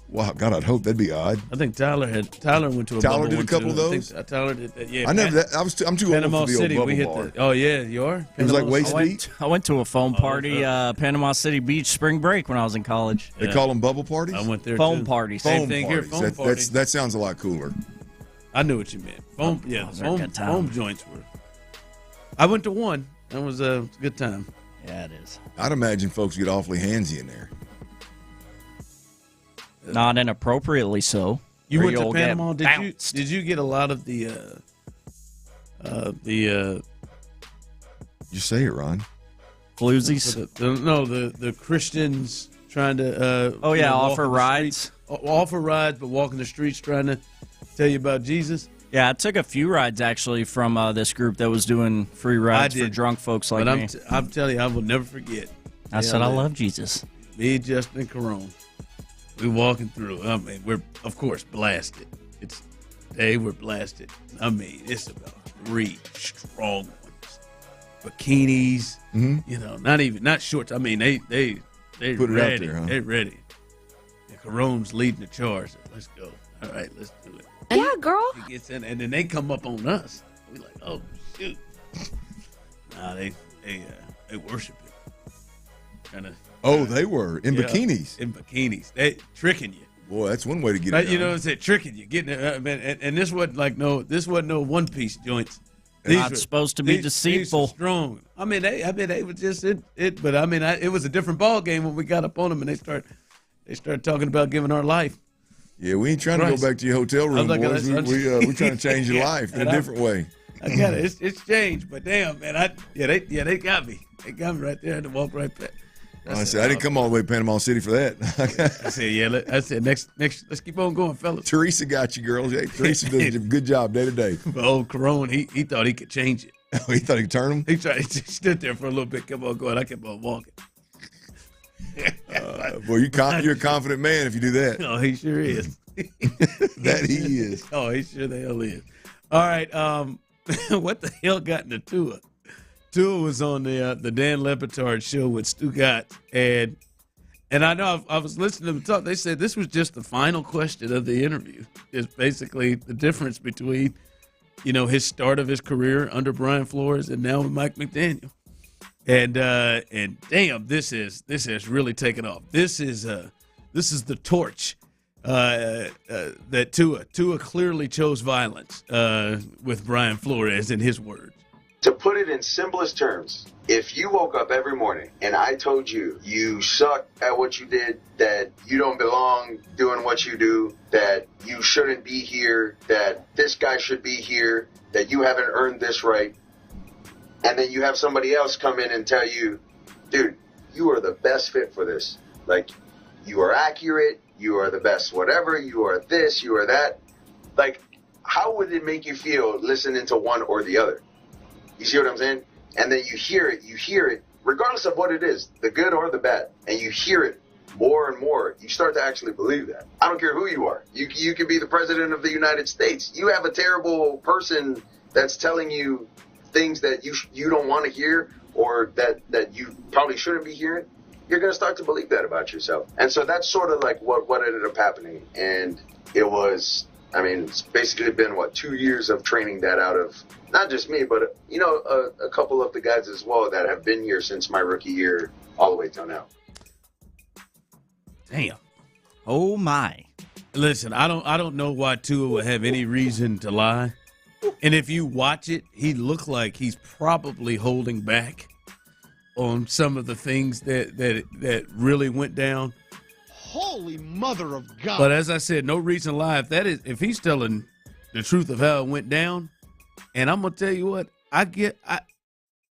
[SPEAKER 10] Wow, God, I'd hope that'd be odd.
[SPEAKER 16] I think Tyler went to a
[SPEAKER 10] Tyler
[SPEAKER 16] bubble
[SPEAKER 10] did a
[SPEAKER 16] one,
[SPEAKER 10] couple
[SPEAKER 16] too.
[SPEAKER 10] of those?
[SPEAKER 16] I think Tyler did that, yeah.
[SPEAKER 10] I never that. I'm too
[SPEAKER 16] Panama
[SPEAKER 10] old for the
[SPEAKER 16] City,
[SPEAKER 10] old
[SPEAKER 16] we hit
[SPEAKER 10] bubble bar.
[SPEAKER 16] oh, yeah, you are?
[SPEAKER 10] It was like waist deep?
[SPEAKER 14] I went to a foam party, Panama City Beach spring break when I was in college.
[SPEAKER 10] They call them bubble parties?
[SPEAKER 16] I went there,
[SPEAKER 14] foam
[SPEAKER 16] too.
[SPEAKER 14] parties.
[SPEAKER 16] Same thing here, foam parties.
[SPEAKER 10] That sounds a lot cooler.
[SPEAKER 16] I knew what you meant. Foam, foam joints were. I went to one. That was a good time.
[SPEAKER 14] Yeah, it is.
[SPEAKER 10] I'd imagine folks get awfully handsy in there.
[SPEAKER 14] Not inappropriately so.
[SPEAKER 16] You went to Panama. Did you get a lot of the
[SPEAKER 10] You say it, Ron.
[SPEAKER 14] Floozies?
[SPEAKER 16] The Christians trying to
[SPEAKER 14] offer rides.
[SPEAKER 16] Offer rides, but walking the streets trying to tell you about Jesus.
[SPEAKER 14] Yeah, I took a few rides actually from this group that was doing free rides for drunk folks like me.
[SPEAKER 16] I'm telling you, I will never forget.
[SPEAKER 14] I said I love Jesus.
[SPEAKER 16] Me, Justin, and Carone. We walking through. I mean, we're of course blasted. We're blasted. I mean, it's about 3 strong ones. Bikinis, not shorts. I mean, they
[SPEAKER 10] put
[SPEAKER 16] ready.
[SPEAKER 10] It out there, huh?
[SPEAKER 16] They're ready. And Carone's leading the charge. Let's go. All right, let's do it.
[SPEAKER 2] Yeah, girl.
[SPEAKER 16] He gets in, and then they come up on us. We like, oh shoot. Nah, they worship it. Kind of.
[SPEAKER 10] Oh, they were in bikinis.
[SPEAKER 16] In bikinis, they tricking you.
[SPEAKER 10] Boy, that's one way to get it.
[SPEAKER 16] You know, it's tricking you, getting it. And this wasn't no one piece joints.
[SPEAKER 14] They're not supposed to be deceitful.
[SPEAKER 16] These strong. I mean, they were just it. But I mean, it was a different ball game when we got up on them and they started talking about giving our life.
[SPEAKER 10] Yeah, we ain't trying to go back to your hotel room, boys. We're trying to change your life in a different way.
[SPEAKER 16] I got it. It's changed, but damn, man, they got me. They got me right there. I had to walk right back.
[SPEAKER 10] I said I didn't come all the way to Panama City for that.
[SPEAKER 16] I said next. Let's keep on going, fellas.
[SPEAKER 10] Teresa got you, girls. Hey, Teresa does a good job day to day.
[SPEAKER 16] But old Carone, he thought he could change it.
[SPEAKER 10] Oh, he thought he could turn them?
[SPEAKER 16] He stood there for a little bit, kept on going. I kept on walking.
[SPEAKER 10] Boy, you're a confident man if you do that.
[SPEAKER 16] Oh, he sure is.
[SPEAKER 10] That he is.
[SPEAKER 16] Oh, he sure the hell is. All right, what the hell got into Tua? Tua was on the Dan Lepetard show with Stu Gotts, and I know I was listening to them talk. They said this was just the final question of the interview. Is basically the difference between, his start of his career under Brian Flores and now with Mike McDaniel. And damn, this has really taken off. This is the torch that Tua clearly chose violence with Brian Flores in his words.
[SPEAKER 17] To put it in simplest terms, if you woke up every morning and I told you you suck at what you did, that you don't belong doing what you do, that you shouldn't be here, that this guy should be here, that you haven't earned this right, and then you have somebody else come in and tell you, dude, you are the best fit for this. Like, you are accurate, you are the best whatever, you are this, you are that. Like, how would it make you feel listening to one or the other? You see what I'm saying? And then you hear it, regardless of what it is, the good or the bad, and you hear it more and more, you start to actually believe that. I don't care who you are. You could be the president of the United States. You have a terrible person that's telling you things that you don't want to hear, or that you probably shouldn't be hearing. You're going to start to believe that about yourself. And so that's sort of like what ended up happening. And it's basically been, 2 years of training that out of not just me, but, a couple of the guys as well that have been here since my rookie year all the way till now.
[SPEAKER 16] Damn.
[SPEAKER 14] Oh, my.
[SPEAKER 16] Listen, I don't know why Tua would have any reason to lie. And if you watch it, he looked like he's probably holding back on some of the things that really went down.
[SPEAKER 7] Holy mother of God.
[SPEAKER 16] But as I said, no reason to lie. If he's telling the truth of how it went down, and I'm gonna tell you what, I get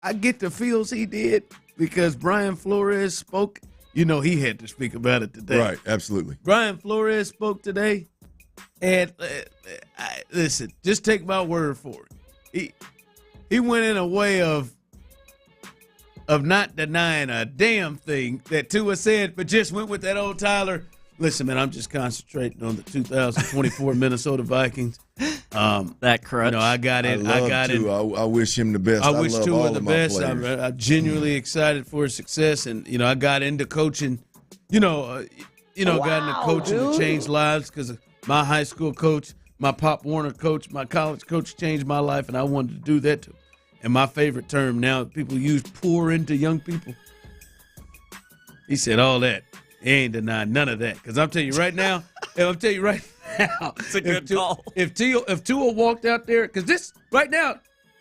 [SPEAKER 16] the feels he did because Brian Flores spoke. He had to speak about it today.
[SPEAKER 10] Right, absolutely.
[SPEAKER 16] Brian Flores spoke today, and listen, just take my word for it. He went in a way of not denying a damn thing that Tua said, but just went with that old Tyler. Listen, man, I'm just concentrating on the 2024 Minnesota Vikings.
[SPEAKER 14] That crutch.
[SPEAKER 10] I got it. I wish him the best.
[SPEAKER 16] I wish
[SPEAKER 10] love
[SPEAKER 16] Tua
[SPEAKER 10] all
[SPEAKER 16] the
[SPEAKER 10] of my
[SPEAKER 16] best.
[SPEAKER 10] players.
[SPEAKER 16] I'm genuinely excited for his success, and I got into coaching. Got into coaching to change lives because my high school coach, my Pop Warner coach, my college coach changed my life, and I wanted to do that too. And my favorite term now people use, pour into young people. He said all that. He ain't denying none of that. Because I'm telling you right now, it's
[SPEAKER 14] a good call.
[SPEAKER 16] If Tua walked out there, because this, right now,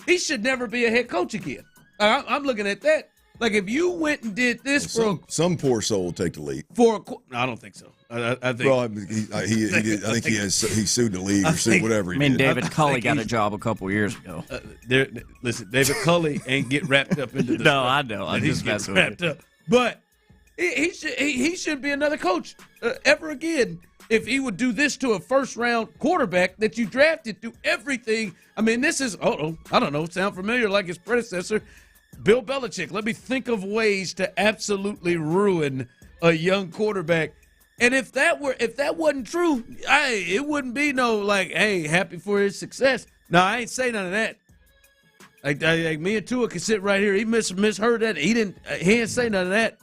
[SPEAKER 16] he should never be a head coach again. I'm looking at that. Like, if you went and did this
[SPEAKER 10] some poor soul will take the lead.
[SPEAKER 16] No, I don't think so. I think.
[SPEAKER 10] Well, he did. I think he sued the league or sued whatever he did.
[SPEAKER 14] David Culley got a job a couple years ago.
[SPEAKER 16] Listen, David Culley ain't get wrapped up into this.
[SPEAKER 14] No, I know. I'm just messing with you.
[SPEAKER 16] But he should be another coach ever again if he would do this to a first-round quarterback that you drafted through everything. I mean, this is, I don't know, sound familiar like his predecessor, Bill Belichick. Let me think of ways to absolutely ruin a young quarterback. And if that wasn't true, it wouldn't be no hey, happy for his success. No, I ain't say none of that. Like me and Tua could sit right here. He misheard that. He didn't say none of that.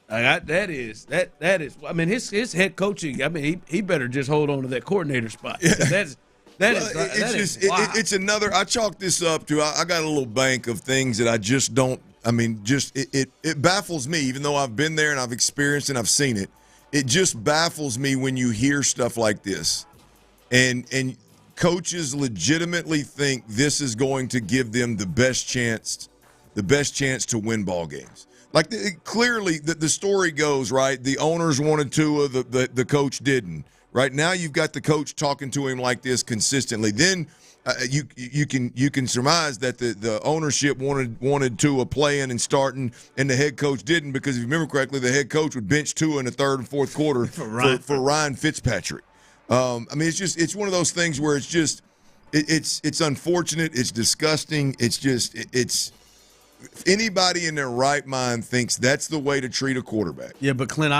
[SPEAKER 16] That is. I mean, his head coaching. I mean, he better just hold on to that coordinator spot.
[SPEAKER 10] It's another. I chalk this up to. I got a little bank of things that I just don't. I mean, it baffles me, even though I've been there and I've experienced and I've seen it. It just baffles me when you hear stuff like this, and coaches legitimately think this is going to give them the best chance to win ball games. Like clearly, the story goes right. The owners wanted Tua, the coach didn't. Right now, you've got the coach talking to him like this consistently. Then you can surmise that the ownership wanted Tua playing and starting, and the head coach didn't, because if you remember correctly, the head coach would bench Tua in the third and fourth quarter for Ryan Fitzpatrick. I mean, it's one of those things where it's unfortunate. It's disgusting. It's anybody in their right mind thinks that's the way to treat a quarterback.
[SPEAKER 16] Yeah, but Clint,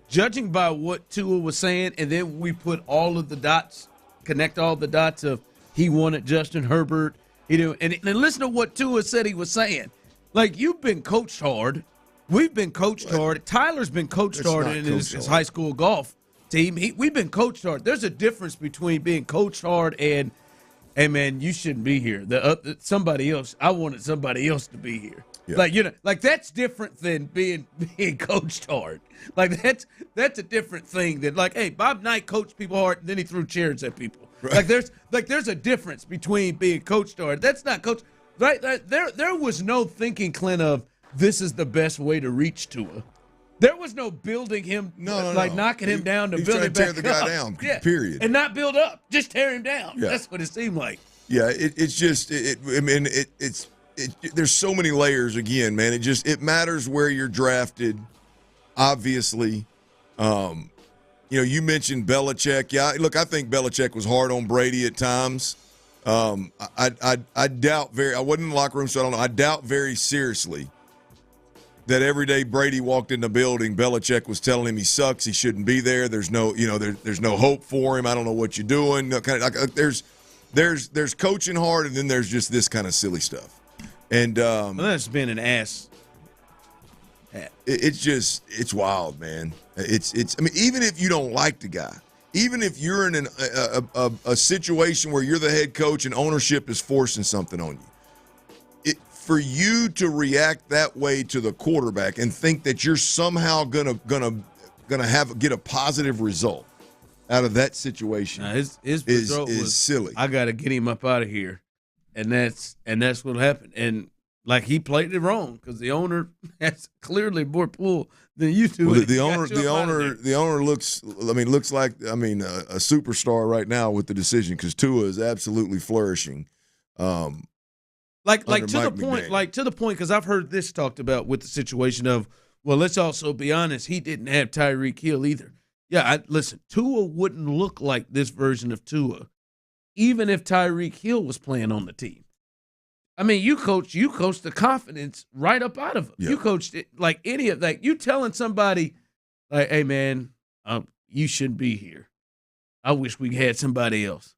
[SPEAKER 16] judging by what Tua was saying, and then we put all of the dots, connect all the dots of he wanted Justin Herbert. And listen to what Tua said he was saying. Like, you've been coached hard. We've been coached hard. Tyler's been coached hard in his high school golf team. We've been coached hard. There's a difference between being coached hard and, hey, man, you shouldn't be here. Somebody else. I wanted somebody else to be here. Yeah. Like that's different than being coached hard. Like that's a different thing than hey, Bob Knight coached people hard and then he threw chairs at people. Right. There's a difference between being coached hard. That's not coached. Right? There was no thinking, Clint, of this is the best way to reach Tua. There was no building him, knocking him down to build him back up.
[SPEAKER 10] Tear the guy down.
[SPEAKER 16] Yeah.
[SPEAKER 10] Period.
[SPEAKER 16] And not build up, just tear him down. Yeah. That's what it seemed like.
[SPEAKER 10] Yeah, there's so many layers again, man. It matters where you're drafted. Obviously, you mentioned Belichick. Yeah, look, I think Belichick was hard on Brady at times. I doubt I wasn't in the locker room, so I don't know. I doubt very seriously that every day Brady walked in the building, Belichick was telling him he sucks, he shouldn't be there. There's no, there's no hope for him. I don't know what you're doing. There's coaching hard, and then there's just this kind of silly stuff. And
[SPEAKER 16] that's been an ass
[SPEAKER 10] It's wild, man. It's. I mean, even if you don't like the guy, even if you're in a situation where you're the head coach and ownership is forcing something on you, for you to react that way to the quarterback and think that you're somehow gonna get a positive result out of that situation
[SPEAKER 16] his
[SPEAKER 10] is silly.
[SPEAKER 16] I got to get him up out of here, and that's what happened. And like he played it wrong because the owner has clearly more pull than you do.
[SPEAKER 10] Well, the owner looks like a superstar right now with the decision because Tua is absolutely flourishing.
[SPEAKER 16] Like to the point because I've heard this talked about with the situation of, well, let's also be honest, he didn't have Tyreek Hill either. Yeah, listen, Tua wouldn't look like this version of Tua even if Tyreek Hill was playing on the team. I mean, you coached the confidence right up out of him. Yeah. You coached it like any of that. You telling somebody like, hey, man, you shouldn't be here. I wish we had somebody else.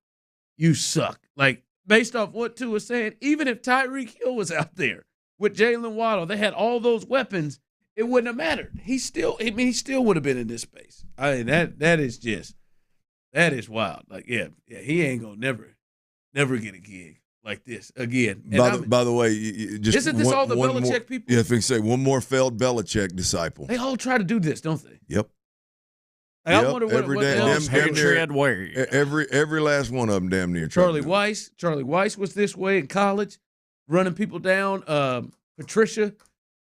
[SPEAKER 16] You suck. Like, based off what Tua was saying, even if Tyreek Hill was out there with Jalen Waddle, they had all those weapons, it wouldn't have mattered. He still would have been in this space. I mean, that is wild. Like, yeah, he ain't gonna never get a gig like this again.
[SPEAKER 10] By the way,
[SPEAKER 16] isn't this all the Belichick people?
[SPEAKER 10] Yeah, if I can say one more failed Belichick disciple.
[SPEAKER 16] They all try to do this, don't they?
[SPEAKER 10] Yep.
[SPEAKER 16] Like, I wonder what
[SPEAKER 10] every last one of them damn near.
[SPEAKER 16] Charlie Weiss was this way in college, running people down. Patricia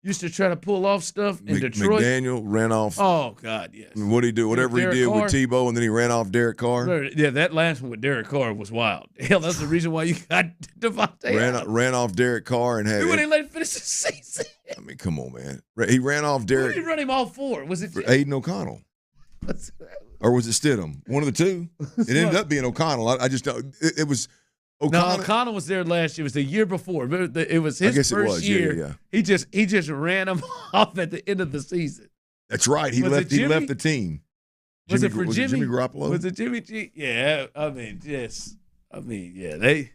[SPEAKER 16] used to try to pull off stuff in Detroit.
[SPEAKER 10] McDaniel ran off.
[SPEAKER 16] Oh, God, yes.
[SPEAKER 10] What did he do? Whatever he did with Tebow, and then he ran off Derek Carr.
[SPEAKER 16] Yeah, that last one with Derek Carr was wild. Hell, that's the reason why you got Devontae.
[SPEAKER 10] Ran off Derek Carr and had.
[SPEAKER 16] We wouldn't let him finish the season.
[SPEAKER 10] I mean, come on, man. He ran off Derek.
[SPEAKER 16] Who did he run him all for? Was it
[SPEAKER 10] Aiden O'Connell? Or was it Stidham? One of the two. It ended up being O'Connell. I just don't. It was O'Connell.
[SPEAKER 16] No, O'Connell was there last year. It was the year before. It was his first year.
[SPEAKER 10] Yeah.
[SPEAKER 16] He just ran him off at the end of the season.
[SPEAKER 10] That's right. He left the team.
[SPEAKER 16] Was it Jimmy
[SPEAKER 10] Garoppolo?
[SPEAKER 16] Was it Jimmy G? Yeah. I mean, yeah. They,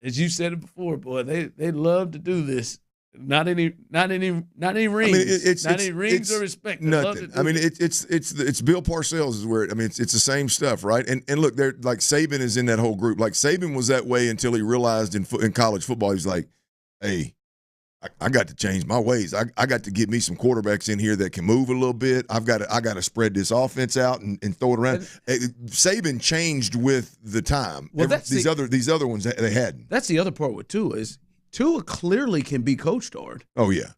[SPEAKER 16] as you said it before, boy, they love to do this. Not any rings. I mean, it's any rings or respect.
[SPEAKER 10] Nothing. I mean, it's Bill Parcells is where it's the same stuff, right? And look, they're like Saban is in that whole group. Like Saban was that way until he realized in college football, he was like, hey, I got to change my ways. I got to get me some quarterbacks in here that can move a little bit. I got to spread this offense out and throw it around. Saban changed with the time.
[SPEAKER 16] Well,
[SPEAKER 10] these other ones they hadn't.
[SPEAKER 16] That's the other part with Tua is Tua clearly can be coached hard.
[SPEAKER 10] Oh yeah.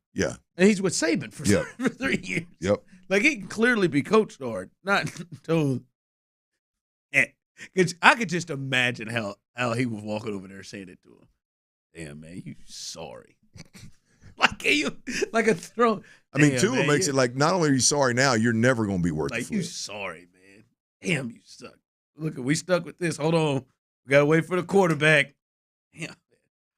[SPEAKER 16] And he's with Saban for 3 years.
[SPEAKER 10] Yep.
[SPEAKER 16] Like he can clearly be coached hard. Not told. I could just imagine how he was walking over there saying it to him. Damn, man, you sorry. like a throw.
[SPEAKER 10] I mean, Tua makes it like not only are you sorry now, you're never going to be worth it.
[SPEAKER 16] Like you sorry, man. Damn, you suck. Look, we stuck with this. Hold on, we gotta wait for the quarterback. Yeah.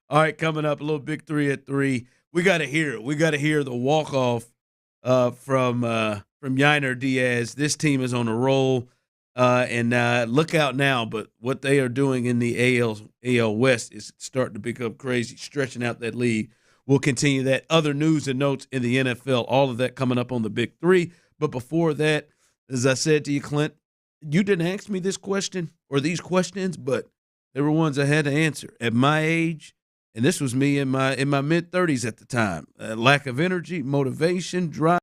[SPEAKER 16] All right, coming up, a little big 3 at 3. We got to hear it. We got to hear the walk-off from Yainer Diaz. This team is on a roll, and look out now. But what they are doing in the AL West is starting to become crazy, stretching out that lead. We'll continue that. Other news and notes in the NFL, all of that coming up on the Big 3. But before that, as I said to you, Clint, you didn't ask me this question or these questions, but they were ones I had to answer. At my age, and this was me in my mid-30s at the time. Lack of energy, motivation, drive.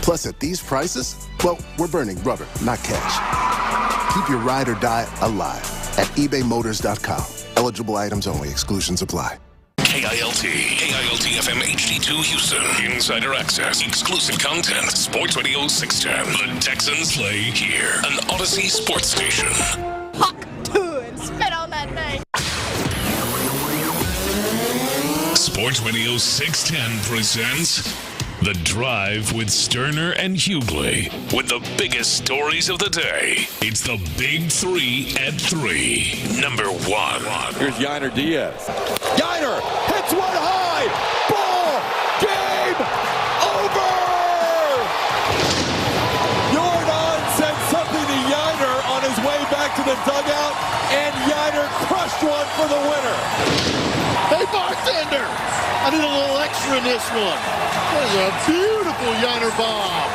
[SPEAKER 19] Plus, at these prices, well, we're burning rubber, not cash. Keep your ride or die alive at ebaymotors.com. Eligible items only. Exclusions apply.
[SPEAKER 1] KILT FM HD2 Houston. Insider access, exclusive content. Sports Radio 610. The Texans play here. An Odyssey sports station.
[SPEAKER 18] Hawk to and spit on that thing.
[SPEAKER 1] Sports Radio 610 presents The Drive with Stoerner and Hughley. With the biggest stories of the day, it's the Big 3 at 3. Number 1.
[SPEAKER 20] Here's Yainer Diaz. Yainer hits one high. Ball game over. Jordan sent something to Yainer on his way back to the dugout, and Yainer crushed one for the winner.
[SPEAKER 7] Hey, bartender, I need a little extra in this one. That is a beautiful Yainer bomb.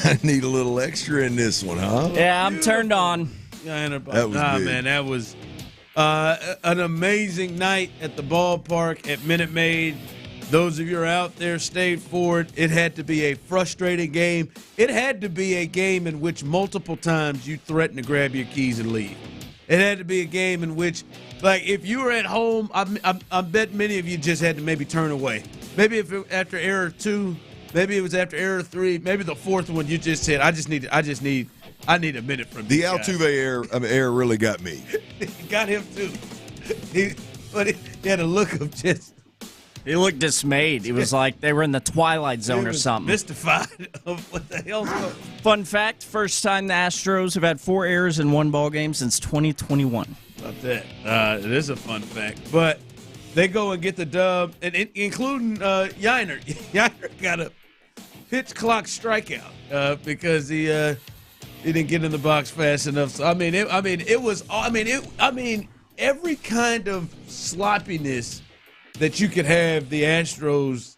[SPEAKER 10] I need a little extra in this one, huh?
[SPEAKER 14] Yeah, I'm turned on.
[SPEAKER 16] Yainer bomb.
[SPEAKER 10] That was big.
[SPEAKER 16] Man, that was an amazing night at the ballpark at Minute Maid. Those of you who are out there, stayed for it. It had to be a frustrating game. It had to be a game in which multiple times you threatened to grab your keys and leave. It had to be a game in which, like, if you were at home, I bet many of you just had to maybe turn away. Maybe if after error 2, maybe it was after error 3, maybe the fourth one you just said, I need a minute from
[SPEAKER 10] the
[SPEAKER 16] this
[SPEAKER 10] Altuve error really got me.
[SPEAKER 16] It got him too. He had a look of just.
[SPEAKER 14] He looked dismayed. He was like they were in the Twilight Zone or something.
[SPEAKER 16] Mystified of what the hell's going on.
[SPEAKER 14] Fun fact, first time the Astros have had 4 errors in one ball game since 2021.
[SPEAKER 16] About that. It is a fun fact. But they go and get the dub, and including Yainer. Yainer got a pitch clock strikeout because he didn't get in the box fast enough. So every kind of sloppiness that you could have, the Astros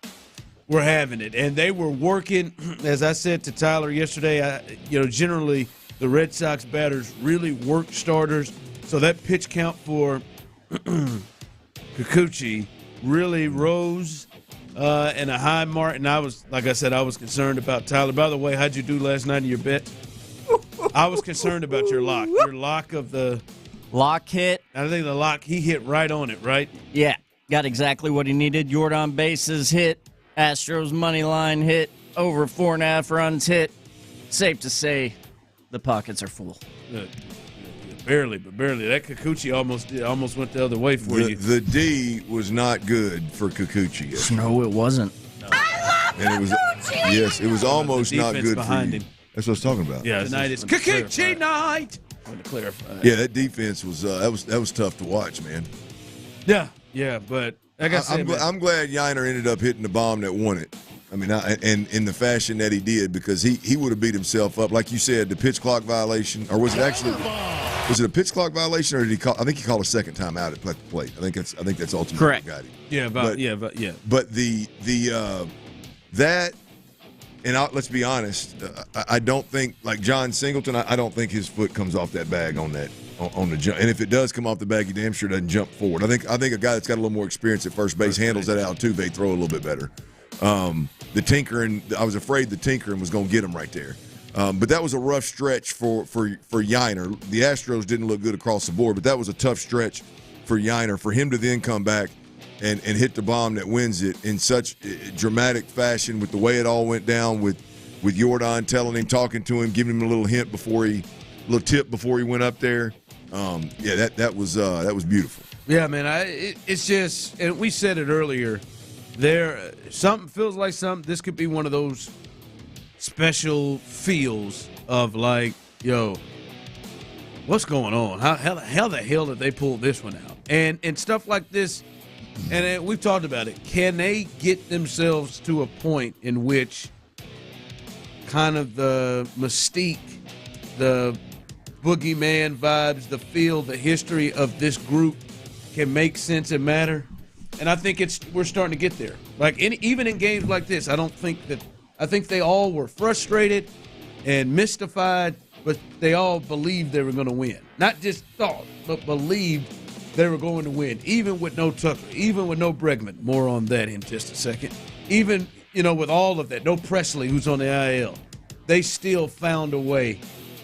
[SPEAKER 16] were having it, and they were working. As I said to Tyler yesterday, generally the Red Sox batters really work starters, so that pitch count for Kikuchi really rose and a high mark. And I was concerned about Tyler. By the way, how'd you do last night in your bet? I was concerned about your lock. Your lock of the
[SPEAKER 14] lock hit.
[SPEAKER 16] I think the lock, he hit right on it, right?
[SPEAKER 14] Yeah. Got exactly what he needed. Jordan bases hit. Astros money line hit. Over 4.5 runs hit. Safe to say the pockets are full.
[SPEAKER 16] Barely, but barely. That Kikuchi almost went the other way for you.
[SPEAKER 10] The D was not good for Kikuchi.
[SPEAKER 14] No, it wasn't.
[SPEAKER 10] And it was, yes, it was almost not good
[SPEAKER 16] behind
[SPEAKER 10] for you.
[SPEAKER 16] him.
[SPEAKER 10] That's what I was talking about.
[SPEAKER 16] Yeah, tonight is Kikuchi night. I want to clarify.
[SPEAKER 10] Yeah, that defense was that was tough to watch, man.
[SPEAKER 16] Yeah, but like I said,
[SPEAKER 10] I'm glad Yainer ended up hitting the bomb that won it. I mean, and in the fashion that he did, because he would have beat himself up, like you said, the pitch clock violation, or was it a pitch clock violation, or did he call? I think he called a second time out at the plate. I think that's ultimately
[SPEAKER 14] correct.
[SPEAKER 10] What got him.
[SPEAKER 16] Yeah,
[SPEAKER 10] But the that. And let's be honest, I don't think, like John Singleton, I don't think his foot comes off that bag on the jump. And if it does come off the bag, he damn sure doesn't jump forward. I think a guy that's got a little more experience at first base handles that Altuve throw a little bit better. The tinkering, I was afraid the tinkering was going to get him right there. But that was a rough stretch for Yainer. The Astros didn't look good across the board, but that was a tough stretch for Yainer. For him to then come back and hit the bomb that wins it in such dramatic fashion, with the way it all went down, with Jordan telling him, talking to him, giving him a little hint before he went up there. That was beautiful.
[SPEAKER 16] Yeah, man. It's just, and we said it earlier. Something feels like something. This could be one of those special feels of like, yo, what's going on? How the hell did they pull this one out? And stuff like this. And we've talked about it. Can they get themselves to a point in which kind of the mystique, the boogeyman vibes, the feel, the history of this group can make sense and matter? And I think we're starting to get there. Like even in games like this, I think they all were frustrated and mystified, but they all believed they were going to win. Not just thought, but believed they were going to win, even with no Tucker, even with no Bregman. More on that in just a second. Even with all of that, no Presley, who's on the IL, they still found a way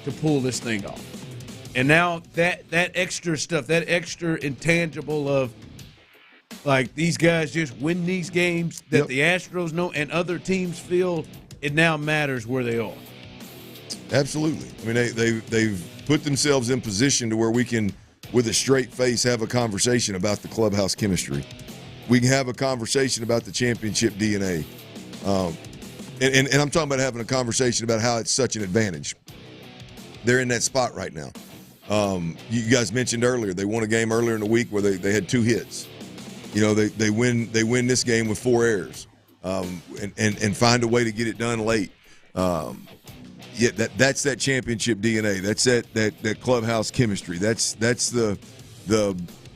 [SPEAKER 16] to pull this thing off. And now that extra stuff, that extra intangible of, like, these guys just win these games that the Astros know and other teams feel, it now matters where they are.
[SPEAKER 10] Absolutely. I mean, they've put themselves in position to where we can, with a straight face, have a conversation about the clubhouse chemistry. We can have a conversation about the championship DNA. And I'm talking about having a conversation about how it's such an advantage. They're in that spot right now. You guys mentioned earlier, they won a game earlier in the week where they had 2 hits. They win this game with 4 errors, and find a way to get it done late. That's that championship DNA. That's that clubhouse chemistry. That's the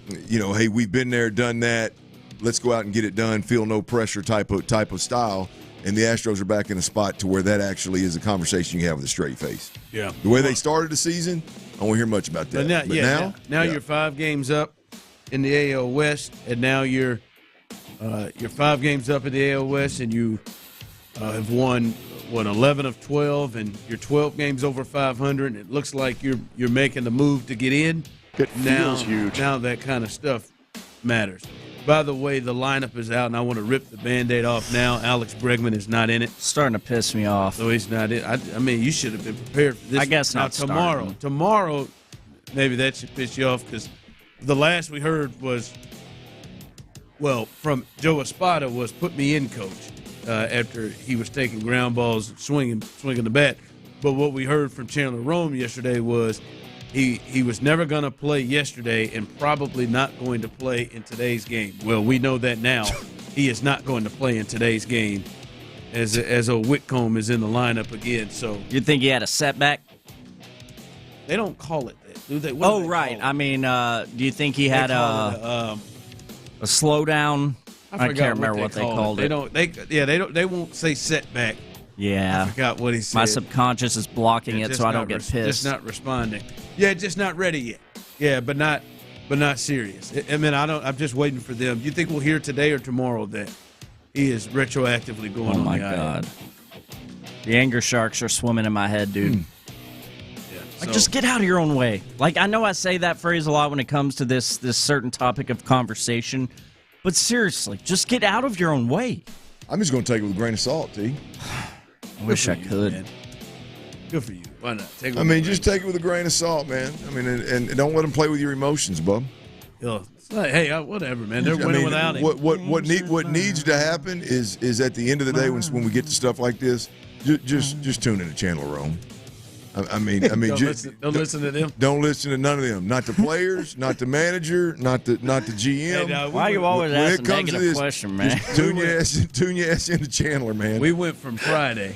[SPEAKER 10] hey, we've been there, done that. Let's go out and get it done. Feel no pressure type of style. And the Astros are back in a spot to where that actually is a conversation you have with a straight face. Yeah. The way they started the season, I won't hear much about that.
[SPEAKER 16] Now you're 5 games up in the AL West, and now you're 5 games up in the AL West, and you have won 11 of 12, and you're 12 games over 500. And it looks like you're making the move to get in.
[SPEAKER 8] It feels huge.
[SPEAKER 16] Now that kind of stuff matters. By the way, the lineup is out, and I want to rip the Band-Aid off now. Alex Bregman is not in it.
[SPEAKER 14] Starting to piss me off.
[SPEAKER 16] So he's not in. I mean, you should have been prepared for this.
[SPEAKER 14] I guess not
[SPEAKER 16] tomorrow.
[SPEAKER 14] starting.
[SPEAKER 16] Tomorrow, maybe that should piss you off, because the last we heard was, from Joe Espada, was put me in, coach, after he was taking ground balls, swinging the bat. But what we heard from Chandler Rome yesterday was he was never going to play yesterday and probably not going to play in today's game. Well, we know that now. He is not going to play in today's game as old Whitcomb is in the lineup again. So
[SPEAKER 14] you think he had a setback?
[SPEAKER 16] They don't call it that, do they?
[SPEAKER 14] Right. I mean, do you think he had a slowdown? I can't remember what they called it.
[SPEAKER 16] They won't say setback.
[SPEAKER 14] Yeah.
[SPEAKER 16] I forgot what he said.
[SPEAKER 14] My subconscious is blocking it so I don't get pissed.
[SPEAKER 16] Just not responding. Yeah, just not ready yet. Yeah, but not serious. I mean, I'm just waiting for them. Do you think we'll hear today or tomorrow that he is retroactively going on?
[SPEAKER 14] Oh my God. The anger sharks are swimming in my head, dude. Yeah. Just get out of your own way. Like, I know I say that phrase a lot when it comes to this certain topic of conversation, but seriously, just get out of your own way.
[SPEAKER 10] I'm just going to take it with a grain of salt, T.
[SPEAKER 14] I wish I could.
[SPEAKER 16] Man. Good for you. Why not? Take
[SPEAKER 10] it with a grain of salt, man. I mean, and don't let them play with your emotions, bub.
[SPEAKER 16] It's like, hey, whatever, man. They're winning without him.
[SPEAKER 10] What needs to happen is at the end of the day when we get to stuff like this, just tune in to Chandler Rome. I mean,
[SPEAKER 16] don't listen to them.
[SPEAKER 10] Don't listen to none of them. Not the players, not the manager, not the GM.
[SPEAKER 14] Hey, why are you always asking a negative question, man?
[SPEAKER 10] Tune your ass into Chandler, man.
[SPEAKER 16] We went from Friday.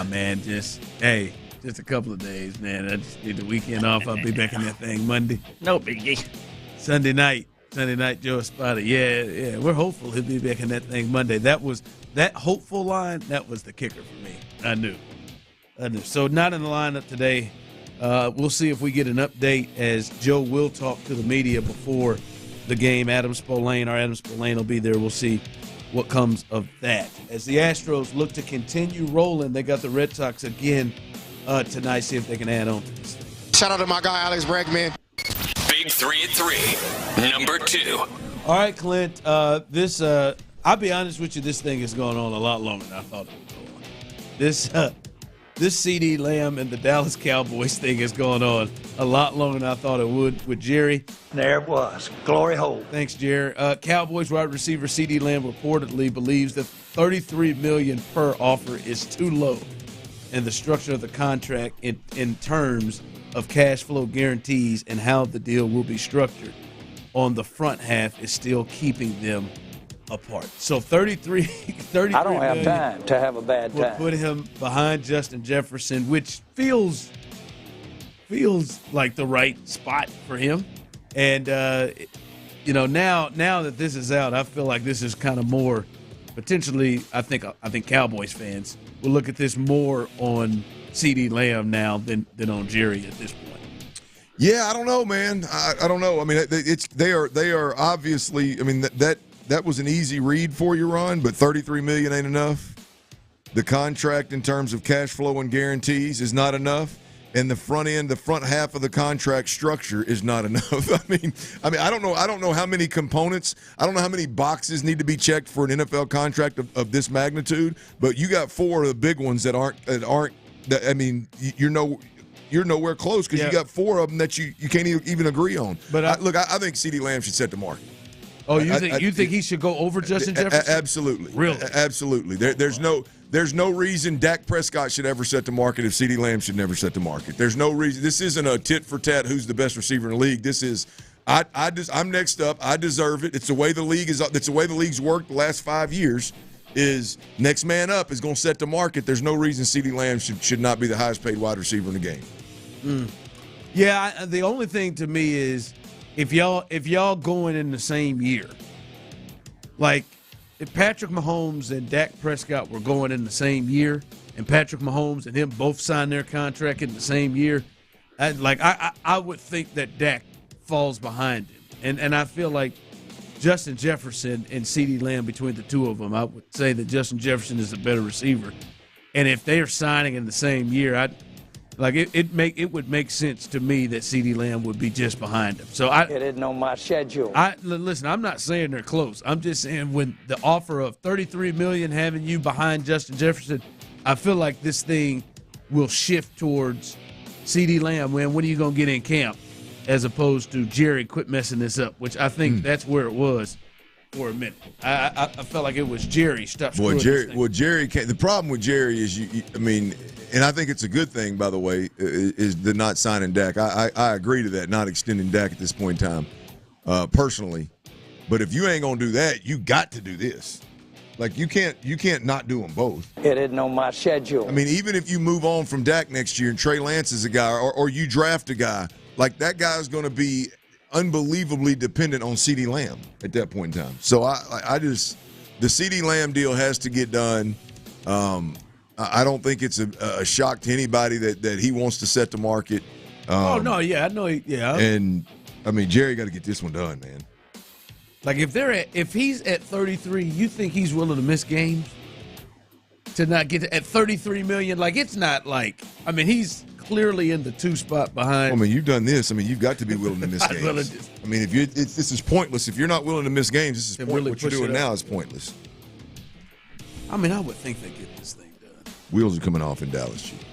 [SPEAKER 16] Man, just a couple of days, man. I just need the weekend off. I'll be back in that thing Monday.
[SPEAKER 14] No biggie.
[SPEAKER 16] Sunday night, Joe Espada. Yeah. We're hopeful he'll be back in that thing Monday. That hopeful line. That was the kicker for me. I knew. So not in the lineup today. We'll see if we get an update as Joe will talk to the media before the game. Adam Spillane will be there. We'll see what comes of that. As the Astros look to continue rolling, they got the Red Sox again tonight. See if they can add on to this thing.
[SPEAKER 8] Shout out to my guy, Alex Bregman.
[SPEAKER 3] Big 3 at 3. Number 2.
[SPEAKER 16] All right, Clint. I'll be honest with you, this thing is going on a lot longer than I thought it would go on. This CD Lamb and the Dallas Cowboys thing is going on a lot longer than I thought it would with Jerry.
[SPEAKER 11] There it was. Glory hole.
[SPEAKER 16] Thanks, Jerry. Cowboys wide receiver CD Lamb reportedly believes that $33 million per offer is too low, and the structure of the contract in terms of cash flow guarantees and how the deal will be structured on the front half is still keeping them apart. So 33
[SPEAKER 11] I don't have time to have a bad time.
[SPEAKER 16] Will put him behind Justin Jefferson, which feels like the right spot for him. And now that this is out, I feel like this is kind of more potentially. I think Cowboys fans will look at this more on CD Lamb now than on Jerry at this point.
[SPEAKER 10] Yeah, I don't know, man. I don't know. I mean, they are obviously. I mean that that was an easy read for you, Ron, but $33 million ain't enough. The contract in terms of cash flow and guarantees is not enough. And the front half of the contract structure is not enough. I mean, I don't know how many components, I don't know how many boxes need to be checked for an NFL contract of this magnitude, but you got 4 of the big ones that aren't. I mean, you're nowhere close because you got 4 of them that you can't even agree on. But I think CeeDee Lamb should set the market.
[SPEAKER 16] Oh, you think he should go over Justin Jefferson?
[SPEAKER 10] Absolutely.
[SPEAKER 16] Really?
[SPEAKER 10] Absolutely. There's no reason Dak Prescott should ever set the market if CeeDee Lamb should never set the market. There's no reason. This isn't a tit for tat who's the best receiver in the league. This is I'm next up. I deserve it. It's the way the league is. It's the way the league's worked the last 5 years. Is next man up is going to set the market. There's no reason CeeDee Lamb should not be the highest paid wide receiver in the game.
[SPEAKER 16] Yeah, the only thing to me is if y'all going in the same year, like if Patrick Mahomes and Dak Prescott were going in the same year, and Patrick Mahomes and him both signed their contract in the same year, I would think that Dak falls behind him, and I feel like Justin Jefferson and CeeDee Lamb, between the two of them, I would say that Justin Jefferson is a better receiver, and if they are signing in the same year, it would make sense to me that CeeDee Lamb would be just behind him. So
[SPEAKER 11] it isn't on my schedule.
[SPEAKER 16] Listen, I'm not saying they're close. I'm just saying when the offer of $33 million having you behind Justin Jefferson, I feel like this thing will shift towards CeeDee Lamb. Man, when are you going to get in camp? As opposed to Jerry, quit messing this up, which I think that's where it was for a minute. I felt like it was Jerry.
[SPEAKER 10] Jerry can't. The problem with Jerry is and I think it's a good thing, by the way, is the not signing Dak. I agree to that, not extending Dak at this point in time, personally. But if you ain't gonna do that, you got to do this. Like you can't not do them both.
[SPEAKER 11] It isn't on my schedule.
[SPEAKER 10] I mean, even if you move on from Dak next year and Trey Lance is a guy, or you draft a guy, like that guy's going to be unbelievably dependent on CeeDee Lamb at that point in time. So the CeeDee Lamb deal has to get done. I don't think it's a shock to anybody that he wants to set the market.
[SPEAKER 16] I know. Yeah.
[SPEAKER 10] And I mean, Jerry got to get this one done, man.
[SPEAKER 16] Like if he's at 33, you think he's willing to miss games to not get at $33 million? Like it's not like, I mean, he's clearly in the 2 spot behind.
[SPEAKER 10] I mean, you've done this. I mean, you've got to be willing to miss games. I mean, this is pointless. If you're not willing to miss games, this is pointless. Really what you're doing now is pointless.
[SPEAKER 16] I mean, I would think they get this thing done.
[SPEAKER 10] Wheels are coming off in Dallas, Chief.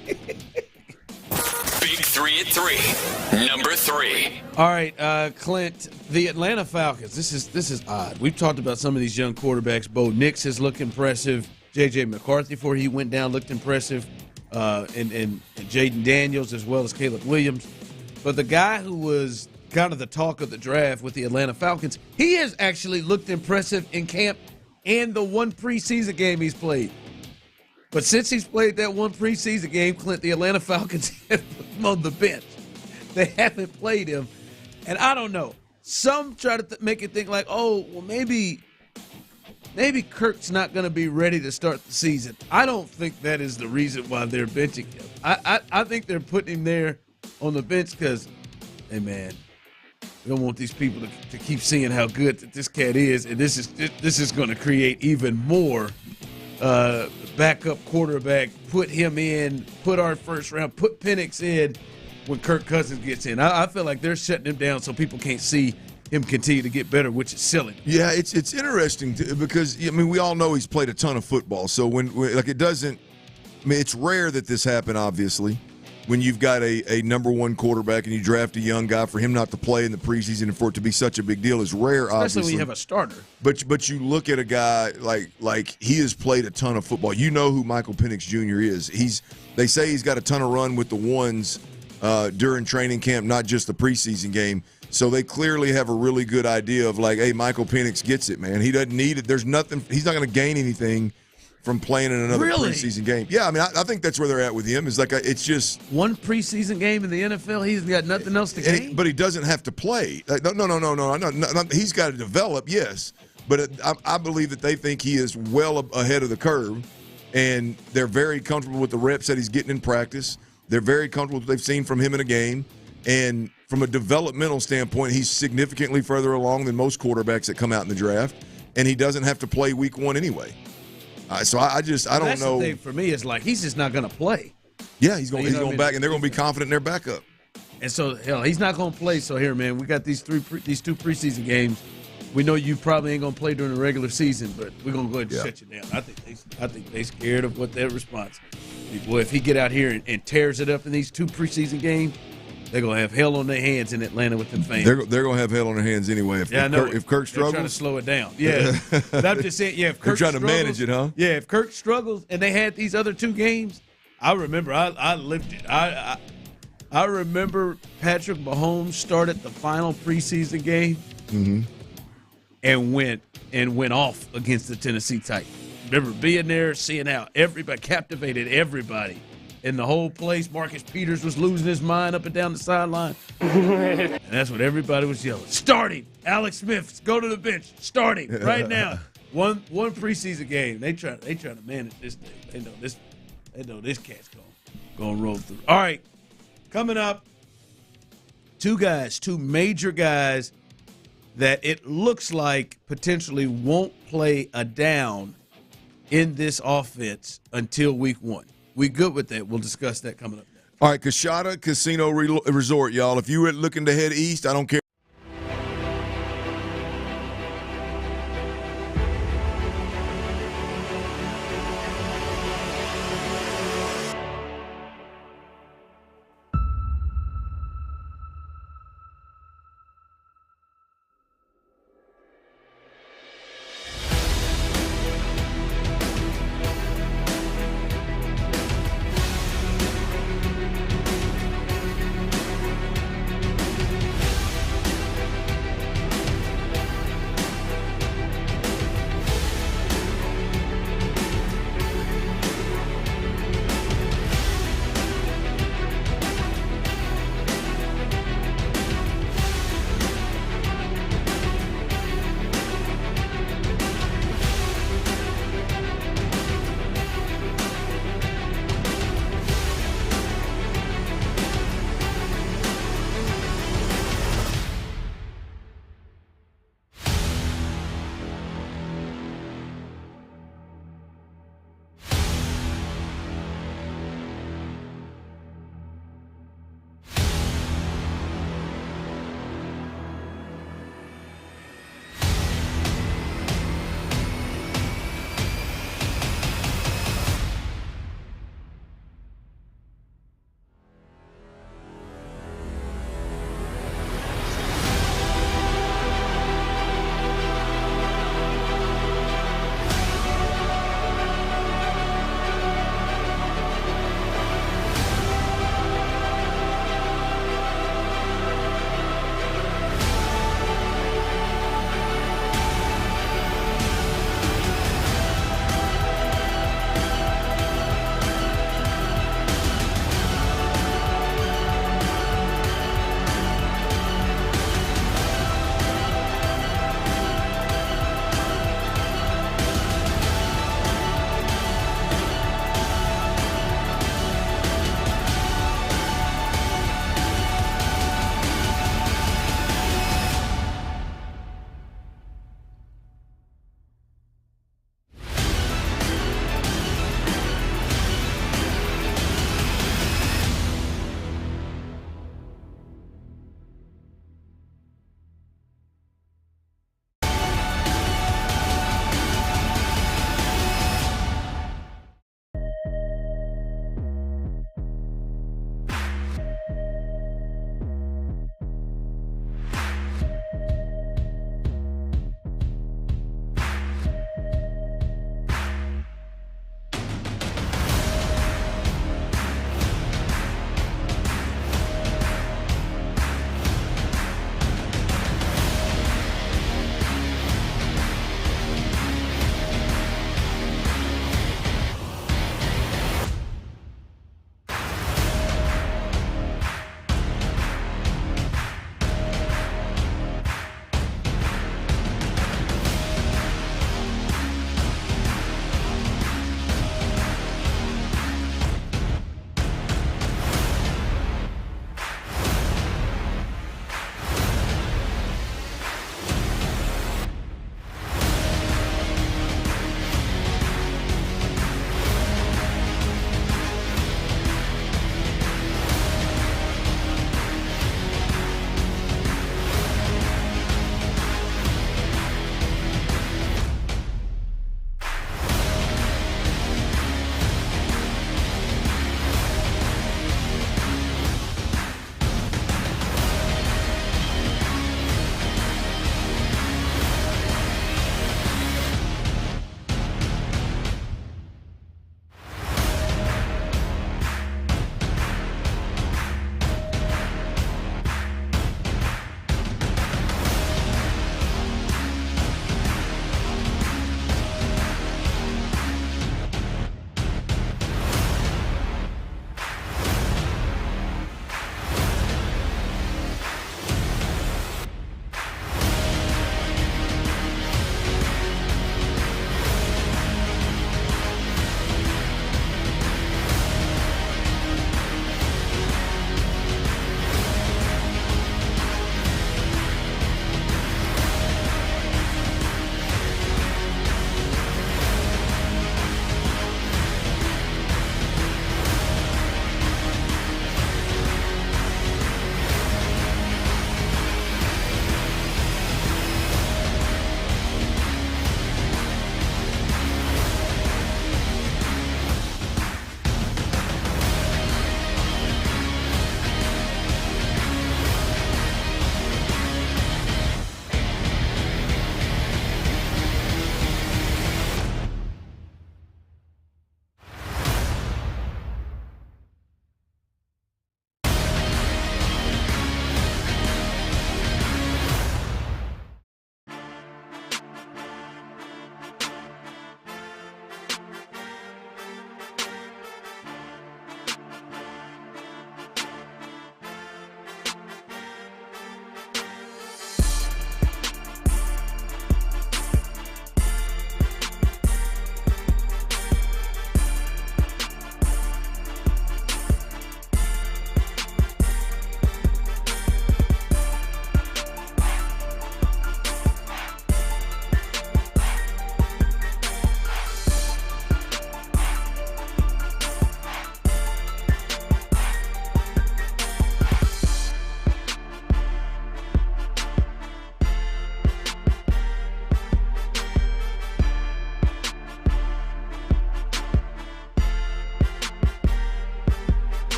[SPEAKER 3] Big 3 at 3. Number 3.
[SPEAKER 16] All right, Clint, the Atlanta Falcons. This is odd. We've talked about some of these young quarterbacks. Bo Nix has looked impressive. J.J. McCarthy, before he went down, looked impressive. And Jaden Daniels as well as Caleb Williams. But the guy who was kind of the talk of the draft with the Atlanta Falcons, he has actually looked impressive in camp and the one preseason game he's played. But since he's played that one preseason game, Clint, the Atlanta Falcons have put him on the bench. They haven't played him. And I don't know. Some try to make it think like, oh, well, maybe Kirk's not going to be ready to start the season. I don't think that is the reason why they're benching him. I think they're putting him there on the bench because, hey, man, we don't want these people to keep seeing how good that this cat is, and this is going to create even more backup quarterback. Put him in, put our first round, put Penix in when Kirk Cousins gets in. I feel like they're shutting him down so people can't see him continue to get better, which is silly.
[SPEAKER 10] Yeah, it's interesting because, I mean, we all know he's played a ton of football. So it's rare that this happened, obviously, when you've got a number one quarterback and you draft a young guy, for him not to play in the preseason and for it to be such a big deal is rare,
[SPEAKER 16] especially
[SPEAKER 10] obviously.
[SPEAKER 16] When you have a starter.
[SPEAKER 10] But you look at a guy like he has played a ton of football. You know who Michael Penix Jr. is. They say he's got a ton of run with the ones during training camp, not just the preseason game. So they clearly have a really good idea of like, hey, Michael Penix gets it, man. He doesn't need it. There's nothing. He's not going to gain anything from playing in another preseason game. Yeah, I mean, I think that's where they're at with him. Is like it's just
[SPEAKER 16] one preseason game in the NFL. He's got nothing else to gain.
[SPEAKER 10] But he doesn't have to play. No. He's got to develop, yes. But I believe that they think he is well ahead of the curve, and they're very comfortable with the reps that he's getting in practice. They're very comfortable with what they've seen from him in a game, and from a developmental standpoint, he's significantly further along than most quarterbacks that come out in the draft. and he doesn't have to play week 1 anyway. So I don't know.
[SPEAKER 16] The thing for me is like he's just not going to play.
[SPEAKER 10] Yeah, he's going back, and they're going to be confident in their backup.
[SPEAKER 16] And so, hell, he's not going to play. So here, man, we got these two preseason games. We know you probably ain't going to play during the regular season, but we're going to go ahead and shut you down. I think they scared of what their response. Boy, if he get out here and tears it up in these 2 preseason games, they're going to have hell on their hands in Atlanta with them fans.
[SPEAKER 10] They're going to have hell on their hands anyway. If Kirk struggles.
[SPEAKER 16] They're trying to slow it down. Yeah. But I'm just saying, if Kirk
[SPEAKER 10] they're trying to manage it, huh?
[SPEAKER 16] Yeah, if Kirk struggles and they had these other 2 games, I remember I lived it. I remember Patrick Mahomes started the final preseason game and went off against the Tennessee Titans. Remember being there, seeing how everybody captivated everybody in the whole place. Marcus Peters was losing his mind up and down the sideline. And that's what everybody was yelling. Start him. Alex Smith, go to the bench. Start him right now. One preseason game. They try to manage this thing. They know this cat's gonna roll through. All right. Coming up, 2 major guys that it looks like potentially won't play a down in this offense until week 1. We good with that. We'll discuss that coming up next.
[SPEAKER 10] All right, Coshada Casino Resort, y'all. If you were looking to head east, I don't care.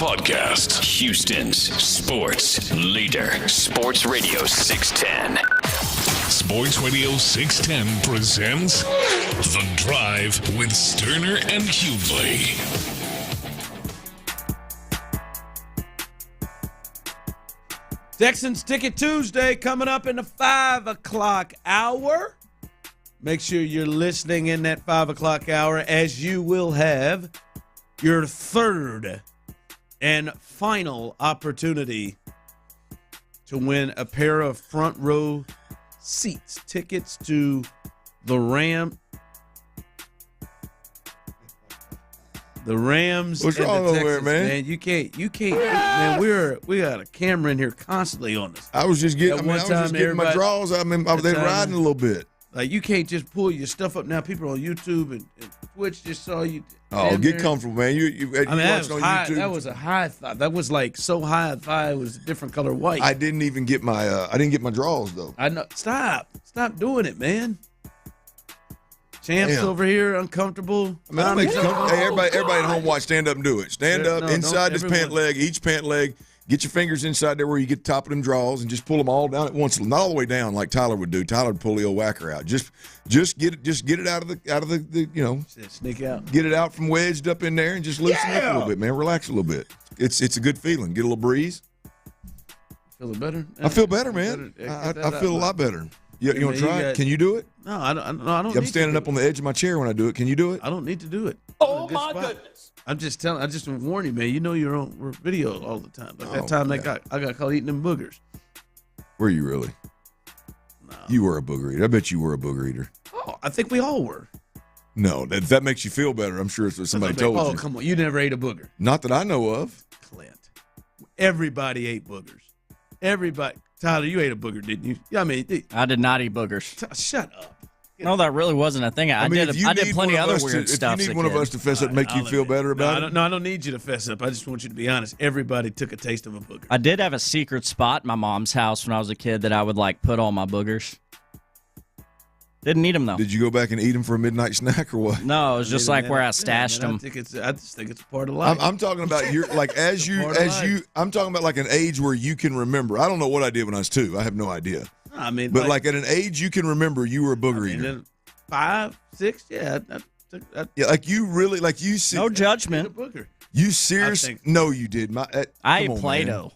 [SPEAKER 1] podcast.
[SPEAKER 3] Houston's sports leader. Sports Radio 610.
[SPEAKER 1] Sports Radio 610 presents The Drive with Stoerner and Hughley.
[SPEAKER 16] Texans Ticket Tuesday coming up in the 5 o'clock hour. Make sure you're listening in that 5 o'clock hour, as you will have your third and final opportunity to win a pair of front row seats, tickets to the Rams. The Rams
[SPEAKER 10] What's
[SPEAKER 16] and
[SPEAKER 10] wrong
[SPEAKER 16] the
[SPEAKER 10] over
[SPEAKER 16] Texans,
[SPEAKER 10] there, man?
[SPEAKER 16] You can't, man. We got a camera in here constantly on us.
[SPEAKER 10] I was just getting my draws. I mean, they riding a little bit.
[SPEAKER 16] Like, you can't just pull your stuff up now. People on YouTube and Twitch just saw you.
[SPEAKER 10] Oh, get comfortable, man.
[SPEAKER 16] That was a high thigh. That was like so high thigh. It was a different color white.
[SPEAKER 10] I didn't even get my. I didn't get my draws though.
[SPEAKER 16] I know. Stop doing it, man. Champs over here, uncomfortable.
[SPEAKER 10] I mean, hey, everybody at home, watch. Stand up and do it. Stand up inside this pant leg, each pant leg. Get your fingers inside there where you get the top of them draws, and just pull them all down at once. Not all the way down like Tyler would do. Tyler would pull the old whacker out. Just get it out of the
[SPEAKER 16] sneak out.
[SPEAKER 10] Get it out from wedged up in there, and just loosen up a little bit, man. Relax a little bit. It's a good feeling. Get a little breeze.
[SPEAKER 16] Feeling better?
[SPEAKER 10] I feel better, man. I feel a lot better. You want to try it? Can you do it?
[SPEAKER 16] No, I don't.
[SPEAKER 10] I'm standing up on the edge of my chair when I do it. Can you do it?
[SPEAKER 16] I don't need to do it.
[SPEAKER 20] Oh my goodness!
[SPEAKER 16] I'm just telling. I just warn you, man. You know you're on video all the time. Like that time I got caught eating them boogers.
[SPEAKER 10] Were you really? No. You were a booger eater. I bet you were a booger eater.
[SPEAKER 16] Oh, I think we all were.
[SPEAKER 10] No, that makes you feel better. I'm sure it's what somebody told you.
[SPEAKER 16] Oh, come on. You never ate a booger.
[SPEAKER 10] Not that I know of.
[SPEAKER 16] Clint. Everybody ate boogers. Everybody. Tyler, you ate a booger, didn't you? Yeah, I mean,
[SPEAKER 14] I did not eat boogers.
[SPEAKER 16] Shut up.
[SPEAKER 14] No, that really wasn't a thing. I did plenty of other weird stuff.
[SPEAKER 10] If you need one of us to fess up, make you feel better about it.
[SPEAKER 16] No, I don't need you to fess up. I just want you to be honest. Everybody took a taste of a booger.
[SPEAKER 14] I did have a secret spot in my mom's house when I was a kid that I would put all my boogers. Didn't eat them though.
[SPEAKER 10] Did you go back and eat them for a midnight snack or what?
[SPEAKER 14] No, it was just where I stashed them.
[SPEAKER 16] I just think it's a part of life.
[SPEAKER 10] I'm talking about I'm talking about like an age where you can remember. I don't know what I did when I was 2. I have no idea.
[SPEAKER 16] I mean,
[SPEAKER 10] but like at an age you can remember, you were a booger eater.
[SPEAKER 16] 5, 6, yeah.
[SPEAKER 10] Yeah, like you really, like you see.
[SPEAKER 14] No judgment.
[SPEAKER 10] You seriously? No, you did.
[SPEAKER 14] I ate Play-Doh.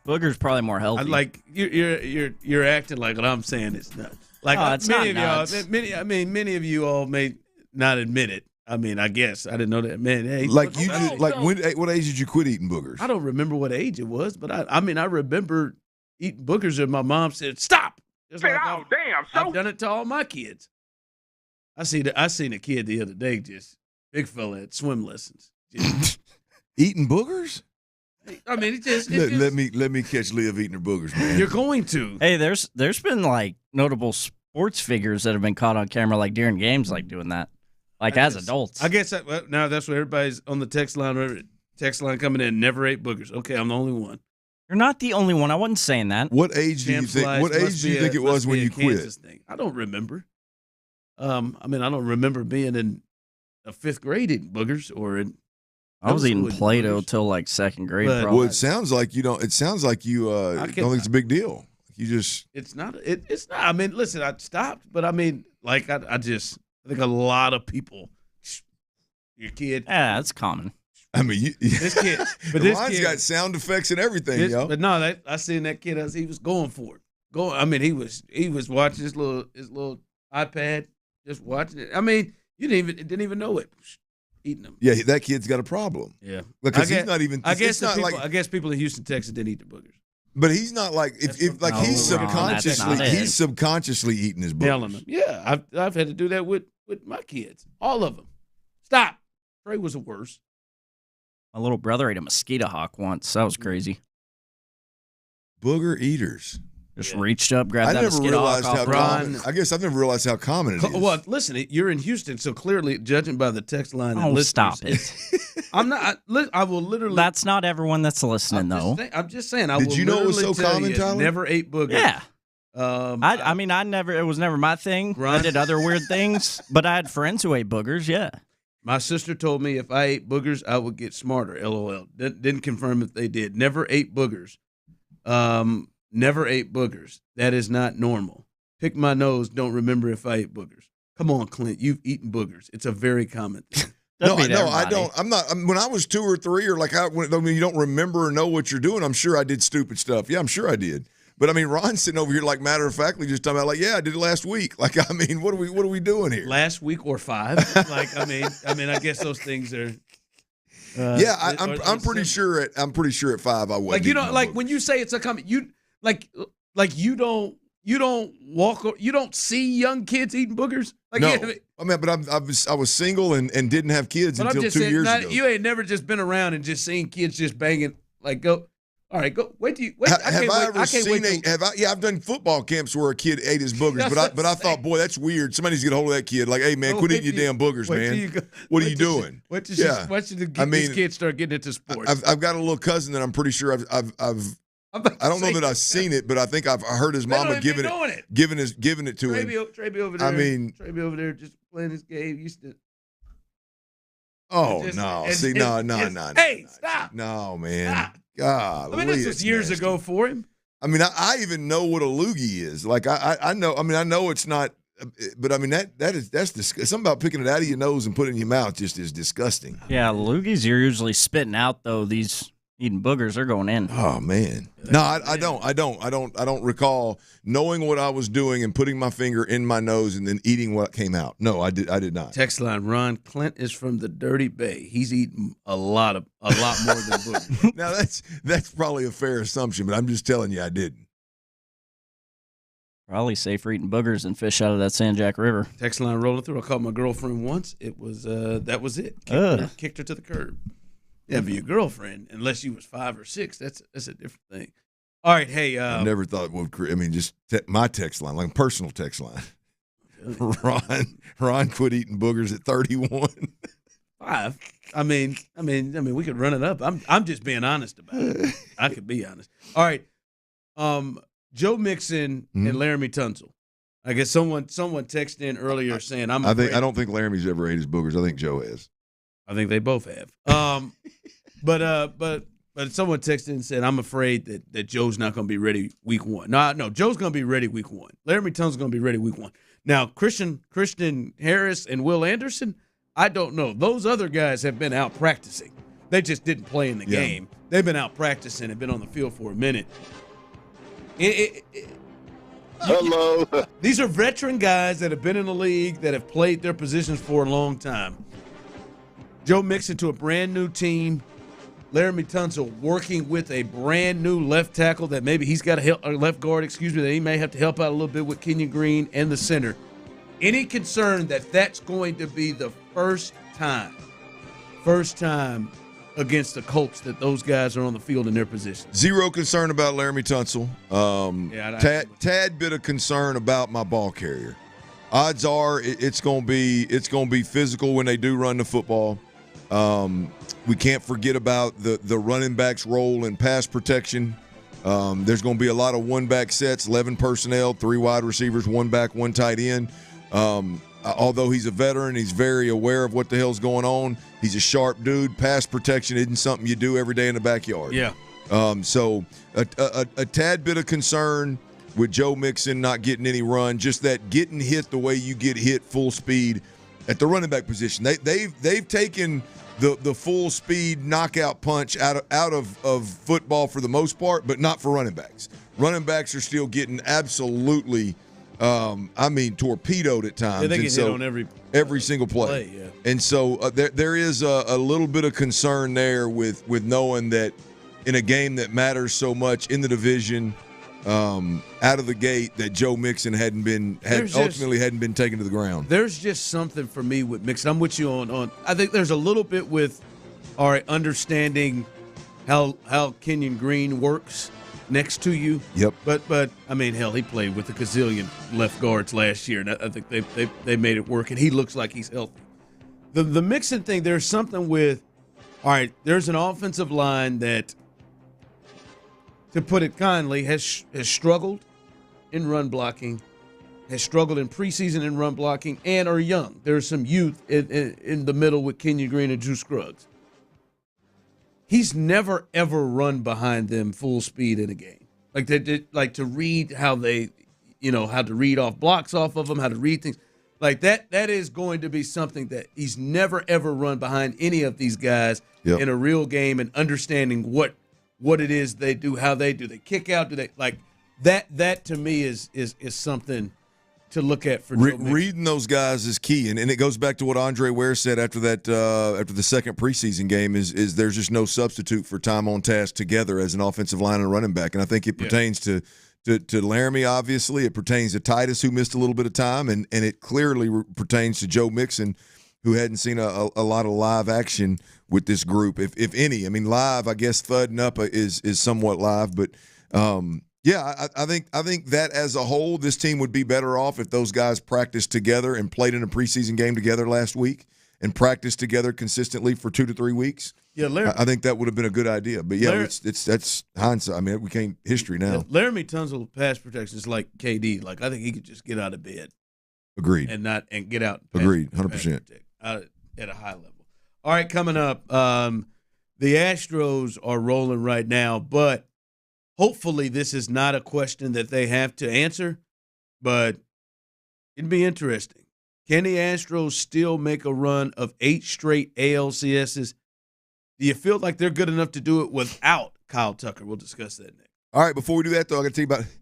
[SPEAKER 14] Boogers probably more healthy.
[SPEAKER 16] Like you're acting like what I'm saying is nuts. Like
[SPEAKER 14] it's
[SPEAKER 16] many
[SPEAKER 14] not
[SPEAKER 16] of y'all, many of you all may not admit it. I mean, I guess I didn't know that. Man, hey,
[SPEAKER 10] like you did. Like what age did you quit eating boogers?
[SPEAKER 16] I don't remember what age it was, but I remember eating boogers, and my mom said, "Stop!" I've done it to all my kids. I seen a kid the other day, just big fella at swim lessons,
[SPEAKER 10] eating boogers.
[SPEAKER 16] I mean,
[SPEAKER 10] let me catch Liv eating her boogers, man.
[SPEAKER 16] You're going to.
[SPEAKER 14] Hey, there's been notable sports figures that have been caught on camera during games doing that, as adults.
[SPEAKER 16] I guess now that's what everybody's on the text line. Text line coming in. Never ate boogers. Okay, I'm the only one.
[SPEAKER 14] You're not the only one. I wasn't saying that.
[SPEAKER 10] What age do you think? What age do you think it was when you quit?
[SPEAKER 16] Thing. I don't remember. I don't remember being in a 5th grade eating boogers or in.
[SPEAKER 14] I was eating Play-Doh till 2nd grade.
[SPEAKER 10] Well, it sounds like you don't. It sounds like you don't think it's a big deal. You just.
[SPEAKER 16] It's not. It's not. I mean, listen. I stopped, but I mean, I think a lot of people. Your kid.
[SPEAKER 14] Yeah, that's common.
[SPEAKER 10] I mean,
[SPEAKER 16] this kid. But
[SPEAKER 10] mine's got sound effects and everything, yo.
[SPEAKER 16] But no, I seen that kid as he was going for it. I mean, he was watching his little iPad, just watching it. I mean, you didn't even know it. Eating them.
[SPEAKER 10] Yeah, that kid's got a problem.
[SPEAKER 16] Yeah,
[SPEAKER 10] because he's not even.
[SPEAKER 16] I guess people in Houston, Texas didn't eat their boogers.
[SPEAKER 10] But he's not he's subconsciously eating his boogers.
[SPEAKER 16] Yeah, I've had to do that with my kids, all of them. Stop. Trey was the worst.
[SPEAKER 14] My little brother ate a mosquito hawk once. That was crazy.
[SPEAKER 10] Booger eaters.
[SPEAKER 14] Just reached up, grabbed that mosquito hawk off Ron.
[SPEAKER 10] I guess I've never realized how common it is.
[SPEAKER 16] Well, listen, you're in Houston, so clearly, judging by the text line,
[SPEAKER 14] stop it.
[SPEAKER 16] I'm not. I will literally.
[SPEAKER 14] That's not everyone that's listening, though.
[SPEAKER 16] I'm just saying.
[SPEAKER 10] Did you know it was so common, Tyler?
[SPEAKER 16] Never ate boogers.
[SPEAKER 14] Yeah. I never. It was never my thing.
[SPEAKER 16] Ron.
[SPEAKER 14] I did other weird things, but I had friends who ate boogers. Yeah.
[SPEAKER 16] My sister told me if I ate boogers, I would get smarter. LOL. Didn't confirm if they did. Never ate boogers. Never ate boogers. That is not normal. Pick my nose. Don't remember if I ate boogers. Come on, Clint. You've eaten boogers. It's a very common thing.
[SPEAKER 10] No, I don't. I'm not. When I was 2 or 3, or you don't remember or know what you're doing, I'm sure I did stupid stuff. Yeah, I'm sure I did. But I mean, Ron's sitting over here like matter of factly just talking about like, yeah, I did it last week. Like, I mean, what are we doing here?
[SPEAKER 16] Last week or 5? Like, I mean, I guess those things are.
[SPEAKER 10] I'm pretty sure at 5 I wasn't.
[SPEAKER 16] Like, you know, like when you say it's a comment, you you don't walk, you don't see young kids eating boogers. Like,
[SPEAKER 10] no, I mean, but I was single and didn't have kids until 2 years ago.
[SPEAKER 16] You ain't never just been around and just seen kids just banging. Like, go. All right, go. Wait.
[SPEAKER 10] I've done football camps where a kid ate his boogers, but I thought, boy, that's weird. Somebody's get a hold of that kid. Like, hey, man, quit eating your damn boogers, man. What are you doing?
[SPEAKER 16] Why should these kids start getting into sports?
[SPEAKER 10] I've got a little cousin that I'm pretty sure I don't know that I've seen it, but I think I've heard his mama giving it to him.
[SPEAKER 16] Trey over there.
[SPEAKER 10] I mean,
[SPEAKER 16] Trey over there just playing this game. Used to.
[SPEAKER 10] Oh no! See, no.
[SPEAKER 16] Hey, stop!
[SPEAKER 10] No, man.
[SPEAKER 16] Stop.
[SPEAKER 10] God,
[SPEAKER 16] I mean, this was years ago for him.
[SPEAKER 10] I mean, I even know what a loogie is. Like, I know. I mean, I know it's not, but I mean that's something about picking it out of your nose and putting it in your mouth just is disgusting.
[SPEAKER 14] Yeah, loogies you're usually spitting out though. These eating boogers, they're going in.
[SPEAKER 10] Oh man, no, I don't recall knowing what I was doing and putting my finger in my nose and then eating what came out. No, I did not.
[SPEAKER 16] Text line: Ron Clint is from the Dirty Bay. He's eating a lot more than boogers.
[SPEAKER 10] Now that's probably a fair assumption, but I'm just telling you, I didn't.
[SPEAKER 14] Probably safer eating boogers than fish out of that San Jack River.
[SPEAKER 16] Text line rolling through. I called my girlfriend once. It was that was it. Kicked her to the curb. Yeah, but your girlfriend, unless you was 5 or 6, that's a different thing. All right, hey.
[SPEAKER 10] I never thought it would create. I mean, just my text line, like personal text line. Ron quit eating boogers at 31.
[SPEAKER 16] 5. I mean, we could run it up. I'm just being honest about it. I could be honest. All right. Joe Mixon and Laramie Tunsil. I guess someone texted in earlier saying I
[SPEAKER 10] don't think Laramie's ever ate his boogers. I think Joe has.
[SPEAKER 16] I think they both have. But someone texted and said, I'm afraid that Joe's not going to be ready week 1. No, Joe's going to be ready week 1. Laramie Tunsil's going to be ready week 1. Now, Christian Harris and Will Anderson, I don't know. Those other guys have been out practicing. They just didn't play in the game. They've been out practicing and been on the field for a minute.
[SPEAKER 5] Hello.
[SPEAKER 16] These are veteran guys that have been in the league, that have played their positions for a long time. Joe Mixon to a brand-new team. Laramie Tunsil working with a brand-new left tackle that maybe he's got to help, or left guard, that he may have to help out a little bit with Kenyon Green and the center. Any concern that that's going to be the first time against the Colts that those guys are on the field in their position?
[SPEAKER 10] Zero concern about Laramie Tunsil. Tad bit of concern about my ball carrier. Odds are it's going to be physical when they do run the football. We can't forget about the running back's role in pass protection. There's going to be a lot of one-back sets, 11 personnel, 3 wide receivers, 1 back, 1 tight end. Although he's a veteran, he's very aware of what the hell's going on. He's a sharp dude. Pass protection isn't something you do every day in the backyard.
[SPEAKER 16] Yeah.
[SPEAKER 10] So a tad bit of concern with Joe Mixon not getting any run, just that getting hit the way you get hit full speed at the running back position. They've taken the full speed knockout punch out of football for the most part, but not for running backs. Running backs are still getting absolutely torpedoed at times.
[SPEAKER 16] Yeah, they get hit on
[SPEAKER 10] every single play.
[SPEAKER 16] Yeah.
[SPEAKER 10] And so there is a little bit of concern there with knowing that in a game that matters so much in the division, out of the gate, that Joe Mixon hadn't been taken to the ground.
[SPEAKER 16] There's just something for me with Mixon. I'm with you on. I think there's a little bit with understanding how Kenyon Green works next to you.
[SPEAKER 10] Yep.
[SPEAKER 16] But I mean, hell, he played with a gazillion left guards last year, and I think they made it work, and he looks like he's healthy. The Mixon thing, there's something with. All right, there's an offensive line that, to put it kindly, has struggled in run blocking has struggled in preseason in run blocking and are young. There's some youth in the middle with Kenyon Green and Drew Scruggs. He's never, ever run behind them full speed in a game. Like to read how they, how to read off blocks off of them, how to read things. Like that is going to be something that he's never, ever run behind any of these guys in a real game and understanding what it is they do, how they do. They kick out, do they like that to me is something to look at for
[SPEAKER 10] reading those guys is key, and it goes back to what Andre Ware said after the second preseason game is there's just no substitute for time on task together as an offensive line and running back, and I think it pertains to Laramie, obviously. It pertains to Titus, who missed a little bit of time, and it clearly pertains to Joe Mixon, who hadn't seen a lot of live action with this group, if any. I mean, live, I guess thudding up is somewhat live, but yeah, I think that as a whole, this team would be better off if those guys practiced together and played in a preseason game together last week and practiced together consistently for 2 to 3 weeks.
[SPEAKER 16] Yeah,
[SPEAKER 10] I think that would have been a good idea. But yeah, that's hindsight. I mean, we can't history now.
[SPEAKER 16] Yeah, Laramie Tunsil pass protection is like KD. Like I think he could just get out of bed.
[SPEAKER 10] Agreed.
[SPEAKER 16] And get out.
[SPEAKER 10] Agreed. 100%.
[SPEAKER 16] At a high level. All right, coming up, the Astros are rolling right now, but hopefully this is not a question that they have to answer, but it'd be interesting. Can the Astros still make a run of 8 straight ALCSs? Do you feel like they're good enough to do it without Kyle Tucker? We'll discuss that next.
[SPEAKER 10] All right, before we do that, though, I got to tell you about –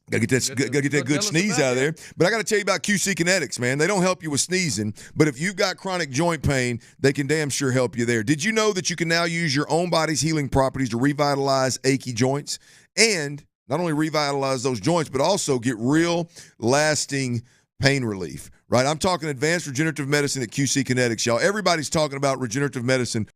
[SPEAKER 10] Got to get that good sneeze out of there. But I got to tell you about QC Kinetics, man. They don't help you with sneezing, but if you've got chronic joint pain, they can damn sure help you there. Did you know that you can now use your own body's healing properties to revitalize achy joints and not only revitalize those joints, but also get real lasting pain relief, right? I'm talking advanced regenerative medicine at QC Kinetics, y'all. Everybody's talking about regenerative medicine.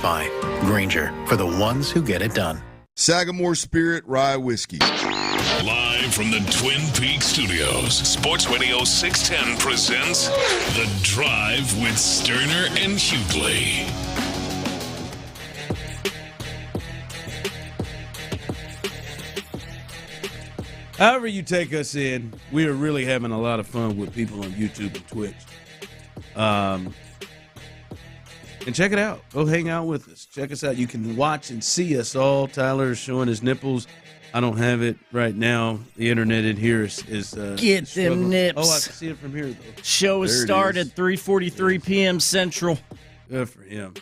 [SPEAKER 9] by. Grainger, for the ones who get it done.
[SPEAKER 10] Sagamore Spirit Rye Whiskey.
[SPEAKER 1] Live from the Twin Peaks studios, Sports Radio 610 presents The Drive with Stoerner and Hughley.
[SPEAKER 16] However you take us in, we are really having a lot of fun with people on YouTube and Twitch. And check it out. Go hang out with us. Check us out. You can watch and see us all. Tyler is showing his nipples. I don't have it right now. The internet in here is
[SPEAKER 14] Get
[SPEAKER 16] struggling.
[SPEAKER 14] them nips.
[SPEAKER 16] Oh, I can see it from here, though.
[SPEAKER 14] Show is started 3:43 p.m. Central.
[SPEAKER 16] Good for him.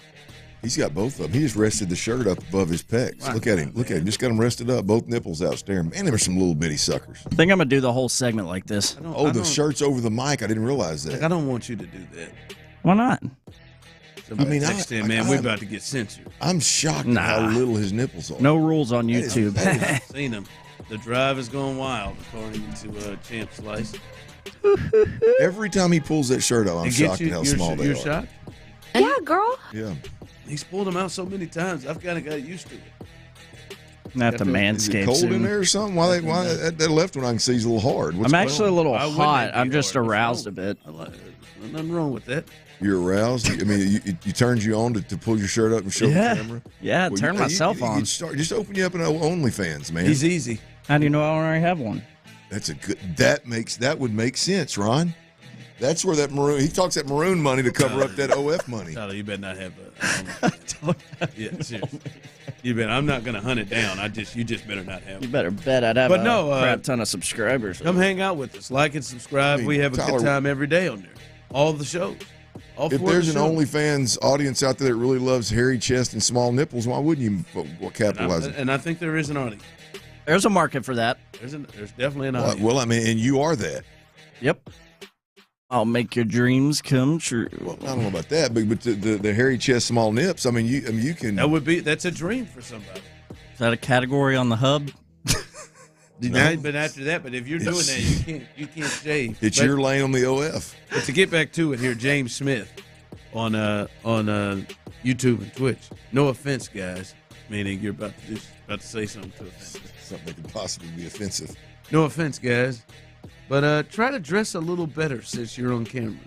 [SPEAKER 10] He's got both of them. He just rested the shirt up above his pecs.
[SPEAKER 16] Wow.
[SPEAKER 10] Look at him. Look at him. Just got them rested up. Both nipples out staring. Man, they were some little bitty suckers.
[SPEAKER 14] I think I'm going to do the whole segment like this.
[SPEAKER 10] Oh, the shirt's over the mic. I didn't realize that.
[SPEAKER 16] I don't want you to do that.
[SPEAKER 14] Why not?
[SPEAKER 10] I mean,
[SPEAKER 16] man, we're about to get censored.
[SPEAKER 10] I'm shocked at how little his nipples are.
[SPEAKER 14] No rules on YouTube.
[SPEAKER 16] I've seen him. The drive is going wild, according to Champ Slice.
[SPEAKER 10] Every time he pulls that shirt out, I'm shocked at how small they are.
[SPEAKER 16] You're shocked?
[SPEAKER 18] Yeah, girl.
[SPEAKER 10] Yeah.
[SPEAKER 16] He's pulled them out so many times. I've kind of got used to it.
[SPEAKER 14] Not the
[SPEAKER 10] Is it
[SPEAKER 14] manscape
[SPEAKER 10] cold
[SPEAKER 14] soon.
[SPEAKER 10] in there or something? Why that left one I can see is a little hard. What's
[SPEAKER 14] I'm
[SPEAKER 10] going
[SPEAKER 14] actually
[SPEAKER 10] on?
[SPEAKER 14] a little hot. I'm just aroused a bit.
[SPEAKER 16] Nothing wrong with that.
[SPEAKER 10] You're aroused? I mean, it turns you on to pull your shirt up and show the camera?
[SPEAKER 14] Yeah, turn myself on.
[SPEAKER 10] Just open you up in OnlyFans, man.
[SPEAKER 16] He's easy.
[SPEAKER 14] How do you know I already have one?
[SPEAKER 10] That's a good. That would make sense, Ron. That's where that maroon. He talks that maroon money to cover up that OF money.
[SPEAKER 16] Tyler, you better not have yeah, seriously. You better. I'm not going to hunt it down. You just better not have it.
[SPEAKER 14] You better bet I'd have a crap ton of subscribers.
[SPEAKER 16] Come hang out with us. Like and subscribe. We have a
[SPEAKER 10] Tyler,
[SPEAKER 16] good time every day on there. All the shows.
[SPEAKER 10] If there's an OnlyFans audience out there that really loves hairy chest and small nipples, why wouldn't you capitalize it?
[SPEAKER 16] And I think there is an audience.
[SPEAKER 14] There's a market for that.
[SPEAKER 16] There's definitely an audience.
[SPEAKER 10] Well, I mean, and you are that.
[SPEAKER 14] Yep. I'll make your dreams come true.
[SPEAKER 10] Well, I don't know about that, but the hairy chest, small nips. I mean, you can.
[SPEAKER 16] That's a dream for somebody.
[SPEAKER 14] Is that a category on the hub?
[SPEAKER 16] No. But after that, if you're doing that, you can't shave.
[SPEAKER 10] It's your lane on the OF.
[SPEAKER 16] But to get back to it here, James Smith on YouTube and Twitch. No offense, guys. Meaning you're about to say something to offense.
[SPEAKER 10] Something that could possibly be offensive.
[SPEAKER 16] No offense, guys. But try to dress a little better since you're on camera.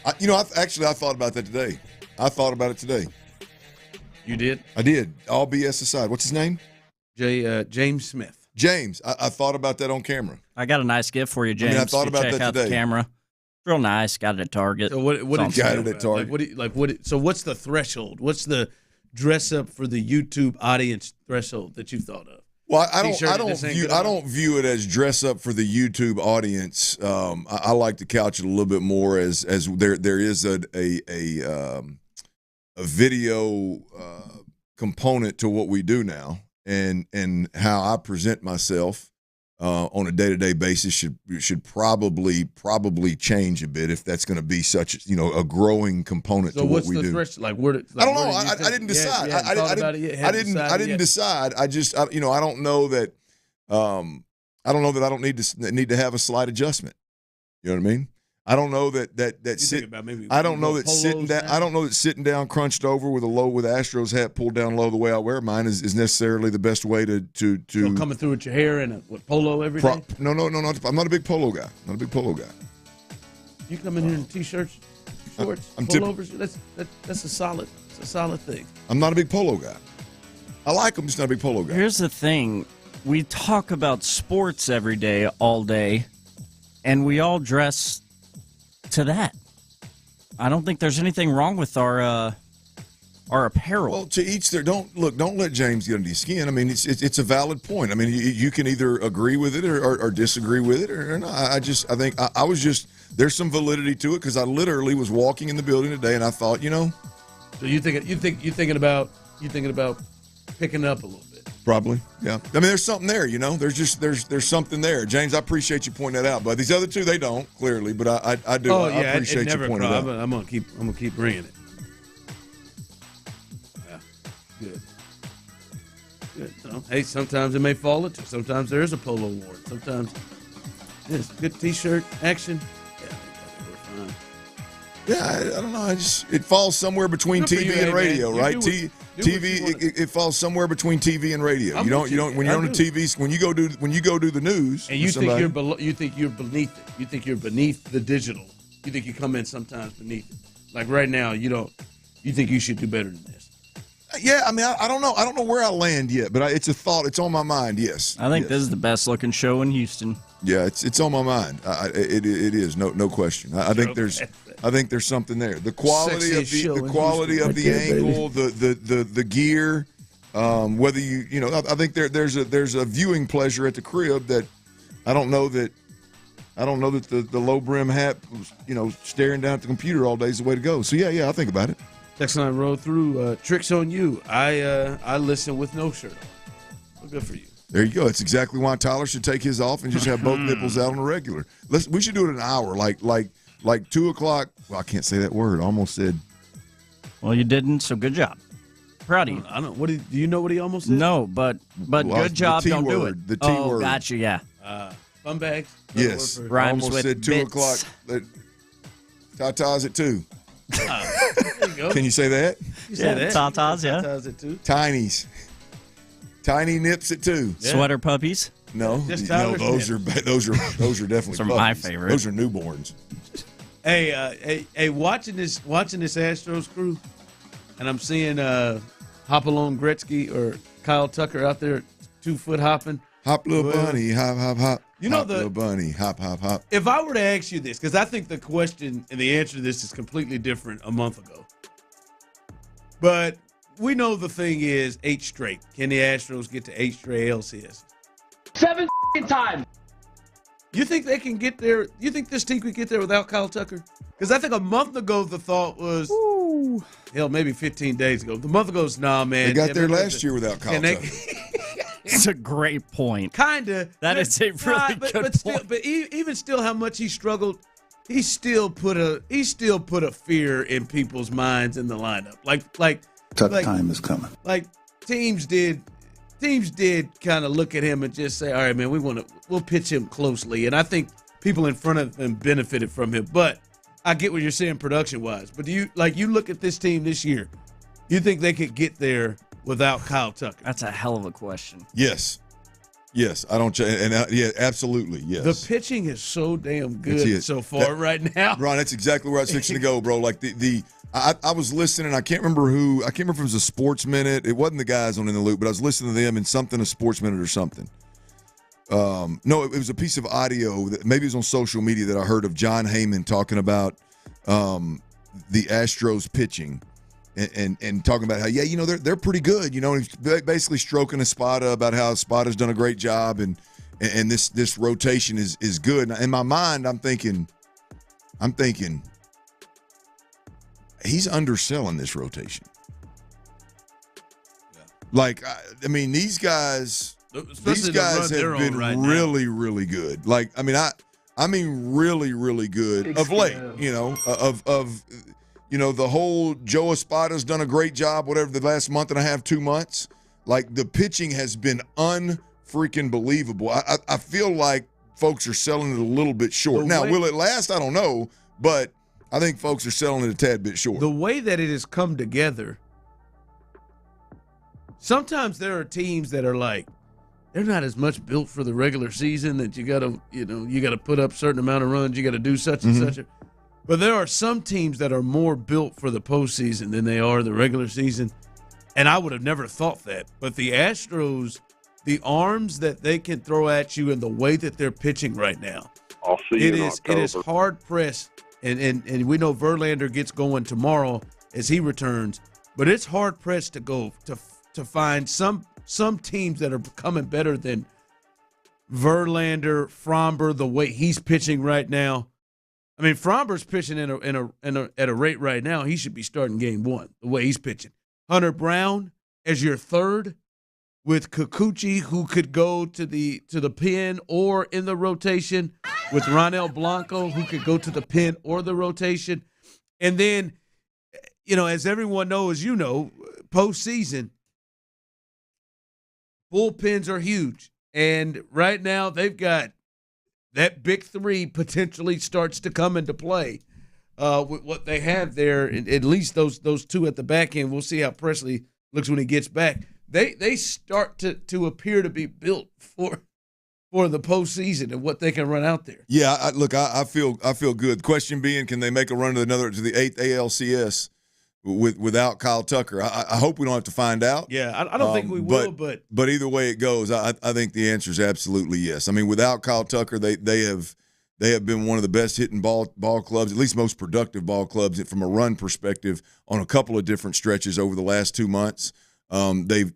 [SPEAKER 10] I thought about that today. I thought about it today.
[SPEAKER 16] You did?
[SPEAKER 10] I did. All BS aside. What's his name?
[SPEAKER 16] James Smith.
[SPEAKER 10] James. I thought about that on camera.
[SPEAKER 14] I got a nice gift for you, James.
[SPEAKER 10] I thought about
[SPEAKER 14] check
[SPEAKER 10] that
[SPEAKER 14] out
[SPEAKER 10] today.
[SPEAKER 14] The camera. Real nice. Got it at Target.
[SPEAKER 16] So what did you
[SPEAKER 10] got it at Target?
[SPEAKER 16] So what's the threshold? What's the dress up for the YouTube audience threshold that you thought of?
[SPEAKER 10] Well, I don't view it as dress up for the YouTube audience. I like to couch it a little bit more as there is a video component to what we do now, and how I present myself on a day-to-day basis should probably change a bit if that's going to be such a growing component to what we do.
[SPEAKER 16] Like where?
[SPEAKER 10] I don't know. I didn't decide. I didn't decide. I don't know that. I don't know that I don't need to have a slight adjustment. You know what I mean? I don't know that I don't know that sitting down. I don't know that sitting down, crunched over with Astros hat pulled down low the way I wear mine is necessarily the best way to.
[SPEAKER 16] So coming through with your hair and a polo every day.
[SPEAKER 10] No. I'm not a big polo guy. Not a big polo guy.
[SPEAKER 16] You come in here in t-shirts, shorts, pullovers. That's a solid thing.
[SPEAKER 10] I'm not a big polo guy. I like them, just not a big polo guy.
[SPEAKER 14] Here's the thing: we talk about sports every day, all day, and we all dress to that. I don't think there's anything wrong with our apparel.
[SPEAKER 10] Well, to each their. Don't let James get under your skin. I mean, it's a valid point. I mean, you can either agree with it or disagree with it or not. I think I was just there's some validity to it because I literally was walking in the building today and I thought,
[SPEAKER 16] So you thinking about picking it up a little bit.
[SPEAKER 10] Probably, yeah. I mean, there's something there, There's something there. James, I appreciate you pointing that out. But these other two, they don't clearly. But I do.
[SPEAKER 16] Oh,
[SPEAKER 10] I appreciate you pointing it out.
[SPEAKER 16] I'm gonna keep bringing it. Yeah, good. So, hey, sometimes it may fall into. Sometimes there is a polo award. Sometimes it's good T-shirt action. Yeah, I think we're fine.
[SPEAKER 10] Yeah, I don't know. It falls somewhere between TV and radio, right? TV. It falls somewhere between TV and radio. You don't. When you're on the TV, when you go do the news,
[SPEAKER 16] and you think you're beneath it. You think you're beneath the digital. You think you come in sometimes beneath it. Like right now, you don't. You think you should do better than this.
[SPEAKER 10] Yeah, I mean, I don't know. I don't know where I land yet, but it's a thought. It's on my mind. Yes,
[SPEAKER 14] I think this is the best looking show in Houston.
[SPEAKER 10] Yeah, it's on my mind. It is no question. I think there's something there. The quality of the angle, the gear, whether I think there's a viewing pleasure at the crib that I don't know that the low brim hat, staring down at the computer all day is the way to go. So yeah, I think about it.
[SPEAKER 16] Text line rolled through. Tricks on you. I listen with no shirt on. Well, good for you.
[SPEAKER 10] There you go. It's exactly why Tyler should take his off and just have both nipples out on a regular. We should do it an hour, like 2 o'clock. Well, I can't say that word. I almost said.
[SPEAKER 14] Well, you didn't, so good job. Proud of you.
[SPEAKER 16] I don't. Do you know what he almost said?
[SPEAKER 14] No, but good job. Don't do it.
[SPEAKER 10] The T word.
[SPEAKER 14] Gotcha. Yeah.
[SPEAKER 16] Fun bags.
[SPEAKER 10] Yes.
[SPEAKER 14] Rhymes
[SPEAKER 10] almost
[SPEAKER 14] with
[SPEAKER 10] said 2
[SPEAKER 14] bits.
[SPEAKER 10] o'clock. Tatas at 2.
[SPEAKER 16] There you go.
[SPEAKER 10] Can you say that?
[SPEAKER 16] You say that.
[SPEAKER 14] Tatas, yeah.
[SPEAKER 16] Tatas at 2.
[SPEAKER 10] Tinies. Tiny nips at 2.
[SPEAKER 14] Yeah. Sweater puppies.
[SPEAKER 10] No, those are definitely
[SPEAKER 14] Those are my favorite.
[SPEAKER 10] Those are newborns.
[SPEAKER 16] Hey, watching this Astros crew, and I'm seeing Hopalong Gretzky or Kyle Tucker out there 2-foot hopping.
[SPEAKER 10] Hop, little bunny, hop, hop, hop.
[SPEAKER 16] Hop,
[SPEAKER 10] little bunny, hop, hop, hop.
[SPEAKER 16] If I were to ask you this, because I think the question and the answer to this is completely different a month ago, but we know the thing is 8 straight. Can the Astros get to 8 straight LCS?
[SPEAKER 18] 7 times.
[SPEAKER 16] You think they can get there? You think this team could get there without Kyle Tucker? Because I think a month ago the thought was, hell, maybe 15 days ago. The month ago was, nah, man.
[SPEAKER 10] They got there last year without Kyle Tucker.
[SPEAKER 14] It's a great point.
[SPEAKER 16] Kinda.
[SPEAKER 14] That is a really good point.
[SPEAKER 16] But even still, how much he struggled, he still put a fear in people's minds in the lineup. Tough
[SPEAKER 12] time is coming.
[SPEAKER 16] Like teams did kind of look at him and just say, all right, man, we'll pitch him closely. And I think people in front of him benefited from him. But I get what you're saying production-wise. But do you look at this team this year, you think they could get there without Kyle Tucker?
[SPEAKER 14] That's a hell of a question.
[SPEAKER 10] Yes, I don't. Yeah, absolutely. Yes.
[SPEAKER 16] The pitching is so damn good so far right now.
[SPEAKER 10] Ron, that's exactly where I was fixing to go, bro. Like I was listening. I can't remember if it was a Sports Minute. It wasn't the guys on In the Loop, but I was listening to them in a Sports Minute or something. No, it was a piece of audio that maybe it was on social media that I heard of John Heyman talking about the Astros pitching. And talking about how, they're pretty good, and he's basically stroking Espada about how Espada's done a great job and this rotation is good. And in my mind, I'm thinking he's underselling this rotation. Yeah. Like, I mean, these guys have been really, really good. Like, I mean, really, really good of late, the whole Joe Espada's done a great job, whatever, the last month and a half, 2 months. Like, the pitching has been unfreaking believable. I feel like folks are selling it a little bit short. Now, will it last? I don't know, but I think folks are selling it a tad bit short.
[SPEAKER 16] The way that it has come together, sometimes there are teams that are like, they're not as much built for the regular season that you got to put up a certain amount of runs, you got to do such and such. But there are some teams that are more built for the postseason than they are the regular season, and I would have never thought that. But the Astros, the arms that they can throw at you and the way that they're pitching right now,
[SPEAKER 5] I'll see you in October.
[SPEAKER 16] It is hard pressed, and we know Verlander gets going tomorrow as he returns, but it's hard pressed to find some teams that are becoming better than Verlander, Fromber, the way he's pitching right now. I mean, Fromber's pitching at a rate right now. He should be starting game 1 the way he's pitching. Hunter Brown as your third, with Kikuchi, who could go to the pen or in the rotation, with Ronel Blanco, who could go to the pen or the rotation, and then, as everyone knows, postseason bullpens are huge, and right now they've got. That big 3 potentially starts to come into play. with what they have there, at least those two at the back end. We'll see how Presley looks when he gets back. They start to appear to be built for the postseason and what they can run out there.
[SPEAKER 10] Yeah, I feel good. The question being, can they make a run to the 8th ALCS without Kyle Tucker? I hope we don't have to find out.
[SPEAKER 16] Yeah, I don't think we will,
[SPEAKER 10] but either way it goes, I think the answer is absolutely yes. I mean, without Kyle Tucker, they have been one of the best hitting ball clubs, at least most productive ball clubs from a run perspective on a couple of different stretches over the last 2 months. They've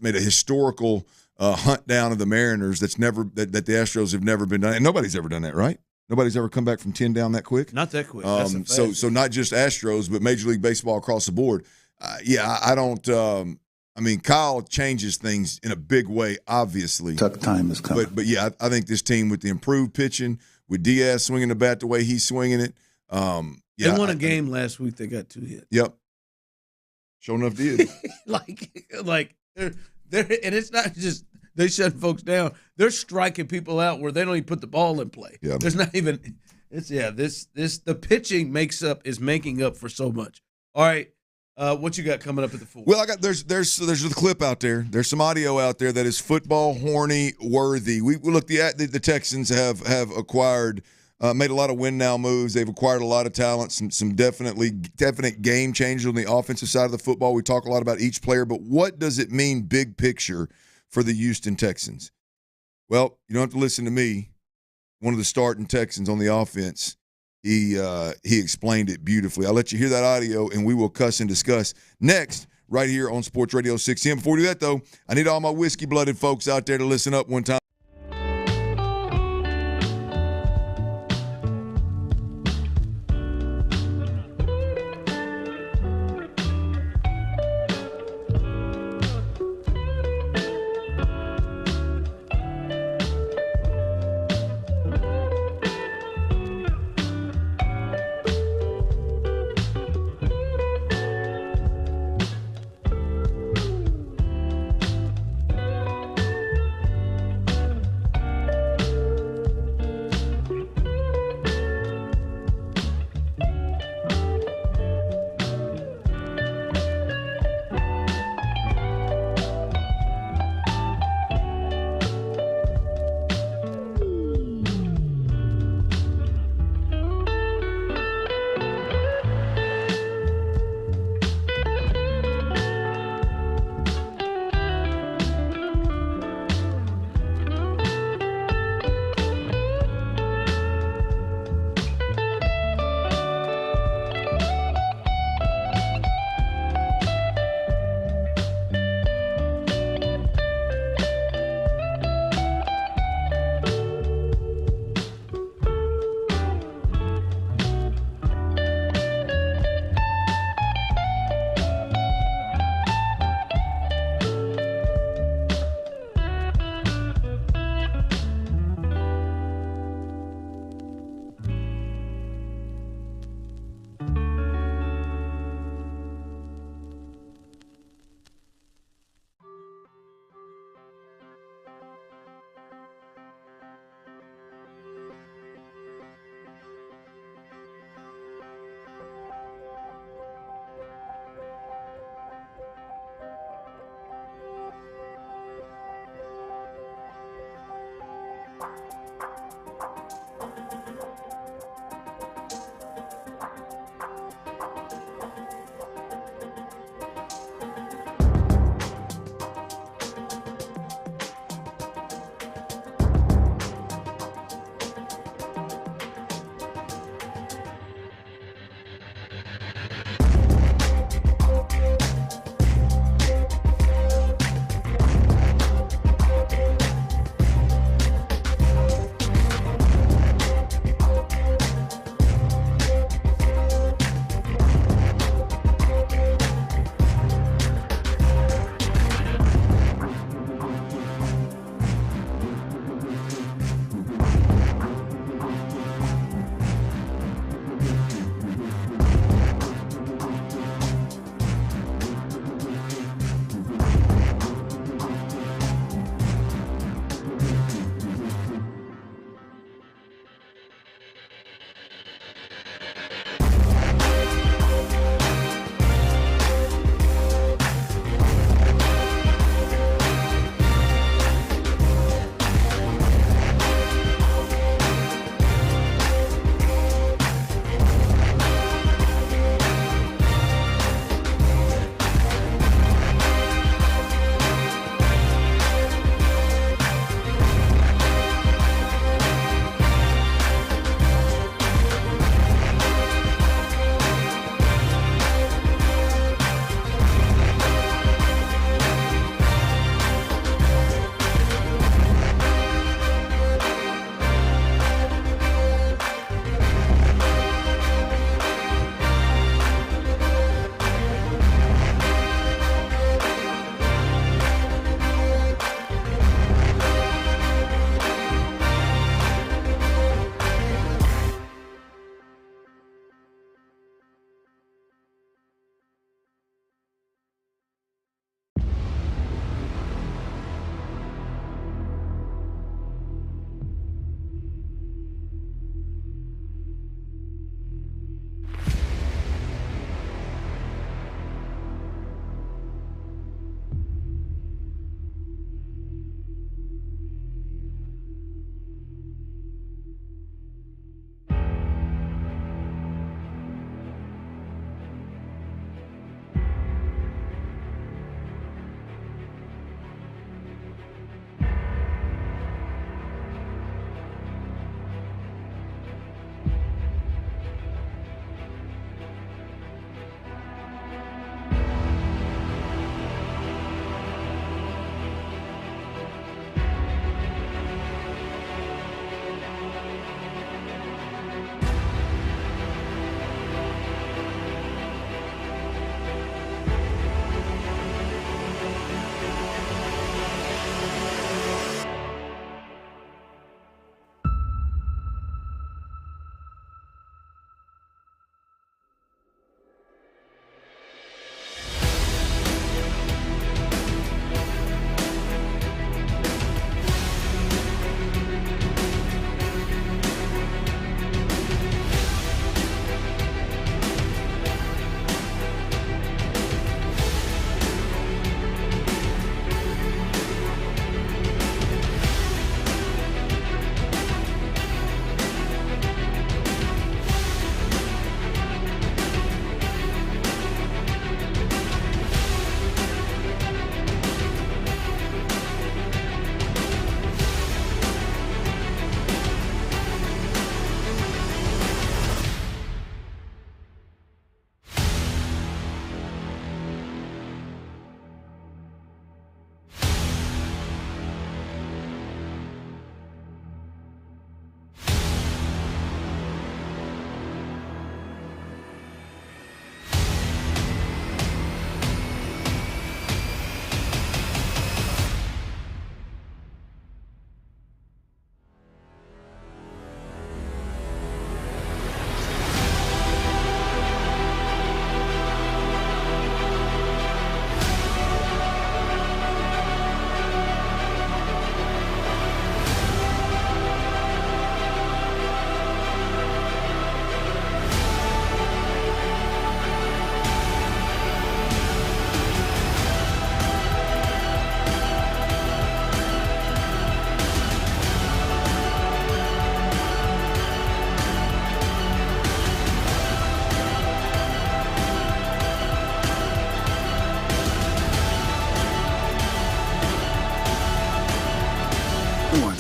[SPEAKER 10] made a historical hunt down of the Mariners that the Astros have never been done, and nobody's ever done that, right? Nobody's ever come back from 10 down that quick.
[SPEAKER 16] Not that quick. That's a fact.
[SPEAKER 10] So not just Astros, but Major League Baseball across the board. I don't. I mean, Kyle changes things in a big way. Obviously,
[SPEAKER 12] tough time is coming.
[SPEAKER 10] But yeah, I think this team with the improved pitching, with Diaz swinging the bat the way he's swinging it.
[SPEAKER 16] They won a game last week. They got 2 hits.
[SPEAKER 10] Yep. Sure enough, did.
[SPEAKER 16] like they're and it's not just they shut folks down. They're striking people out where they don't even put the ball in play.
[SPEAKER 10] Yeah.
[SPEAKER 16] There's not even. It's the pitching is making up for so much. All right. What you got coming up at the 4?
[SPEAKER 10] Well, there's the clip out there. There's some audio out there that is football horny worthy. We look the Texans have acquired, made a lot of win now moves. They've acquired a lot of talent, some definite game changers on the offensive side of the football. We talk a lot about each player, but what does it mean big picture for the Houston Texans? Well, you don't have to listen to me. One of the starting Texans on the offense. He explained it beautifully. I'll let you hear that audio, and we will cuss and discuss next right here on Sports Radio 610. Before we do that, though, I need all my whiskey-blooded folks out there to listen up one time.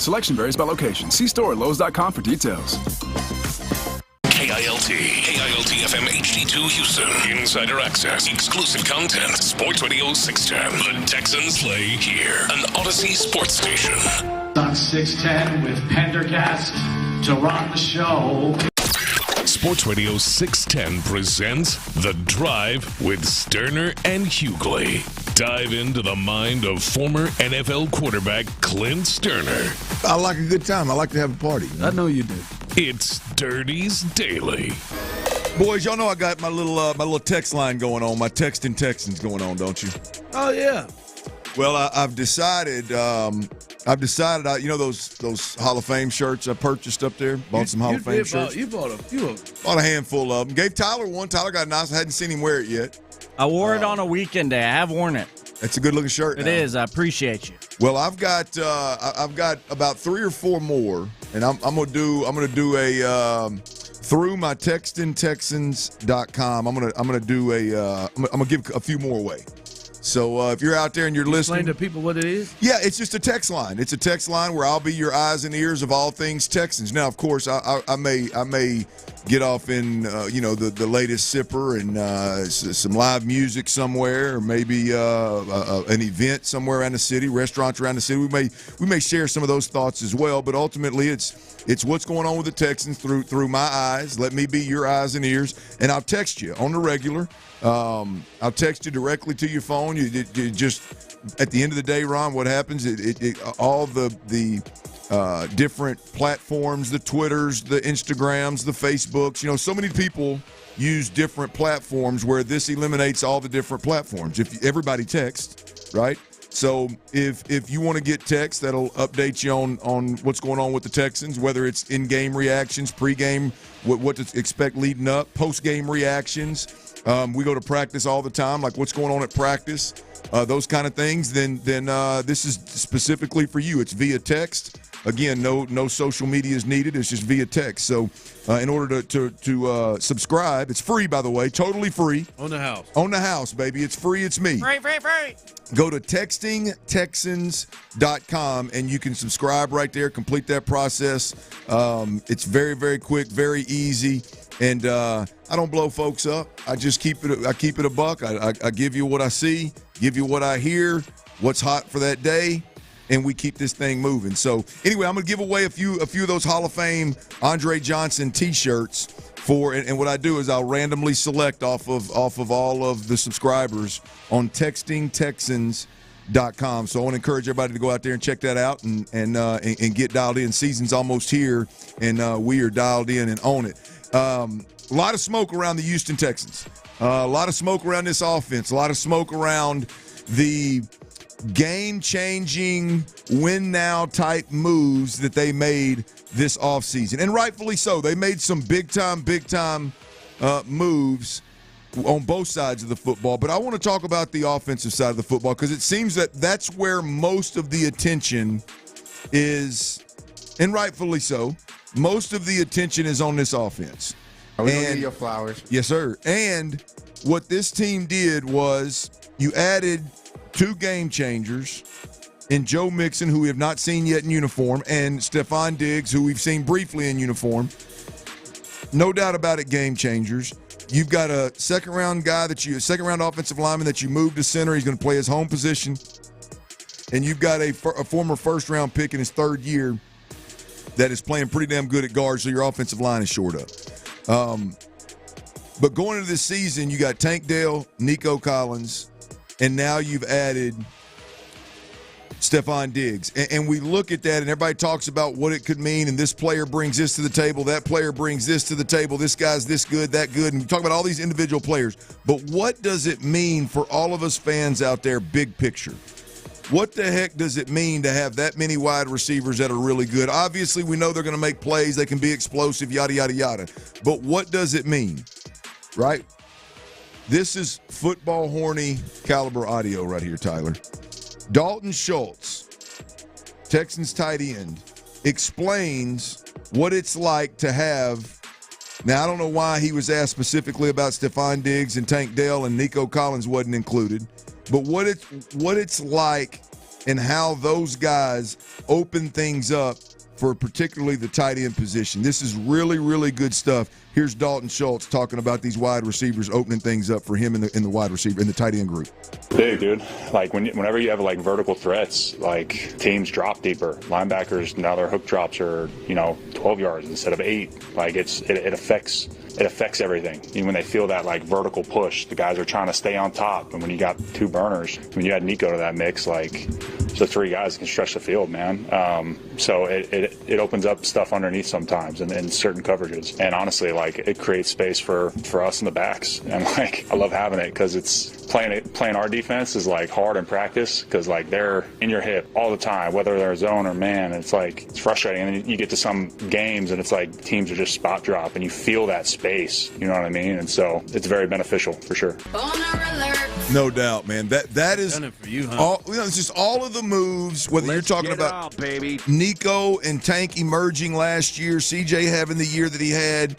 [SPEAKER 12] Selection varies by location. See store at Lowe's.com for details.
[SPEAKER 1] KILT FM HD2 Houston. Insider access, exclusive content. Sports Radio 610. The Texans play here. An Odyssey sports station.
[SPEAKER 21] On 610 with Pendergast to run the show.
[SPEAKER 1] Sports Radio 610 presents The Drive with Stoerner and Hughley. Dive into the mind of former NFL quarterback Clint Stoerner.
[SPEAKER 10] I like a good time. I like to have a party.
[SPEAKER 16] I know you do.
[SPEAKER 1] It's Dirty's Daily.
[SPEAKER 10] Boys, y'all know I got my little text line going on, my Texting Texans going on, don't you?
[SPEAKER 16] Oh, yeah.
[SPEAKER 10] Well, I've decided, you know those Hall of Fame shirts I purchased up there? Bought some Hall of Fame shirts.
[SPEAKER 16] You bought a few of them.
[SPEAKER 10] Bought a handful of them. Gave Tyler one. Tyler got nice. I hadn't seen him wear it yet.
[SPEAKER 14] I wore it on a weekend day. I have worn it.
[SPEAKER 10] It's a good-looking shirt.
[SPEAKER 14] It is. I appreciate you.
[SPEAKER 10] Well, I've got about 3 or 4 more, and I'm gonna do a through my textingtexans.com. I'm gonna give a few more away. So if you're out there and you're listening,
[SPEAKER 16] explain to people what it is.
[SPEAKER 10] Yeah, it's just a text line. It's a text line where I'll be your eyes and ears of all things Texans. Now, of course, I may get off in the latest sipper and some live music somewhere, or maybe an event somewhere around the city, restaurants around the city. We may share some of those thoughts as well. But ultimately, it's what's going on with the Texans through my eyes. Let me be your eyes and ears, and I'll text you on the regular. I'll text you directly to your phone. You just at the end of the day, Ron, what happens? All the different platforms, the Twitters, the Instagrams, the Facebooks. So many people use different platforms where this eliminates all the different platforms. If everybody texts, right? So if you want to get text, that'll update you on what's going on with the Texans, whether it's in-game reactions, pre-game, what to expect leading up, post-game reactions. We go to practice all the time, like what's going on at practice, those kind of things. Then this is specifically for you. It's via text. Again, no social media is needed. It's just via text. So in order to subscribe, it's free, by the way, totally free.
[SPEAKER 16] On the house.
[SPEAKER 10] On the house, baby. It's free. It's me.
[SPEAKER 14] Free.
[SPEAKER 10] Go to textingtexans.com and you can subscribe right there, complete that process. It's very, very quick, very easy. And I don't blow folks up. I just keep it a buck. I give you what I see, give you what I hear, what's hot for that day, and we keep this thing moving. So anyway, I'm going to give away a few of those Hall of Fame Andre Johnson T-shirts and what I do is I'll randomly select off of all of the subscribers on textingtexans.com. So I want to encourage everybody to go out there and check that out and get dialed in. Season's almost here, and we are dialed in and on it. A lot of smoke around the Houston Texans. A lot of smoke around this offense. A lot of smoke around the game-changing, win-now type moves that they made this offseason. And rightfully so. They made some big-time moves on both sides of the football. But I want to talk about the offensive side of the football because it seems that that's where most of the attention is, and rightfully so. Most of the attention is on this offense.
[SPEAKER 6] Are we going to give you your flowers?
[SPEAKER 10] Yes, sir. And what this team did was you added 2 game changers in Joe Mixon, who we have not seen yet in uniform, and Stephon Diggs, who we've seen briefly in uniform. No doubt about it, game changers. You've got a second-round offensive lineman that you moved to center. He's going to play his home position. And you've got a former first-round pick in his 3rd year that is playing pretty damn good at guard, so your offensive line is shored up. But going into this season, you got Tank Dell, Nico Collins, and now you've added Stephon Diggs. And we look at that, and everybody talks about what it could mean, and this player brings this to the table, that player brings this to the table, this guy's this good, that good, and we talk about all these individual players. But what does it mean for all of us fans out there, big picture? What the heck does it mean to have that many wide receivers that are really good? Obviously, we know they're going to make plays. They can be explosive, yada, yada, yada. But what does it mean, right? This is football horny caliber audio right here, Tyler. Dalton Schultz, Texans tight end, explains what it's like to have. Now, I don't know why he was asked specifically about Stephon Diggs and Tank Dell and Nico Collins wasn't included. But what it's like and how those guys open things up for particularly the tight end position. This is really, really good stuff. Here's Dalton Schultz talking about these wide receivers, opening things up for him in the wide receiver, in the tight end group.
[SPEAKER 13] Big, dude. Like whenever you have like vertical threats, like teams drop deeper. Linebackers, now their hook drops are 12 yards instead of 8. Like it affects everything. Even when they feel that like vertical push, the guys are trying to stay on top. And when you got 2 burners, when you add Nico to that mix, like the 3 guys can stretch the field, man. So it opens up stuff underneath sometimes in certain coverages. And honestly, like it creates space for us in the backs. And like I love having it because it's playing our defense is like hard in practice because like they're in your hip all the time, whether they're zone or man. It's like it's frustrating. And then you get to some games and it's like teams are just spot drop and you feel that space. You know what I mean? And so it's very beneficial for sure.
[SPEAKER 10] No doubt, man. That is
[SPEAKER 16] done it for you, huh?
[SPEAKER 10] It's just all of the moves. Whether you're talking about
[SPEAKER 20] baby.
[SPEAKER 10] Nico and Tank emerging last year, CJ having the year that he had.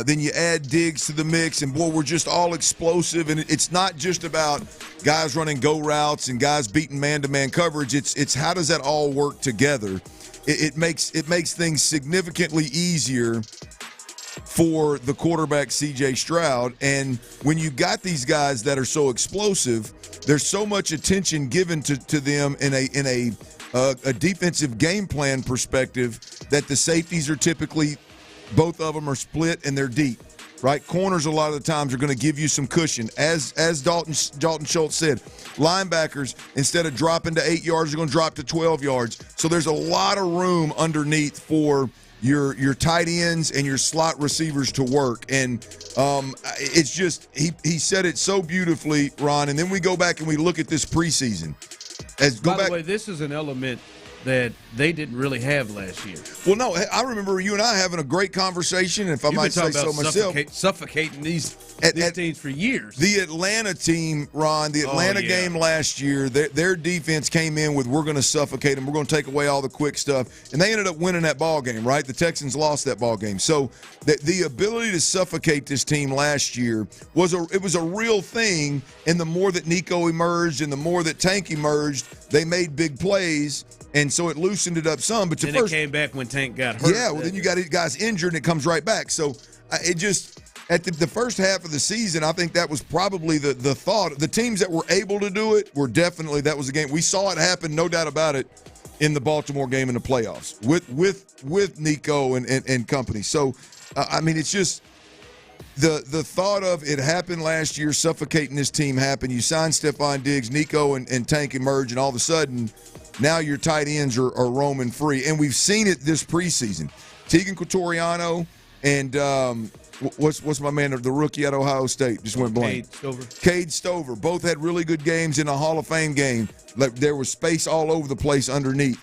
[SPEAKER 10] Then you add Diggs to the mix, and boy, we're just all explosive. And it's not just about guys running go routes and guys beating man-to-man coverage. It's how does that all work together? It makes things significantly easier for the quarterback C.J. Stroud. And when you got these guys that are so explosive, there's so much attention given to them in a defensive game plan perspective that the safeties are typically, both of them are split and they're deep, right? Corners a lot of the times are going to give you some cushion. As Dalton Schultz said, linebackers, instead of dropping to 8 yards, are going to drop to 12 yards. So there's a lot of room underneath for your tight ends and your slot receivers to work. And it's just he said it so beautifully, Ron. And then we go back and we look at this preseason.
[SPEAKER 16] By the way, this is an element that they didn't really have last year.
[SPEAKER 10] Well, no, I remember you and I having a great conversation, if I might say so myself.
[SPEAKER 16] Suffocating these teams for years.
[SPEAKER 10] The Atlanta team, Ron, the Atlanta game last year, their defense came in with, we're going to suffocate them, we're going to take away all the quick stuff, and they ended up winning that ball game, right? The Texans lost that ball game. So the ability to suffocate this team last year was a real thing, and the more that Nico emerged and the more that Tank emerged, they made big plays. And so it loosened it up some. But
[SPEAKER 16] it came back when Tank got hurt.
[SPEAKER 10] Yeah, well, then you got guys injured and it comes right back. So it just, at the first half of the season, I think that was probably the thought. The teams that were able to do it were definitely, that was the game. We saw it happen, no doubt about it, in the Baltimore game in the playoffs with Nico and company. So, I mean, it's just the thought of it happened last year, suffocating this team happened. You sign Stephon Diggs, Nico and Tank emerge, and all of a sudden – now your tight ends are roaming free. And we've seen it this preseason. Tegan Quatoriano and what's my man, the rookie at Ohio State, just went blank. Cade Stover. Both had really good games in a Hall of Fame game. There was space all over the place underneath.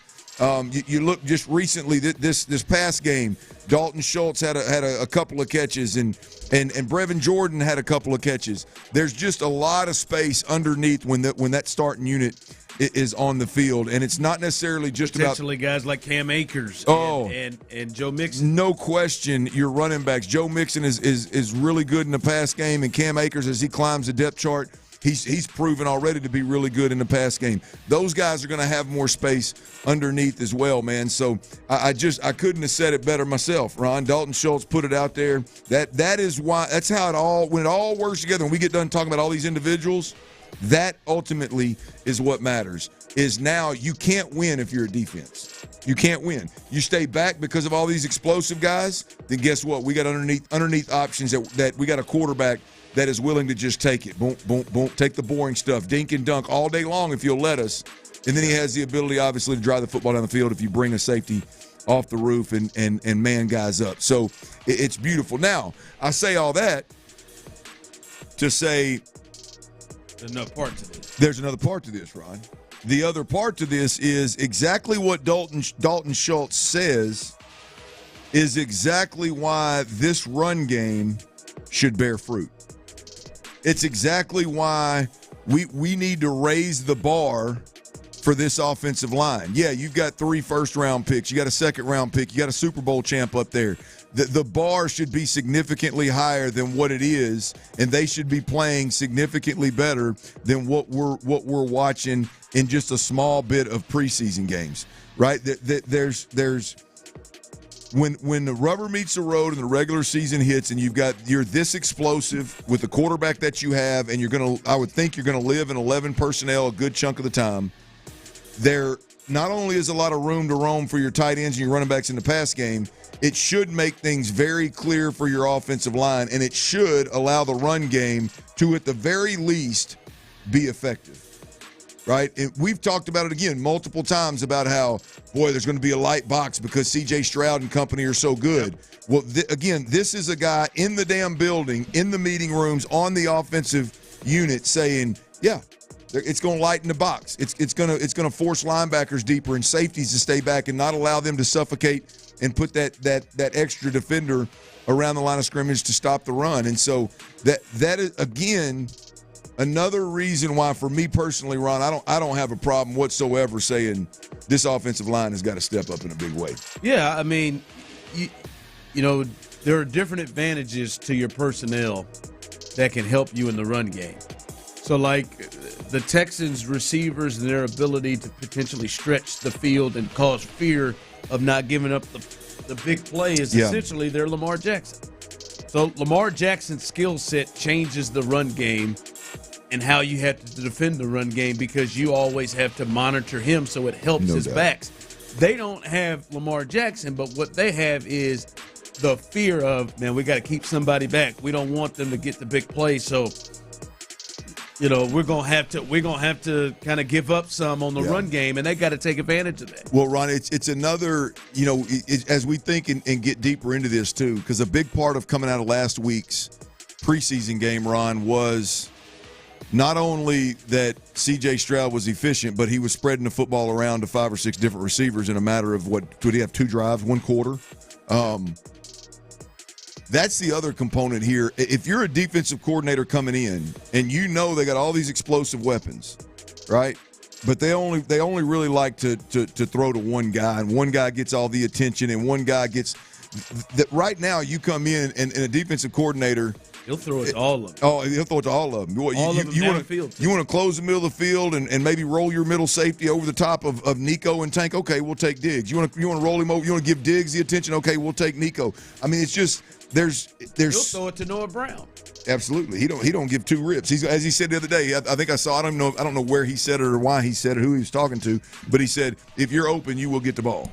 [SPEAKER 10] You look just recently, this past game, Dalton Schultz had a couple of catches, and Brevin Jordan had a couple of catches. There's just a lot of space underneath when that starting unit is on the field, and it's not necessarily just about
[SPEAKER 16] guys like Cam Akers and Joe Mixon.
[SPEAKER 10] No question, your running backs. Joe Mixon is really good in the pass game, and Cam Akers, as he climbs the depth chart, he's proven already to be really good in the pass game. Those guys are going to have more space underneath as well, man. So I couldn't have said it better myself, Ron. Dalton Schultz put it out there. That is why, that's how when it all works together, when we get done talking about all these individuals, that ultimately is what matters. Is now you can't win if you're a defense. You can't win. You stay back because of all these explosive guys, then guess what? We got underneath options that we got a quarterback that is willing to just take it. Boom, boom, boom. Take the boring stuff. Dink and dunk all day long if you'll let us. And then he has the ability, obviously, to drive the football down the field if you bring a safety off the roof and man guys up. So it's beautiful. Now, I say all that to say
[SPEAKER 16] there's another part to this.
[SPEAKER 10] There's another part to this, Ron. The other part to this is exactly what Dalton Schultz says is exactly why this run game should bear fruit. It's exactly why we need to raise the bar for this offensive line. Yeah, you've got 3 first-round picks. You got a second-round pick. You got a Super Bowl champ up there. the bar should be significantly higher than what it is, and they should be playing significantly better than what we're watching in just a small bit of preseason games, right? There's when the rubber meets the road and the regular season hits, and you're this explosive with the quarterback that you have, and I would think you're gonna live in 11 personnel a good chunk of the time. There not only is a lot of room to roam for your tight ends and your running backs in the pass game, it should make things very clear for your offensive line, and it should allow the run game to, at the very least, be effective, right? We've talked about it again multiple times about how, boy, there's going to be a light box because C.J. Stroud and company are so good. Well, again, this is a guy in the damn building, in the meeting rooms, on the offensive unit saying, yeah, it's going to lighten the box. It's going to force linebackers deeper and safeties to stay back and not allow them to suffocate and put that extra defender around the line of scrimmage to stop the run. And so that is, again, another reason why, for me personally, Ron, I don't have a problem whatsoever saying this offensive line has got to step up in a big way.
[SPEAKER 16] Yeah, I mean, you know, there are different advantages to your personnel that can help you in the run game. So, like, the Texans' receivers and their ability to potentially stretch the field and cause fear of not giving up the big play is essentially their Lamar Jackson. So Lamar Jackson's skill set changes the run game and how you have to defend the run game, because you always have to monitor him so it helps his backs. They don't have Lamar Jackson, but what they have is the fear of, man, we got to keep somebody back. We don't want them to get the big play, so you know, we're gonna have to kind of give up some on the run game, and they got to take advantage of that.
[SPEAKER 10] Well, Ron, it's another, you know, as we think and get deeper into this too, because a big part of coming out of last week's preseason game, Ron, was not only that C.J. Stroud was efficient, but he was spreading the football around to 5 or 6 different receivers in a matter of did he have 2 drives, 1 quarter? That's the other component here. If you're a defensive coordinator coming in and you know they got all these explosive weapons, right? But they only really like to throw to one guy, and one guy gets all the attention, and one guy gets that. Right now, you come in and a defensive coordinator,
[SPEAKER 16] he'll throw it to all of them.
[SPEAKER 10] Oh, he'll throw it to all of them. You want to close the middle of the field and maybe roll your middle safety over the top of Nico and Tank. Okay, we'll take Diggs. You want to roll him over. You want to give Diggs the attention. Okay, we'll take Nico. I mean, it's just. He'll
[SPEAKER 16] throw it to Noah Brown.
[SPEAKER 10] Absolutely, he don't give 2 rips. He's, as he said the other day. I think I saw. I don't know where he said it or why he said it, who he was talking to, but he said, "If you're open, you will get the ball."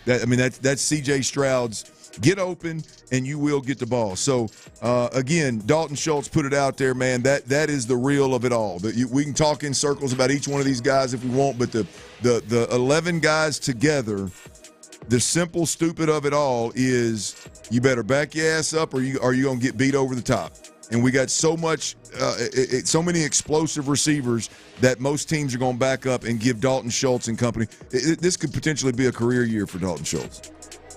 [SPEAKER 10] That's C.J. Stroud's get open and you will get the ball. So again, Dalton Schultz put it out there, man. That is the real of it all. We can talk in circles about each one of these guys if we want, but the 11 guys together. The simple stupid of it all is you better back your ass up or you going to get beat over the top. And we got so many explosive receivers that most teams are going to back up and give Dalton Schultz and company. This could potentially be a career year for Dalton Schultz.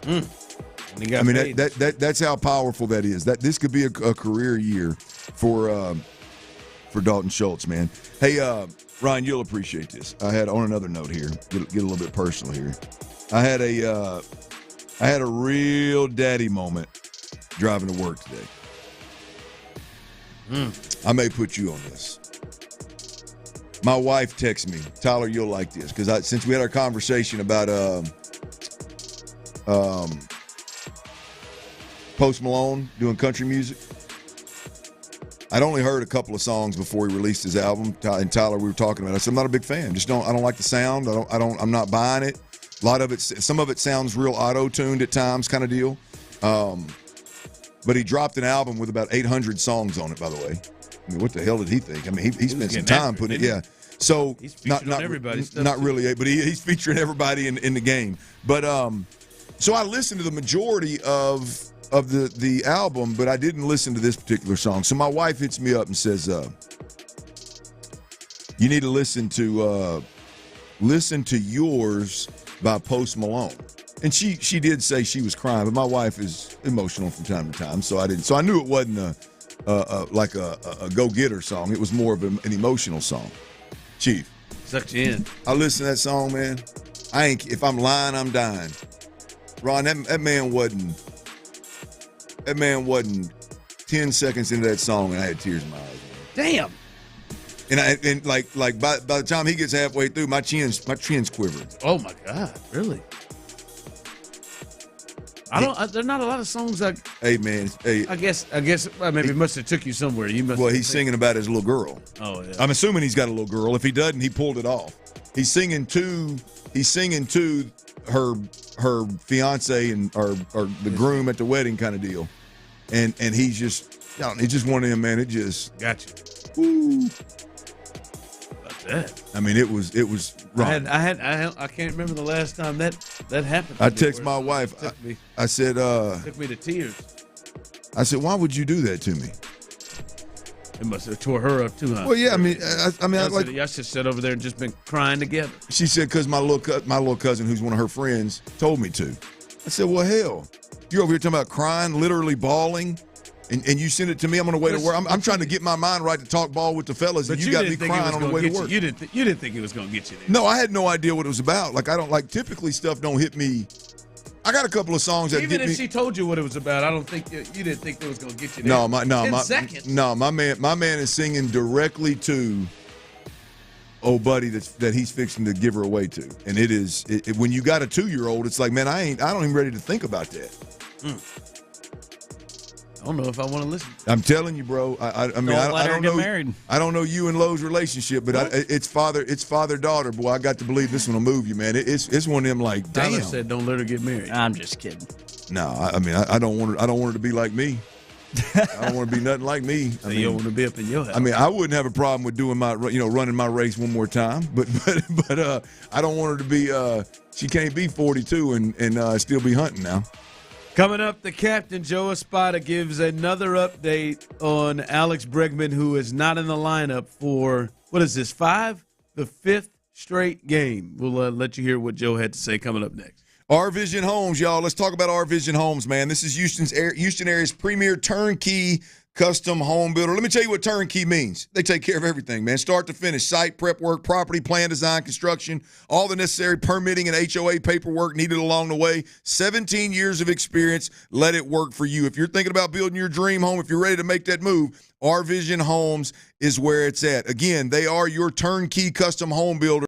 [SPEAKER 16] I mean,
[SPEAKER 10] that's how powerful that is. That this could be a career year for Dalton Schultz, man. Hey, Ryan, you'll appreciate this. I had, on another note here, get a little bit personal here. I had a real daddy moment driving to work today. I may put you on this. My wife texted me, Tyler, you'll like this, because since we had our conversation about Post Malone doing country music, I'd only heard a couple of songs before he released his album. And Tyler, we were talking about it. I said, I'm not a big fan. I don't like the sound. I'm not buying it. A lot of it, some of it sounds real auto-tuned at times, kind of deal. But he dropped an album with about 800 songs on it, by the way. I mean, what the hell did he think? I mean, he spent some time putting it. Yeah. So
[SPEAKER 16] he's featured on everybody's stuff.
[SPEAKER 10] Not really, but he's featuring everybody in the game. But so I listened to the majority of the album, but I didn't listen to this particular song. So my wife hits me up and says, "You need to listen to Yours by Post Malone." And she did say she was crying, but my wife is emotional from time to time, so I didn't. So I knew it wasn't like a go-getter song. It was more of an emotional song. Chief,
[SPEAKER 16] sucked you in.
[SPEAKER 10] I listen to that song, man. If I'm lying, I'm dying. Ron, that man wasn't That man wasn't 10 seconds into that song, and I had tears in my eyes.
[SPEAKER 16] Damn.
[SPEAKER 10] And like by the time he gets halfway through, my chin's quivering.
[SPEAKER 16] Oh my God, really? There's not a lot of songs like.
[SPEAKER 10] Hey man, hey.
[SPEAKER 16] I guess. Well, maybe it must have took you somewhere.
[SPEAKER 10] Well, he's singing about his little girl.
[SPEAKER 16] Oh yeah.
[SPEAKER 10] I'm assuming he's got a little girl. If he doesn't, he pulled it off. He's singing to her fiance or the groom at the wedding kind of deal, and he's just, it's just one of them, man. It just
[SPEAKER 16] got you.
[SPEAKER 10] Woo.
[SPEAKER 16] That.
[SPEAKER 10] I mean, it was wrong.
[SPEAKER 16] I can't remember the last time that happened.
[SPEAKER 10] I text my wife. I said,
[SPEAKER 16] took me to tears.
[SPEAKER 10] I said, why would you do that to me?
[SPEAKER 16] It must have tore her up too, huh?
[SPEAKER 10] Well, yeah. I mean,
[SPEAKER 16] y'all should sit over there and just been crying together.
[SPEAKER 10] She said, because my little cousin, who's one of her friends, told me to. I said, well, hell, you're over here talking about crying, literally bawling. And you send it to me. I'm on the way to work. I'm trying to get my mind right to talk ball with the fellas, and you got me crying on the way to work.
[SPEAKER 16] You didn't think it was going to get you there.
[SPEAKER 10] No, I had no idea what it was about. Like, I don't like, typically stuff don't hit me. I got a couple of songs that
[SPEAKER 16] even
[SPEAKER 10] get
[SPEAKER 16] if
[SPEAKER 10] me.
[SPEAKER 16] she told you what it was about, I don't think you didn't think it was going to get you there.
[SPEAKER 10] No, my man is singing directly to old buddy that he's fixing to give her away to, and it is when you got a 2-year-old, it's like, man, I don't even ready to think about that.
[SPEAKER 16] I don't know if I want to listen.
[SPEAKER 10] I'm telling you, bro. I mean, I don't know. Married. I don't know you and Lowe's relationship, but it's father daughter. Boy, I got to believe this one will move you, man. It's one of them like, damn.
[SPEAKER 16] Tyler said, don't let her get married.
[SPEAKER 14] I'm just kidding.
[SPEAKER 10] No, I mean, I don't want her to be like me. I don't want to be nothing like me.
[SPEAKER 16] You don't want to be up in your house.
[SPEAKER 10] I mean, I wouldn't have a problem with doing running my race one more time, but I don't want her to be. She can't be 42 and still be hunting now.
[SPEAKER 16] Coming up, the captain, Joe Espada, gives another update on Alex Bregman, who is not in the lineup for, what is this, the 5th straight game. We'll let you hear what Joe had to say coming up next.
[SPEAKER 10] R Vision Homes, y'all. Let's talk about R Vision Homes, man. This is Houston area's premier turnkey custom home builder. Let me tell you what turnkey means. They take care of everything, man. Start to finish, site prep work, property plan design, construction, all the necessary permitting and HOA paperwork needed along the way. 17 years of experience. Let it work for you. If you're thinking about building your dream home, if you're ready to make that move, R Vision Homes is where it's at. Again, they are your turnkey custom home builder.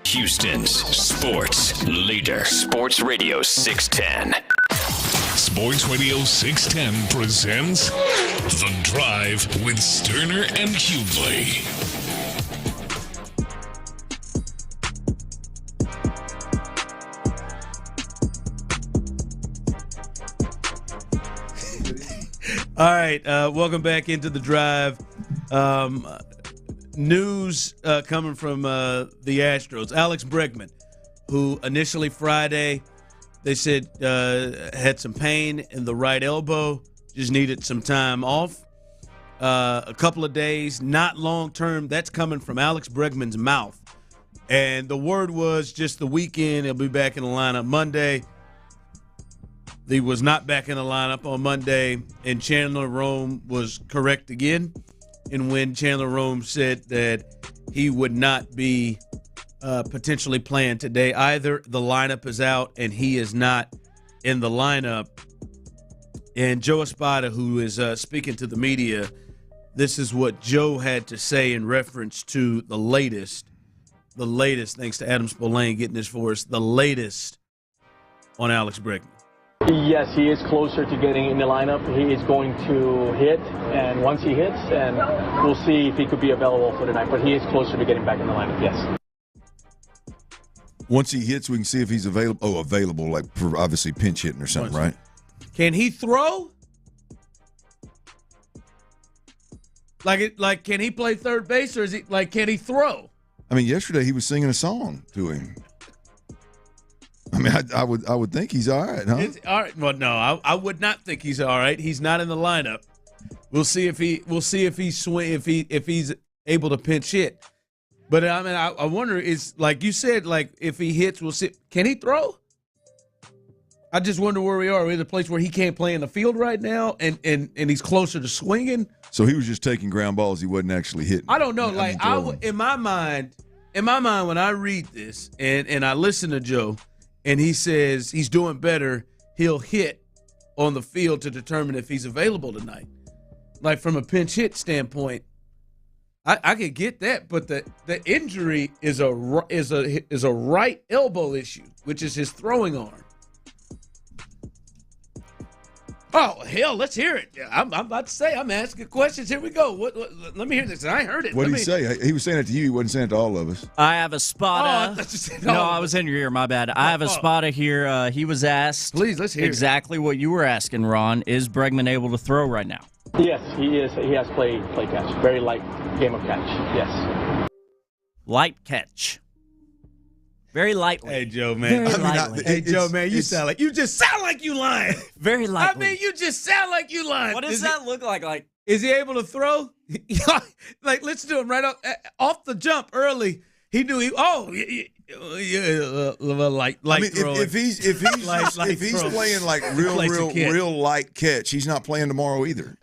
[SPEAKER 3] Houston's sports leader. Sports Radio 610.
[SPEAKER 1] Sports Radio 610 presents The Drive with Stoerner and Hughley.
[SPEAKER 16] All right, welcome back into The Drive. News coming from the Astros. Alex Bregman, who initially Friday they said had some pain in the right elbow, just needed some time off. A couple of days, not long term. That's coming from Alex Bregman's mouth. And the word was just the weekend. He'll be back in the lineup Monday. He was not back in the lineup on Monday, and Chandler Rome was correct again. And when Chandler Rome said that he would not be potentially playing today either, the lineup is out and he is not in the lineup. And Joe Espada, who is speaking to the media, this is what Joe had to say in reference to the latest, thanks to Adam Spillane getting this for us, the latest on Alex Bregman.
[SPEAKER 6] Yes, he is closer to getting in the lineup. He is going to hit, and once he hits, and we'll see if he could be available for tonight. But he is closer to getting back in the lineup, yes.
[SPEAKER 10] Once he hits, we can see if he's available. Oh, available, like for obviously pinch hitting or something, right?
[SPEAKER 16] Can he throw? Like, can he play third base, or is he can he throw?
[SPEAKER 10] I mean, yesterday he was singing a song to him. I mean, I would think he's all right, huh?
[SPEAKER 16] All right. Well, no, I would not think he's all right. He's not in the lineup. We'll see if he's able to pinch hit. But I mean, I wonder, is like you said, like if he hits, we'll see. Can he throw? I just wonder where we are. We're in a place where he can't play in the field right now, and he's closer to swinging.
[SPEAKER 10] So he was just taking ground balls. He wasn't actually hitting.
[SPEAKER 16] I don't know. In my mind, when I read this and I listen to Joe, and he says he's doing better, he'll hit on the field to determine if he's available tonight. Like from a pinch hit standpoint, I could get that, but the injury is a right elbow issue, which is his throwing arm. Oh, hell, let's hear it. I'm about to say, I'm asking questions. Here we go. Let me hear this. I heard it.
[SPEAKER 10] What did he say? He was saying it to you. He wasn't saying it to all of us.
[SPEAKER 14] I have a spotter. I was in your ear. My bad. I have a spotter here. He was asked.
[SPEAKER 16] Please, let's hear
[SPEAKER 14] exactly what you were asking, Ron. Is Bregman able to throw right now?
[SPEAKER 6] Yes, he is. He has play catch. Very light game of catch. Yes.
[SPEAKER 14] Light catch. Very lightly.
[SPEAKER 16] Hey, Joe, man. Joe, man, you sound like you lying.
[SPEAKER 14] Very lightly.
[SPEAKER 16] I mean, you just sound like you lying.
[SPEAKER 14] What does that look like? Like,
[SPEAKER 16] is he able to throw? Like, let's do it right off the jump early. He knew he. Oh, light. I mean,
[SPEAKER 10] if he's playing like real light catch, he's not playing tomorrow either.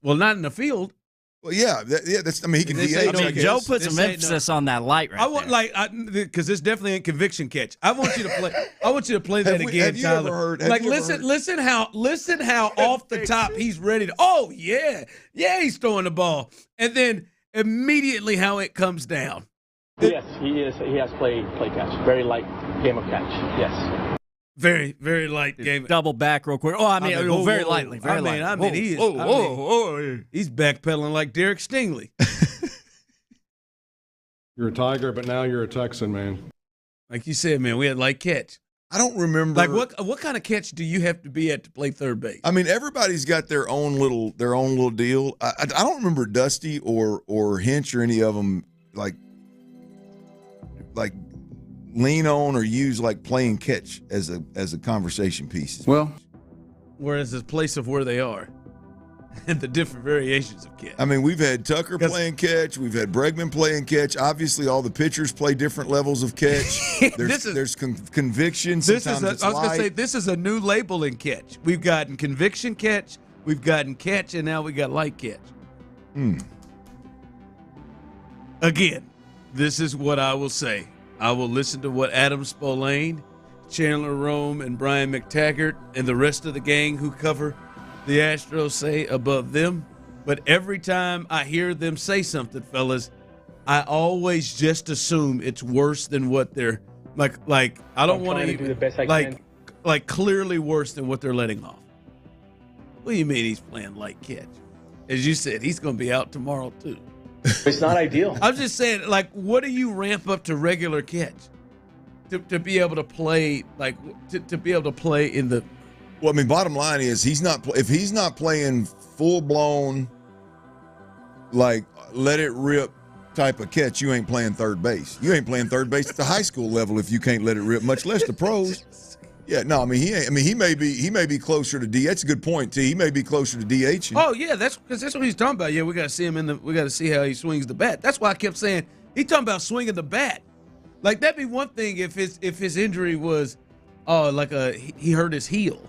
[SPEAKER 16] Not in the field.
[SPEAKER 10] Well, yeah, that's. I mean, he can DH.
[SPEAKER 14] Joe put some emphasis on that light right
[SPEAKER 16] I want
[SPEAKER 14] there.
[SPEAKER 16] Because this definitely ain't conviction catch. I want you to play. I want you to play that again, Tyler. Listen how off the top he's ready to. Oh yeah, he's throwing the ball, and then immediately how it comes down.
[SPEAKER 6] Yes, he is. He has play catch. Very light game of catch. Yes.
[SPEAKER 16] Very, very light game.
[SPEAKER 14] Double back real quick. Very lightly. Very lightly.
[SPEAKER 16] He is. He's backpedaling like Derek Stingley.
[SPEAKER 4] You're a Tiger, but now you're a Texan, man.
[SPEAKER 16] Like you said, man, we had light catch.
[SPEAKER 10] I don't remember.
[SPEAKER 16] Like what kind of catch do you have to be at to play third base?
[SPEAKER 10] I mean, everybody's got their own little deal. I don't remember Dusty or Hinch or any of them like lean on or use like playing catch as a conversation piece.
[SPEAKER 16] Well, whereas the place of where they are and the different variations of catch.
[SPEAKER 10] I mean, we've had Tucker playing catch. We've had Bregman playing catch. Obviously, all the pitchers play different levels of catch. There's conviction.
[SPEAKER 16] I was going to say, this is a new label in catch. We've gotten conviction catch, we've gotten catch, and now we got light catch. Again, this is what I will say. I will listen to what Adam Spillane, Chandler Rome, and Brian McTaggart and the rest of the gang who cover the Astros say above them. But every time I hear them say something, fellas, I always just assume it's worse than what they're like. I don't want to
[SPEAKER 6] do the best I can.
[SPEAKER 16] Like clearly worse than what they're letting off. What do you mean he's playing light catch? As you said, he's going to be out tomorrow too.
[SPEAKER 6] It's not ideal.
[SPEAKER 16] I'm just saying, like, what do you ramp up to regular catch to be able to play, like, to be able to play in the?
[SPEAKER 10] Well, I mean, bottom line is if he's not playing full blown, like let it rip type of catch, you ain't playing third base. You ain't playing third base at the high school level if you can't let it rip, much less the pros. Yeah, no, I mean he may be closer to DH. That's a good point, T. He may be closer to DH.
[SPEAKER 16] Oh yeah, that's what he's talking about. Yeah, we got to see him we got to see how he swings the bat. That's why I kept saying he talking about swinging the bat. Like that'd be one thing if his injury was, he hurt his heel,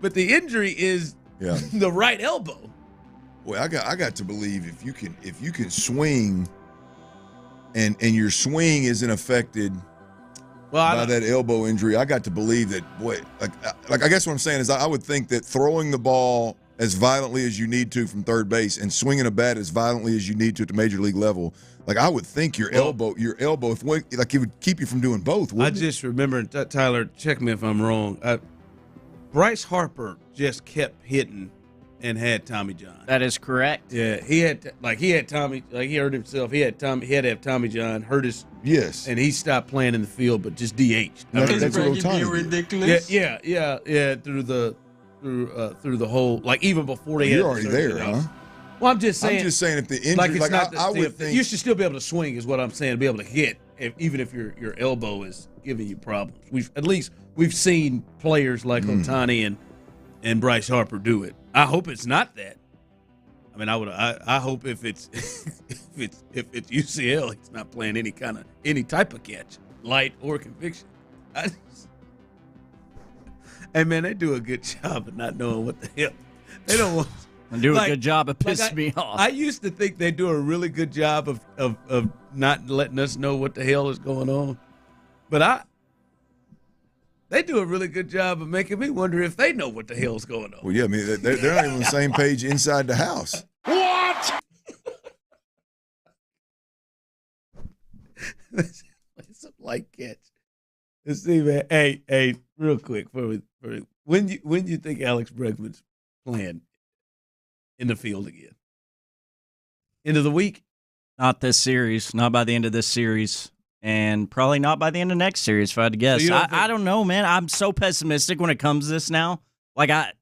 [SPEAKER 16] but the injury is the right elbow.
[SPEAKER 10] Well, I got to believe if you can swing, and your swing isn't affected. By that elbow injury, I got to believe that, boy, like I guess what I'm saying is I would think that throwing the ball as violently as you need to from third base and swinging a bat as violently as you need to at the major league level, like I would think your elbow, like it would keep you from doing both.
[SPEAKER 16] I just remember, Tyler, check me if I'm wrong. Bryce Harper just kept hitting and had Tommy John.
[SPEAKER 14] That is correct.
[SPEAKER 16] Yeah, he had Tommy, like he hurt himself. He had to have Tommy John hurt his.
[SPEAKER 10] Yes,
[SPEAKER 16] and he stopped playing in the field, but just DH'd.
[SPEAKER 15] That's ridiculous.
[SPEAKER 16] Yeah. Through the whole, like even before they.
[SPEAKER 10] You're already there, huh?
[SPEAKER 16] Well, I'm just saying
[SPEAKER 10] if the injury, I would think
[SPEAKER 16] you should still be able to swing, is what I'm saying. To be able to hit, even if your elbow is giving you problems. We've seen players like Ohtani and Bryce Harper do it. I hope it's not that. I mean, I hope if it's UCL, he's not playing any type of catch, light or conviction. Hey man, they do a good job of not knowing what the hell they don't want.
[SPEAKER 14] They do a good job of pissing me off.
[SPEAKER 16] I used to think they do a really good job of not letting us know what the hell is going on, but they do a really good job of making me wonder if they know what the hell's going on.
[SPEAKER 10] Well, yeah, I mean, they're not even on the same page inside the house.
[SPEAKER 16] What? It's a light catch. Let's see, man. Hey, real quick, when you think Alex Bregman's playing in the field again? End of the week?
[SPEAKER 14] Not this series. Not by the end of this series. And probably not by the end of next series, if I had to guess. So I don't know, man. I'm so pessimistic when it comes to this now. Like I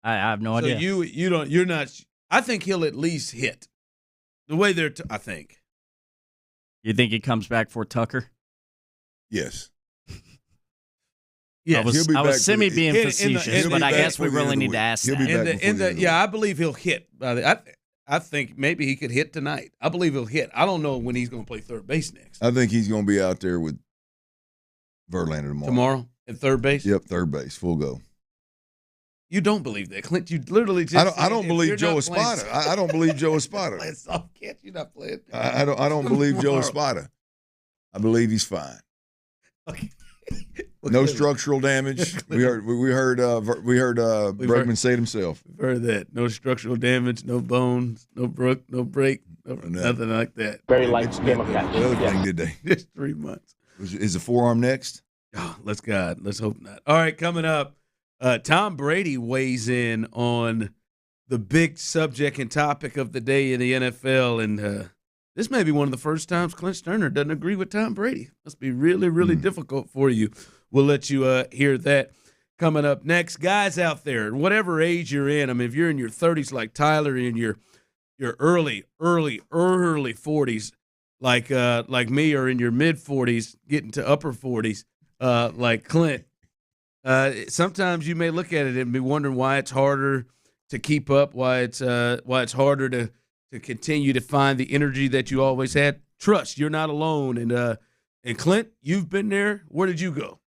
[SPEAKER 14] have no idea.
[SPEAKER 16] So you're not. I think he'll at least hit. The way they're, I think.
[SPEAKER 14] You think he comes back for Tucker?
[SPEAKER 10] Yes.
[SPEAKER 16] Yeah,
[SPEAKER 14] I was being facetious, but I guess we really need to ask that.
[SPEAKER 16] I believe he'll hit. I think maybe he could hit tonight. I believe he'll hit. I don't know when he's going to play third base next.
[SPEAKER 10] I think he's going to be out there with Verlander tomorrow.
[SPEAKER 16] Tomorrow at third base?
[SPEAKER 10] Yep, third base, full go.
[SPEAKER 16] You don't believe that, Clint? You literally just.
[SPEAKER 10] I don't believe Joe Espada. I don't believe Joe Espada.
[SPEAKER 16] Playing soft catch, you're not playing.
[SPEAKER 10] I don't believe Joe Espada. I believe he's fine.
[SPEAKER 16] Okay.
[SPEAKER 10] No structural damage. We heard Bregman say it himself.
[SPEAKER 16] We've heard that. No structural damage, no bones, no break, nothing like that.
[SPEAKER 6] Very light game of catch.
[SPEAKER 10] The other thing, did they?
[SPEAKER 16] Just 3 months.
[SPEAKER 10] Is the forearm next?
[SPEAKER 16] Oh, let's hope not. All right, coming up, Tom Brady weighs in on the big subject and topic of the day in the NFL, and this may be one of the first times Clint Stoerner doesn't agree with Tom Brady. Must be really, really difficult for you. We'll let you hear that coming up next. Guys out there, whatever age you're in, I mean, if you're in your 30s like Tyler, in your early 40s like me, or in your mid-40s, getting to upper 40s like Clint, sometimes you may look at it and be wondering why it's harder to keep up, why it's harder to continue to find the energy that you always had. Trust, you're not alone. And Clint, you've been there. Where did you go?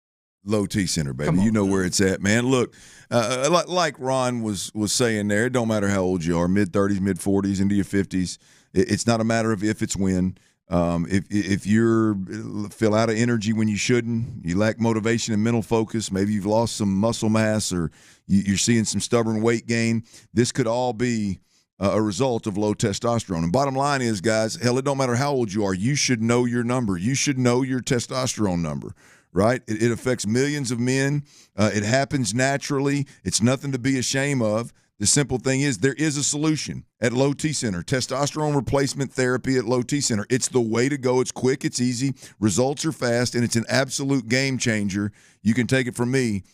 [SPEAKER 10] Low T Center, baby. You know where it's at, man. Look, like Ron was saying there, it don't matter how old you are, mid-30s, mid-40s, into your 50s. It's not a matter of if, it's when. If you're feel out of energy when you shouldn't, you lack motivation and mental focus, maybe you've lost some muscle mass, or you're seeing some stubborn weight gain, this could all be a result of low testosterone. And bottom line is, guys, hell, it don't matter how old you are. You should know your number. You should know your testosterone number, right? It affects millions of men. It happens naturally. It's nothing to be ashamed of. The simple thing is there is a solution at Low T Center. Testosterone replacement therapy at Low T Center. It's the way to go. It's quick. It's easy. Results are fast, and it's an absolute game changer. You can take it from me.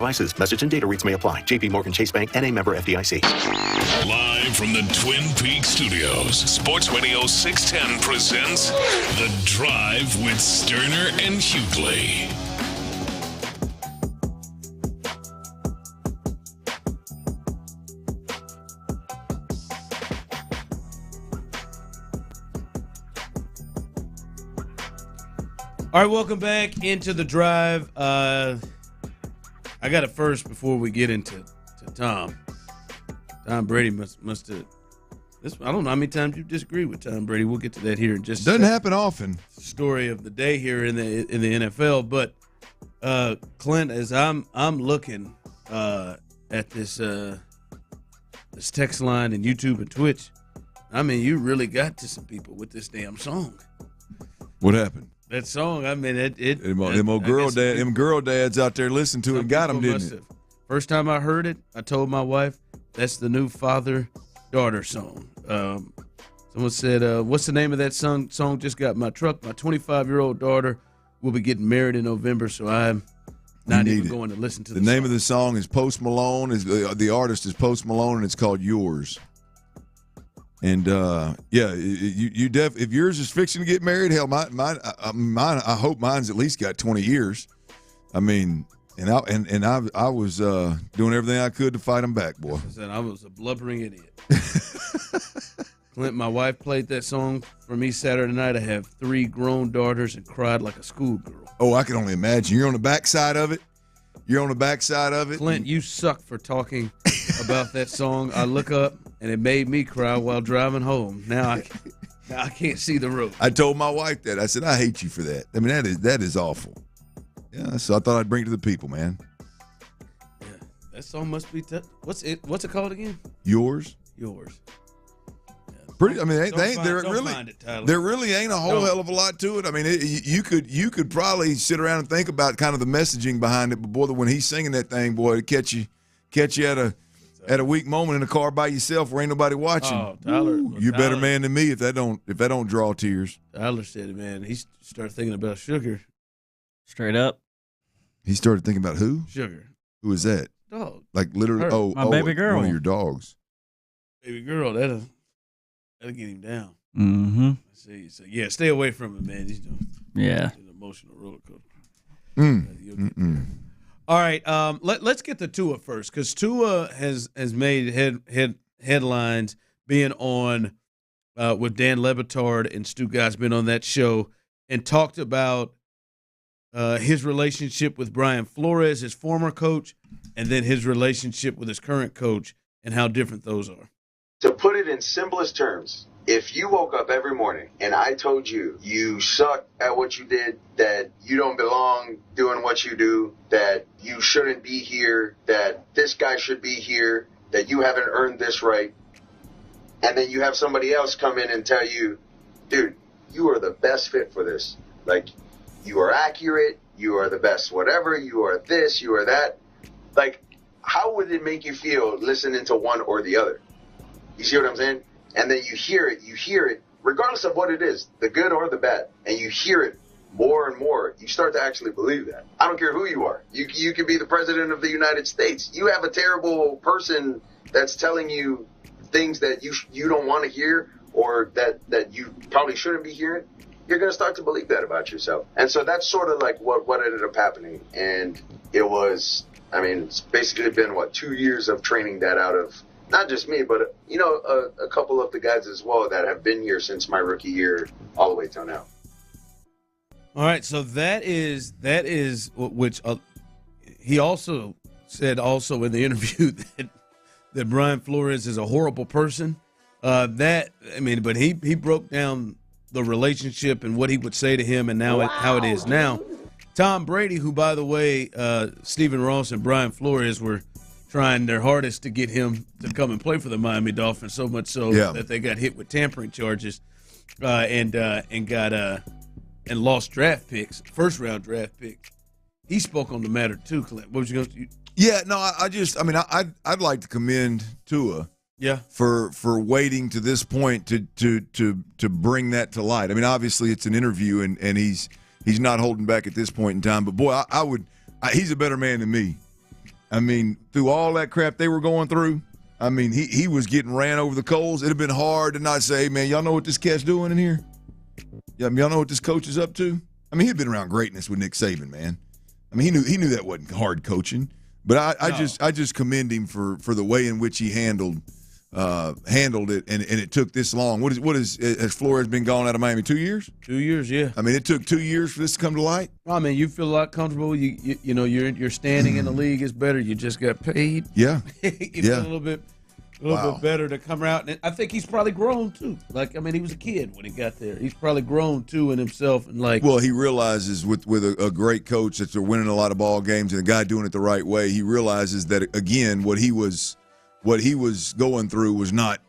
[SPEAKER 9] devices. Message and data rates may apply. JP Morgan Chase Bank, N.A. member FDIC.
[SPEAKER 1] Live from the Twin Peaks studios, Sports Radio 610 presents The Drive with Stoerner and Hughley.
[SPEAKER 16] All right, welcome back into The Drive. I got it first before we get into Tom. Tom Brady must have. I don't know how many times you disagree with Tom Brady. We'll get to that here in just a second.
[SPEAKER 10] Doesn't happen often.
[SPEAKER 16] Story of the day here in the NFL, but Clint, as I'm looking at this text line and YouTube and Twitch, I mean, you really got to some people with this damn song.
[SPEAKER 10] What happened?
[SPEAKER 16] That song, I mean,
[SPEAKER 10] them girl dads out there listened to it and got them, didn't it?
[SPEAKER 16] First time I heard it, I told my wife, that's the new father-daughter song. Someone said, what's the name of that song just got my truck? My 25-year-old daughter will be getting married in November, so I'm not even going to listen to the
[SPEAKER 10] name of the song is Post Malone. The artist is Post Malone, and it's called Yours. And if yours is fixing to get married, hell, mine. I hope mine's at least got 20 years. I mean, and I was doing everything I could to fight them back, boy.
[SPEAKER 16] I was a blubbering idiot. Clint, my wife played that song for me Saturday night. I have 3 grown daughters and cried like a schoolgirl.
[SPEAKER 10] Oh, I can only imagine. You're on the backside of it.
[SPEAKER 16] Clint, you suck for talking about that song. I look up, and it made me cry while driving home. Now I can't see the road.
[SPEAKER 10] I told my wife that. I said, I hate you for that. I mean, that is awful. Yeah, so I thought I'd bring it to the people, man.
[SPEAKER 16] Yeah, that song must be What's it called again?
[SPEAKER 10] Yours.
[SPEAKER 16] Yeah.
[SPEAKER 10] Pretty. I mean, there really ain't a whole hell of a lot to it. I mean, you could probably sit around and think about kind of the messaging behind it, but boy, when he's singing that thing, boy, it catch you at a weak moment in the car by yourself where ain't nobody watching.
[SPEAKER 16] Oh, Tyler,
[SPEAKER 10] you better man than me if that don't draw tears.
[SPEAKER 16] Tyler said it, man. He started thinking about Sugar.
[SPEAKER 14] Straight up.
[SPEAKER 10] He started thinking about who?
[SPEAKER 16] Sugar.
[SPEAKER 10] Who is that?
[SPEAKER 16] Dog.
[SPEAKER 10] Like literally.
[SPEAKER 14] My baby girl.
[SPEAKER 10] One of your dogs.
[SPEAKER 16] Baby girl. That'll get him down.
[SPEAKER 14] Mm-hmm.
[SPEAKER 16] See, so yeah, stay away from him, man. He's an emotional roller coaster. All right, let's get to Tua first, because Tua has made headlines being on with Dan Le Batard, and Stu Guy's been on that show and talked about his relationship with Brian Flores, his former coach, and then his relationship with his current coach and how different those are.
[SPEAKER 17] To put it in simplest terms, if you woke up every morning and I told you you suck at what you did, that you don't belong doing what you do, that you shouldn't be here, that this guy should be here, that you haven't earned this right, and then you have somebody else come in and tell you, dude, you are the best fit for this. Like, you are accurate, you are the best whatever, you are this, you are that. Like, how would it make you feel listening to one or the other? You see what I'm saying? And then you hear it, regardless of what it is, the good or the bad, and you hear it more and more, you start to actually believe that. I don't care who you are. You could be the president of the United States. You have a terrible person that's telling you things that you don't want to hear, or that you probably shouldn't be hearing. You're going to start to believe that about yourself. And so that's sort of like what ended up happening. And it was, I mean, it's basically been, 2 years of training that out of not just me, but, a couple of the guys as well that have been here since my rookie year all the way till now.
[SPEAKER 16] All right, so that is which he also said in the interview that Brian Flores is a horrible person. But he broke down the relationship and what he would say to him and now how it is now. Tom Brady, who, by the way, Stephen Ross and Brian Flores were trying their hardest to get him to come and play for the Miami Dolphins, so much so that they got hit with tampering charges and lost draft picks, first-round draft picks. He spoke on the matter too, Clint. What was you going to?
[SPEAKER 10] Yeah, no, I'd like to commend Tua.
[SPEAKER 16] Yeah.
[SPEAKER 10] For waiting to this point to bring that to light. I mean, obviously it's an interview and he's not holding back at this point in time. But boy, he's a better man than me. I mean, through all that crap they were going through, I mean, he was getting ran over the coals. It'd have been hard to not say, hey, man, y'all know what this cat's doing in here? Yeah, I mean, y'all know what this coach is up to? I mean, he'd been around greatness with Nick Saban, man. I mean, he knew that wasn't hard coaching. But I just commend him for the way in which he handled it, and it took this long. Has Flores been gone out of Miami 2 years?
[SPEAKER 16] 2 years, yeah.
[SPEAKER 10] I mean, it took 2 years for this to come to light.
[SPEAKER 16] I mean, you feel a lot comfortable. You know your standing in the league is better. You just got paid.
[SPEAKER 10] Yeah,
[SPEAKER 16] you feel a little bit better to come out. And I think he's probably grown too. Like, I mean, he was a kid when he got there. He's probably grown too in himself and like.
[SPEAKER 10] Well, he realizes with a great coach that they're winning a lot of ball games and a guy doing it the right way. He realizes that again, what he was going through was not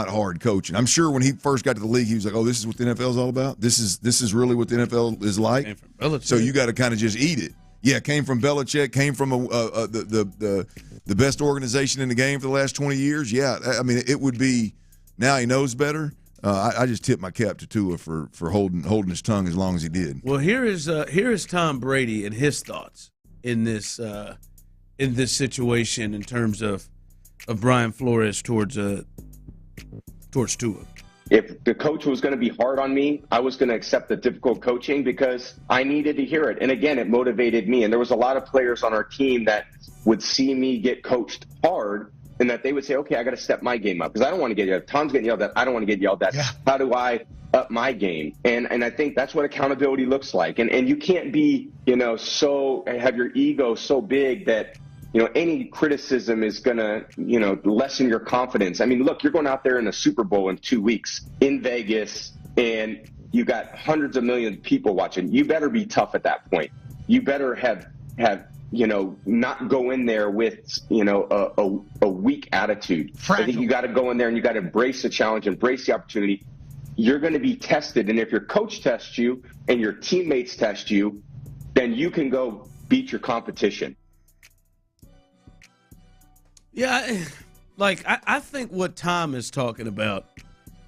[SPEAKER 10] hard coaching. I'm sure when he first got to the league, he was like, "Oh, this is what the NFL is all about. This is really what the NFL is like."
[SPEAKER 16] Came from Belichick.
[SPEAKER 10] So you got to kind of just eat it. Yeah, it came from Belichick, came from the best organization in the game for the last 20 years. Yeah, I mean, it would be now he knows better. I just tip my cap to Tua for holding his tongue as long as he did.
[SPEAKER 16] Well, here is Tom Brady and his thoughts in this situation in terms of Brian Flores towards Tua.
[SPEAKER 2] If the coach was going to be hard on me, I was going to accept the difficult coaching because I needed to hear it. And again, it motivated me. And there was a lot of players on our team that would see me get coached hard and that they would say, okay, I got to step my game up because I don't want to get yelled at. Tom's getting yelled at. I don't want to get yelled at. Yeah. How do I up my game? And I think that's what accountability looks like. And you can't be, so have your ego so big that, any criticism is going to, lessen your confidence. I mean, look, you're going out there in the Super Bowl in 2 weeks in Vegas, and you got hundreds of millions of people watching. You better be tough at that point. You better have not go in there with, a weak attitude. Fragile. I think you got to go in there and you got to embrace the challenge, embrace the opportunity. You're going to be tested. And if your coach tests you and your teammates test you, then you can go beat your competition.
[SPEAKER 16] Yeah, I think what Tom is talking about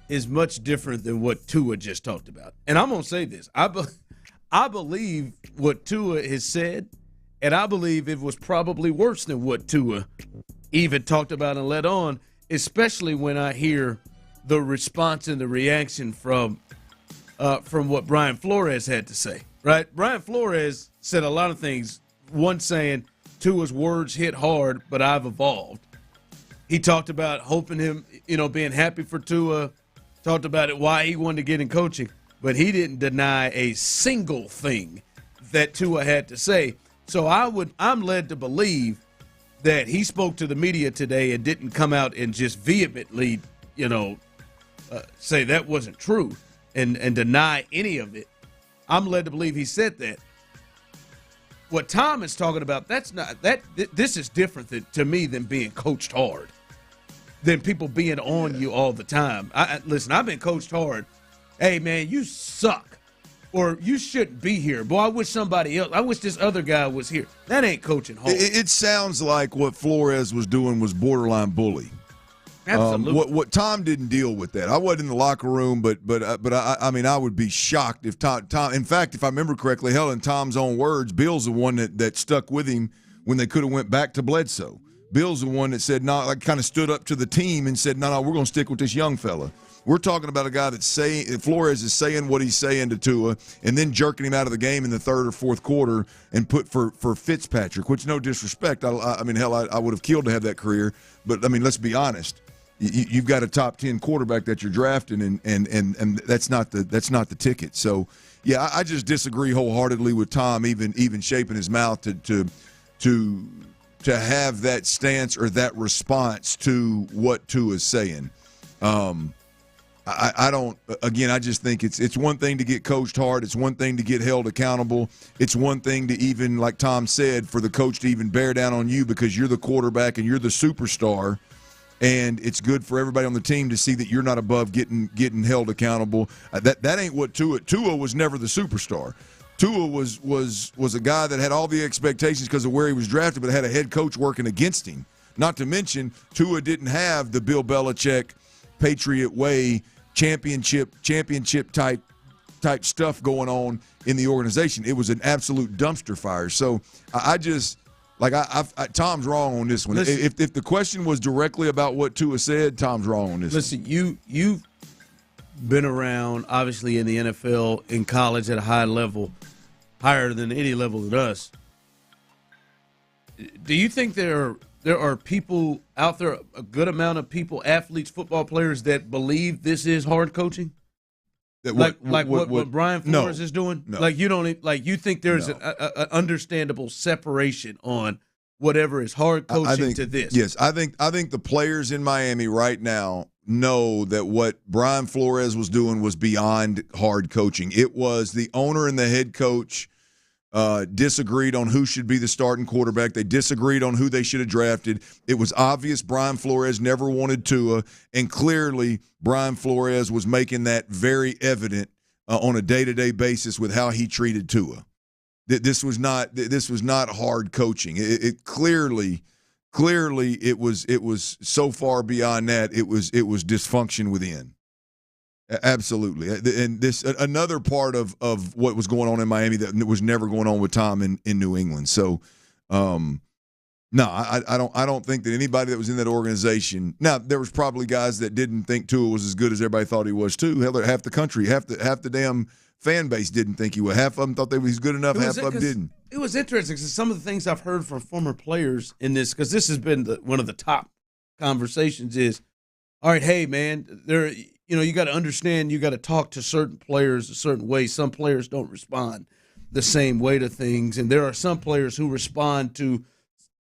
[SPEAKER 16] is much different than what Tua just talked about. And I'm going to say this. I believe what Tua has said, and I believe it was probably worse than what Tua even talked about and let on, especially when I hear the response and the reaction from what Brian Flores had to say, right? Brian Flores said a lot of things, one saying, Tua's words hit hard, but I've evolved. He talked about hoping him, being happy for Tua, talked about it, why he wanted to get in coaching, but he didn't deny a single thing that Tua had to say. So I'm led to believe that he spoke to the media today and didn't come out and just vehemently, say that wasn't true and deny any of it. I'm led to believe he said that. What Tom is talking about, this is different to me than being coached hard, than people being on you all the time. Listen, I've been coached hard. Hey, man, you suck, or you shouldn't be here. Boy, I wish somebody else. I wish this other guy was here. That ain't coaching hard.
[SPEAKER 10] It sounds like what Flores was doing was borderline bully.
[SPEAKER 16] Absolutely.
[SPEAKER 10] What Tom didn't deal with that. I wasn't in the locker room, but I mean, I would be shocked if Tom. In fact, if I remember correctly, hell, in Tom's own words, Bill's the one that stuck with him when they could have went back to Bledsoe. Bill's the one that said no, like kind of stood up to the team and said, no, we're going to stick with this young fella. We're talking about a guy that's saying Flores is saying what he's saying to Tua, and then jerking him out of the game in the third or fourth quarter and put for Fitzpatrick, which no disrespect. I mean, hell, I would have killed to have that career, but I mean, let's be honest. You've got a top 10 quarterback that you're drafting, and that's not the ticket. So, yeah, I just disagree wholeheartedly with Tom even shaping his mouth to have that stance or that response to what Tua is saying. I don't. Again, I just think it's one thing to get coached hard. It's one thing to get held accountable. It's one thing to even, like Tom said, for the coach to even bear down on you because you're the quarterback and you're the superstar. And it's good for everybody on the team to see that you're not above getting held accountable. That ain't what Tua was never the superstar. Tua was a guy that had all the expectations because of where he was drafted, but had a head coach working against him. Not to mention, Tua didn't have the Bill Belichick Patriot way championship type stuff going on in the organization. It was an absolute dumpster fire. So I just Like Tom's wrong on this one.
[SPEAKER 16] Listen,
[SPEAKER 10] if the question was directly about what Tua said, Tom's wrong on this.
[SPEAKER 16] Listen, you've been around, obviously, in the NFL, in college at a high level, higher than any level than us. Do you think there are people out there, a good amount of people, athletes, football players, that believe this is hard coaching? What Brian Flores is doing?
[SPEAKER 10] No.
[SPEAKER 16] Like you think there's an understandable separation on whatever is hard coaching to this?
[SPEAKER 10] Yes, I think the players in Miami right now know that what Brian Flores was doing was beyond hard coaching. It was the owner and the head coach disagreed on who should be the starting quarterback. They disagreed on who they should have drafted. It was obvious Brian Flores never wanted Tua, and clearly Brian Flores was making that very evident on a day-to-day basis with how he treated Tua. This was not hard coaching. It clearly it was so far beyond that. It was dysfunction within. Absolutely. And this another part of what was going on in Miami that was never going on with Tom in New England. So no, I don't think that anybody that was in that organization. Now, there was probably guys that didn't think Tua was as good as everybody thought he was too. Hell, half the country, half the damn fan base didn't think he was. Half of them thought they was good enough, half of them didn't.
[SPEAKER 16] It was interesting because some of the things I've heard from former players in this, because this has been one of the top conversations, is, all right, hey man, you got to understand, you got to talk to certain players a certain way. Some players don't respond the same way to things, and there are some players who respond to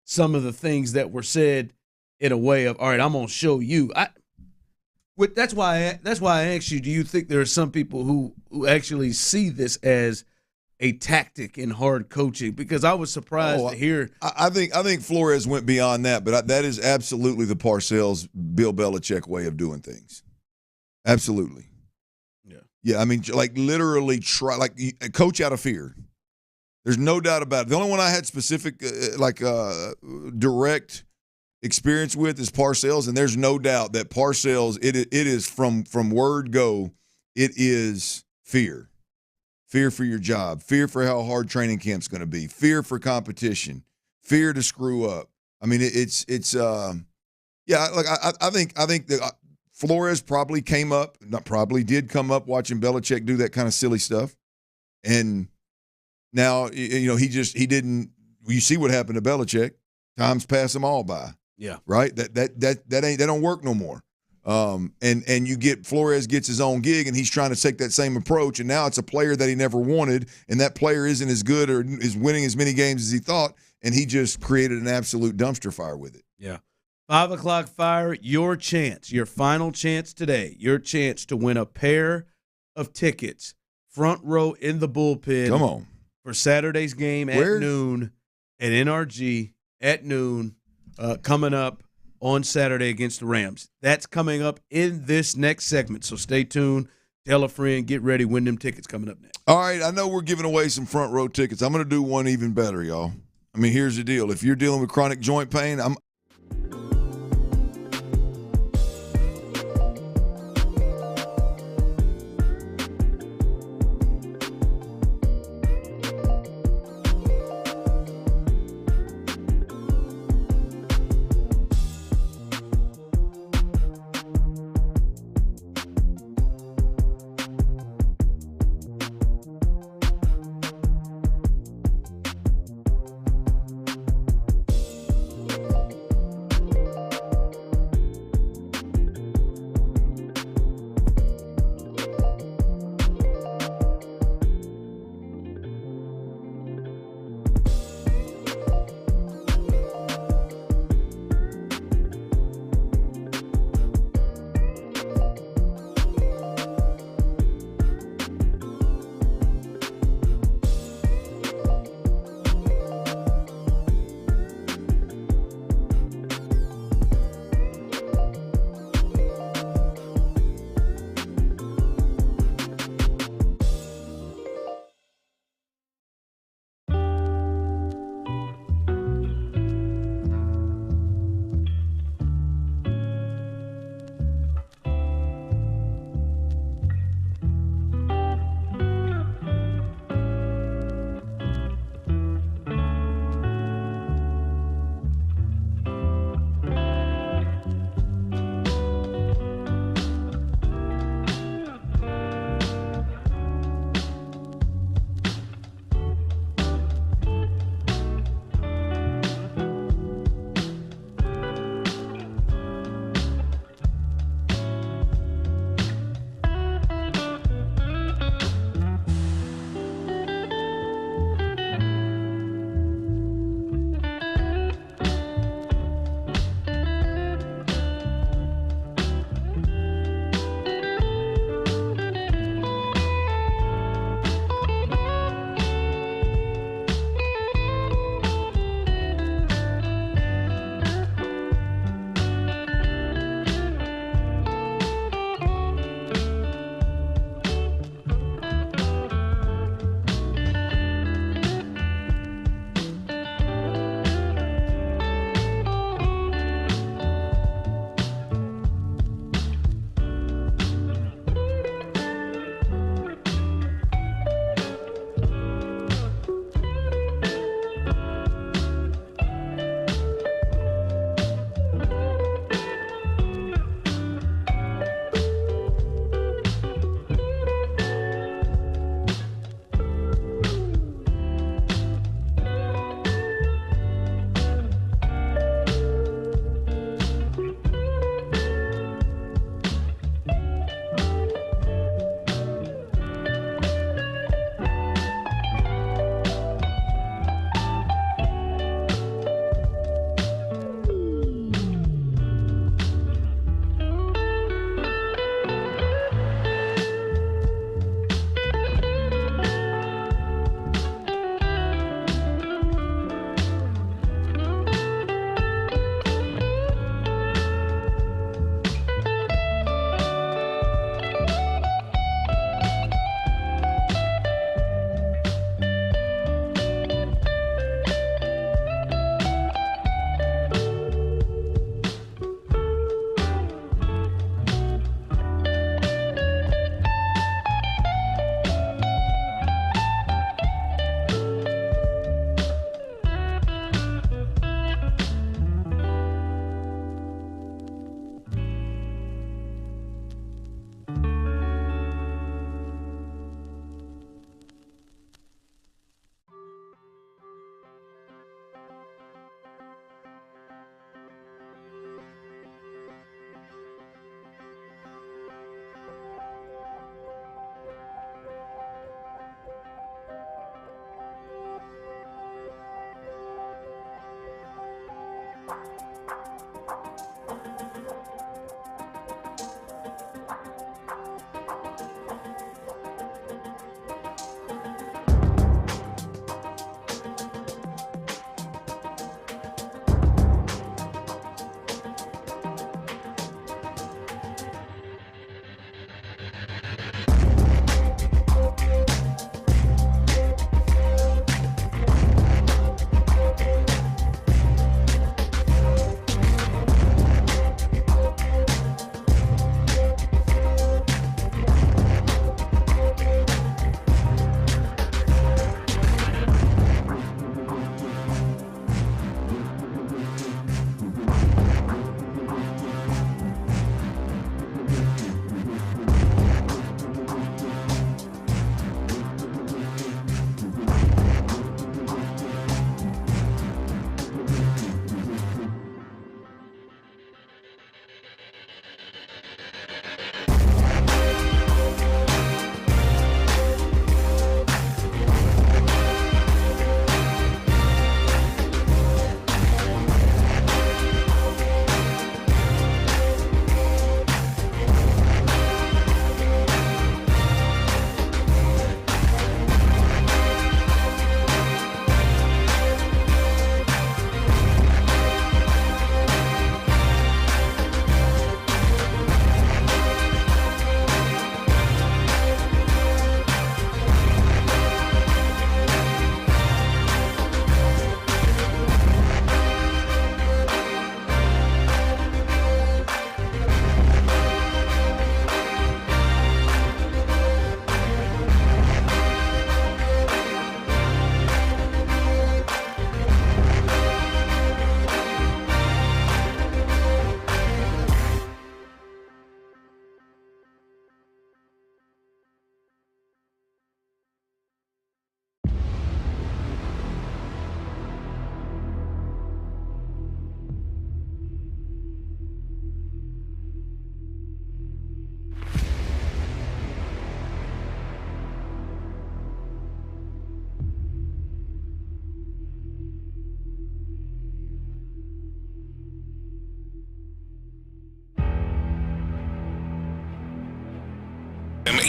[SPEAKER 16] some of the things that were said in a way of, all right, I'm going to show you. That's why I asked you, do you think there are some people who actually see this as a tactic in hard coaching? Because I was surprised to hear.
[SPEAKER 10] I think Flores went beyond that, but that is absolutely the Parcells, Bill Belichick way of doing things. Absolutely. Yeah. I mean, like literally coach out of fear. There's no doubt about it. The only one I had specific, direct experience with is Parcells, and there's no doubt that Parcells, it is from word go, it is fear. Fear for your job, fear for how hard training camp's going to be, fear for competition, fear to screw up. I mean, I think that Flores probably did come up watching Belichick do that kind of silly stuff. And now, he didn't, you see what happened to Belichick. Times pass them all by.
[SPEAKER 16] Yeah.
[SPEAKER 10] Right? That don't work no more. And you get Flores gets his own gig, and he's trying to take that same approach, and now it's a player that he never wanted, and that player isn't as good or is winning as many games as he thought, and he just created an absolute dumpster fire with it.
[SPEAKER 16] Yeah. 5 o'clock fire, your chance, your final chance today, your chance to win a pair of tickets, front row in the bullpen.
[SPEAKER 10] Come on.
[SPEAKER 16] For Saturday's game at noon at NRG at noon, coming up on Saturday against the Rams. That's coming up in this next segment, so stay tuned. Tell a friend, get ready, win them tickets coming up next.
[SPEAKER 10] All right, I know we're giving away some front row tickets. I'm going to do one even better, y'all. I mean, here's the deal. If you're dealing with chronic joint pain,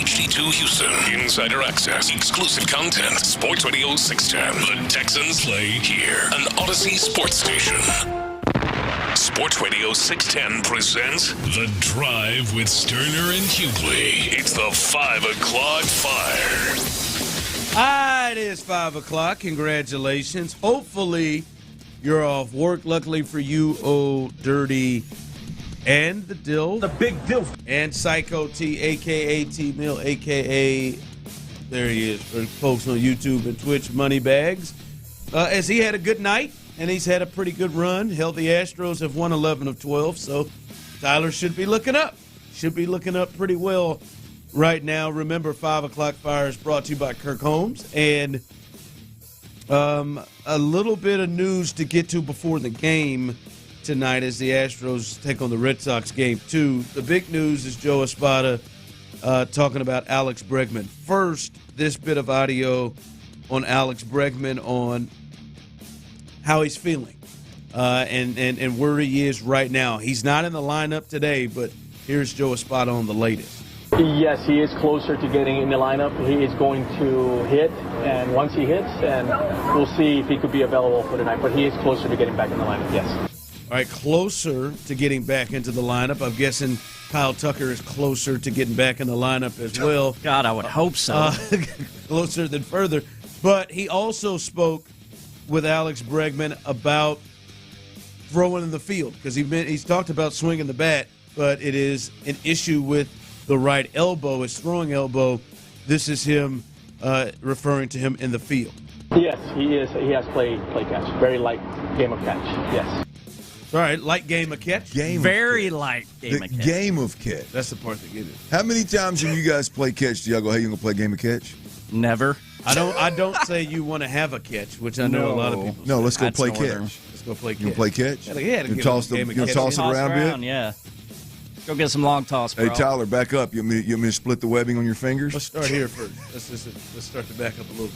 [SPEAKER 1] HD2 Houston. Insider access. Exclusive content. Sports Radio 610. The Texans play here. An Odyssey sports station. Sports Radio 610 presents The Drive with Stoerner and Hughley. It's the 5 o'clock fire.
[SPEAKER 16] It is 5 o'clock. Congratulations. Hopefully, you're off work. Luckily for you, Old Dirty and the Dill.
[SPEAKER 18] The Big Dill.
[SPEAKER 16] And Psycho T, a.k.a. T-Mill, a.k.a. there he is, for folks on YouTube and Twitch, Moneybags. As he had a good night, and he's had a pretty good run. Hell, the Astros have won 11 of 12, so Tyler should be looking up. Should be looking up pretty well right now. Remember, 5 o'clock fire is brought to you by Kirk Holmes. And a little bit of news to get to before the game tonight as the Astros take on the Red Sox game 2. The big news is Joe Espada talking about Alex Bregman. First, this bit of audio on Alex Bregman on how he's feeling and where he is right now. He's not in the lineup today, but here's Joe Espada on the latest.
[SPEAKER 6] Yes, he is closer to getting in the lineup. He is going to hit, and once he hits, and we'll see if he could be available for tonight, but he is closer to getting back in the lineup, yes.
[SPEAKER 16] All right, closer to getting back into the lineup. I'm guessing Kyle Tucker is closer to getting back in the lineup as well.
[SPEAKER 14] God, I would hope so.
[SPEAKER 16] Closer than further. But he also spoke with Alex Bregman about throwing in the field because he's talked about swinging the bat, but it is an issue with the right elbow, his throwing elbow. This is him referring to him in the field.
[SPEAKER 6] Yes, he is. He has play catch. Very light game of catch, yes.
[SPEAKER 16] All right, light game of catch?
[SPEAKER 14] Very light game of catch.
[SPEAKER 10] Game of catch.
[SPEAKER 16] That's the part that gets it.
[SPEAKER 10] How many times when you guys play catch do y'all go, hey, you going to play game of catch?
[SPEAKER 14] Never.
[SPEAKER 16] I don't say you want to have a catch, which I know a lot of people say.
[SPEAKER 10] No, let's go play
[SPEAKER 16] northern.
[SPEAKER 10] catch.
[SPEAKER 16] Let's go play catch.
[SPEAKER 10] You want to play catch?
[SPEAKER 16] Yeah,
[SPEAKER 10] you toss it around a bit?
[SPEAKER 14] Yeah. Go get some long toss, bro.
[SPEAKER 10] Hey, Tyler, back up. You want me to split the webbing on your fingers?
[SPEAKER 16] Let's start here first. Let's start to back up a little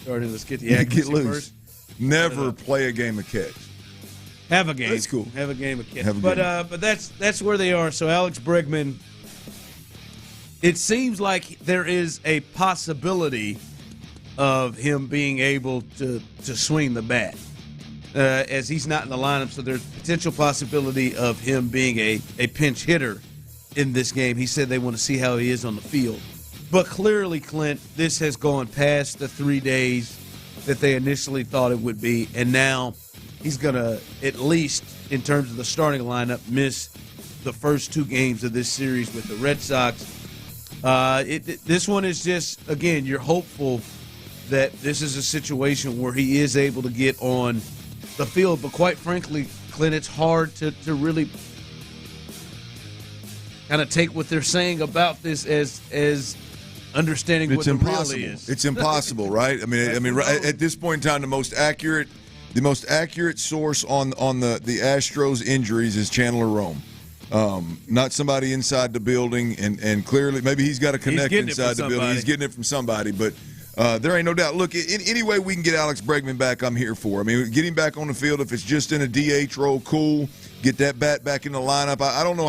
[SPEAKER 16] bit. Let's get the accuracy
[SPEAKER 10] get loose.
[SPEAKER 16] first.
[SPEAKER 10] Never play a game of catch.
[SPEAKER 16] Have a game.
[SPEAKER 10] That's cool.
[SPEAKER 16] Have a game of catch. But that's where they are. So Alex Bregman, it seems like there is a possibility of him being able to swing the bat. As he's not in the lineup, so there's potential possibility of him being a pinch hitter in this game. He said they want to see how he is on the field. But clearly, Clint, this has gone past the 3 days that they initially thought it would be, and now he's going to, at least in terms of the starting lineup, miss the first 2 games of this series with the Red Sox. This one is just, again, you're hopeful that this is a situation where he is able to get on the field. But quite frankly, Clint, it's hard to really kind of take what they're saying about this as understanding what it really is.
[SPEAKER 10] It's impossible, right? I mean, at this point in time, the most accurate source on the Astros injuries is Chandler Rome. Not somebody inside the building, and clearly maybe he's got a connect inside the building. He's getting it from somebody, but there ain't no doubt. Look, any way we can get Alex Bregman back, I'm here for. I mean, get him back on the field. If it's just in a DH role, cool. Get that bat back in the lineup. I don't know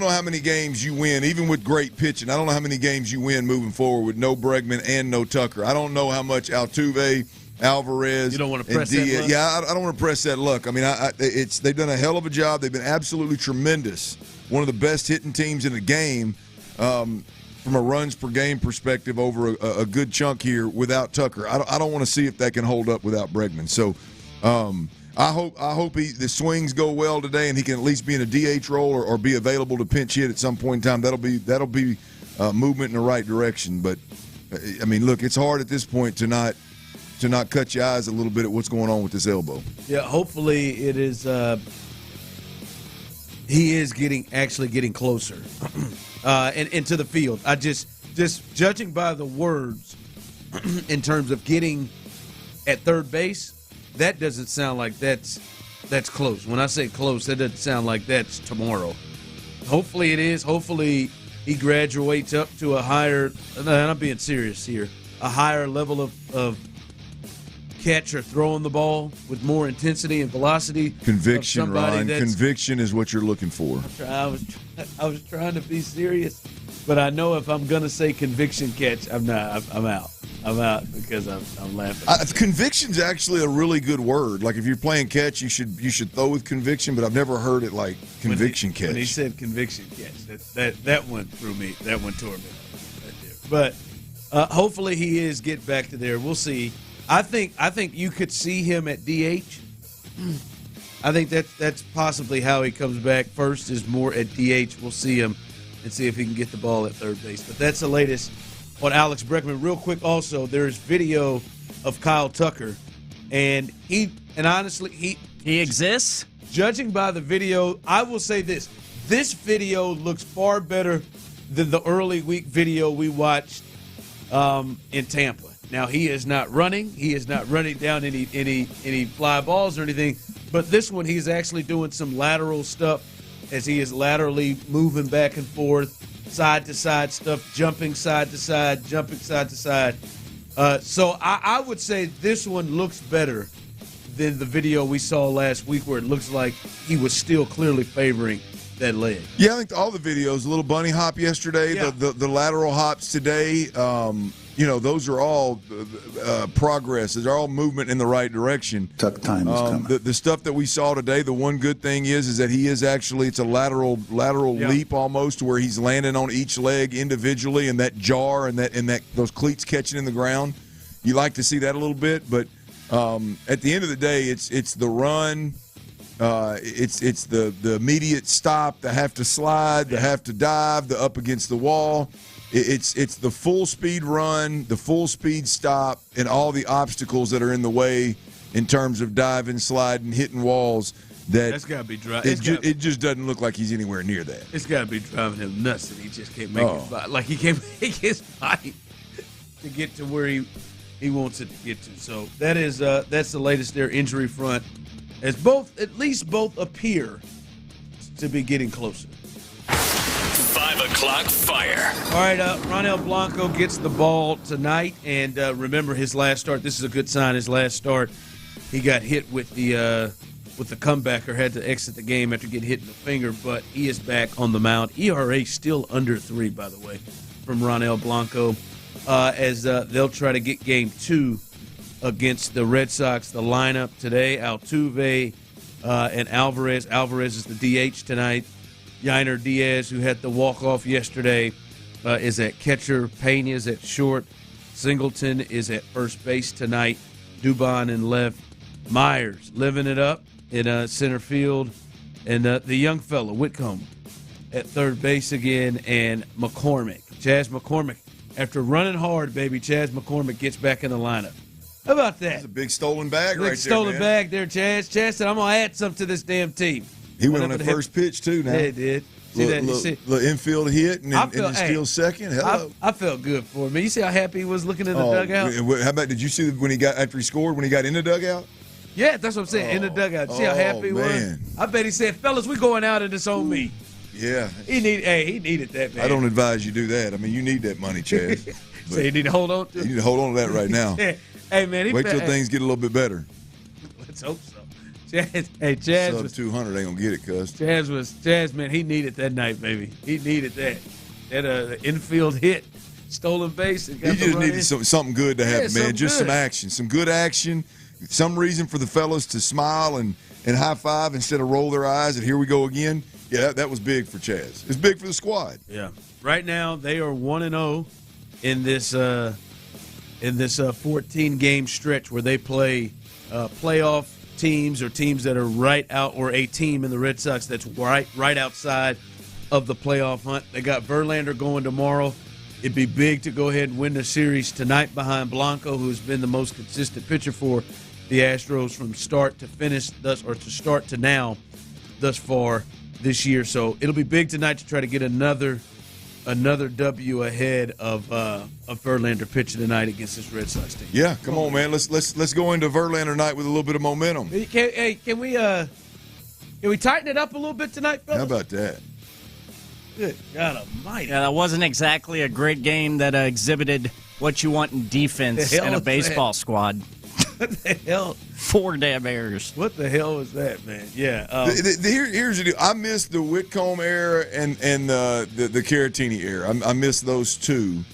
[SPEAKER 10] how many games you win, even with great pitching. I don't know how many games you win moving forward with no Bregman and no Tucker. I don't know how much Altuve, Alvarez,
[SPEAKER 16] you don't want to press that luck?
[SPEAKER 10] Yeah, I don't want to press that luck. I mean, they've done a hell of a job. They've been absolutely tremendous. One of the best hitting teams in the game. From a runs per game perspective over a good chunk here without Tucker. I don't want to see if that can hold up without Bregman. So I hope the swings go well today and he can at least be in a DH role or be available to pinch hit at some point in time. That'll be movement in the right direction. But I mean, look, it's hard at this point to not cut your eyes a little bit at what's going on with this elbow.
[SPEAKER 16] Yeah, hopefully it is. He is actually getting closer. And into the field. I just judging by the words in terms of getting at third base, that doesn't sound like that's close. When I say close, that doesn't sound like that's tomorrow. Hopefully it is. Hopefully he graduates up to a higher, and I'm being serious here, a higher level of catch or throwing the ball with more intensity and velocity.
[SPEAKER 10] Conviction, Ryan. Conviction is what you're looking for.
[SPEAKER 16] I was trying to be serious. But I know if I'm going to say conviction catch, I'm not. I'm out. I'm out because I'm laughing.
[SPEAKER 10] Conviction's actually a really good word. Like if you're playing catch, you should throw with conviction. But I've never heard it like conviction catch.
[SPEAKER 16] When he said conviction catch, that one threw me. That one tore me. Right there. But hopefully he is get back to there. We'll see. I think you could see him at DH. I think that's possibly how he comes back. First is more at DH. We'll see him and see if he can get the ball at third base. But that's the latest on Alex Bregman. Real quick, also, there's video of Kyle Tucker, and honestly, he exists. Judging by the video, I will say this: this video looks far better than the early week video we watched in Tampa. Now he is not running; he is not running down any fly balls or anything. But this one, he's actually doing some lateral stuff as he is laterally moving back and forth, side to side stuff, jumping side to side, jumping side to side. So I would say this one looks better than the video we saw last week where it looks like he was still clearly favoring that leg.
[SPEAKER 10] Yeah, I think all the videos, the little bunny hop yesterday, the lateral hops today, those are all progress. They're all movement in the right direction.
[SPEAKER 19] Tuck time is coming.
[SPEAKER 10] The stuff that we saw today, the one good thing is that he is actually, it's a lateral leap almost where he's landing on each leg individually, and that jar and that those cleats catching in the ground. You like to see that a little bit, but at the end of the day, it's the run. It's the immediate stop, the have to slide, the have to dive, the up against the wall. It's the full speed run, the full speed stop, and all the obstacles that are in the way in terms of diving, sliding, hitting walls.
[SPEAKER 16] That's got to be driving.
[SPEAKER 10] It just doesn't look like he's anywhere near that.
[SPEAKER 16] It's got to be driving him nuts that he just can't make his body. Like he can't make his body to get to where he wants it to get to. So that's the latest there injury front. As at least both appear to be getting closer.
[SPEAKER 3] 5 o'clock fire.
[SPEAKER 16] All right, Ronel Blanco gets the ball tonight, and remember his last start. This is a good sign. His last start, he got hit with the comebacker, had to exit the game after getting hit in the finger, but he is back on the mound. ERA still under 3, by the way, from Ronel Blanco, as they'll try to get game 2 against the Red Sox. The lineup today, Altuve and Alvarez. Alvarez is the DH tonight. Yainer Diaz, who had the walk-off yesterday, is at catcher. Payne is at short. Singleton is at first base tonight. Dubon in left. Myers living it up in center field. And the young fellow, Whitcomb, at third base again. And Chas McCormick. After running hard, baby, Chas McCormick gets back in the lineup. How about that?
[SPEAKER 10] That's a big stolen bag right there,
[SPEAKER 16] stolen bag there, Chas. Chas said, I'm going to add something to this damn team.
[SPEAKER 10] He went on that first pitch, too, now.
[SPEAKER 16] Yeah, he did. See that?
[SPEAKER 10] The infield hit and steal second. Hello.
[SPEAKER 16] I felt good for him. You see how happy he was looking in the dugout?
[SPEAKER 10] How about, did you see after he scored, when he got in the dugout?
[SPEAKER 16] Yeah, that's what I'm saying, in the dugout. See how happy he was? I bet he said, fellas, we going out and it's on me.
[SPEAKER 10] Yeah.
[SPEAKER 16] He needed that, man.
[SPEAKER 10] I don't advise you do that. I mean, you need that money, Chaz.
[SPEAKER 16] So you need to hold on to it?
[SPEAKER 10] You need to hold on to that right now.
[SPEAKER 16] Hey, man.
[SPEAKER 10] Wait till things get a little bit better.
[SPEAKER 16] Let's hope so. Chaz
[SPEAKER 10] Sub
[SPEAKER 16] was
[SPEAKER 10] 200 ain't gonna get it, cuz.
[SPEAKER 16] Chaz, man, he needed that night, baby. He needed that. That infield hit, stolen base.
[SPEAKER 10] He just needed something good to happen, man. Just some action, some good action, some reason for the fellas to smile and high five instead of roll their eyes. And here we go again. Yeah, that was big for Chaz. It's big for the squad.
[SPEAKER 16] Yeah. Right now they are 1-0 in this 14-game stretch where they play playoff teams or teams that are right out, or a team in the Red Sox that's right outside of the playoff hunt. They got Verlander going tomorrow. It'd be big to go ahead and win the series tonight behind Blanco, who's been the most consistent pitcher for the Astros from start to finish, to start to now, thus far this year. So it'll be big tonight to try to get another W ahead of Verlander pitching tonight against this Red Sox team.
[SPEAKER 10] Yeah, come on, man. Let's go into Verlander night with a little bit of momentum.
[SPEAKER 16] Can we tighten it up a little bit tonight, fellas?
[SPEAKER 10] How about that?
[SPEAKER 16] Good God Almighty!
[SPEAKER 14] Yeah, that wasn't exactly a great game that exhibited what you want in defense in a baseball squad.
[SPEAKER 16] What the hell?
[SPEAKER 14] 4 damn errors.
[SPEAKER 16] What the hell was that, man? Yeah.
[SPEAKER 10] Here's the deal. I missed the Whitcomb era and the Caratini era. I missed those two.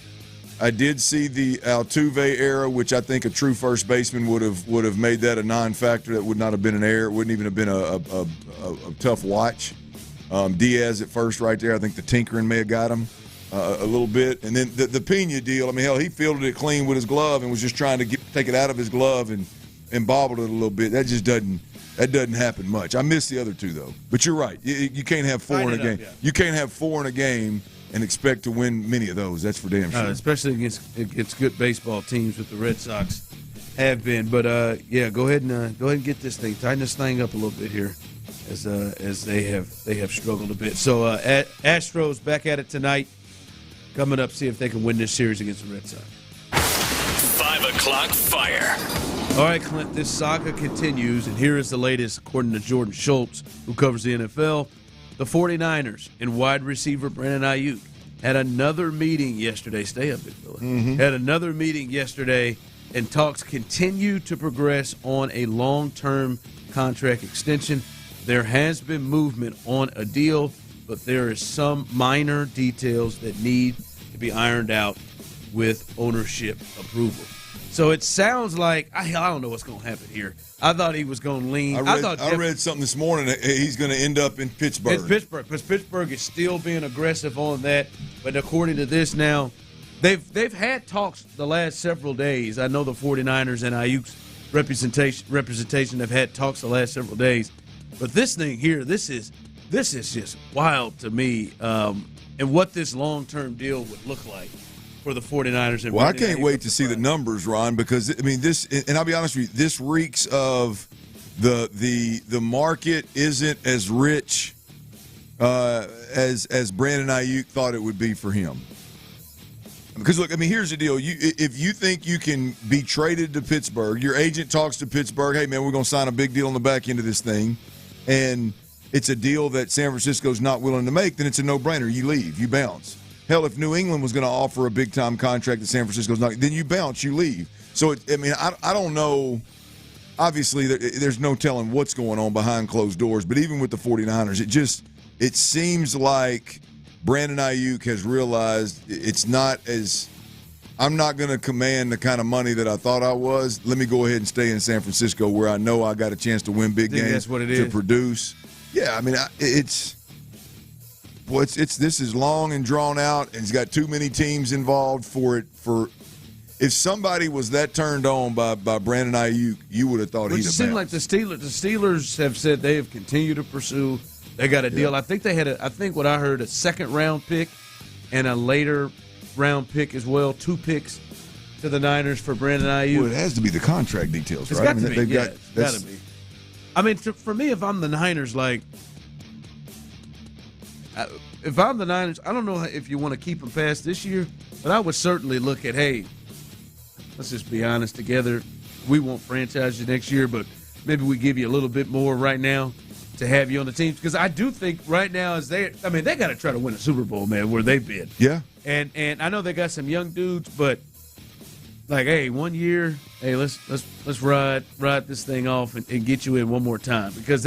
[SPEAKER 10] I did see the Altuve era, which I think a true first baseman would have made that a non-factor. That would not have been an error. It wouldn't even have been a tough watch. Diaz at first right there. I think the tinkering may have got him a little bit. And then the Pena deal, I mean, hell, he fielded it clean with his glove and was just trying to take it out of his glove and bobbled it a little bit. That just doesn't happen much. I miss the other two, though. But you're right. You can't have four in a game. Yeah. You can't have 4 in a game and expect to win many of those. That's for damn sure.
[SPEAKER 16] Especially against good baseball teams, with the Red Sox have been. But go ahead and get this thing, tighten this thing up a little bit here, as they have struggled a bit. So Astros back at it tonight. Coming up, see if they can win this series against the Red Sox.
[SPEAKER 3] 5 o'clock fire.
[SPEAKER 16] All right, Clint, this saga continues, and here is the latest according to Jordan Schultz, who covers the NFL. The 49ers and wide receiver Brandon Ayuk had another meeting yesterday. Stay up, big fella. Mm-hmm. Had another meeting yesterday, and talks continue to progress on a long-term contract extension. There has been movement on a deal, but there is some minor details that need to be ironed out with ownership approval. So it sounds like I don't know what's going to happen here. I thought he was going to lean.
[SPEAKER 10] I read something this morning that he's going to end up in Pittsburgh.
[SPEAKER 16] It's Pittsburgh, because Pittsburgh is still being aggressive on that. But according to this now, they've had talks the last several days. I know the 49ers and Ayuk's representation have had talks the last several days. But this thing here, this is just wild to me, and what this long-term deal would look like for the 49ers. And
[SPEAKER 10] I can't wait to see the numbers, Ron, because, I mean, this, and I'll be honest with you, this reeks of the market isn't as rich as Brandon Ayuk thought it would be for him. Because, look, I mean, here's the deal. If you think you can be traded to Pittsburgh, your agent talks to Pittsburgh, hey, man, we're going to sign a big deal on the back end of this thing, and it's a deal that San Francisco's not willing to make, then it's a no-brainer. You leave. You bounce. Hell, if New England was going to offer a big-time contract that San Francisco's not, then you bounce, you leave. So, I don't know. Obviously, there's no telling what's going on behind closed doors, but even with the 49ers, it seems like Brandon Ayuk has realized it's not as – I'm not going to command the kind of money that I thought I was. Let me go ahead and stay in San Francisco where I know I got a chance to win big games,
[SPEAKER 16] that's what it
[SPEAKER 10] to
[SPEAKER 16] is.
[SPEAKER 10] Produce. Yeah, I mean, this is long and drawn out, and it's got too many teams involved for it. If somebody was that turned on by Brandon Ayuk, you would have thought he'd have bounced.
[SPEAKER 16] It seemed like the Steelers have said they have continued to pursue. They got a deal. I think they had I think what I heard, a second-round pick and a later round pick as well, 2 picks to the Niners for Brandon Ayuk.
[SPEAKER 10] Well, it has to be the contract details,
[SPEAKER 16] it's
[SPEAKER 10] right?
[SPEAKER 16] Got to be. It's got to be. I mean, for me, if I'm the Niners, if I'm the Niners, I don't know if you want to keep them past this year, but I would certainly look at, hey, let's just be honest together. We won't franchise you next year, but maybe we give you a little bit more right now to have you on the team. Because I do think right now they got to try to win a Super Bowl, man, where they've been.
[SPEAKER 10] Yeah.
[SPEAKER 16] And I know they got some young dudes, but hey, 1 year, hey, let's ride this thing off and get you in one more time, because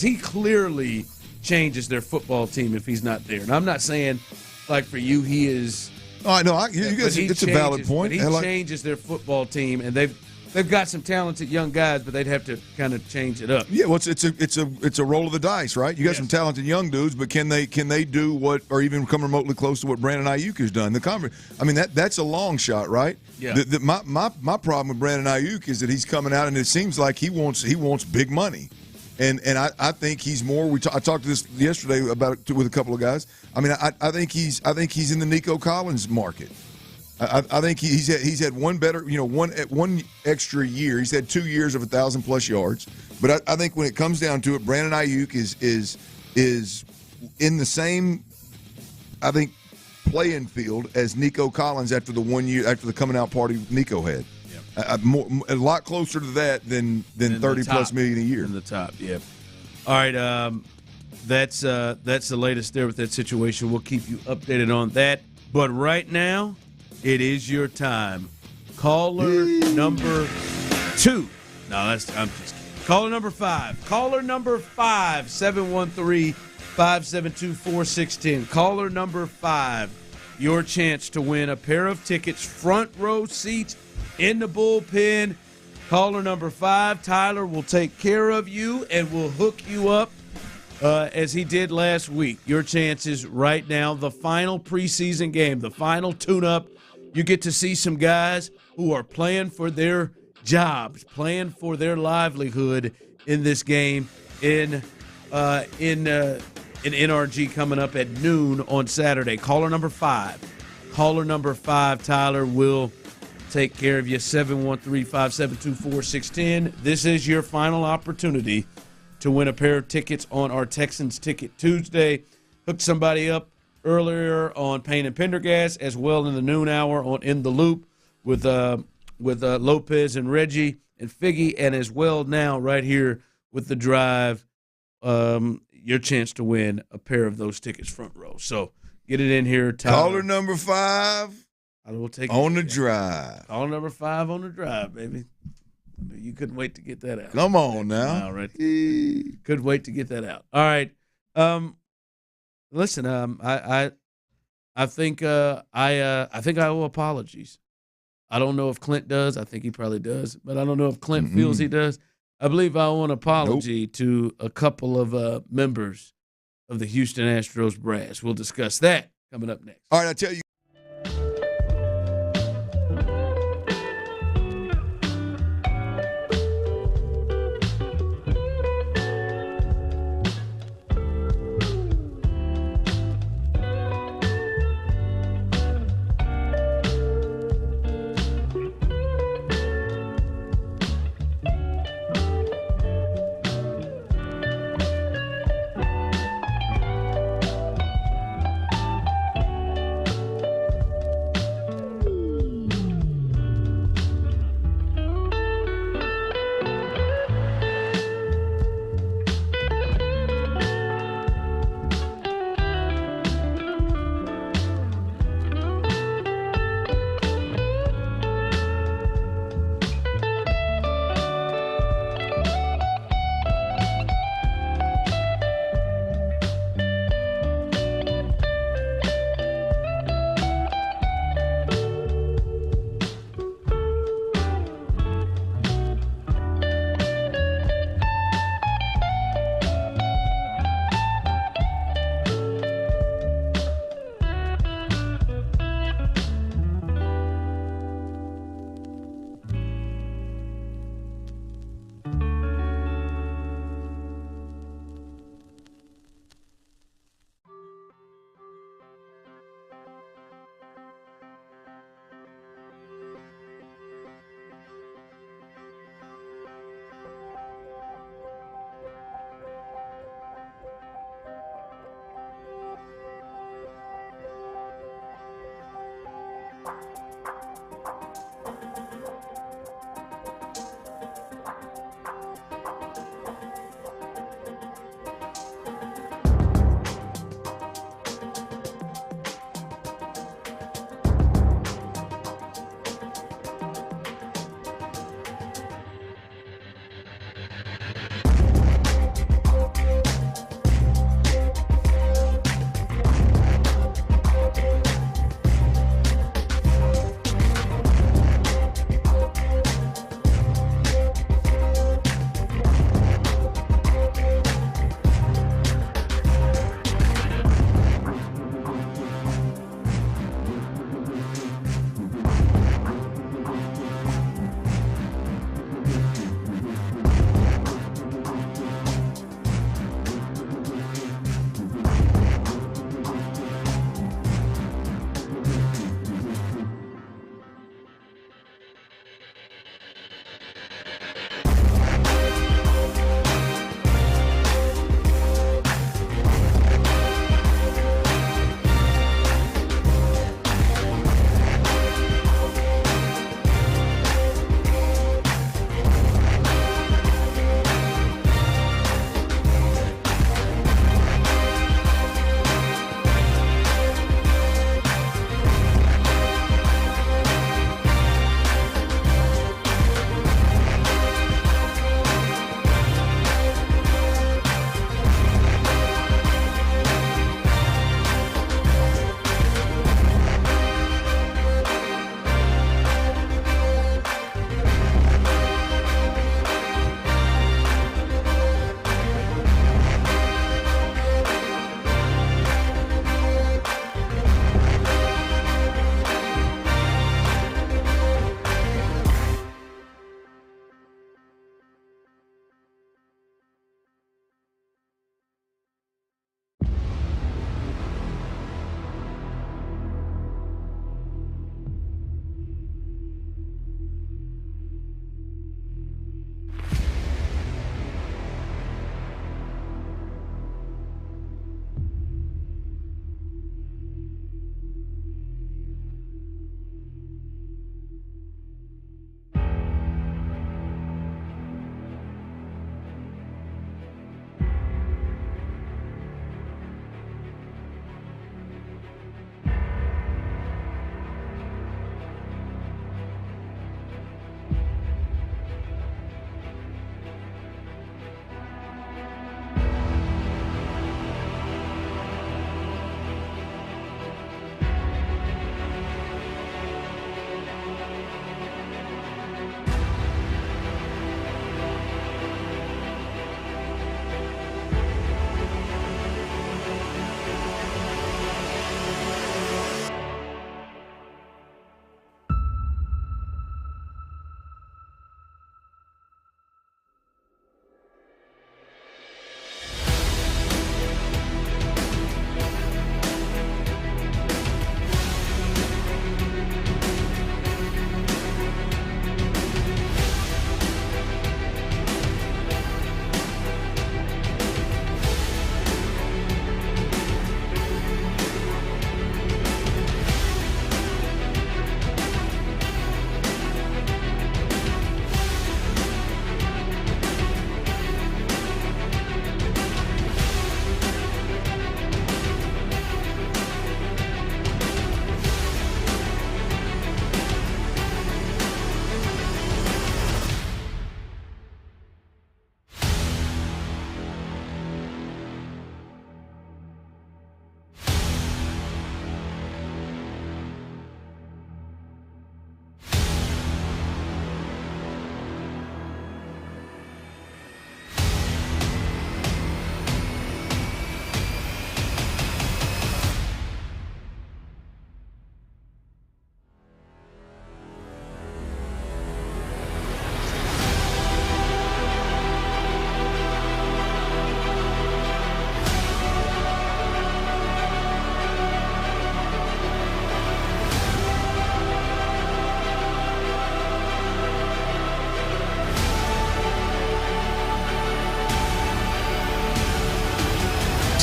[SPEAKER 16] he clearly changes their football team if he's not there. And I'm not saying for you he is.
[SPEAKER 10] Oh, no, it's a valid point.
[SPEAKER 16] He changes their football team, and they've got some talented young guys, but they'd have to kind of change it up.
[SPEAKER 10] Yeah, well, it's a roll of the dice, right? You got some talented young dudes, but can they do what, or even come remotely close to what Brandon Ayuk has done? That's a long shot, right?
[SPEAKER 16] Yeah.
[SPEAKER 10] My problem with Brandon Ayuk is that he's coming out, and it seems like he wants big money. And I think he's more. I talked to this yesterday about it with a couple of guys. I think he's in the Nico Collins market. I think he's had one extra year. He's had 2 years of 1,000+ yards. But I think when it comes down to it, Brandon Ayuk is in the same, I think, playing field as Nico Collins after the 1 year after the coming out party Nico had. A lot closer to that than $30+ million a year.
[SPEAKER 16] In the top, yeah. All right, that's the latest there with that situation. We'll keep you updated on that. But right now, it is your time. Caller number 2. No, I'm just kidding. Caller number 5. Caller number 5, 713-572-4610. Caller number 5, your chance to win a pair of tickets, front row seats in the bullpen. Caller number 5, Tyler will take care of you and will hook you up as he did last week. Your chances right now, the final preseason game, the final tune-up. You get to see some guys who are playing for their jobs, playing for their livelihood in this game in NRG coming up at noon on Saturday. Caller number 5. Caller number 5, Tyler will take care of you. 713-572-4610. This is your final opportunity to win a pair of tickets on our Texans Ticket Tuesday. Hooked somebody up earlier on Payne and Pendergast, as well in the noon hour on In the Loop with Lopez and Reggie and Figgy, and as well now right here with The Drive, your chance to win a pair of those tickets front row. So get it in here, Tyler.
[SPEAKER 10] Caller number 5
[SPEAKER 16] I will take
[SPEAKER 10] on the drive.
[SPEAKER 16] Caller number 5 on the drive, baby. You couldn't wait to get that out.
[SPEAKER 10] Come on now.
[SPEAKER 16] Right. Couldn't wait to get that out. All right. Listen, I think I owe apologies. I don't know if Clint does. I think he probably does, but I don't know if Clint feels he does. I believe I owe an apology to a couple of members of the Houston Astros brass. We'll discuss that coming up next.
[SPEAKER 10] All right, I tell you.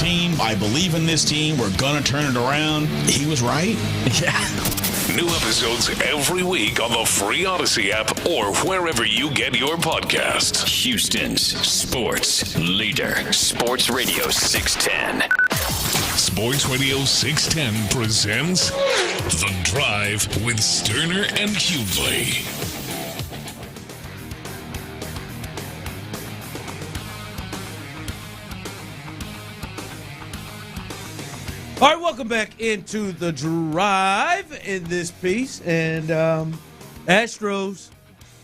[SPEAKER 19] team. I believe in this team. We're going to turn it around. He was right.
[SPEAKER 14] Yeah.
[SPEAKER 1] New episodes every week on the free Odyssey app or wherever you get your podcasts.
[SPEAKER 3] Houston's sports leader. Sports Radio 610.
[SPEAKER 1] Sports Radio 610 presents The Drive with Stoerner and Hughley.
[SPEAKER 16] All right, welcome back into The Drive in this piece. And Astros,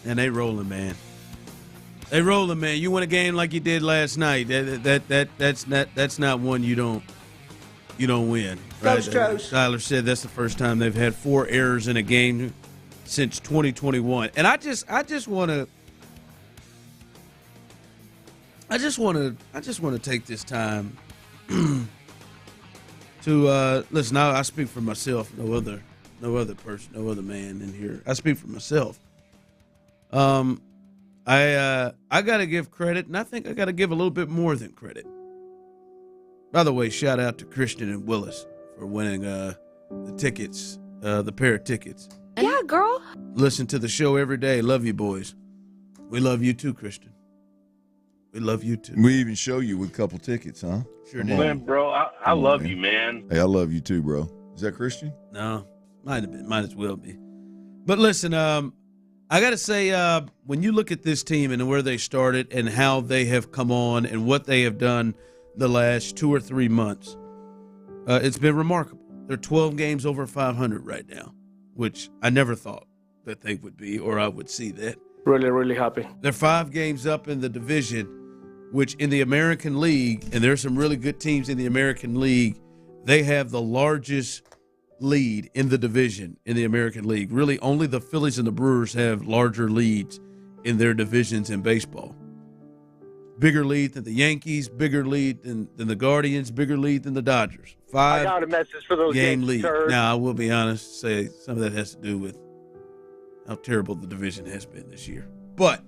[SPEAKER 16] and they rolling, man. They rolling, man. You win a game like you did last night. That's not one you don't win. Right? Tyler said that's the first time they've had 4 errors in a game since 2021. And I just want to take this time to listen. I speak for myself. No other person, no other man in here. I speak for myself. I got to give credit, and I think I got to give a little bit more than credit. By the way, shout out to Christian and Willis for winning the tickets, the pair of tickets.
[SPEAKER 22] Yeah, girl.
[SPEAKER 16] Listen to the show every day. Love you, boys. We love you too, Christian. We love you too.
[SPEAKER 10] We even show you with a couple tickets, huh?
[SPEAKER 16] Sure did.
[SPEAKER 5] Man, bro, I love you, man.
[SPEAKER 10] Hey, I love you too, bro. Is that Christian?
[SPEAKER 16] No, might have been. Might as well be. But listen, I got to say, when you look at this team and where they started and how they have come on and what they have done the last 2 or 3 months, it's been remarkable. They're 12 games over 500 right now, which I never thought that they would be, or I would see that.
[SPEAKER 6] Really, really happy.
[SPEAKER 16] They're 5 games up in the division, which in the American League, and there's some really good teams in the American League, they have the largest lead in the division in the American League. Really, only the Phillies and the Brewers have larger leads in their divisions in baseball. Bigger lead than the Yankees, bigger lead than the Guardians, bigger lead than the Dodgers. 5
[SPEAKER 5] I got a message for those
[SPEAKER 16] game lead.
[SPEAKER 5] sir.
[SPEAKER 16] Now, I will be honest, say some of that has to do with how terrible the division has been this year. But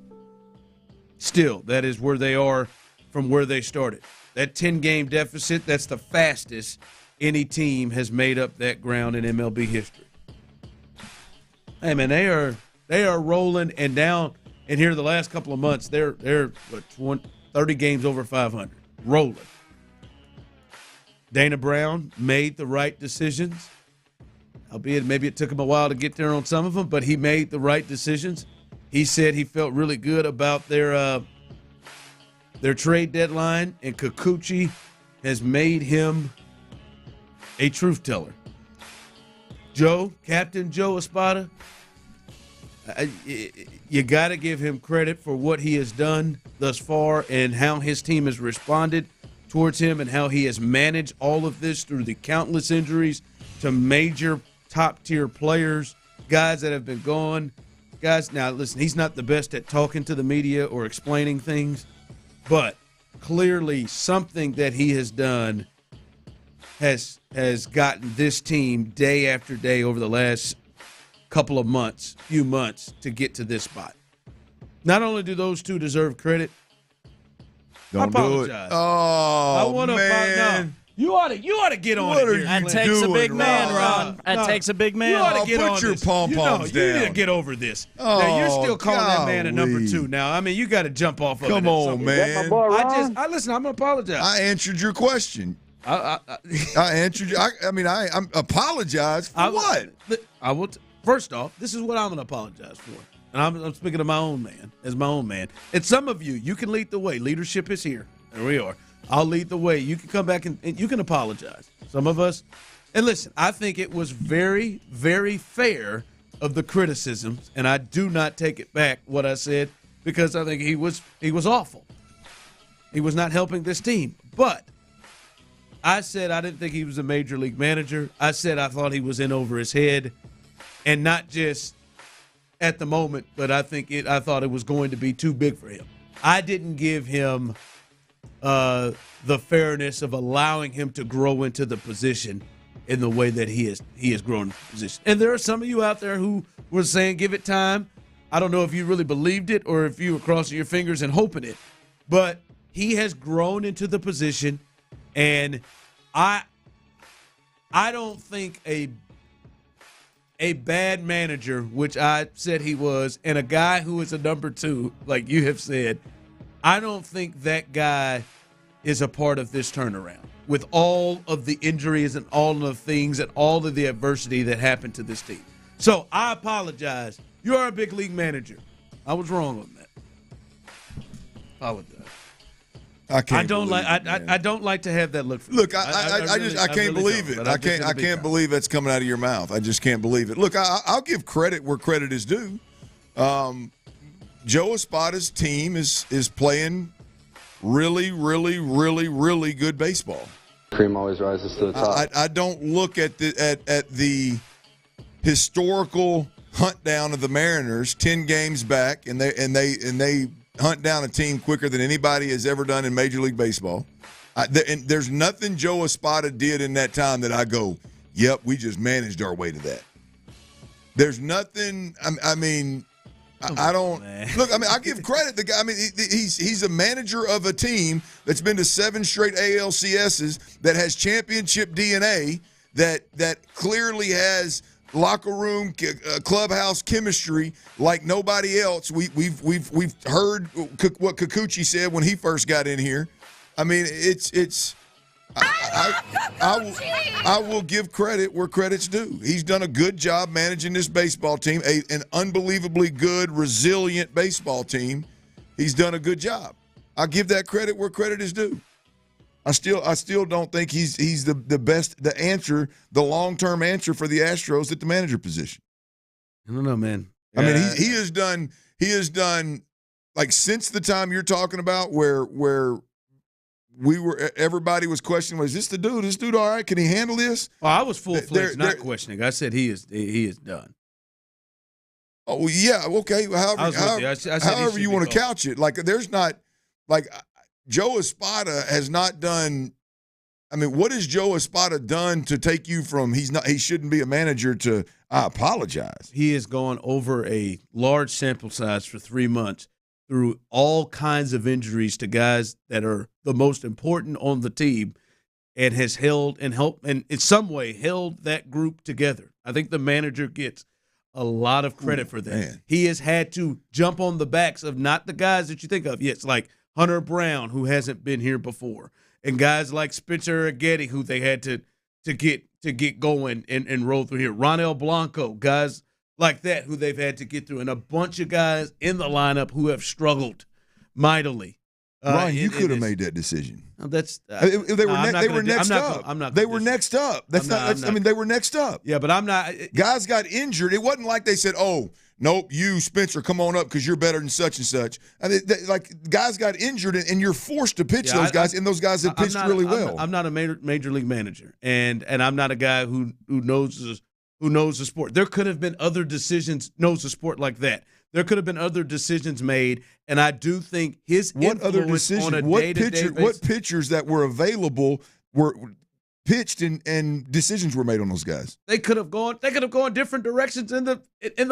[SPEAKER 16] still, that is where they are from where they started. That 10-game deficit, that's the fastest any team has made up that ground in MLB history. Hey, man, they are rolling and down. And here the last couple of months, they're 30 games over 500, rolling. Dana Brown made the right decisions, albeit maybe it took him a while to get there on some of them, but he made the right decisions. He said he felt really good about their trade deadline, and Kikuchi has made him a truth teller. Captain Joe Espada, you got to give him credit for what he has done thus far and how his team has responded towards him and how he has managed all of this through the countless injuries to major top-tier players, guys that have been gone. Guys, now listen, he's not the best at talking to the media or explaining things, but clearly something that he has done has gotten this team day after day over the last few months to get to this spot. Not only do those two deserve credit, I apologize.
[SPEAKER 10] Oh,
[SPEAKER 16] I want to
[SPEAKER 10] man.
[SPEAKER 16] No, you ought to get on
[SPEAKER 10] What
[SPEAKER 16] it.
[SPEAKER 10] are
[SPEAKER 16] Here.
[SPEAKER 10] you
[SPEAKER 14] That takes a big man, Ron. That takes a big man.
[SPEAKER 16] You ought to get
[SPEAKER 10] put
[SPEAKER 16] on
[SPEAKER 10] your
[SPEAKER 16] this.
[SPEAKER 10] pom-poms
[SPEAKER 16] You need
[SPEAKER 10] down.
[SPEAKER 16] to get over this.
[SPEAKER 10] Oh,
[SPEAKER 16] now, you're still calling that man a number
[SPEAKER 10] golly.
[SPEAKER 16] 2 now. I mean, you got to jump off of it.
[SPEAKER 10] Come
[SPEAKER 16] at
[SPEAKER 10] on,
[SPEAKER 16] some point.
[SPEAKER 10] man.
[SPEAKER 16] I listen, I'm going to apologize.
[SPEAKER 10] I answered your question. I answered you. I'm apologize for what?
[SPEAKER 16] I will. First off, this is what I'm going to apologize for. And I'm speaking to my own man, as my own man. And some of you can lead the way. Leadership is here. There we are. I'll lead the way. You can come back and you can apologize. Some of us. And listen, I think it was very, very fair of the criticisms, and I do not take it back what I said because I think he was awful. He was not helping this team. But I said I didn't think he was a major league manager. I said I thought he was in over his head, and not just at the moment, but I thought it was going to be too big for him. I didn't give him the fairness of allowing him to grow into the position in the way that he has grown into the position. And there are some of you out there who were saying, give it time. I don't know if you really believed it or if you were crossing your fingers and hoping it, but he has grown into the position. And I don't think a bad manager, which I said he was, and a guy who is a number 2, like you have said, I don't think that guy is a part of this turnaround with all of the injuries and all of the things and all of the adversity that happened to this team. So I apologize. You are a big league manager. I was wrong on that. Apologize. I don't like to have that look.
[SPEAKER 10] Look, I can't believe it. I can't believe that's coming out of your mouth. I just can't believe it. Look, I'll give credit where credit is due. Joe Espada's team is playing really, really, really, really good baseball.
[SPEAKER 7] Cream always rises to the top.
[SPEAKER 10] I don't look at the historical hunt down of the Mariners 10 games back, and they hunt down a team quicker than anybody has ever done in Major League Baseball. And there's nothing Joe Espada did in that time that I go, yep, we just managed our way to that. There's nothing. I don't look. I give credit the guy. He's a manager of a team that's been to 7 straight ALCSs, that has championship DNA, that clearly has locker room, clubhouse chemistry like nobody else. We've heard what Kikuchi said when he first got in here. I will give credit where credit's due. He's done a good job managing this baseball team, an unbelievably good, resilient baseball team. He's done a good job. I'll give that credit where credit is due. I still don't think he's the best, the answer, the long-term answer for the Astros at the manager position.
[SPEAKER 16] I don't know, man.
[SPEAKER 10] He has done like since the time you're talking about where everybody was questioning, is this the dude? Is this dude all right? Can he handle this?
[SPEAKER 16] Well, I was full-fledged not questioning. I said he is done.
[SPEAKER 10] Oh yeah, okay. However you want to couch it, like there's not like. Joe Espada has not done. What has Joe Espada done to take you from he shouldn't be a manager to I apologize?
[SPEAKER 16] He has gone over a large sample size for 3 months through all kinds of injuries to guys that are the most important on the team, and has held and helped and in some way held that group together. I think the manager gets a lot of credit for that. Man. He has had to jump on the backs of not the guys that you think of. Yes, like Hunter Brown, who hasn't been here before, and guys like Spencer Aggetti, who they had to get going and roll through here. Ronel Blanco, guys like that who they've had to get through, and a bunch of guys in the lineup who have struggled mightily.
[SPEAKER 10] Ryan, you could have made that decision.
[SPEAKER 16] That's
[SPEAKER 10] they were next up. They were next up. They were next up.
[SPEAKER 16] Yeah, but I'm not.
[SPEAKER 10] Guys got injured. It wasn't like they said, "Oh, nope, you Spencer, come on up because you're better than such and such." Guys got injured, and you're forced to pitch those guys, and those guys have pitched really well.
[SPEAKER 16] I'm not a major league manager, and I'm not a guy who knows the sport. There could have been other decisions, knows the sport like that. There could have been other decisions made, and I do think his influence on a day-to-day basis.
[SPEAKER 10] What pitchers that were available were pitched and decisions were made on those guys?
[SPEAKER 16] They could have gone different directions in the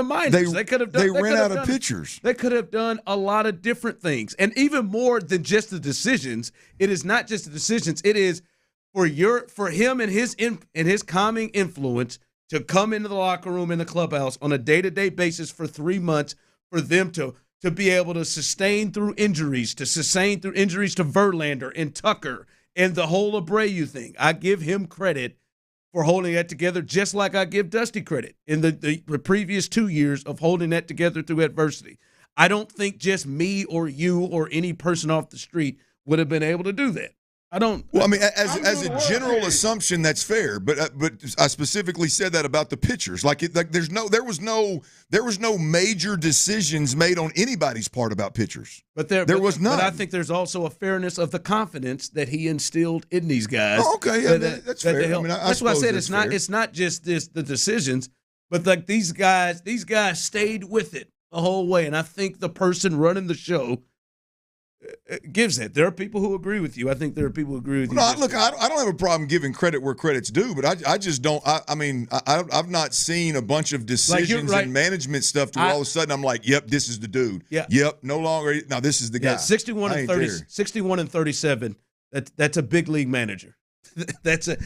[SPEAKER 16] minors.
[SPEAKER 10] They ran out of pitchers.
[SPEAKER 16] They could have done a lot of different things, and even more than just the decisions. It is not just the decisions. It is for him and his calming influence to come into the locker room in the clubhouse on a day-to-day basis for 3 months. For them to be able to sustain through injuries, to Verlander and Tucker and the whole Abreu thing. I give him credit for holding that together, just like I give Dusty credit in the previous 2 years of holding that together through adversity. I don't think just me or you or any person off the street would have been able to do that. I don't.
[SPEAKER 10] Well, as a general assumption, that's fair. But I specifically said that about the pitchers. There was no major decisions made on anybody's part about pitchers.
[SPEAKER 16] But there was none. But I think there's also a fairness of the confidence that he instilled in these guys.
[SPEAKER 10] Oh, okay, yeah, that's fair.
[SPEAKER 16] That's why I said it's not just the decisions, but like these guys stayed with it the whole way, and I think the person running the show gives it. There are people who agree with you. I think there are people who agree with you.
[SPEAKER 10] No, look, I don't have a problem giving credit where credit's due, but I just don't. I've not seen a bunch of decisions and management stuff to all of a sudden I'm like, yep, this is the dude.
[SPEAKER 16] Yeah.
[SPEAKER 10] Yep, no longer. Now this is the guy.
[SPEAKER 16] 61 and 37 That's a big league manager.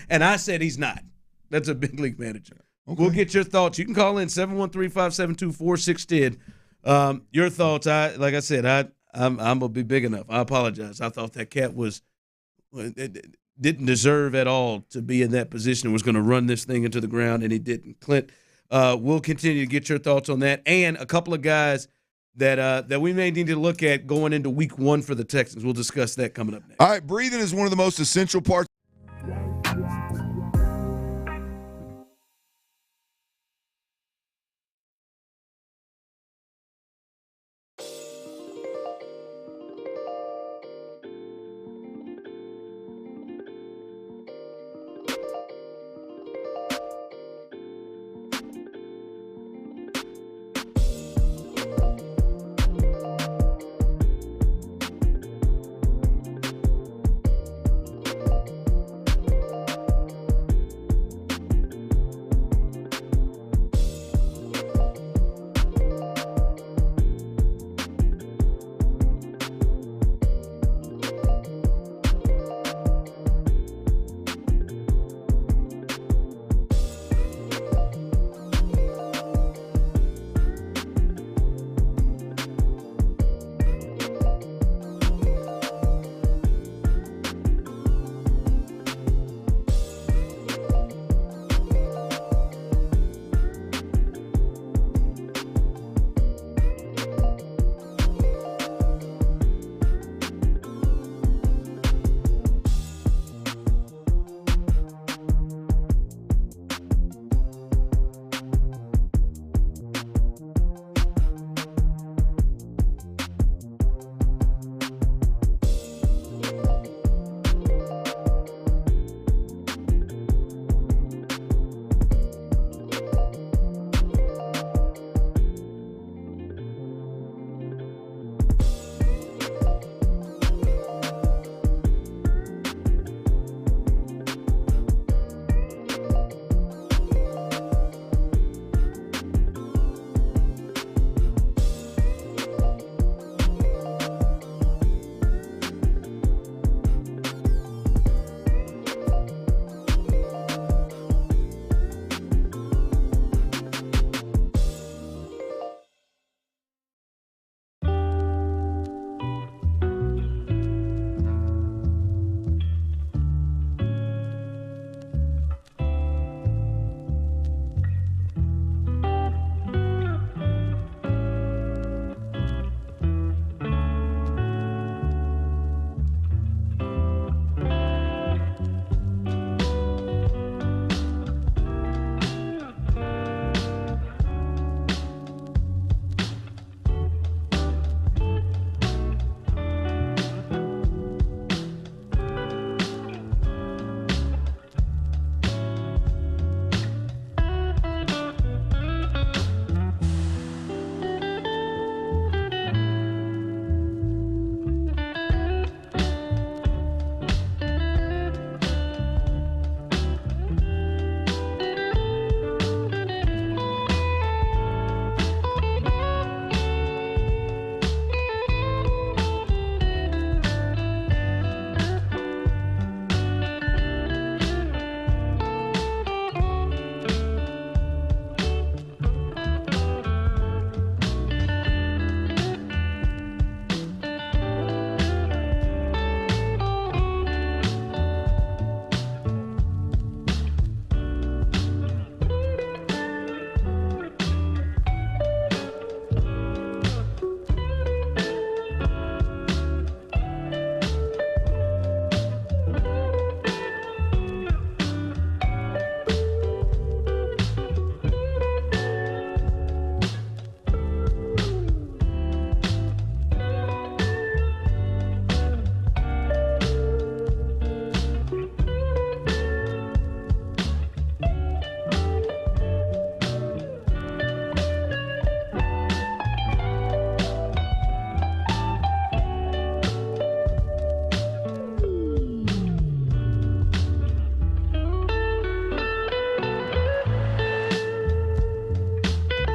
[SPEAKER 16] And I said he's not. That's a big league manager. Okay. We'll get your thoughts. You can call in 713-572-4610. Your thoughts. Like I said, I'm gonna be big enough. I apologize. I thought that cat didn't deserve at all to be in that position and was going to run this thing into the ground, and he didn't. Clint, we'll continue to get your thoughts on that and a couple of guys that we may need to look at going into week 1 for the Texans. We'll discuss that coming up next.
[SPEAKER 10] All right, breathing is one of the most essential parts.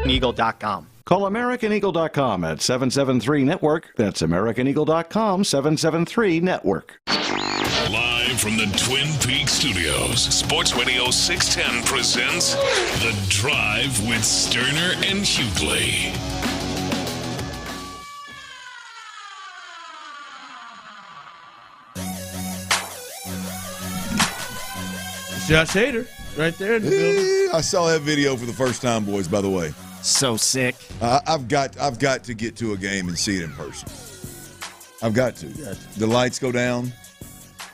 [SPEAKER 8] Eagle.com. Call AmericanEagle.com at 773-NETWORK. That's AmericanEagle.com, 773-NETWORK.
[SPEAKER 1] Live from the Twin Peaks studios, Sports Radio 610 presents The Drive with Stoerner and Hughley.
[SPEAKER 16] Josh Hader, right there in the building.
[SPEAKER 10] I saw that video for the first time, boys, by the way.
[SPEAKER 14] So sick.
[SPEAKER 10] I've got to get to a game and see it in person. I've got to. The lights go down.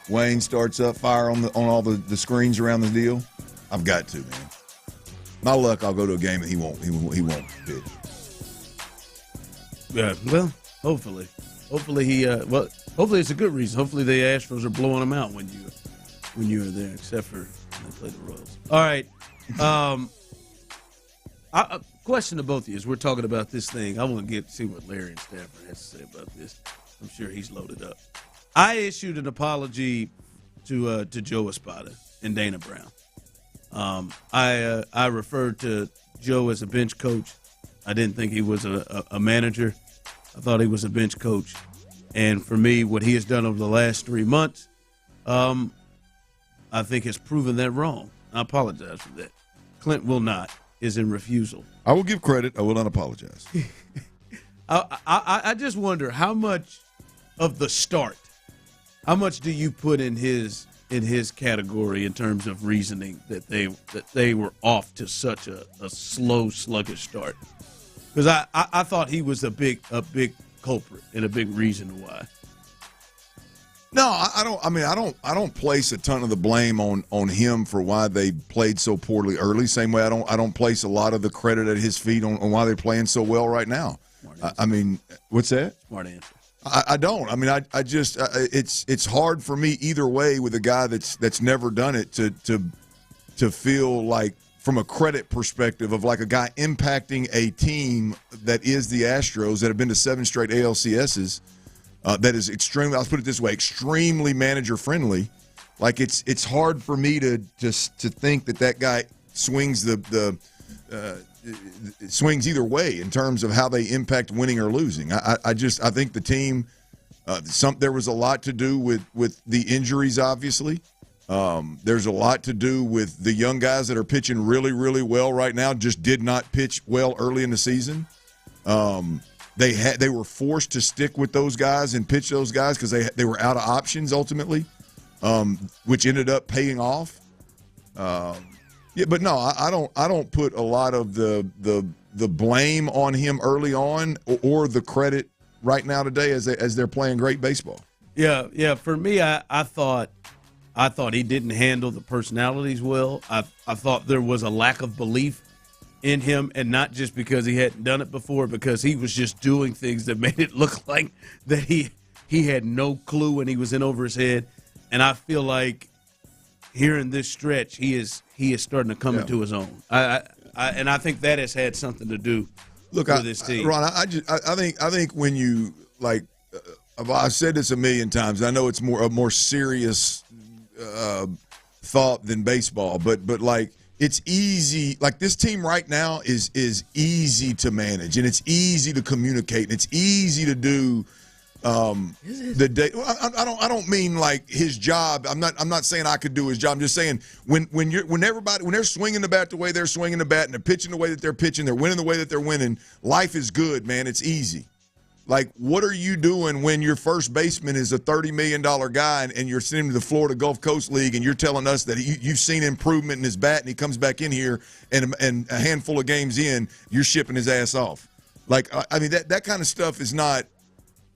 [SPEAKER 10] Wayne starts up fire on all the screens around the deal. I've got to, man. My luck, I'll go to a game and he won't pitch.
[SPEAKER 16] Yeah, well, hopefully hopefully it's a good reason. Hopefully the Astros are blowing them out when you are there, except for when they play the Royals. All right. A question to both of you as we're talking about this thing. I want to see what Larry and Stafford has to say about this. I'm sure he's loaded up. I issued an apology to Joe Espada and Dana Brown. I referred to Joe as a bench coach. I didn't think he was a manager. I thought he was a bench coach. And for me, what he has done over the last 3 months, I think has proven that wrong. I apologize for that. Clint will not, is in refusal.
[SPEAKER 10] I will give credit. I will not apologize.
[SPEAKER 16] I just wonder how much of the start, how much do you put in his category in terms of reasoning that they were off to such a slow, sluggish start? Because I thought he was a big culprit and a big reason why.
[SPEAKER 10] No, I don't. I mean, I don't place a ton of the blame on him for why they played so poorly early. Same way I don't place a lot of the credit at his feet on why they're playing so well right now. I mean, what's that?
[SPEAKER 16] Smart answer.
[SPEAKER 10] I don't. I mean, I just it's hard for me either way with a guy that's never done it to feel like, from a credit perspective, of like a guy impacting a team that is the Astros that have been to 7 straight ALCSs. That is extremely, I'll put it this way, extremely manager friendly. Like it's hard for me to think that guy swings swings either way in terms of how they impact winning or losing. I think the team, there was a lot to do with the injuries, obviously. There's a lot to do with the young guys that are pitching really, really well right now, just did not pitch well early in the season. They were forced to stick with those guys and pitch those guys because they were out of options ultimately, which ended up paying off. But no, I don't put a lot of the blame on him early on or the credit right now today as they're playing great baseball.
[SPEAKER 16] Yeah. For me, I thought he didn't handle the personalities well. I thought there was a lack of belief in him, and not just because he hadn't done it before, because he was just doing things that made it look like that he had no clue and he was in over his head. And I feel like here in this stretch, he is starting to come into his own. And I think that has had something to do with this team.
[SPEAKER 10] Ron, I think when you I've said this a million times. I know it's a more serious thought than baseball, but like. It's easy. Like, this team right now is easy to manage, and it's easy to communicate, and it's easy to do the day. Well, I don't mean like his job. I'm not saying I could do his job. I'm just saying when they're swinging the bat the way they're swinging the bat, and they're pitching the way that they're pitching, they're winning the way that they're winning. Life is good, man. It's easy. Like, what are you doing when your first baseman is a $30 million guy and you're sending him to the Florida Gulf Coast League and you're telling us that you've seen improvement in his bat and he comes back in here and a handful of games in, you're shipping his ass off? Like, I mean, that kind of stuff is not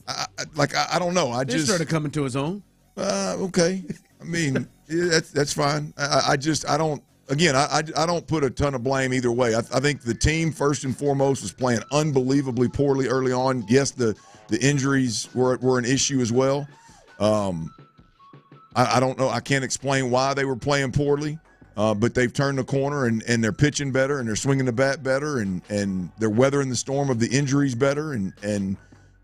[SPEAKER 10] I don't know. I just
[SPEAKER 16] started coming to his own.
[SPEAKER 10] Okay. I mean, that's fine. I don't. Again, I don't put a ton of blame either way. I think the team, first and foremost, was playing unbelievably poorly early on. Yes, the injuries were an issue as well. I don't know. I can't explain why they were playing poorly, but they've turned the corner and they're pitching better and they're swinging the bat better and they're weathering the storm of the injuries better. And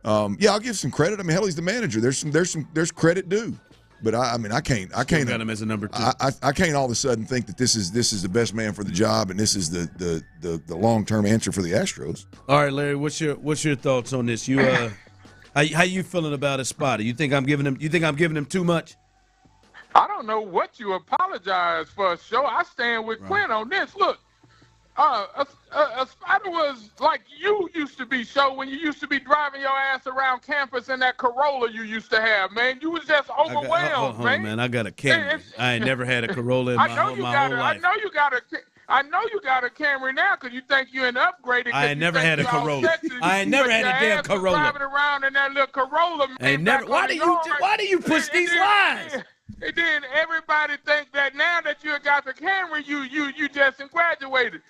[SPEAKER 10] I'll give some credit. I mean, hell, he's the manager. There's credit due. But I can't
[SPEAKER 16] got him as a number 2.
[SPEAKER 10] I can't all of a sudden think that this is the best man for the job and this is the long-term answer for the Astros.
[SPEAKER 16] All right, Larry, what's your thoughts on this? You how you feeling about Espada? You think I'm giving him too much?
[SPEAKER 11] I don't know what you apologize for, Show. I stand with Quinn on this. Look, Espada was like you used to be, Show, when you used to be driving your ass around campus in that Corolla you used to have, man. You was just overwhelmed, man.
[SPEAKER 16] I got a Camry. I ain't never had a Corolla in my whole life.
[SPEAKER 11] I know you got a Camry now because you think you're an upgraded.
[SPEAKER 16] I ain't never had a Corolla. I ain't never had a damn Corolla.
[SPEAKER 11] Driving around in that little Corolla.
[SPEAKER 16] Why do you push these lies?
[SPEAKER 11] And then everybody think that now that you got the Camry, you just graduated.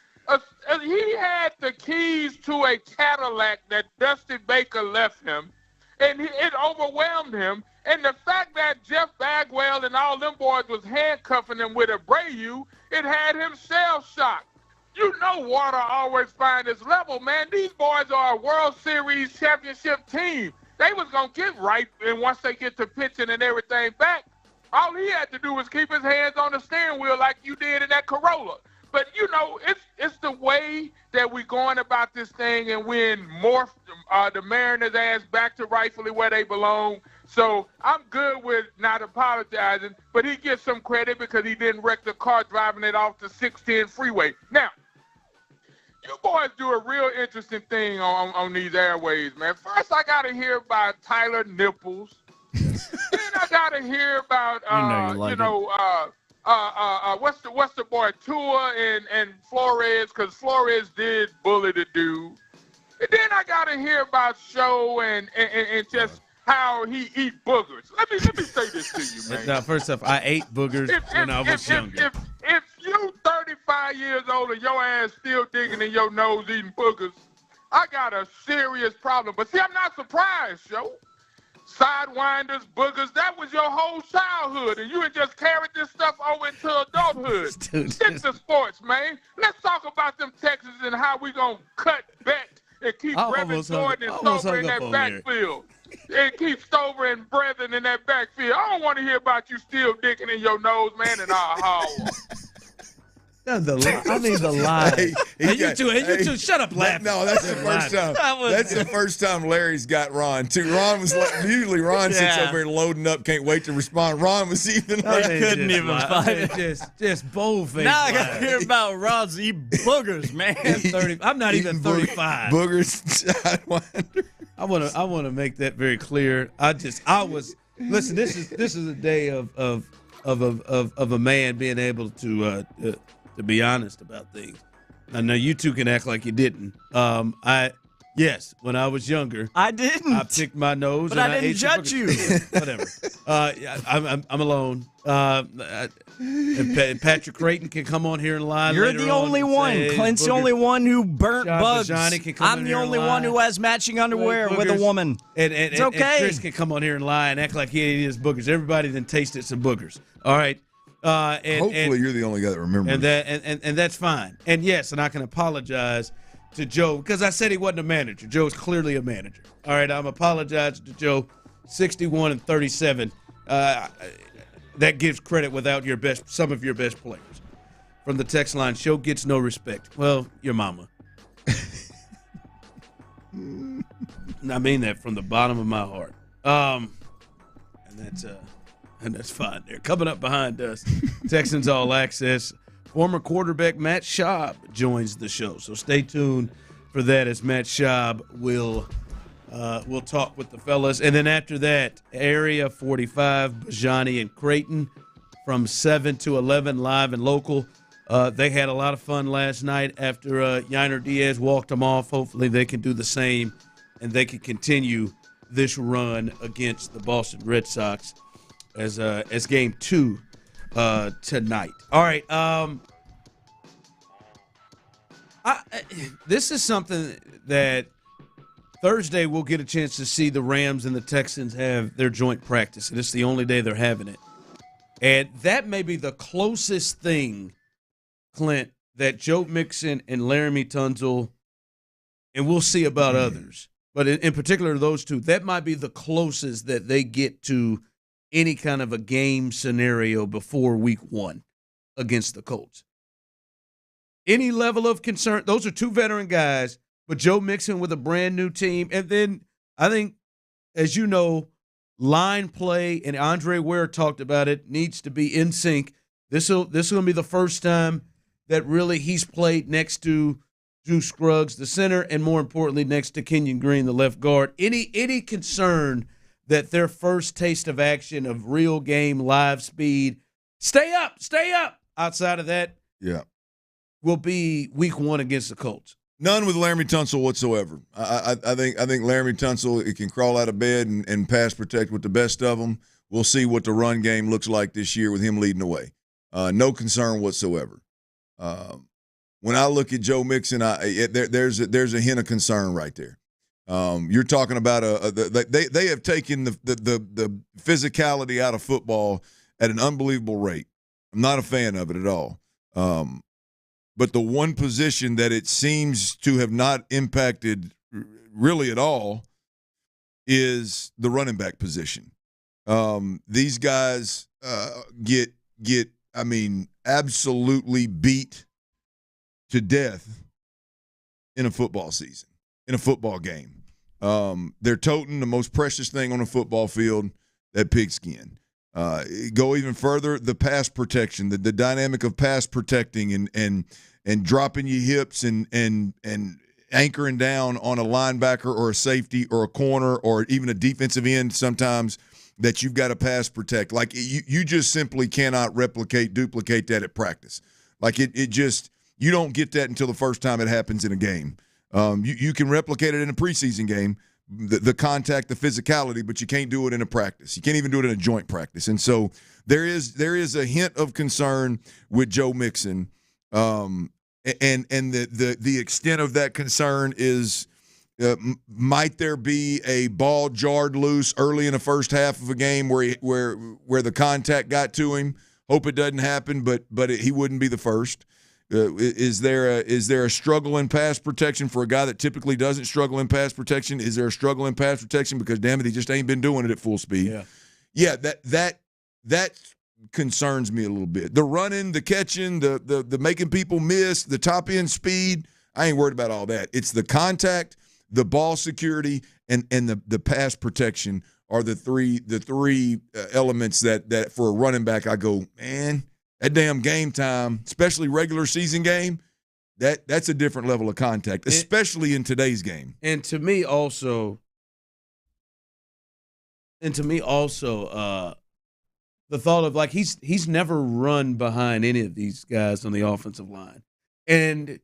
[SPEAKER 11] He had the keys to a Cadillac that Dusty Baker left him, and it overwhelmed him. And the fact that Jeff Bagwell and all them boys was handcuffing him with Abreu, it had him shell-shocked. You know water always finds its level, man. These boys are a World Series championship team. They was going to get right, and once they get to pitching and everything back, all he had to do was keep his hands on the steering wheel like you did in that Corolla. But, you know, it's the way that we're going about this thing and when morph the Mariners' ass back to rightfully where they belong. So I'm good with not apologizing, but he gets some credit because he didn't wreck the car driving it off the 610 freeway. Now, you boys do a real interesting thing on these airways, man. First, I got to hear about Tyler Nipples. Then I got to hear about, what's the boy, Tua and Flores, because Flores did bully the dude. And then I got to hear about Show and just how he eat boogers. Let me say this to you, man.
[SPEAKER 16] Now, first off, I ate boogers when I was younger.
[SPEAKER 11] If you 35 years old and your ass still digging in your nose eating boogers, I got a serious problem. But see, I'm not surprised, Show. Sidewinders, boogers, that was your whole childhood, and you had just carried this stuff over into adulthood. Get to sports, man. Let's talk about them Texans and how we going to cut back and keep Brevin Jordan and Stover in that backfield. And keep Stover and Brevin in that backfield. I don't want to hear about you still dicking in your nose, man, and I'll howl.
[SPEAKER 16] I mean the lie. You two, shut up, laugh.
[SPEAKER 10] No, that's the first time. That's the first time Larry's got Ron too. Ron was like, usually Ron sits over here loading up, can't wait to respond. Ron was even like,
[SPEAKER 14] couldn't even find it.
[SPEAKER 16] Just bold-faced.
[SPEAKER 14] Now I got to hear about Ron's eat boogers, man.
[SPEAKER 16] I'm not even 35.
[SPEAKER 10] Boogers.
[SPEAKER 16] I want to make that very clear. Listen. This is a day of a man being able to be honest about things. I know you two can act like you didn't. Yes, when I was younger,
[SPEAKER 14] I didn't.
[SPEAKER 16] I picked my nose,
[SPEAKER 14] but
[SPEAKER 16] and
[SPEAKER 14] I didn't judge you.
[SPEAKER 16] Whatever. I'm alone. And Patrick Creighton can come on here and lie.
[SPEAKER 14] You're the only one. Clint's the only one who burnt bugs.
[SPEAKER 16] I'm
[SPEAKER 14] the only one who has matching underwear with a woman.
[SPEAKER 16] It's
[SPEAKER 14] okay.
[SPEAKER 16] And Chris can come on here and lie and act like he ate his boogers. Everybody then tasted some boogers. All right.
[SPEAKER 10] Hopefully you're the only guy that remembers.
[SPEAKER 16] And that's fine. And yes, and I can apologize to Joe because I said he wasn't a manager. Joe's clearly a manager. All right, I'm apologizing to Joe. 61-37. That gives credit without some of your best players. From the text line, Show gets no respect. Well, your mama. I mean that from the bottom of my heart. And that's fine. They're coming up behind us. Texans All Access. Former quarterback Matt Schaub joins the show. So stay tuned for that as Matt Schaub will talk with the fellas. And then after that, Area 45, Bijani and Creighton from 7 to 11 live and local. They had a lot of fun last night after Yainer Diaz walked them off. Hopefully they can do the same and they can continue this run against the Boston Red Sox as game 2 tonight. All right. This is something that Thursday we'll get a chance to see the Rams and the Texans have their joint practice, and it's the only day they're having it. And that may be the closest thing, Clint, that Joe Mixon and Laramie Tunsil, and we'll see about others, but in particular those two, that might be the closest that they get to any kind of a game scenario before week 1 against the Colts. Any level of concern, those are 2 veteran guys, but Joe Mixon with a brand-new team. And then I think, as you know, line play, and Andre Ware talked about it, needs to be in sync. This is going to be the first time that really he's played next to Drew Scruggs, the center, and more importantly, next to Kenyon Green, the left guard. Any concern that their first taste of action, of real game, live speed, stay up, outside of that, will be week 1 against the Colts?
[SPEAKER 10] None with Laramie Tunsil whatsoever. I think Laramie Tunsil, it can crawl out of bed and pass protect with the best of them. We'll see what the run game looks like this year with him leading the way. No concern whatsoever. When I look at Joe Mixon, there's a hint of concern right there. You're talking about they have taken the physicality out of football at an unbelievable rate. I'm not a fan of it at all. But the one position that it seems to have not impacted really at all is the running back position. These guys get absolutely beat to death in a football season, in a football game. They're toting the most precious thing on a football field, that pigskin. Go even further, the pass protection, the dynamic of pass protecting and dropping your hips and anchoring down on a linebacker or a safety or a corner or even a defensive end sometimes that you've got to pass protect. Like you just simply cannot duplicate that at practice. Like it just, you don't get that until the first time it happens in a game. You can replicate it in a preseason game, the contact, the physicality, but you can't do it in a practice. You can't even do it in a joint practice. And so there is a hint of concern with Joe Mixon. And the extent of that concern is, might there be a ball jarred loose early in the first half of a game where the contact got to him? Hope it doesn't happen, but he wouldn't be the first. Is there a struggle in pass protection for a guy that typically doesn't struggle in pass protection? Is there a struggle in pass protection because, damn it, he just ain't been doing it at full speed? Yeah, that concerns me a little bit. The running, the catching, the making people miss, the top end speed, I ain't worried about all that. It's the contact, the ball security, and the pass protection are the three elements that for a running back I go, man, that damn game time, especially regular season game, that's a different level of contact, especially in today's game.
[SPEAKER 16] And to me also, the thought of, like, he's never run behind any of these guys on the offensive line. And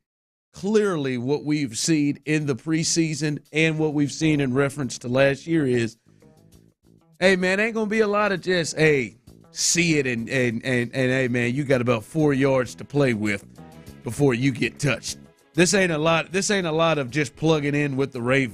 [SPEAKER 16] clearly what we've seen in the preseason and what we've seen in reference to last year is, hey, man, ain't going to be a lot of just, hey, see it and hey, man, you got about 4 yards to play with before you get touched. This ain't a lot of just plugging in with the Ravens.